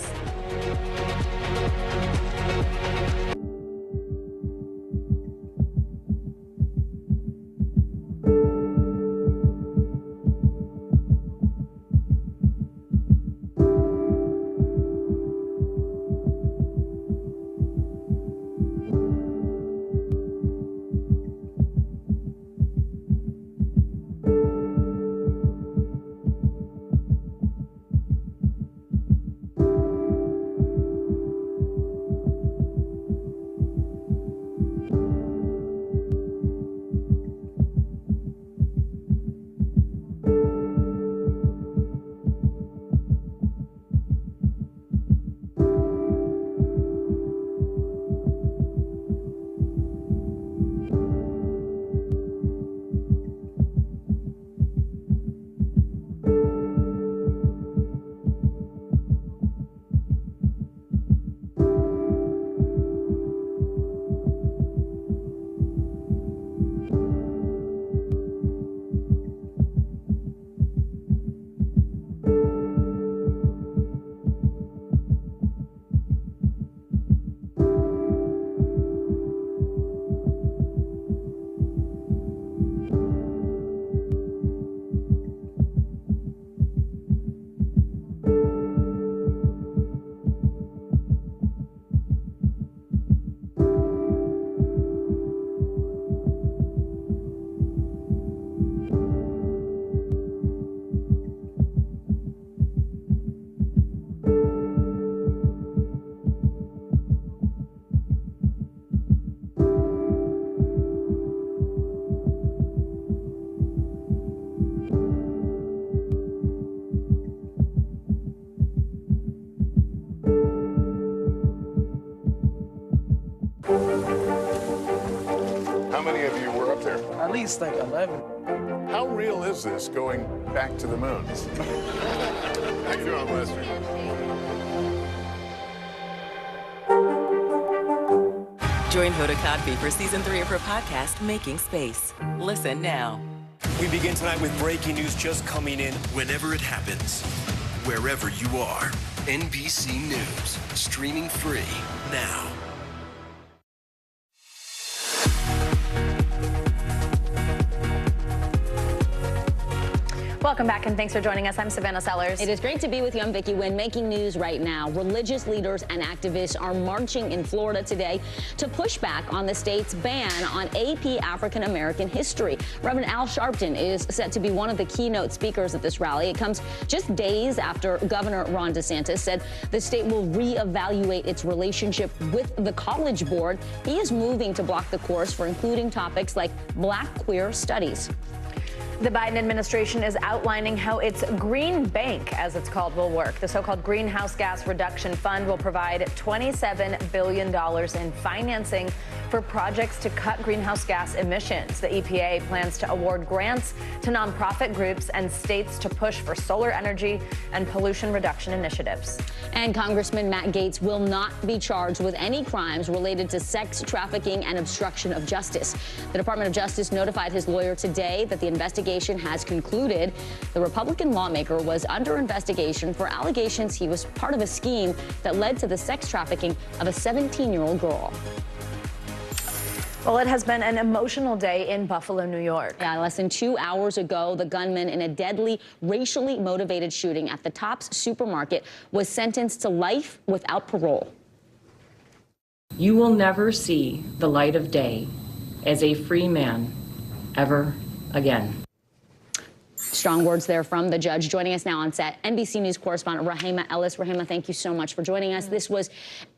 At least like 11. How real is this going back to the moon? How you doing, Lester? Join Hoda Kotb for season 3 of her podcast, Making Space. Listen now. We begin tonight with breaking news just coming in whenever it happens, wherever you are. NBC News, streaming free now. Welcome back, and thanks for joining us. I'm Savannah Sellers. It is great to be with you. I'm Vicki Wynn. Making news right now. Religious leaders and activists are marching in Florida today to push back on the state's ban on AP African American history. Reverend Al Sharpton is set to be one of the keynote speakers at this rally. It comes just days after Governor Ron DeSantis said the state will reevaluate its relationship with the College Board. He is moving to block the course for including topics like Black queer studies. The Biden administration is outlining how its Green Bank, as it's called, will work. The so-called Greenhouse Gas Reduction Fund will provide $27 billion in financing for projects to cut greenhouse gas emissions. The EPA plans to award grants to nonprofit groups and states to push for solar energy and pollution reduction initiatives. And Congressman Matt Gaetz will not be charged with any crimes related to sex trafficking and obstruction of justice. The Department of Justice notified his lawyer today that the investigation has concluded. The Republican lawmaker was under investigation for allegations he was part of a scheme that led to the sex trafficking of a 17-year-old girl. Well, it has been an emotional day in Buffalo, New York. Yeah, less than 2 hours ago, the gunman in a deadly, racially motivated shooting at the Tops supermarket was sentenced to life without parole. You will never see the light of day as a free man ever again. Strong words there from the judge. Joining us now on set, NBC News correspondent Rahema Ellis. Rahema, thank you so much for joining us. This was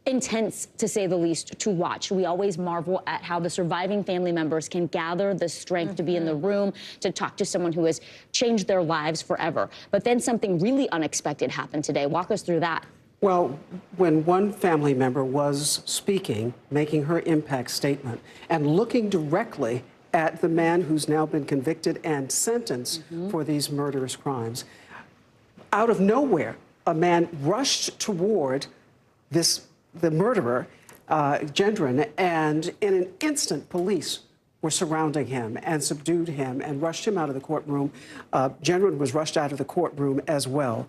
intense, to say the least, to watch. We always marvel at how the surviving family members can gather the strength to be in the room, to talk to someone who has changed their lives forever. But then something really unexpected happened today. Walk us through that. Well, when one family member was speaking, making her impact statement, and looking directly at the man who's now been convicted and sentenced for these murderous crimes, out of nowhere, a man rushed toward the murderer, Gendron, and in an instant, police were surrounding him and subdued him and rushed him out of the courtroom. Gendron was rushed out of the courtroom as well.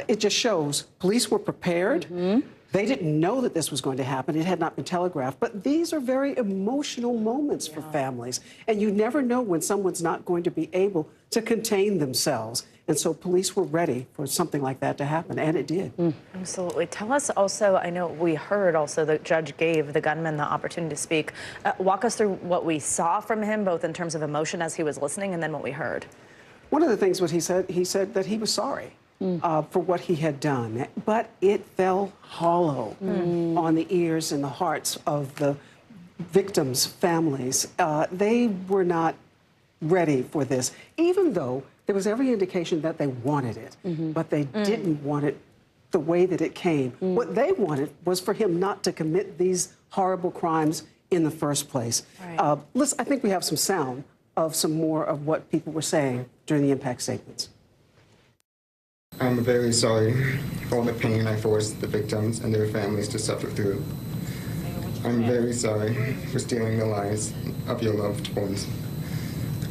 It just shows police were prepared. They didn't know that this was going to happen. It had not been telegraphed. But these are very emotional moments for families. And you never know when someone's not going to be able to contain themselves. And so police were ready for something like that to happen. And it did. Absolutely. Tell us also, I know we heard also the judge gave the gunman the opportunity to speak. Walk us through what we saw from him, both in terms of emotion as he was listening and then what we heard. One of the things what he said that he was sorry. For what he had done, but it fell hollow on the ears and the hearts of the victims' families. They were not ready for this, even though there was every indication that they wanted it, but they didn't want it the way that it came. What they wanted was for him not to commit these horrible crimes in the first place. I think we have some sound of some more of what people were saying during the impact statements. I'm very sorry for all the pain I forced the victims and their families to suffer through. I'm very sorry for stealing the lives of your loved ones.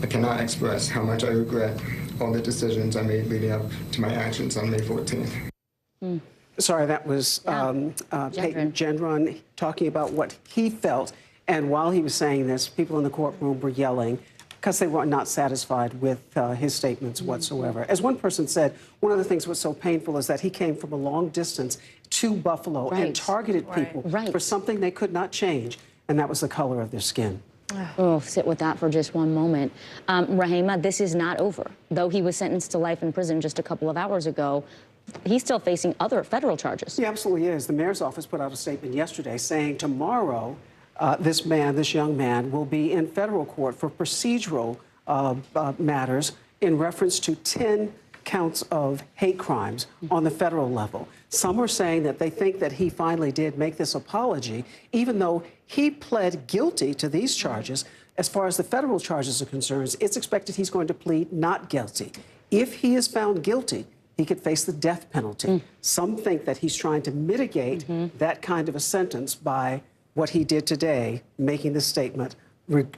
I cannot express how much I regret all the decisions I made leading up to my actions on May 14th. Sorry, that was Peyton Gendron talking about what he felt. And while he was saying this, people in the courtroom were yelling because they were not satisfied with his statements whatsoever. As one person said, one of the things that was so painful is that he came from a long distance to Buffalo and targeted people for something they could not change, and that was the color of their skin. Oh, sit with that for just one moment. Rahema, this is not over. Though he was sentenced to life in prison just a couple of hours ago, he's still facing other federal charges. He absolutely is. The mayor's office put out a statement yesterday saying tomorrow, this young man, will be in federal court for procedural matters in reference to 10 counts of hate crimes on the federal level. Some are saying that they think that he finally did make this apology, even though he pled guilty to these charges. As far as the federal charges are concerned, it's expected he's going to plead not guilty. If he is found guilty, he could face the death penalty. Some think that he's trying to mitigate that kind of a sentence by what he did today, making this statement,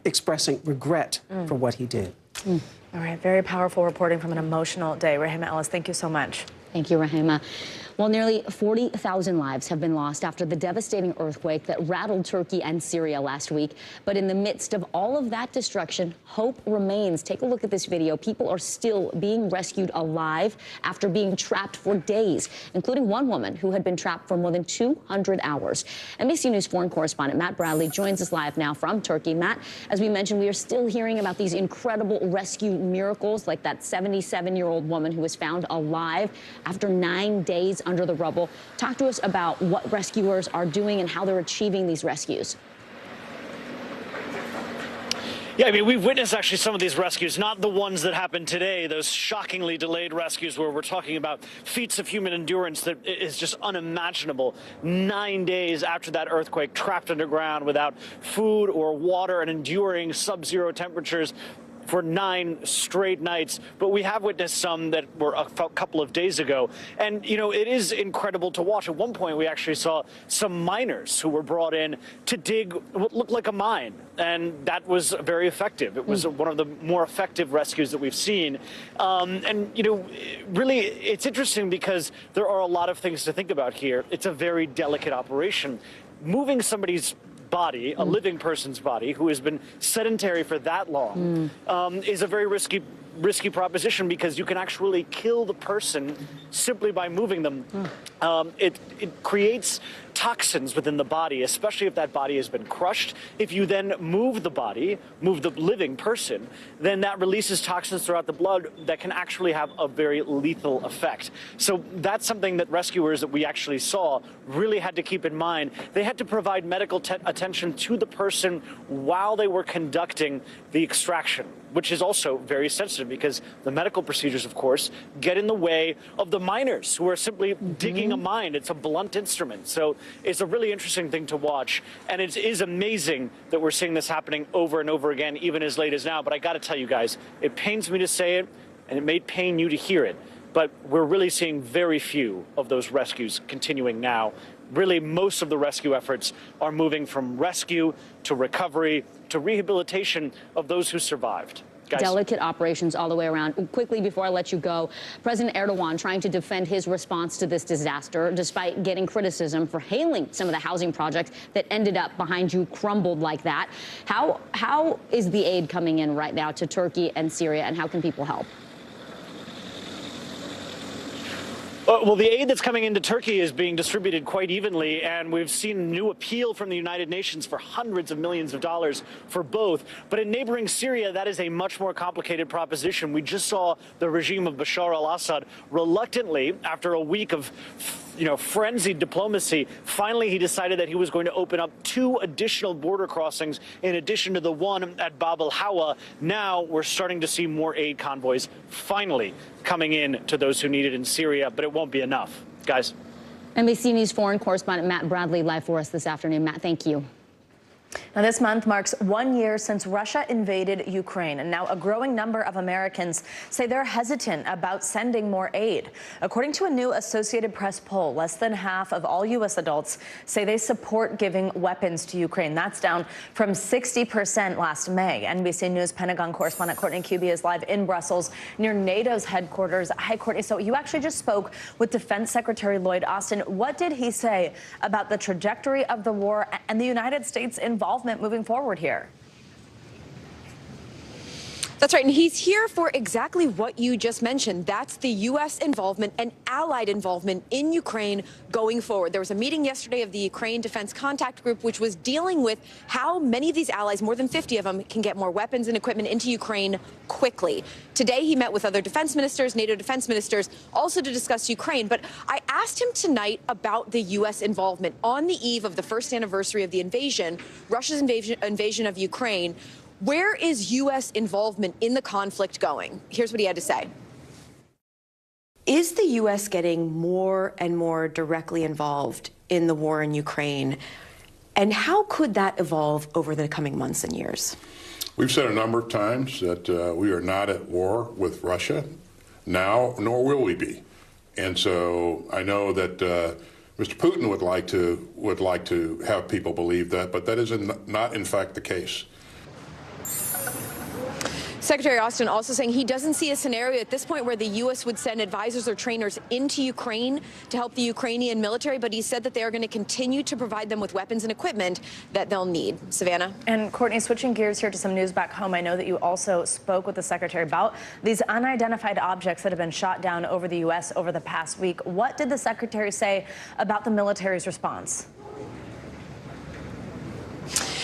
expressing regret for what he did. All right, very powerful reporting from an emotional day. Rahima Ellis, thank you so much. Thank you, Rahima. Well, nearly 40,000 lives have been lost after the devastating earthquake that rattled Turkey and Syria last week. But in the midst of all of that destruction, hope remains. Take a look at this video. People are still being rescued alive after being trapped for days, including one woman who had been trapped for more than 200 hours. NBC News foreign correspondent Matt Bradley joins us live now from Turkey. Matt, as we mentioned, we are still hearing about these incredible rescue miracles, like that 77-year-old woman who was found alive after 9 days under the rubble. Talk to us about what rescuers are doing and how they're achieving these rescues. Yeah, I mean, we've witnessed actually some of these rescues, not the ones that happened today, those shockingly delayed rescues where we're talking about feats of human endurance that is just unimaginable. 9 days after that earthquake, trapped underground without food or water and enduring sub-zero temperatures for 9 straight nights. But we have witnessed some that were a couple of days ago. And, you know, it is incredible to watch. At one point, we actually saw some miners who were brought in to dig what looked like a mine. And that was very effective. It was one of the more effective rescues that we've seen. And, you know, really, it's interesting because there are a lot of things to think about here. It's a very delicate operation. Moving somebody's body, a living person's body, who has been sedentary for that long, is a very risky proposition because you can actually kill the person simply by moving them. It creates toxins within the body, especially if that body has been crushed. If you then move the body, move the living person, then that releases toxins throughout the blood that can actually have a very lethal effect. So that's something that rescuers that we actually saw really had to keep in mind. They had to provide medical attention to the person while they were conducting the extraction, which is also very sensitive because the medical procedures, of course, get in the way of the miners who are simply digging a mine. It's a blunt instrument. So it's a really interesting thing to watch. And it is amazing that we're seeing this happening over and over again, even as late as now. But I got to tell you guys, it pains me to say it, and it may pain you to hear it, but we're really seeing very few of those rescues continuing now. Really, most of the rescue efforts are moving from rescue to recovery to rehabilitation of those who survived. Guys. Delicate operations all the way around. Quickly, before I let you go, President Erdogan trying to defend his response to this disaster, despite getting criticism for hailing some of the housing projects that ended up behind you crumbled like that. How is the aid coming in right now to Turkey and Syria, and how can people help? Well, the aid that's coming into Turkey is being distributed quite evenly, and we've seen a new appeal from the United Nations for hundreds of millions of dollars for both. But in neighboring Syria, that is a much more complicated proposition. We just saw the regime of Bashar al-Assad reluctantly, after a week of frenzied diplomacy, finally he decided that he was going to open up 2 additional border crossings in addition to the one at Bab al-Hawa. Now we're starting to see more aid convoys finally coming in to those who need it in Syria, but it won't be enough. Guys. NBC News foreign correspondent Matt Bradley live for us this afternoon. Matt, thank you. Now, this month marks 1 year since Russia invaded Ukraine, and now a growing number of Americans say they're hesitant about sending more aid. According to a new Associated Press poll, less than half of all U.S. adults say they support giving weapons to Ukraine. That's down from 60% last May. NBC News Pentagon correspondent Courtney Cubie is live in Brussels near NATO's headquarters. Hi, Courtney. So you actually just spoke with Defense Secretary Lloyd Austin. What did he say about the trajectory of the war and the United States involvement moving forward here? That's right, and he's here for exactly what you just mentioned. That's the U.S. involvement and allied involvement in Ukraine going forward. There was a meeting yesterday of the Ukraine Defense Contact Group, which was dealing with how many of these allies, more than 50 of them, can get more weapons and equipment into Ukraine quickly. Today, he met with other defense ministers, NATO defense ministers, also to discuss Ukraine. But I asked him tonight about the U.S. involvement on the eve of the first anniversary of the invasion, Russia's invasion of Ukraine. Where is U.S. involvement in the conflict going? Here's what he had to say. Is the U.S. getting more and more directly involved in the war in Ukraine? And how could that evolve over the coming months and years? We've said a number of times that we are not at war with Russia now, nor will we be. And so I know that Mr. Putin would like to have people believe that, but that is not in fact the case. Secretary Austin also saying he doesn't see a scenario at this point where the U.S. would send advisors or trainers into Ukraine to help the Ukrainian military, but he said that they are going to continue to provide them with weapons and equipment that they'll need. Savannah? And Courtney, switching gears here to some news back home, I know that you also spoke with the Secretary about these unidentified objects that have been shot down over the U.S. over the past week. What did the Secretary say about the military's response?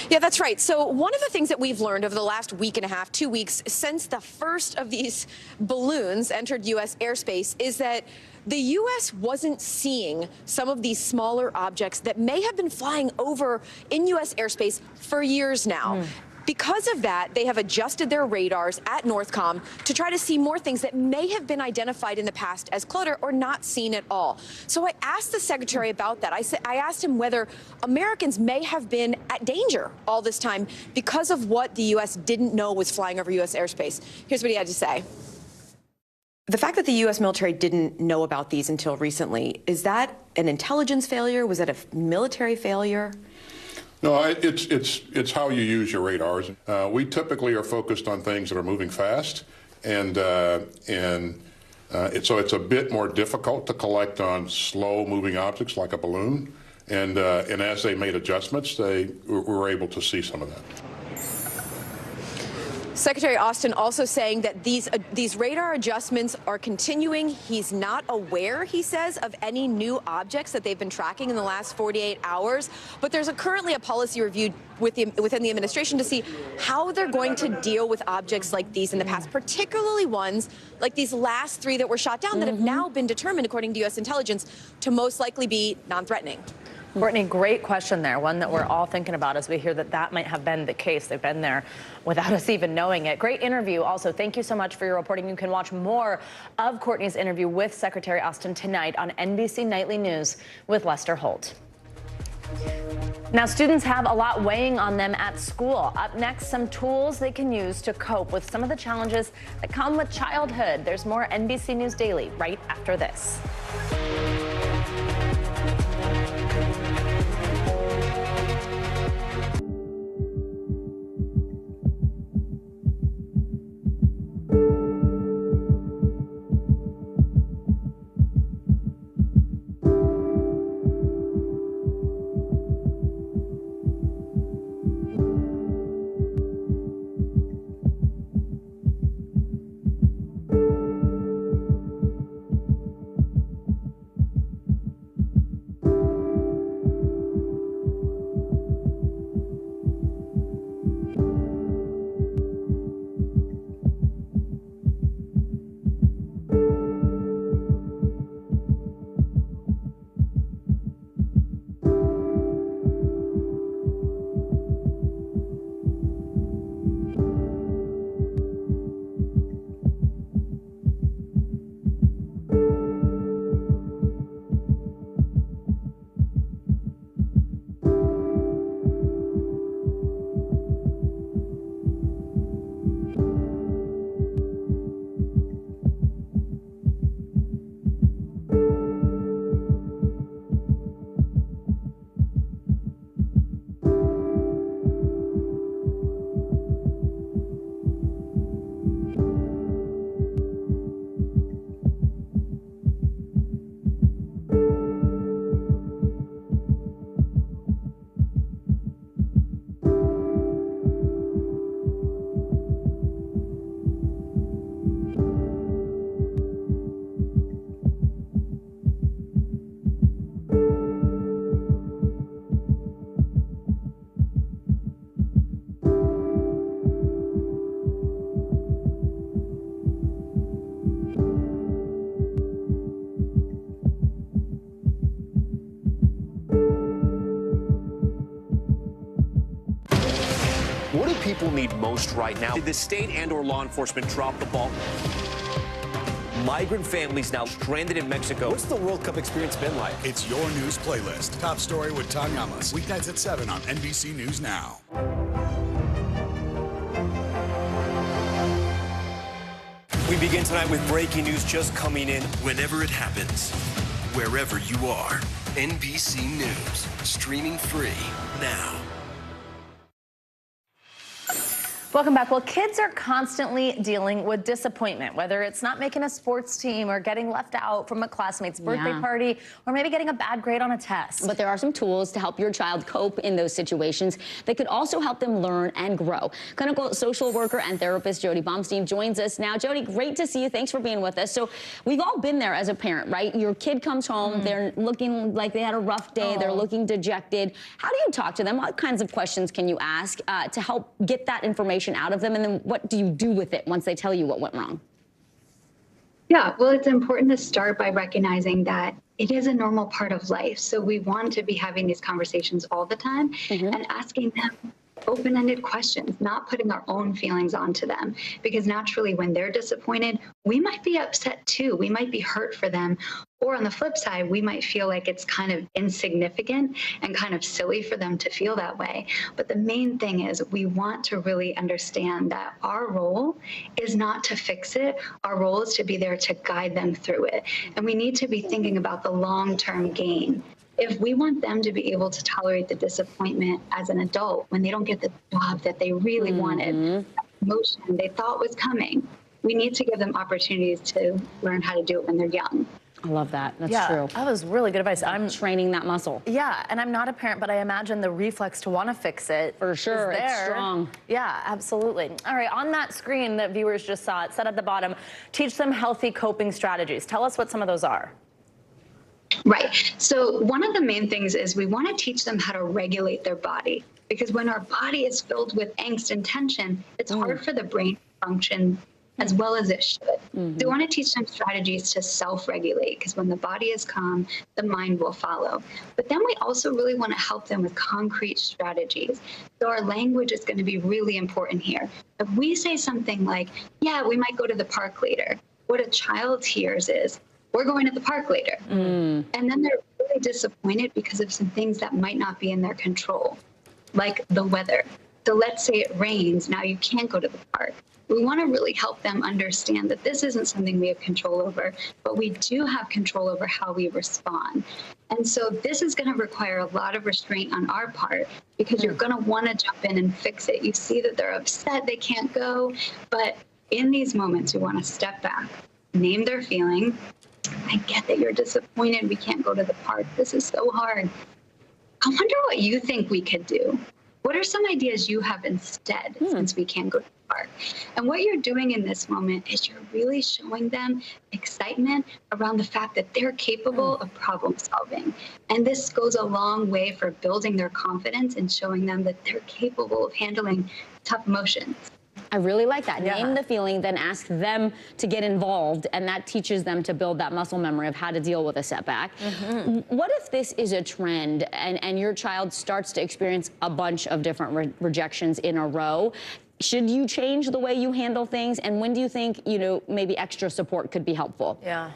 Yeah, that's right. So one of the things that we've learned over the last week and a half, 2 weeks, since the first of these balloons entered U.S. airspace is that the U.S. wasn't seeing some of these smaller objects that may have been flying over in U.S. airspace for years now. Because of that, they have adjusted their radars at Northcom to try to see more things that may have been identified in the past as clutter or not seen at all. So I asked the Secretary about that. I asked him whether Americans may have been at danger all this time because of what the U.S. didn't know was flying over U.S. airspace. Here's what he had to say. The fact that the U.S. military didn't know about these until recently, is that an intelligence failure? Was that a military failure? No, it's how you use your radars. We typically are focused on things that are moving fast, and so it's a bit more difficult to collect on slow-moving objects like a balloon. And as they made adjustments, we were able to see some of that. Secretary Austin also saying that these radar adjustments are continuing. He's not aware, he says, of any new objects that they've been tracking in the last 48 hours. But there's currently a policy review within the administration to see how they're going to deal with objects like these in the past, particularly ones like these last 3 that were shot down that have now been determined, according to U.S. intelligence, to most likely be non-threatening. Courtney, great question there, one that we're all thinking about as we hear that that might have been the case. They've been there without us even knowing it. Great interview. Also, thank you so much for your reporting. You can watch more of Courtney's interview with Secretary Austin tonight on NBC Nightly News with Lester Holt. Now, students have a lot weighing on them at school. Up next, some tools they can use to cope with some of the challenges that come with childhood. There's more NBC News Daily right after this. What do people need most right now? Did the state and/or law enforcement drop the ball? Migrant families now stranded in Mexico. What's the World Cup experience been like? It's your news playlist. Top story with Tom Yamas. Weeknights at 7 on NBC News Now. We begin tonight with breaking news just coming in. Whenever it happens, wherever you are, NBC News, streaming free now. Welcome back. Well, kids are constantly dealing with disappointment, whether it's not making a sports team or getting left out from a classmate's birthday party, or maybe getting a bad grade on a test. But there are some tools to help your child cope in those situations that could also help them learn and grow. Clinical social worker and therapist Jody Baumstein joins us now. Jody, great to see you. Thanks for being with us. So we've all been there as a parent, right? Your kid comes home, they're looking like they had a rough day, they're looking dejected. How do you talk to them? What kinds of questions can you ask to help get that information out of them, and then what do you do with it once they tell you what went wrong? Yeah, well, it's important to start by recognizing that it is a normal part of life. So we want to be having these conversations all the time and asking them open-ended questions, not putting our own feelings onto them. Because naturally, when they're disappointed, we might be upset too. We might be hurt for them. Or on the flip side, we might feel like it's kind of insignificant and kind of silly for them to feel that way. But the main thing is we want to really understand that our role is not to fix it. Our role is to be there to guide them through it. And we need to be thinking about the long-term gain. If we want them to be able to tolerate the disappointment as an adult when they don't get the job that they really wanted, emotion they thought was coming, we need to give them opportunities to learn how to do it when they're young. I love that. That's true. That was really good advice. I'm training that muscle. Yeah, and I'm not a parent, but I imagine the reflex to want to fix it. For sure, is there. it's strong. Yeah, absolutely. All right, on that screen that viewers just saw, it said at the bottom, teach them healthy coping strategies. Tell us what some of those are. Right. So one of the main things is we want to teach them how to regulate their body, because when our body is filled with angst and tension, it's hard for the brain to function as well as it should. So we want to teach them strategies to self-regulate, because when the body is calm, the mind will follow. But then we also really want to help them with concrete strategies. So our language is going to be really important here. If we say something like, yeah, we might go to the park later, what a child hears is, we're going to the park later. And then they're really disappointed because of some things that might not be in their control, like the weather. So let's say it rains, now you can't go to the park. We want to really help them understand that this isn't something we have control over, but we do have control over how we respond. And so this is going to require a lot of restraint on our part, because you're going to want to jump in and fix it. You see that they're upset, they can't go, but in these moments, we want to step back, name their feeling. I get that you're disappointed we can't go to the park. This is so hard. I wonder what you think we could do. What are some ideas you have instead, since we can't go to the park? And what you're doing in this moment is you're really showing them excitement around the fact that they're capable of problem solving. And this goes a long way for building their confidence and showing them that they're capable of handling tough emotions. I really like that. Name the feeling, then ask them to get involved, and that teaches them to build that muscle memory of how to deal with a setback. What if this is a trend and your child starts to experience a bunch of different rejections in a row? Should you change the way you handle things? And when do you think, maybe extra support could be helpful? Yeah.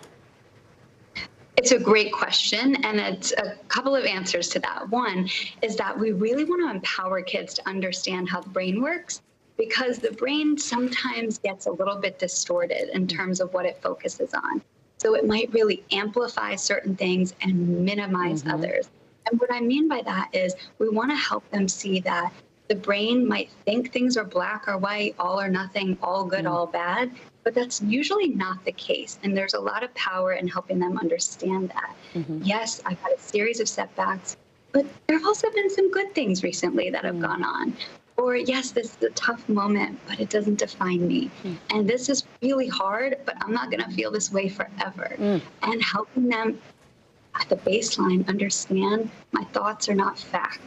It's a great question, and it's a couple of answers to that. One is that we really want to empower kids to understand how the brain works, because the brain sometimes gets a little bit distorted in terms of what it focuses on. So it might really amplify certain things and minimize others. And what I mean by that is we want to help them see that the brain might think things are black or white, all or nothing, all good, all bad, but that's usually not the case. And there's a lot of power in helping them understand that. Yes, I've had a series of setbacks, but there have also been some good things recently that have gone on. Or yes, this is a tough moment, but it doesn't define me. And this is really hard, but I'm not going to feel this way forever. And helping them at the baseline understand my thoughts are not fact.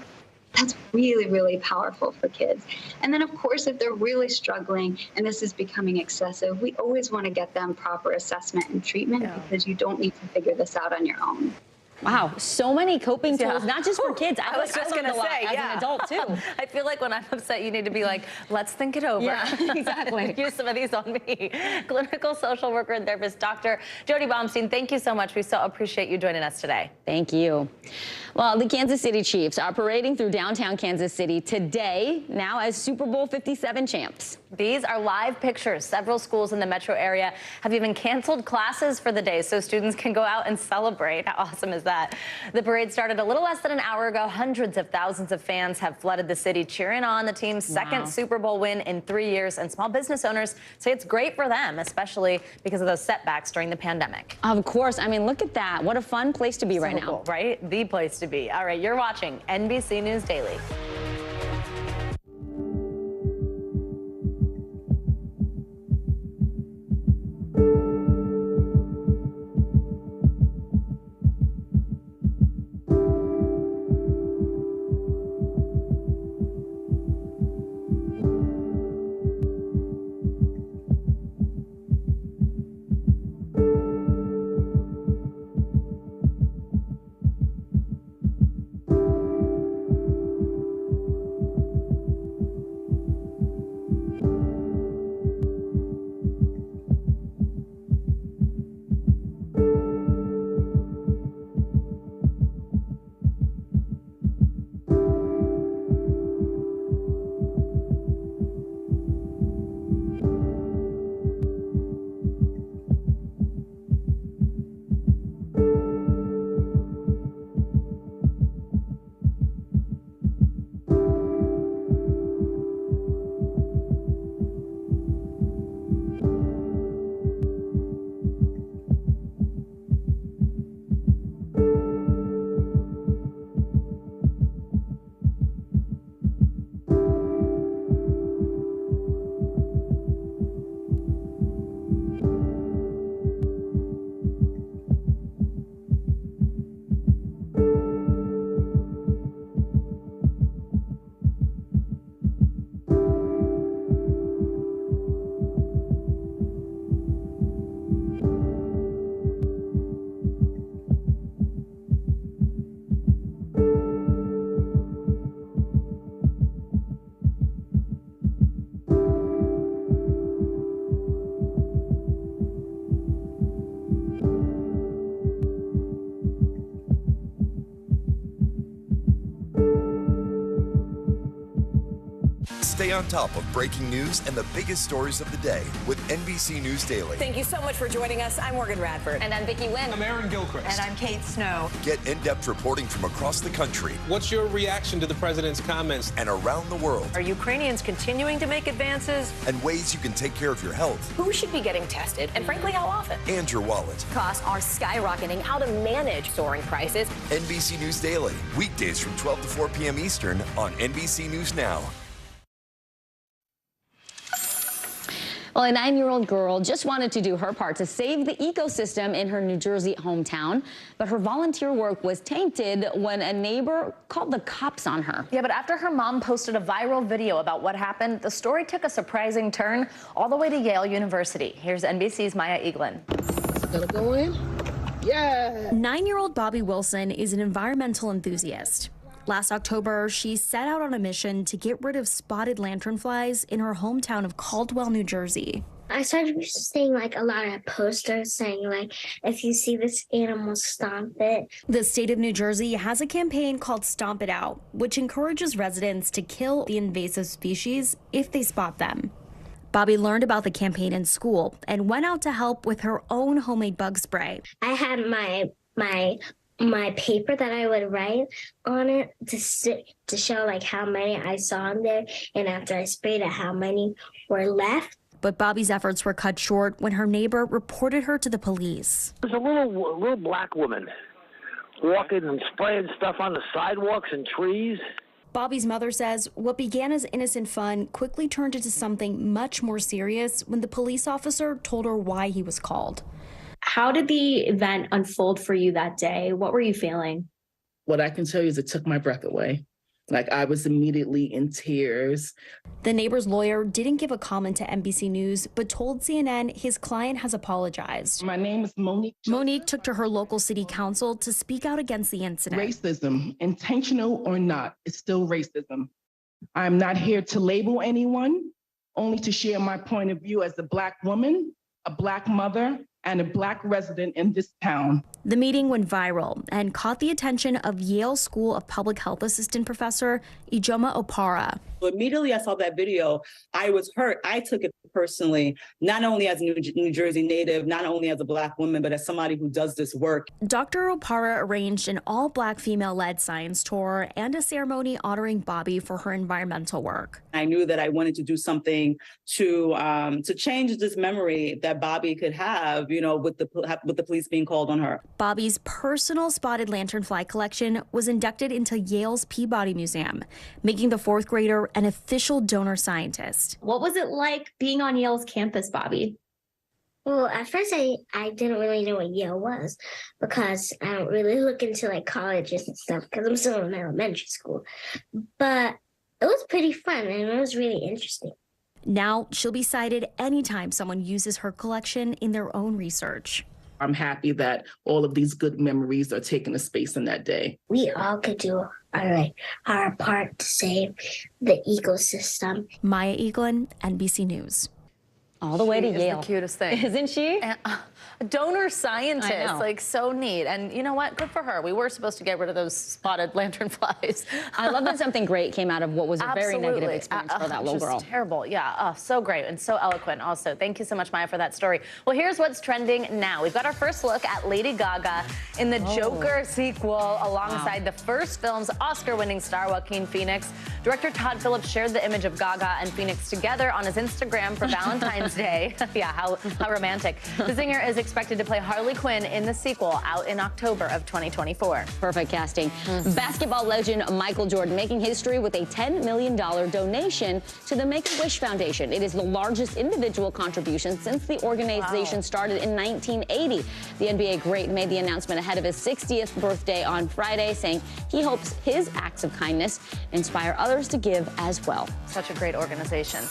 That's really, really powerful for kids. And then, of course, if they're really struggling and this is becoming excessive, we always want to get them proper assessment and treatment, because you don't need to figure this out on your own. Wow, so many coping tools, not just for kids. I was just going to say, as an adult too. I feel like when I'm upset, you need to be like, let's think it over. Yeah, exactly. Use some of these on me. Clinical social worker and therapist, Dr. Jody Baumstein, thank you so much. We so appreciate you joining us today. Thank you. Well, the Kansas City Chiefs are parading through downtown Kansas City today, now as Super Bowl 57 champs. These are live pictures. Several schools in the metro area have even canceled classes for the day so students can go out and celebrate. How awesome is that? The parade started a little less than an hour ago. Hundreds of thousands of fans have flooded the city cheering on the team's second Super Bowl win in 3 years, and small business owners say it's great for them, especially because of those setbacks during the pandemic. Of course. I mean, look at that. What a fun place to be right now. Cool, right? The place to be. All right, you're watching NBC News Daily. Stay on top of breaking news and the biggest stories of the day with NBC News Daily. Thank you so much for joining us. I'm Morgan Radford. And I'm Vicki Wynn. I'm Aaron Gilchrist. And I'm Kate Snow. Get in-depth reporting from across the country. What's your reaction to the president's comments? And around the world. Are Ukrainians continuing to make advances? And ways you can take care of your health. Who should be getting tested? And frankly, how often? And your wallet. Costs are skyrocketing. How to manage soaring prices. NBC News Daily. Weekdays from 12 to 4 p.m. Eastern on NBC News Now. Well, a 9-year-old girl just wanted to do her part to save the ecosystem in her New Jersey hometown, but her volunteer work was tainted when a neighbor called the cops on her. Yeah, but after her mom posted a viral video about what happened, the story took a surprising turn all the way to Yale University. Here's NBC's Maya Eaglin. Gonna go in? Yeah. 9-year-old Bobby Wilson is an environmental enthusiast. Last October, she set out on a mission to get rid of spotted lanternflies in her hometown of Caldwell, New Jersey. I started seeing like a lot of posters saying like, if you see this animal, stomp it. The state of New Jersey has a campaign called Stomp It Out, which encourages residents to kill the invasive species if they spot them. Bobby learned about the campaign in school and went out to help with her own homemade bug spray. I had my paper that I would write on it to show like how many I saw in there, and after I sprayed it, how many were left. But Bobby's efforts were cut short when her neighbor reported her to the police. There's a little black woman walking and spraying stuff on the sidewalks and trees. Bobby's mother says what began as innocent fun quickly turned into something much more serious when the police officer told her why he was called. How did the event unfold for you that day? What were you feeling? What I can tell you is it took my breath away. Like, I was immediately in tears. The neighbor's lawyer didn't give a comment to NBC News, but told CNN his client has apologized. My name is Monique. Monique took to her local city council to speak out against the incident. Racism, intentional or not, is still racism. I'm not here to label anyone, only to share my point of view as a Black woman, a Black mother, and a Black resident in this town. The meeting went viral and caught the attention of Yale School of Public Health Assistant Professor Ijoma Opara. Immediately I saw that video, I was hurt. I took it personally, not only as a New Jersey native, not only as a Black woman, but as somebody who does this work. Dr. Opara arranged an all-Black female-led science tour and a ceremony honoring Bobby for her environmental work. I knew that I wanted to do something to change this memory that Bobby could have, you know, with the police being called on her. Bobby's personal spotted lanternfly collection was inducted into Yale's Peabody Museum, making the fourth grader an official donor scientist. What was it like being on Yale's campus, Bobby? Well, at first I didn't really know what Yale was because I don't really look into like colleges and stuff because I'm still in elementary school. But it was pretty fun and it was really interesting. Now she'll be cited anytime someone uses her collection in their own research. I'm happy that all of these good memories are taking a space in that day. We all could do our part to save the ecosystem. Maya Eaglin, NBC News. All the way to She is Yale. the cutest thing. Isn't she? A donor scientist, I know. like so neat. And you know what? Good for her. We were supposed to get rid of those spotted lanternflies. I love that something great came out of what was a very negative experience for that little girl. Terrible. Yeah. So great and so eloquent also. Thank you so much, Maya, for that story. Well, here's what's trending now. We've got our first look at Lady Gaga in the Joker sequel alongside the first film's Oscar-winning star, Joaquin Phoenix. Director Todd Phillips shared the image of Gaga and Phoenix together on his Instagram for Valentine's Day. Yeah, how romantic. The singer is expected to play Harley Quinn in the sequel out in October of 2024. Perfect casting. Basketball legend Michael Jordan making history with a $10 million donation to the Make-A-Wish Foundation. It is the largest individual contribution since the organization started in 1980. The NBA great made the announcement ahead of his 60th birthday on Friday, saying he hopes his acts of kindness inspire others to give as well. Such a great organization.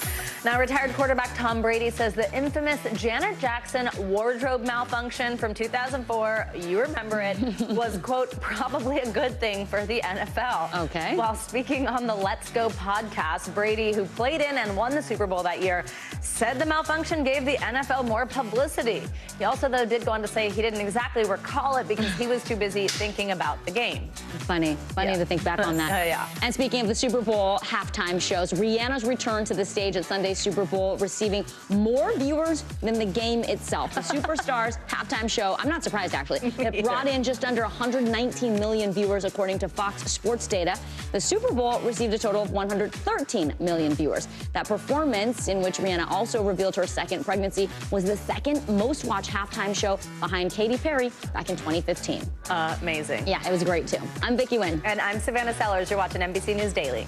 Now, retired quarterback Tom Brady says the infamous Janet Jackson wardrobe malfunction from 2004, you remember it, was, quote, probably a good thing for the NFL. Okay. While speaking on the Let's Go podcast, Brady, who played in and won the Super Bowl that year, said the malfunction gave the NFL more publicity. He also, though, did go on to say he didn't exactly recall it because he was too busy thinking about the game. Funny to think back on that. Yeah. And speaking of the Super Bowl halftime shows, Rihanna's return to the stage at Sunday's Super Bowl receiving more viewers than the game itself. The Superstars halftime show, I'm not surprised actually, it brought in just under 119 million viewers according to Fox Sports data. The Super Bowl received a total of 113 million viewers. That performance, in which Rihanna also revealed her second pregnancy, was the second most watched halftime show behind Katy Perry back in 2015. Amazing. Yeah, it was great too. I'm Vicky Nguyen. And I'm Savannah Sellers. You're watching NBC News Daily.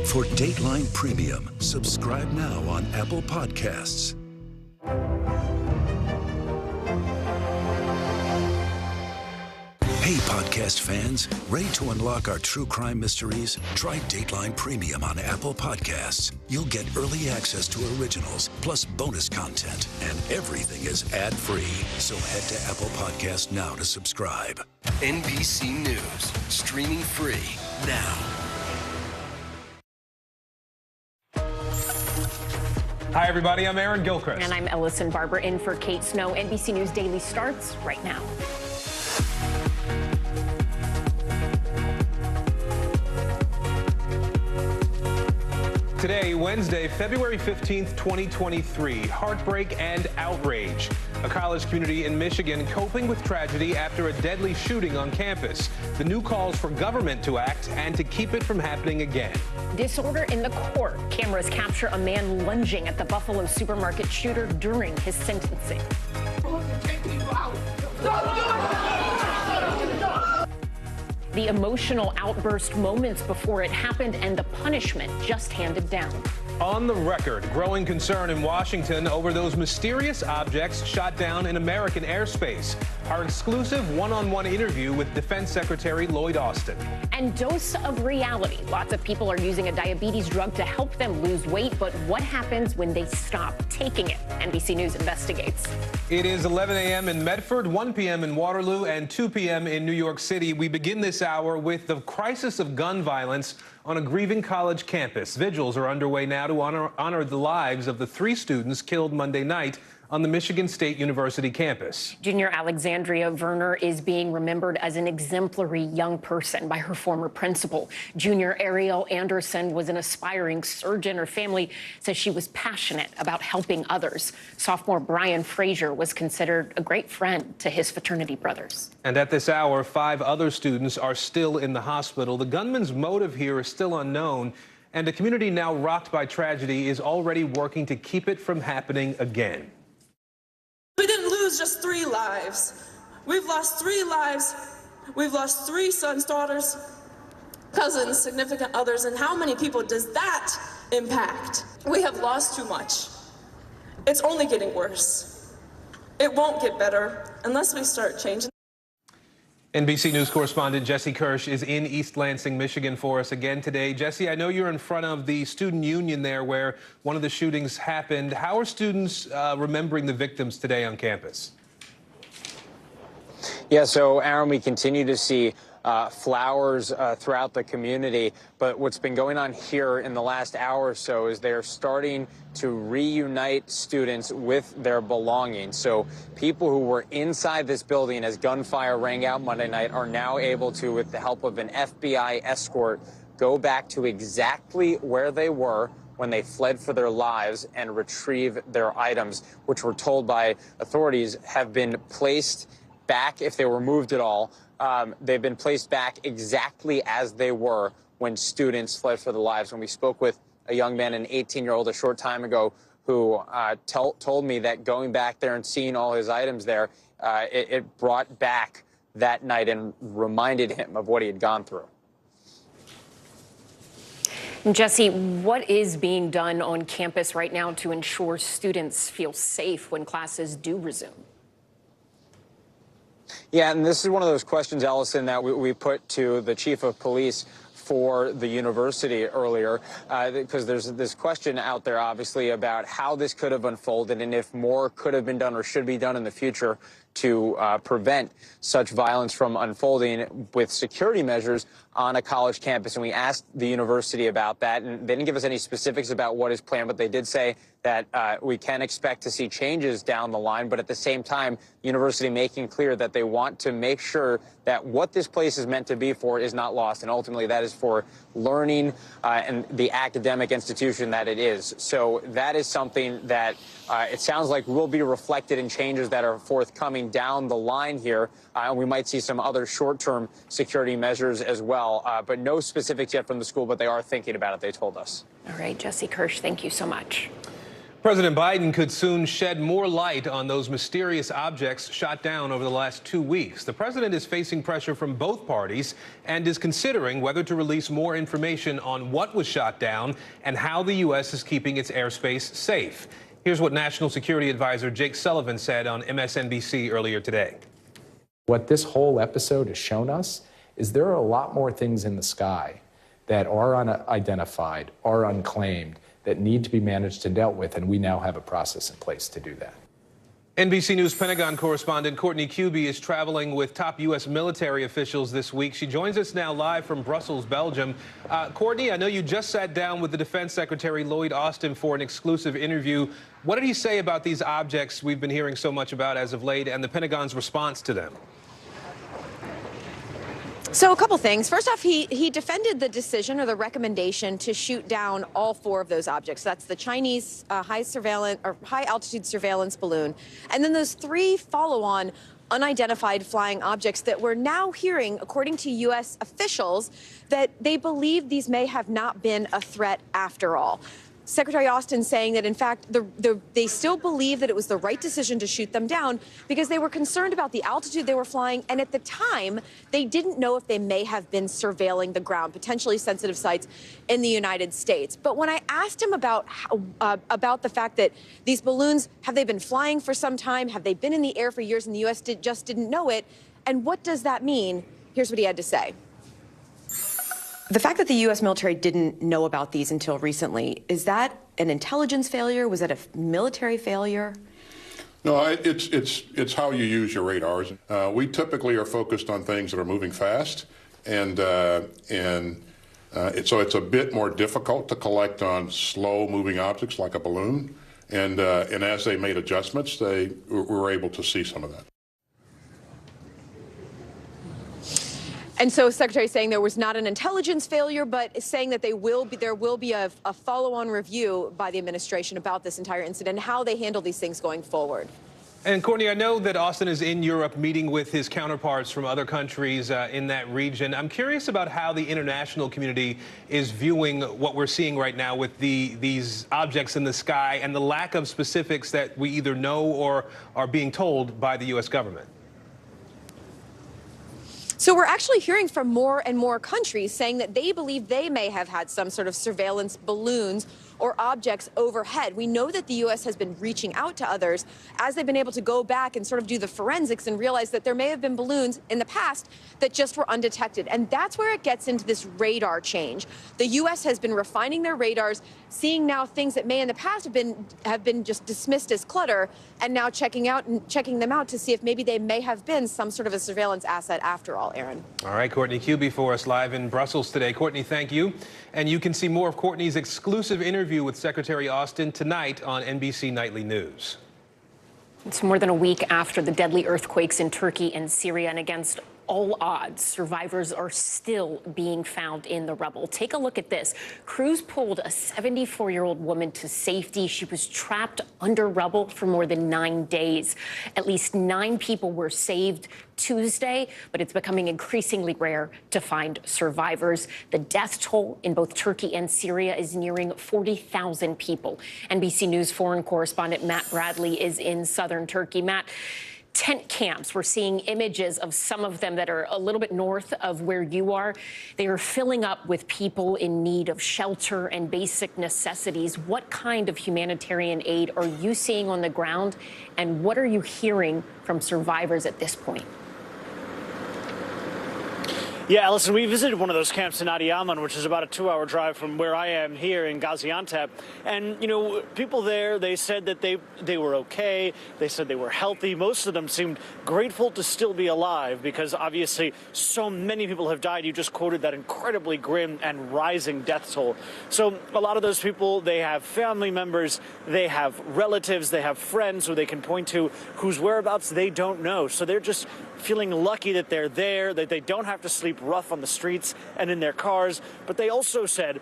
For Dateline Premium, subscribe now on Apple Podcasts. Hey, podcast fans, ready to unlock our true crime mysteries? Try Dateline Premium on Apple Podcasts. You'll get early access to originals, plus bonus content, and everything is ad-free. So head to Apple Podcasts now to subscribe. NBC News, streaming free now. Hi, everybody. I'm Aaron Gilchrist. And I'm Ellison Barber in for Kate Snow. NBC News Daily starts right now. Today, Wednesday, February 15th, 2023, heartbreak and outrage. A college community in Michigan coping with tragedy after a deadly shooting on campus. The new calls for government to act and to keep it from happening again. Disorder in the court. Cameras capture a man lunging at the Buffalo supermarket shooter during his sentencing. The emotional outburst moments before it happened and the punishment just handed down. On the record, growing concern in Washington over those mysterious objects shot down in American airspace. Our exclusive one-on-one interview with Defense Secretary Lloyd Austin. And dose of reality. Lots of people are using a diabetes drug to help them lose weight, but what happens when they stop taking it? NBC News investigates. It is 11 a.m. in Medford, 1 p.m. in Waterloo, and 2 p.m. in New York City. We begin this hour with the crisis of gun violence on a grieving college campus. Vigils are underway now to honor the lives of the 3 students killed Monday night on the Michigan State University campus. Junior Alexandria Verner is being remembered as an exemplary young person by her former principal. Junior Ariel Anderson was an aspiring surgeon. Her family says she was passionate about helping others. Sophomore Brian Frazier was considered a great friend to his fraternity brothers. And at this hour, 5 other students are still in the hospital. The gunman's motive here is still unknown, and a community now rocked by tragedy is already working to keep it from happening again. We didn't lose just 3 lives. We've lost 3 lives. We've lost 3 sons, daughters, cousins, significant others. And how many people does that impact? We have lost too much. It's only getting worse. It won't get better unless we start changing. NBC News correspondent Jesse Kirsch is in East Lansing, Michigan for us again today. Jesse, I know you're in front of the student union there where one of the shootings happened. How are students remembering the victims today on campus? Yeah, so Aaron, we continue to see flowers throughout the community. But what's been going on here in the last hour or so is they're starting to reunite students with their belongings. So people who were inside this building as gunfire rang out Monday night are now able to, with the help of an FBI escort, go back to exactly where they were when they fled for their lives and retrieve their items, which we're told by authorities have been placed back, if they were moved at all. They've been placed back exactly as they were when students fled for their lives. When we spoke with a young man, an 18-year-old, a short time ago, who told me that going back there and seeing all his items there, it brought back that night and reminded him of what he had gone through. Jesse, what is being done on campus right now to ensure students feel safe when classes do resume? Yeah, and this is one of those questions, Ellison, that we put to the chief of police for the university earlier, because there's this question out there, obviously, about how this could have unfolded and if more could have been done or should be done in the future to prevent such violence from unfolding with security measures on a college campus. And we asked the university about that, and they didn't give us any specifics about what is planned, but they did say that we can expect to see changes down the line. But at the same time, the university making clear that they want to make sure that what this place is meant to be for is not lost. And ultimately, that is for learning and the academic institution that it is. So that is something that it sounds like will be reflected in changes that are forthcoming down the line here. And we might see some other short-term security measures as well, but no specifics yet from the school, but they are thinking about it, they told us. All right, Jesse Kirsch, thank you so much. President Biden could soon shed more light on those mysterious objects shot down over the last 2 weeks. The president is facing pressure from both parties and is considering whether to release more information on what was shot down and how the U.S. is keeping its airspace safe. Here's what National Security Advisor Jake Sullivan said on MSNBC earlier today. What this whole episode has shown us is there are a lot more things in the sky that are unidentified, are unclaimed, that need to be managed and dealt with, and we now have a process in place to do that. NBC News Pentagon correspondent Courtney Kube is traveling with top U.S. military officials this week. She joins us now live from Brussels, Belgium. Courtney, I know you just sat down with the Defense Secretary Lloyd Austin for an exclusive interview. What did he say about these objects we've been hearing so much about as of late and the Pentagon's response to them? So a couple things. First off, he defended the decision or the recommendation to shoot down all 4 of those objects. That's the Chinese high altitude surveillance balloon, and then those 3 follow-on unidentified flying objects that we're now hearing, according to U.S. officials, that they believe these may have not been a threat after all. Secretary Austin saying that, in fact, they still believe that it was the right decision to shoot them down because they were concerned about the altitude they were flying. And at the time, they didn't know if they may have been surveilling the ground, potentially sensitive sites in the United States. But when I asked him about the fact that these balloons, have they been flying for some time? Have they been in the air for years and the U.S. just didn't know it? And what does that mean? Here's what he had to say. The fact that the U.S. military didn't know about these until recently, is that an intelligence failure? Was that a military failure? No, it's how you use your radars. We typically are focused on things that are moving fast, and so it's a bit more difficult to collect on slow-moving objects like a balloon. And as they made adjustments, we were able to see some of that. And so Secretary saying there was not an intelligence failure, but saying that there will be a follow-on review by the administration about this entire incident and how they handle these things going forward. And Courtney, I know that Austin is in Europe meeting with his counterparts from other countries in that region. I'm curious about how the international community is viewing what we're seeing right now with these objects in the sky and the lack of specifics that we either know or are being told by the U.S. government. So we're actually hearing from more and more countries saying that they believe they may have had some sort of surveillance balloons or objects overhead. We know that the U.S. has been reaching out to others as they've been able to go back and sort of do the forensics and realize that there may have been balloons in the past that just were undetected. And that's where it gets into this radar change. The U.S. has been refining their radars, seeing now things that may in the past have been just dismissed as clutter, and now checking them out to see if maybe they may have been some sort of a surveillance asset after all, Aaron. All right, Courtney Kube for us live in Brussels today. Courtney, thank you. And you can see more of Courtney's exclusive interview with Secretary Austin tonight on NBC Nightly News. It's more than a week after the deadly earthquakes in Turkey and Syria, and against all odds, survivors are still being found in the rubble. Take a look at this. Crews pulled a 74-year-old woman to safety. She was trapped under rubble for more than 9 days. At least 9 people were saved Tuesday, but it's becoming increasingly rare to find survivors. The death toll in both Turkey and Syria is nearing 40,000 people. NBC News foreign correspondent Matt Bradley is in southern Turkey. Matt, tent camps. We're seeing images of some of them that are a little bit north of where you are. They are filling up with people in need of shelter and basic necessities. What kind of humanitarian aid are you seeing on the ground, and what are you hearing from survivors at this point? Yeah, Allison, we visited one of those camps in Adiyaman, which is about a 2-hour drive from where I am here in Gaziantep. And, you know, people there, they said that they were okay. They said they were healthy. Most of them seemed grateful to still be alive because obviously so many people have died. You just quoted that incredibly grim and rising death toll. So a lot of those people, they have family members, they have relatives, they have friends who they can point to whose whereabouts they don't know. So they're just feeling lucky that they're there, that they don't have to sleep rough on the streets and in their cars. But they also said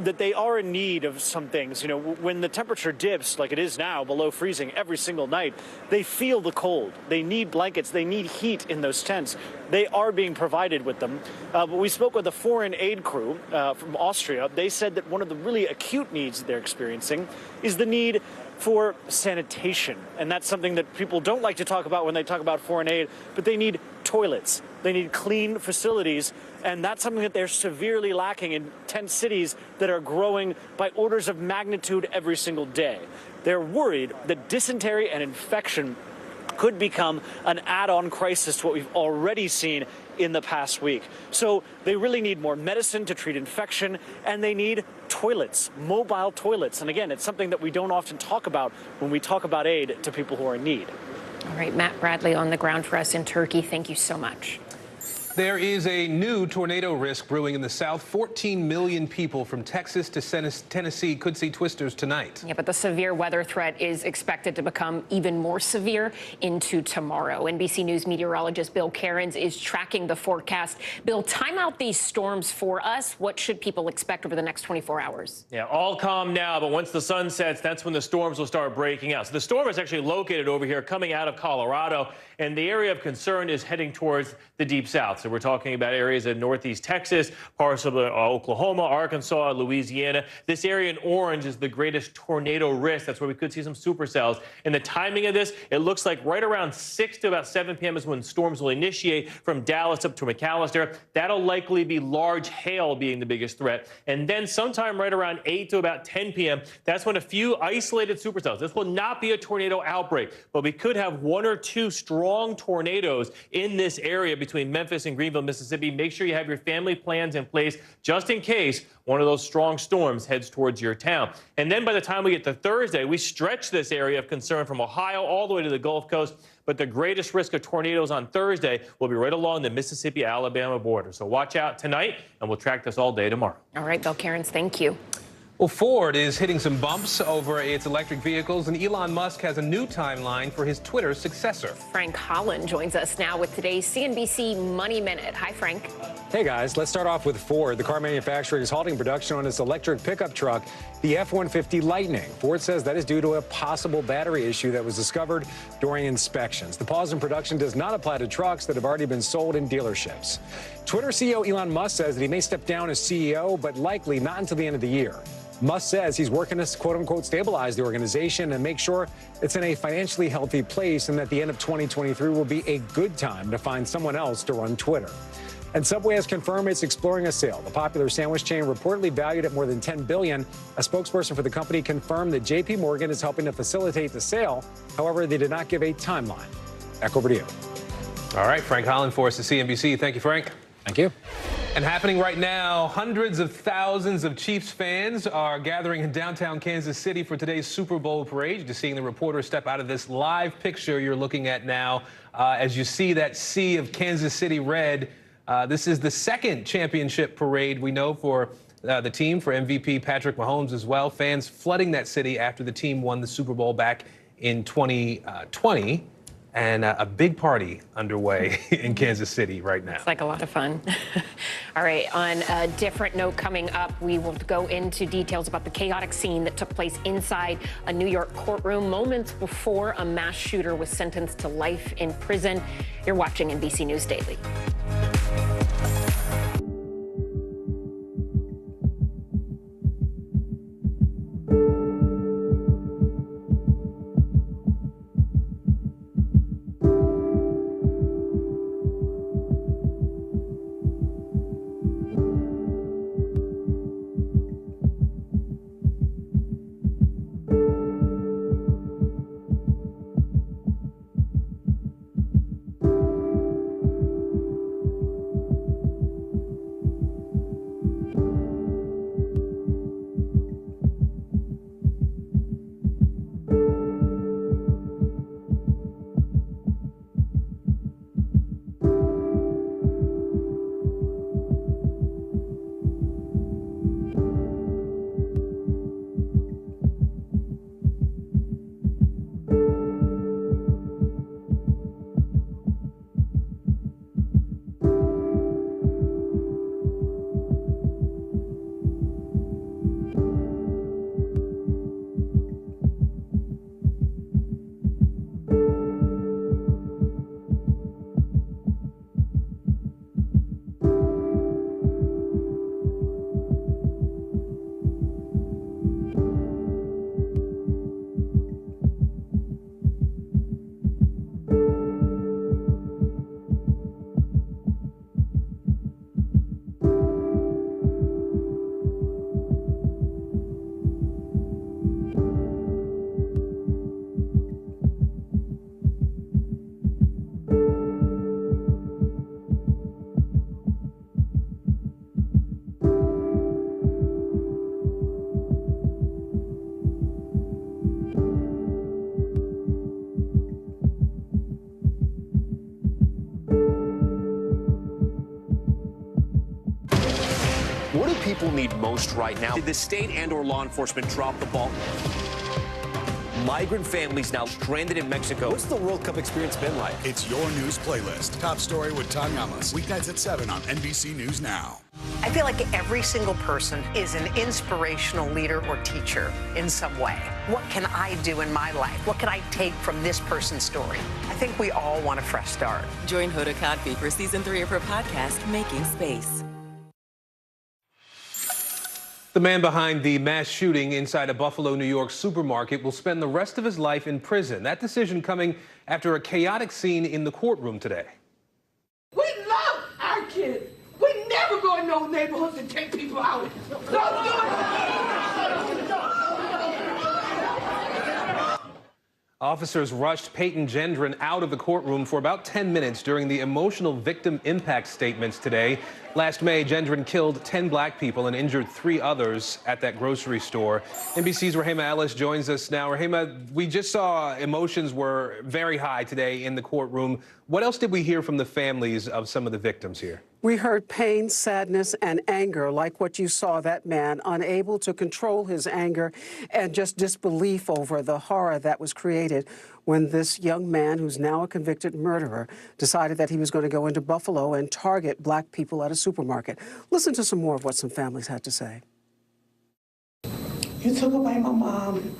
that they are in need of some things. You know, when the temperature dips like it is now below freezing every single night, they feel the cold. They need blankets. They need heat in those tents. They are being provided with them. But we spoke with a foreign aid crew from Austria. They said that one of the really acute needs that they're experiencing is the need for sanitation. And that's something that people don't like to talk about when they talk about foreign aid, but they need toilets. They need clean facilities. And that's something that they're severely lacking in 10 cities that are growing by orders of magnitude every single day. They're worried that dysentery and infection could become an add-on crisis to what we've already seen in the past week. So they really need more medicine to treat infection, and they need toilets, mobile toilets. And again, it's something that we don't often talk about when we talk about aid to people who are in need. All right, Matt Bradley on the ground for us in Turkey. Thank you so much. There is a new tornado risk brewing in the south. 14 million people from Texas to Tennessee could see twisters tonight. Yeah, but the severe weather threat is expected to become even more severe into tomorrow. NBC News meteorologist Bill Cairns is tracking the forecast. Bill, time out these storms for us. What should people expect over the next 24 hours? Yeah, all calm now, but once the sun sets, that's when the storms will start breaking out. So the storm is actually located over here coming out of Colorado, and the area of concern is heading towards the deep south. So we're talking about areas in northeast Texas, parts of Oklahoma, Arkansas, Louisiana. This area in orange is the greatest tornado risk. That's where we could see some supercells. And the timing of this, it looks like right around 6 to about 7 p.m. is when storms will initiate from Dallas up to McAllister. That'll likely be large hail being the biggest threat. And then sometime right around 8 to about 10 p.m., that's when a few isolated supercells. This will not be a tornado outbreak, but we could have 1 or 2 strong tornadoes in this area between Memphis and Greenville, Mississippi. Make sure you have your family plans in place just in case one of those strong storms heads towards your town. And then by the time we get to Thursday, we stretch this area of concern from Ohio all the way to the Gulf Coast. But the greatest risk of tornadoes on Thursday will be right along the Mississippi-Alabama border. So watch out tonight, and we'll track this all day tomorrow. All right, Bill Cairns, thank you. Well, Ford is hitting some bumps over its electric vehicles, and Elon Musk has a new timeline for his Twitter successor. Frank Holland joins us now with today's CNBC Money Minute. Hi, Frank. Hey, guys. Let's start off with Ford. The car manufacturer is halting production on its electric pickup truck, the F-150 Lightning. Ford says that is due to a possible battery issue that was discovered during inspections. The pause in production does not apply to trucks that have already been sold in dealerships. Twitter CEO Elon Musk says that he may step down as CEO, but likely not until the end of the year. Musk says he's working to, quote-unquote, stabilize the organization and make sure it's in a financially healthy place, and that the end of 2023 will be a good time to find someone else to run Twitter. And Subway has confirmed it's exploring a sale. The popular sandwich chain, reportedly valued at more than $10 billion. A spokesperson for the company confirmed that J.P. Morgan is helping to facilitate the sale. However, they did not give a timeline. Back over to you. All right, Frank Holland for us at CNBC. Thank you, Frank. Thank you. And happening right now, hundreds of thousands of Chiefs fans are gathering in downtown Kansas City for today's Super Bowl parade. Just seeing the reporters step out of this live picture you're looking at now. As you see that sea of Kansas City red, this is the second championship parade we know for the team, for MVP Patrick Mahomes as well. Fans flooding that city after the team won the Super Bowl back in 2020. And a big party underway in Kansas City right now. It's like a lot of fun. All right, on a different note coming up, we will go into details about the chaotic scene that took place inside a New York courtroom moments before a mass shooter was sentenced to life in prison. You're watching NBC News Daily. What do people need most right now? Did the state and/or law enforcement drop the ball? Migrant families now stranded in Mexico. What's the World Cup experience been like? It's your news playlist. Top Story with Tom Amos. Weeknights at 7 on NBC News Now. I feel like every single person is an inspirational leader or teacher in some way. What can I do in my life? What can I take from this person's story? I think we all want a fresh start. Join Hoda Kotb for season 3 of her podcast, Making Space. The man behind the mass shooting inside a Buffalo, New York supermarket will spend the rest of his life in prison. That decision coming after a chaotic scene in the courtroom today. We love our kids. We never go in those neighborhoods and take people out. Don't do it. Officers rushed Peyton Gendron out of the courtroom for about 10 minutes during the emotional victim impact statements today. Last May, Gendron killed 10 black people and injured 3 others at that grocery store. NBC's Rahima Ellis joins us now. Rahima, we just saw emotions were very high today in the courtroom. What else did we hear from the families of some of the victims here? We heard pain, sadness, and anger, like what you saw, that man unable to control his anger and just disbelief over the horror that was created when this young man, who's now a convicted murderer, decided that he was going to go into Buffalo and target black people at a supermarket. Listen to some more of what some families had to say. You took away my mom,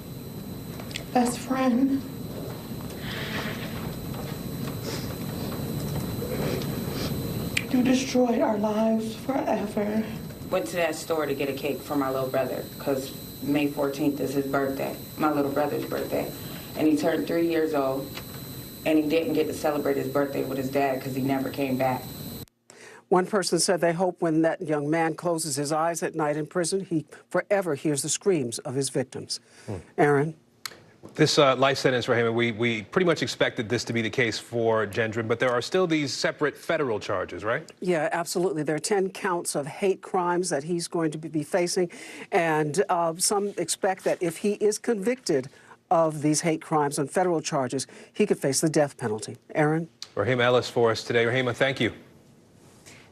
best friend. You destroyed our lives forever. Went to that store to get a cake for my little brother because May 14th is his birthday, my little brother's birthday. And he turned 3 years old, and he didn't get to celebrate his birthday with his dad because he never came back. One person said they hope when that young man closes his eyes at night in prison, he forever hears the screams of his victims. Aaron? This life sentence, Rahima, we pretty much expected this to be the case for Gendron, but there are still these separate federal charges, right? Yeah, absolutely. There are 10 counts of hate crimes that he's going to be facing, and some expect that if he is convicted of these hate crimes on federal charges, he could face the death penalty. Aaron? Rahima Ellis for us today. Rahima, thank you.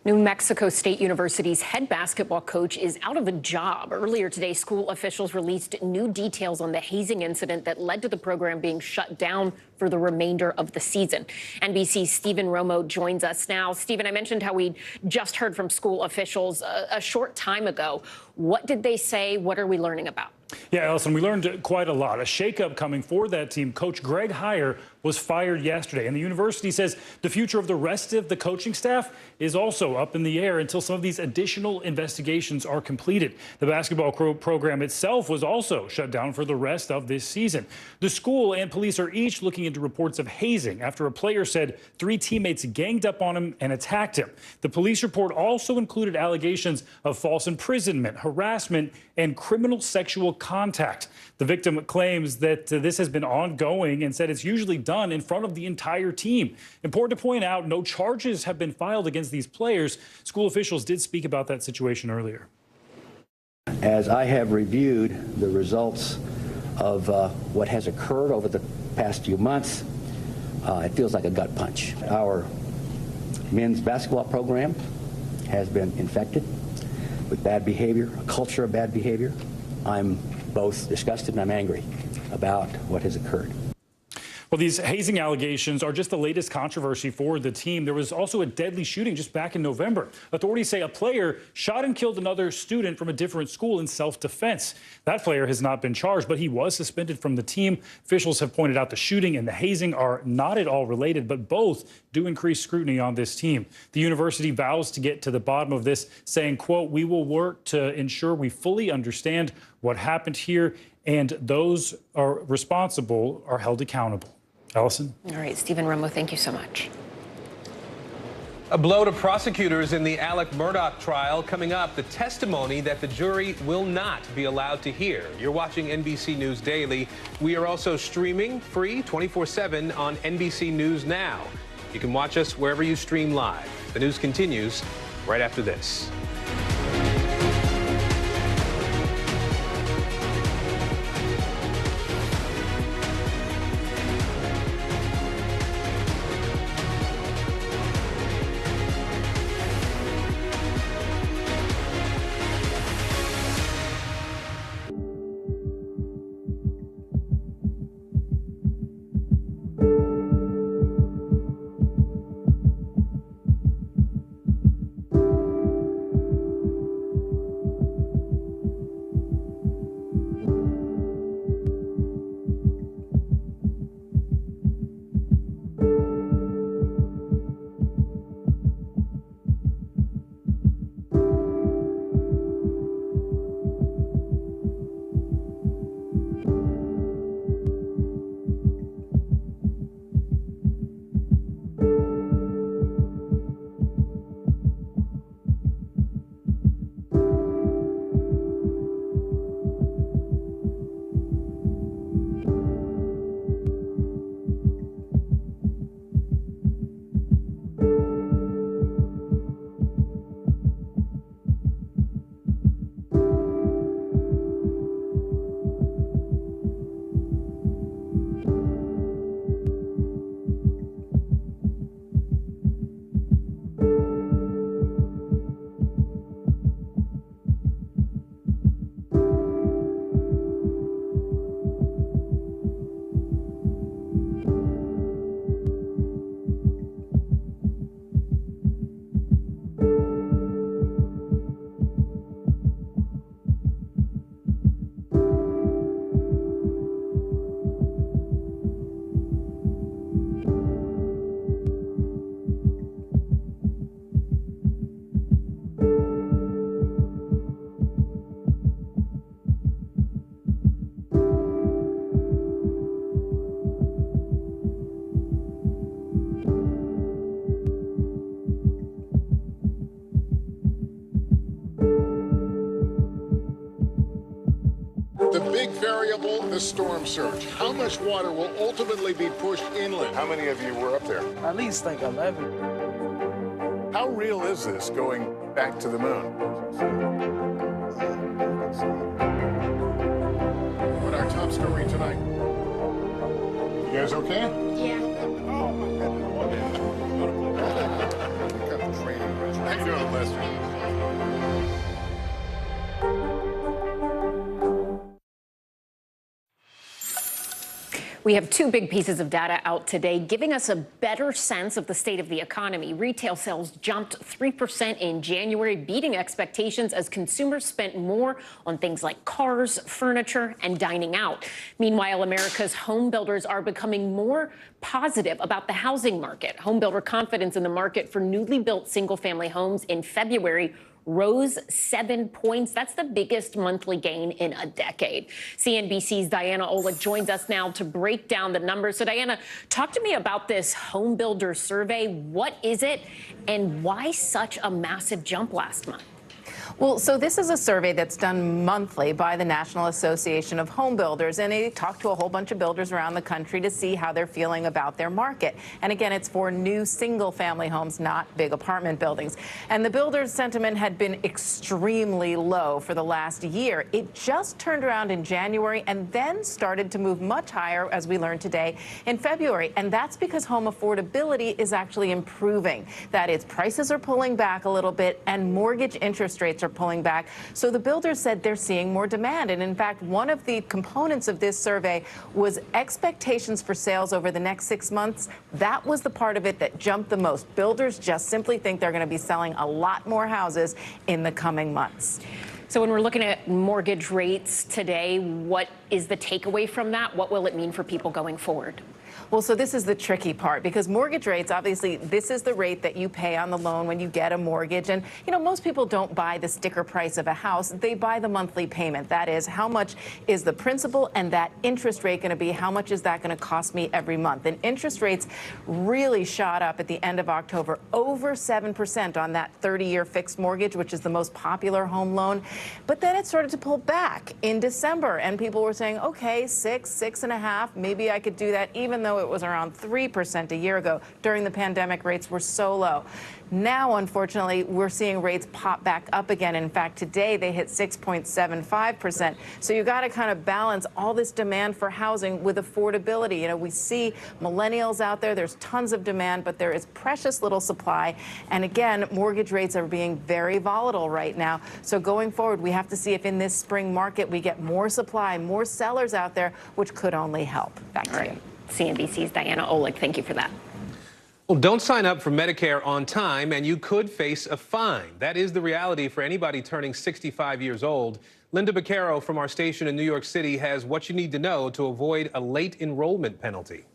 New Mexico State University's head basketball coach is out of a job. Earlier today, school officials released new details on the hazing incident that led to the program being shut down for the remainder of the season. NBC's Stephen Romo joins us now. Stephen, I mentioned how we just heard from school officials a short time ago. What did they say? What are we learning about? Yeah, Allison, we learned quite a lot. A shakeup coming for that team. Coach Greg Heyer was fired yesterday, and the university says the future of the rest of the coaching staff is also up in the air until some of these additional investigations are completed. The basketball program itself was also shut down for the rest of this season. The school and police are each looking into reports of hazing after a player said 3 teammates ganged up on him and attacked him. The police report also included allegations of false imprisonment, harassment, and criminal sexual contact. The victim claims that this has been ongoing and said it's usually done in front of the entire team. Important to point out, no charges have been filed against these players. School officials did speak about that situation earlier. As I have reviewed the results of what has occurred over the past few months, it feels like a gut punch. Our men's basketball program has been infected with bad behavior, a culture of bad behavior. I'm both disgusted and I'm angry about what has occurred. Well, these hazing allegations are just the latest controversy for the team. There was also a deadly shooting just back in November. Authorities say a player shot and killed another student from a different school in self-defense. That player has not been charged, but he was suspended from the team. Officials have pointed out the shooting and the hazing are not at all related, but both do increase scrutiny on this team. The university vows to get to the bottom of this, saying, quote, "We will work to ensure we fully understand what happened here and those are responsible are held accountable." Allison? All right, Stephen Romo, thank you so much. A blow to prosecutors in the Alec Murdaugh trial coming up, the testimony that the jury will not be allowed to hear. You're watching NBC News Daily. We are also streaming free 24/7 on NBC News Now. You can watch us wherever you stream live. The news continues right after this. The big variable, the storm surge. How much water will ultimately be pushed inland? How many of you were up there? At least like 11. How real is this going back to the moon? What our top story tonight? You guys okay? Yeah. Oh, my goodness. How you doing, Lester? We have two big pieces of data out today giving us a better sense of the state of the economy. Retail sales jumped 3% in January, beating expectations as consumers spent more on things like cars, furniture, and dining out. Meanwhile, America's home builders are becoming more positive about the housing market. Home builder confidence in the market for newly built single-family homes in February rose 7 points. That's the biggest monthly gain in a decade. CNBC's Diana Olick joins us now to break down the numbers. So Diana, talk to me about this home builder survey. What is it and why such a massive jump last month? Well, so this is a survey that's done monthly by the National Association of Home Builders, and they talk to a whole bunch of builders around the country to see how they're feeling about their market. And again, it's for new single-family homes, not big apartment buildings. And the builders' sentiment had been extremely low for the last year. It just turned around in January and then started to move much higher, as we learned today, in February. And that's because home affordability is actually improving. That is, prices are pulling back a little bit and mortgage interest rates are pulling back. So the builders said they're seeing more demand. And in fact, one of the components of this survey was expectations for sales over the next 6 months. That was the part of it that jumped the most. Builders just simply think they're going to be selling a lot more houses in the coming months. So when we're looking at mortgage rates today, what is the takeaway from that? What will it mean for people going forward? Well, so this is the tricky part, because mortgage rates, obviously, this is the rate that you pay on the loan when you get a mortgage. And, you know, most people don't buy the sticker price of a house. They buy the monthly payment. That is, how much is the principal and that interest rate going to be? How much is that going to cost me every month? And interest rates really shot up at the end of October, over 7% on that 30-year fixed mortgage, which is the most popular home loan. But then it started to pull back in December, and people were saying, okay, 6.5, maybe I could do that, even though it was around 3% a year ago. During the pandemic, rates were so low. Now, unfortunately, we're seeing rates pop back up again. In fact, today they hit 6.75%. So you got to kind of balance all this demand for housing with affordability. You know, we see millennials out there. There's tons of demand, but there is precious little supply. And again, mortgage rates are being very volatile right now. So going forward, we have to see if in this spring market we get more supply, more sellers out there, which could only help. Back to you. CNBC's Diana Olick, thank you for that. Well, don't sign up for Medicare on time and you could face a fine. That is the reality for anybody turning 65 years old. Linda Beccaro from our station in New York City has what you need to know to avoid a late enrollment penalty.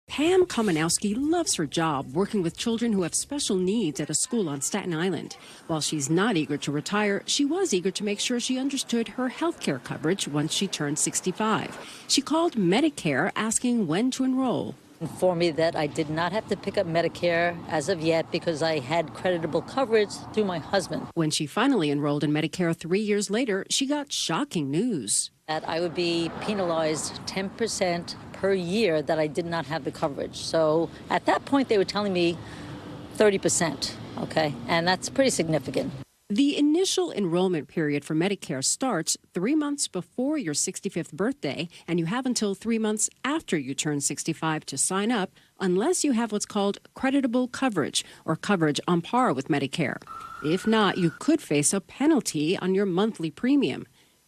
Pam Komanowski loves her job working with children who have special needs at a school on Staten Island. While she's not eager to retire, she was eager to make sure she understood her health care coverage once she turned 65. She called Medicare asking when to enroll. Informed me that I did not have to pick up Medicare as of yet because I had creditable coverage through my husband. When she finally enrolled in Medicare 3 years later, she got shocking news. That I would be penalized 10% per year that I did not have the coverage. So at that point, they were telling me 30%, okay? And that's pretty significant. The initial enrollment period for Medicare starts 3 months before your 65th birthday, and you have until 3 months after you turn 65 to sign up, unless you have what's called creditable coverage, or coverage on par with Medicare. If not, you could face a penalty on your monthly premium.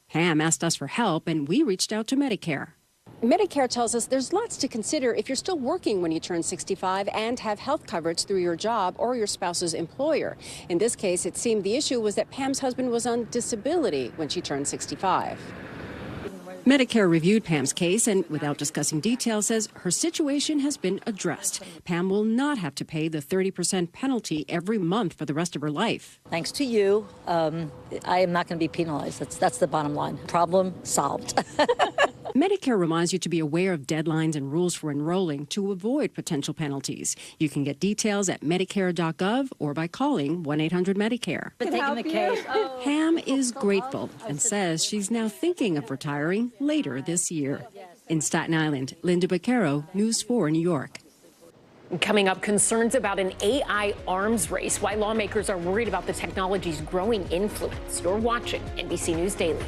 Pam asked us for help, and we reached out to Medicare. Medicare tells us there's lots to consider if you're still working when you turn 65 and have health coverage through your job or your spouse's employer. In this case, it seemed the issue was that Pam's husband was on disability when she turned 65. Medicare reviewed Pam's case and, without discussing details, says her situation has been addressed. Pam will not have to pay the 30% penalty every month for the rest of her life. Thanks to you, I am not going to be penalized. That's the bottom line. Problem solved. Medicare reminds you to be aware of deadlines and rules for enrolling to avoid potential penalties. You can get details at Medicare.gov or by calling 1-800-MEDICARE. Taking the case. Pam is grateful and says she's now thinking of retiring later this year. In Staten Island, Linda Baccaro, News 4 New York. Coming up, concerns about an AI arms race, why lawmakers are worried about the technology's growing influence. You're watching NBC News Daily.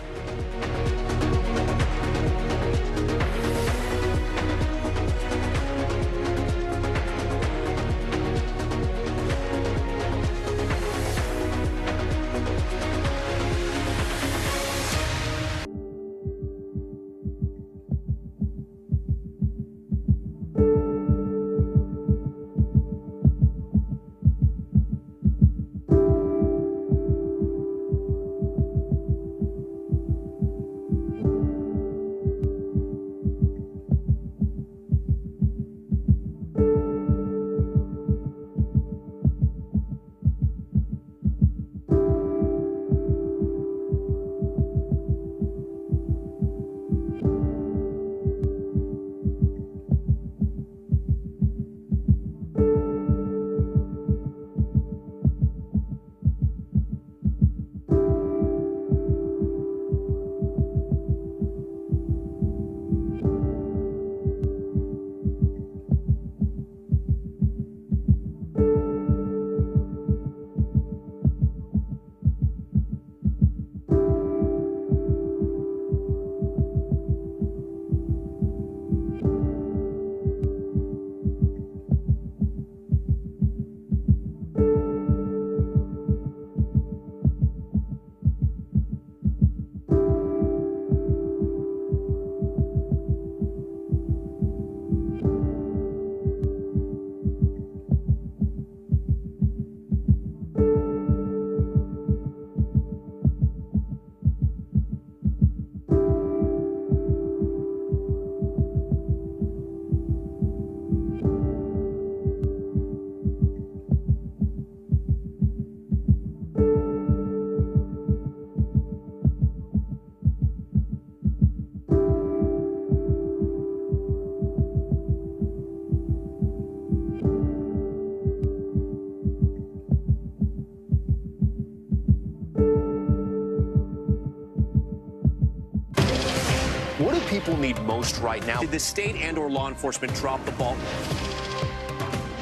What do people need most right now? Did the state and/or law enforcement drop the ball?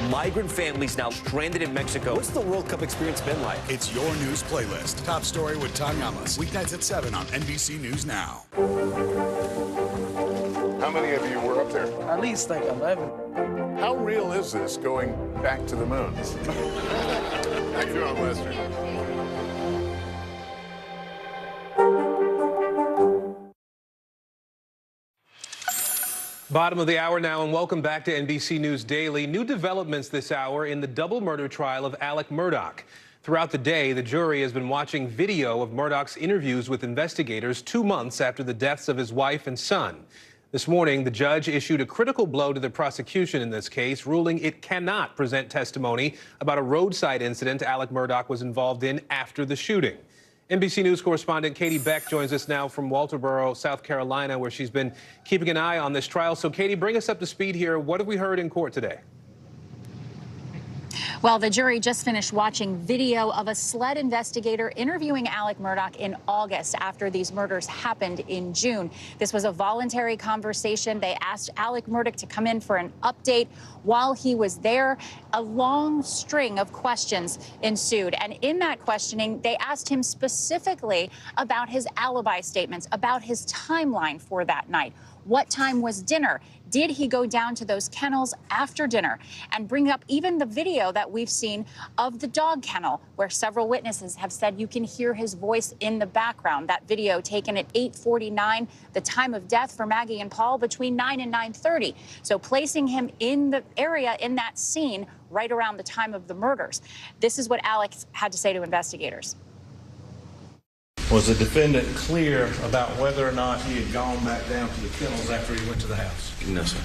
Migrant families now stranded in Mexico. What's the World Cup experience been like? It's your news playlist. Top story with Tom Amos. Weeknights at 7 on NBC News Now. How many of you were up there? At least like 11. How real is this going back to the moon? How you doing, Lester? Bottom of the hour now, and welcome back to NBC News Daily. New developments this hour in the double murder trial of Alec Murdaugh. Throughout the day, the jury has been watching video of Murdaugh's interviews with investigators 2 months after the deaths of his wife and son. This morning, the judge issued a critical blow to the prosecution in this case, ruling it cannot present testimony about a roadside incident Alec Murdaugh was involved in after the shooting. NBC News correspondent Katie Beck joins us now from Walterboro, South Carolina, where she's been keeping an eye on this trial. So, Katie, bring us up to speed here. What have we heard in court today? Well, the jury just finished watching video of a SLED investigator interviewing Alec Murdaugh in August after these murders happened in June. This was a voluntary conversation. They asked Alec Murdaugh to come in for an update. While he was there, a long string of questions ensued. And in that questioning, they asked him specifically about his alibi statements, about his timeline for that night. What time was dinner? Did he go down to those kennels after dinner? And bring up even the video that we've seen of the dog kennel, where several witnesses have said you can hear his voice in the background. That video taken at 8:49, the time of death for Maggie and Paul, between 9 and 9:30. So placing him in the area, in that scene, right around the time of the murders. This is what Alex had to say to investigators. Was the defendant clear about whether or not he had gone back down to the kennels after he went to the house? No, sir.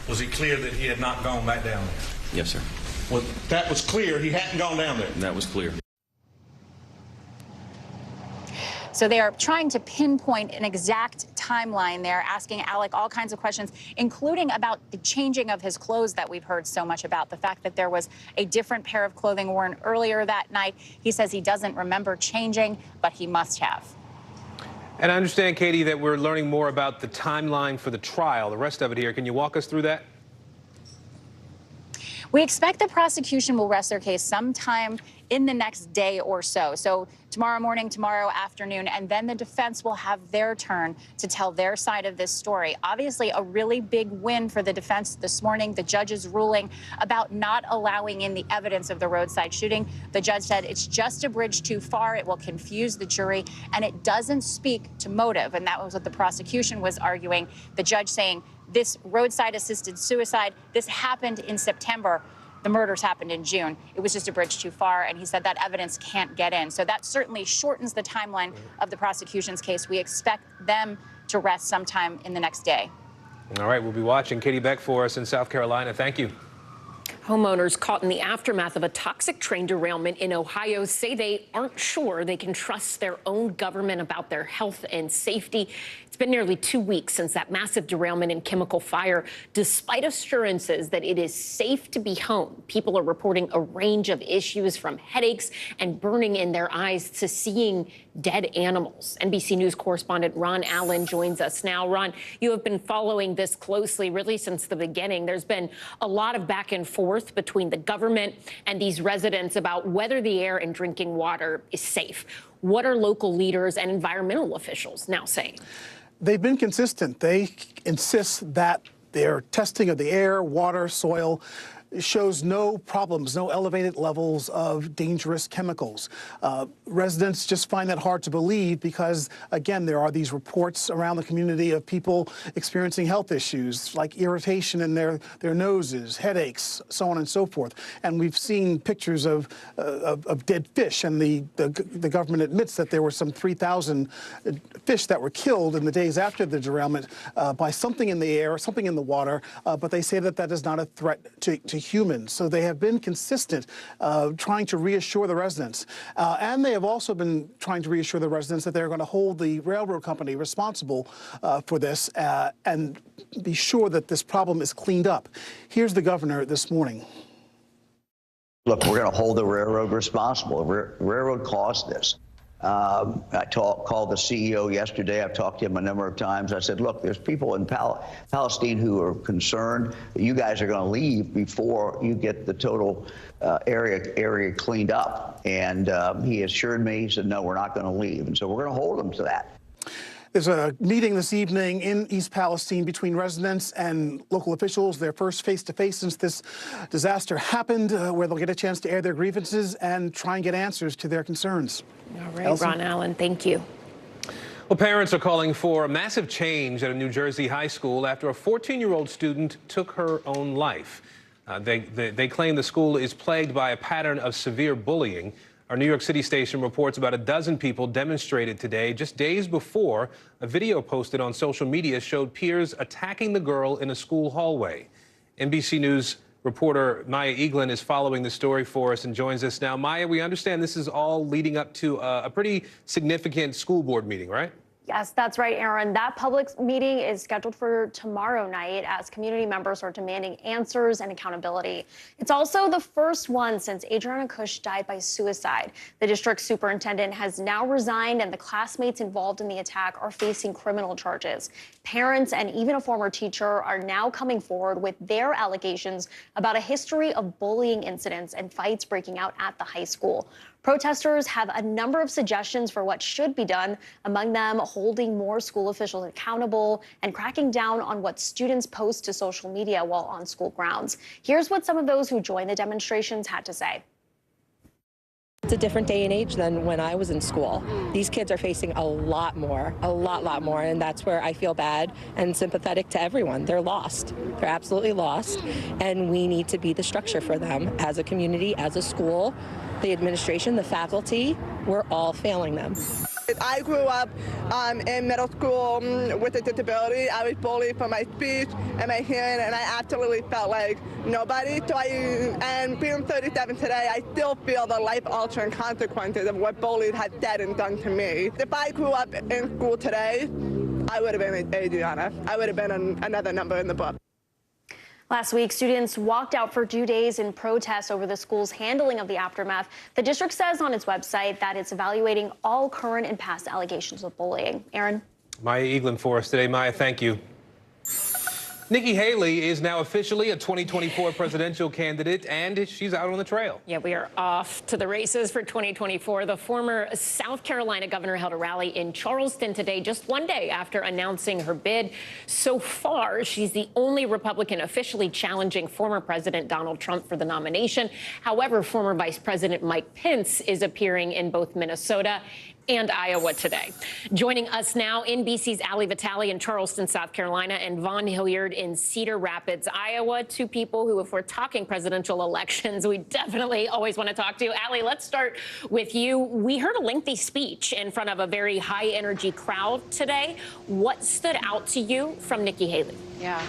Was he clear that he had not gone back down there? Yes, sir. Well, that was clear. He hadn't gone down there. That was clear. So they are trying to pinpoint an exact timeline. They're asking Alec all kinds of questions, including about the changing of his clothes that we've heard so much about, the fact that there was a different pair of clothing worn earlier that night. He says he doesn't remember changing, but he must have. And I understand, Katie, that we're learning more about the timeline for the trial. The rest of it here, can you walk us through that? We expect the prosecution will rest their case sometime in the next day or so. So tomorrow morning, tomorrow afternoon, and then the defense will have their turn to tell their side of this story. Obviously, a really big win for the defense this morning. The judge's ruling about not allowing in the evidence of the roadside shooting. The judge said it's just a bridge too far. It will confuse the jury, and it doesn't speak to motive. And that was what the prosecution was arguing. The judge saying this roadside assisted suicide, this happened in September. The murders happened in June. It was just a bridge too far, and he said that evidence can't get in. So that certainly shortens the timeline of the prosecution's case. We expect them to rest sometime in the next day. All right, we'll be watching. Katie Beck for us in South Carolina. Thank you. Homeowners caught in the aftermath of a toxic train derailment in Ohio say they aren't sure they can trust their own government about their health and safety. It's been nearly 2 weeks since that massive derailment and chemical fire. Despite assurances that it is safe to be home, people are reporting a range of issues from headaches and burning in their eyes to seeing dead animals. NBC News correspondent Ron Allen joins us now. Ron, you have been following this closely really since the beginning. There's been a lot of back and forth between the government and these residents about whether the air and drinking water is safe. What are local leaders and environmental officials now saying? They've been consistent. They insist that their testing of the air, water, soil shows no problems, no elevated levels of dangerous chemicals. Residents just find that hard to believe because, again, there are these reports around the community of people experiencing health issues like irritation in their noses, headaches, so on and so forth. And we've seen pictures of dead fish, and the government admits that there were some 3,000 fish that were killed in the days after the derailment by something in the air, something in the water, but they say that that is not a threat to humans. So they have been consistent trying to reassure the residents. And they have also been trying to reassure the residents that they're going to hold the railroad company responsible for this and be sure that this problem is cleaned up. Here's the governor this morning. Look, we're going to hold the railroad responsible. Railroad caused this. I called the CEO yesterday. I've talked to him a number of times. I said, look, there's people in Palestine who are concerned that you guys are going to leave before you get the total area cleaned up. And he assured me, he said, no, we're not going to leave. And so we're going to hold them to that. There's a meeting this evening in East Palestine between residents and local officials, their first face-to-face since this disaster happened, where they'll get a chance to air their grievances and try and get answers to their concerns. All right, Ron Allen, thank you. Well, parents are calling for a massive change at a New Jersey high school after a 14-year-old student took her own life. They claim the school is plagued by a pattern of severe bullying. Our New York City station reports about a dozen people demonstrated today. Just days before, a video posted on social media showed peers attacking the girl in a school hallway. NBC News reporter Maya Eaglin is following the story for us and joins us now. Maya, we understand this is all leading up to a pretty significant school board meeting, right? Yes, that's right, Aaron. That public meeting is scheduled for tomorrow night as community members are demanding answers and accountability. It's also the first one since Adriana Cush died by suicide. The district superintendent has now resigned, and the classmates involved in the attack are facing criminal charges. Parents and even a former teacher are now coming forward with their allegations about a history of bullying incidents and fights breaking out at the high school. Protesters have a number of suggestions for what should be done, among them holding more school officials accountable and cracking down on what students post to social media while on school grounds. Here's what some of those who joined the demonstrations had to say. It's a different day and age than when I was in school. These kids are facing a lot more, and that's where I feel bad and sympathetic to everyone. They're lost. They're absolutely lost, and we need to be the structure for them as a community, as a school, the administration, the faculty. We're all failing them. I grew up in middle school with a disability. I was bullied for my speech and my hearing, and I absolutely felt like nobody. And being 37 today, I still feel the life-altering consequences of what bullies have said and done to me. If I grew up in school today, I would have been Adriana. I would have been another number in the book. Last week, students walked out for 2 days in protest over the school's handling of the aftermath. The district says on its website that it's evaluating all current and past allegations of bullying. Aaron? Maya Eaglin for us today. Maya, thank you. Nikki Haley is now officially a 2024 presidential candidate, and she's out on the trail. Yeah, we are off to the races for 2024. The former South Carolina governor held a rally in Charleston today, just 1 day after announcing her bid. So far, she's the only Republican officially challenging former President Donald Trump for the nomination. However, former Vice President Mike Pence is appearing in both Minnesota and Iowa today. Joining us now, NBC's Ali Vitale in Charleston, South Carolina, and Vaughn Hilliard in Cedar Rapids, Iowa. Two people who, if we're talking presidential elections, we definitely always want to talk to. Ali, let's start with you. We heard a lengthy speech in front of a very high-energy crowd today. What stood out to you from Nikki Haley? Yeah.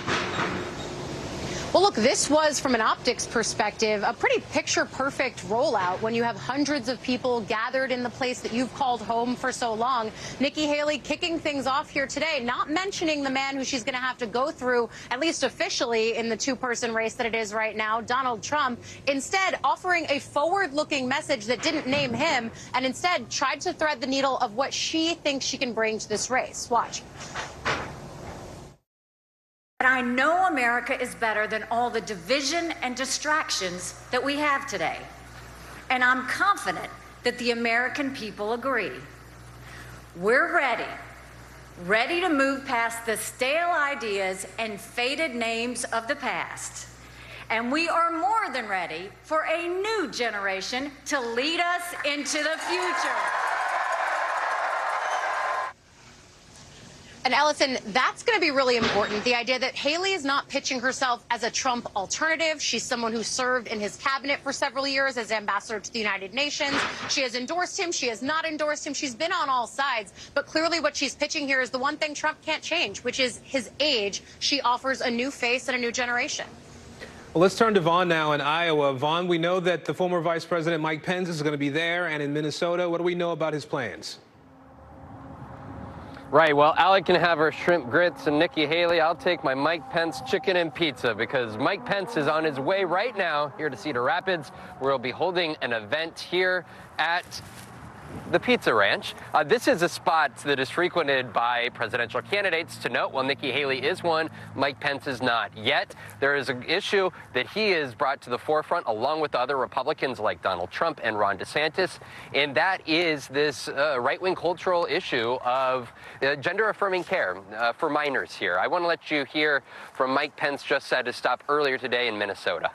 Well, look, this was, from an optics perspective, a pretty picture-perfect rollout when you have hundreds of people gathered in the place that you've called home for so long. Nikki Haley kicking things off here today, not mentioning the man who she's going to have to go through, at least officially, in the two-person race that it is right now, Donald Trump. Instead, offering a forward-looking message that didn't name him, and instead tried to thread the needle of what she thinks she can bring to this race. Watch. But I know America is better than all the division and distractions that we have today. And I'm confident that the American people agree. We're ready to move past the stale ideas and faded names of the past. And we are more than ready for a new generation to lead us into the future. And Ellison, that's going to be really important. The idea that Haley is not pitching herself as a Trump alternative. She's someone who served in his cabinet for several years as ambassador to the United Nations. She has endorsed him. She has not endorsed him. She's been on all sides. But clearly what she's pitching here is the one thing Trump can't change, which is his age. She offers a new face and a new generation. Well, let's turn to Vaughn now in Iowa. Vaughn, we know that the former Vice President Mike Pence is going to be there, and in Minnesota. What do we know about his plans? Right, well, Alec can have her shrimp grits, and Nikki Haley, I'll take my Mike Pence chicken and pizza, because Mike Pence is on his way right now here to Cedar Rapids, where he'll be holding an event here at the Pizza Ranch. This is a spot that is frequented by presidential candidates. To note, while Nikki Haley is one, Mike Pence is not yet. There is an issue that he is brought to the forefront along with other Republicans like Donald Trump and Ron DeSantis, and that is this right-wing cultural issue of gender-affirming care for minors here. I want to let you hear from Mike Pence just at his stop earlier today in Minnesota.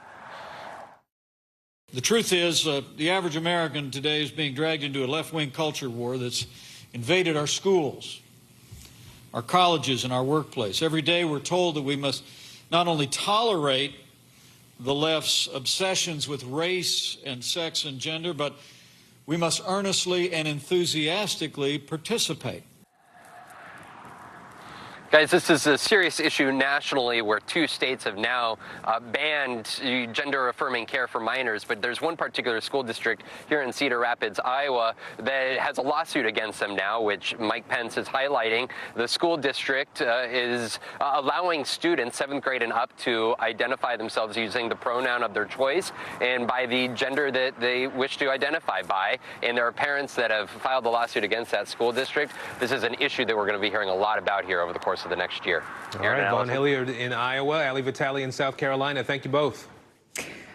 The truth is, the average American today is being dragged into a left-wing culture war that's invaded our schools, our colleges, and our workplace. Every day we're told that we must not only tolerate the left's obsessions with race and sex and gender, but we must earnestly and enthusiastically participate. Guys, this is a serious issue nationally where 2 states have now banned gender-affirming care for minors. But there's one particular school district here in Cedar Rapids, Iowa, that has a lawsuit against them now, which Mike Pence is highlighting. The school district is allowing students, 7th grade and up, to identify themselves using the pronoun of their choice and by the gender that they wish to identify by. And there are parents that have filed a lawsuit against that school district. This is an issue that we're going to be hearing a lot about here over the course of the next year. All right, Vaughn Hilliard in Iowa, Ali Vitale in South Carolina. Thank you both.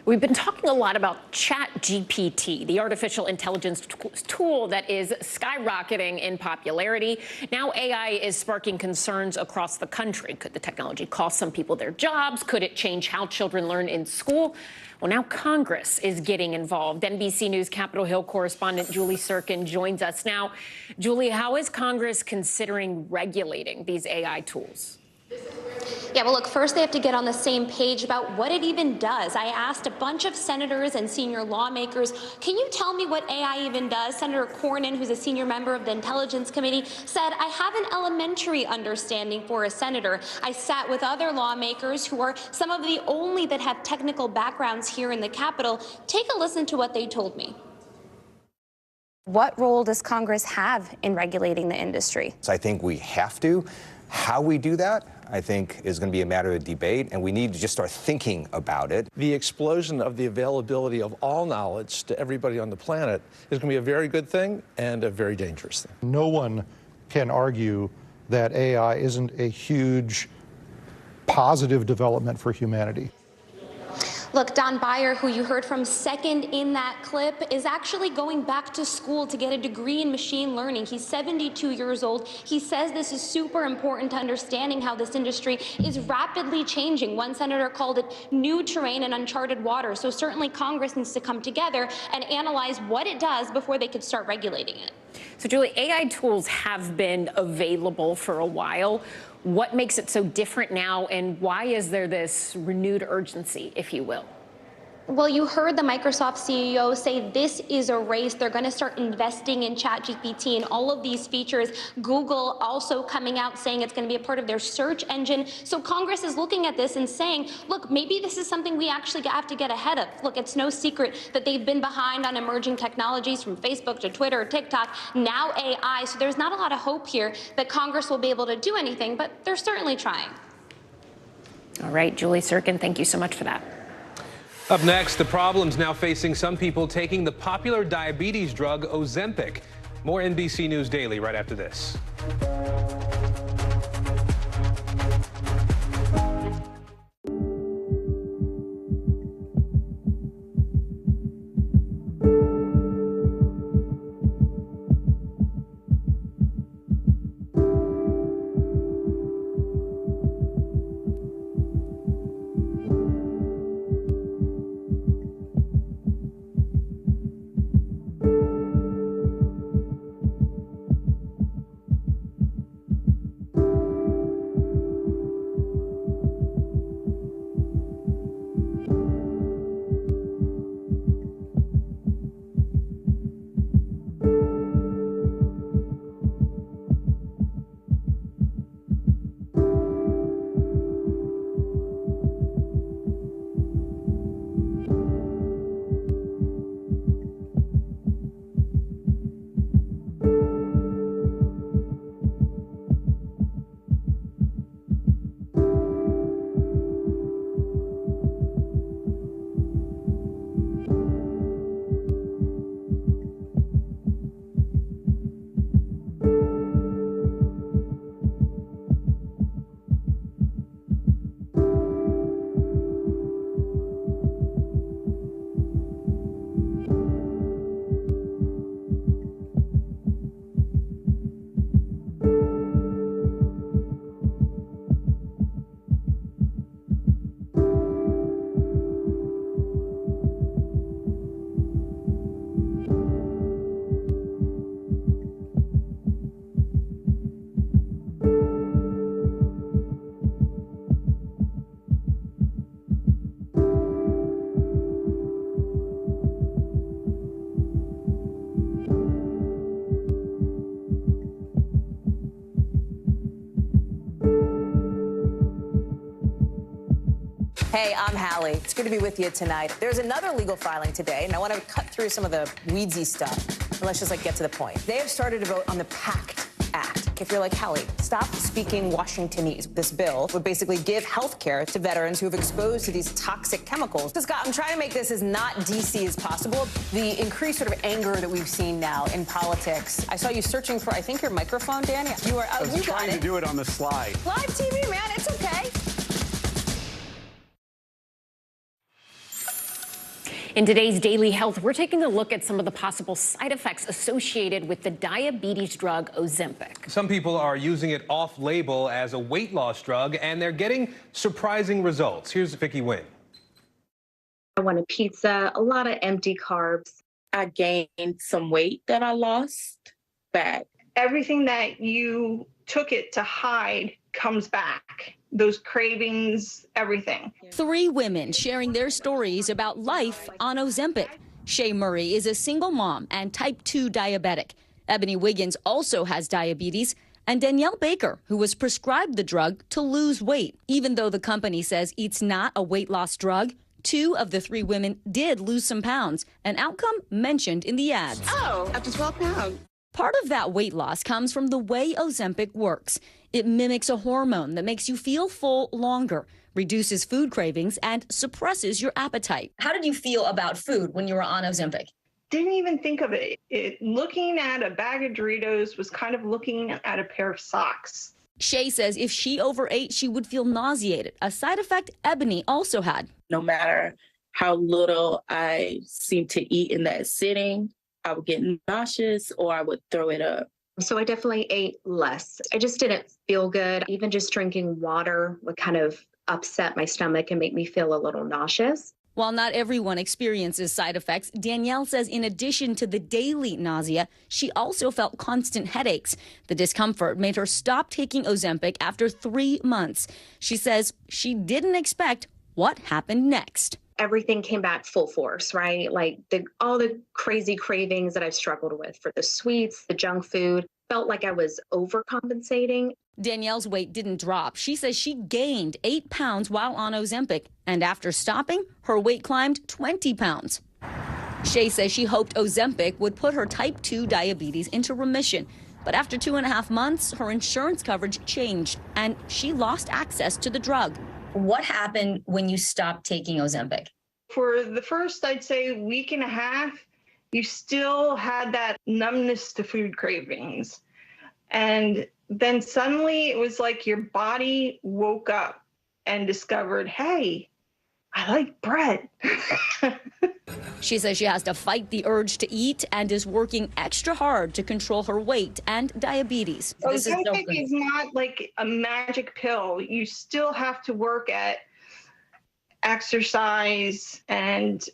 We've been talking a lot about ChatGPT, the artificial intelligence tool that is skyrocketing in popularity. Now AI is sparking concerns across the country. Could the technology cost some people their jobs? Could it change how children learn in school? Well, now Congress is getting involved. NBC News Capitol Hill correspondent Julie Sirkin joins us now. Julie, how is Congress considering regulating these AI tools? Yeah, well, look, first they have to get on the same page about what it even does. I asked a bunch of senators and senior lawmakers, can you tell me what AI even does? Senator Cornyn, who's a senior member of the Intelligence Committee, said, I have an elementary understanding for a senator. I sat with other lawmakers who are some of the only that have technical backgrounds here in the Capitol. Take a listen to what they told me. What role does Congress have in regulating the industry? So I think we have to. How we do that, I think, is going to be a matter of debate, and we need to just start thinking about it. The explosion of the availability of all knowledge to everybody on the planet is going to be a very good thing and a very dangerous thing. No one can argue that AI isn't a huge positive development for humanity. Look, Don Beyer, who you heard from second in that clip, is actually going back to school to get a degree in machine learning. He's 72 years old. He says this is super important to understanding how this industry is rapidly changing. One senator called it new terrain and uncharted waters. So certainly Congress needs to come together and analyze what it does before they could start regulating it. So, Julie, AI tools have been available for a while. What makes it so different now, and why is there this renewed urgency, if you will? Well, you heard the Microsoft CEO say this is a race. They're going to start investing in ChatGPT and all of these features. Google also coming out saying it's going to be a part of their search engine. So Congress is looking at this and saying, look, maybe this is something we actually have to get ahead of. Look, it's no secret that they've been behind on emerging technologies from Facebook to Twitter, TikTok, now AI. So there's not a lot of hope here that Congress will be able to do anything, but they're certainly trying. All right, Julie Sirkin, thank you so much for that. Up next, the problems now facing some people taking the popular diabetes drug Ozempic. More NBC News Daily right after this. Hey, I'm Hallie. It's good to be with you tonight. There's another legal filing today, and I want to cut through some of the weedsy stuff. And let's just get to the point. They have started to vote on the PACT Act. If you're like, Hallie, stop speaking Washingtonese. This bill would basically give health care to veterans who have exposed to these toxic chemicals. So, Scott, I'm trying to make this as not DC as possible. The increased sort of anger that we've seen now in politics. I saw you searching for, I think, your microphone, Danny. You are, I was trying to do it on the slide. Live TV, man, it's okay. In today's Daily Health, we're taking a look at some of the possible side effects associated with the diabetes drug Ozempic. Some people are using it off-label as a weight loss drug, and they're getting surprising results. Here's Vicki Nguyen. I wanted pizza, a lot of empty carbs. I gained some weight that I lost back. Everything that you took it to hide comes back. those cravings, everything. 3 women sharing their stories about life on Ozempic. Shay Murray is a single mom and type 2 diabetic. Ebony Wiggins also has diabetes. And Danielle Baker, who was prescribed the drug to lose weight. Even though the company says it's not a weight loss drug, 2 of the 3 women did lose some pounds, an outcome mentioned in the ads. Oh, up to 12 pounds. Part of that weight loss comes from the way Ozempic works. It mimics a hormone that makes you feel full longer, reduces food cravings, and suppresses your appetite. How did you feel about food when you were on Ozempic? Didn't even think of it. Looking at a bag of Doritos was kind of looking at a pair of socks. Shay says if she overate, she would feel nauseated, a side effect Ebony also had. No matter how little I seemed to eat in that sitting, I would get nauseous or I would throw it up. So I definitely ate less. I just didn't feel good. Even just drinking water would kind of upset my stomach and make me feel a little nauseous. While not everyone experiences side effects, Danielle says in addition to the daily nausea, she also felt constant headaches. The discomfort made her stop taking Ozempic after 3 months. She says she didn't expect what happened next. Everything came back full force, right? Like all the crazy cravings that I've struggled with for the sweets, the junk food, felt like I was overcompensating. Danielle's weight didn't drop. She says she gained 8 pounds while on Ozempic, and after stopping, her weight climbed 20 pounds. Shay says she hoped Ozempic would put her type 2 diabetes into remission. But after 2.5 months, her insurance coverage changed, and she lost access to the drug. What happened when you stopped taking Ozempic? For the first, I'd say, week and a half, you still had that numbness to food cravings. And then suddenly it was like your body woke up and discovered, hey, I like bread. She says she has to fight the urge to eat and is working extra hard to control her weight and diabetes. Ozempic is not like a magic pill. You still have to work at exercise and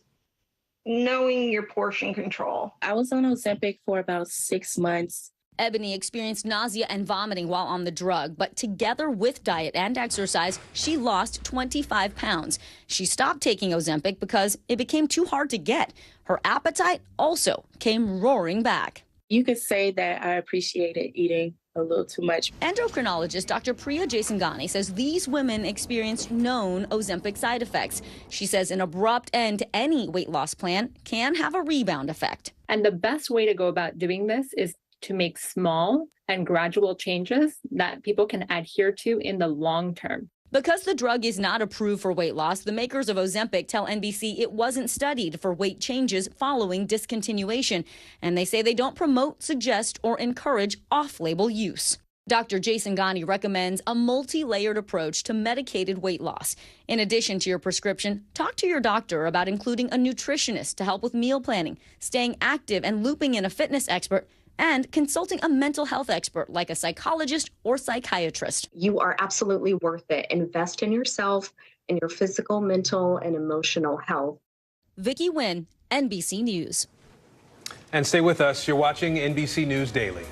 knowing your portion control. I was on Ozempic for about 6 months. Ebony experienced nausea and vomiting while on the drug, but together with diet and exercise, she lost 25 pounds. She stopped taking Ozempic because it became too hard to get. Her appetite also came roaring back. You could say that I appreciated eating a little too much. Endocrinologist Dr. Priya Jasangani says these women experienced known Ozempic side effects. She says an abrupt end to any weight loss plan can have a rebound effect. And the best way to go about doing this is to make small and gradual changes that people can adhere to in the long term. Because the drug is not approved for weight loss, the makers of Ozempic tell NBC it wasn't studied for weight changes following discontinuation. And they say they don't promote, suggest, or encourage off-label use. Dr. Jason Ghani recommends a multi-layered approach to medicated weight loss. In addition to your prescription, talk to your doctor about including a nutritionist to help with meal planning, staying active and looping in a fitness expert, and consulting a mental health expert like a psychologist or psychiatrist. You are absolutely worth it. Invest in yourself and your physical, mental, and emotional health. Vicki Nguyen, NBC News. And stay with us. You're watching NBC News Daily.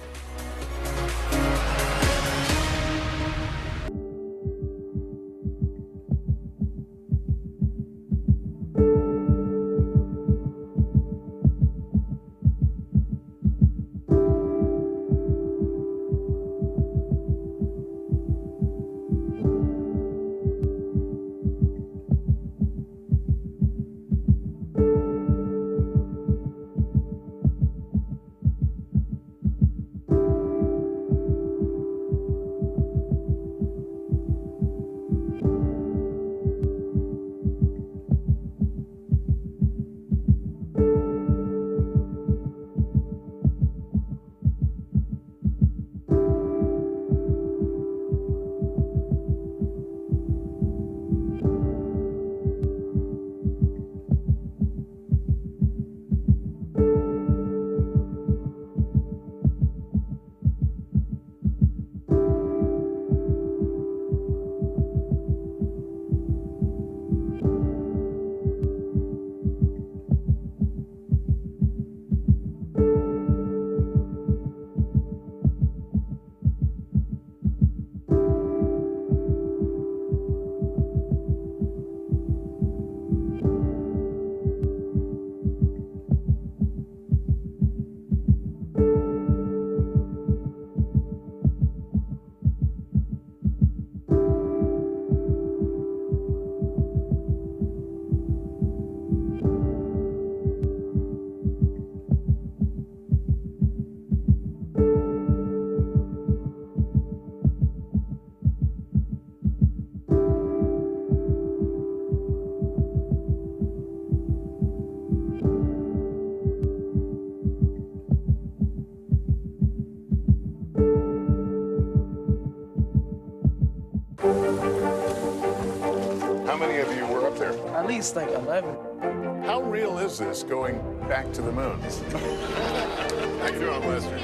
of you were up there? At least like 11. How real is this going back to the moon? How you doing, Lester?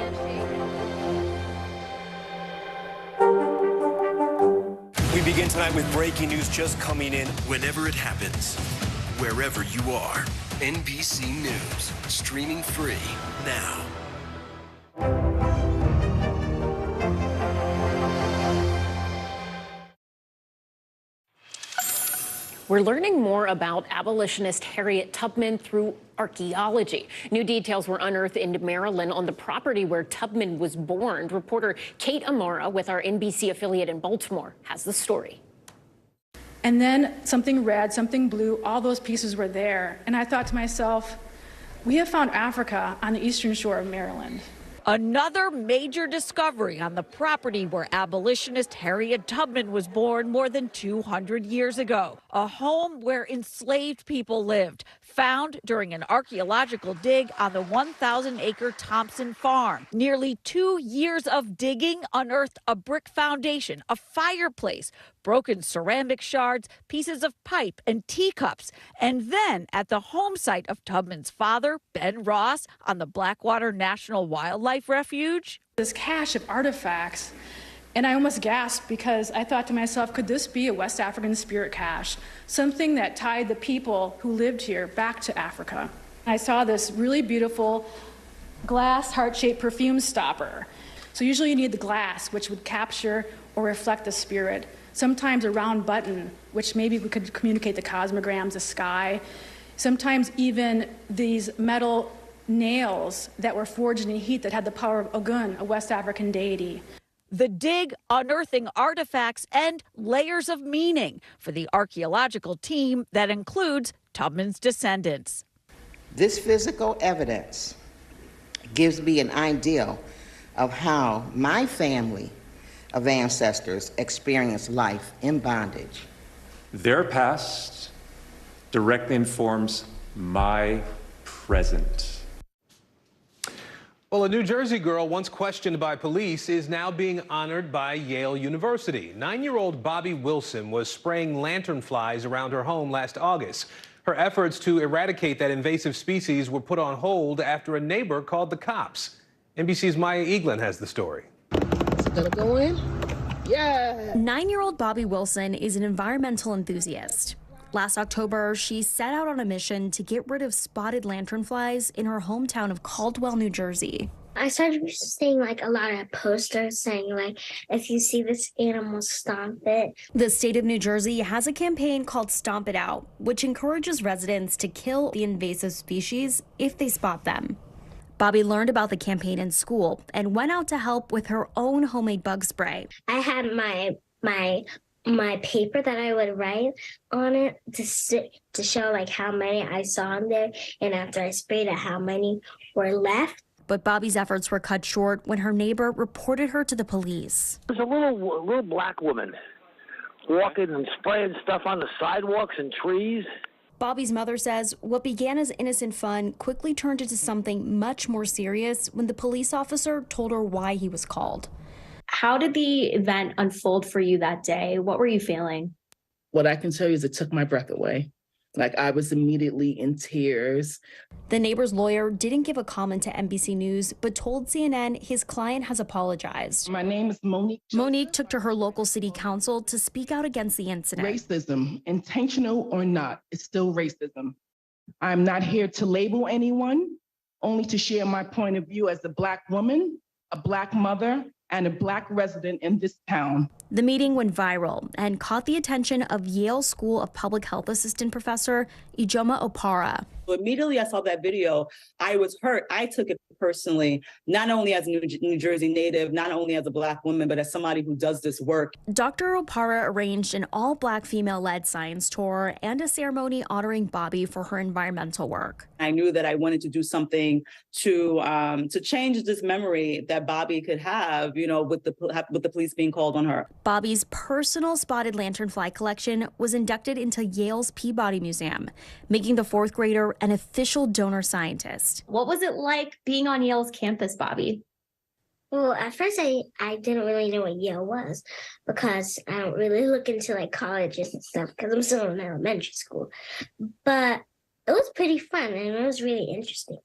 We begin tonight with breaking news just coming in whenever it happens, wherever you are. NBC News, streaming free now. We're learning more about abolitionist Harriet Tubman through archaeology. New details were unearthed in Maryland on the property where Tubman was born. Reporter Kate Amara with our NBC affiliate in Baltimore has the story. And then something red, something blue, all those pieces were there. And I thought to myself, we have found Africa on the eastern shore of Maryland. Another major discovery on the property where abolitionist Harriet Tubman was born more than 200 years ago. A home where enslaved people lived, found during an archaeological dig on the 1,000-acre Thompson farm. Nearly 2 years of digging unearthed a brick foundation, a fireplace, broken ceramic shards, pieces of pipe and teacups. And then at the home site of Tubman's father, Ben Ross, on the Blackwater National Wildlife Refuge. This cache of artifacts, and I almost gasped because I thought to myself, could this be a West African spirit cache? Something that tied the people who lived here back to Africa. I saw this really beautiful glass heart-shaped perfume stopper. So usually you need the glass, which would capture or reflect the spirit. Sometimes a round button, which maybe we could communicate the cosmograms, the sky. Sometimes even these metal nails that were forged in heat that had the power of Ogun, a West African deity. The dig unearthing artifacts and layers of meaning for the archaeological team that includes Tubman's descendants. This physical evidence gives me an idea of how my family of ancestors experienced life in bondage. Their past directly informs my present. Well, a New Jersey girl once questioned by police is now being honored by Yale University. 9-year-old Bobby Wilson was spraying lanternflies around her home last August. Her efforts to eradicate that invasive species were put on hold after a neighbor called the cops. NBC's Maya Eaglin has the story. Is it gonna go in? Yeah. 9-year-old Bobby Wilson is an environmental enthusiast. Last October, she set out on a mission to get rid of spotted lanternflies in her hometown of Caldwell, New Jersey. I started seeing like a lot of posters saying like, if you see this animal, stomp it. The state of New Jersey has a campaign called Stomp It Out, which encourages residents to kill the invasive species if they spot them. Bobby learned about the campaign in school and went out to help with her own homemade bug spray. I had my paper that I would write on it to show like how many I saw in there, and after I sprayed it, how many were left. But Bobby's efforts were cut short when her neighbor reported her to the police. There's a little black woman walking and spraying stuff on the sidewalks and trees. Bobby's mother says what began as innocent fun quickly turned into something much more serious when the police officer told her why he was called. How did the event unfold for you that day? What were you feeling? What I can tell you is it took my breath away. Like, I was immediately in tears. The neighbor's lawyer didn't give a comment to NBC News, but told CNN his client has apologized. My name is Monique. Monique took to her local city council to speak out against the incident. Racism, intentional or not, is still racism. I'm not here to label anyone, only to share my point of view as a Black woman, a Black mother, and a Black resident in this town. The meeting went viral and caught the attention of Yale School of Public Health Assistant Professor Ijoma Opara. Immediately I saw that video, I was hurt. I took it personally, not only as a New Jersey native, not only as a Black woman, but as somebody who does this work. Dr. Opara arranged an all-Black female-led science tour and a ceremony honoring Bobby for her environmental work. I knew that I wanted to do something to change this memory that Bobby could have, you know, with the police being called on her. Bobby's personal spotted lanternfly collection was inducted into Yale's Peabody Museum, making the fourth grader an official donor scientist. What was it like being on Yale's campus, Bobby? Well, at first I didn't really know what Yale was because I don't really look into like colleges and stuff because I'm still in elementary school. But it was pretty fun and it was really interesting.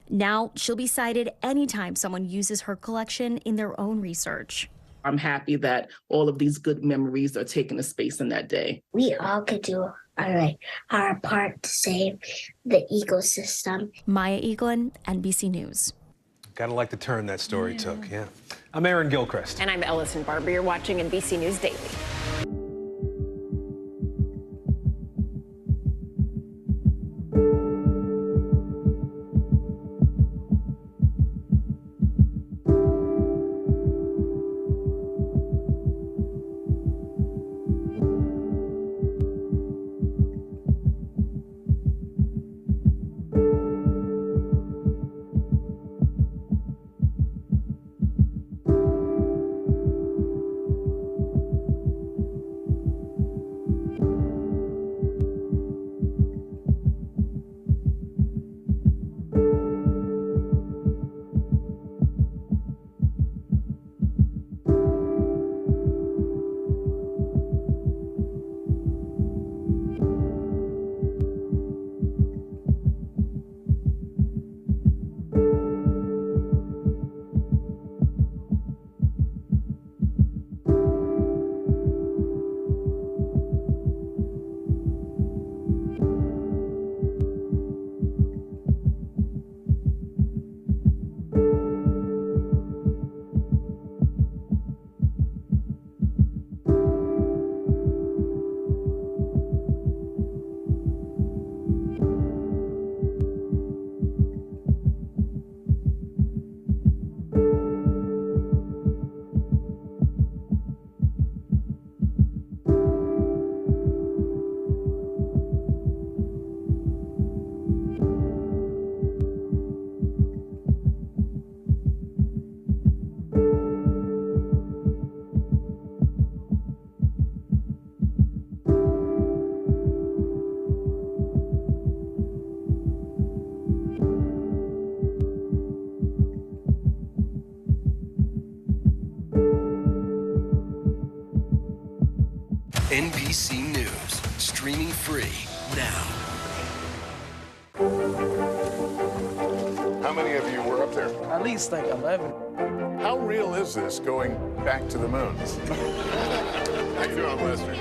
Now she'll be cited anytime someone uses her collection in their own research. I'm happy that all of these good memories are taking a space in that day. We all could do our part to save the ecosystem. Maya Eaglin, NBC News. Gotta like the turn that story took, yeah. I'm Aaron Gilchrist. And I'm Ellison Barber. You're watching NBC News Daily. NBC News, streaming free now. How many of you were up there? At least like 11. How real is this going back to the moon? How you doing, Lester?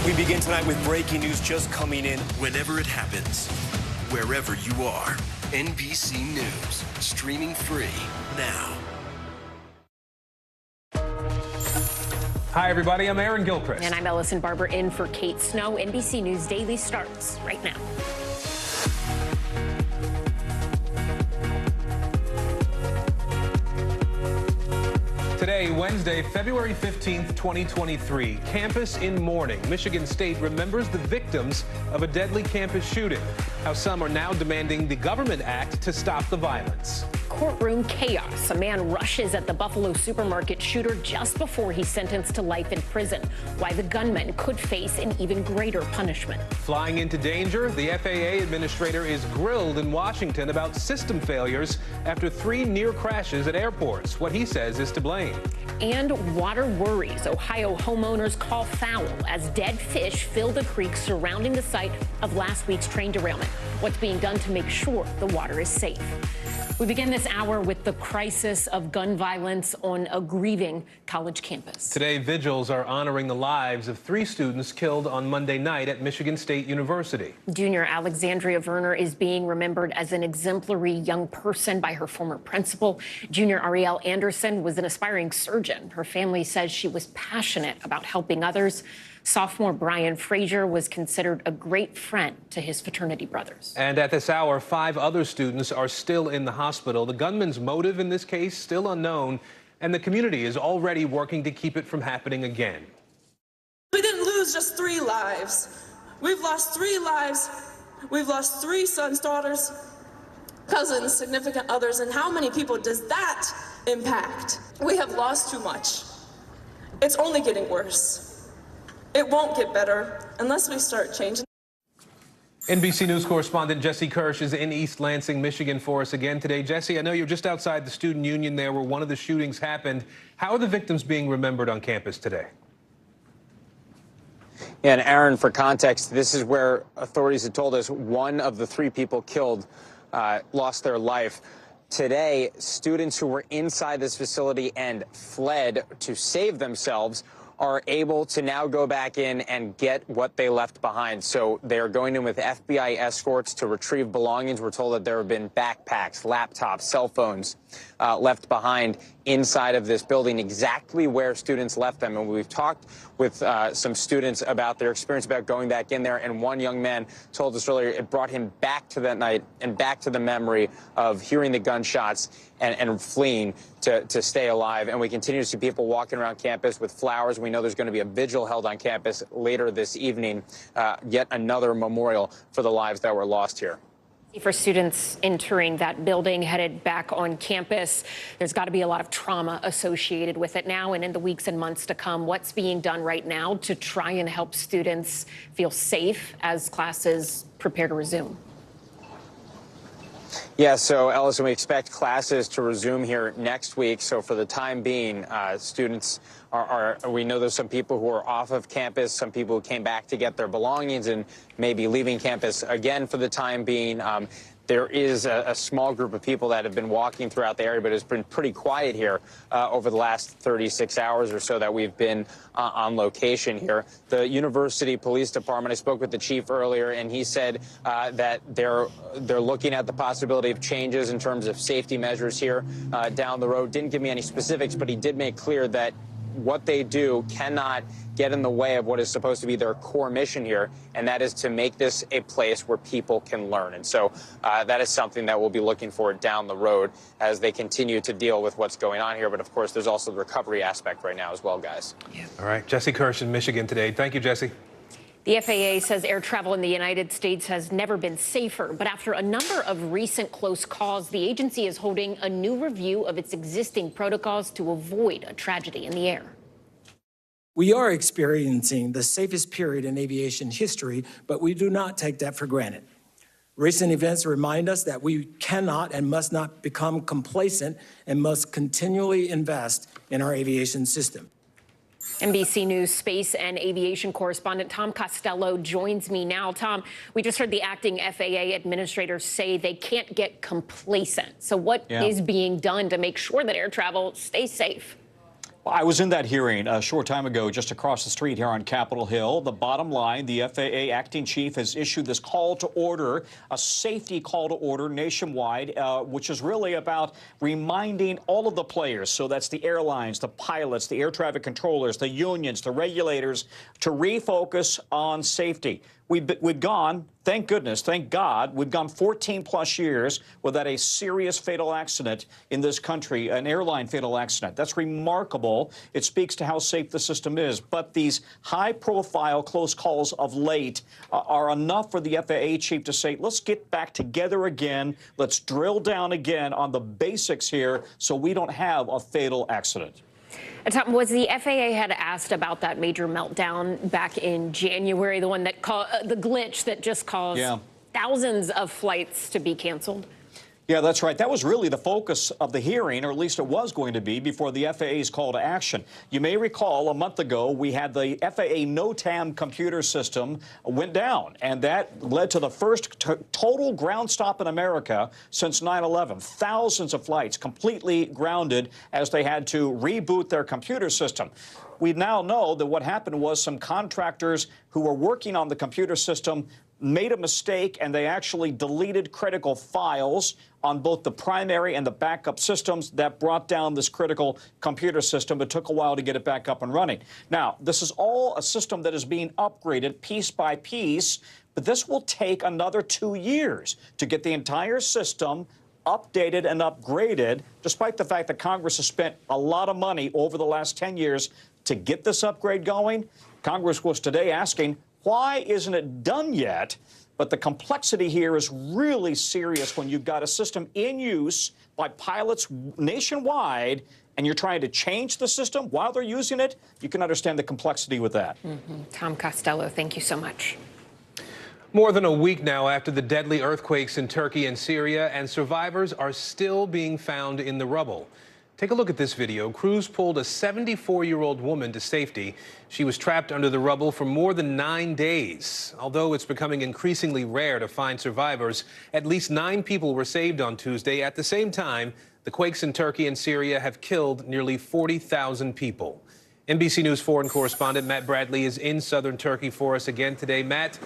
We begin tonight with breaking news just coming in whenever it happens, wherever you are. NBC News, streaming free now. Hi, everybody. I'm Aaron Gilchrist. And I'm Ellison Barber in for Kate Snow. NBC News Daily starts right now. Today, Wednesday, February 15th, 2023, campus in mourning. Michigan State remembers the victims of a deadly campus shooting. How some are now demanding the government act to stop the violence. Courtroom chaos. A man rushes at the Buffalo supermarket shooter just before he's sentenced to life in prison. Why the gunman could face an even greater punishment. Flying into danger, the FAA administrator is grilled in Washington about system failures after 3 near crashes at airports. What he says is to blame. And water worries. Ohio homeowners call foul as dead fish fill the creek surrounding the site of last week's train derailment. What's being done to make sure the water is safe? We begin this hour with the crisis of gun violence on a grieving college campus. Today, vigils are honoring the lives of 3 students killed on Monday night at Michigan State University. Junior Alexandria Verner is being remembered as an exemplary young person by her former principal. Junior Arielle Anderson was an aspiring surgeon. Her family says she was passionate about helping others. Sophomore Brian Frazier was considered a great friend to his fraternity brothers. And at this hour, 5 other students are still in the hospital. The gunman's motive in this case still unknown, and the community is already working to keep it from happening again. We didn't lose just 3 lives. We've lost 3 lives. We've lost 3 sons, daughters, cousins, significant others. And how many people does that impact? We have lost too much. It's only getting worse. It won't get better unless we start changing. NBC News correspondent Jesse Kirsch is in East Lansing, Michigan for us again today. Jesse, I know you're just outside the student union there where one of the shootings happened. How are the victims being remembered on campus today? Yeah, and Aaron, for context, this is where authorities had told us one of the 3 people killed lost their life. Today, students who were inside this facility and fled to save themselves are able to now go back in and get what they left behind. So they are going in with FBI escorts to retrieve belongings. We're told that there have been backpacks, laptops, cell phones left behind inside of this building, exactly where students left them. And we've talked with some students about their experience about going back in there. And one young man told us earlier it brought him back to that night and back to the memory of hearing the gunshots and fleeing to stay alive. And we continue to see people walking around campus with flowers. We know there's going to be a vigil held on campus later this evening, yet another memorial for the lives that were lost here. For students entering that building headed back on campus, there's got to be a lot of trauma associated with it now and in the weeks and months to come. What's being done right now to try and help students feel safe as classes prepare to resume? Yeah, so Ellison, we expect classes to resume here next week. So for the time being, students we know there's some people who are off of campus, some people who came back to get their belongings and maybe leaving campus again for the time being. There is a small group of people that have been walking throughout the area, but it's been pretty quiet here over the last 36 hours or so that we've been on location here. The University Police Department, I spoke with the chief earlier, and he said that they're looking at the possibility of changes in terms of safety measures here down the road. Didn't give me any specifics, but he did make clear that what they do cannot get in the way of what is supposed to be their core mission here, and that is to make this a place where people can learn. And so that is something that we'll be looking for down the road as they continue to deal with what's going on here. But of course, there's also the recovery aspect right now as well, guys. Yeah. All right, Jesse Kirsch in Michigan today. Thank you, Jesse. The FAA says air travel in the United States has never been safer, but after a number of recent close calls, the agency is holding a new review of its existing protocols to avoid a tragedy in the air. We are experiencing the safest period in aviation history, but we do not take that for granted. Recent events remind us that we cannot and must not become complacent and must continually invest in our aviation system. NBC News space and aviation correspondent Tom Costello joins me now. Tom, we just heard the acting FAA administrators say they can't get complacent. So what is being done to make sure that air travel stays safe? Well, I was in that hearing a short time ago just across the street here on Capitol Hill. The bottom line, the FAA acting chief has issued this call to order, a safety call to order nationwide, which is really about reminding all of the players. So that's the airlines, the pilots, the air traffic controllers, the unions, the regulators, to refocus on safety. We've gone, thank goodness, thank God, we've gone 14 plus years without a serious fatal accident in this country, an airline fatal accident. That's remarkable. It speaks to how safe the system is. But these high-profile close calls of late are enough for the FAA chief to say, let's get back together again. Let's drill down again on the basics here so we don't have a fatal accident. Tom, was the FAA had asked about that major meltdown back in January, the one that the glitch that just caused thousands of flights to be canceled? Yeah, that's right. That was really the focus of the hearing, or at least it was going to be, before the FAA's call to action. You may recall a month ago, we had the FAA NOTAM computer system went down, and that led to the first total ground stop in America since 9/11. Thousands of flights completely grounded as they had to reboot their computer system. We now know that what happened was some contractors who were working on the computer system made a mistake, and they actually deleted critical files on both the primary and the backup systems that brought down this critical computer system. It took a while to get it back up and running. Now, this is all a system that is being upgraded piece by piece, but this will take another 2 years to get the entire system updated and upgraded, despite the fact that Congress has spent a lot of money over the last 10 years to get this upgrade going. Congress was today asking, why isn't it done yet? But the complexity here is really serious when you've got a system in use by pilots nationwide and you're trying to change the system while they're using it. You can understand the complexity with that. Tom Costello, thank you so much. More than a week now after the deadly earthquakes in Turkey and Syria, and survivors are still being found in the rubble. Take a look at this video. Crews pulled a 74-year-old woman to safety. She was trapped under the rubble for more than 9 days. Although it's becoming increasingly rare to find survivors, at least 9 people were saved on Tuesday. At the same time, the quakes in Turkey and Syria have killed nearly 40,000 people. NBC News foreign correspondent Matt Bradley is in southern Turkey for us again today. Matt,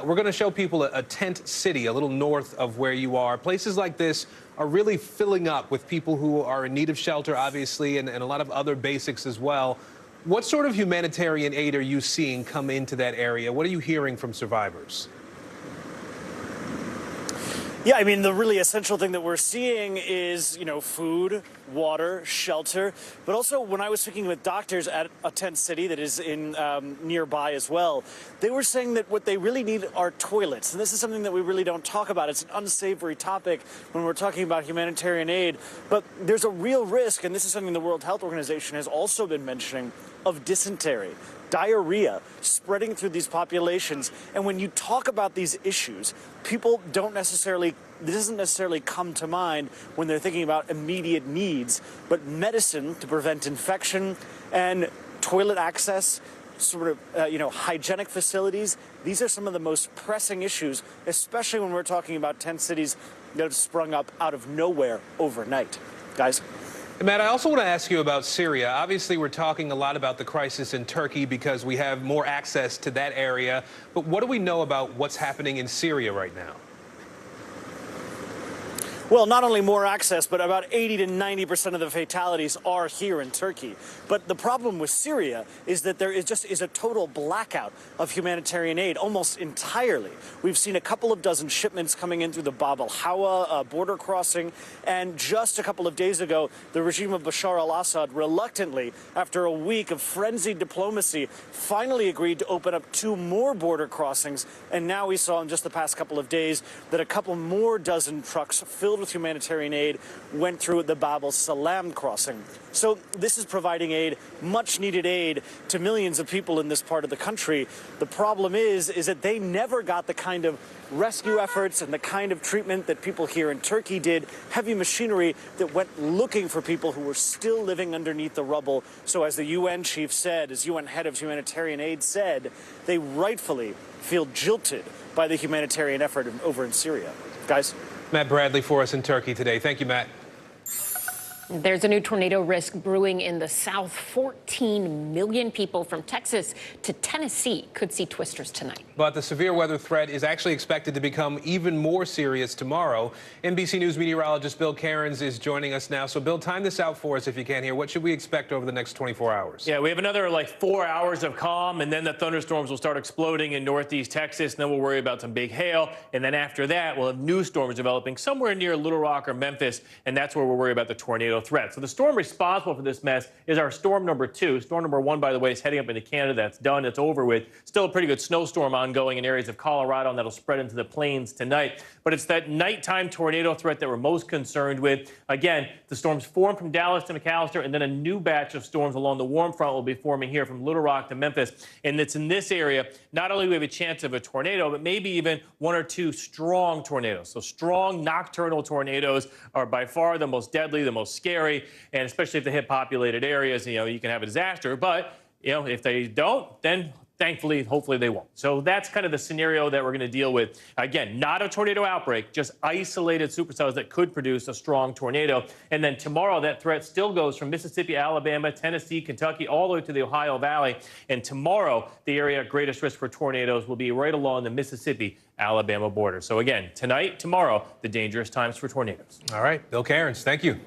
we're going to show people a tent city a little north of where you are. Places like this are really filling up with people who are in need of shelter, obviously, and a lot of other basics as well. What sort of humanitarian aid are you seeing come into that area? What are you hearing from survivors? Yeah, I mean, the really essential thing that we're seeing is, food, water, shelter. But also, when I was speaking with doctors at a tent city that is in nearby as well, they were saying that what they really need are toilets. And this is something that we really don't talk about. It's an unsavory topic when we're talking about humanitarian aid. But there's a real risk, and this is something the World Health Organization has also been mentioning, of dysentery. Diarrhea spreading through these populations. And when you talk about these issues, people this doesn't necessarily come to mind when they're thinking about immediate needs, but medicine to prevent infection and toilet access, hygienic facilities. These are some of the most pressing issues, especially when we're talking about tent cities that have sprung up out of nowhere overnight. Guys? Matt, I also want to ask you about Syria. Obviously, we're talking a lot about the crisis in Turkey because we have more access to that area. But what do we know about what's happening in Syria right now? Well, not only more access, but about 80 to 90% of the fatalities are here in Turkey. But the problem with Syria is that there is a total blackout of humanitarian aid almost entirely. We've seen a couple of dozen shipments coming in through the Bab al-Hawa border crossing. And just a couple of days ago, the regime of Bashar al-Assad reluctantly, after a week of frenzied diplomacy, finally agreed to open up 2 more border crossings. And now we saw in just the past couple of days that a couple more dozen trucks filled with humanitarian aid went through the Bab al-Salam crossing. So this is providing aid, much needed aid, to millions of people in this part of the country. The problem is that they never got the kind of rescue efforts and the kind of treatment that people here in Turkey did, heavy machinery that went looking for people who were still living underneath the rubble. So as the UN chief said, as UN head of humanitarian aid said, they rightfully feel jilted by the humanitarian effort over in Syria. Guys? Matt Bradley for us in Turkey today. Thank you, Matt. There's a new tornado risk brewing in the south. 14 million people from Texas to Tennessee could see twisters tonight. But the severe weather threat is actually expected to become even more serious tomorrow. NBC News meteorologist Bill Cairns is joining us now. So, Bill, time this out for us if you can here. What should we expect over the next 24 hours? Yeah, we have another 4 hours of calm, and then the thunderstorms will start exploding in northeast Texas. And then we'll worry about some big hail. And then after that, we'll have new storms developing somewhere near Little Rock or Memphis. And that's where we'll worry about the tornado threat. So the storm responsible for this mess is our storm number 2. Storm number 1, by the way, is heading up into Canada. That's done. It's over with. Still a pretty good snowstorm ongoing in areas of Colorado, and that'll spread into the plains tonight. But it's that nighttime tornado threat that we're most concerned with. Again, the storms form from Dallas to McAllister, and then a new batch of storms along the warm front will be forming here from Little Rock to Memphis. And it's in this area, not only do we have a chance of a tornado, but maybe even 1 or 2 strong tornadoes. So strong nocturnal tornadoes are by far the most deadly, the most scary. And especially if they hit populated areas, you can have a disaster. But, if they don't, then thankfully, hopefully they won't. So that's kind of the scenario that we're going to deal with. Again, not a tornado outbreak, just isolated supercells that could produce a strong tornado. And then tomorrow, that threat still goes from Mississippi, Alabama, Tennessee, Kentucky, all the way to the Ohio Valley. And tomorrow, the area at greatest risk for tornadoes will be right along the Mississippi-Alabama border. So again, tonight, tomorrow, the dangerous times for tornadoes. All right, Bill Cairns, thank you.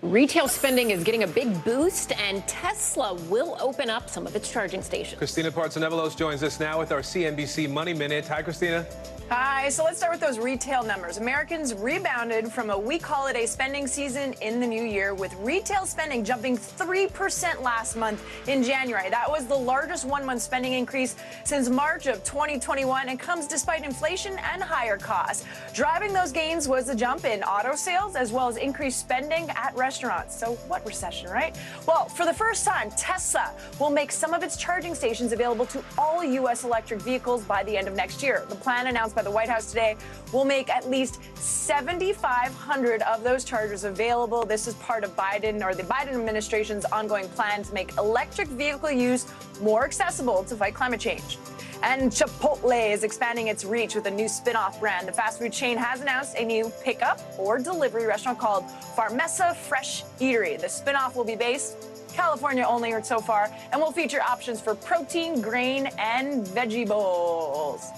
Retail spending is getting a big boost, and Tesla will open up some of its charging stations. Christina Partsenevelos joins us now with our CNBC Money Minute. Hi, Christina. Hi. So let's start with those retail numbers. Americans rebounded from a weak holiday spending season in the new year, with retail spending jumping 3% last month in January. That was the largest one-month spending increase since March of 2021 and comes despite inflation and higher costs. Driving those gains was a jump in auto sales as well as increased spending at restaurants restaurants. So what recession, right? Well, for the first time, Tesla will make some of its charging stations available to all U.S. electric vehicles by the end of next year. The plan announced by the White House today will make at least 7,500 of those chargers available. This is part of the Biden administration's ongoing plan to make electric vehicle use more accessible to fight climate change. And Chipotle is expanding its reach with a new spin-off brand. The fast food chain has announced a new pickup or delivery restaurant called Farmesa Fresh Eatery. The spin-off will be based California only so far and will feature options for protein, grain, and veggie bowls.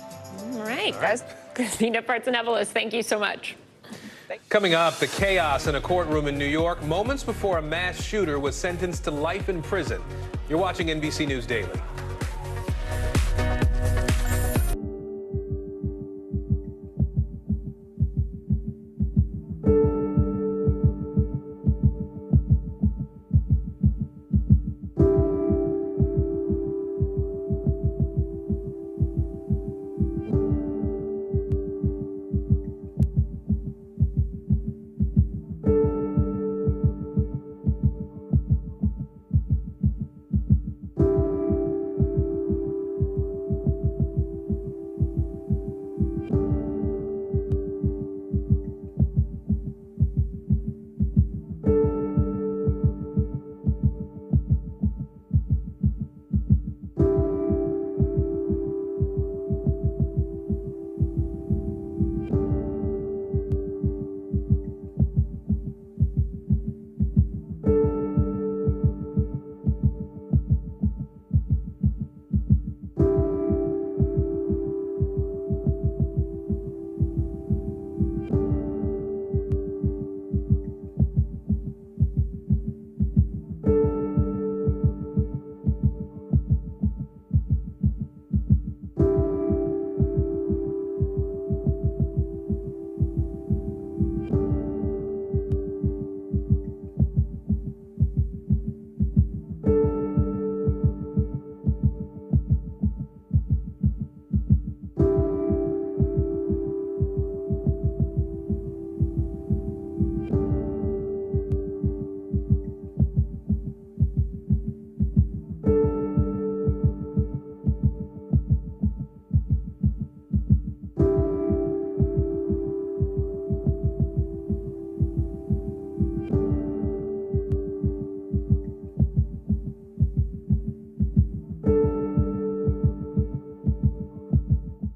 All right, guys. Christina Partsinevelos, thank you so much. Coming up, the chaos in a courtroom in New York moments before a mass shooter was sentenced to life in prison. You're watching NBC News Daily.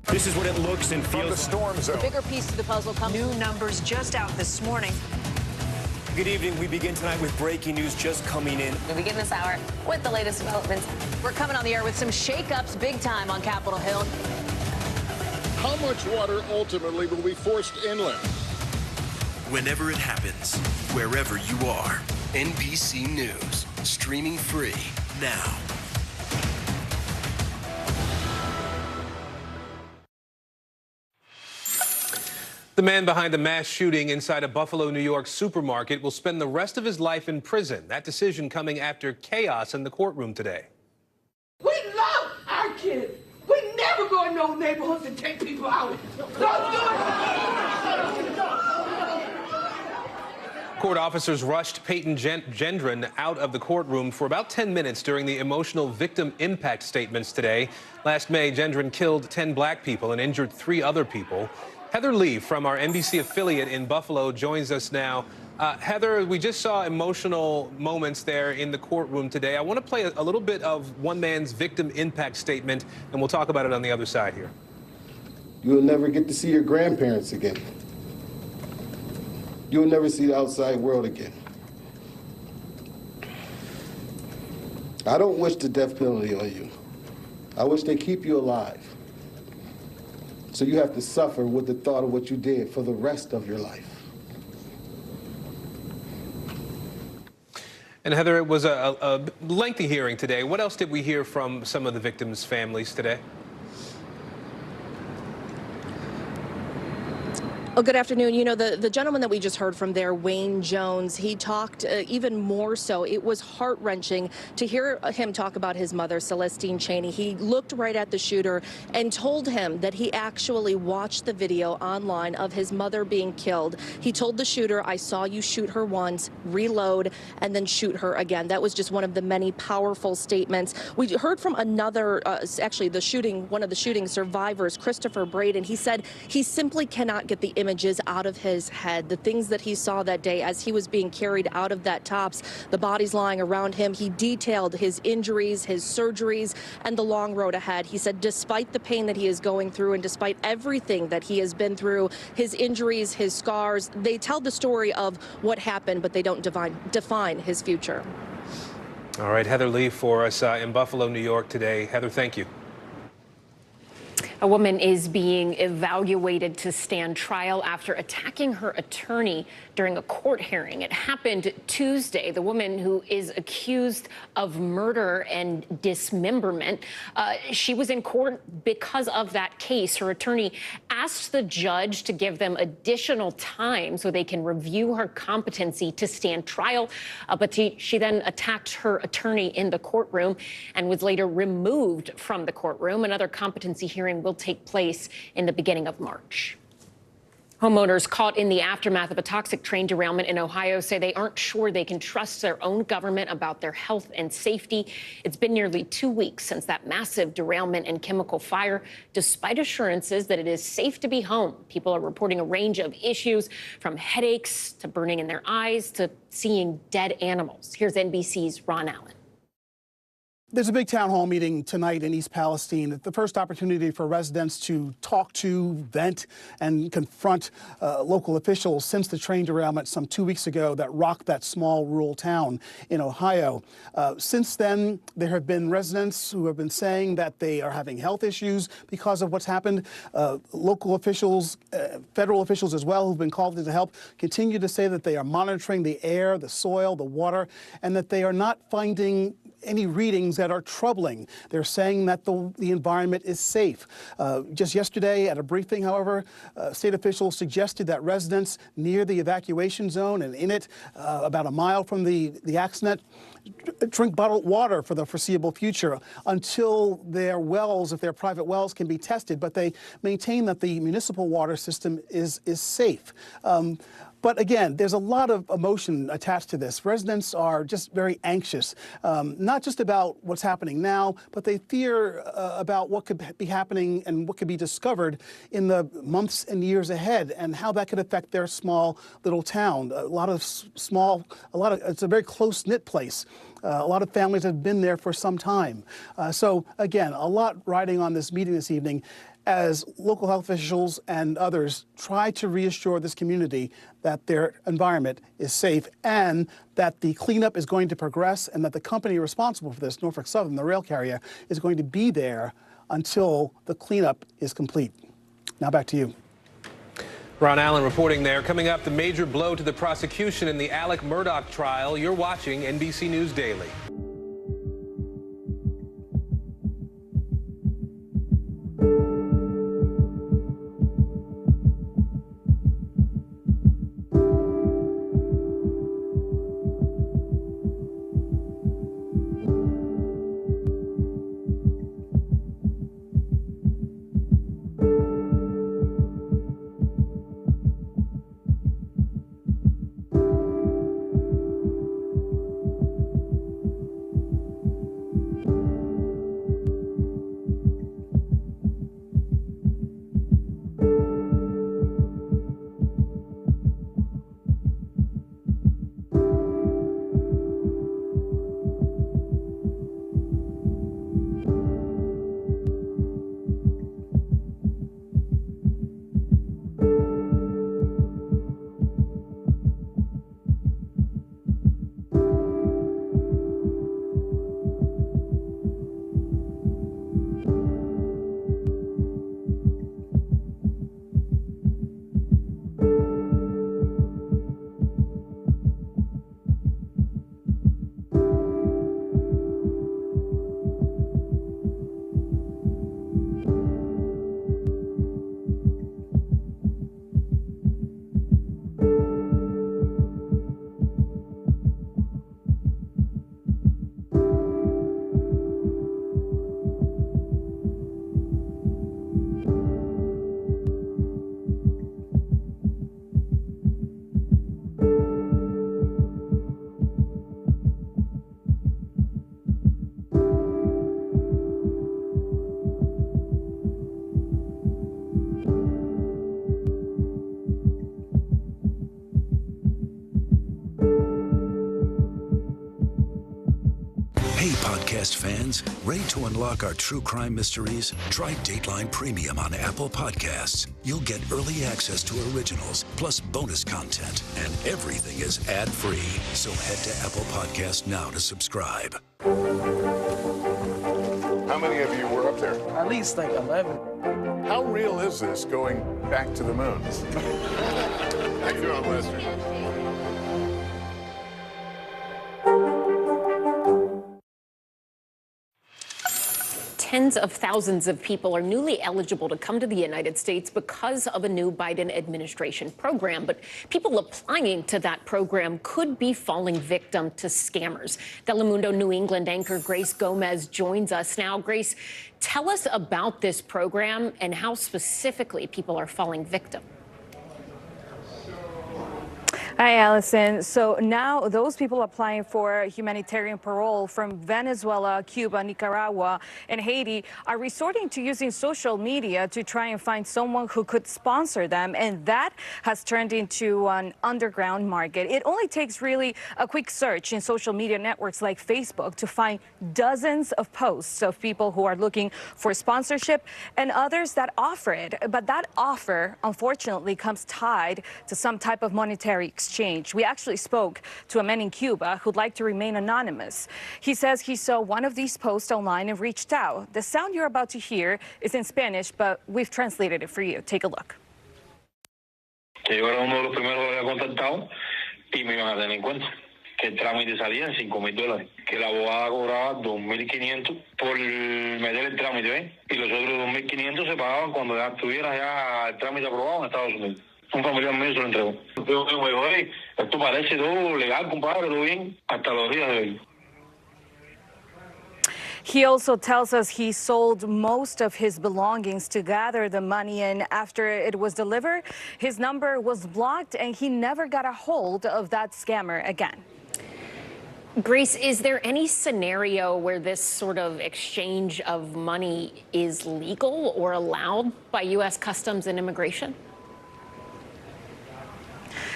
This is what it looks and feels. From the storm zone. The bigger piece of the puzzle comes. New numbers just out this morning. Good evening. We begin tonight with breaking news just coming in. We begin this hour with the latest developments. We're coming on the air with some shakeups big time on Capitol Hill. How much water ultimately will be forced inland? Whenever it happens, wherever you are, NBC News, streaming free now. The man behind the mass shooting inside a Buffalo, New York supermarket will spend the rest of his life in prison. That decision coming after chaos in the courtroom today. We love our kids. We never go in no neighborhoods and take people out. Don't do it. Court officers rushed Peyton Gendron out of the courtroom for about 10 minutes during the emotional victim impact statements today. Last May, Gendron killed 10 black people and injured 3 other people. Heather Lee from our NBC affiliate in Buffalo joins us now. Heather, we just saw emotional moments there in the courtroom today. I want to play a little bit of one man's victim impact statement, and we'll talk about it on the other side here. You'll never get to see your grandparents again. You'll never see the outside world again. I don't wish the death penalty on you. I wish they keep you alive. So you have to suffer with the thought of what you did for the rest of your life. And Heather, it was a lengthy hearing today. What else did we hear from some of the victims' families today? Well, good afternoon. You know, the gentleman that we just heard from there, Wayne Jones, he talked even more so. It was heart-wrenching to hear him talk about his mother, Celestine Chaney. He looked right at the shooter and told him that he actually watched the video online of his mother being killed. He told the shooter, "I saw you shoot her once, reload, and then shoot her again." That was just one of the many powerful statements. We heard from another, actually one of the shooting survivors, Christopher Braden. He said he simply cannot get the images out of his head, the things that he saw that day as he was being carried out of that TOPS, the bodies lying around him. He detailed his injuries, his surgeries, and the long road ahead. He said despite the pain that he is going through and despite everything that he has been through, his injuries, his scars, they tell the story of what happened, but they don't define his future. All right, Heather Lee for us in Buffalo, New York today. Heather, thank you. A woman is being evaluated to stand trial after attacking her attorney during a court hearing. It happened Tuesday. The woman, who is accused of murder and dismemberment, she was in court because of that case. Her attorney asked the judge to give them additional time so they can review her competency to stand trial. But she then attacked her attorney in the courtroom and was later removed from the courtroom. Another competency hearing will take place in the beginning of March. Homeowners caught in the aftermath of a toxic train derailment in Ohio say they aren't sure they can trust their own government about their health and safety. It's been nearly 2 weeks since that massive derailment and chemical fire. Despite assurances that it is safe to be home, people are reporting a range of issues, from headaches to burning in their eyes to seeing dead animals. Here's NBC's Ron Allen. There's a big town hall meeting tonight in East Palestine. The first opportunity for residents to talk to, vent, and confront local officials since the train derailment some 2 weeks ago that rocked that small rural town in Ohio. Since then, there have been residents who have been saying that they are having health issues because of what's happened. Local officials, federal officials as well, who've been called in to help, continue to say that they are monitoring the air, the soil, the water, and that they are not finding any readings that are troubling. They're saying that the environment is safe. Just yesterday at a briefing, however, state officials suggested that residents near the evacuation zone and in it, about a mile from the accident, drink bottled water for the foreseeable future until their wells, if they're private wells, can be tested. But they maintain that the municipal water system is safe. But again, there's a lot of emotion attached to this. Residents are just very anxious, not just about what's happening now, but they fear about what could be happening and what could be discovered in the months and years ahead, and how that could affect their small little town. It's a very close-knit place. A lot of families have been there for some time. So again, a lot riding on this meeting this evening, as local health officials and others try to reassure this community that their environment is safe and that the cleanup is going to progress and that the company responsible for this, Norfolk Southern, the rail carrier, is going to be there until the cleanup is complete. Now back to you. Ron Allen reporting there. Coming up, the major blow to the prosecution in the Alec Murdaugh trial. You're watching NBC News Daily. podcast fans, ready to unlock our true crime mysteries? Try Dateline Premium on Apple Podcasts. You'll get early access to originals, plus bonus content, and everything is ad-free. So head to Apple Podcasts now to subscribe. How many of you were up there? At least like 11. How real is this going back to the moon? How you doing, Lester? Tens of thousands of people are newly eligible to come to the United States because of a new Biden administration program. But people applying to that program could be falling victim to scammers. Telemundo New England anchor Grace Gomez joins us now. Grace, tell us about this program and how specifically people are falling victim. Hi, Allison. So now those people applying for humanitarian parole from Venezuela, Cuba, Nicaragua, and Haiti are resorting to using social media to try and find someone who could sponsor them. And that has turned into an underground market. It only takes really a quick search in social media networks like Facebook to find dozens of posts of people who are looking for sponsorship and others that offer it. But that offer, unfortunately, comes tied to some type of monetary exchange. We actually spoke to a man in Cuba who'd like to remain anonymous. He says he saw one of these posts online and reached out. The sound you're about to hear is in Spanish, but we've translated it for you. Take a look. Que yo era uno de los primeros que había contactado y me iban a tener en cuenta. Que el trámite salía en $5,000. Que la abogada cobraba $2,500 por meter el trámite, ¿ves? Y los otros $2,500 se pagaban cuando ya estuviera ya el trámite aprobado en Estados Unidos. Un familiar mío se lo entregó. Yo me dijo, hey, esto parece todo legal, compadre, todo bien, hasta los días de hoy. He also tells us he sold most of his belongings to gather the money, and after it was delivered, his number was blocked and he never got a hold of that scammer again. Grace, is there any scenario where this sort of exchange of money is legal or allowed by U.S. Customs and Immigration?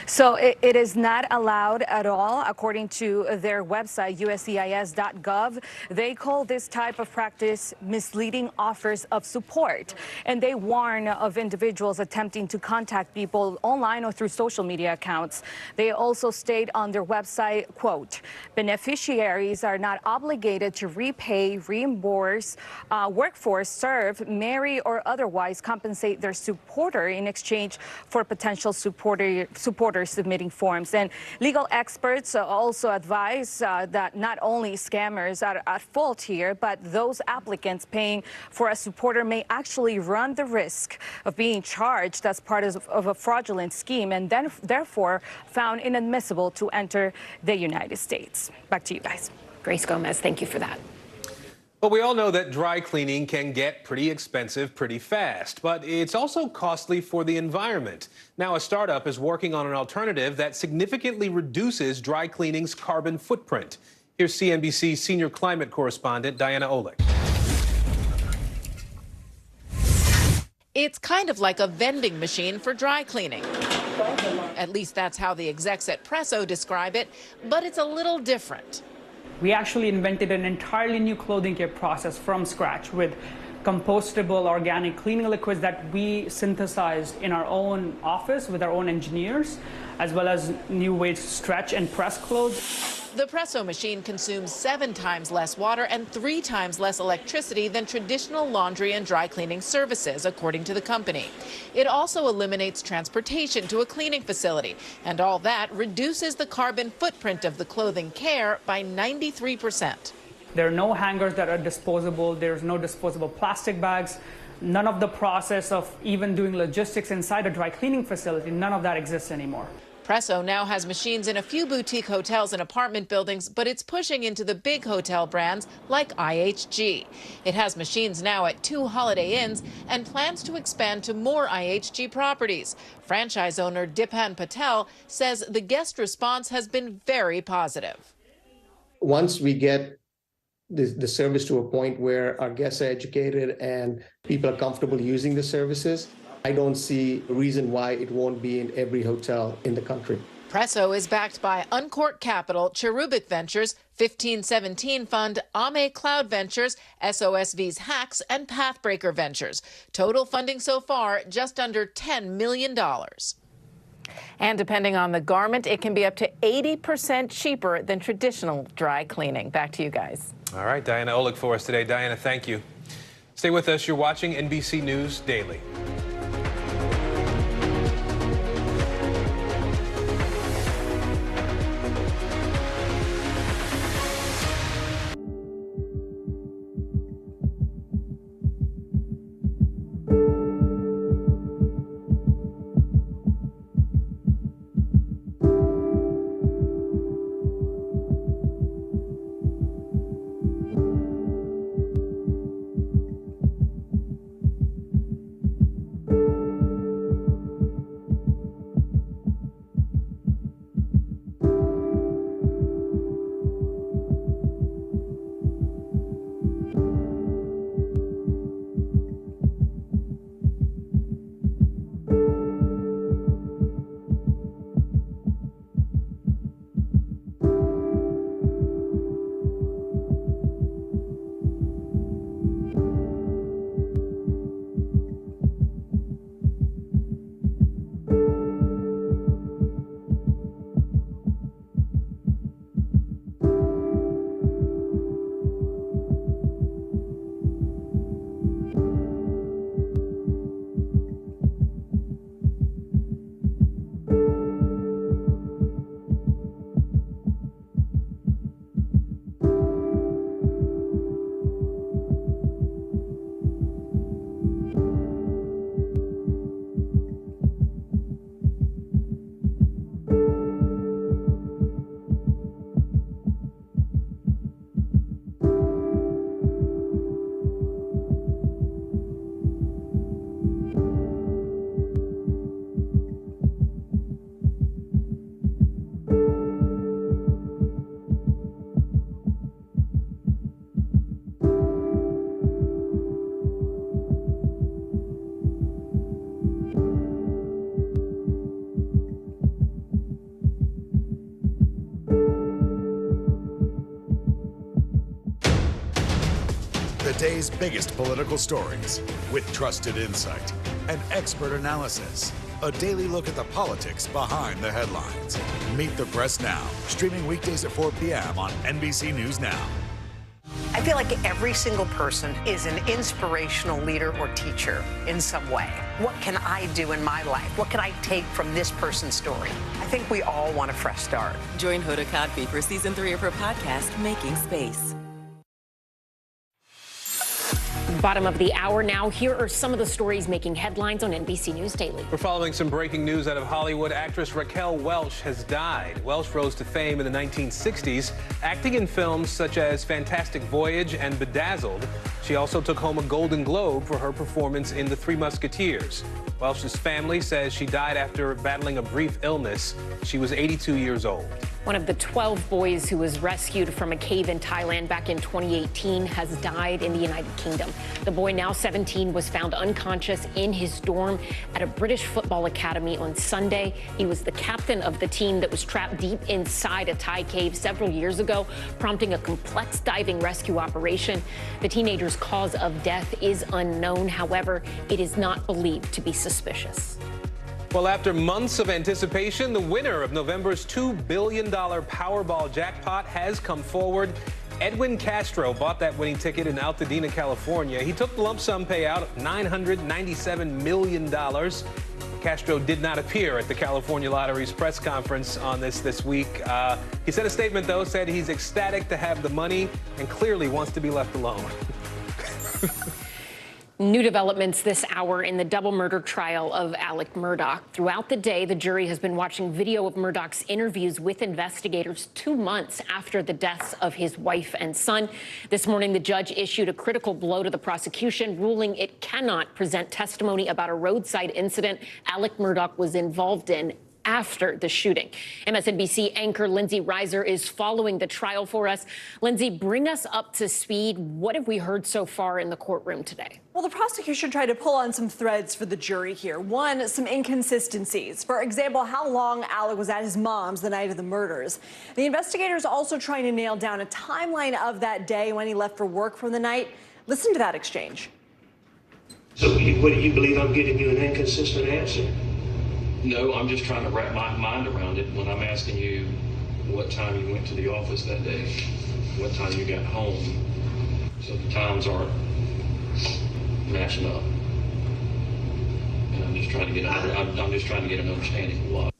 So it is not allowed at all, according to their website, uscis.gov. They call this type of practice misleading offers of support. And they warn of individuals attempting to contact people online or through social media accounts. They also state on their website, quote, beneficiaries are not obligated to repay, reimburse, workforce, serve, marry, or otherwise compensate their supporter in exchange for potential supporters submitting forms. And legal experts also advise that not only scammers are at fault here, but those applicants paying for a supporter may actually run the risk of being charged as part of a fraudulent scheme and then therefore found inadmissible to enter the United States. Back to you guys. Grace Gomez, thank you for that. But we all know that dry cleaning can get pretty expensive pretty fast, but it's also costly for the environment. Now, a startup is working on an alternative that significantly reduces dry cleaning's carbon footprint. Here's CNBC senior climate correspondent Diana Olick. It's kind of like a vending machine for dry cleaning. At least that's how the execs at Presso describe it, but it's a little different. We actually invented an entirely new clothing care process from scratch with compostable organic cleaning liquids that we synthesized in our own office with our own engineers, as well as new ways to stretch and press clothes. The Presso machine consumes 7 times less water and 3 times less electricity than traditional laundry and dry cleaning services, according to the company. It also eliminates transportation to a cleaning facility, and all that reduces the carbon footprint of the clothing care by 93%. There are no hangers that are disposable. There's no disposable plastic bags. None of the process of even doing logistics inside a dry cleaning facility, none of that exists anymore. Presso now has machines in a few boutique hotels and apartment buildings, but it's pushing into the big hotel brands like IHG. It has machines now at 2 Holiday Inns and plans to expand to more IHG properties. Franchise owner Dipan Patel says the guest response has been very positive. Once we get the service to a point where our guests are educated and people are comfortable using the services, I don't see a reason why it won't be in every hotel in the country. Presso is backed by Uncork Capital, Cherubic Ventures, 1517 Fund, Ame Cloud Ventures, SOSV's Hacks, and Pathbreaker Ventures. Total funding so far, just under $10 million. And depending on the garment, it can be up to 80% cheaper than traditional dry cleaning. Back to you guys. All right, Diana Olick for us today. Diana, thank you. Stay with us. You're watching NBC News Daily. The day's biggest political stories with trusted insight and expert analysis. A daily look at the politics behind the headlines. Meet the Press Now, streaming weekdays at 4 p.m. on NBC News Now. I feel like every single person is an inspirational leader or teacher in some way. What can I do in my life? What can I take from this person's story? I think we all want a fresh start. Join Hoda Kotb for season 3 of her podcast, Making Space. Bottom of the hour now. Here are some of the stories making headlines on NBC News Daily. We're following some breaking news out of Hollywood. Actress Raquel Welch has died. Welch rose to fame in the 1960s, acting in films such as Fantastic Voyage and Bedazzled. She also took home a Golden Globe for her performance in The Three Musketeers. Welch's family says she died after battling a brief illness. She was 82 years old. One of the 12 boys who was rescued from a cave in Thailand back in 2018 has died in the United Kingdom. The boy, now 17, was found unconscious in his dorm at a British football academy on Sunday. He was the captain of the team that was trapped deep inside a Thai cave several years ago, prompting a complex diving rescue operation. The teenager's cause of death is unknown. However, it is not believed to be suspicious. Well, after months of anticipation, the winner of November's $2 billion Powerball jackpot has come forward. Edwin Castro bought that winning ticket in Altadena, California. He took the lump sum payout of $997 million. Castro did not appear at the California Lottery's press conference on this week. He said a statement, though, said he's ecstatic to have the money and clearly wants to be left alone. New developments this hour in the double murder trial of Alec Murdaugh. Throughout the day, the jury has been watching video of Murdaugh's interviews with investigators 2 months after the deaths of his wife and son. This morning, the judge issued a critical blow to the prosecution, ruling it cannot present testimony about a roadside incident Alec Murdaugh was involved in after the shooting. MSNBC anchor Lindsay Reiser is following the trial for us. Lindsay, bring us up to speed. What have we heard so far in the courtroom today? Well, the prosecution tried to pull on some threads for the jury here. One, some inconsistencies. For example, how long Alec was at his mom's the night of the murders. The investigators also trying to nail down a timeline of that day when he left for work from the night. Listen to that exchange. So what do you believe I'm getting you an inconsistent answer? No, I'm just trying to wrap my mind around it when I'm asking you what time you went to the office that day, what time you got home, so the times aren't matching up. And I'm just trying to get an understanding of why.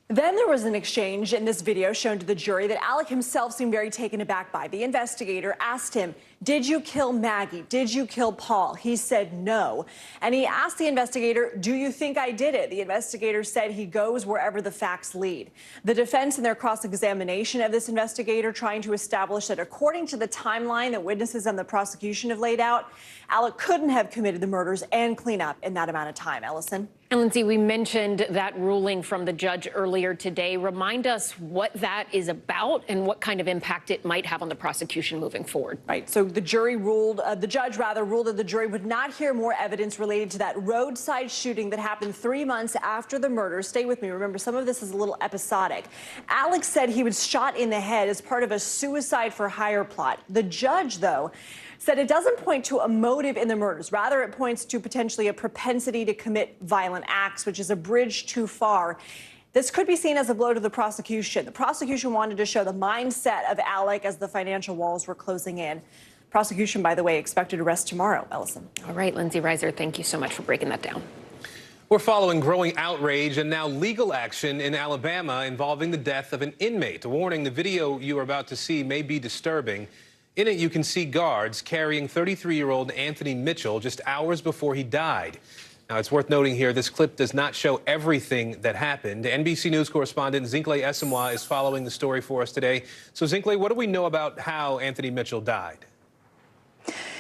Then there was an exchange in this video shown to the jury that Alec himself seemed very taken aback by. The investigator asked him, "Did you kill Maggie? Did you kill Paul?" He said no. And he asked the investigator, "Do you think I did it?" The investigator said he goes wherever the facts lead. The defense in their cross-examination of this investigator trying to establish that according to the timeline that witnesses and the prosecution have laid out, Alec couldn't have committed the murders and cleanup in that amount of time. Ellison? And Lindsay, we mentioned that ruling from the judge earlier today. Remind us what that is about and what kind of impact it might have on the prosecution moving forward. Right. So the judge ruled that the jury would not hear more evidence related to that roadside shooting that happened 3 months after the murder. Stay with me. Remember, some of this is a little episodic. Alex said he was shot in the head as part of a suicide for hire plot. The judge, though, said it doesn't point to a motive in the murders. Rather, it points to potentially a propensity to commit violent acts, which is a bridge too far. This could be seen as a blow to the prosecution. The prosecution wanted to show the mindset of Alec as the financial walls were closing in. Prosecution, by the way, expected to rest tomorrow. Ellison. All right, Lindsay Reiser, thank you so much for breaking that down. We're following growing outrage and now legal action in Alabama involving the death of an inmate. A warning, the video you are about to see may be disturbing. In it, you can see guards carrying 33-year-old Anthony Mitchell just hours before he died. Now, it's worth noting here, this clip does not show everything that happened. NBC News correspondent Zincle Esemwa is following the story for us today. So, Zincle, what do we know about how Anthony Mitchell died?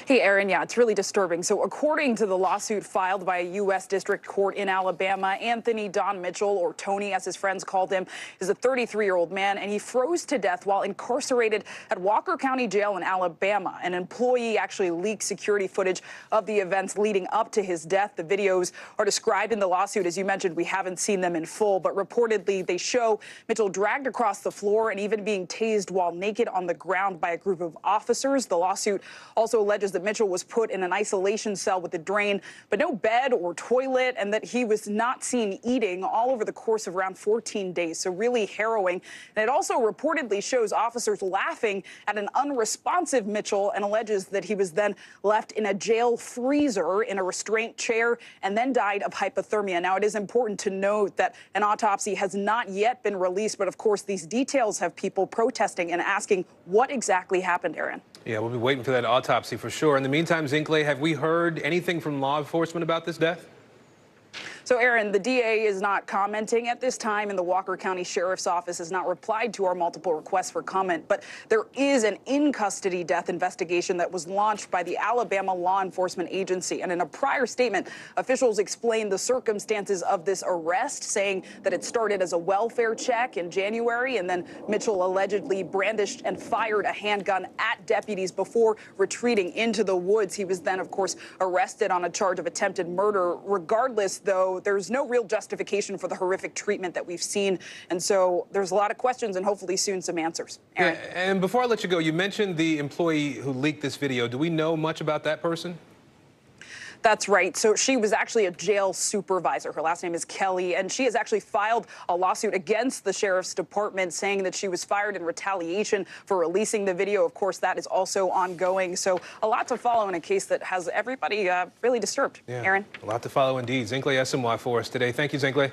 Hey, Aaron, yeah, it's really disturbing. So according to the lawsuit filed by a U.S. District Court in Alabama, Anthony Don Mitchell, or Tony as his friends called him, is a 33-year-old man, and he froze to death while incarcerated at Walker County Jail in Alabama. An employee actually leaked security footage of the events leading up to his death. The videos are described in the lawsuit. As you mentioned, we haven't seen them in full, but reportedly they show Mitchell dragged across the floor and even being tased while naked on the ground by a group of officers. The lawsuit also alleges that Mitchell was put in an isolation cell with a drain, but no bed or toilet, and that he was not seen eating all over the course of around 14 days. So really harrowing. And it also reportedly shows officers laughing at an unresponsive Mitchell and alleges that he was then left in a jail freezer in a restraint chair and then died of hypothermia. Now, it is important to note that an autopsy has not yet been released, but of course, these details have people protesting and asking what exactly happened, Aaron. Yeah, we'll be waiting for that autopsy for sure. In the meantime, Zincle, have we heard anything from law enforcement about this death? So, Aaron, the DA is not commenting at this time, and the Walker County Sheriff's Office has not replied to our multiple requests for comment. But there is an in-custody death investigation that was launched by the Alabama Law Enforcement Agency. And in a prior statement, officials explained the circumstances of this arrest, saying that it started as a welfare check in January, and then Mitchell allegedly brandished and fired a handgun at deputies before retreating into the woods. He was then, of course, arrested on a charge of attempted murder. Regardless, though, there's no real justification for the horrific treatment that we've seen. And so there's a lot of questions and hopefully soon some answers. Aaron. Yeah, and before I let you go, you mentioned the employee who leaked this video. Do we know much about that person? That's right. So she was actually a jail supervisor. Her last name is Kelly, and she has actually filed a lawsuit against the sheriff's department saying that she was fired in retaliation for releasing the video. Of course, that is also ongoing. So a lot to follow in a case that has everybody really disturbed. Yeah, Aaron. A lot to follow indeed. Zincle Esemwa for us today. Thank you, Zincle.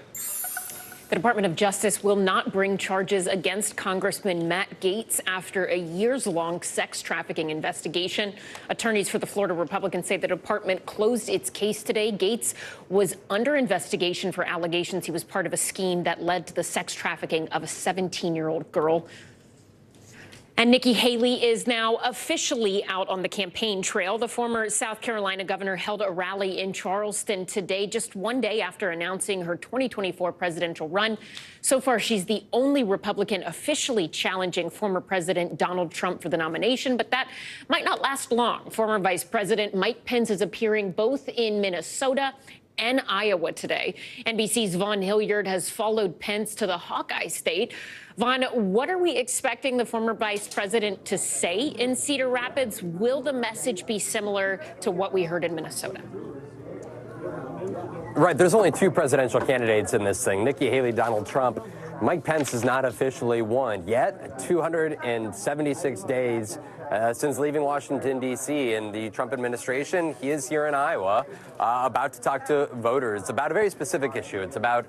The Department of Justice will not bring charges against Congressman Matt Gaetz after a years-long sex trafficking investigation. Attorneys for the Florida Republicans say the department closed its case today. Gaetz was under investigation for allegations he was part of a scheme that led to the sex trafficking of a 17-year-old girl. And Nikki Haley is now officially out on the campaign trail. The former South Carolina governor held a rally in Charleston today, just one day after announcing her 2024 presidential run. So far, she's the only Republican officially challenging former President Donald Trump for the nomination, but that might not last long. Former Vice President Mike Pence is appearing both in Minnesota and Iowa today. NBC's Vaughn Hilliard has followed Pence to the Hawkeye State. Vaughn, what are we expecting the former vice president to say in Cedar Rapids? Will the message be similar to what we heard in Minnesota? Right, there's only two presidential candidates in this thing, Nikki Haley, Donald Trump. Mike Pence has not officially won yet. 276 days since leaving Washington, D.C. in the Trump administration. He is here in Iowa about to talk to voters about a very specific issue. It's about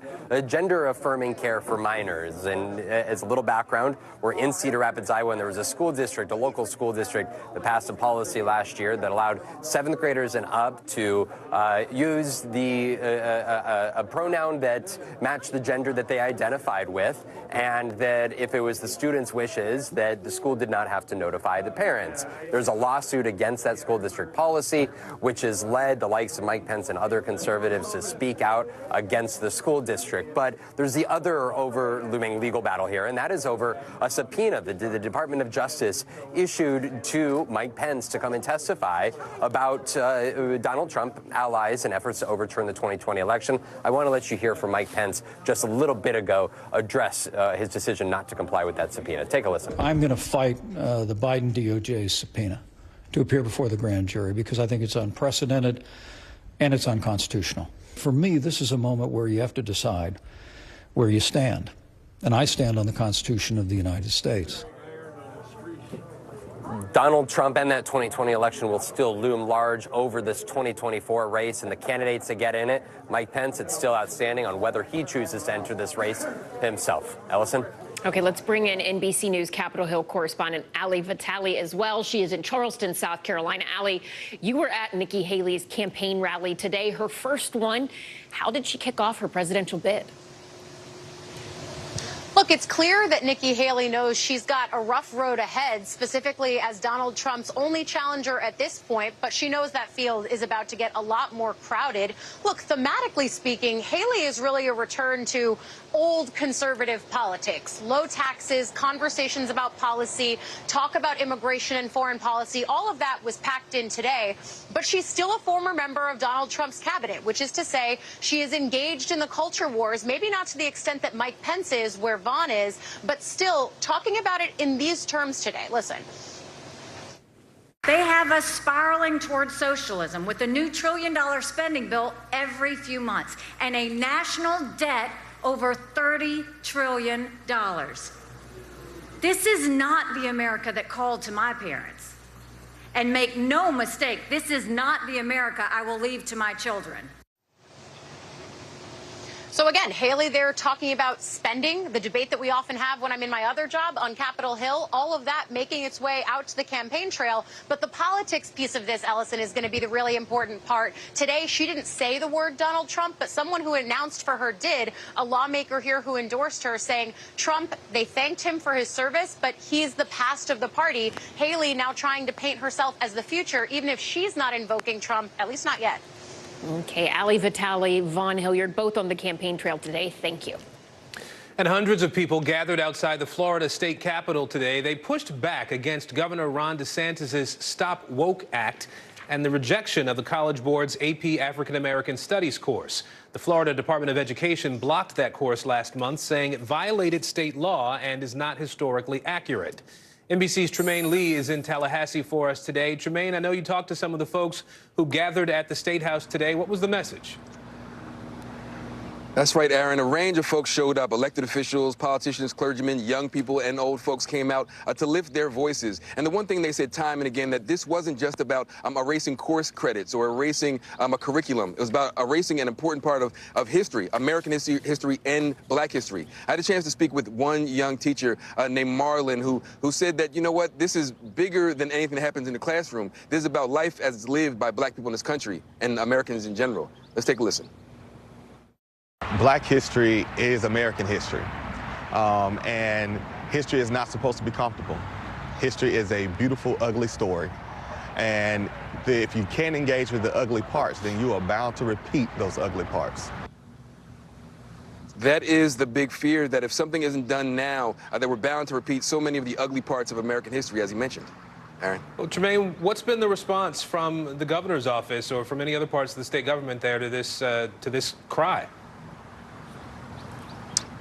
gender-affirming care for minors. And as a little background, we're in Cedar Rapids, Iowa, and there was a school district, a local school district, that passed a policy last year that allowed 7th graders and up to use a pronoun that matched the gender that they identified with, and that if it was the student's wishes, that the school did not have to notify the parents. There's a lawsuit against that school district policy, which has led the likes of Mike Pence and other conservatives to speak out against the school district. But there's the other over-looming legal battle here, and that is over a subpoena that the Department of Justice issued to Mike Pence to come and testify about Donald Trump allies and efforts to overturn the 2020 election. I want to let you hear from Mike Pence just a little bit ago address his decision not to comply with that subpoena. Take a listen. I'm going to fight the Biden DOJ's subpoena to appear before the grand jury because I think it's unprecedented and it's unconstitutional. For me, this is a moment where you have to decide where you stand. And I stand on the Constitution of the United States. Donald Trump and that 2020 election will still loom large over this 2024 race, and the candidates that get in it, Mike Pence, it's still outstanding on whether he chooses to enter this race himself. Ellison? Okay, let's bring in NBC News Capitol Hill correspondent Ali Vitale as well. She is in Charleston, South Carolina. Ali, you were at Nikki Haley's campaign rally today, her first one. How did she kick off her presidential bid? Look, it's clear that Nikki Haley knows she's got a rough road ahead, specifically as Donald Trump's only challenger at this point, but she knows that field is about to get a lot more crowded. Look, thematically speaking, Haley is really a return to old conservative politics, low taxes, conversations about policy, talk about immigration and foreign policy. All of that was packed in today, but she's still a former member of Donald Trump's cabinet, which is to say she is engaged in the culture wars, maybe not to the extent that Mike Pence is, where Vaughn is, but still talking about it in these terms today. Listen. They have us spiraling towards socialism with a new $1 trillion spending bill every few months and a national debt over $30 trillion. This is not the America that called to my parents. And make no mistake, this is not the America I will leave to my children. So again, Haley there talking about spending, the debate that we often have when I'm in my other job on Capitol Hill, all of that making its way out to the campaign trail. But the politics piece of this, Ellison, is going to be the really important part. Today, she didn't say the word Donald Trump, but someone who announced for her did, a lawmaker here who endorsed her, saying Trump, they thanked him for his service, but he's the past of the party. Haley now trying to paint herself as the future, even if she's not invoking Trump, at least not yet. Okay, Ali Vitale, Vaughn Hilliard, both on the campaign trail today. Thank you. And hundreds of people gathered outside the Florida state capitol today. They pushed back against Governor Ron DeSantis' Stop Woke Act and the rejection of the College Board's AP African American Studies course. The Florida Department of Education blocked that course last month, saying it violated state law and is not historically accurate. NBC's Tremaine Lee is in Tallahassee for us today. Tremaine, I know you talked to some of the folks who gathered at the State House today. What was the message? That's right, Aaron. A range of folks showed up. Elected officials, politicians, clergymen, young people, and old folks came out to lift their voices. And the one thing they said time and again, that this wasn't just about erasing course credits or erasing a curriculum. It was about erasing an important part of history, American history and Black history. I had a chance to speak with one young teacher named Marlon who said that, you know what, this is bigger than anything that happens in the classroom. This is about life as lived by Black people in this country and Americans in general. Let's take a listen. Black history is American history, and history is not supposed to be comfortable. history is a beautiful, ugly story. And if you can't engage with the ugly parts, then you are bound to repeat those ugly parts. That is the big fear, that if something isn't done now, that we're bound to repeat so many of the ugly parts of American history, as he mentioned. Aaron? Well, Tremaine, what's been the response from the governor's office or from any other parts of the state government there to this cry?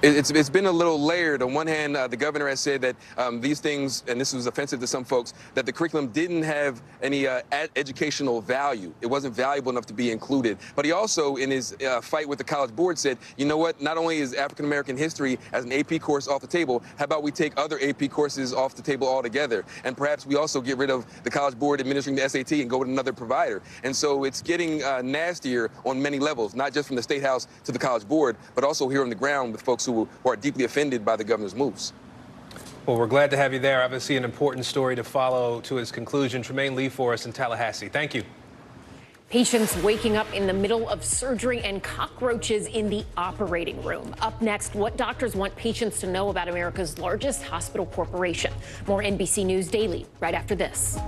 It's been a little layered. On one hand, the governor has said that these things, and this was offensive to some folks, that the curriculum didn't have any educational value. It wasn't valuable enough to be included. But he also, in his fight with the College Board, said, you know what, not only is African-American history as an AP course off the table, how about we take other AP courses off the table altogether? And perhaps we also get rid of the College Board administering the SAT and go with another provider. And so it's getting nastier on many levels, not just from the State House to the College Board, but also here on the ground with folks who are deeply offended by the governor's moves. Well, we're glad to have you there. Obviously an important story to follow to its conclusion. Tremaine Lee for us in Tallahassee. Thank you. Patients waking up in the middle of surgery and cockroaches in the operating room. Up next, what doctors want patients to know about America's largest hospital corporation. More NBC News Daily right after this.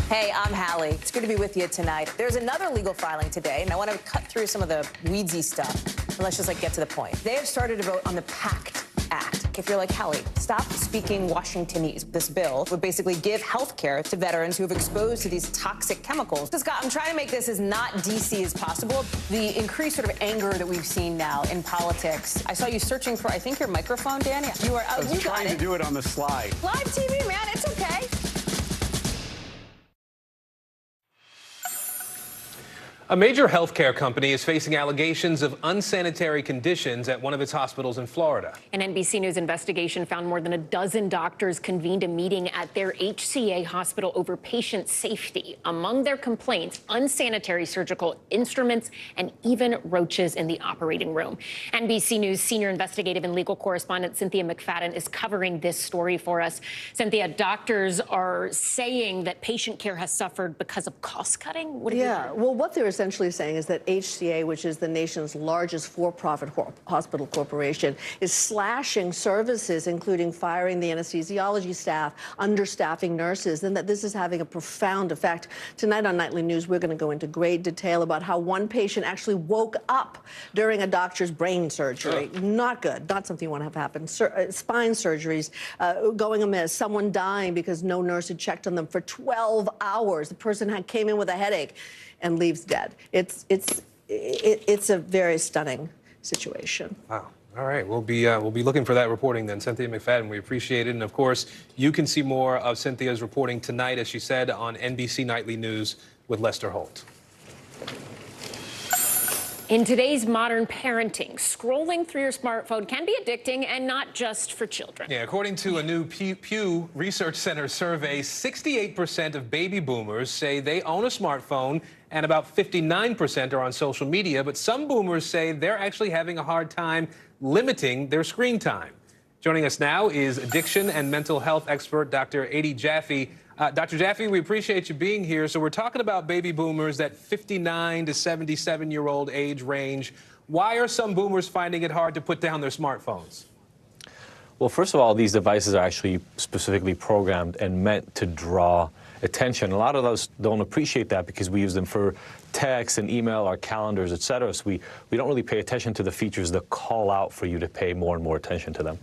Hey, I'm Hallie. It's good to be with you tonight. There's another legal filing today, and I want to cut through some of the weedsy stuff. And let's just get to the point. They have started to vote on the PACT Act. If you're like Hallie, stop speaking Washingtonese. This bill would basically give health care to veterans who have exposed to these toxic chemicals. So, Scott, I'm trying to make this as not DC as possible. The increased sort of anger that we've seen now in politics. I saw you searching for, I think, your microphone, Danny. You are. I was trying to do it on the slide. Live TV, man. It's okay. A major healthcare company is facing allegations of unsanitary conditions at one of its hospitals in Florida. An NBC News investigation found more than a dozen doctors convened a meeting at their HCA hospital over patient safety. Among their complaints, unsanitary surgical instruments and even roaches in the operating room. NBC News senior investigative and legal correspondent Cynthia McFadden is covering this story for us. Cynthia, doctors are saying that patient care has suffered because of cost cutting. Well, what they're essentially saying is that HCA, which is the nation's largest for-profit hospital corporation, is slashing services, including firing the anesthesiology staff, understaffing nurses, and that this is having a profound effect. Tonight on Nightly News, we're going to go into great detail about how one patient actually woke up during a doctor's brain surgery. Not good. Not something you want to have happen. Spine surgeries going amiss. Someone dying because no nurse had checked on them for 12 hours. The person came in with a headache and leaves dead. It's a very stunning situation. Wow. All right, we'll be looking for that reporting then. Cynthia McFadden, we appreciate it. And of course, you can see more of Cynthia's reporting tonight, as she said, on NBC Nightly News with Lester Holt. In today's modern parenting, scrolling through your smartphone can be addicting, and not just for children. Yeah, according to a new Pew Research Center survey, 68% of baby boomers say they own a smartphone, and about 59% are on social media. But some boomers say they're actually having a hard time limiting their screen time. Joining us now is addiction and mental health expert Dr. Adi Jaffe. Dr. Jaffe, we appreciate you being here. So we're talking about baby boomers, that 59 to 77-year-old age range. Why are some boomers finding it hard to put down their smartphones? Well, first of all, these devices are actually specifically programmed and meant to draw attention. A lot of us don't appreciate that because we use them for text and email, our calendars, et cetera. So we don't really pay attention to the features that call out for you to pay more and more attention to them.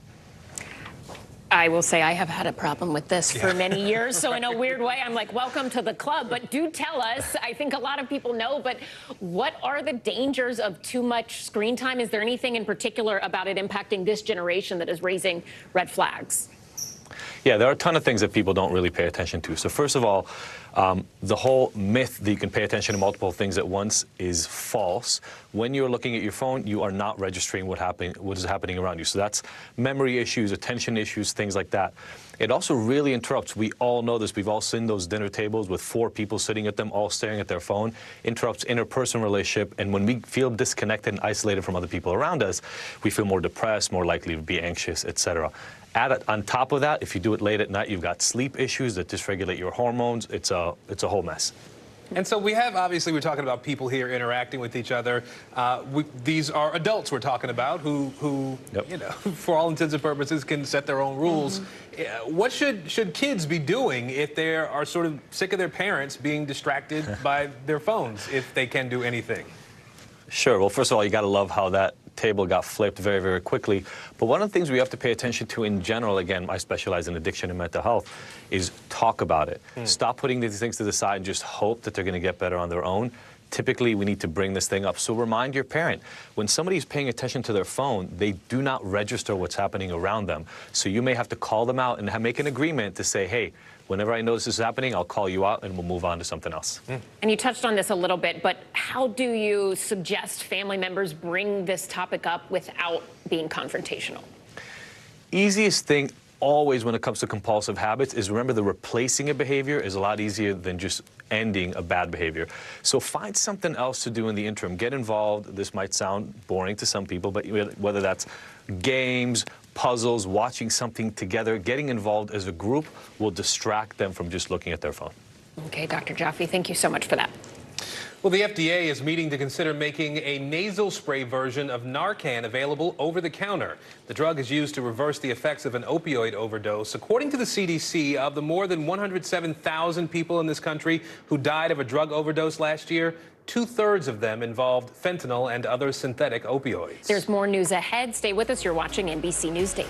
I will say I have had a problem with this for many years. So in a weird way, I'm like, welcome to the club. But do tell us, I think a lot of people know, but what are the dangers of too much screen time? Is there anything in particular about it impacting this generation that is raising red flags? Yeah, there are a ton of things that people don't really pay attention to. So first of all, the whole myth that you can pay attention to multiple things at once is false. When you're looking at your phone, you are not registering what is happening around you. So that's memory issues, attention issues, things like that. It also really interrupts. We all know this. We've all seen those dinner tables with 4 people sitting at them, all staring at their phone. Interrupts interpersonal relationship. And when we feel disconnected and isolated from other people around us, we feel more depressed, more likely to be anxious, etc. On top of that, if you do it late at night, you've got sleep issues that dysregulate your hormones. It's a whole mess. And so we have, obviously, we're talking about people here interacting with each other. These are adults we're talking about who you know, for all intents and purposes, can set their own rules. What should kids be doing if they are sort of sick of their parents being distracted by their phones, if they can do anything? Sure. Well, first of all, you got to love how that table got flipped very, very quickly. But one of the things we have to pay attention to in general, again, I specialize in addiction and mental health, is talk about it. Stop putting these things to the side and just hope that they're going to get better on their own. Typically, we need to bring this thing up. So remind your parent, when somebody's paying attention to their phone, they do not register what's happening around them. So you may have to call them out and make an agreement to say, hey, whenever I notice this is happening, I'll call you out and we'll move on to something else. And you touched on this a little bit, but how do you suggest family members bring this topic up without being confrontational? Easiest thing always when it comes to compulsive habits is remember the replacing a behavior is a lot easier than just ending a bad behavior. So find something else to do in the interim. Get involved. This might sound boring to some people, but whether that's games, puzzles, watching something together, getting involved as a group will distract them from just looking at their phone. Okay, Dr. Jaffe, thank you so much for that. Well, the FDA is meeting to consider making a nasal spray version of Narcan available over the counter. The drug is used to reverse the effects of an opioid overdose. According to the CDC, of the more than 107,000 people in this country who died of a drug overdose last year, 2/3 of them involved fentanyl and other synthetic opioids. There's more news ahead. Stay with us. You're watching NBC News Daily.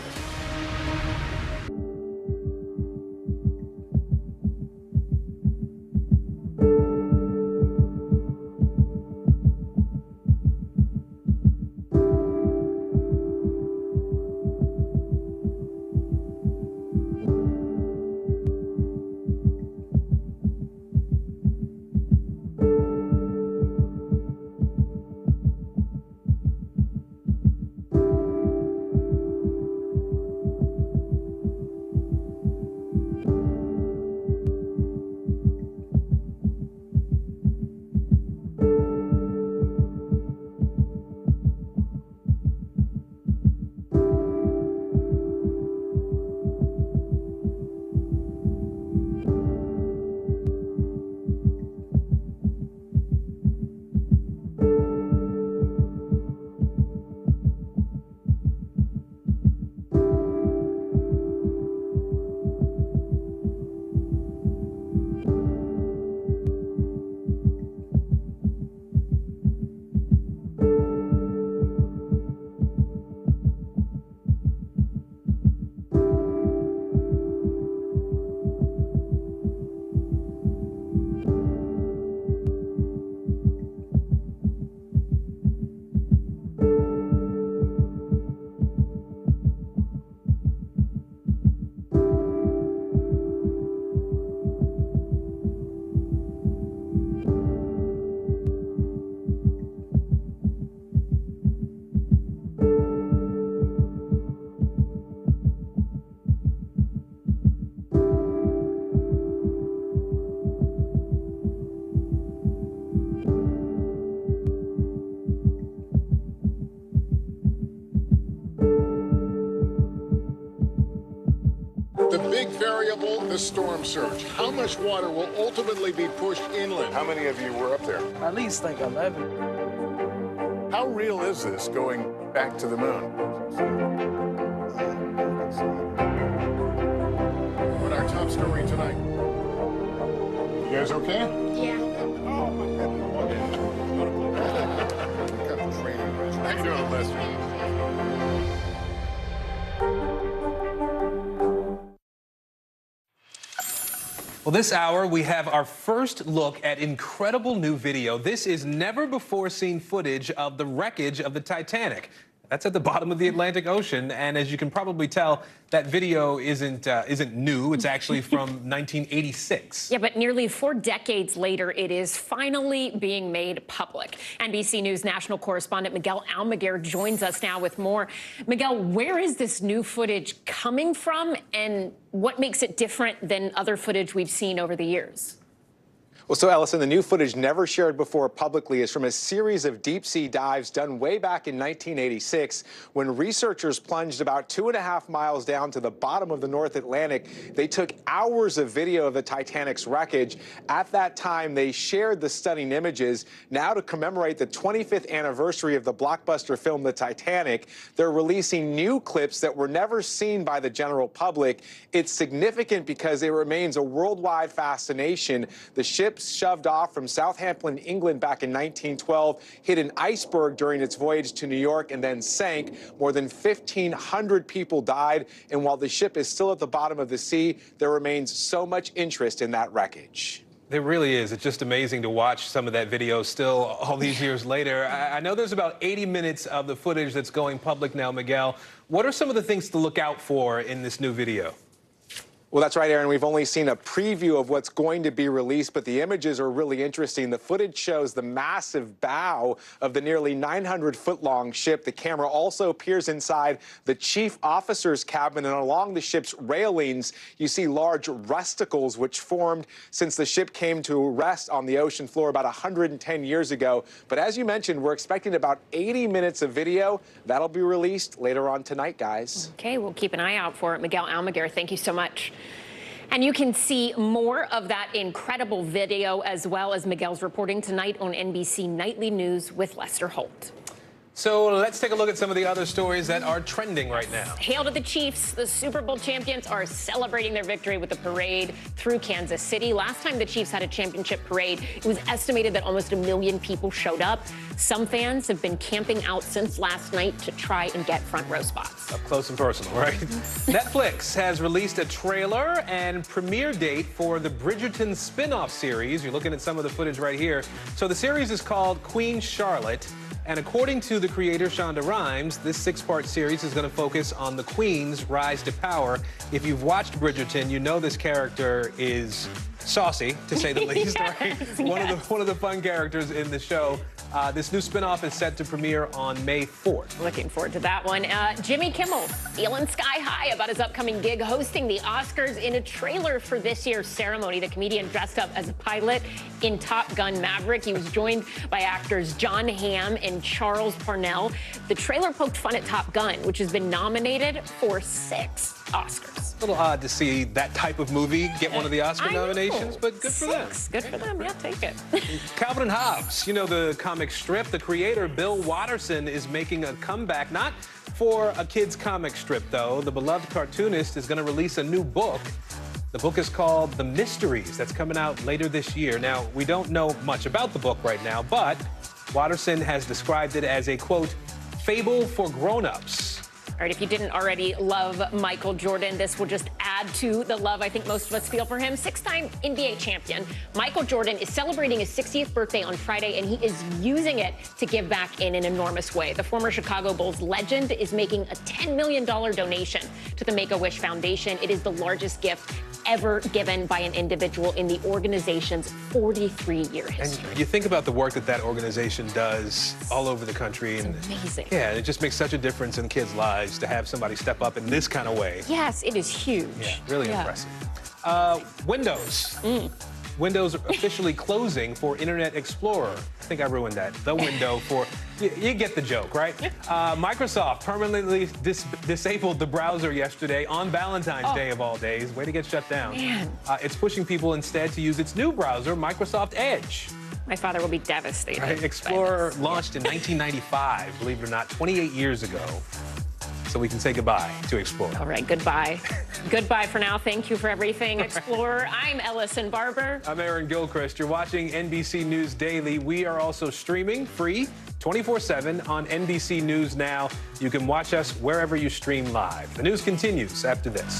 The big variable, the storm surge. How much water will ultimately be pushed inland? How many of you were up there? At least like 11. How real is this going back to the moon? What our top story tonight? You guys okay? Yeah. Oh, my goodness. How you doing, Lester? Well, this hour, we have our first look at incredible new video. This is never-before-seen footage of the wreckage of the Titanic. That's at the bottom of the Atlantic Ocean, and as you can probably tell, that video isn't new. It's actually from 1986. Yeah, but nearly 4 decades later, it is finally being made public. NBC News national correspondent Miguel Almaguer joins us now with more. Miguel, where is this new footage coming from, and what makes it different than other footage we've seen over the years? Well, so, Ellison, the new footage never shared before publicly is from a series of deep-sea dives done way back in 1986 when researchers plunged about 2.5 miles down to the bottom of the North Atlantic. They took hours of video of the Titanic's wreckage. At that time, they shared the stunning images. Now, to commemorate the 25th anniversary of the blockbuster film The Titanic, they're releasing new clips that were never seen by the general public. It's significant because it remains a worldwide fascination. The ship shoved off from Southampton, England back in 1912, hit an iceberg during its voyage to New York and then sank. More than 1,500 people died, and while the ship is still at the bottom of the sea, there remains so much interest in that wreckage. There really is. It's just amazing to watch some of that video still all these years later. I know there's about 80 minutes of the footage that's going public now, Miguel. What are some of the things to look out for in this new video? Well, that's right, Aaron. We've only seen a preview of what's going to be released, but the images are really interesting. The footage shows the massive bow of the nearly 900-foot-long ship. The camera also peers inside the chief officer's cabin, and along the ship's railings, you see large rusticles which formed since the ship came to rest on the ocean floor about 110 years ago. But as you mentioned, we're expecting about 80 minutes of video. That'll be released later on tonight, guys. Okay, we'll keep an eye out for it. Miguel Almaguer, thank you so much. And you can see more of that incredible video as well as Miguel's reporting tonight on NBC Nightly News with Lester Holt. So let's take a look at some of the other stories that are trending right now. Hail to the Chiefs. The Super Bowl champions are celebrating their victory with a parade through Kansas City. Last time the Chiefs had a championship parade, it was estimated that almost 1 million people showed up. Some fans have been camping out since last night to try and get front row spots. Up close and personal, right? Netflix has released a trailer and premiere date for the Bridgerton spin-off series. You're looking at some of the footage right here. So the series is called Queen Charlotte. And according to the creator, Shonda Rhimes, this 6-part series is going to focus on the Queen's rise to power. If you've watched Bridgerton, you know this character is saucy, to say the least, right? One of the fun characters in the show. This new spinoff is set to premiere on May 4th. Looking forward to that one. Jimmy Kimmel feeling sky high about his upcoming gig hosting the Oscars. In a trailer for this year's ceremony, the comedian dressed up as a pilot in Top Gun Maverick. He was joined by actors Jon Hamm and Charles Parnell. The trailer poked fun at Top Gun, which has been nominated for 6 Oscars. A little odd to see that type of movie get one of the Oscar nominations, but good for them. Good for them, yeah, take it. Calvin and Hobbes, you know the comic strip. The creator, Bill Watterson, is making a comeback, not for a kid's comic strip, though. The beloved cartoonist is going to release a new book. The book is called The Mysteries. That's coming out later this year. Now, we don't know much about the book right now, but Watterson has described it as a, quote, fable for grown-ups. All right, if you didn't already love Michael Jordan, this will just add to the love I think most of us feel for him. 6-time NBA champion Michael Jordan is celebrating his 60th birthday on Friday, and he is using it to give back in an enormous way. The former Chicago Bulls legend is making a $10 million donation to the Make-A-Wish Foundation. It is the largest gift ever given by an individual in the organization's 43-year history. And you think about the work that that organization does all over the country. It's amazing. Yeah, it just makes such a difference in kids' lives to have somebody step up in this kind of way. Yes, it is huge. Yeah, really impressive. Windows. windows are officially closing for Internet Explorer. I think I ruined that. The window for, you get the joke, right? Microsoft permanently disabled the browser yesterday on Valentine's Day of all days. Way to get shut down. It's pushing people instead to use its new browser, Microsoft Edge. My father will be devastated. Right? Explorer launched in 1995, believe it or not, 28 years ago. So we can say goodbye to Explorer. All right, goodbye. Goodbye for now. Thank you for everything, Explorer. I'm Ellison Barber. I'm Aaron Gilchrist. You're watching NBC News Daily. We are also streaming free 24/7 on NBC News Now. You can watch us wherever you stream live. The news continues after this.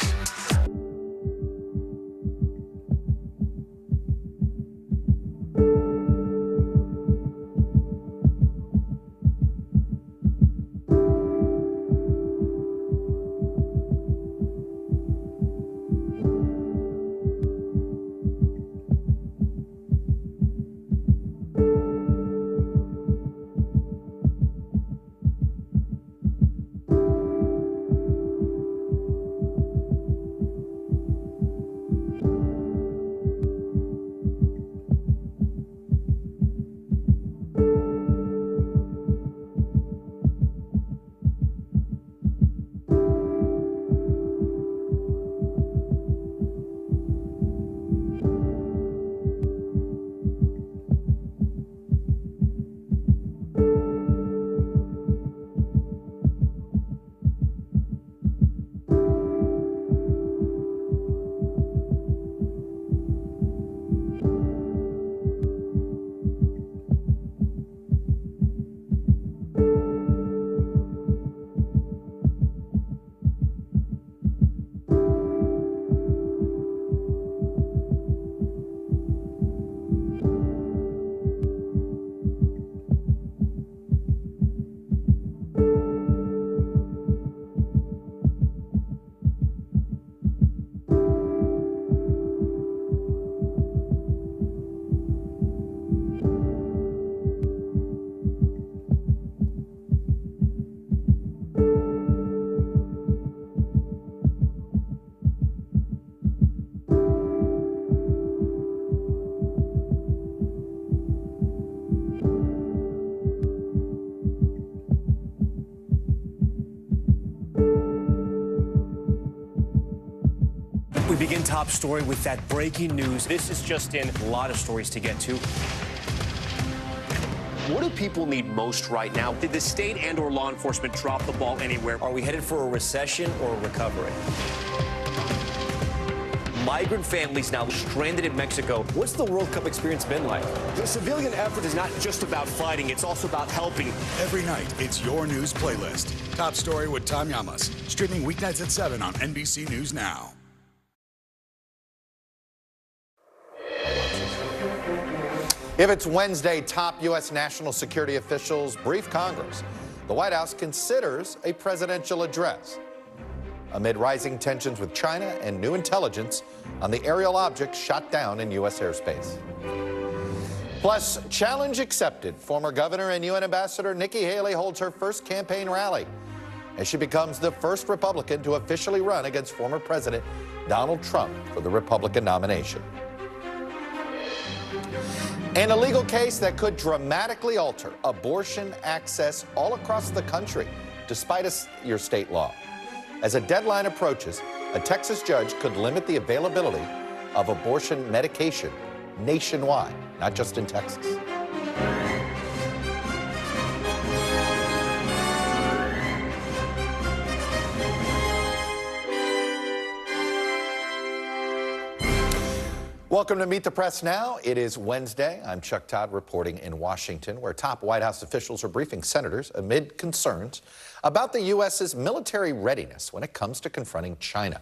We begin top story with that breaking news. This is just in, a lot of stories to get to. What do people need most right now? Did the state and or law enforcement drop the ball anywhere? Are we headed for a recession or a recovery? Migrant families now stranded in Mexico. What's the World Cup experience been like? The civilian effort is not just about fighting, it's also about helping. Every night, it's your news playlist. Top Story with Tom Llamas. Streaming weeknights at 7 on NBC News Now. If it's Wednesday, top U.S. national security officials brief Congress. The White House considers a presidential address amid rising tensions with China and new intelligence on the aerial object shot down in U.S. airspace. Plus, challenge accepted. Former governor and UN ambassador Nikki Haley holds her first campaign rally as she becomes the first Republican to officially run against former President Donald Trump for the Republican nomination. And a legal case that could dramatically alter abortion access all across the country, despite your state law. As a deadline approaches, a Texas judge could limit the availability of abortion medication nationwide, not just in Texas. Welcome to Meet the Press Now. It is Wednesday. I'm Chuck Todd reporting in Washington, where top White House officials are briefing senators amid concerns about the U.S.'s military readiness when it comes to confronting China.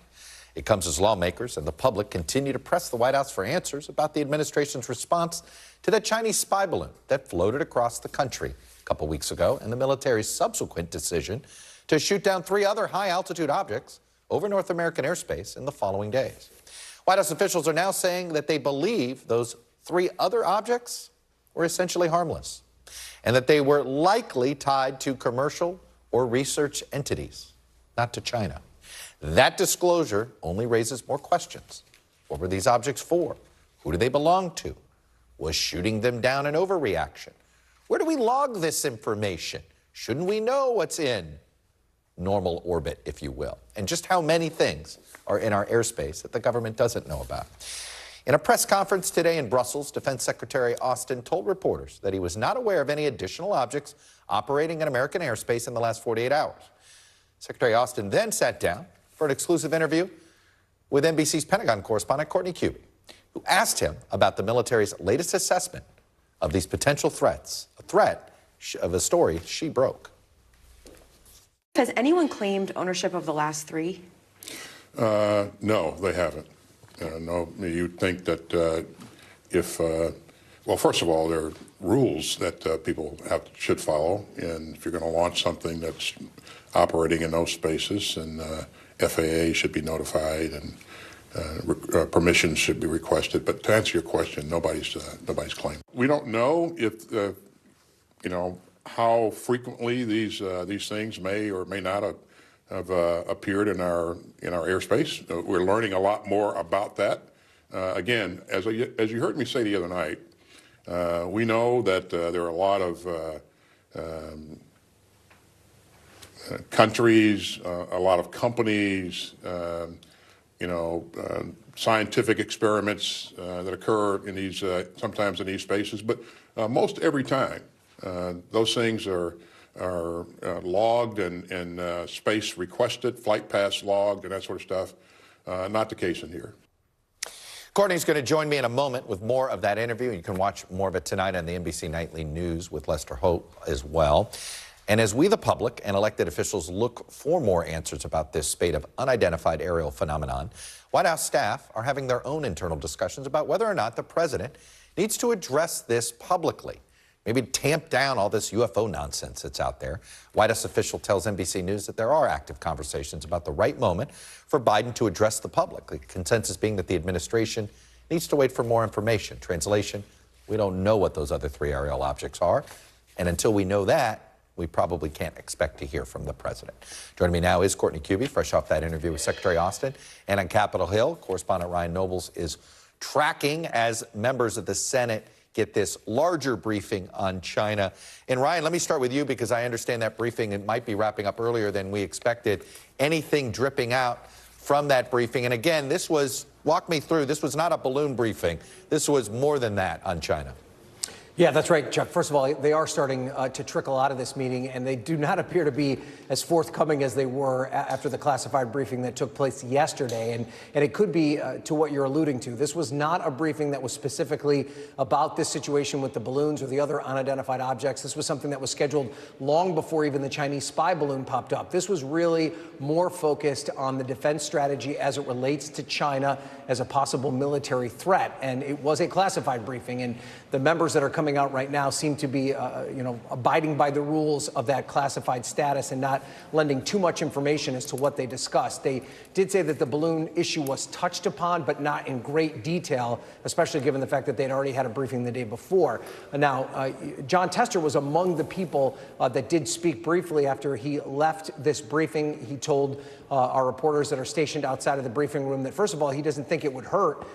It comes as lawmakers and the public continue to press the White House for answers about the administration's response to that Chinese spy balloon that floated across the country a couple weeks ago and the military's subsequent decision to shoot down 3 other high-altitude objects over North American airspace in the following days. White House officials are now saying that they believe those 3 other objects were essentially harmless and that they were likely tied to commercial or research entities, not to China. That disclosure only raises more questions. What were these objects for? Who do they belong to? Was shooting them down an overreaction? Where do we log this information? Shouldn't we know what's in normal orbit, if you will? And just how many things are in our airspace that the government doesn't know about? In a press conference today in Brussels, Defense Secretary Austin told reporters that he was not aware of any additional objects operating in American airspace in the last 48 hours. Secretary Austin then sat down for an exclusive interview with NBC's Pentagon correspondent Courtney Cubey, who asked him about the military's latest assessment of these potential threats, a threat of a story she broke. Has anyone claimed ownership of the last three? No, they haven't. No, you'd think that well, first of all, there are rules that people should follow, and if you're going to launch something that's operating in those spaces, and FAA should be notified, and permissions should be requested. But to answer your question, nobody's claimed. We don't know if how frequently these things may or may not have appeared in our airspace. We're learning a lot more about that. Again, as you heard me say the other night, we know that there are a lot of countries, a lot of companies, scientific experiments that occur in these sometimes in these spaces, but most every time those things are logged and space requested, flight paths logged, and that sort of stuff. Not the case in here. Courtney's going to join me in a moment with more of that interview. You can watch more of it tonight on the NBC Nightly News with Lester Holt as well. And as we, the public, and elected officials look for more answers about this spate of unidentified aerial phenomenon, White House staff are having their own internal discussions about whether or not the president needs to address this publicly. Maybe tamp down all this UFO nonsense that's out there. White House official tells NBC News that there are active conversations about the right moment for Biden to address the public. The consensus being that the administration needs to wait for more information. Translation, we don't know what those other three aerial objects are. And until we know that, we probably can't expect to hear from the president. Joining me now is Courtney Cubey, fresh off that interview with Secretary Austin. And on Capitol Hill, correspondent Ryan Nobles is tracking as members of the Senate get this larger briefing on China. And Ryan, let me start with you because I understand that briefing, it might be wrapping up earlier than we expected. Anything dripping out from that briefing? And again, walk me through, this was not a balloon briefing. This was more than that on China. Yeah, that's right, Chuck. First of all, they are starting to trickle out of this meeting, and they do not appear to be as forthcoming as they were after the classified briefing that took place yesterday. And it could be to what you're alluding to. This was not a briefing that was specifically about this situation with the balloons or the other unidentified objects. This was something that was scheduled long before even the Chinese spy balloon popped up. This was really more focused on the defense strategy as it relates to China as a possible military threat. And it was a classified briefing, and the members that are coming out right now seem to be, abiding by the rules of that classified status and not lending too much information as to what they discussed. They did say that the balloon issue was touched upon, but not in great detail, especially given the fact that they'd already had a briefing the day before. Now, John Tester was among the people that did speak briefly after he left this briefing. He told our reporters that are stationed outside of the briefing room that, first of all, he doesn't think it would hurt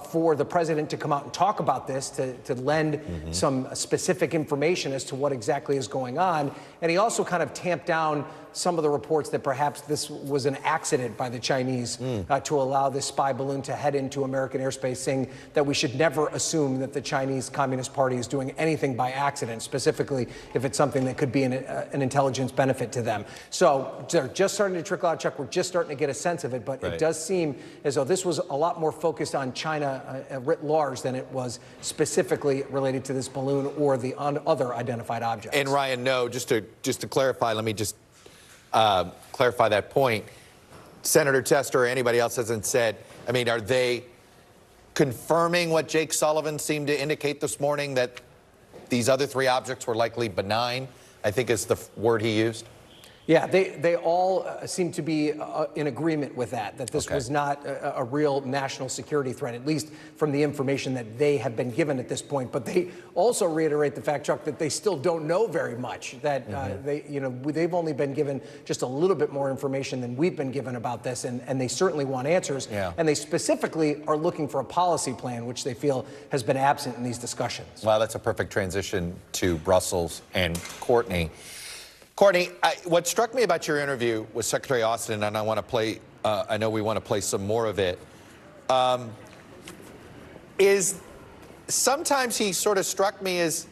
for the president to come out and talk about this, to lend some specific information as to what exactly is going on. And he also kind of tamped down some of the reports that perhaps this was an accident by the Chinese to allow this spy balloon to head into American airspace, saying that we should never assume that the Chinese Communist Party is doing anything by accident, specifically if it's something that could be an intelligence benefit to them. So they're just starting to trickle out, Chuck. We're just starting to get a sense of it, but it does seem as though this was a lot more focused on China writ large than it was specifically related to this balloon or the other identified objects. And Ryan, no, just to clarify, let me just clarify that point. Senator Tester or anybody else hasn't said, I mean, are they confirming what Jake Sullivan seemed to indicate this morning, that these other three objects were likely benign, I think is the word he used? Yeah, they all seem to be in agreement with that this was not a real national security threat, at least from the information that they have been given at this point. But they also reiterate the fact, Chuck, that they still don't know very much, that they've only been given just a little bit more information than we've been given about this, and they certainly want answers. Yeah. And they specifically are looking for a policy plan, which they feel has been absent in these discussions. Well, that's a perfect transition to Brussels and Courtney. Courtney, what struck me about your interview with Secretary Austin, and I want to play, I know we want to play some more of it, is sometimes he sort of struck me as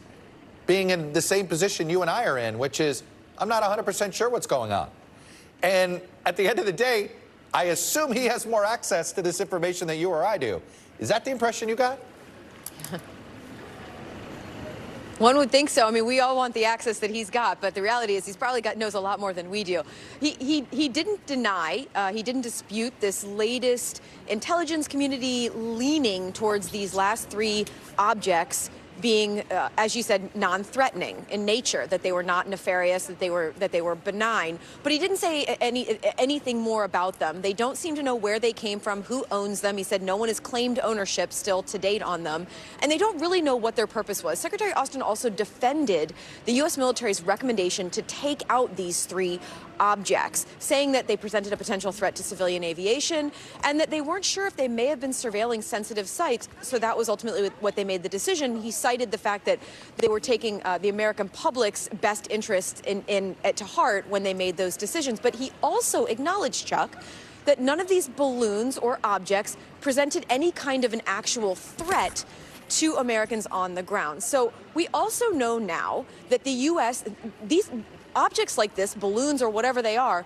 being in the same position you and I are in, which is, I'm not 100% sure what's going on. And at the end of the day, I assume he has more access to this information than you or I do. Is that the impression you got? One would think so. I mean, we all want the access that he's got, but the reality is he's probably knows a lot more than we do. He didn't deny, he didn't dispute this latest intelligence community leaning towards these last three objects being, as you said, non-threatening in nature, that they were not nefarious, that they were benign. But he didn't say anything more about them. They don't seem to know where they came from, who owns them. He said no one has claimed ownership still to date on them, and they don't really know what their purpose was. Secretary Austin also defended the U.S. military's recommendation to take out these three objects, saying that they presented a potential threat to civilian aviation and that they weren't sure if they may have been surveilling sensitive sites. So that was ultimately what they made the decision. He cited the fact that they were taking the American public's best interests to heart when they made those decisions. But he also acknowledged, Chuck, that none of these balloons or objects presented any kind of an actual threat to Americans on the ground. So we also know now that the U.S., these objects like this, balloons or whatever they are,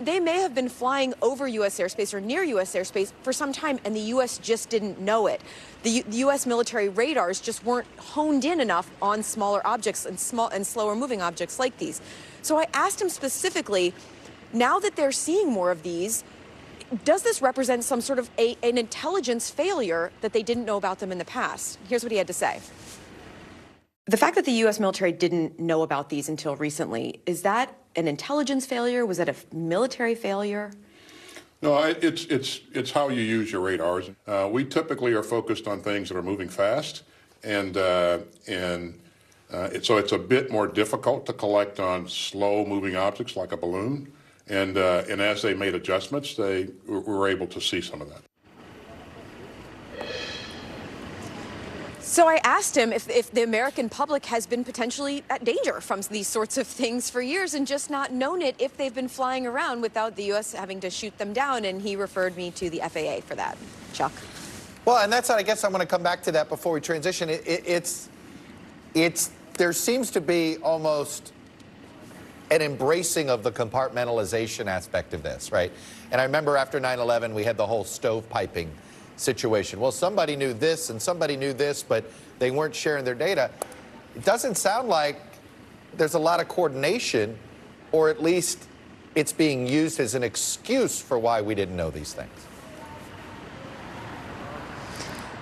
they may have been flying over U.S. airspace or near U.S. airspace for some time, and the U.S. just didn't know it. The U.S. military radars just weren't honed in enough on smaller objects and slower moving objects like these. So I asked him specifically, now that they're seeing more of these, does this represent some sort of an intelligence failure that they didn't know about them in the past? Here's what he had to say. The fact that the U.S. military didn't know about these until recently, is that an intelligence failure? Was that a military failure? No, it's how you use your radars. We typically are focused on things that are moving fast, and so it's a bit more difficult to collect on slow-moving objects like a balloon. And as they made adjustments, we were able to see some of that. So I asked him if the American public has been potentially at danger from these sorts of things for years and just not known it if they've been flying around without the U.S. having to shoot them down, and he referred me to the FAA for that. Chuck? Well, and that's, I guess I'm going to come back to that before we transition. There seems to be almost an embracing of the compartmentalization aspect of this, right? And I remember after 9/11, we had the whole stovepiping situation. Well, somebody knew this and somebody knew this, but they weren't sharing their data. It doesn't sound like there's a lot of coordination, or at least it's being used as an excuse for why we didn't know these things.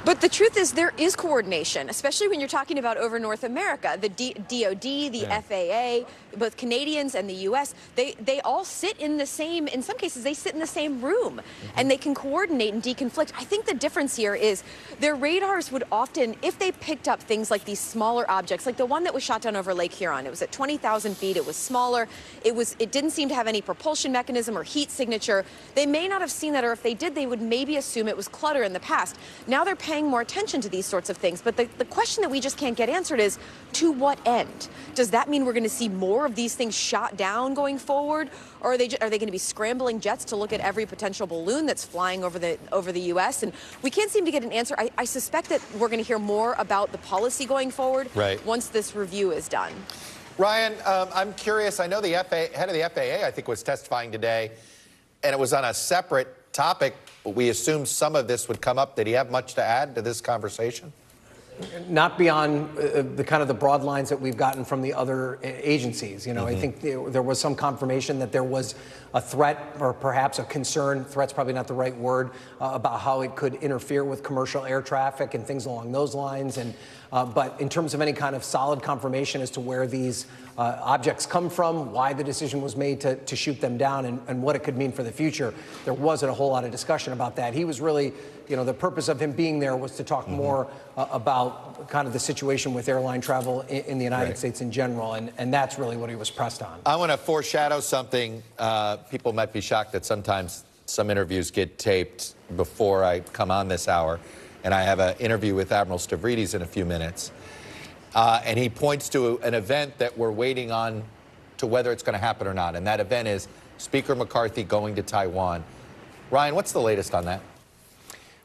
But the truth is there is coordination, especially when you're talking about over North America. The DOD, the FAA, both Canadians and the U.S., they all sit in the same, in some cases, they sit in the same room, and they can coordinate and deconflict. I think the difference here is their radars would often, if they picked up things like these smaller objects, like the one that was shot down over Lake Huron, it was at 20,000 feet, it was smaller, it didn't seem to have any propulsion mechanism or heat signature. They may not have seen that, or if they did, they would maybe assume it was clutter in the past. Now they're paying more attention to these sorts of things. But the question that we just can't get answered is, to what end? Does that mean we're going to see more of these things shot down going forward? Or are they going to be scrambling jets to look at every potential balloon that's flying over the U.S.? And we can't seem to get an answer. I suspect that we're going to hear more about the policy going forward once this review is done. Ryan, I'm curious. I know the head of the FAA, I think, was testifying today, and it was on a separate topic. We assumed some of this would come up. Did he have much to add to this conversation? Not beyond the kind of the broad lines that we've gotten from the other agencies. You know, I think there was some confirmation that there was a threat, or perhaps a concern, threat's probably not the right word, about how it could interfere with commercial air traffic and things along those lines. And But in terms of any kind of solid confirmation as to where these objects come from, why the decision was made to shoot them down, and what it could mean for the future, there wasn't a whole lot of discussion about that. He was really, the purpose of him being there was to talk more about kind of the situation with airline travel in the United States in general, and that's really what he was pressed on. I want to foreshadow something. People might be shocked that sometimes some interviews get taped before I come on this hour, and I have an interview with Admiral Stavridis in a few minutes. And he points to an event that we're waiting on to whether it's going to happen or not. And that event is Speaker McCarthy going to Taiwan. Ryan, what's the latest on that?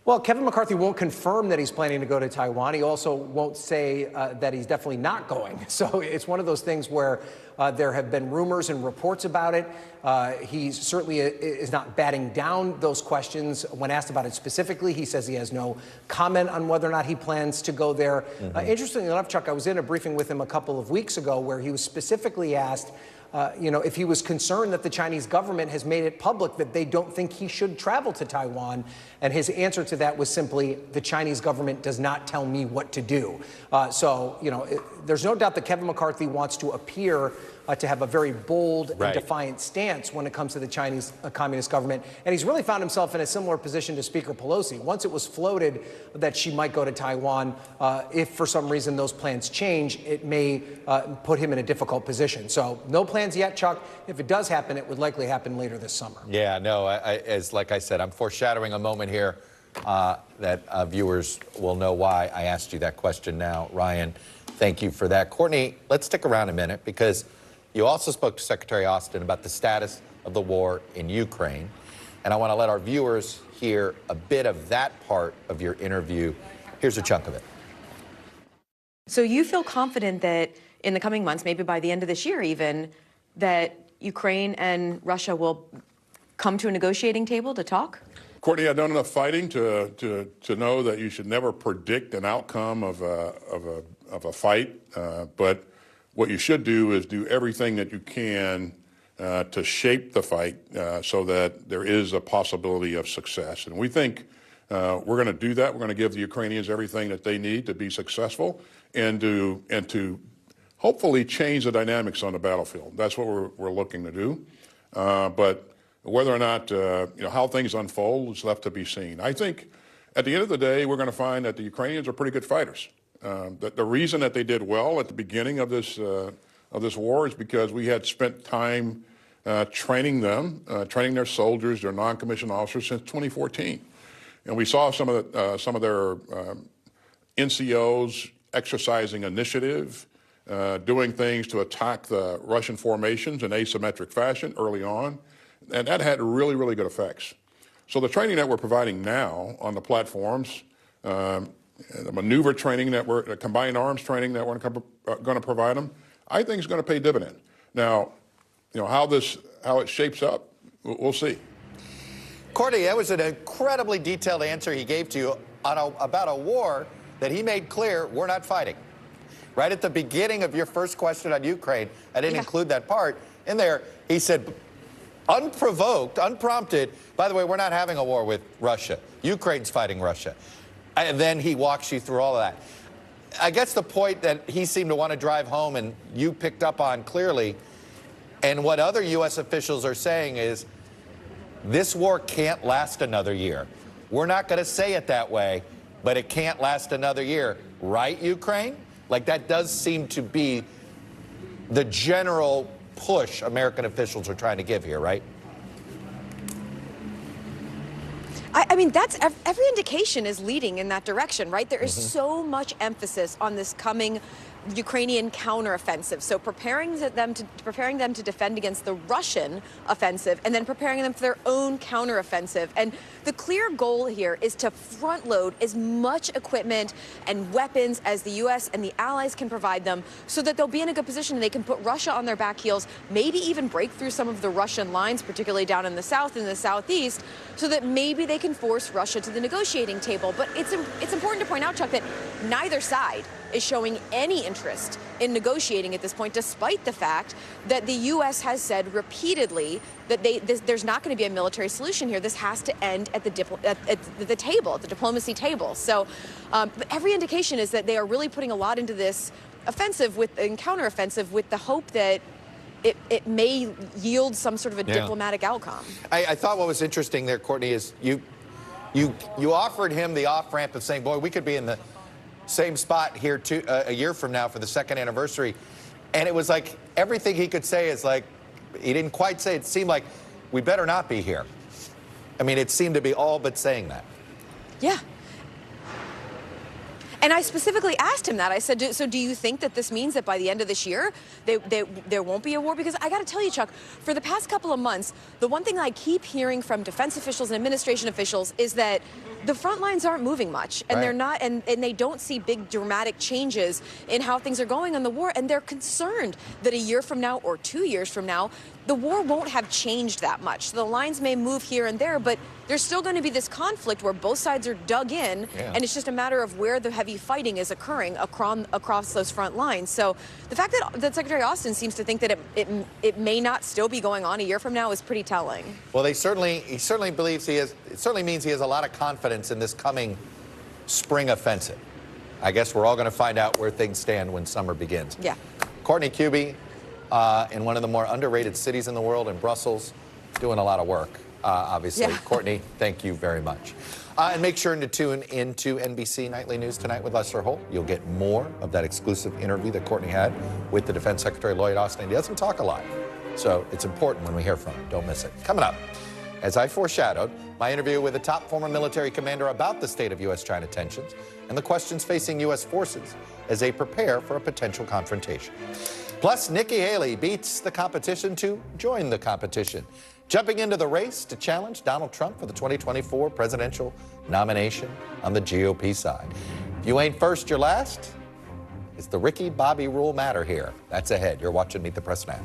Well, Kevin McCarthy won't confirm that he's planning to go to Taiwan. He also won't say that he's definitely not going. So it's one of those things where there have been rumors and reports about it. He certainly is not batting down those questions. When asked about it specifically, he says he has no comment on whether or not he plans to go there. Interestingly enough, Chuck, I was in a briefing with him a couple of weeks ago where he was specifically asked if he was concerned that the Chinese government has made it public that they don't think he should travel to Taiwan. And his answer to that was simply, the Chinese government does not tell me what to do. There's no doubt that Kevin McCarthy wants to appear to have a very bold and defiant stance when it comes to the Chinese Communist government. And he's really found himself in a similar position to Speaker Pelosi. Once it was floated that she might go to Taiwan, if for some reason those plans change, it may put him in a difficult position. So no plans yet, Chuck. If it does happen, it would likely happen later this summer. Yeah, no, like I said, I'm foreshadowing a moment here that viewers will know why I asked you that question now. Ryan, thank you for that. Courtney, let's stick around a minute because you also spoke to Secretary Austin about the status of the war in Ukraine. And I want to let our viewers hear a bit of that part of your interview. Here's a chunk of it. So you feel confident that in the coming months, maybe by the end of this year even, that Ukraine and Russia will come to a negotiating table to talk? Courtney, I've done enough fighting to know that you should never predict an outcome of a fight, but what you should do is do everything that you can to shape the fight so that there is a possibility of success. And we think we're going to do that. We're going to give the Ukrainians everything that they need to be successful and to hopefully change the dynamics on the battlefield. That's what we're looking to do. But whether or not how things unfold is left to be seen. I think at the end of the day, we're going to find that the Ukrainians are pretty good fighters. The reason that they did well at the beginning of this war is because we had spent time training them, training their soldiers, their non-commissioned officers since 2014, and we saw some of their NCOs exercising initiative, doing things to attack the Russian formations in asymmetric fashion early on, and that had really, really good effects. So the training that we're providing now on the platforms, the maneuver training the combined arms training that we're going to provide them, I think is going to pay dividend. Now, how it shapes up, we'll see. Courtney, that was an incredibly detailed answer he gave to you about a war that he made clear we're not fighting. Right at the beginning of your first question on Ukraine, I didn't include that part in there. He said, unprovoked, unprompted, by the way, we're not having a war with Russia. Ukraine's fighting Russia. And then he walks you through all of that. I guess the point that he seemed to want to drive home and you picked up on clearly, and what other U.S. officials are saying is, this war can't last another year. We're not going to say it that way, but it can't last another year. Right, Ukraine? Like, that does seem to be the general push American officials are trying to give here, right? I mean, that's every indication is leading in that direction, right? There is so much emphasis on this coming Ukrainian counteroffensive. So preparing them to defend against the Russian offensive and then preparing them for their own counteroffensive. And the clear goal here is to front load as much equipment and weapons as the U.S. and the allies can provide them so that they'll be in a good position and they can put Russia on their back heels, maybe even break through some of the Russian lines, particularly down in the south and the southeast, so that maybe they can force Russia to the negotiating table. But it's important to point out, Chuck, that neither side is showing any interest in negotiating at this point, despite the fact that the U.S. has said repeatedly that there's not going to be a military solution here. This has to end at the table, at the diplomacy table. So every indication is that they are really putting a lot into this offensive and counteroffensive with the hope that it may yield some sort of a diplomatic outcome. I thought what was interesting there, Courtney, is you offered him the off-ramp of saying, boy, we could be in the same spot here a year from now for the second anniversary. And it was like everything he could say is like, he didn't quite say, it seemed like we better not be here. I mean, it seemed to be all but saying that. Yeah. And I specifically asked him that. I said, so do you think that this means that by the end of this year, there won't be a war? Because I got to tell you, Chuck, for the past couple of months, the one thing I keep hearing from defense officials and administration officials is that the front lines aren't moving much, and they're not, and they don't see big dramatic changes in how things are going in the war, and they're concerned that a year from now or 2 years from now, the war won't have changed that much. The lines may move here and there, but there's still going to be this conflict where both sides are dug in, and it's just a matter of where the heavy fighting is occurring across those front lines. So the fact that Secretary Austin seems to think that it may not still be going on a year from now is pretty telling. Well, he certainly believes he has. It certainly means he has a lot of confidence in this coming spring offensive. I guess we're all going to find out where things stand when summer begins. Yeah. Courtney Kube, in one of the more underrated cities in the world, in Brussels, doing a lot of work, obviously. Yeah. Courtney, thank you very much. And make sure to tune into NBC Nightly News Tonight with Lester Holt. You'll get more of that exclusive interview that Courtney had with the Defense Secretary Lloyd Austin. He doesn't talk a lot, so it's important when we hear from him. Don't miss it. Coming up, as I foreshadowed, my interview with a top former military commander about the state of U.S.-China tensions and the questions facing U.S. forces as they prepare for a potential confrontation. Plus, Nikki Haley beats the competition to join the competition, jumping into the race to challenge Donald Trump for the 2024 presidential nomination on the GOP side. If you ain't first, you're last. It's the Ricky Bobby rule matter here. That's ahead. You're watching Meet the Press Now.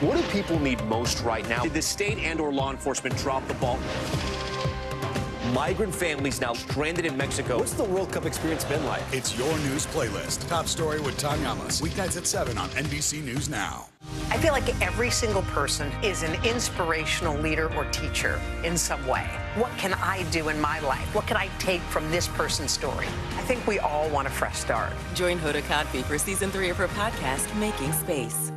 What do people need most right now? Did the state and/or law enforcement drop the ball? Migrant families now stranded in Mexico. What's the World Cup experience been like? It's your news playlist. Top story with Tom Yamas. Weeknights at 7 on NBC News Now. I feel like every single person is an inspirational leader or teacher in some way. What can I do in my life? What can I take from this person's story? I think we all want a fresh start. Join Hoda Kotb for season 3 of her podcast, Making Space.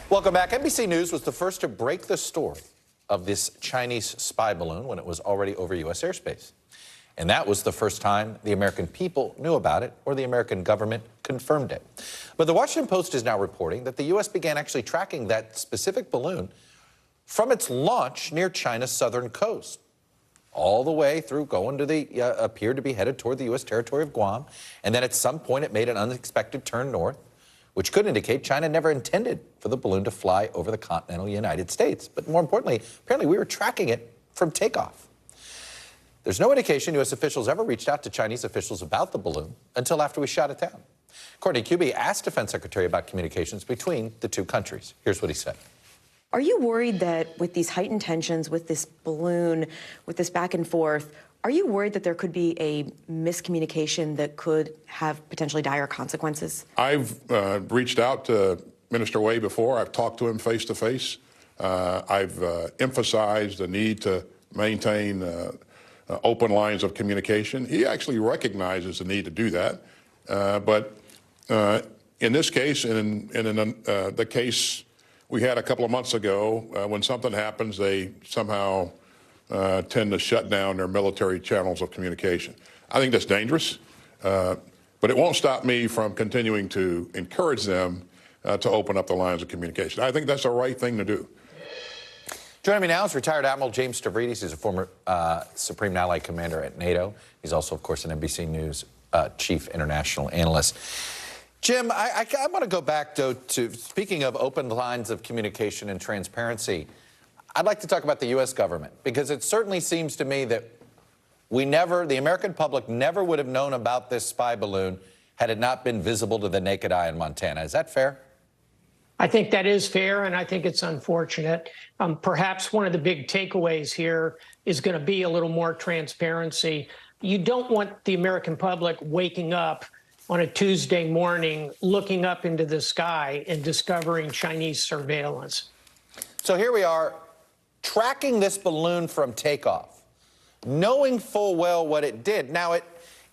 Welcome back. NBC News was the first to break the story of this Chinese spy balloon when it was already over U.S. airspace. And that was the first time the American people knew about it or the American government confirmed it. But the Washington Post is now reporting that the U.S. began actually tracking that specific balloon from its launch near China's southern coast, all the way through going to the, appeared to be headed toward the U.S. territory of Guam. And then at some point it made an unexpected turn north, which could indicate China never intended for the balloon to fly over the continental United States. But more importantly, apparently we were tracking it from takeoff. There's no indication U.S. officials ever reached out to Chinese officials about the balloon until after we shot it down. Courtney Kube asked Defense Secretary about communications between the two countries. Here's what he said. Are you worried that with these heightened tensions, with this balloon, with this back and forth, are you worried that there could be a miscommunication that could have potentially dire consequences? I've reached out to Minister Wei before. I've talked to him face to face. I've emphasized the need to maintain open lines of communication. He actually recognizes the need to do that. But in this case, and in the case we had a couple of months ago, when something happens, they somehow tend to shut down their military channels of communication. I think that's dangerous, but it won't stop me from continuing to encourage them to open up the lines of communication. I think that's the right thing to do. Joining me now is retired Admiral James Stavridis. He's a former Supreme Allied Commander at NATO. He's also, of course, an NBC News Chief International Analyst. Jim, I want to go back, though, to speaking of open lines of communication and transparency. I'd like to talk about the U.S. government, because it certainly seems to me that the American public never would have known about this spy balloon had it not been visible to the naked eye in Montana. Is that fair? I think that is fair, and I think it's unfortunate. Perhaps one of the big takeaways here is going to be a little more transparency. You don't want the American public waking up on a Tuesday morning, looking up into the sky and discovering Chinese surveillance. So here we are, tracking this balloon from takeoff, knowing full well what it did. Now,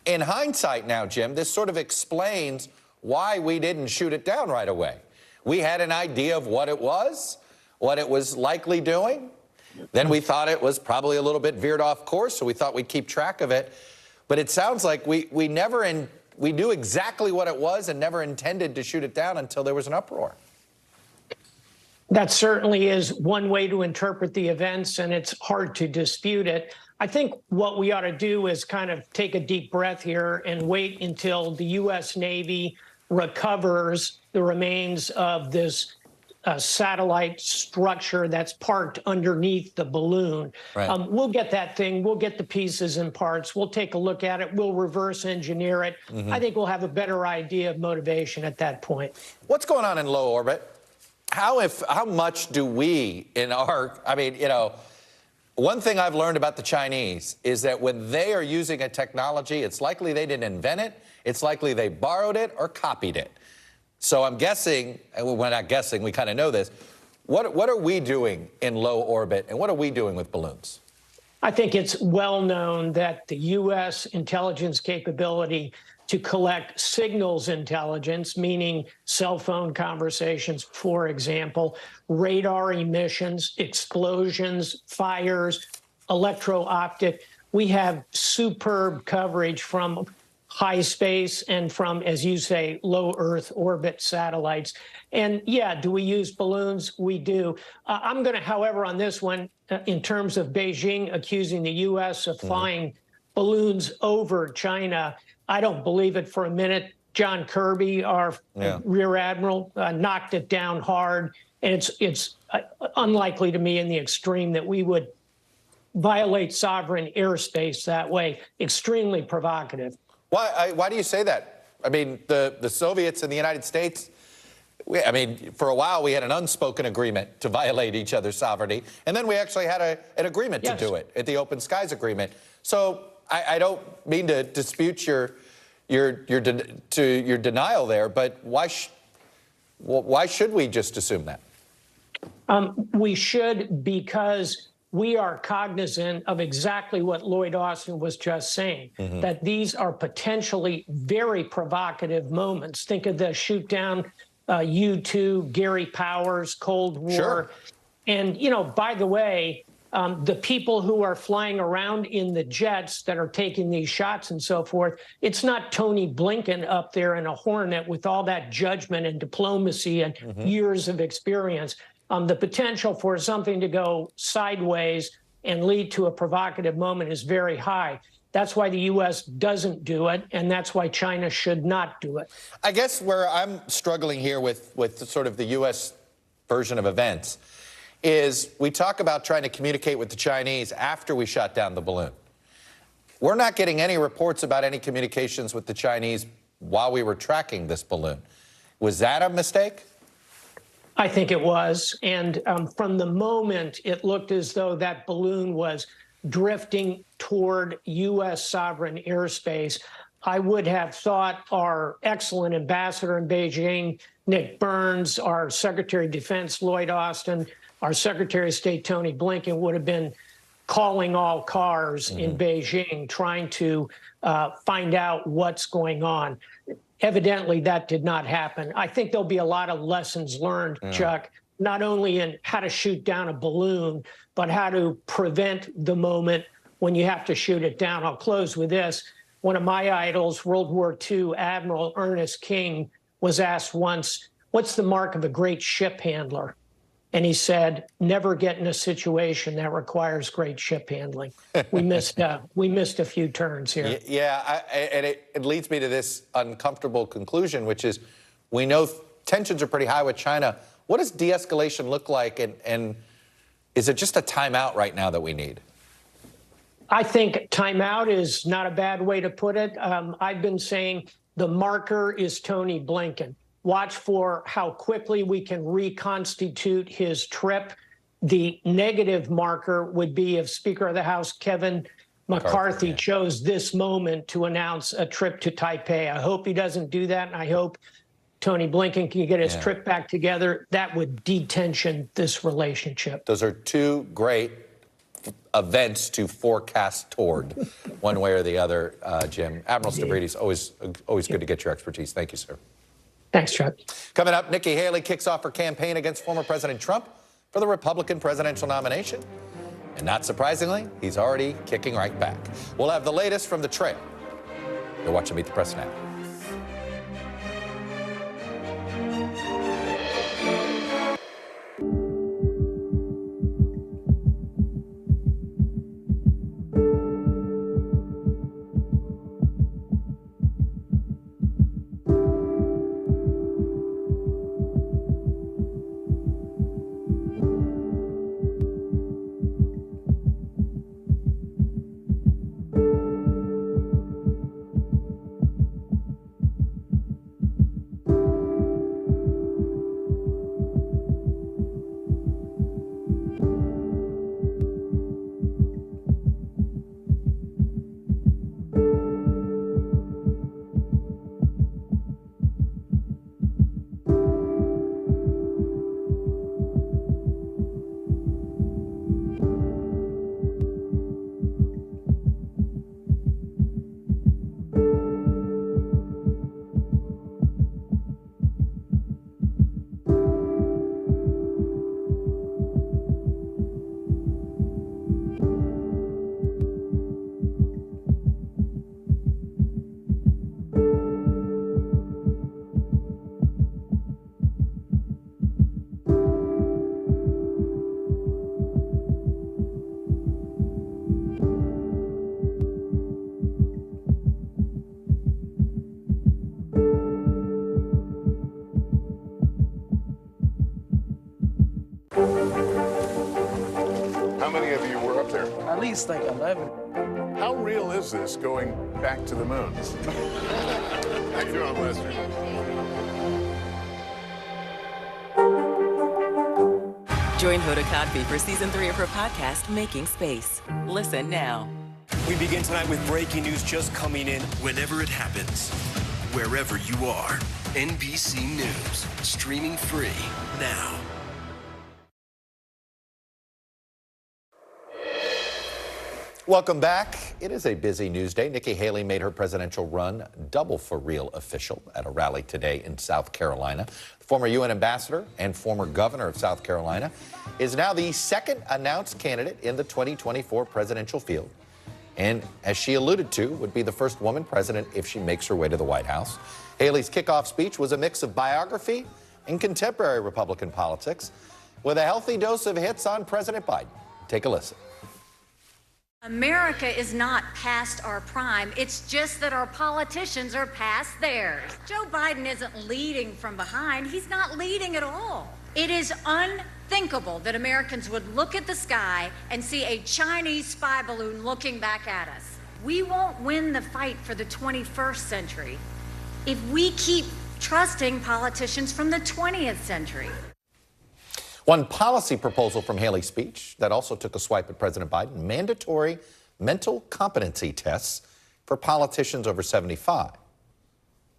in hindsight now, Jim, this sort of explains why we didn't shoot it down right away. We had an idea of what it was likely doing. Then we thought it was probably a little bit veered off course, so we thought we'd keep track of it. But it sounds like we knew exactly what it was and never intended to shoot it down until there was an uproar. That certainly is one way to interpret the events, and it's hard to dispute it. I think what we ought to do is kind of take a deep breath here and wait until the U.S. Navy recovers the remains of this satellite structure that's parked underneath the balloon. Right. We'll get that thing. We'll get the pieces and parts. We'll take a look at it. We'll reverse engineer it. Mm-hmm. I think we'll have a better idea of motivation at that point. What's going on in low orbit? How much do we one thing I've learned about the Chinese is that when they are using a technology, it's likely they didn't invent it. It's likely they borrowed it or copied it. So I'm guessing, and we're not guessing, we kind of know this. What are we doing in low orbit, and what are we doing with balloons? I think it's well known that the U.S. intelligence capability to collect signals intelligence, meaning cell phone conversations, for example, radar emissions, explosions, fires, electro-optic. We have superb coverage from high space and from, as you say, low Earth orbit satellites. And yeah, do we use balloons? We do. I'm going to, however, on this one, in terms of Beijing accusing the U.S. of flying balloons over China, I don't believe it for a minute. John Kirby, our Rear Admiral, knocked it down hard. And it's unlikely to me in the extreme that we would violate sovereign airspace that way. Extremely provocative. Why do you say that? I mean, the Soviets and the United States, I mean, for a while we had an unspoken agreement to violate each other's sovereignty, and then we actually had an agreement to do it at the Open Skies Agreement. So I don't mean to dispute your denial there, but why should we just assume that? We should, because we are cognizant of exactly what Lloyd Austin was just saying, that these are potentially very provocative moments. Think of the shoot down U-2, Gary Powers, Cold War. Sure. And, you know, by the way, the people who are flying around in the jets that are taking these shots and so forth, it's not Tony Blinken up there in a Hornet with all that judgment and diplomacy and years of experience. The potential for something to go sideways and lead to a provocative moment is very high. That's why the U.S. doesn't do it, and that's why China should not do it. I guess where I'm struggling here with sort of the U.S. version of events is we talk about trying to communicate with the Chinese after we shot down the balloon. We're not getting any reports about any communications with the Chinese while we were tracking this balloon. Was that a mistake? I think it was. And from the moment it looked as though that balloon was drifting toward U.S. sovereign airspace, I would have thought our excellent ambassador in Beijing, Nick Burns, our Secretary of Defense, Lloyd Austin, our Secretary of State, Tony Blinken, would have been calling all cars in Beijing, trying to find out what's going on. Evidently, that did not happen. I think there'll be a lot of lessons learned, Chuck, not only in how to shoot down a balloon, but how to prevent the moment when you have to shoot it down. I'll close with this. One of my idols, World War II Admiral Ernest King, was asked once, what's the mark of a great ship handler? And he said, never get in a situation that requires great ship handling. We missed a few turns here. Yeah, and it leads me to this uncomfortable conclusion, which is we know tensions are pretty high with China. What does de-escalation look like, and is it just a timeout right now that we need? I think timeout is not a bad way to put it. I've been saying the marker is Tony Blinken. Watch for how quickly we can reconstitute his trip. The negative marker would be if Speaker of the House Kevin McCarthy chose this moment to announce a trip to Taipei. I hope he doesn't do that, and I hope Tony Blinken can get his trip back together. That would detension this relationship. Those are two great events to forecast toward, one way or the other, Jim. Admiral Stavridis, always good to get your expertise. Thank you, sir. Thanks, Chuck. Coming up, Nikki Haley kicks off her campaign against former President Trump for the Republican presidential nomination. And not surprisingly, he's already kicking right back. We'll have the latest from the trail. You're watching Meet the Press now. How many of you were up there? At least like 11. How real is this going back to the moon? How you doing, Lester? Join Hoda Kotb for season 3 of her podcast, Making Space. Listen now. We begin tonight with breaking news just coming in. Whenever it happens, wherever you are, NBC News, streaming free now. Welcome back. It is a busy news day. Nikki Haley made her presidential run double for real official at a rally today in South Carolina. The former UN ambassador and former governor of South Carolina is now the second announced candidate in the 2024 presidential field. And as she alluded to, would be the first woman president if she makes her way to the White House. Haley's kickoff speech was a mix of biography and contemporary Republican politics with a healthy dose of hits on President Biden. Take a listen. America is not past our prime. It's just that our politicians are past theirs. Joe Biden isn't leading from behind. He's not leading at all. It is unthinkable that Americans would look at the sky and see a Chinese spy balloon looking back at us. We won't win the fight for the 21st century if we keep trusting politicians from the 20th century. One policy proposal from Haley's speech that also took a swipe at President Biden: mandatory mental competency tests for politicians over 75.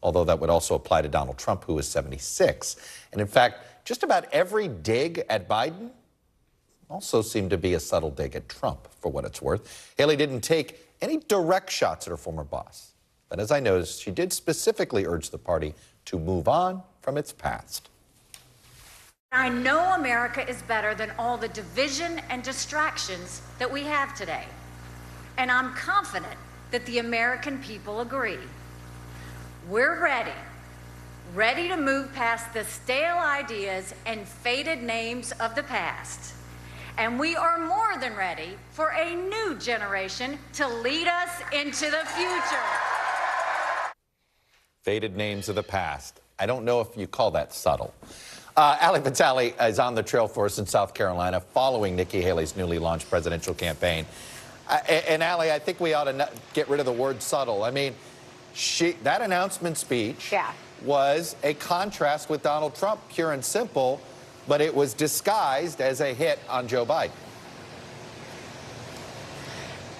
Although that would also apply to Donald Trump, who is 76. And in fact, just about every dig at Biden also seemed to be a subtle dig at Trump, for what it's worth. Haley didn't take any direct shots at her former boss. But as I noticed, she did specifically urge the party to move on from its past. I know America is better than all the division and distractions that we have today. And I'm confident that the American people agree. We're ready to move past the stale ideas and faded names of the past. And we are more than ready for a new generation to lead us into the future. Faded names of the past. I don't know if you call that subtle. Ali Vitale is on the trail for us in South Carolina following Nikki Haley's newly launched presidential campaign. And Ali, I think we ought to get rid of the word subtle. I mean, that announcement speech was a contrast with Donald Trump, pure and simple, but it was disguised as a hit on Joe Biden.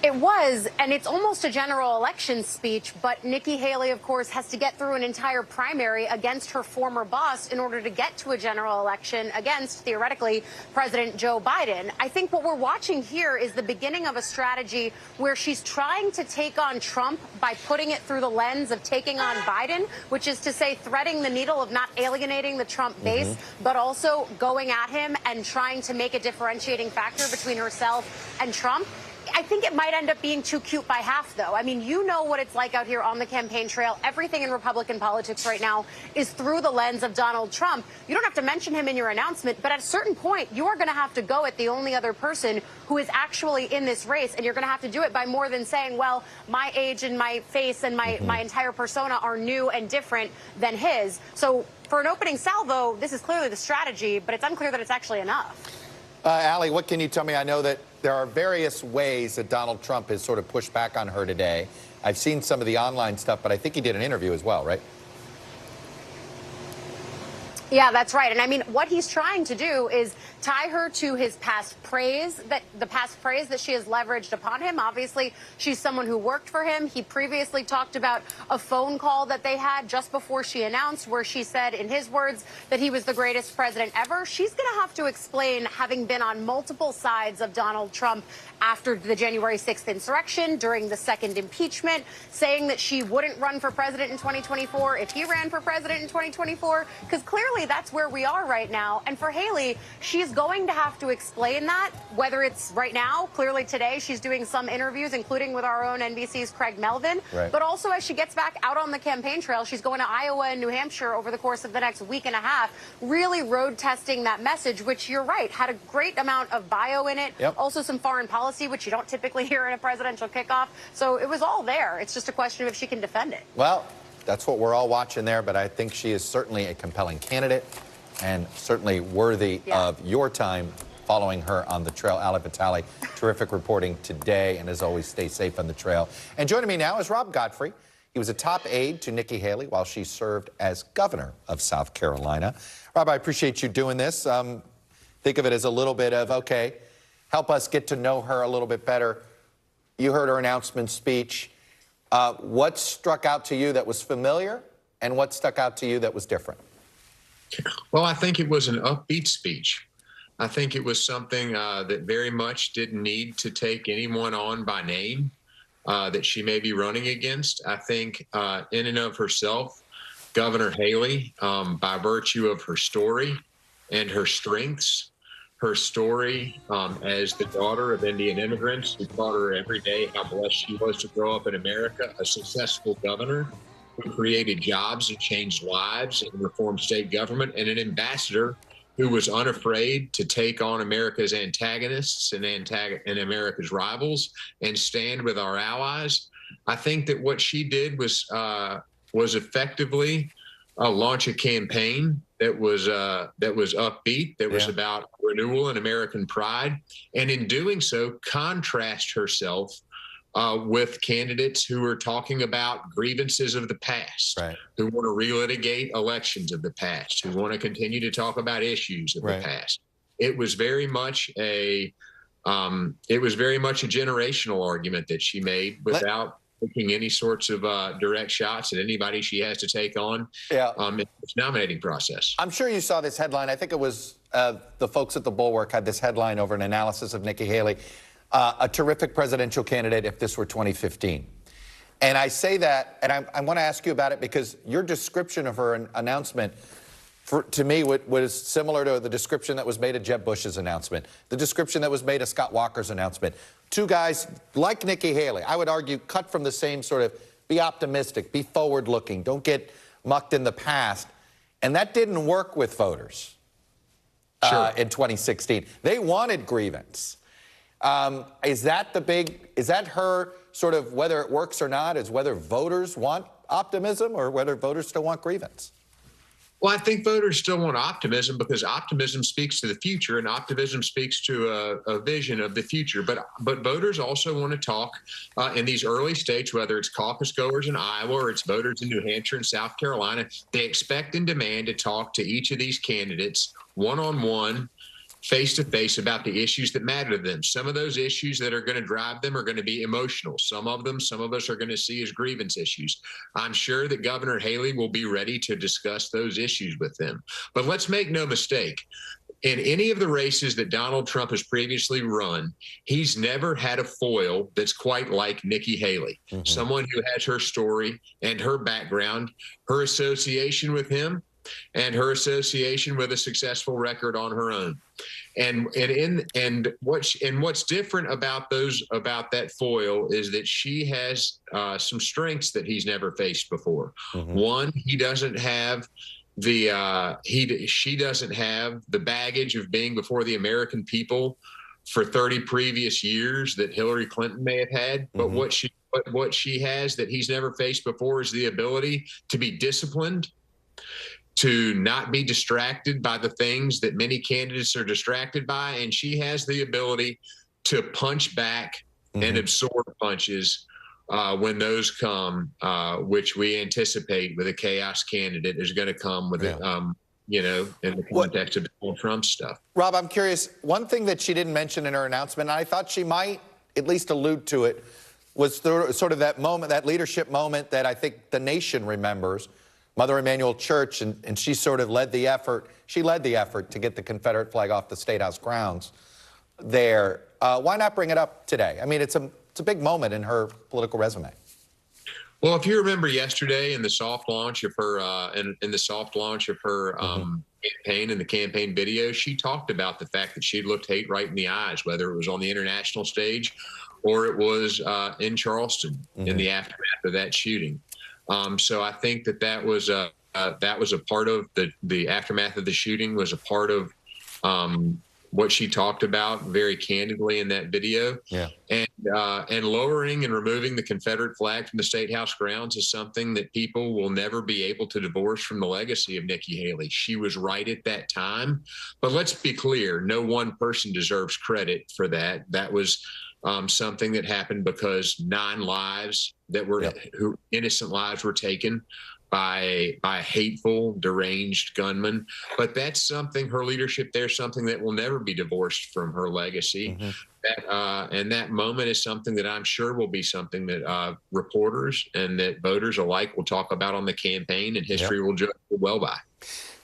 It was, and it's almost a general election speech, but Nikki Haley, of course, has to get through an entire primary against her former boss in order to get to a general election against, theoretically, President Joe Biden. I think what we're watching here is the beginning of a strategy where she's trying to take on Trump by putting it through the lens of taking on Biden, which is to say threading the needle of not alienating the Trump base, but also going at him and trying to make a differentiating factor between herself and Trump. I think it might end up being too cute by half, though. I mean, you know what it's like out here on the campaign trail. Everything in Republican politics right now is through the lens of Donald Trump. You don't have to mention him in your announcement, but at a certain point, you are going to have to go at the only other person who is actually in this race, and you're going to have to do it by more than saying, well, my age and my face and my entire persona are new and different than his. So for an opening salvo, this is clearly the strategy, but it's unclear that it's actually enough. Ali, what can you tell me? I know that there are various ways that Donald Trump has sort of pushed back on her today. I've seen some of the online stuff, but I think he did an interview as well, right? Yeah, that's right. And I mean, what he's trying to do is tie her to his past praise, the past praise that she has leveraged upon him. Obviously, she's someone who worked for him. He previously talked about a phone call that they had just before she announced where she said, in his words, that he was the greatest president ever. She's going to have to explain, having been on multiple sides of Donald Trump after the January 6th insurrection, during the second impeachment, saying that she wouldn't run for president in 2024 if he ran for president in 2024, because clearly that's where we are right now. And for Haley, she's going to have to explain that, whether it's right now, clearly today, she's doing some interviews, including with our own NBC's Craig Melvin, but also as she gets back out on the campaign trail, she's going to Iowa and New Hampshire over the course of the next week and a half, really road testing that message, which you're right, had a great amount of bio in it, also some foreign policy, which you don't typically hear in a presidential kickoff. So it was all there. It's just a question of if she can defend it. Well, that's what we're all watching there, but I think she is certainly a compelling candidate and certainly worthy of your time following her on the trail. Ali Vitale, terrific reporting today, and as always, stay safe on the trail. And joining me now is Rob Godfrey. He was a top aide to Nikki Haley while she served as governor of South Carolina. Rob, I appreciate you doing this. Think of it as a little bit of, okay, help us get to know her a little bit better. You heard her announcement speech. What struck out to you that was familiar, and what stuck out to you that was different? Well, I think it was an upbeat speech. I think it was something that very much didn't need to take anyone on by name that she may be running against. I think in and of herself, Governor Haley, by virtue of her story and her strengths, her story as the daughter of Indian immigrants who taught her every day how blessed she was to grow up in America, a successful governor who created jobs and changed lives and reformed state government, and an ambassador who was unafraid to take on America's antagonists and America's rivals and stand with our allies. I think that what she did was effectively launch a campaign that was upbeat, that was about renewal and American pride, and in doing so, contrast herself with candidates who are talking about grievances of the past, who want to relitigate elections of the past, who want to continue to talk about issues of the past. It was very much a generational argument that she made without taking any sorts of direct shots at anybody she has to take on in this nominating process. I'm sure you saw this headline. I think it was the folks at the Bulwark had this headline over an analysis of Nikki Haley. A terrific presidential candidate if this were 2015. And I say that, and I want to ask you about it because your description of her announcement, to me, was similar to the description that was made of Jeb Bush's announcement, the description that was made of Scott Walker's announcement. Two guys like Nikki Haley, I would argue, cut from the same sort of be optimistic, be forward-looking, don't get mucked in the past. And that didn't work with voters in 2016. They wanted grievance. Is that her sort of, whether it works or not, is whether voters want optimism or whether voters still want grievance? Well, I think voters still want optimism because optimism speaks to the future and optimism speaks to a vision of the future. But voters also want to talk in these early states, whether it's caucus goers in Iowa or it's voters in New Hampshire and South Carolina. They expect and demand to talk to each of these candidates one-on-one, face-to-face about the issues that matter to them. Some of those issues that are going to drive them are going to be emotional. Some of us are going to see as grievance issues. I'm sure that Governor Haley will be ready to discuss those issues with them. But let's make no mistake. In any of the races that Donald Trump has previously run, he's never had a foil that's quite like Nikki Haley, someone who has her story and her background, her association with him, and her association with a successful record on her own. And what's different about that foil is that she has some strengths that he's never faced before. One, she doesn't have the baggage of being before the American people for 30 previous years that Hillary Clinton may have had. But what she has that he's never faced before is the ability to be disciplined, to not be distracted by the things that many candidates are distracted by. And she has the ability to punch back and absorb punches when those come, which we anticipate with a chaos candidate is going to come with it, in the context of Donald Trump stuff. Rob, I'm curious, one thing that she didn't mention in her announcement, and I thought she might at least allude to it, was sort of that moment, that leadership moment that I think the nation remembers. Mother Emanuel Church, and she sort of led the effort. She led the effort to get the Confederate flag off the State House grounds there. Why not bring it up today? I mean, it's a big moment in her political resume. Well, if you remember yesterday in the soft launch of her campaign and the campaign video, she talked about the fact that she looked hate right in the eyes, whether it was on the international stage or it was in Charleston in the aftermath of that shooting. So I think that was a part of the aftermath of the shooting, was a part of what she talked about very candidly in that video. Yeah. And lowering and removing the Confederate flag from the State House grounds is something that people will never be able to divorce from the legacy of Nikki Haley. She was right at that time. But let's be clear, no one person deserves credit for that. That was something that happened because 9 lives that were innocent lives were taken by a hateful, deranged gunman. But that's something, her leadership there, something that will never be divorced from her legacy. And that moment is something that I'm sure will be something that reporters and that voters alike will talk about on the campaign, and history will judge well by.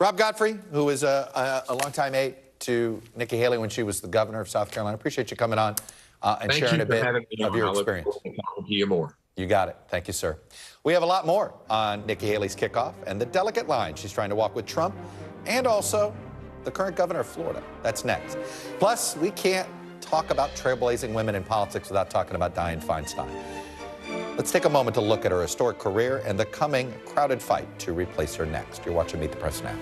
Rob Godfrey, who was a longtime aide to Nikki Haley when she was the governor of South Carolina, appreciate you coming on and sharing a bit of your experience. Talking to you more. You got it. Thank you, sir. We have a lot more on Nikki Haley's kickoff and the delicate line she's trying to walk with Trump and also the current governor of Florida. That's next. Plus, we can't talk about trailblazing women in politics without talking about Dianne Feinstein. Let's take a moment to look at her historic career and the coming crowded fight to replace her next. You're watching Meet the Press Now.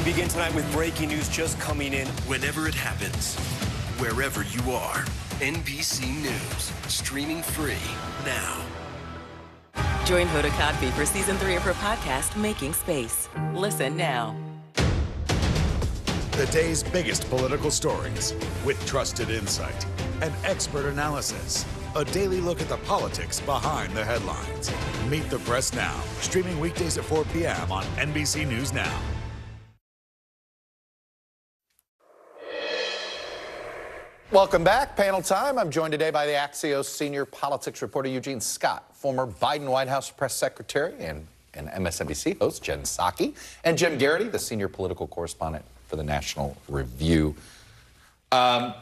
Begin tonight with breaking news just coming in. Whenever it happens, wherever you are, NBC News, streaming free now. Join Hoda Kotb for Season 3 of her podcast, Making Space. Listen now. The day's biggest political stories with trusted insight and expert analysis. A daily look at the politics behind the headlines. Meet the Press Now, streaming weekdays at 4 p.m. on NBC News Now. Welcome back. Panel time. I'm joined today by the Axios senior politics reporter Eugene Scott, former Biden White House press secretary and MSNBC host Jen Psaki, and Jim Garrity, the senior political correspondent for the National Review. Jen,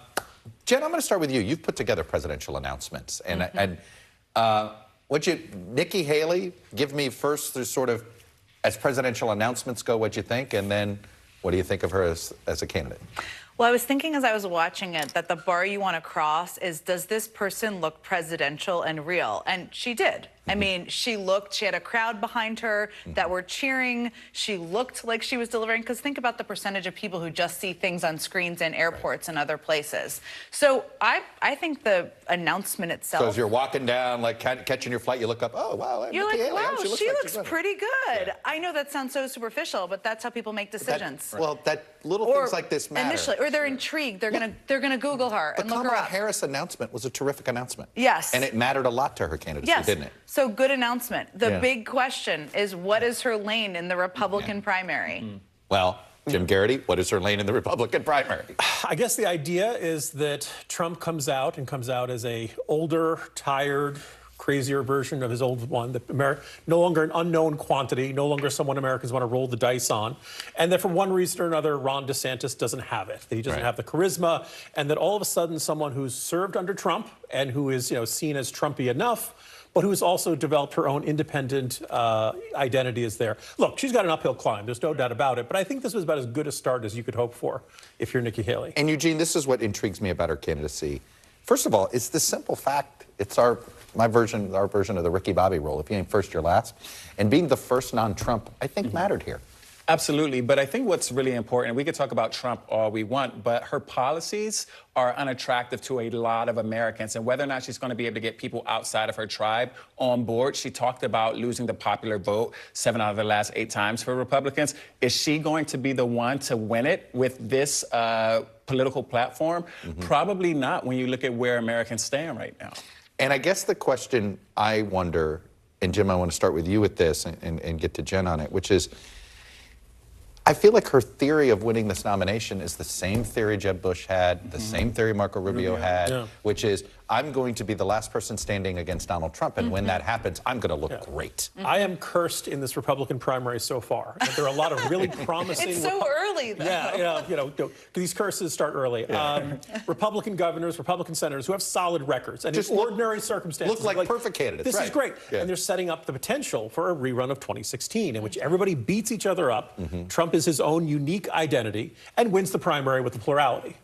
I'm going to start with you. You've put together presidential announcements. And Nikki Haley, give me first through sort of, as presidential announcements go, what you think, and then what do you think of her as a candidate? Well, I was thinking as I was watching it that the bar you want to cross is, does this person look presidential and real? And she did. I mean, she had a crowd behind her that were cheering. She looked like she was delivering, because think about the percentage of people who just see things on screens in airports and other places. So I think the announcement itself. So as you're walking down, like catching your flight, you look up, oh, wow. You're Nikki like, Haley, wow, she looks like pretty good. Yeah. I know that sounds so superficial, but that's how people make decisions. Well, little things like this matter. Initially, or they're intrigued. They're gonna Google her and look her up. The Kamala Harris announcement was a terrific announcement. Yes. And it mattered a lot to her candidacy, didn't it? So good announcement. The big question is, what is her lane in the Republican primary? Well, Jim Garrity, what is her lane in the Republican primary? I guess the idea is that Trump comes out as a older, tired, crazier version of his old one, no longer an unknown quantity, no longer someone Americans want to roll the dice on, and that for one reason or another, Ron DeSantis doesn't have it, that he doesn't have the charisma, and that all of a sudden someone who's served under Trump and who is seen as Trumpy enough, but who's also developed her own independent identity is there. Look, she's got an uphill climb, there's no doubt about it, but I think this was about as good a start as you could hope for if you're Nikki Haley. And Eugene, this is what intrigues me about her candidacy. First of all, it's the simple fact, it's our version of the Ricky Bobby rule. If you ain't first, you're last. And being the first non-Trump, I think mattered here. Absolutely, but I think what's really important, we could talk about Trump all we want, but her policies are unattractive to a lot of Americans, and whether or not she's going to be able to get people outside of her tribe on board. She talked about losing the popular vote 7 out of the last 8 times for Republicans. Is she going to be the one to win it with this political platform? Probably not, when you look at where Americans stand right now. And I guess the question I wonder, and Jim, I want to start with you with this and get to Jen on it, which is, I feel like her theory of winning this nomination is the same theory Jeb Bush had, the same theory Marco Rubio had, which is, I'm going to be the last person standing against Donald Trump, and when that happens, I'm going to look great. I am cursed in this Republican primary so far. There are a lot of really promising... It's so early, though. Yeah, these curses start early. Republican governors, Republican senators who have solid records and just in ordinary circumstances. Look like perfect candidates. This is great. And they're setting up the potential for a rerun of 2016 in which everybody beats each other up. Trump is his own unique identity and wins the primary with the plurality.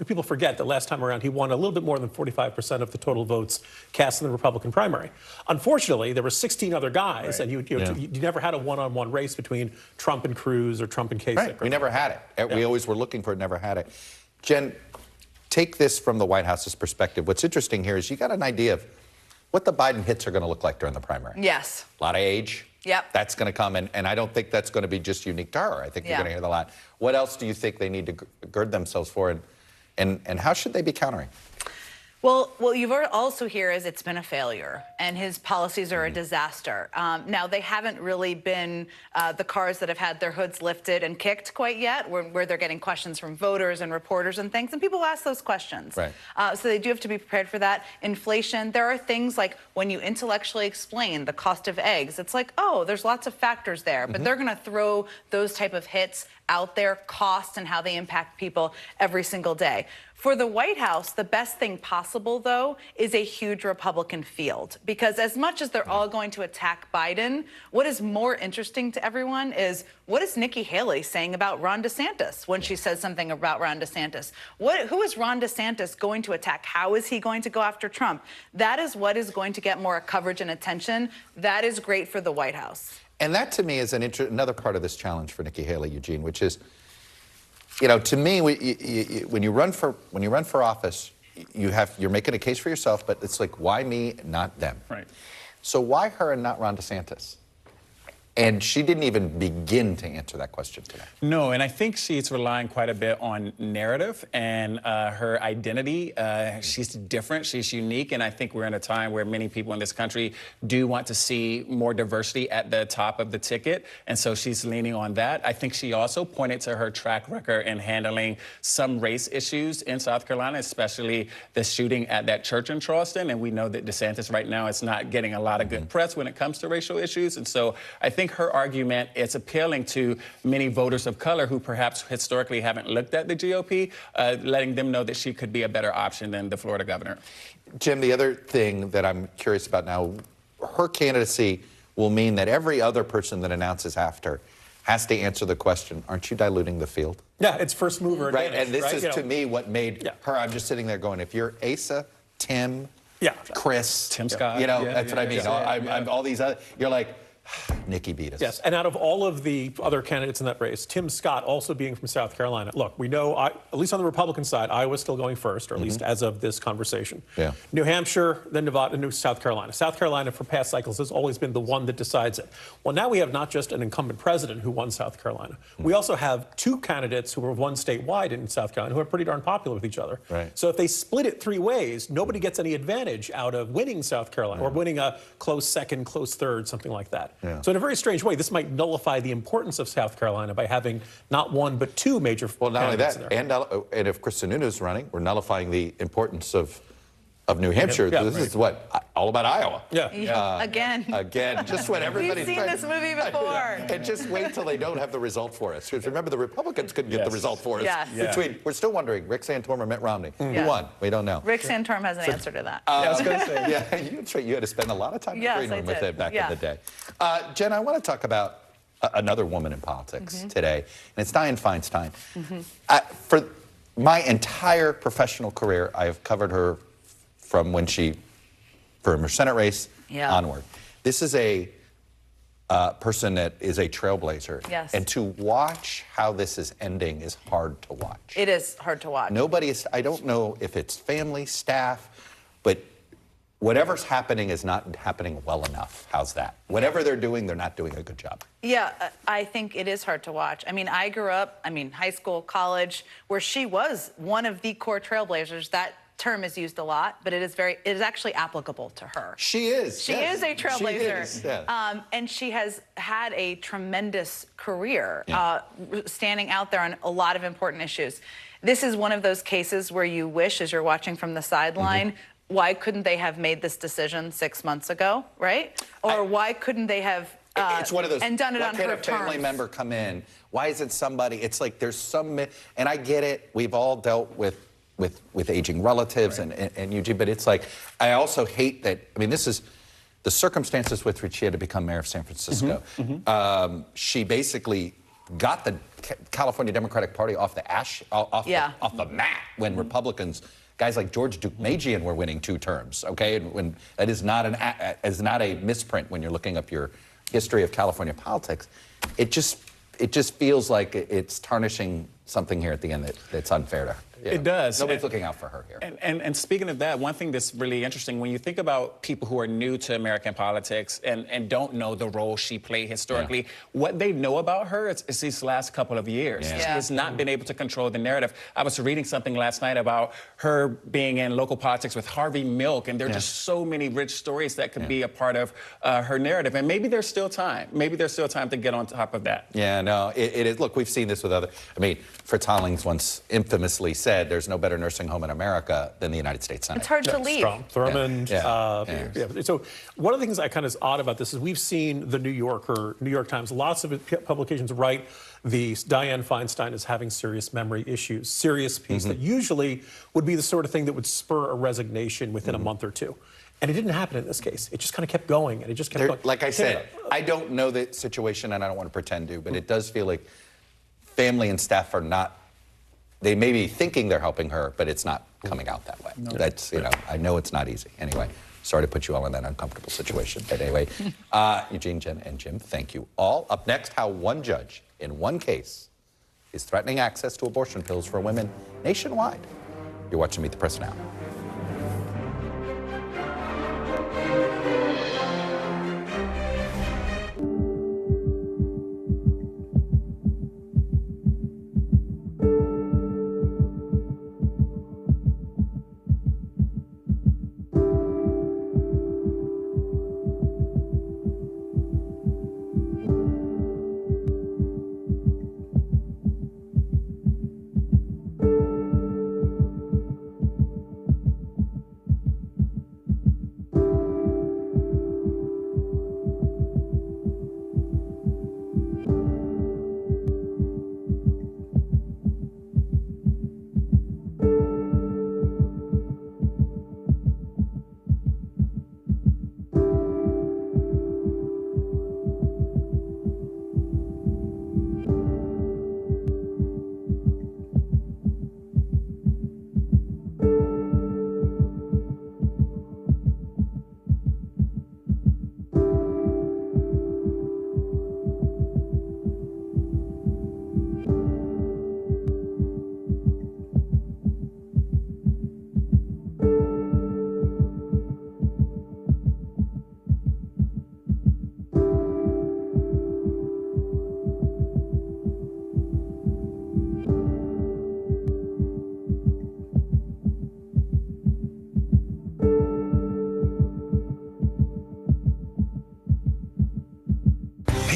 People forget that last time around he won a little bit more than 45% of the total votes cast in the Republican primary. Unfortunately, there were 16 other guys, and you never had a one-on-one race between Trump and Cruz or Trump and Kasich. Right. We never had it. We always were looking for it, never had it. Jen, take this from the White House's perspective. What's interesting here is you got an idea of what the Biden hits are going to look like during the primary. Yes. A lot of age. Yep. That's going to come, and I don't think that's going to be just unique to her. I think you're going to hear that a lot. What else do you think they need to gird themselves for, and how should they be countering? Well, what you've also hear is it's been a failure, and his policies are a disaster. Now, they haven't really been the cars that have had their hoods lifted and kicked quite yet, where they're getting questions from voters and reporters and things, and people ask those questions. Right. So they do have to be prepared for that. Inflation, there are things like when you intellectually explain the cost of eggs, it's like, oh, there's lots of factors there, but they're going to throw those type of hits out there, cost and how they impact people every single day. For the White House, the best thing possible, though, is a huge Republican field. Because as much as they're all going to attack Biden, what is more interesting to everyone is, what is Nikki Haley saying about Ron DeSantis when she says something about Ron DeSantis? Who is Ron DeSantis going to attack? How is he going to go after Trump? That is what is going to get more coverage and attention. That is great for the White House. And that, to me, is another part of this challenge for Nikki Haley, Eugene, which is, to me, when you run for office, you're making a case for yourself, but it's like, why me, not them? Right. So why her and not Ron DeSantis? And she didn't even begin to answer that question today. No, and I think she's relying quite a bit on narrative and her identity. She's different, she's unique, and I think we're in a time where many people in this country do want to see more diversity at the top of the ticket, and so she's leaning on that. I think she also pointed to her track record in handling some race issues in South Carolina, especially the shooting at that church in Charleston, and we know that DeSantis right now is not getting a lot of good press when it comes to racial issues, and so I think her argument is appealing to many voters of color who perhaps historically haven't looked at the GOP, letting them know that she could be a better option than the Florida governor. Jim, the other thing that I'm curious about now, her candidacy will mean that every other person that announces after has to answer the question, aren't you diluting the field? Yeah, it's first mover advantage. Right, and this is, to me, what made her, I'm just sitting there going, if you're Asa, Tim, Yeah. Chris. Tim Scott. You know, Yeah, that's yeah, what I mean. yeah. I'm all these other, you're like, Nikki beat us. Yes, and out of all of the other candidates in that race, Tim Scott also being from South Carolina. Look, we know, at least on the Republican side, Iowa's still going first, or at least as of this conversation. Yeah. New Hampshire, then Nevada, and South Carolina. South Carolina, for past cycles, has always been the one that decides it. Well, now we have not just an incumbent president who won South Carolina. We also have two candidates who have won statewide in South Carolina who are pretty darn popular with each other. Right. So if they split it three ways, nobody gets any advantage out of winning South Carolina or winning a close second, close third, something like that. Yeah. So in a very strange way, this might nullify the importance of South Carolina by having not one but two major Well, not only candidates that, in there. and if Kristen Nunes is running, we're nullifying the importance of New Hampshire. Yeah, this right. is what, all about Iowa. Yeah. Again. Again, just when everybody's We've seen this movie before. And just wait till they don't have the result for us. Because remember, the Republicans couldn't get the result for us. Yes. Yeah. We're still wondering, Rick Santorum or Mitt Romney. Who Yeah. won? We don't know. Rick Santorum has an answer to that. I was going to say, yeah, you had to spend a lot of time in the Yes, green I room with did. it back Yeah. in the day. Jen, I want to talk about another woman in politics today, and it's Dianne Feinstein. For my entire professional career, I have covered her from when from her Senate race onward. This is a person that is a trailblazer. Yes. And to watch how this is ending is hard to watch. It is hard to watch. I don't know if it's family, staff, but whatever's happening is not happening well enough. How's that? Whatever they're doing, they're not doing a good job. Yeah, I think it is hard to watch. I mean, I grew up, high school, college, where she was one of the core trailblazers. That term is used a lot, but it is actually applicable to her. She is. She is a trailblazer. She is, yeah. And she has had a tremendous career standing out there on a lot of important issues. This is one of those cases where you wish, as you're watching from the sideline, why couldn't they have made this decision 6 months ago, right? Or why couldn't they have it's one of those, and done it why on can't her a family terms? member come in? Why is it somebody? It's like there's some, and I get it. We've all dealt with aging relatives and Eugene, but it's like, I also hate that, this is the circumstances with which she had to become mayor of San Francisco. She basically got the California Democratic Party off the off the mat when Republicans, guys like George Deukmejian were winning 2 terms, okay? And when that is not a misprint when you're looking up your history of California politics. It just feels like it's tarnishing something here at the end that's unfair to her. It does. Nobody's looking out for her here. And speaking of that, one thing that's really interesting, when you think about people who are new to American politics and don't know the role she played historically, what they know about her is these last couple of years. She has not been able to control the narrative. I was reading something last night about her being in local politics with Harvey Milk, and there are just so many rich stories that could be a part of her narrative. And maybe there's still time. Maybe there's still time to get on top of that. Yeah, no, it is. Look, we've seen this with other, Fritz Hollings once infamously said, there's no better nursing home in America than the United States Senate. It's hard to leave. Thurmond. So one of the things I kind of is odd about this is we've seen the New York Times, lots of publications write the Dianne Feinstein is having serious memory issues, serious piece that usually would be the sort of thing that would spur a resignation within a month or two. And it didn't happen in this case. It just kind of kept going, and it just kept going. Like I said, I don't know the situation, and I don't want to pretend to, but it does feel like family and staff are not, they may be thinking they're helping her, but it's not coming out that way. No. That's, I know it's not easy. Anyway, sorry to put you all in that uncomfortable situation. But anyway, Eugene, Jen, and Jim, thank you all. Up next, how one judge in one case is threatening access to abortion pills for women nationwide. You're watching Meet the Press Now.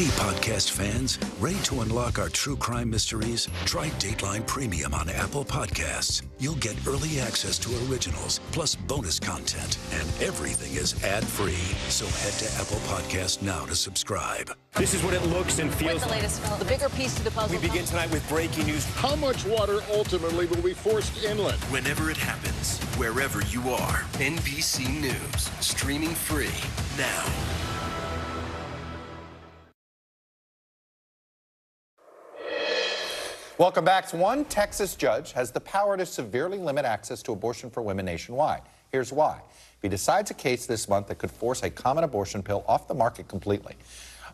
Hey, podcast fans, ready to unlock our true crime mysteries? Try Dateline Premium on Apple Podcasts. You'll get early access to originals, plus bonus content, and everything is ad-free. So head to Apple Podcasts now to subscribe. This is what it looks and feels What's the latest, Phil? The bigger piece to the puzzle. We begin tonight with breaking news. How much water ultimately will be forced inland? Whenever it happens, wherever you are, NBC News, streaming free now. Welcome back. One Texas judge has the power to severely limit access to abortion for women nationwide. Here's why. He decides a case this month that could force a common abortion pill off the market completely.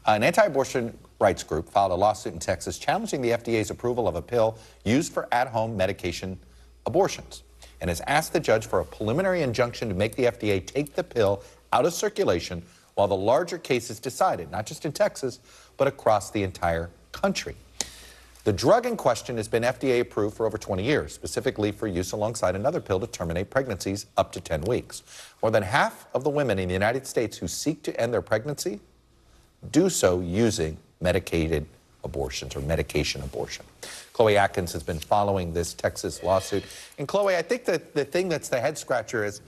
An anti-abortion rights group filed a lawsuit in Texas challenging the FDA's approval of a pill used for at-home medication abortions, and has asked the judge for a preliminary injunction to make the FDA take the pill out of circulation while the larger case is decided, not just in Texas, but across the entire country. The drug in question has been FDA approved for over 20 years, specifically for use alongside another pill to terminate pregnancies up to 10 weeks. More than half of the women in the United States who seek to end their pregnancy do so using medicated abortions or medication abortion. Chloe Atkins has been following this Texas lawsuit. And Chloe, I think that the thing that's the head scratcher is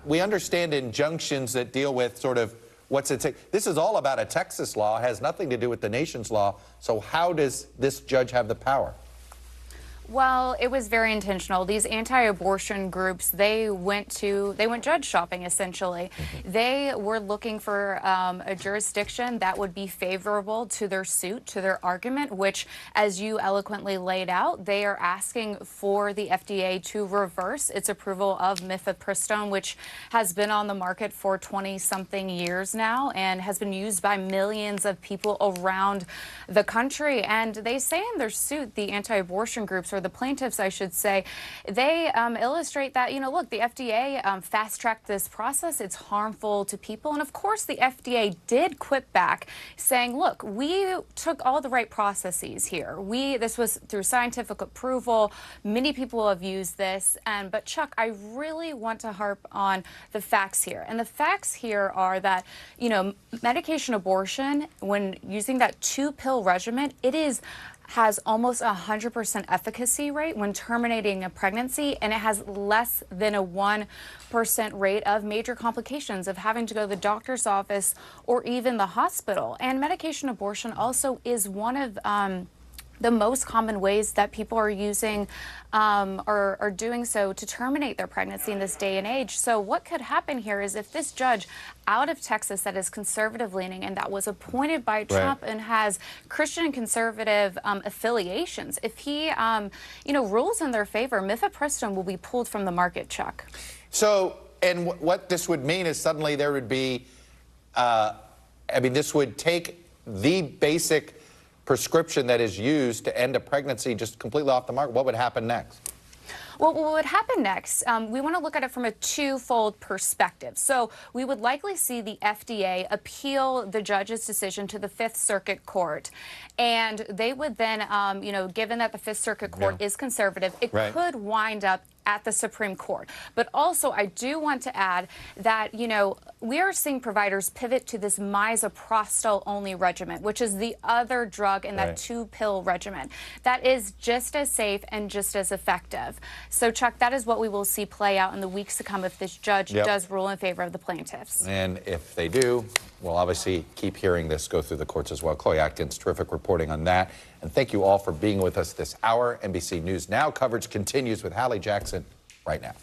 we understand injunctions that deal with sort of what's at stake. This is all about a Texas law. It has nothing to do with the nation's law. So how does this judge have the power? Well, it was very intentional. These anti-abortion groups, they went judge shopping, essentially. They were looking for a jurisdiction that would be favorable to their suit, to their argument, which, as you eloquently laid out, they are asking for the FDA to reverse its approval of mifepristone, which has been on the market for 20-something years now and has been used by millions of people around the country. And they say in their suit, the anti-abortion groups, or the plaintiffs, I should say, they illustrate that, look, the FDA fast-tracked this process. It's harmful to people. And of course, the FDA did quip back, saying, look, we took all the right processes here. This was through scientific approval. Many people have used this. But Chuck, I really want to harp on the facts here. And the facts here are that, medication abortion, when using that 2-pill regimen, has almost 100% efficacy rate when terminating a pregnancy, and it has less than a 1% rate of major complications of having to go to the doctor's office or even the hospital. And medication abortion also is one of the most common ways that people are using or are doing so to terminate their pregnancy in this day and age. So what could happen here is if this judge out of Texas that is conservative leaning and that was appointed by Trump and has Christian conservative affiliations, if he rules in their favor, mifepristone will be pulled from the market, Chuck. So, and what this would mean is suddenly there would be, this would take the basic prescription that is used to end a pregnancy just completely off the market. What would happen next? Well, what would happen next, we want to look at it from a twofold perspective. So we would likely see the FDA appeal the judge's decision to the Fifth Circuit Court. And they would then, given that the Fifth Circuit Court is conservative, it could wind up at the Supreme Court. But also, I do want to add that, we are seeing providers pivot to this misoprostol-only regimen, which is the other drug in that 2-pill regimen. That is just as safe and just as effective. So, Chuck, that is what we will see play out in the weeks to come if this judge does rule in favor of the plaintiffs. And if they do, we'll obviously keep hearing this go through the courts as well. Chloe Atkins, terrific reporting on that. And thank you all for being with us this hour. NBC News Now coverage continues with Hallie Jackson right now.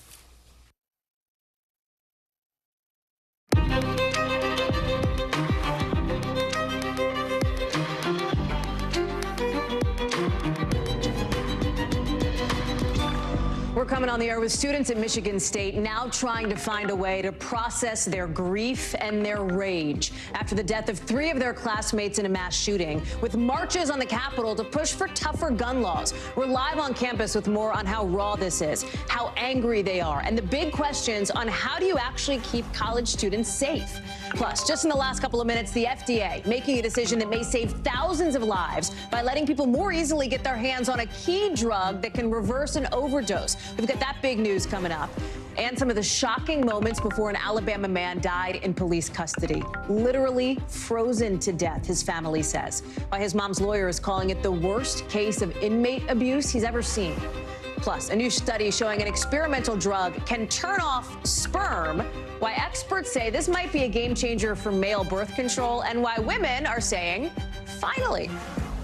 We're coming on the air with students at Michigan State now trying to find a way to process their grief and their rage after the death of 3 of their classmates in a mass shooting, with marches on the Capitol to push for tougher gun laws. We're live on campus with more on how raw this is, how angry they are, and the big questions on how do you actually keep college students safe. Plus, just in the last couple of minutes, the FDA making a decision that may save thousands of lives by letting people more easily get their hands on a key drug that can reverse an overdose. We've got that big news coming up. And some of the shocking moments before an Alabama man died in police custody. Literally frozen to death, his family says. Why his mom's lawyer is calling it the worst case of inmate abuse he's ever seen. Plus, a new study showing an experimental drug can turn off sperm. Why experts say this might be a game changer for male birth control, and why women are saying, finally.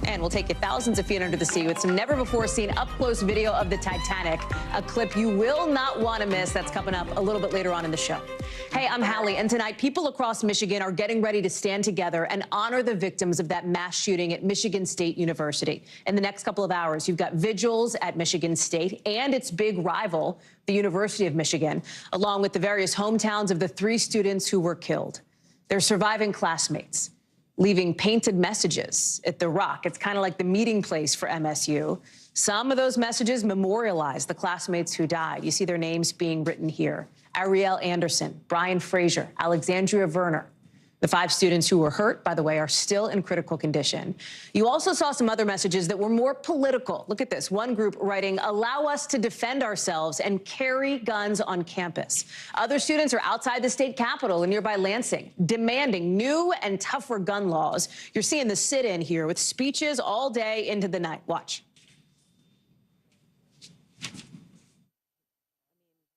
And we'll take you thousands of feet under the sea with some never-before-seen up-close video of the Titanic, a clip you will not want to miss. That's coming up a little bit later on in the show. Hey, I'm Hallie, and tonight people across Michigan are getting ready to stand together and honor the victims of that mass shooting at Michigan State University. In the next couple of hours, you've got vigils at Michigan State and its big rival, the University of Michigan, along with the various hometowns of the 3 students who were killed. Their surviving classmates leaving painted messages at the Rock. It's kind of like the meeting place for MSU. Some of those messages memorialize the classmates who died. You see their names being written here. Ariel Anderson, Brian Frazier, Alexandria Verner. The 5 students who were hurt, by the way, are still in critical condition. You also saw some other messages that were more political. Look at this. One group writing, "Allow us to defend ourselves and carry guns on campus." Other students are outside the state capitol in nearby Lansing, demanding new and tougher gun laws. You're seeing the sit-in here with speeches all day into the night. Watch.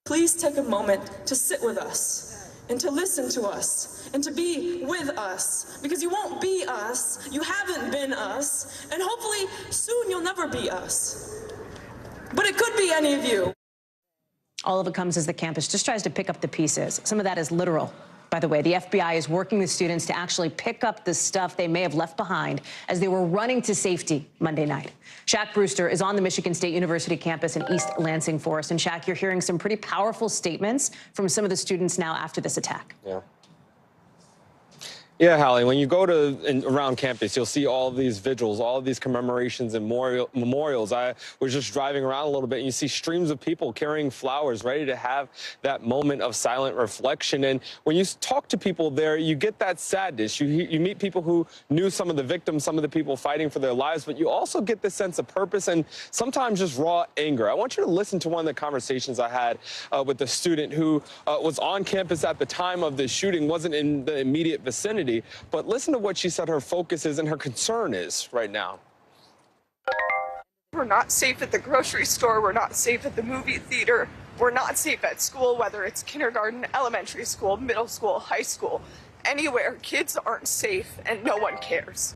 Please take a moment to sit with us and to listen to us and to be with us, because you won't be us, you haven't been us, and hopefully soon you'll never be us. But it could be any of you. All of it comes as the campus just tries to pick up the pieces. Some of that is literal. By the way, the FBI is working with students to actually pick up the stuff they may have left behind as they were running to safety Monday night. Shaq Brewster is on the Michigan State University campus in East Lansing for us. And Shaq, you're hearing some pretty powerful statements from some of the students now after this attack. Yeah, Hallie, when you go to around campus, you'll see all of these vigils, all of these commemorations and memorials. I was just driving around a little bit, and you see streams of people carrying flowers, ready to have that moment of silent reflection. And when you talk to people there, you get that sadness. You meet people who knew some of the victims, some of the people fighting for their lives, but you also get this sense of purpose and sometimes just raw anger. I want you to listen to one of the conversations I had with a student who was on campus at the time of the shooting, wasn't in the immediate vicinity. But listen to what she said her focus is and her concern is right now. We're not safe at the grocery store. We're not safe at the movie theater. We're not safe at school, whether it's kindergarten, elementary school, middle school, high school. Anywhere, kids aren't safe and no one cares.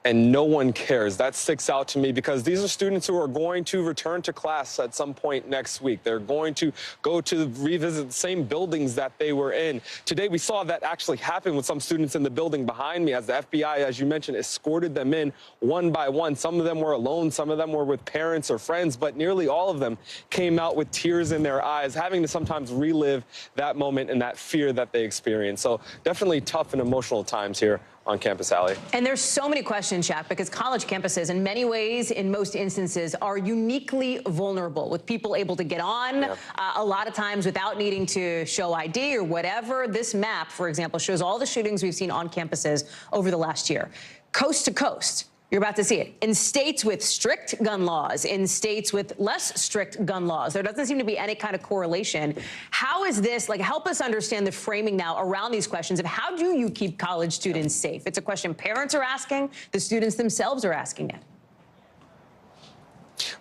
And no one cares. That sticks out to me because these are students who are going to return to class at some point next week. They're going to go to revisit the same buildings that they were in. Today, we saw that actually happen with some students in the building behind me as the FBI, as you mentioned, escorted them in one by one. Some of them were alone. Some of them were with parents or friends, but nearly all of them came out with tears in their eyes, having to sometimes relive that moment and that fear that they experienced. So definitely tough and emotional times here on campus, Hallie. And there's so many questions, Shaq, because college campuses, in many ways, in most instances, are uniquely vulnerable, with people able to get on a lot of times without needing to show ID or whatever. This map, for example, shows all the shootings we've seen on campuses over the last year. Coast to coast. You're about to see it. In states with strict gun laws, in states with less strict gun laws, there doesn't seem to be any kind of correlation. How is this, like, help us understand the framing now around these questions of how do you keep college students safe? It's a question parents are asking, the students themselves are asking it.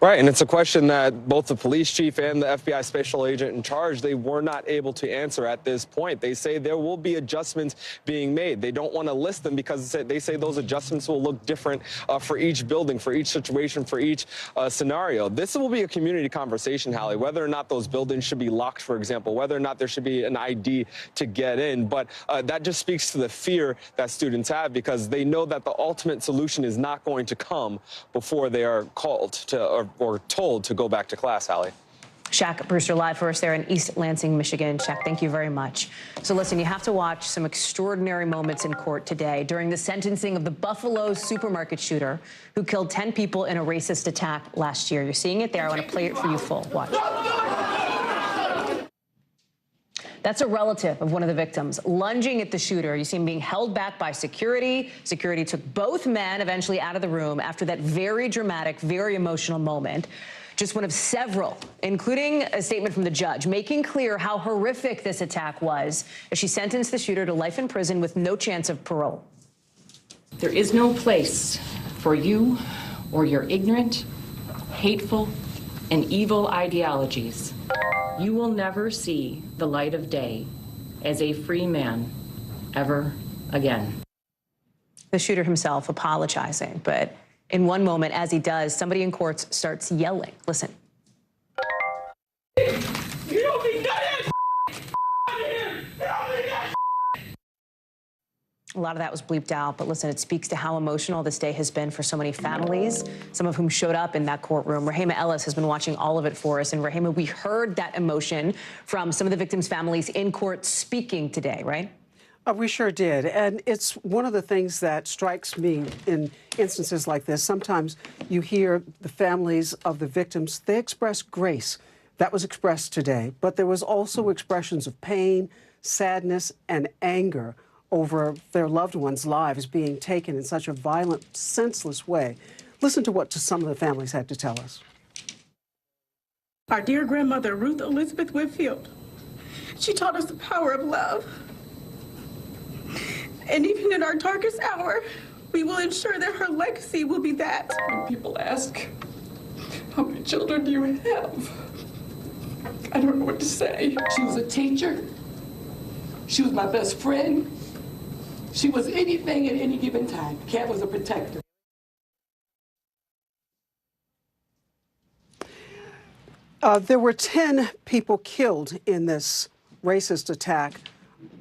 Right, and it's a question that both the police chief and the FBI special agent in charge, they were not able to answer at this point. They say there will be adjustments being made. They don't want to list them because they say those adjustments will look different for each building, for each situation, for each scenario. This will be a community conversation, Hallie, whether or not those buildings should be locked, for example, whether or not there should be an ID to get in. But that just speaks to the fear that students have because they know that the ultimate solution is not going to come before they are called to or told to go back to class, Hallie. Shaq Brewster live for us there in East Lansing, Michigan. Shaq, thank you very much. So listen, you have to watch some extraordinary moments in court today during the sentencing of the Buffalo supermarket shooter who killed 10 people in a racist attack last year. You're seeing it there. I want to play it for you full. Watch. That's a relative of one of the victims lunging at the shooter. You see him being held back by security. Security took both men eventually out of the room after that very dramatic, very emotional moment. just one of several, including a statement from the judge, making clear how horrific this attack was as she sentenced the shooter to life in prison with no chance of parole. There is no place for you or your ignorant, hateful, and evil ideologies. You will never see the light of day as a free man ever again. The shooter himself apologizing, but in one moment, as he does, somebody in court starts yelling. Listen. You don't need that here. A lot of that was bleeped out, but listen, it speaks to how emotional this day has been for so many families, some of whom showed up in that courtroom. Rahima Ellis has been watching all of it for us. And Rahima, we heard that emotion from some of the victims' families in court speaking today, right? We sure did. And it's one of the things that strikes me in instances like this. Sometimes you hear the families of the victims, they express grace. That was expressed today. But there was also expressions of pain, sadness, and anger over their loved ones' lives being taken in such a violent, senseless way. Listen to what some of the families had to tell us. Our dear grandmother, Ruth Elizabeth Whitfield, she taught us the power of love. And even in our darkest hour, we will ensure that her legacy will be that. When people ask, how many children do you have? I don't know what to say. She was a teacher. She was my best friend. She was anything at any given time. Kat was a protector. There were 10 people killed in this racist attack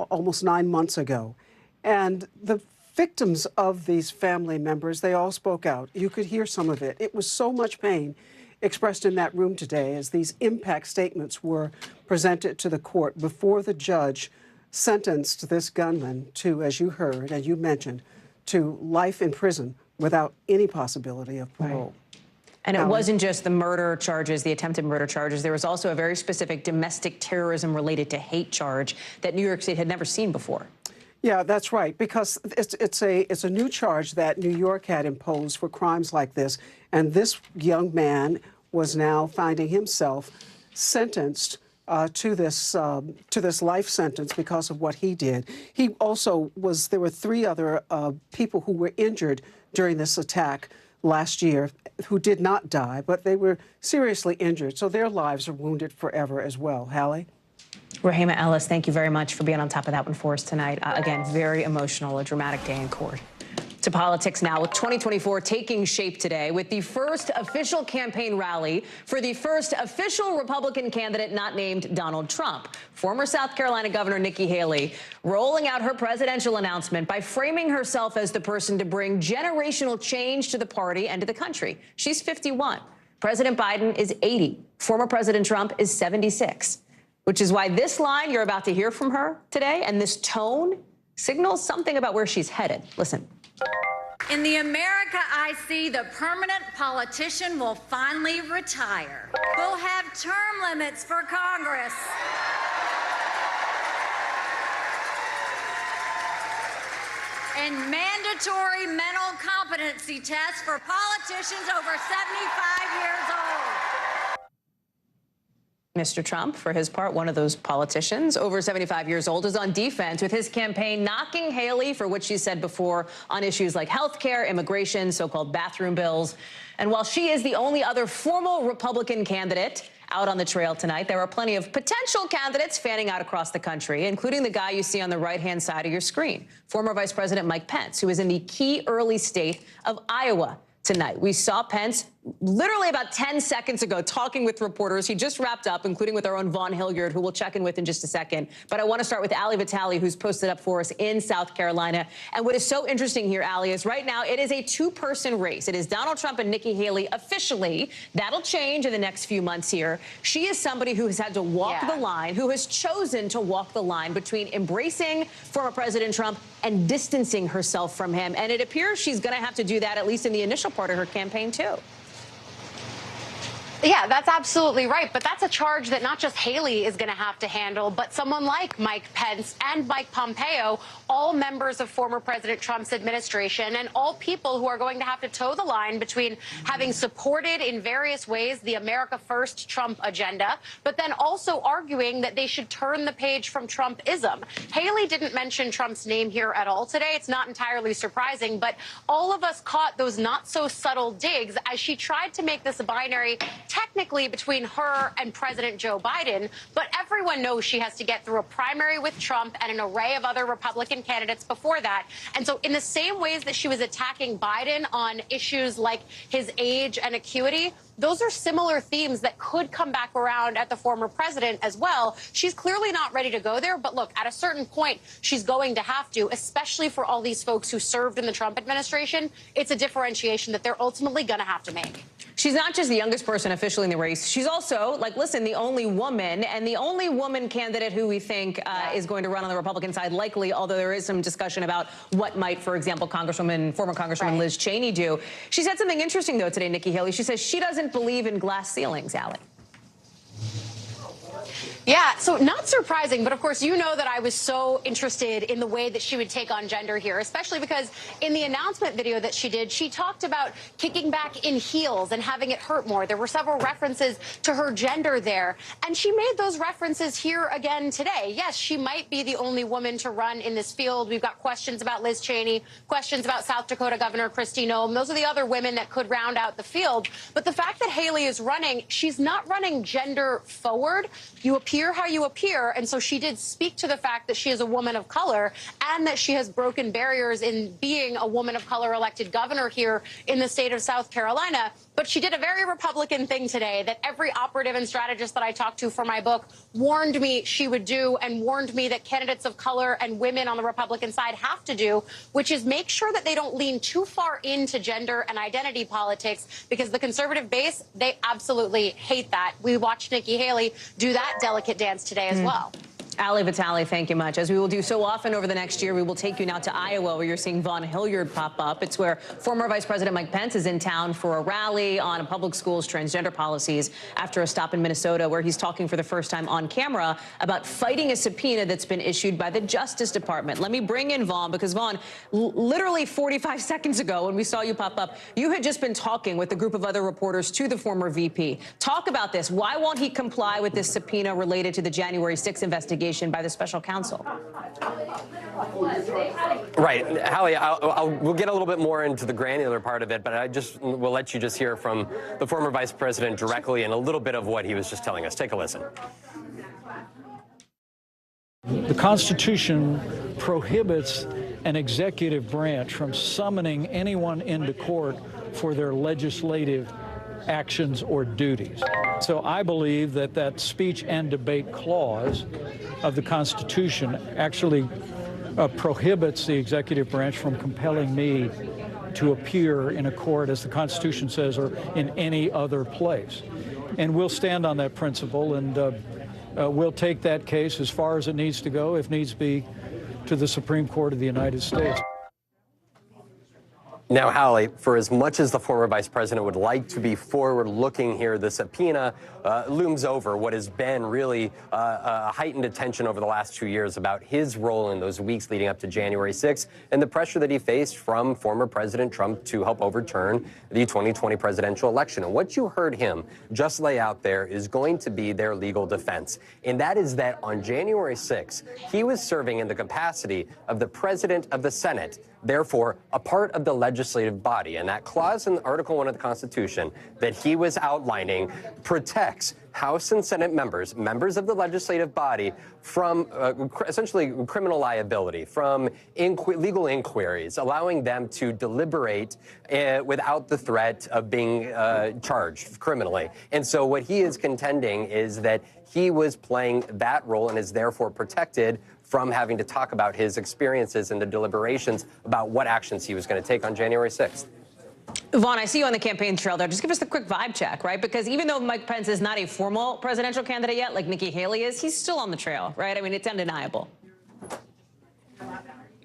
almost 9 months ago. And the victims of these family members, they all spoke out. You could hear some of it. It was so much pain expressed in that room today as these impact statements were presented to the court before the judge sentenced this gunman to, as you heard and you mentioned, to life in prison without any possibility of parole. Right. And it wasn't just the murder charges, the attempted murder charges. There was also a very specific domestic terrorism related to hate charge that New York State had never seen before. Yeah, that's right, because it's a new charge that New York had imposed for crimes like this, and this young man was now finding himself sentenced to this life sentence because of what he did. He also was. There were 3 other people who were injured during this attack last year who did not die, but they were seriously injured, so their lives are wounded forever as well. Hallie? Rahima Ellis, thank you very much for being on top of that one for us tonight. Again, very emotional, a dramatic day in court. To politics now, with 2024 taking shape today with the first official campaign rally for the first official Republican candidate not named Donald Trump. Former South Carolina Governor Nikki Haley rolling out her presidential announcement by framing herself as the person to bring generational change to the party and to the country. She's 51. President Biden is 80. Former President Trump is 76. Which is why this line you're about to hear from her today and this tone signals something about where she's headed. Listen. In the America I see, the permanent politician will finally retire. We'll have term limits for Congress. And mandatory mental competency tests for politicians over 75 years old. Mr. Trump, for his part, one of those politicians over 75 years old, is on defense with his campaign knocking Haley for what she said before on issues like health care, immigration, so-called bathroom bills. And while she is the only other formal Republican candidate out on the trail tonight, there are plenty of potential candidates fanning out across the country, including the guy you see on the right-hand side of your screen, former Vice President Mike Pence, who is in the key early state of Iowa tonight. We saw Pence literally about 10 seconds ago talking with reporters. He just wrapped up, including with our own Vaughn Hilliard, who we'll check in with in just a second. But I want to start with Ali Vitale, who's posted up for us in South Carolina. And what is so interesting here, Ali, is right now it is a 2-person race. It is Donald Trump and Nikki Haley officially. That'll change in the next few months here. She is somebody who has had to walk the line, who has chosen to walk the line between embracing former President Trump and distancing herself from him. And it appears she's going to have to do that, at least in the initial part of her campaign, too. Yeah, that's absolutely right. But that's a charge that not just Haley is going to have to handle, but someone like Mike Pence and Mike Pompeo, all members of former President Trump's administration, and all people who are going to have to toe the line between having supported in various ways the America First Trump agenda, but then also arguing that they should turn the page from Trumpism. Haley didn't mention Trump's name here at all today. It's not entirely surprising, but all of us caught those not so subtle digs as she tried to make this a binary technically between her and President Joe Biden, but everyone knows she has to get through a primary with Trump and an array of other Republican candidates before that. And so in the same ways that she was attacking Biden on issues like his age and acuity, those are similar themes that could come back around at the former president as well. She's clearly not ready to go there, but look, at a certain point, she's going to have to, especially for all these folks who served in the Trump administration. It's a differentiation that they're ultimately going to have to make. She's not just the youngest person officially in the race. She's also, like, listen, the only woman, and the only woman candidate who we think is going to run on the Republican side, likely, although there is some discussion about what might, for example, former Congresswoman Liz Cheney do. She said something interesting, though, today, Nikki Haley. She says she doesn't believe in glass ceilings, Allie. Yeah, so not surprising, but of course, you know that I was so interested in the way that she would take on gender here, especially because in the announcement video that she did, she talked about kicking back in heels and having it hurt more. There were several references to her gender there, and she made those references here again today. Yes, she might be the only woman to run in this field. We've got questions about Liz Cheney, questions about South Dakota Governor Kristi Noem. Those are the other women that could round out the field. But the fact that Haley is running, she's not running gender forward. You appear how you appear, and so she did speak to the fact that she is a woman of color and that she has broken barriers in being a woman of color elected governor here in the state of South Carolina. But she did a very Republican thing today that every operative and strategist that I talked to for my book warned me she would do, and warned me that candidates of color and women on the Republican side have to do, which is make sure that they don't lean too far into gender and identity politics, because the conservative base, they absolutely hate that. We watched Nikki Haley do that delicate dance today as well. Ali Vitale, thank you much. As we will do so often over the next year, we will take you now to Iowa, where you're seeing Vaughn Hilliard pop up. It's where former Vice President Mike Pence is in town for a rally on public schools' transgender policies after a stop in Minnesota, where he's talking for the first time on camera about fighting a subpoena that's been issued by the Justice Department. Let me bring in Vaughn, because Vaughn, literally 45 seconds ago when we saw you pop up, you had just been talking with a group of other reporters to the former VP. Talk about this. Why won't he comply with this subpoena related to the January 6th investigation by the special counsel? Right. Hallie, we'll get a little bit more into the granular part of it, but I just will let you just hear from the former vice president directly and a little bit of what he was just telling us. Take a listen. The Constitution prohibits an executive branch from summoning anyone into court for their legislative actions or duties. So I believe that that speech and debate clause of the Constitution actually prohibits the executive branch from compelling me to appear in a court, as the Constitution says, or in any other place. And we'll stand on that principle, and we'll take that case as far as it needs to go, if needs be, to the Supreme Court of the United States. Now, Hallie, for as much as the former vice president would like to be forward-looking here, the subpoena looms over what has been really heightened attention over the last 2 years about his role in those weeks leading up to January 6th and the pressure that he faced from former President Trump to help overturn the 2020 presidential election. And what you heard him just lay out there is going to be their legal defense. And that is that on January 6th, he was serving in the capacity of the president of the Senate, therefore a part of the legislative body. And that clause in Article 1 of the Constitution that he was outlining protects House and Senate members of the legislative body from essentially criminal liability, from legal inquiries, allowing them to deliberate without the threat of being charged criminally. And so what he is contending is that he was playing that role and is therefore protected from having to talk about his experiences and the deliberations about what actions he was going to take on January 6th. Vaughn, I see you on the campaign trail there. Just give us the quick vibe check, right? Because even though Mike Pence is not a formal presidential candidate yet, like Nikki Haley is, he's still on the trail, right? I mean, it's undeniable.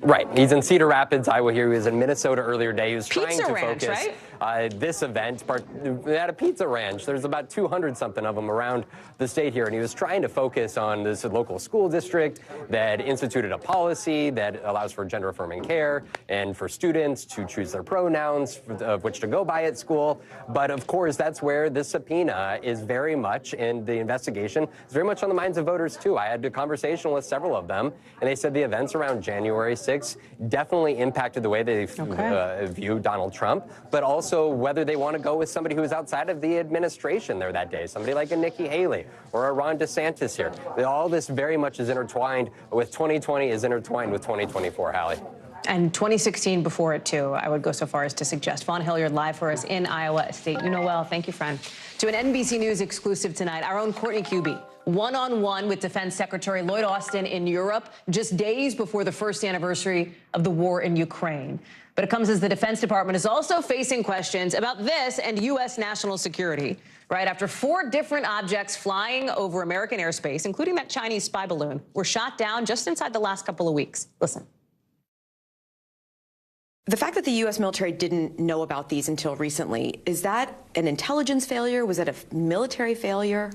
Right. He's in Cedar Rapids, Iowa here. He was in Minnesota earlier today. He was trying to focus. Right? this event at a pizza ranch. There's about 200-something of them around the state here, and he was trying to focus on this local school district that instituted a policy that allows for gender-affirming care and for students to choose their pronouns of which to go by at school. But of course, that's where this subpoena is very much, and the investigation is very much on the minds of voters too. I had a conversation with several of them, and they said the events around January 6th definitely impacted the way they view Donald Trump, but also whether they want to go with somebody who is outside of the administration there that day, somebody like a Nikki Haley or a Ron DeSantis here. All this very much is intertwined with 2020 is intertwined with 2024, Hallie. And 2016 before it, too, I would go so far as to suggest. Vaughn Hilliard live for us in Iowa State. You know well. Thank you, friend. To an NBC News exclusive tonight, our own Courtney Kuby, one-on-one with Defense Secretary Lloyd Austin in Europe, just days before the first anniversary of the war in Ukraine. But it comes as the Defense Department is also facing questions about this and U.S. national security, right after 4 different objects flying over American airspace, including that Chinese spy balloon, were shot down just inside the last couple of weeks. Listen. The fact that the U.S. military didn't know about these until recently, is that an intelligence failure? Was that a military failure?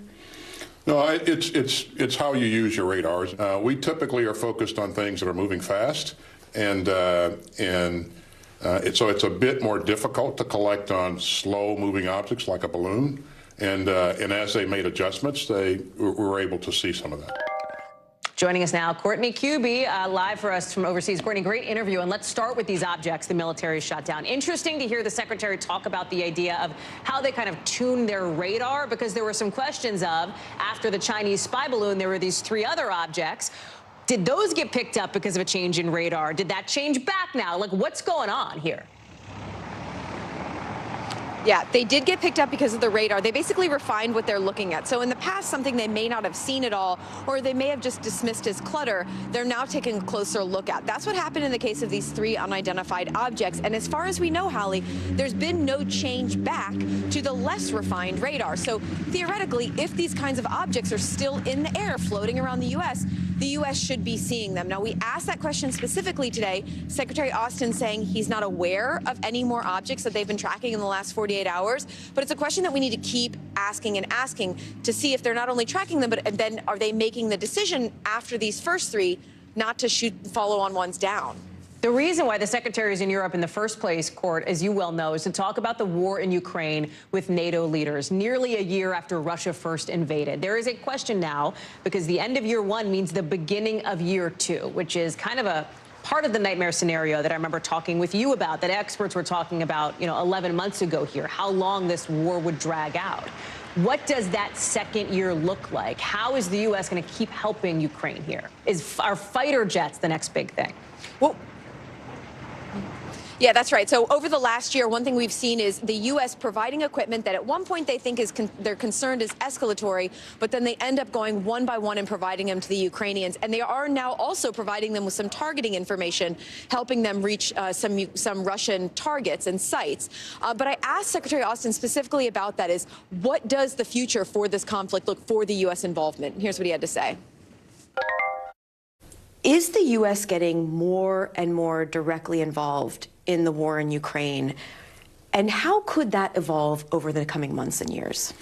No, it's how you use your radars. We typically are focused on things that are moving fast, and so it's a bit more difficult to collect on slow-moving objects like a balloon. And as they made adjustments, we were able to see some of that. Joining us now, Courtney Kuby, live for us from overseas. Courtney, great interview. And let's start with these objects the military shot down. Interesting to hear the secretary talk about the idea of how they kind of tune their radar, because there were some questions of, after the Chinese spy balloon, there were these 3 other objects. Did those get picked up because of a change in radar? Did that change back now? Like, what's going on here? Yeah, they did get picked up because of the radar. They basically refined what they're looking at. So in the past, something they may not have seen at all, or they may have just dismissed as clutter, they're now taking a closer look at. That's what happened in the case of these 3 unidentified objects. And as far as we know, Hallie, there's been no change back to the less refined radar. So theoretically, if these kinds of objects are still in the air floating around the U.S. should be seeing them. Now, we asked that question specifically today. Secretary Austin saying he's not aware of any more objects that they've been tracking in the last 48 hours, but it's a question that we need to keep asking and asking to see if they're not only tracking them, but then are they making the decision after these first 3 not to shoot follow-on ones down. The reason why the secretary is in Europe in the first place, Court, as you well know, is to talk about the war in Ukraine with NATO leaders, nearly a year after Russia first invaded. There is a question now, because the end of year 1 means the beginning of year 2, which is kind of a part of the nightmare scenario that I remember talking with you about, that experts were talking about, 11 months ago here, how long this war would drag out. What does that second year look like? How is the U.S. going to keep helping Ukraine here? Are fighter jets the next big thing? Well, yeah, that's right. So over the last year, one thing we've seen is the U.S. providing equipment that at one point they think they're concerned is escalatory, but then they end up going one by one and providing them to the Ukrainians. And they are now also providing them with some targeting information, helping them reach some Russian targets and sites. But I asked Secretary Austin specifically about that, is what does the future for this conflict look for the U.S. involvement? Here's what he had to say. Is the U.S. getting more and more directly involved in the war in Ukraine? And how could that evolve over the coming months and years?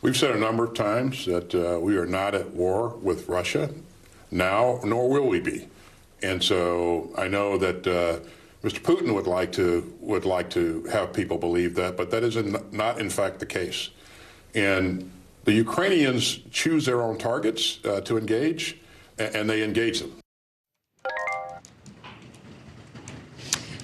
We've said a number of times that we are not at war with Russia now, nor will we be. And so I know that Mr. Putin would like to have people believe that, but that is not in fact the case. And the Ukrainians choose their own targets to engage, and they engage them.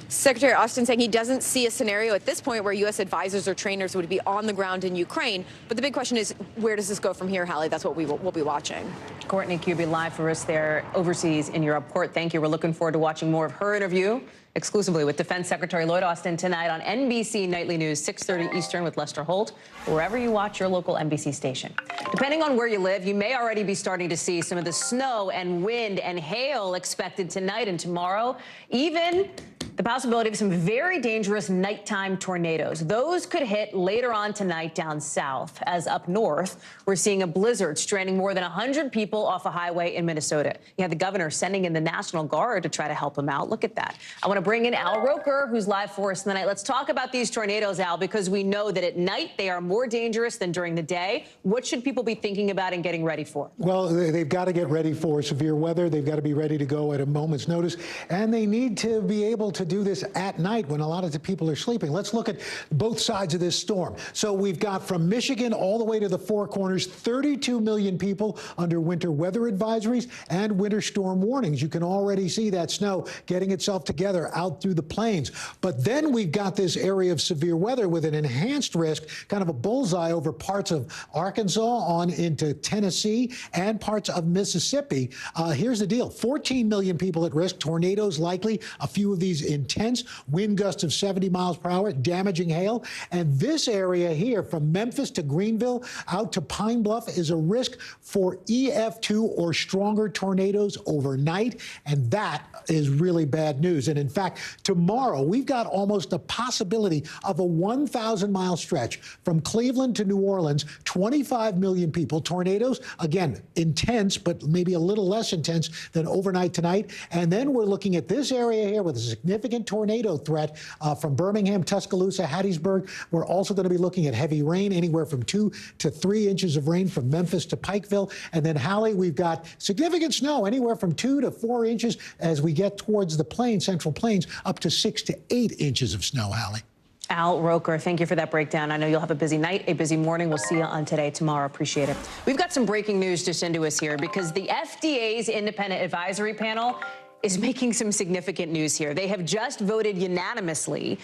Secretary Austin saying he doesn't see a scenario at this point where U.S. advisors or trainers would be on the ground in Ukraine. But the big question is, where does this go from here, Hallie? That's what we'll be watching. Courtney Kuby live for us there overseas in Europe. Court, thank you. We're looking forward to watching more of her interview exclusively with Defense Secretary Lloyd Austin tonight on NBC Nightly News, 6:30 Eastern with Lester Holt, wherever you watch your local NBC station. Depending on where you live, you may already be starting to see some of the snow and wind and hail expected tonight and tomorrow, even The possibility of some very dangerous nighttime tornadoes. Those could hit later on tonight down south, as up north, we're seeing a blizzard stranding more than 100 people off a highway in Minnesota. You had the governor sending in the National Guard to try to help them out. Look at that. I want to bring in Al Roker, who's live for us tonight. Let's talk about these tornadoes, Al, because we know that at night they are more dangerous than during the day. What should people be thinking about and getting ready for? Well, they've got to get ready for severe weather. They've got to be ready to go at a moment's notice. And they need to be able to do this at night when a lot of the people are sleeping. Let's look at both sides of this storm. So we've got from Michigan all the way to the Four Corners, 32 million people under winter weather advisories and winter storm warnings. You can already see that snow getting itself together out through the plains. But then we've got this area of severe weather with an enhanced risk, kind of a bullseye over parts of Arkansas on into Tennessee and parts of Mississippi. Here's the deal. 14 million people at risk, tornadoes likely, a few of these intense, wind gusts of 70 miles per hour, damaging hail. And this area here from Memphis to Greenville out to Pine Bluff is a risk for EF2 or stronger tornadoes overnight. And that is really bad news. And in fact, tomorrow we've got almost a possibility of a 1,000-mile stretch from Cleveland to New Orleans, 25 million people. Tornadoes, again, intense, but maybe a little less intense than overnight tonight. And then we're looking at this area here with a significant tornado threat from Birmingham, Tuscaloosa, Hattiesburg. We're also going to be looking at heavy rain, anywhere from 2 to 3 inches of rain from Memphis to Pikeville. And then, Hallie, we've got significant snow, anywhere from 2 to 4 inches as we get towards the plains, Central Plains, up to 6 to 8 inches of snow, Hallie. Al Roker, thank you for that breakdown. I know you'll have a busy night, a busy morning. We'll see you on Today Tomorrow. Appreciate it. We've got some breaking news to send to us here because the FDA's independent advisory panel is making some significant news here. They have just voted unanimously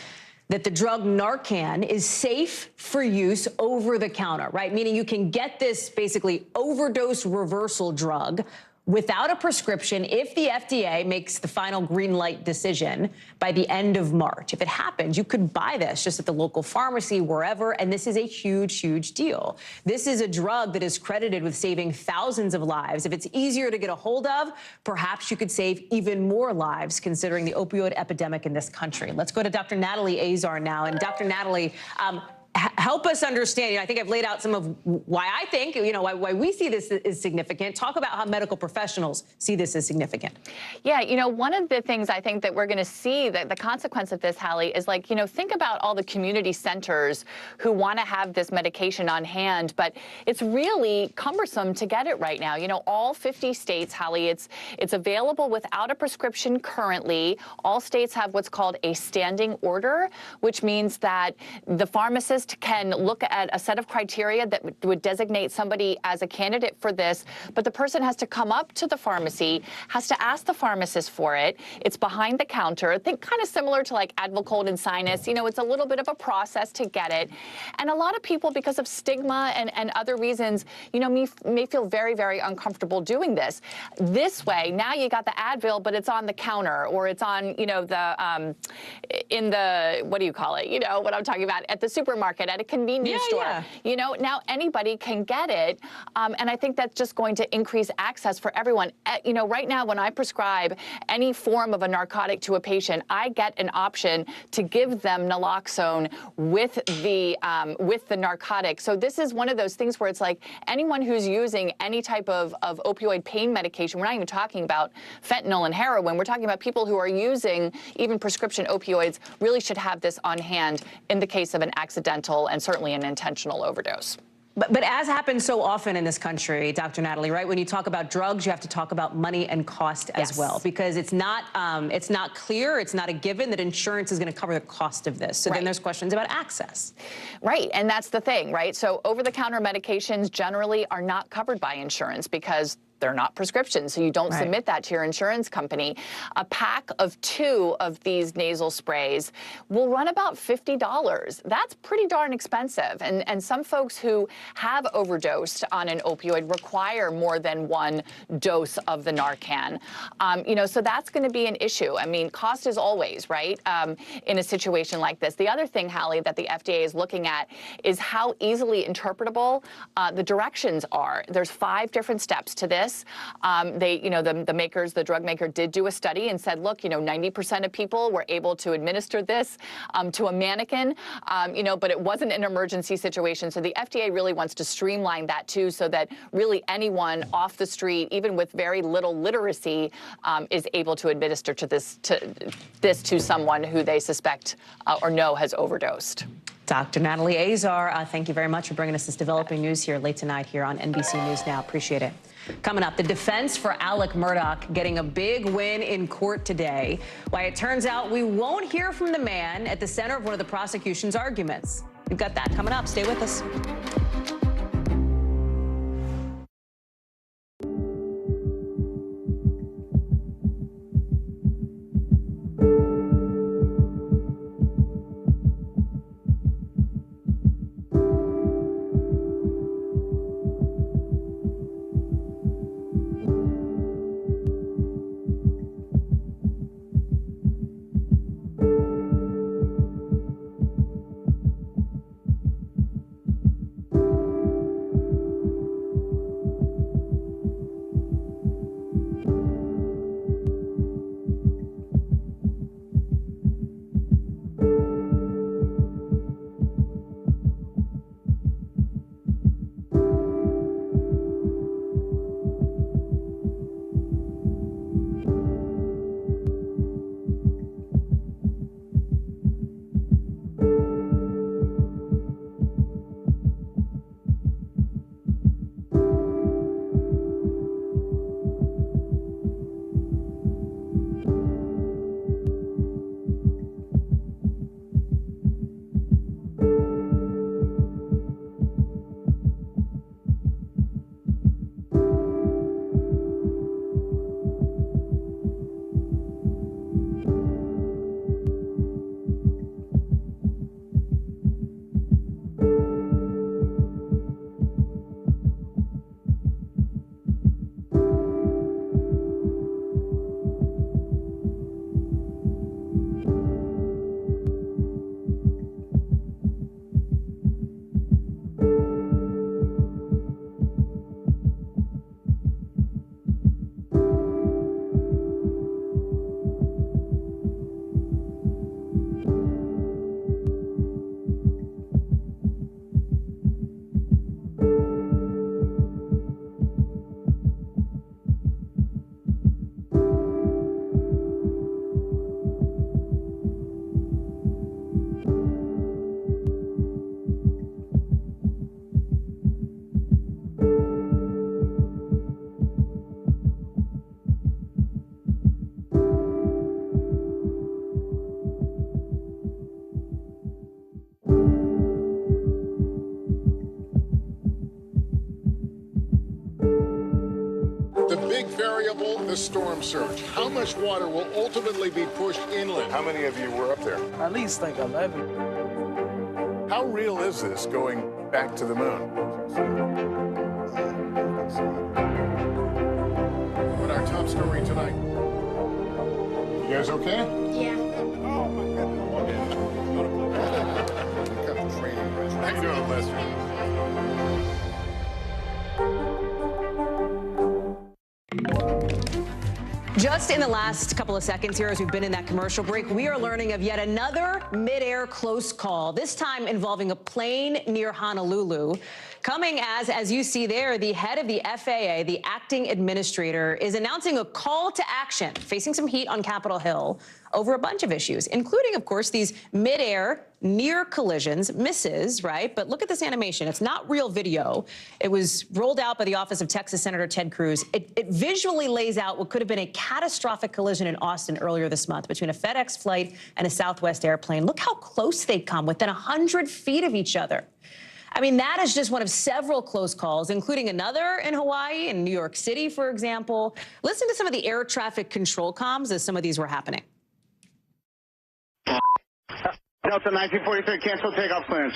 that the drug Narcan is safe for use over the counter, right? Meaning you can get this basically overdose reversal drug without a prescription if the FDA makes the final green light decision by the end of March. If it happens, you could buy this just at the local pharmacy, wherever, and this is a huge, huge deal. This is a drug that is credited with saving thousands of lives. If it's easier to get a hold of, perhaps you could save even more lives, considering the opioid epidemic in this country. Let's go to Dr. Natalie Azar now. And Dr. Natalie, help us understand. I think I've laid out some of why I think, why we see this as significant. Talk about how medical professionals see this as significant. Yeah, one of the things I think that we're going to see, that the consequence of this, Hallie, is think about all the community centers who want to have this medication on hand, but it's really cumbersome to get it right now. All 50 states, Hallie, it's available without a prescription currently. All states have what's called a standing order, which means that the pharmacist can look at a set of criteria that would designate somebody as a candidate for this, but the person has to come up to the pharmacy, has to ask the pharmacist for it. It's behind the counter. Think kind of similar to like Advil and Sinus. It's a little bit of a process to get it. And a lot of people, because of stigma and other reasons, may feel very, very uncomfortable doing this. This way, now you got the Advil, but it's on the counter, or it's on, in the, what do you call it? What I'm talking about, at the supermarket, at a convenience store. Yeah. Now anybody can get it. And I think that's just going to increase access for everyone. Right now, when I prescribe any form of a narcotic to a patient, I get an option to give them naloxone with the narcotic. So this is one of those things where it's like anyone who's using any type of opioid pain medication, we're not even talking about fentanyl and heroin, we're talking about people who are using even prescription opioids, really should have this on hand in the case of an accidental and certainly an intentional overdose. But as happens so often in this country, Dr. Natalie, right, when you talk about drugs, you have to talk about money and cost as well, because it's not clear, it's not a given that insurance is going to cover the cost of this. So then there's questions about access. Right, and that's the thing, right? So over-the-counter medications generally are not covered by insurance because they're not prescriptions, so you don't submit that to your insurance company. A pack of 2 of these nasal sprays will run about $50. That's pretty darn expensive. And some folks who have overdosed on an opioid require more than 1 dose of the Narcan. So that's going to be an issue. I mean, cost is always, right, in a situation like this. The other thing, Hallie, that the FDA is looking at is how easily interpretable the directions are. There's 5 different steps to this. this. The makers, the drug maker, did do a study and said, look, 90% of people were able to administer this to a mannequin, but it wasn't an emergency situation. So the FDA really wants to streamline that too, so that really anyone off the street, even with very little literacy, is able to administer this to someone who they suspect or know has overdosed. Dr. Natalie Azar, thank you very much for bringing us this developing news here late tonight here on NBC News Now. Appreciate it. Coming up, the defense for Alec Murdaugh getting a big win in court today. Why it turns out we won't hear from the man at the center of one of the prosecution's arguments. We've got that coming up. Stay with us. The storm surge. How much water will ultimately be pushed inland? How many of you were up there? At least like 11. How real is this going back to the moon? What our top story tonight? You guys okay? Yeah. Oh my goodness. How you doing, Lester? Just in the last couple of seconds here, as we've been in that commercial break, we are learning of yet another mid-air close call, this time involving a plane near Honolulu. Coming as you see there, the head of the FAA, the acting administrator, is announcing a call to action, facing some heat on Capitol Hill over a bunch of issues, including, of course, these mid-air near collisions, misses, right? But look at this animation. It's not real video. It was rolled out by the office of Texas Senator Ted Cruz. It visually lays out what could have been a catastrophic collision in Austin earlier this month between a FedEx flight and a Southwest airplane. Look how close they come, within 100 feet of each other. I mean, that is just one of several close calls, including another in Hawaii and New York City, for example. Listen to some of the air traffic control comms as some of these were happening. Delta 1943, cancel takeoff clearance.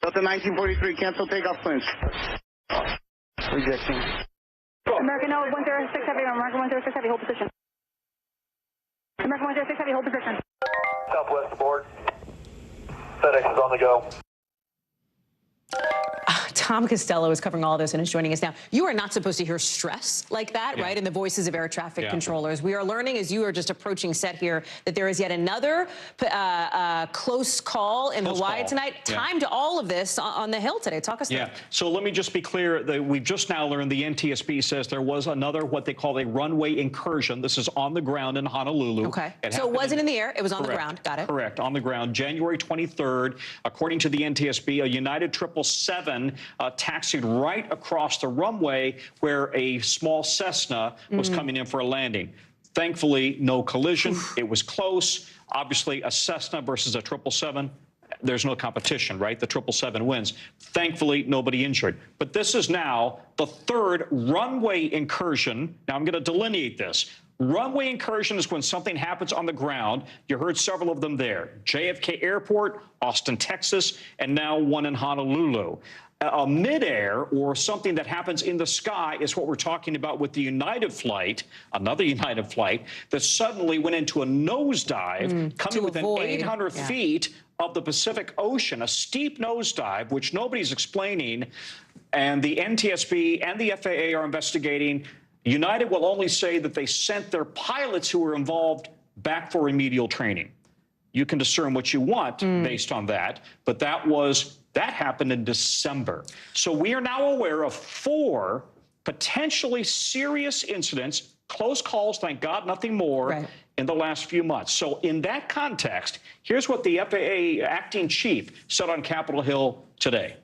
Delta 1943, cancel takeoff clearance. Rejecting. American 106 Heavy, American 106 Heavy, hold position. American 106 Heavy, hold position. Southwest aboard. FedEx is on the go. Tom Costello is covering all this and is joining us now. You are not supposed to hear stress like that, right, in the voices of air traffic controllers. We are learning as you are just approaching set here that there is yet another close call in Hawaii tonight. Time to all of this on the Hill today. Talk us through. So let me just be clear that we've just now learned the NTSB says there was another what they call a runway incursion. This is on the ground in Honolulu. Okay. So it wasn't in the air. It was on the ground. Got it. Correct. On the ground. January 23rd, according to the NTSB, a United 777 taxied right across the runway where a small Cessna was coming in for a landing. Thankfully, no collision. It was close. Obviously, a Cessna versus a 777. There's no competition, right? The 777 wins. Thankfully, nobody injured. But this is now the third runway incursion. Now, I'm going to delineate this. Runway incursion is when something happens on the ground. You heard several of them there. JFK Airport, Austin, Texas, and now one in Honolulu. A midair or something that happens in the sky is what we're talking about with the United flight, another United flight, that suddenly went into a nosedive coming within 800 feet of the Pacific Ocean, a steep nosedive, which nobody's explaining. And the NTSB and the FAA are investigating. United will only say that they sent their pilots who were involved back for remedial training. You can discern what you want based on that, but that happened in December. So we are now aware of 4 potentially serious incidents, close calls, thank God, nothing more, in the last few months. So in that context, here's what the FAA acting chief said on Capitol Hill today.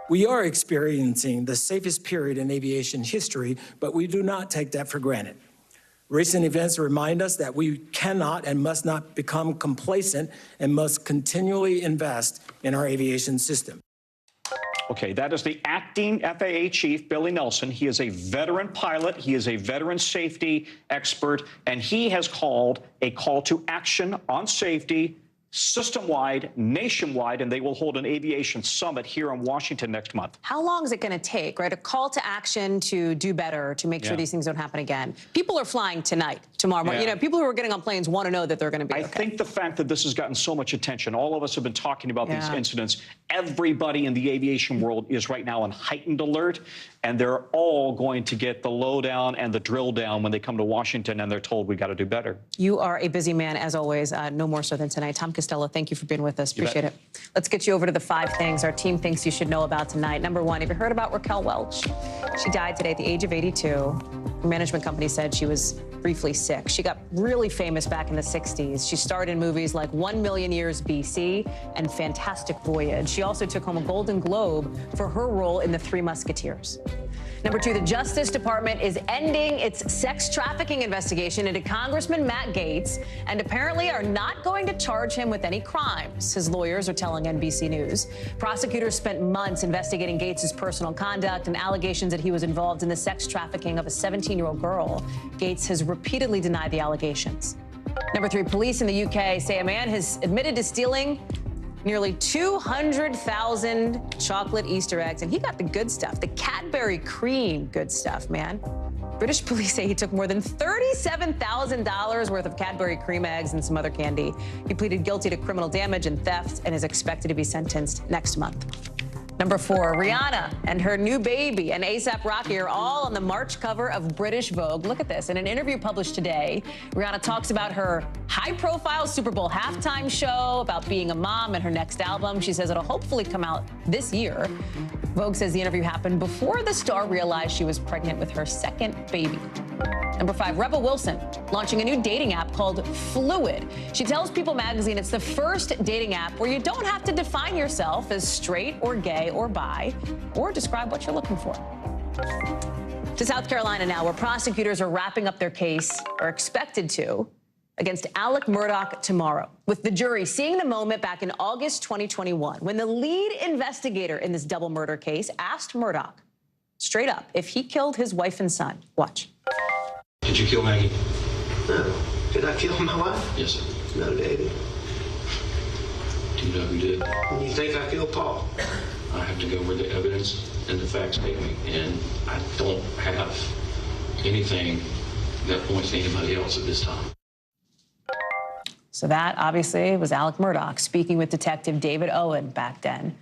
We are experiencing the safest period in aviation history, but we do not take that for granted. Recent events remind us that we cannot and must not become complacent and must continually invest in our aviation system. Okay, that is the acting FAA chief, Billy Nelson. He is a veteran pilot. He is a veteran safety expert, and he has called a call to action on safety system-wide, nationwide, and they will hold an aviation summit here in Washington next month. How long is it going to take, right? A call to action to do better, to make sure these things don't happen again. People are flying tonight, tomorrow morning. You know, people who are getting on planes want to know that they're going to be okay. I think the fact that this has gotten so much attention, all of us have been talking about these incidents. Everybody in the aviation world is right now on heightened alert, and they're all going to get the lowdown and the drill down when they come to Washington and they're told we got to do better. You are a busy man, as always, no more so than tonight. Tom Costello, thank you for being with us. Appreciate it. Let's get you over to the 5 things our team thinks you should know about tonight. Number 1, have you heard about Raquel Welch? She died today at the age of 82. Her management company said she was briefly sick. She got really famous back in the 60s. She starred in movies like 1 Million Years BC and Fantastic Voyage. She also took home a Golden Globe for her role in The Three Musketeers. Number 2, the Justice Department is ending its sex trafficking investigation into Congressman Matt Gaetz and apparently are not going to charge him with any crimes, his lawyers are telling NBC News. Prosecutors spent months investigating Gaetz' personal conduct and allegations that he was involved in the sex trafficking of a 17-year-old girl. Gaetz has repeatedly denied the allegations. Number 3, police in the UK say a man has admitted to stealing nearly 200,000 chocolate Easter eggs, and he got the good stuff, the Cadbury cream good stuff, man. British police say he took more than $37,000 worth of Cadbury cream eggs and some other candy. He pleaded guilty to criminal damage and theft and is expected to be sentenced next month. Number 4, Rihanna and her new baby and A$AP Rocky are all on the March cover of British Vogue. Look at this. In an interview published today, Rihanna talks about her high-profile Super Bowl halftime show, about being a mom, and her next album. She says it'll hopefully come out this year. Vogue says the interview happened before the star realized she was pregnant with her second baby. Number 5, Rebel Wilson launching a new dating app called Fluid. She tells People magazine it's the first dating app where you don't have to define yourself as straight or gay or bi or describe what you're looking for. To South Carolina now, where prosecutors are wrapping up their case, or expected to, against Alec Murdaugh tomorrow, with the jury seeing the moment back in August 2021 when the lead investigator in this double murder case asked Murdaugh straight up if he killed his wife and son. Watch. Did you kill Maggie? No. Did I kill my wife? Yes, sir. No, David. Do you know who did? You think I killed Paul? I have to go where the evidence and the facts take me, and I don't have anything that points to anybody else at this time. So that obviously was Alec Murdaugh speaking with Detective David Owen back then.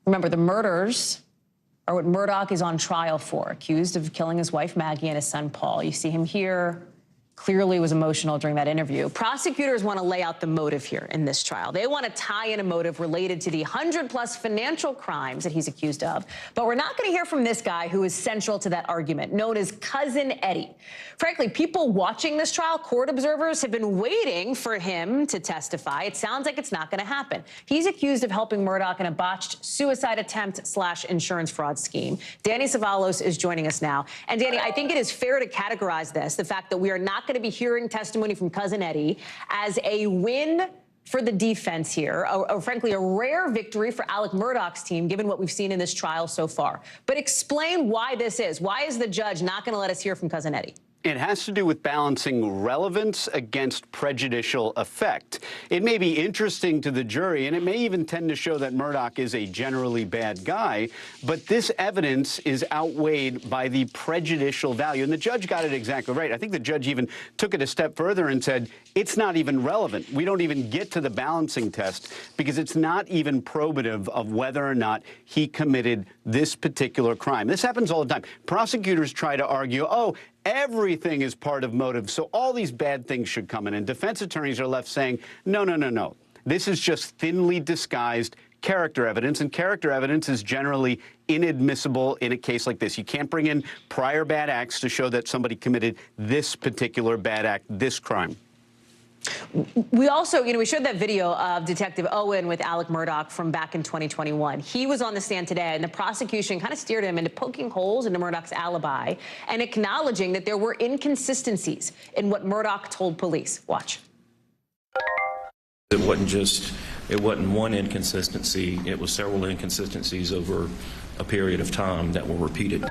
Remember, the murders are what Murdoch is on trial for, accused of killing his wife Maggie and his son Paul. You see him here. Clearly was emotional during that interview. Prosecutors want to lay out the motive here in this trial. They want to tie in a motive related to the 100+ financial crimes that he's accused of. But we're not going to hear from this guy who is central to that argument, known as Cousin Eddie. Frankly, people watching this trial, court observers, have been waiting for him to testify. It sounds like it's not going to happen. He's accused of helping Murdoch in a botched suicide attempt / insurance fraud scheme. Danny Savalos is joining us now. And Danny, I think it is fair to categorize this, the fact that we are not going to be hearing testimony from Cousin Eddie, as a win for the defense here, frankly, a rare victory for Alec Murdaugh's team, given what we've seen in this trial so far. But explain why this is. Why is the judge not going to let us hear from Cousin Eddie? It has to do with balancing relevance against prejudicial effect. It may be interesting to the jury, and it may even tend to show that Murdoch is a generally bad guy, but this evidence is outweighed by the prejudicial value. And the judge got it exactly right. I think the judge even took it a step further and said, it's not even relevant. We don't even get to the balancing test because it's not even probative of whether or not he committed this particular crime. This happens all the time. Prosecutors try to argue, oh, everything is part of motive, so all these bad things should come in. And defense attorneys are left saying, no, no, no, no. This is just thinly disguised character evidence, and character evidence is generally inadmissible in a case like this. You can't bring in prior bad acts to show that somebody committed this particular bad act, this crime. We also, we showed that video of Detective Owen with Alec Murdoch from back in 2021. He was on the stand today, and the prosecution kind of steered him into poking holes into Murdoch's alibi and acknowledging that there were inconsistencies in what Murdoch told police. Watch. It wasn't one inconsistency. It was several inconsistencies over a period of time that were repeated.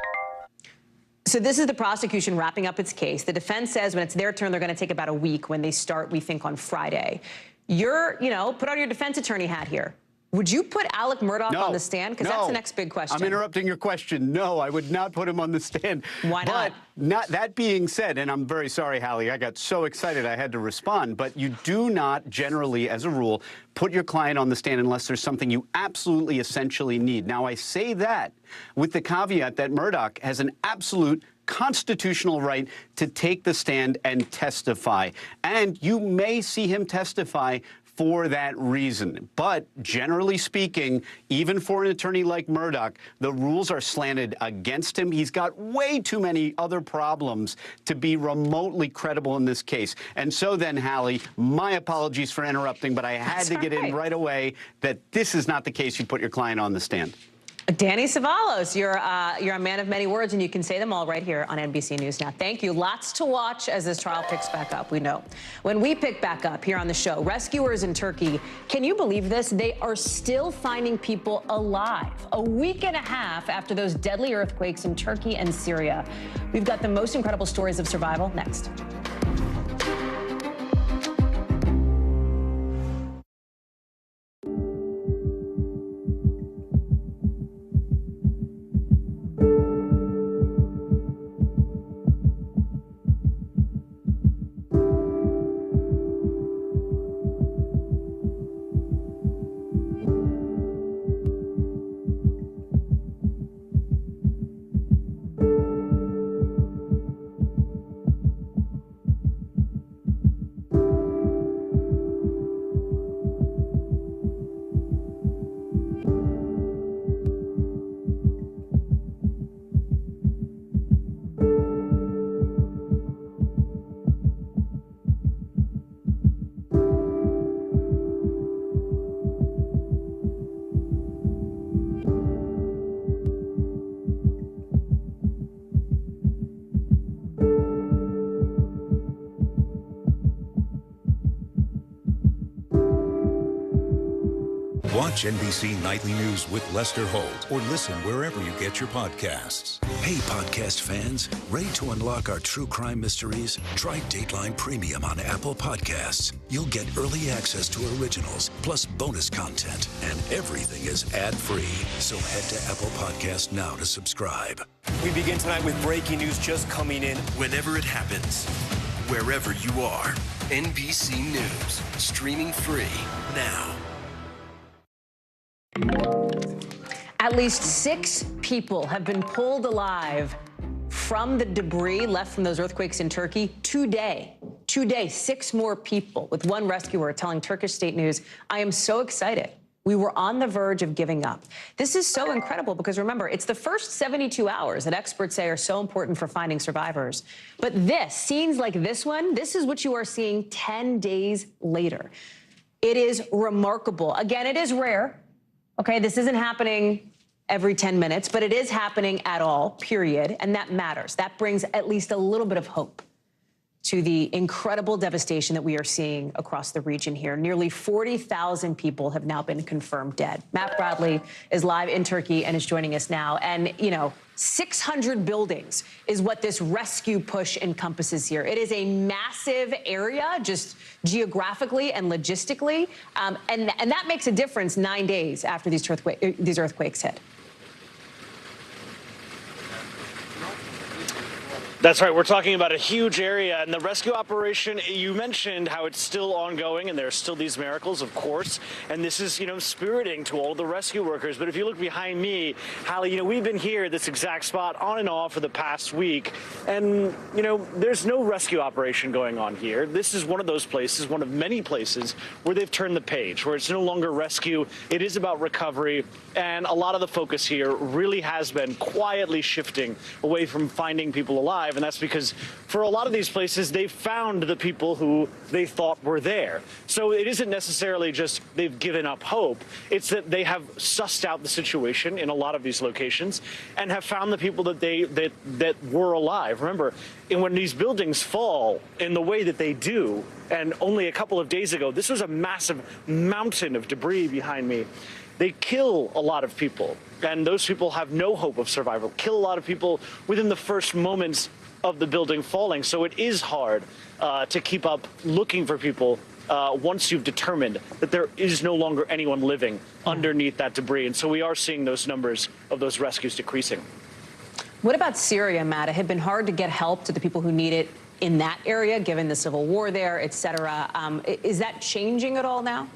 So this is the prosecution wrapping up its case. The defense says when it's their turn, they're going to take about a week. When they start, we think, on Friday. You're, put on your defense attorney hat here. Would you put Alec Murdoch on the stand? Because that's the next big question. I'm interrupting your question. No, I would not put him on the stand. Why not? But that being said, and I'm very sorry, Hallie, I got so excited I had to respond, but you do not generally, as a rule, put your client on the stand unless there's something you absolutely essentially need. Now, I say that with the caveat that Murdoch has an absolute constitutional right to take the stand and testify. And you may see him testify for that reason. But generally speaking, even for an attorney like Murdoch, the rules are slanted against him. He's got way too many other problems to be remotely credible in this case. And so then, Hallie, my apologies for interrupting, but I had to get in right away that this is not the case you put your client on the stand. Danny Savalos, you're a man of many words, and you can say them all right here on NBC News Now. Thank you. Lots to watch as this trial picks back up, we know. When we pick back up here on the show, rescuers in Turkey, can you believe this? They are still finding people alive a week and a half after those deadly earthquakes in Turkey and Syria. We've got the most incredible stories of survival next. Watch NBC Nightly News with Lester Holt or listen wherever you get your podcasts. Hey, podcast fans, ready to unlock our true crime mysteries? Try Dateline Premium on Apple Podcasts. You'll get early access to originals, plus bonus content, and everything is ad-free. So head to Apple Podcasts now to subscribe. We begin tonight with breaking news just coming in. Whenever it happens, wherever you are, NBC News, streaming free now. At least 6 people have been pulled alive from the debris left from those earthquakes in Turkey today. Today, 6 more people, with one rescuer telling Turkish state news, "I am so excited. We were on the verge of giving up." This is so incredible because, remember, it's the first 72 hours that experts say are so important for finding survivors. But this, scenes like this one, this is what you are seeing 10 days later. It is remarkable. Again, it is rare. Okay, this isn't happening every 10 minutes, but it is happening at all, period, and that matters. That brings at least a little bit of hope to the incredible devastation that we are seeing across the region here. Nearly 40,000 people have now been confirmed dead. Matt Bradley is live in Turkey and is joining us now. And, 600 buildings is what this rescue push encompasses here. It is a massive area, just geographically and logistically, and that makes a difference 9 days after these earthquakes hit. That's right. We're talking about a huge area, and the rescue operation, you mentioned how it's still ongoing, and there are still these miracles, of course, and this is, spiriting to all the rescue workers. But if you look behind me, Hallie, we've been here at this exact spot on and off for the past week, and, there's no rescue operation going on here. This is one of those places, one of many places, where they've turned the page, where it's no longer rescue, it is about recovery, and a lot of the focus here really has been quietly shifting away from finding people alive. And that's because for a lot of these places, they've found the people who they thought were there. So it isn't necessarily just they've given up hope. It's that they have sussed out the situation in a lot of these locations and have found the people that were alive. Remember, when these buildings fall in the way that they do, and only a couple of days ago, this was a massive mountain of debris behind me. They kill a lot of people, and those people have no hope of survival. Kill a lot of people within the first moments of the building falling. So it is hard to keep up looking for people once you've determined that there is no longer anyone living underneath that debris. And so we are seeing those numbers of those rescues decreasing. What about Syria, Matt? It had been hard to get help to the people who need it in that area, given the civil war there, et cetera. Is that changing at all now?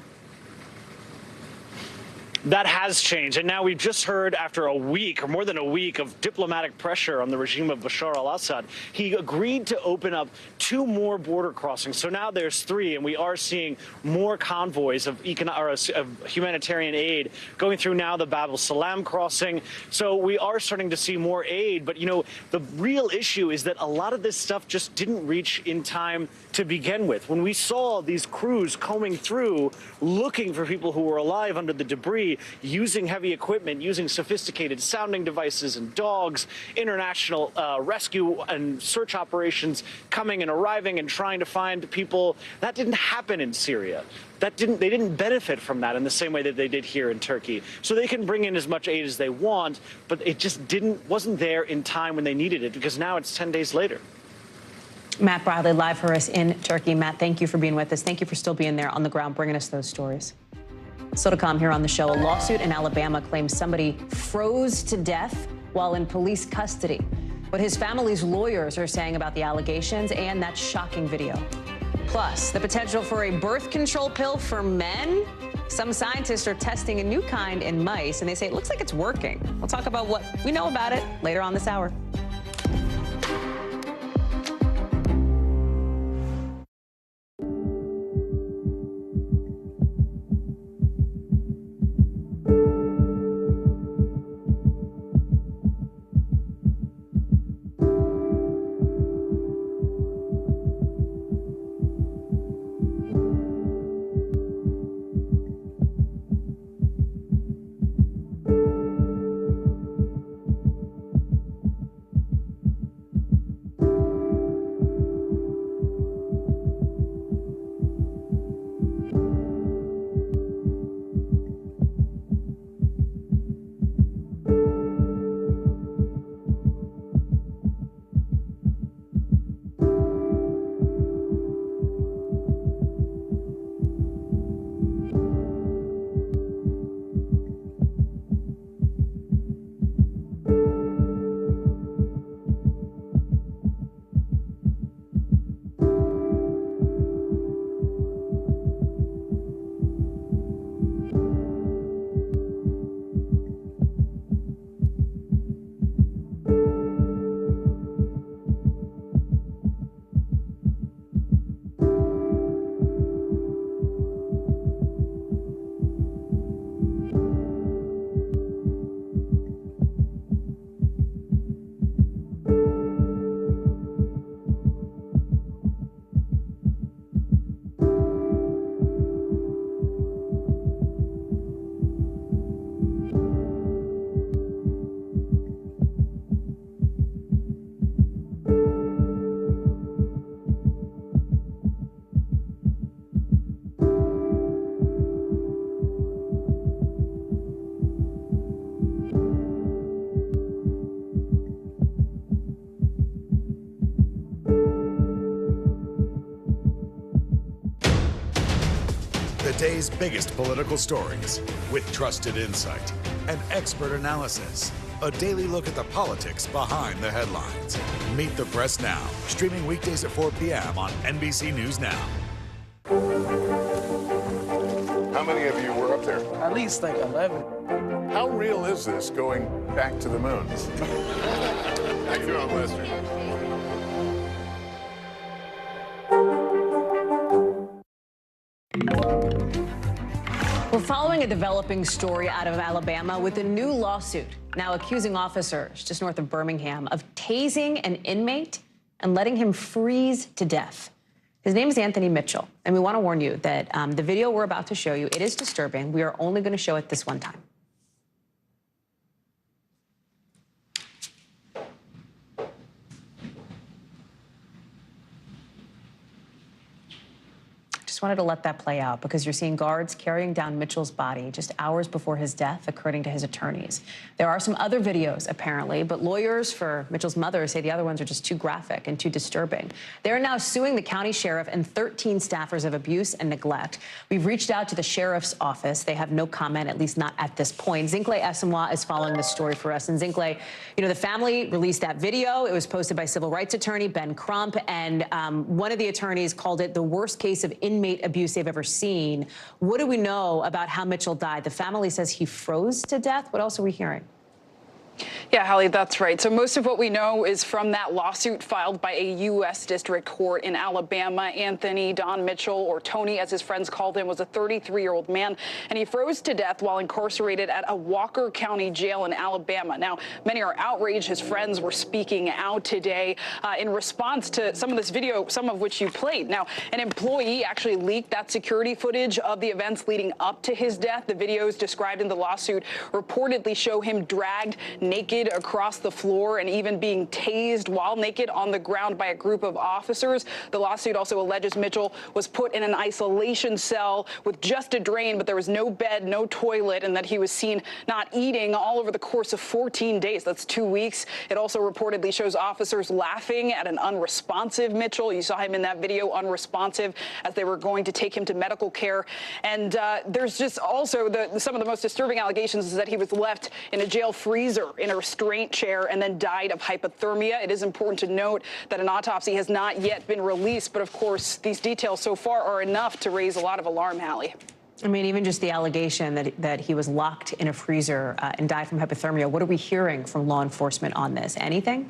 That has changed, and now we've just heard, after a week or more than a week of diplomatic pressure on the regime of Bashar al-Assad, he agreed to open up 2 more border crossings. So now there's 3, and we are seeing more convoys of humanitarian aid going through now the Bab al-Salam crossing. So we are starting to see more aid, but the real issue is that a lot of this stuff just didn't reach in time to begin with. When we saw these crews combing through, looking for people who were alive under the debris, using heavy equipment, using sophisticated sounding devices and dogs, international rescue and search operations coming and arriving and trying to find people, that didn't happen in Syria. They didn't benefit from that in the same way that they did here in Turkey. So they can bring in as much aid as they want, but it just wasn't there in time when they needed it, because now it's 10 days later. Matt Bradley, live for us in Turkey. Matt, thank you for being with us. Thank you for still being there on the ground, bringing us those stories. Still to come here on the show, a lawsuit in Alabama claims somebody froze to death while in police custody. What his family's lawyers are saying about the allegations and that shocking video. Plus, the potential for a birth control pill for men. Some scientists are testing a new kind in mice, and they say it looks like it's working. We'll talk about what we know about it later on this hour. the day's biggest political stories with trusted insight and expert analysis. A daily look at the politics behind the headlines. Meet the Press Now, streaming weekdays at 4 p.m. on NBC News Now. How many of you were up there? At least like 11. How real is this going back to the moon? How you doing, Lester? We're following a developing story out of Alabama with a new lawsuit now accusing officers just north of Birmingham of tasing an inmate and letting him freeze to death. His name is Anthony Mitchell, and we want to warn you that the video we're about to show you, it is disturbing. We are only going to show it this one time. Wanted to let that play out because you're seeing guards carrying down Mitchell's body just hours before his death, according to his attorneys. There are some other videos, apparently, but lawyers for Mitchell's mother say the other ones are just too graphic and too disturbing. They're now suing the county sheriff and 13 staffers of abuse and neglect. We've reached out to the sheriff's office. They have no comment, at least not at this point. Zincle Asamoah is following this story for us. And Zincle, you know, the family released that video. It was posted by civil rights attorney Ben Crump, and one of the attorneys called it the worst case of inmate abuse they've ever seen. What do we know about how Mitchell died? The family says he froze to death. What else are we hearing? Yeah, Hallie, that's right. So most of what we know is from that lawsuit filed by a U.S. district court in Alabama. Anthony Don Mitchell, or Tony as his friends called him, was a 33-year-old man, and he froze to death while incarcerated at a Walker County jail in Alabama. Now, many are outraged. His friends were speaking out today in response to some of this video, some of which you played. Now, an employee actually leaked that security footage of the events leading up to his death. The videos described in the lawsuit reportedly show him dragged naked across the floor and even being tased while naked on the ground by a group of officers. The lawsuit also alleges Mitchell was put in an isolation cell with just a drain, but there was no bed, no toilet, and that he was seen not eating all over the course of 14 days. That's 2 weeks. It also reportedly shows officers laughing at an unresponsive Mitchell. You saw him in that video, unresponsive, as they were going to take him to medical care. And there's just also some of the most disturbing allegations is that he was left in a jail freezer in a restraint chair and then died of hypothermia. It is important to note that an autopsy has not yet been released, but of course, these details so far are enough to raise a lot of alarm, Hallie. I mean, even just the allegation that he was locked in a freezer and died from hypothermia. What are we hearing from law enforcement on this? Anything?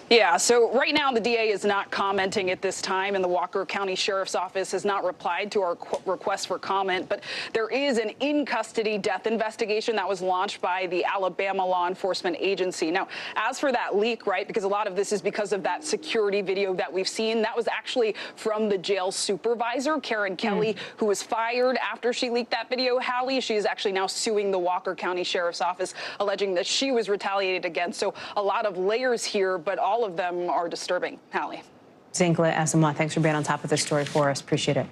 Yeah, so right now the DA is not commenting at this time, and the Walker County Sheriff's Office has not replied to our request for comment. But there is an in-custody death investigation that was launched by the Alabama Law Enforcement Agency. Now, as for that leak, right, because a lot of this is because of that security video that we've seen, that was actually from the jail supervisor, Karen Kelly, who was fired after she leaked that video. Hallie, she is actually now suing the Walker County Sheriff's Office, alleging that she was retaliated against. So a lot of layers here, but all of them are disturbing. Hallie. Zincle Asamoah, thanks for being on top of this story for us. Appreciate it.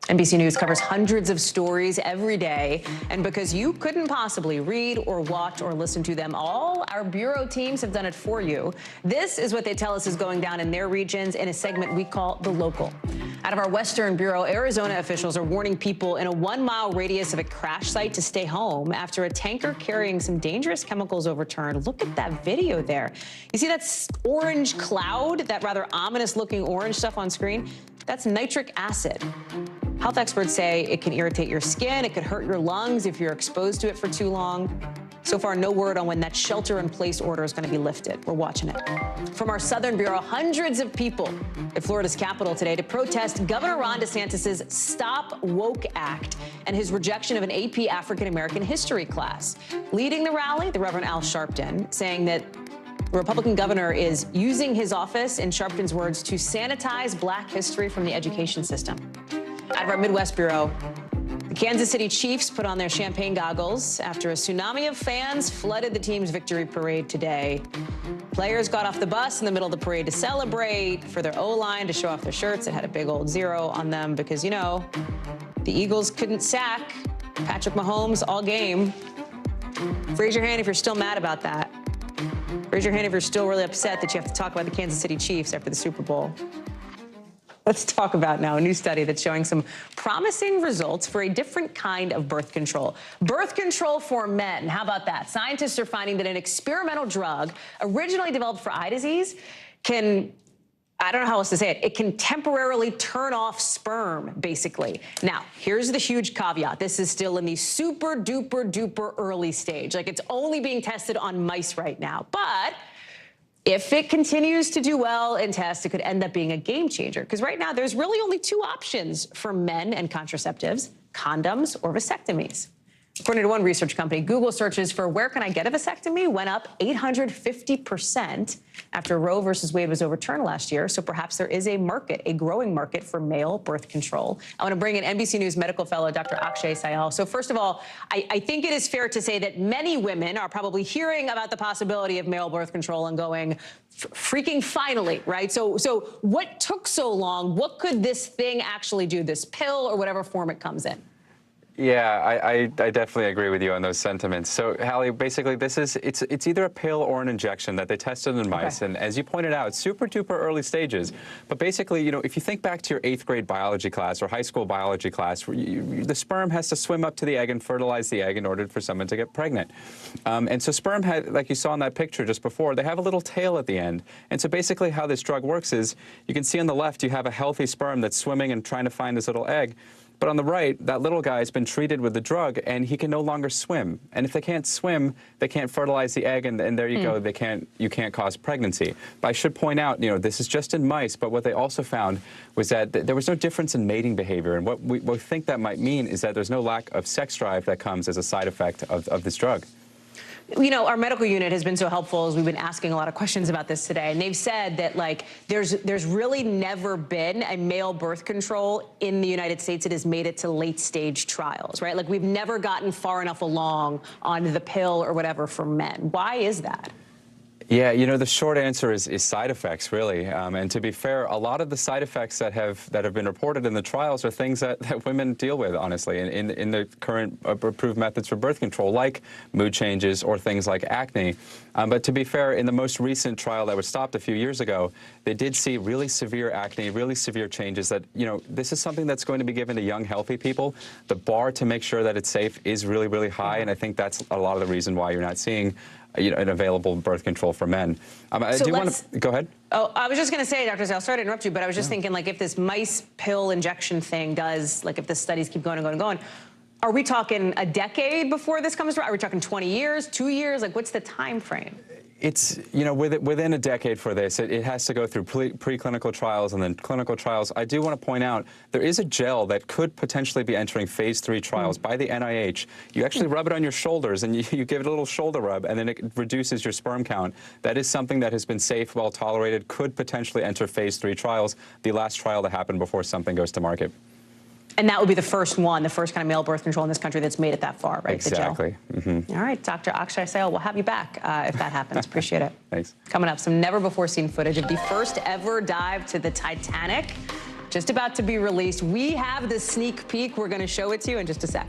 NBC News covers hundreds of stories every day, and because you couldn't possibly read or watch or listen to them all, our bureau teams have done it for you. This is what they tell us is going down in their regions in a segment we call The Local. Out of our Western Bureau, Arizona officials are warning people in a 1-mile radius of a crash site to stay home after a tanker carrying some dangerous chemicals overturned. Look at that video there. You see that orange cloud, that rather ominous-looking orange stuff on screen? That's nitric acid. Health experts say it can irritate your skin, it could hurt your lungs if you're exposed to it for too long. So far, no word on when that shelter-in-place order is going to be lifted. We're watching it. From our Southern Bureau, hundreds of people at Florida's Capitol today to protest Governor Ron DeSantis' Stop Woke Act and his rejection of an AP African-American history class. Leading the rally, the Reverend Al Sharpton, saying that the Republican governor is using his office, in Sharpton's words, to sanitize Black history from the education system. Out of our Midwest Bureau, the Kansas City Chiefs put on their champagne goggles after a tsunami of fans flooded the team's victory parade today. Players got off the bus in the middle of the parade to celebrate, for their O-line to show off their shirts that had a big old 0 on them because, you know, the Eagles couldn't sack Patrick Mahomes all game. Raise your hand if you're still mad about that. Raise your hand if you're still really upset that you have to talk about the Kansas City Chiefs after the Super Bowl. Let's talk about now a new study that's showing some promising results for a different kind of birth control. Birth control for men. How about that? Scientists are finding that an experimental drug originally developed for eye disease can, I don't know how else to say it, it can temporarily turn off sperm, basically. Now, here's the huge caveat. This is still in the super duper duper early stage. Like, it's only being tested on mice right now. But if it continues to do well in tests, it could end up being a game changer. Because right now, there's really only two options for men and contraceptives: condoms or vasectomies. According to one research company, Google searches for "where can I get a vasectomy" went up 850% after Roe versus Wade was overturned last year. So perhaps there is a market, a growing market for male birth control. I want to bring in NBC News medical fellow Dr. Akshay Syal. So first of all, I think it is fair to say that many women are probably hearing about the possibility of male birth control and going, freaking finally, right? So what took so long? What could this thing actually do, this pill or whatever form it comes in? Yeah, I definitely agree with you on those sentiments. So, Hallie, basically, it's either a pill or an injection that they tested in mice. Okay. And as you pointed out, super duper early stages. But basically, you know, if you think back to your 8th grade biology class or high school biology class, the sperm has to swim up to the egg and fertilize the egg in order for someone to get pregnant. And so sperm had, like you saw in that picture just before, they have a little tail at the end. And so basically how this drug works is, you can see on the left, you have a healthy sperm that's swimming and trying to find this little egg. But on the right, that little guy has been treated with the drug, and he can no longer swim. And if they can't swim, they can't fertilize the egg, and there you go. You can't cause pregnancy. But I should point out, you know, this is just in mice. But what they also found was that there was no difference in mating behavior. And what we think that might mean is that there's no lack of sex drive that comes as a side effect of this drug. You know, our medical unit has been so helpful as we've been asking a lot of questions about this today. And they've said that, like, there's really never been a male birth control in the United States that has made it to late-stage trials, right? Like, we've never gotten far enough along on the pill or whatever for men. Why is that? Yeah, you know, the short answer is side effects, really. And to be fair, a lot of the side effects that have been reported in the trials are things that women deal with, honestly, in the current approved methods for birth control, like mood changes or things like acne. But to be fair, in the most recent trial that was stopped a few years ago, they did see really severe acne, really severe changes that, you know, this is something that's going to be given to young, healthy people. The bar to make sure that it's safe is really, really high, and I think that's a lot of the reason why you're not seeing, you know, an available birth control for men. I do want to go ahead. Oh, I was just going to say, Dr. Syal, sorry to interrupt you, but I was just thinking, like, if this mice pill injection thing does, like, if the studies keep going and going and going, are we talking a decade before this comes around? Are we talking 20 years, 2 years? Like, what's the time frame? It's, you know, within a decade for this. It has to go through preclinical trials and then clinical trials. I do want to point out there is a gel that could potentially be entering phase 3 trials by the NIH. You actually rub it on your shoulders and you give it a little shoulder rub, and then it reduces your sperm count. That is something that has been safe, well tolerated, could potentially enter phase 3 trials, the last trial to happen before something goes to market. And that would be the first one, the first kind of male birth control in this country that's made it that far, right? Exactly. All right, Dr. Akshay Syal, we'll have you back if that happens. Appreciate it. Thanks. Coming up, some never-before-seen footage of the first ever dive to the Titanic, just about to be released. We have the sneak peek. We're going to show it to you in just a sec.